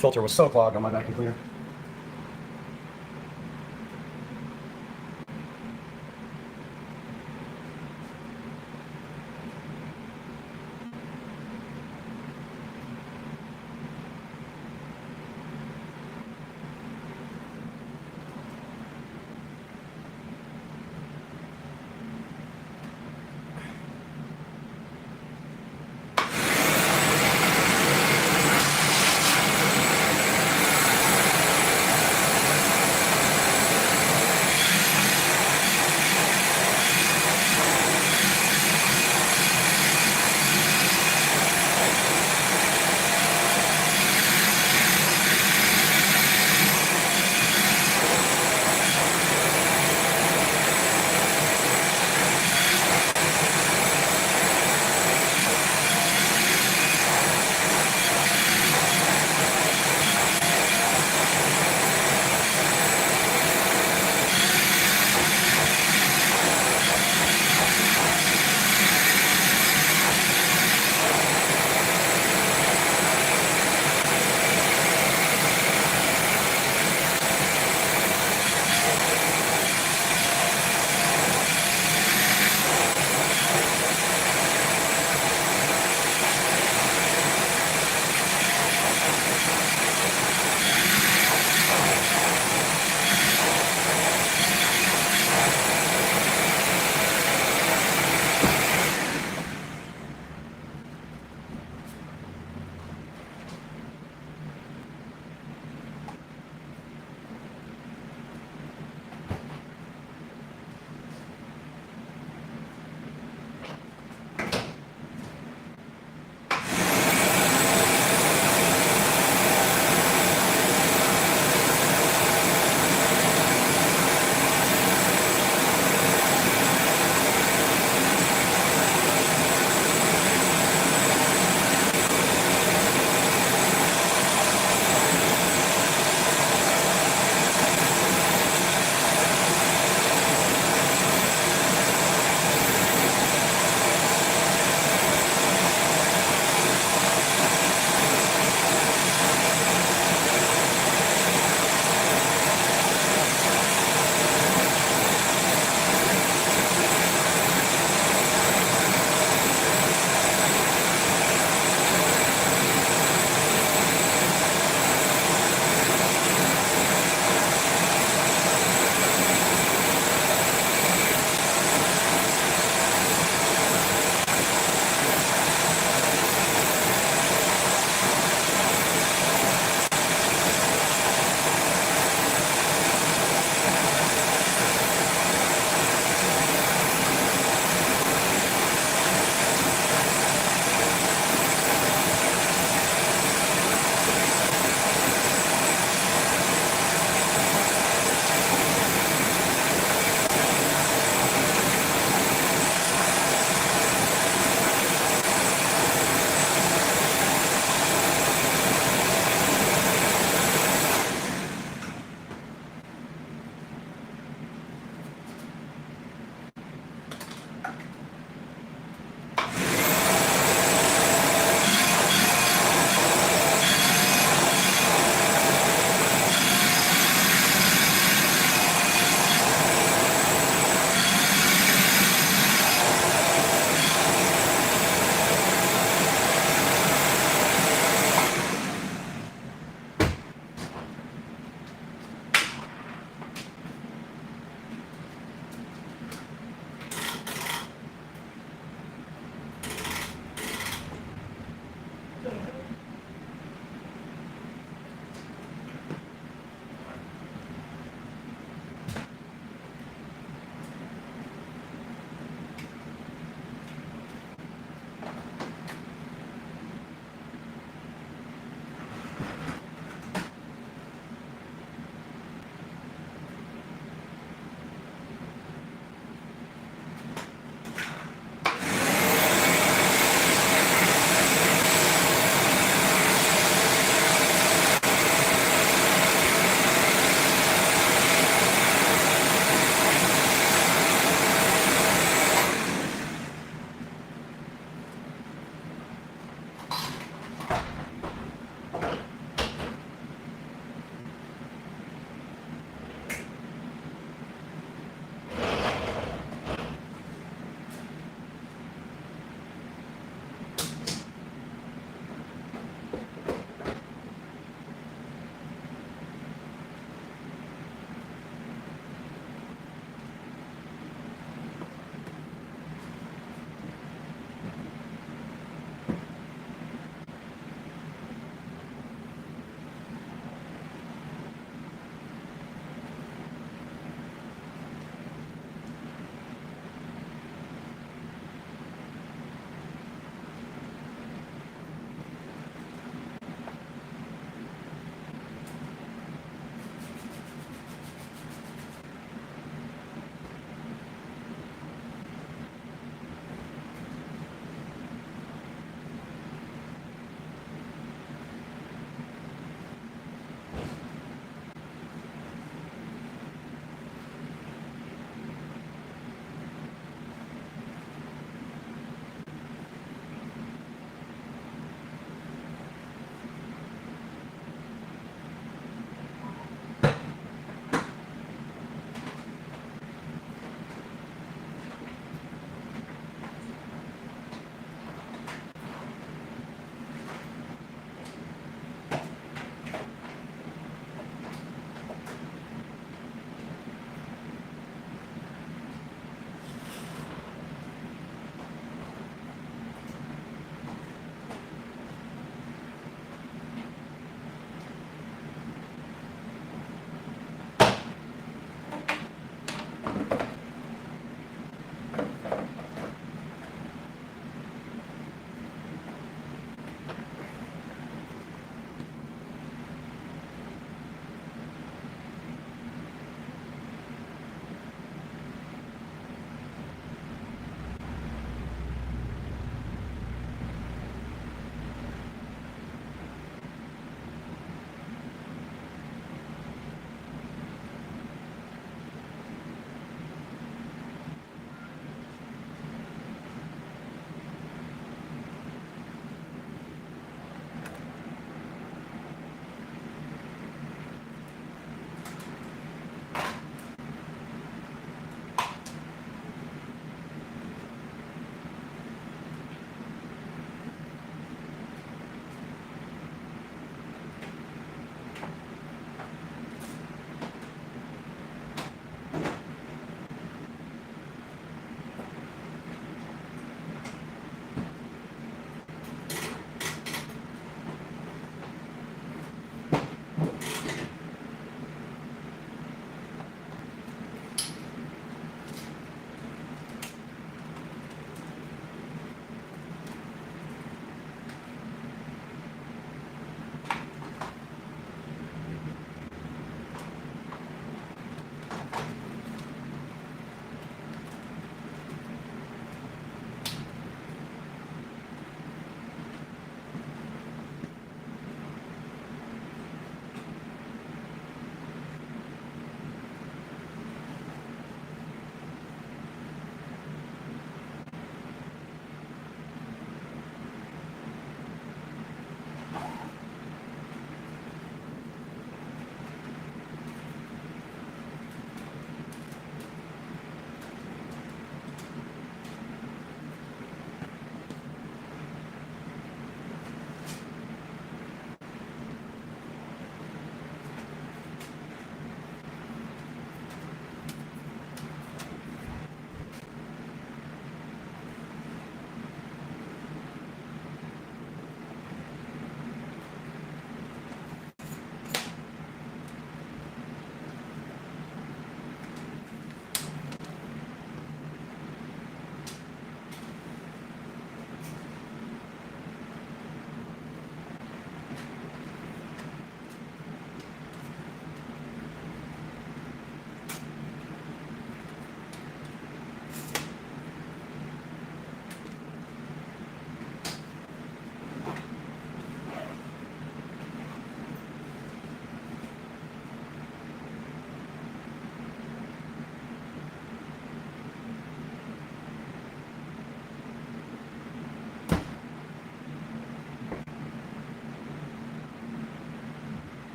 filter was so clogged on my vacuum cleaner.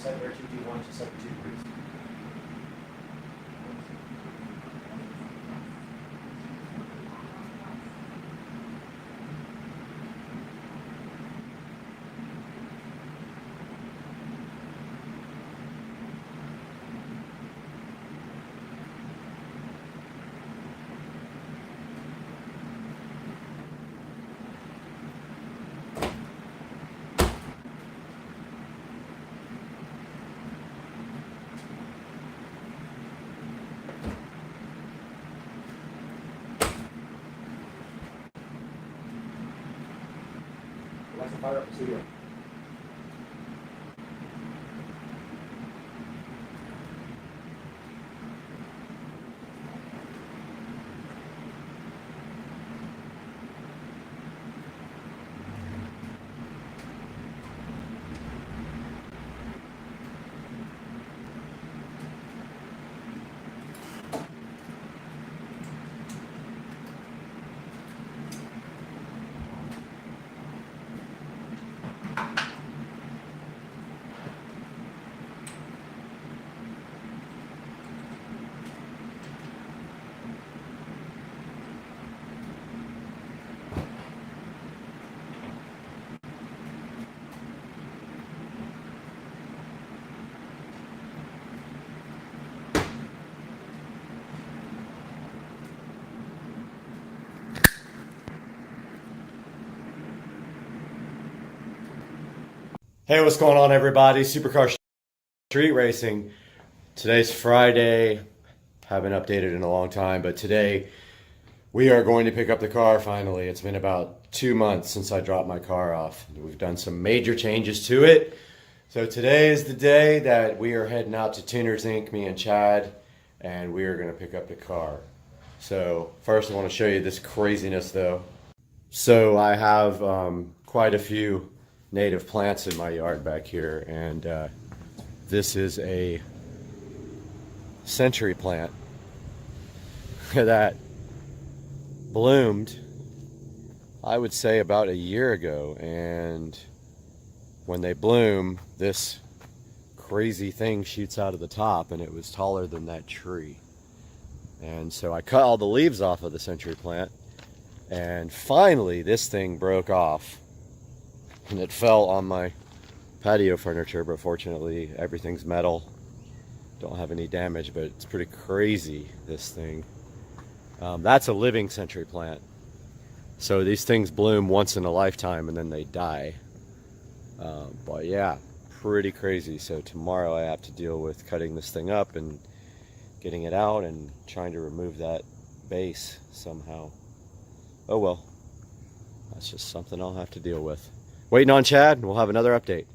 set air 2D1 to 72 degrees. Alexa, fire up the studio. Hey, what's going on, everybody? Supercar Street Racing. Today's Friday. Haven't updated in a long time, but today we are going to pick up the car finally. It's been about 2 months since I dropped my car off. We've done some major changes to it. So today is the day that we are heading out to Tuners Inc., me and Chad, and we are going to pick up the car. So first I want to show you this craziness though. So I have quite a few native plants in my yard back here, and this is a century plant that bloomed, I would say, about a year ago. And when they bloom, this crazy thing shoots out of the top, and it was taller than that tree. And so I cut all the leaves off of the century plant, and finally this thing broke off. And it fell on my patio furniture, but fortunately everything's metal. Don't have any damage, but it's pretty crazy, this thing. That's a living century plant. So these things bloom once in a lifetime and then they die. But yeah, pretty crazy. So tomorrow I have to deal with cutting this thing up and getting it out and trying to remove that base somehow. Oh well, that's just something I'll have to deal with. Waiting on Chad, we'll have another update.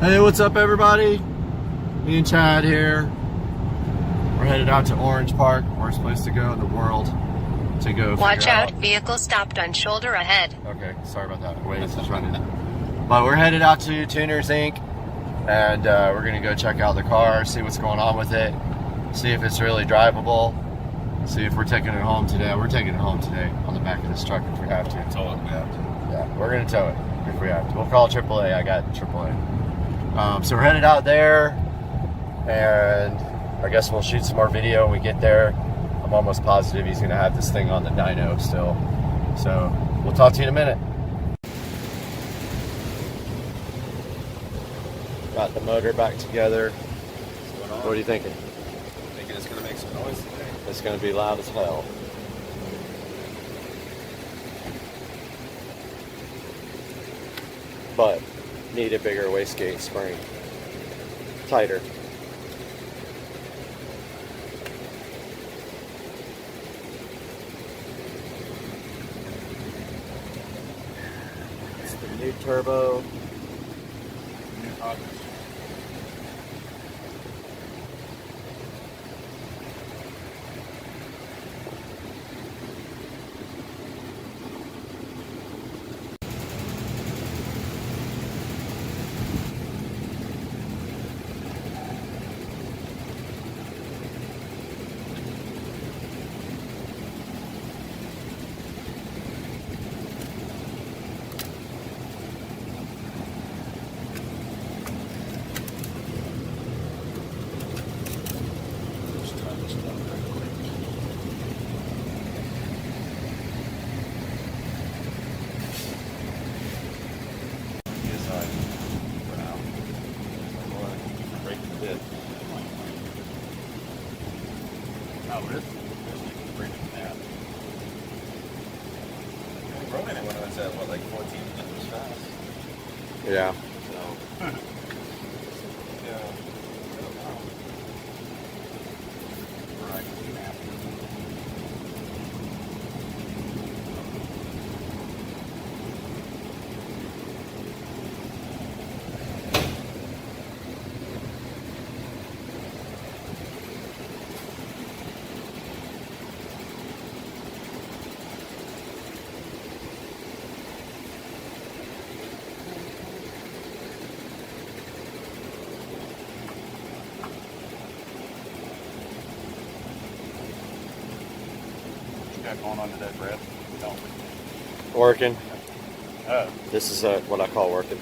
Hey, what's up, everybody? Me and Chad here. We're headed out to Orange Park, worst place to go in the world to go. Watch out, vehicle stopped on shoulder ahead. Okay, sorry about that. Wait, it's just running. But we're headed out to Tuners Inc. and we're gonna go check out the car, see what's going on with it, see if it's really drivable, see if we're taking it home today. We're taking it home today on the back of this truck if we have to. Tow it, we have to. Yeah, we're gonna tow it if we have to. We'll call AAA. I got AAA. So we're headed out there, and I guess we'll shoot some more video when we get there. I'm almost positive he's gonna have this thing on the dyno still. So we'll talk to you in a minute. Got the motor back together. What are you thinking? I'm thinking it's gonna make some noise today. It's gonna be loud as hell. But need a bigger wastegate spring. Tighter. It's the new turbo. New hot. It's at what, like 14 inches fast? Yeah. So, yeah. Right. Got going on today, Brad? No. Working. Oh. This is what I call working.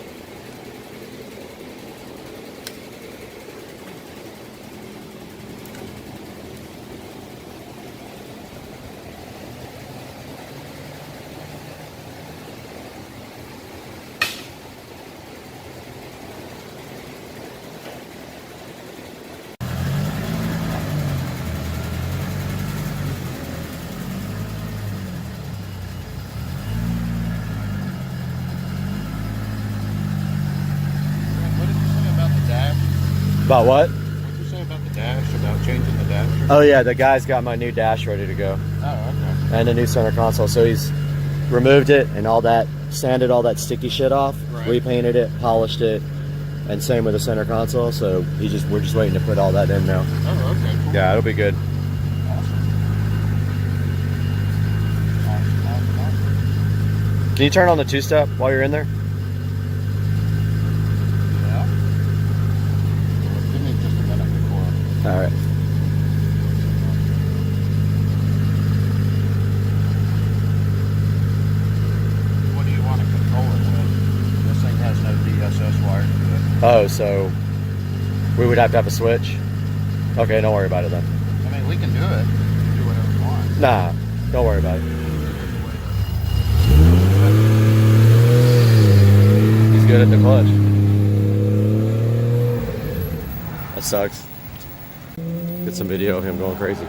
About what? What did you say about the dash? About changing the dash? Oh yeah, the guy's got my new dash ready to go. Oh, okay. And a new center console. So he's removed it and all that, sanded all that sticky shit off, Right. repainted it, polished it, and same with the center console. So we're just waiting to put all that in now. Oh, okay. Cool. Yeah, it'll be good. Can you turn on the two-step while you're in there? Yeah. Give me just a minute before. All right. What do you want to control it with? This thing has no DSS wire to it. Oh, so we would have to have a switch? Okay, don't worry about it then. I mean, we can do it. Do whatever you want. Nah, don't worry about it. He's good at the clutch. That sucks. Get some video of him going crazy.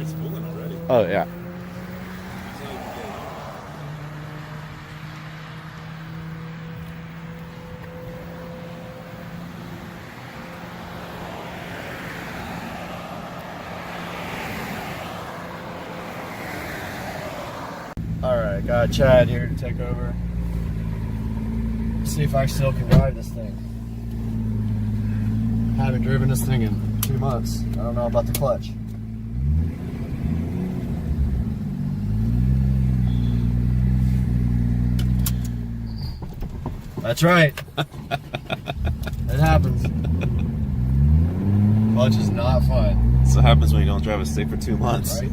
It's spooling already. Oh, yeah. Alright, got Chad here to take over. See if I still can drive this thing. Haven't driven this thing in 2 months. I don't know about the clutch. That's right. It happens. Clutch is not fun. That's what happens when you don't drive a stick for 2 months. Right?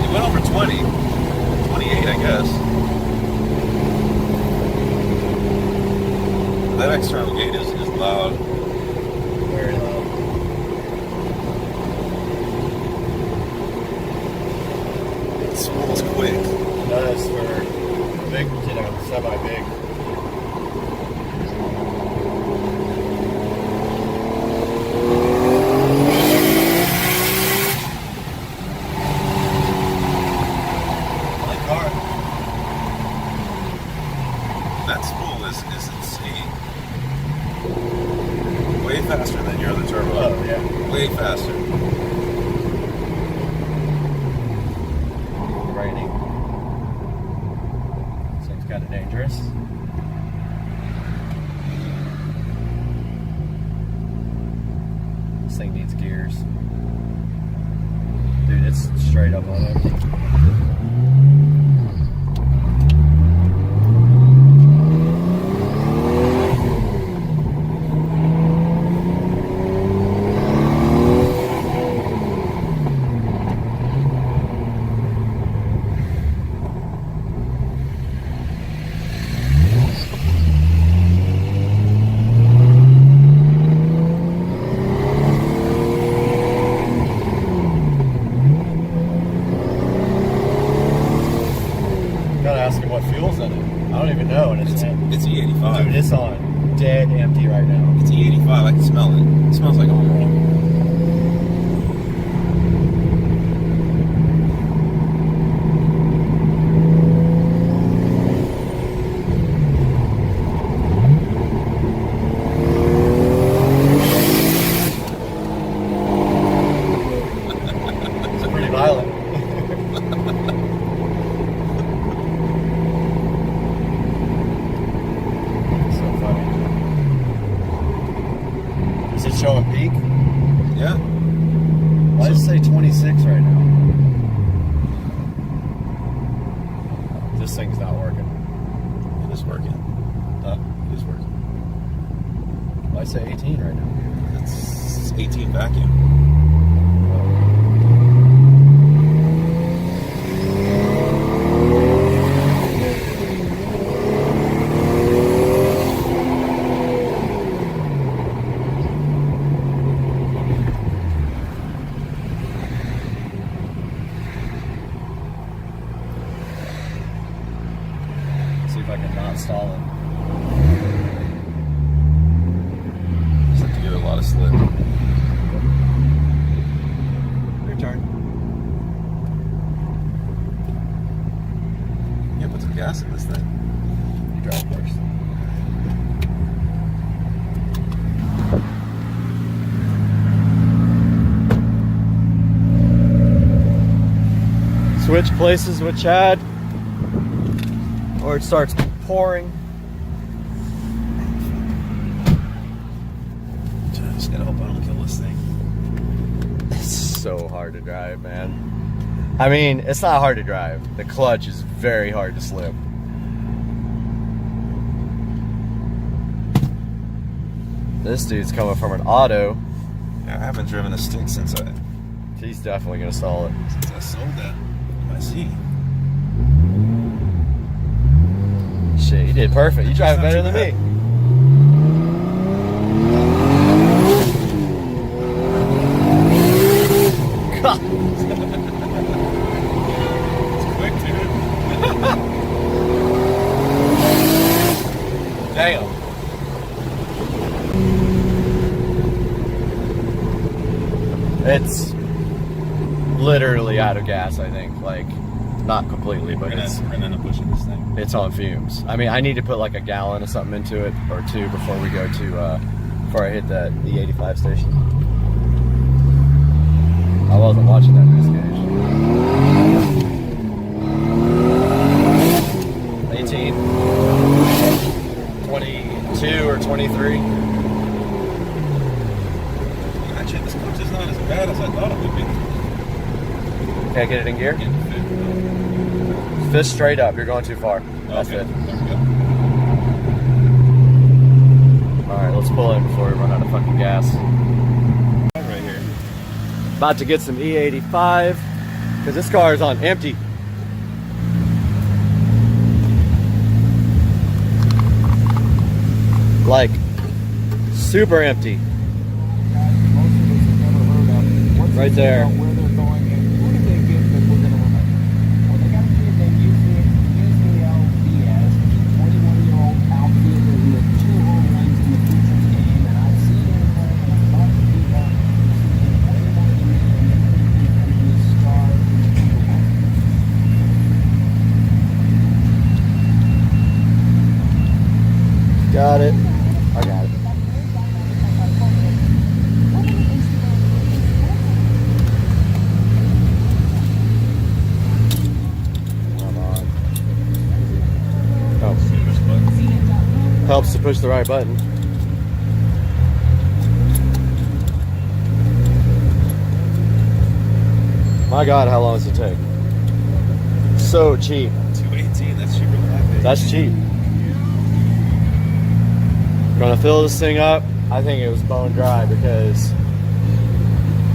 It went over 20. 28, I guess. That external gate is loud. Very loud. It smells quick. It does for big, semi-big. That spool is insane. Way faster than your other turbo. Oh, yeah. Way faster. Raining. This thing's kind of dangerous. This thing needs gears. Dude, it's straight up on empty. this on dead empty right now. It's E85. I can smell it. It smells like home roll. It's pretty violent. Is it showing peak? Yeah. Why does it say 26 right now? This thing's not working. It is working. It is working. Why does it say 18 right now? It's 18 vacuum. See if I can not stall it. Just have to give it a lot of slip. Your turn. Yeah, put some gas in this thing. You drive first. Switch places with Chad, or it starts pouring. Just gotta hope I don't kill this thing. It's so hard to drive, man. I mean, it's not hard to drive. The clutch is very hard to slip. This dude's coming from an auto. Yeah, I haven't driven a stick since He's definitely gonna stall it. I sold that in my seat. Shit, you did perfect. You drive better than me. God. It's quick, dude. Damn. It's literally out of gas, I think. Like, not completely, but And then I'm pushing this thing. it's on fumes. I mean, I need to put like a gallon of something into it, or two, before we go to, before I hit the E85 station. I wasn't watching that news gauge. 18, 22 or 23. Actually, this clutch is not as bad as I thought it would be. Can't get it in gear? Fist straight up. You're going too far. That's Okay, it. there we go. Alright, let's pull in before we run out of fucking gas. Right here. About to get some E85 because this car is on empty. Like, super empty. Right there. Got it. I got it. Come on. Helps to push the right button. My God, how long does it take? So cheap. 218, that's cheaper than that big. That's cheap. Gonna fill this thing up. I think it was bone dry because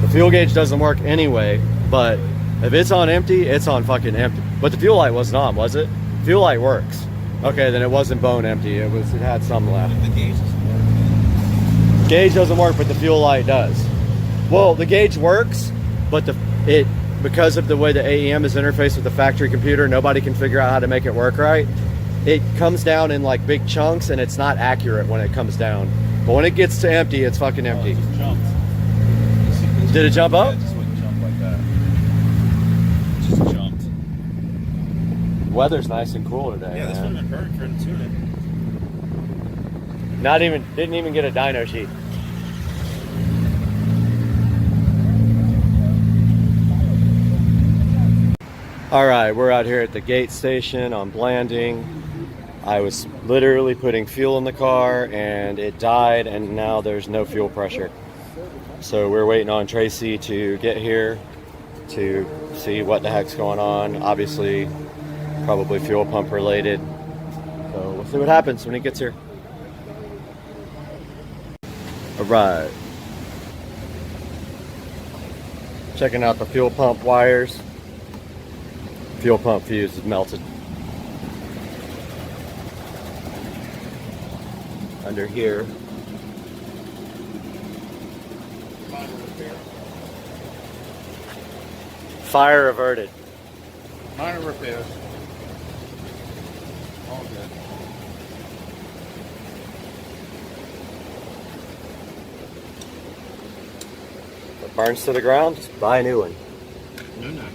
the fuel gauge doesn't work anyway, but if it's on empty, it's on fucking empty. But the fuel light wasn't on, was it? Fuel light works. Okay, then it wasn't bone empty. It had some left. The gauge doesn't work. Gauge doesn't work, but the fuel light does. Well, the gauge works, but because of the way the AEM is interfaced with the factory computer, nobody can figure out how to make it work right. it comes down in like big chunks and it's not accurate when it comes down. But when it gets to empty, it's fucking empty. It just jumped. Did it jump up? Yeah, it just wouldn't jump like that. It just jumped. Weather's nice and cool today. Yeah, this would have been perfect for the tuning. Didn't even get a dyno sheet. All right, we're out here at the gate station on Blanding. I was literally putting fuel in the car and it died, and now there's no fuel pressure. So we're waiting on Tracy to get here to see what the heck's going on. Obviously, probably fuel pump related. So we'll see what happens when he gets here. All right. Checking out the fuel pump wires. Fuel pump fuse is melted. Under here. Fire averted. Minor repairs. All good. If it burns to the ground, just buy a new one. No.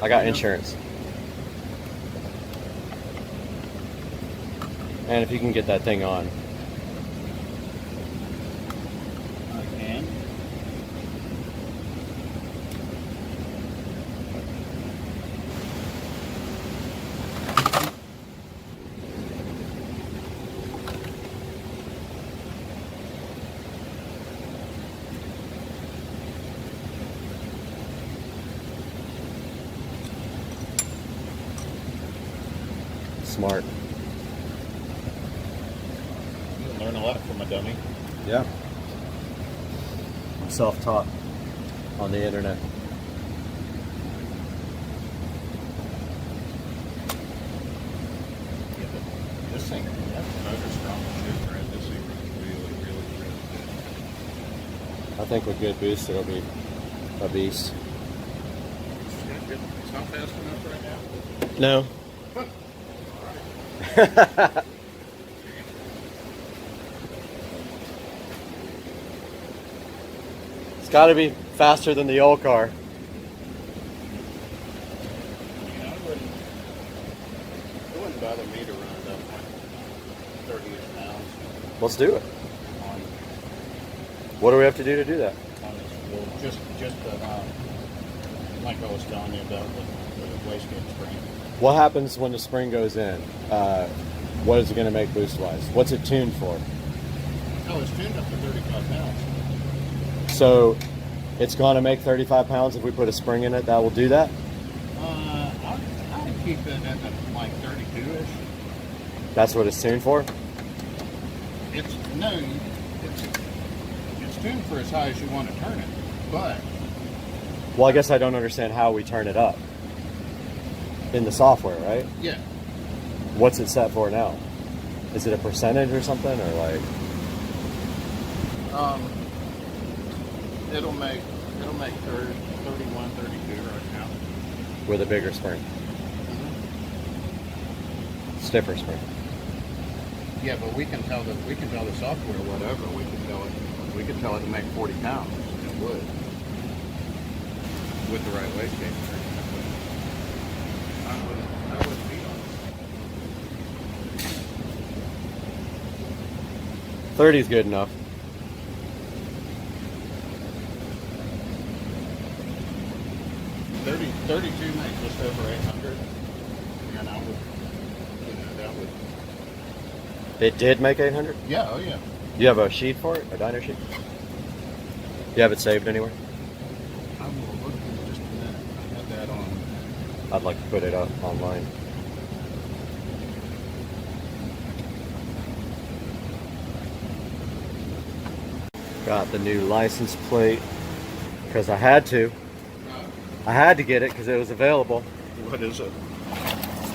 I got insurance. And if you can get that thing on. I can. Smart. Learn a lot from a dummy. Yeah. I'm self-taught on the internet. Yeah, but this thing, that motor's strong as shit, right? This thing runs really good. I think with good boost, it'll be a beast. It's not fast enough right now? No. It's got to be faster than the old car. It wouldn't bother me to run it up like 30-ish pounds. Let's do it. What do we have to do to do that? On this, well, just like I was telling you about the wastegate spring. What happens when the spring goes in? What is it going to make boost-wise? What's it tuned for? Oh, it's tuned up to 35 pounds. So it's going to make 35 pounds if we put a spring in it. That will do that? I'd keep it at like 32-ish. That's what it's tuned for? It's tuned for as high as you want to turn it, but... Well, I guess I don't understand how we turn it up. In the software, right? Yeah. What's it set for now? Is it a percentage or something, or like? It'll make 31, 32 right now. With a bigger spring. Stiffer spring. Yeah, but we can tell the software whatever. We can tell it to make 40 pounds. It would. With the right wastegate. I wouldn't be on it. 30 is good enough. $32 makes just over 800, and I would, that would. It did make 800? Yeah, oh yeah. You have a sheet for it? A dyno sheet? You have it saved anywhere? I will look in just a minute. I had that on. I'd like to put it up online. Got the new license plate because I had to. I had to get it because it was available. What is it?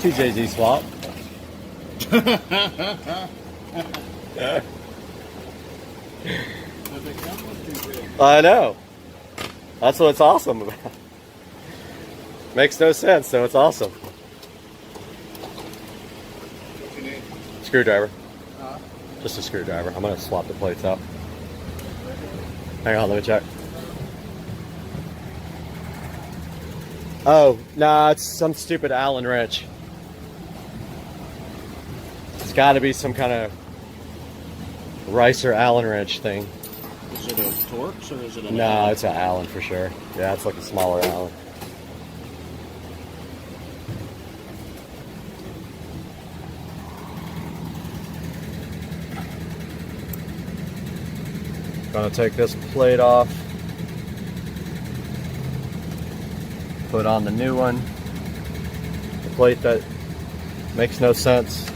It's TJZ swap. I know. That's what's awesome about it. Makes no sense, so it's awesome. Screwdriver. Just a screwdriver. I'm gonna swap the plates out. Hang on, let me check. Oh, nah, it's some stupid Allen wrench. It's gotta be some kind of Ricer Allen wrench thing. Is it a Torx or is it an No, Allen? it's an Allen for sure. Yeah, it's like a smaller Allen. Gonna take this plate off. Put on the new one. The plate that makes no sense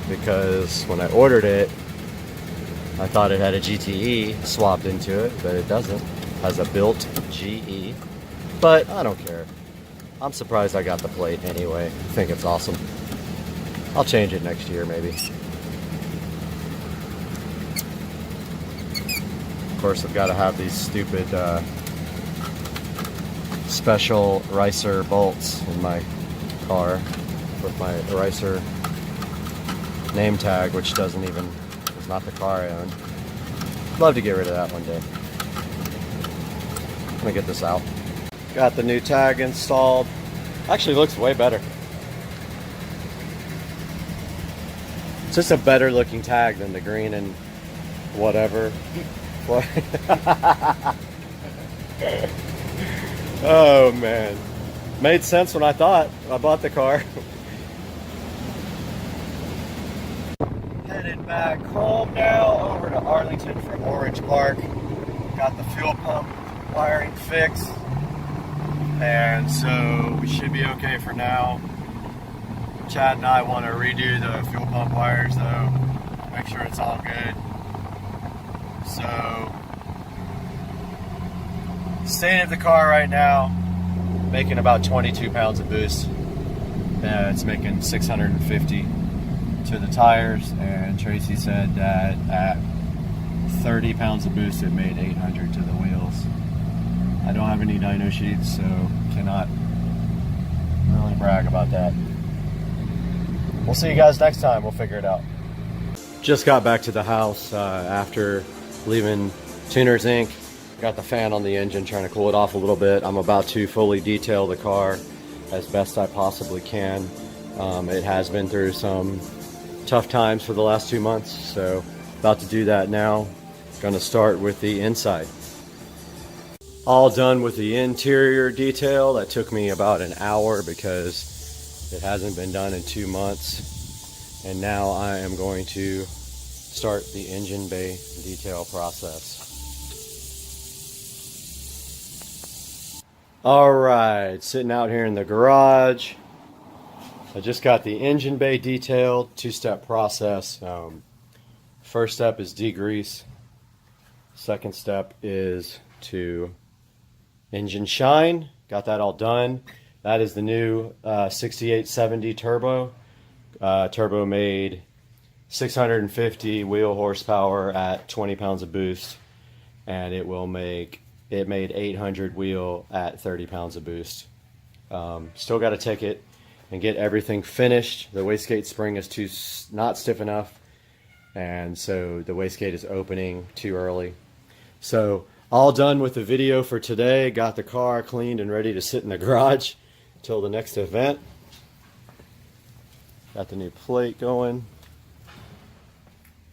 because when I ordered it, I thought it had a GTE swapped into it, but it doesn't. It has a built GE, but I don't care. I'm surprised I got the plate anyway. I think it's awesome. I'll change it next year maybe. Of course, I've got to have these stupid special Ricer bolts in my car with my Ricer name tag, which doesn't even, is not the car I own. Love to get rid of that one day. Let me get this out. Got the new tag installed. Actually looks way better. It's just a better looking tag than the green and whatever. Oh man, made sense when I thought I bought the car. Headed back home now, over to Arlington from Orange Park. Got the fuel pump wiring fixed, and so we should be okay for now. Chad and I want to redo the fuel pump wires though, make sure it's all good. So, state of the car right now, making about 22 pounds of boost. It's making 650 to the tires, and Tracy said that at 30 pounds of boost it made 800 to the wheels. I don't have any dyno sheets, so cannot really brag about that. We'll see you guys next time. We'll figure it out. Just got back to the house after leaving Tuners Inc. Got the fan on the engine, trying to cool it off a little bit. I'm about to fully detail the car as best I possibly can. It has been through some tough times for the last 2 months, so about to do that now. Gonna start with the inside. All done with the interior detail. That took me about an hour because it hasn't been done in 2 months. And now I am going to start the engine bay detail process. All right, sitting out here in the garage. I just got the engine bay detailed, 2-step process. First step is degrease. Second step is to engine shine. Got that all done. That is the new 6870 turbo. Turbo made 650 wheel horsepower at 20 pounds of boost, and it made 800 wheel at 30 pounds of boost. Still got to take it and get everything finished. The wastegate spring is not stiff enough, and so the wastegate is opening too early. So all done with the video for today. Got the car cleaned and ready to sit in the garage until the next event. Got the new plate going.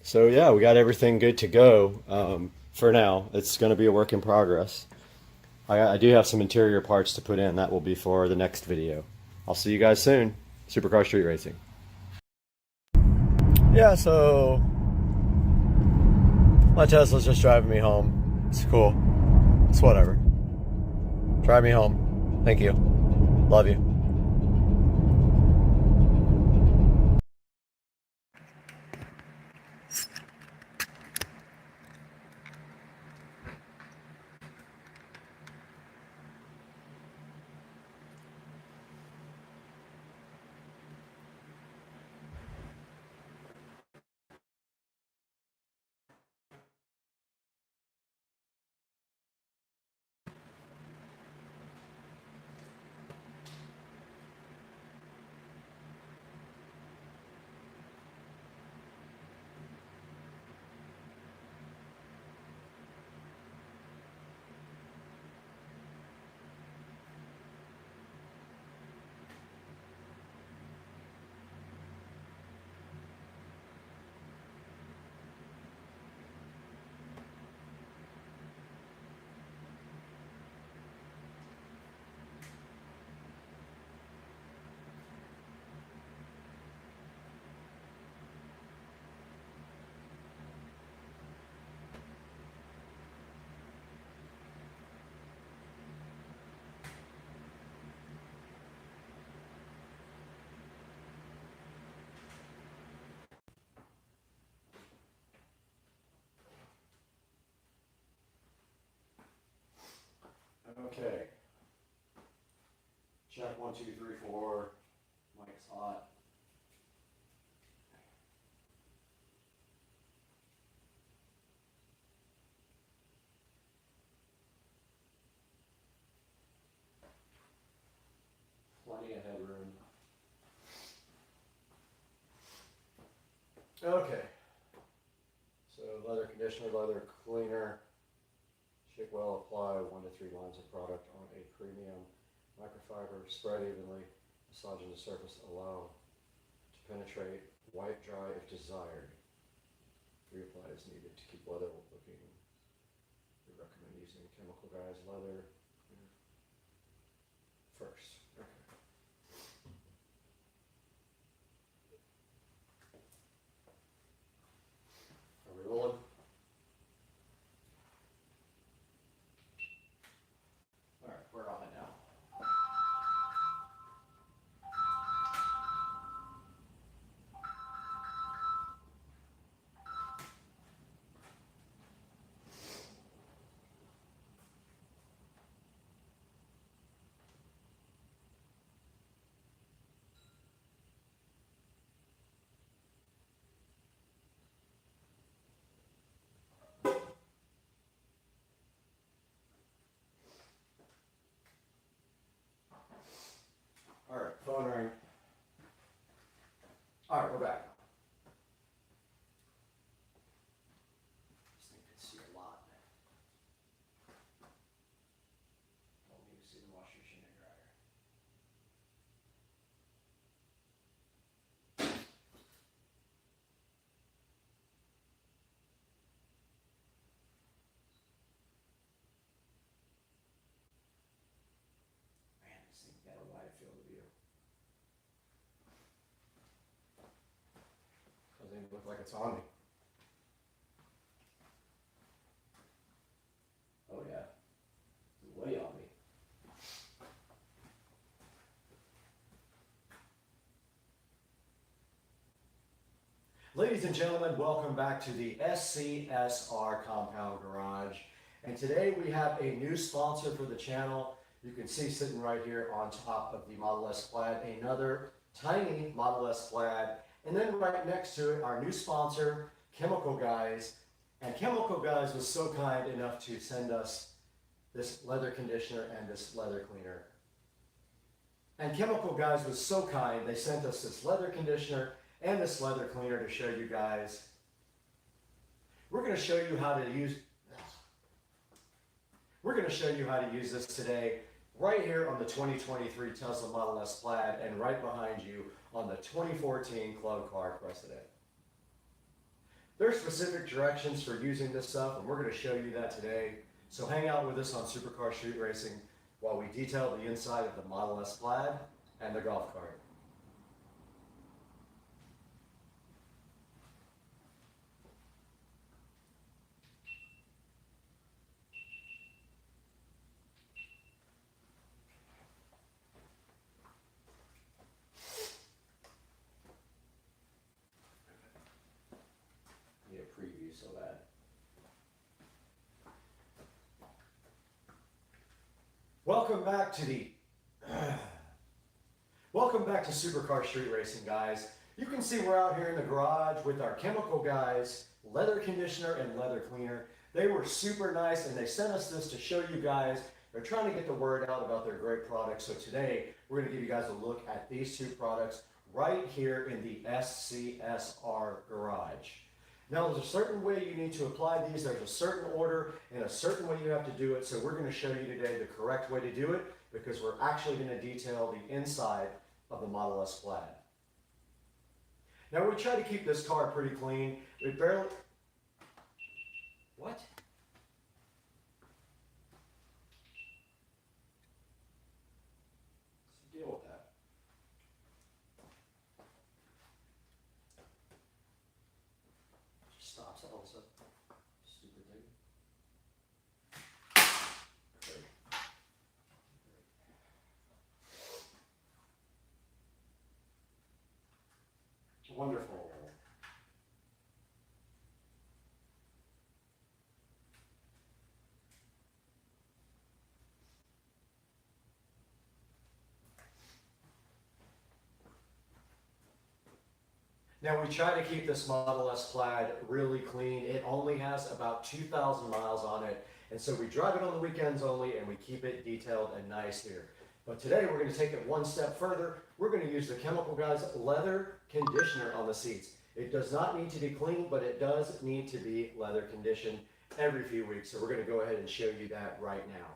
So yeah, we got everything good to go. For now, it's going to be a work in progress. I do have some interior parts to put in. That will be for the next video. I'll see you guys soon. Supercar Street Racing. Yeah, so my Tesla's just driving me home. It's cool. It's whatever. Drive me home. Thank you. Love you. Okay. Check 1, 2, 3, 4. Mic's hot. Plenty of headroom. Okay. So leather conditioner, leather cleaner. Should well apply 1 to 3 lines of product on a premium microfiber. Spread evenly. Massaging the surface. Allow to penetrate. Wipe dry if desired. Reapply as needed to keep leather looking. We recommend using Chemical Guys leather first. Okay. Are we rolling? All right, we're on it now. All right, phone ring. All right, we're back. This thing can see a lot. Don't need to see the washing machine and dryer. Man, this thing's got a wide field of view. Doesn't even look like it's on me. Oh yeah, it's way on me. Ladies and gentlemen, welcome back to the SCSR Compound Garage. And today we have a new sponsor for the channel. You can see sitting right here on top of the Model S Plaid, another tiny Model S Plaid. And then right next to it, our new sponsor, Chemical Guys. And Chemical Guys was so kind enough to send us this leather conditioner and this leather cleaner. And Chemical Guys was so kind, they sent us this leather conditioner and this leather cleaner to show you guys. We're going to show you how to use this today right here on the 2023 Tesla Model S Plaid and right behind you on the 2014 Club Car Precedent. There are specific directions for using this stuff, and we're going to show you that today. So hang out with us on Supercar Street Racing while we detail the inside of the Model S Plaid and the golf cart. Need a preview so that. Welcome back to Supercar Street Racing, guys. You can see we're out here in the garage with our Chemical Guys leather conditioner and leather cleaner. They were super nice and they sent us this to show you guys. They're trying to get the word out about their great products. So today we're going to give you guys a look at these two products right here in the SCSR garage. Now there's a certain way you need to apply these. There's a certain order and a certain way you have to do it. So we're going to show you today the correct way to do it because we're actually going to detail the inside of the Model S Plaid. Now we try to keep this car pretty clean. We barely... What? What's the deal with that? Just stops all of a sudden. Stupid thing. Great. Wonderful. Now we try to keep this Model S Plaid really clean. It only has about 2,000 miles on it, and so we drive it on the weekends only and we keep it detailed and nice here. But today we're going to take it one step further. We're going to use the Chemical Guys leather conditioner on the seats. It does not need to be clean, but it does need to be leather conditioned every few weeks. So we're going to go ahead and show you that right now.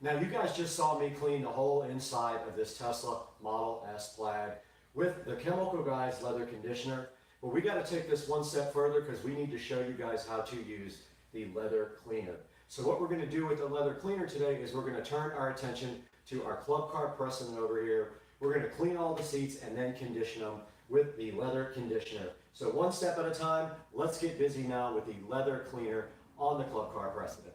Now you guys just saw me clean the whole inside of this Tesla Model S Plaid with the Chemical Guys leather conditioner. But we got to take this one step further because we need to show you guys how to use the leather cleaner. So what we're going to do with the leather cleaner today is we're going to turn our attention to our club car precedent over here. We're going to clean all the seats and then condition them with the leather conditioner. So one step at a time, let's get busy now with the leather cleaner on the club car precedent.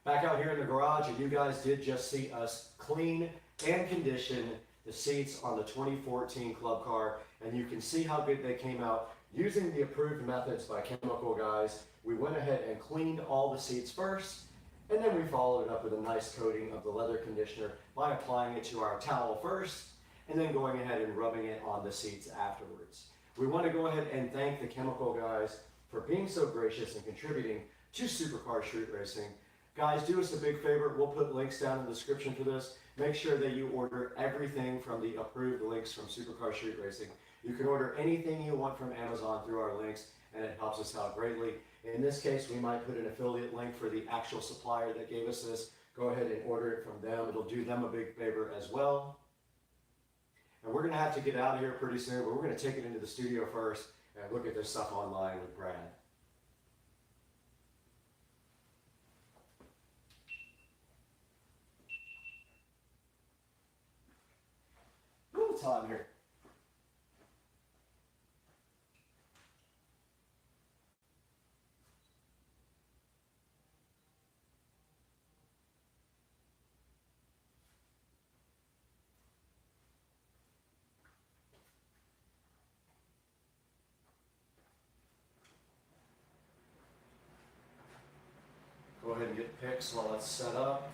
Back out here in the garage, and you guys did just see us clean and condition the seats on the 2014 Club Car, and you can see how good they came out using the approved methods by Chemical Guys. We went ahead and cleaned all the seats first, and then we followed it up with a nice coating of the leather conditioner by applying it to our towel first, and then going ahead and rubbing it on the seats afterwards. We want to go ahead and thank the Chemical Guys for being so gracious and contributing to Supercar Street Racing. Guys, do us a big favor. We'll put links down in the description for this. Make sure that you order everything from the approved links from Supercar Street Racing. You can order anything you want from Amazon through our links, and it helps us out greatly. In this case, we might put an affiliate link for the actual supplier that gave us this. Go ahead and order it from them. It'll do them a big favor as well. And we're going to have to get out of here pretty soon, but we're going to take it into the studio first and look at this stuff online with Brad. It's hot in here. Go ahead and get pics while it's set up.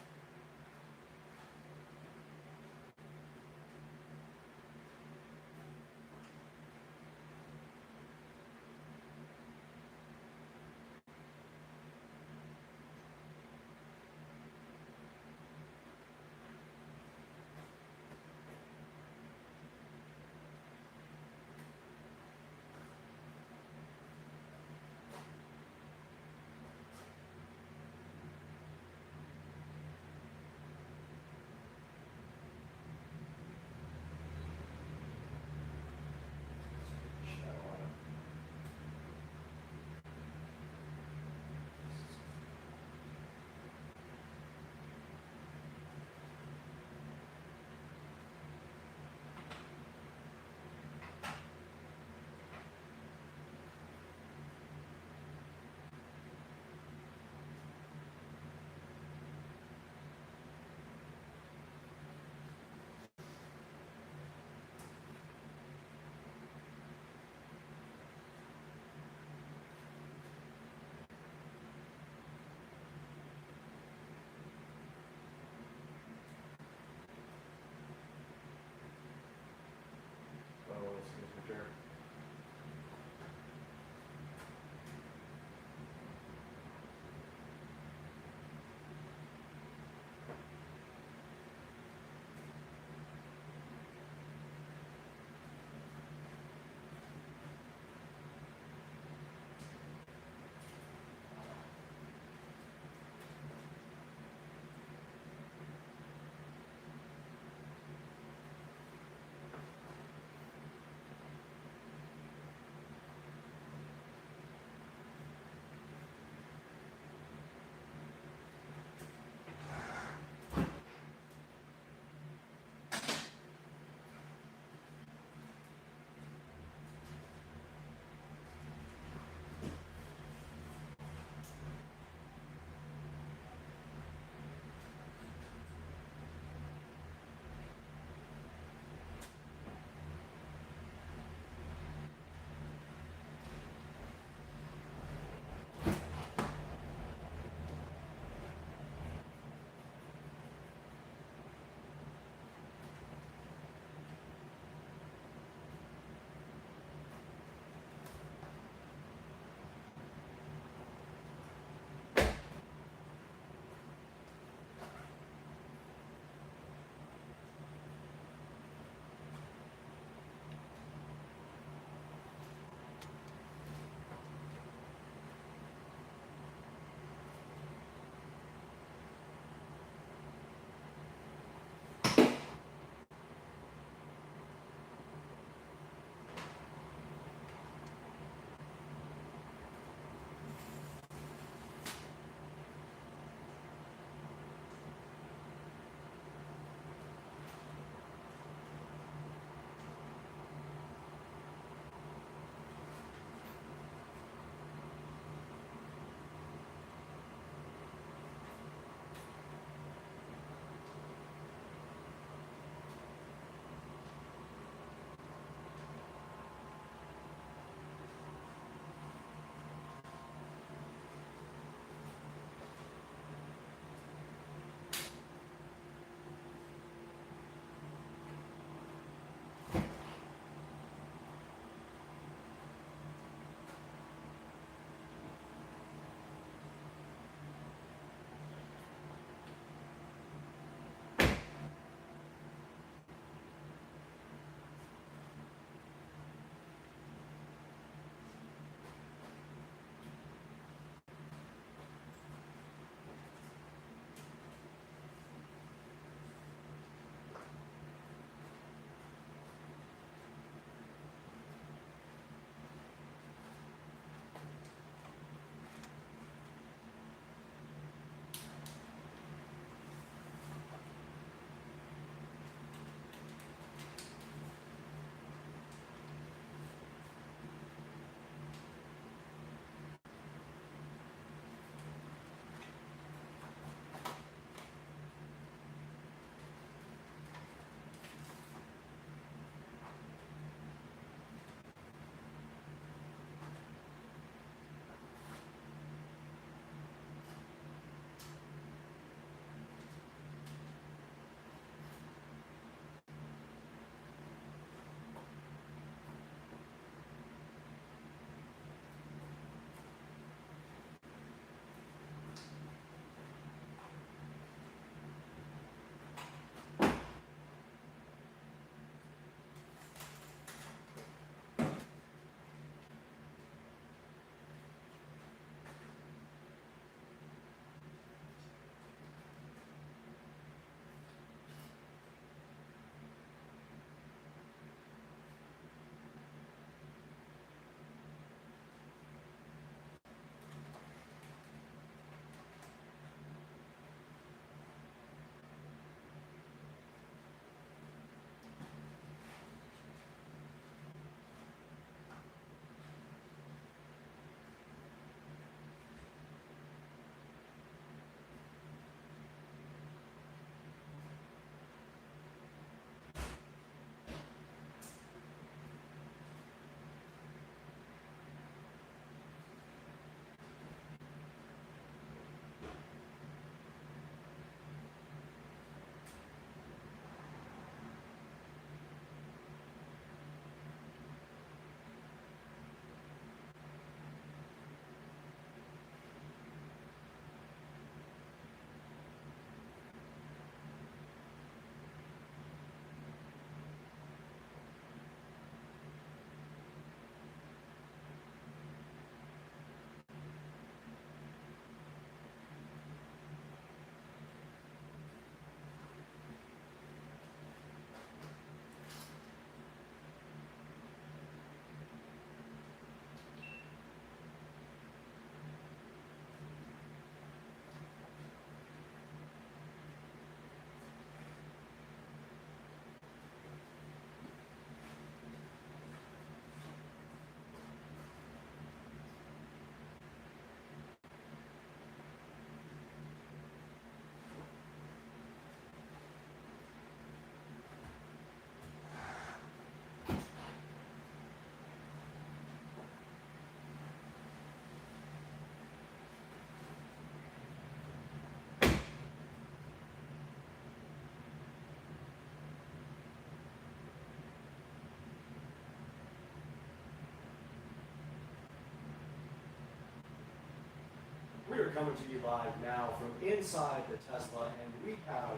we are coming to you live now from inside the Tesla, and we have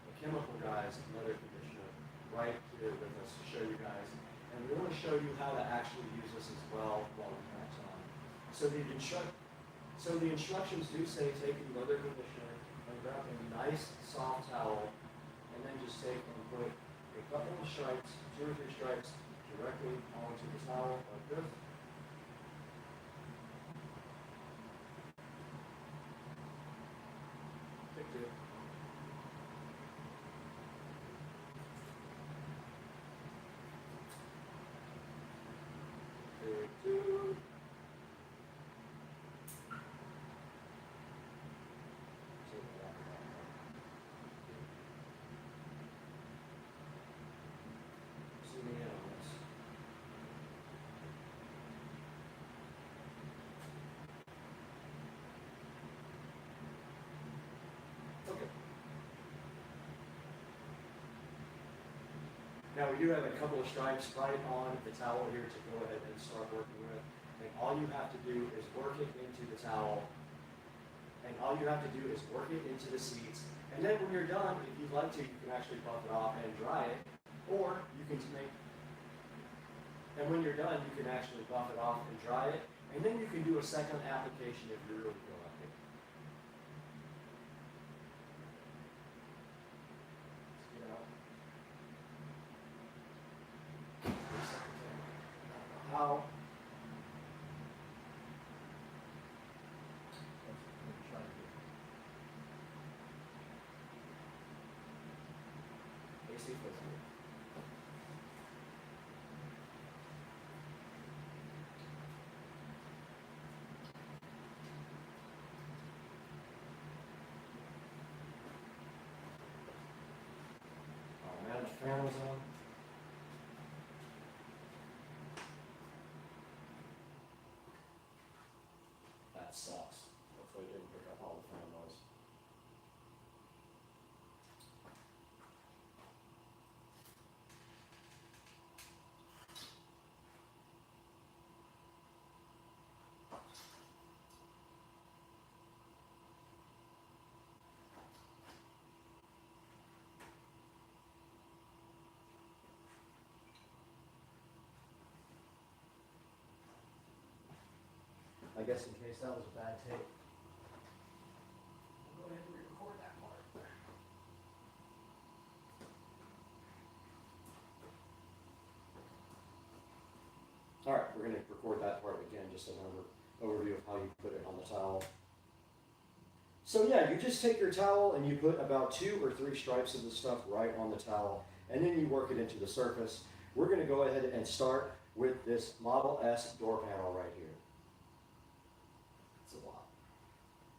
the chemical guys, leather conditioner, right here with us to show you guys. And we want to show you how to actually use this as well while we have time. So the instructions do say take the leather conditioner and grab a nice soft towel, and then just take and put a couple of stripes, 2 or 3 stripes, directly onto the towel like this. Take 2. Take 2. Zoom in on this. Okay. Now we do have a couple of stripes right on the towel here to go ahead and start working with. And all you have to do is work it into the towel. And all you have to do is work it into the seats. And then when you're done, if you'd like to, you can actually buff it off and dry it. Or you can and when you're done, you can actually buff it off and dry it. And then you can do a second application if you really feel like it. Let's get out. How? AC fits here. Manage fan was on. That sucks. Hopefully it didn't pick up all the fan noise. I guess in case that was a bad tape, we'll go ahead and re-record that part. All right, we're going to record that part again, just an overview of how you put it on the towel. So yeah, you just take your towel and you put about 2 or 3 stripes of the stuff right on the towel, and then you work it into the surface. We're going to go ahead and start with this Model S door panel right here. It's a lot.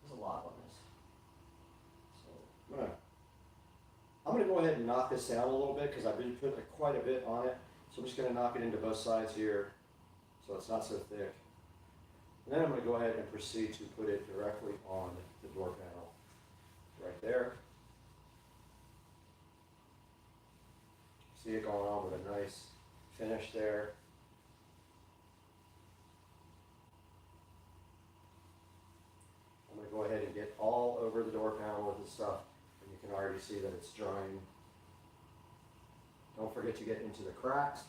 There's a lot on this. So I'm gonna go ahead and knock this down a little bit because I've been putting quite a bit on it. So I'm just gonna knock it into both sides here so it's not so thick. And then I'm gonna go ahead and proceed to put it directly on the door panel right there. See it going on with a nice finish there. I'm going to go ahead and get all over the door panel with the stuff, and you can already see that it's drying. Don't forget to get into the cracks.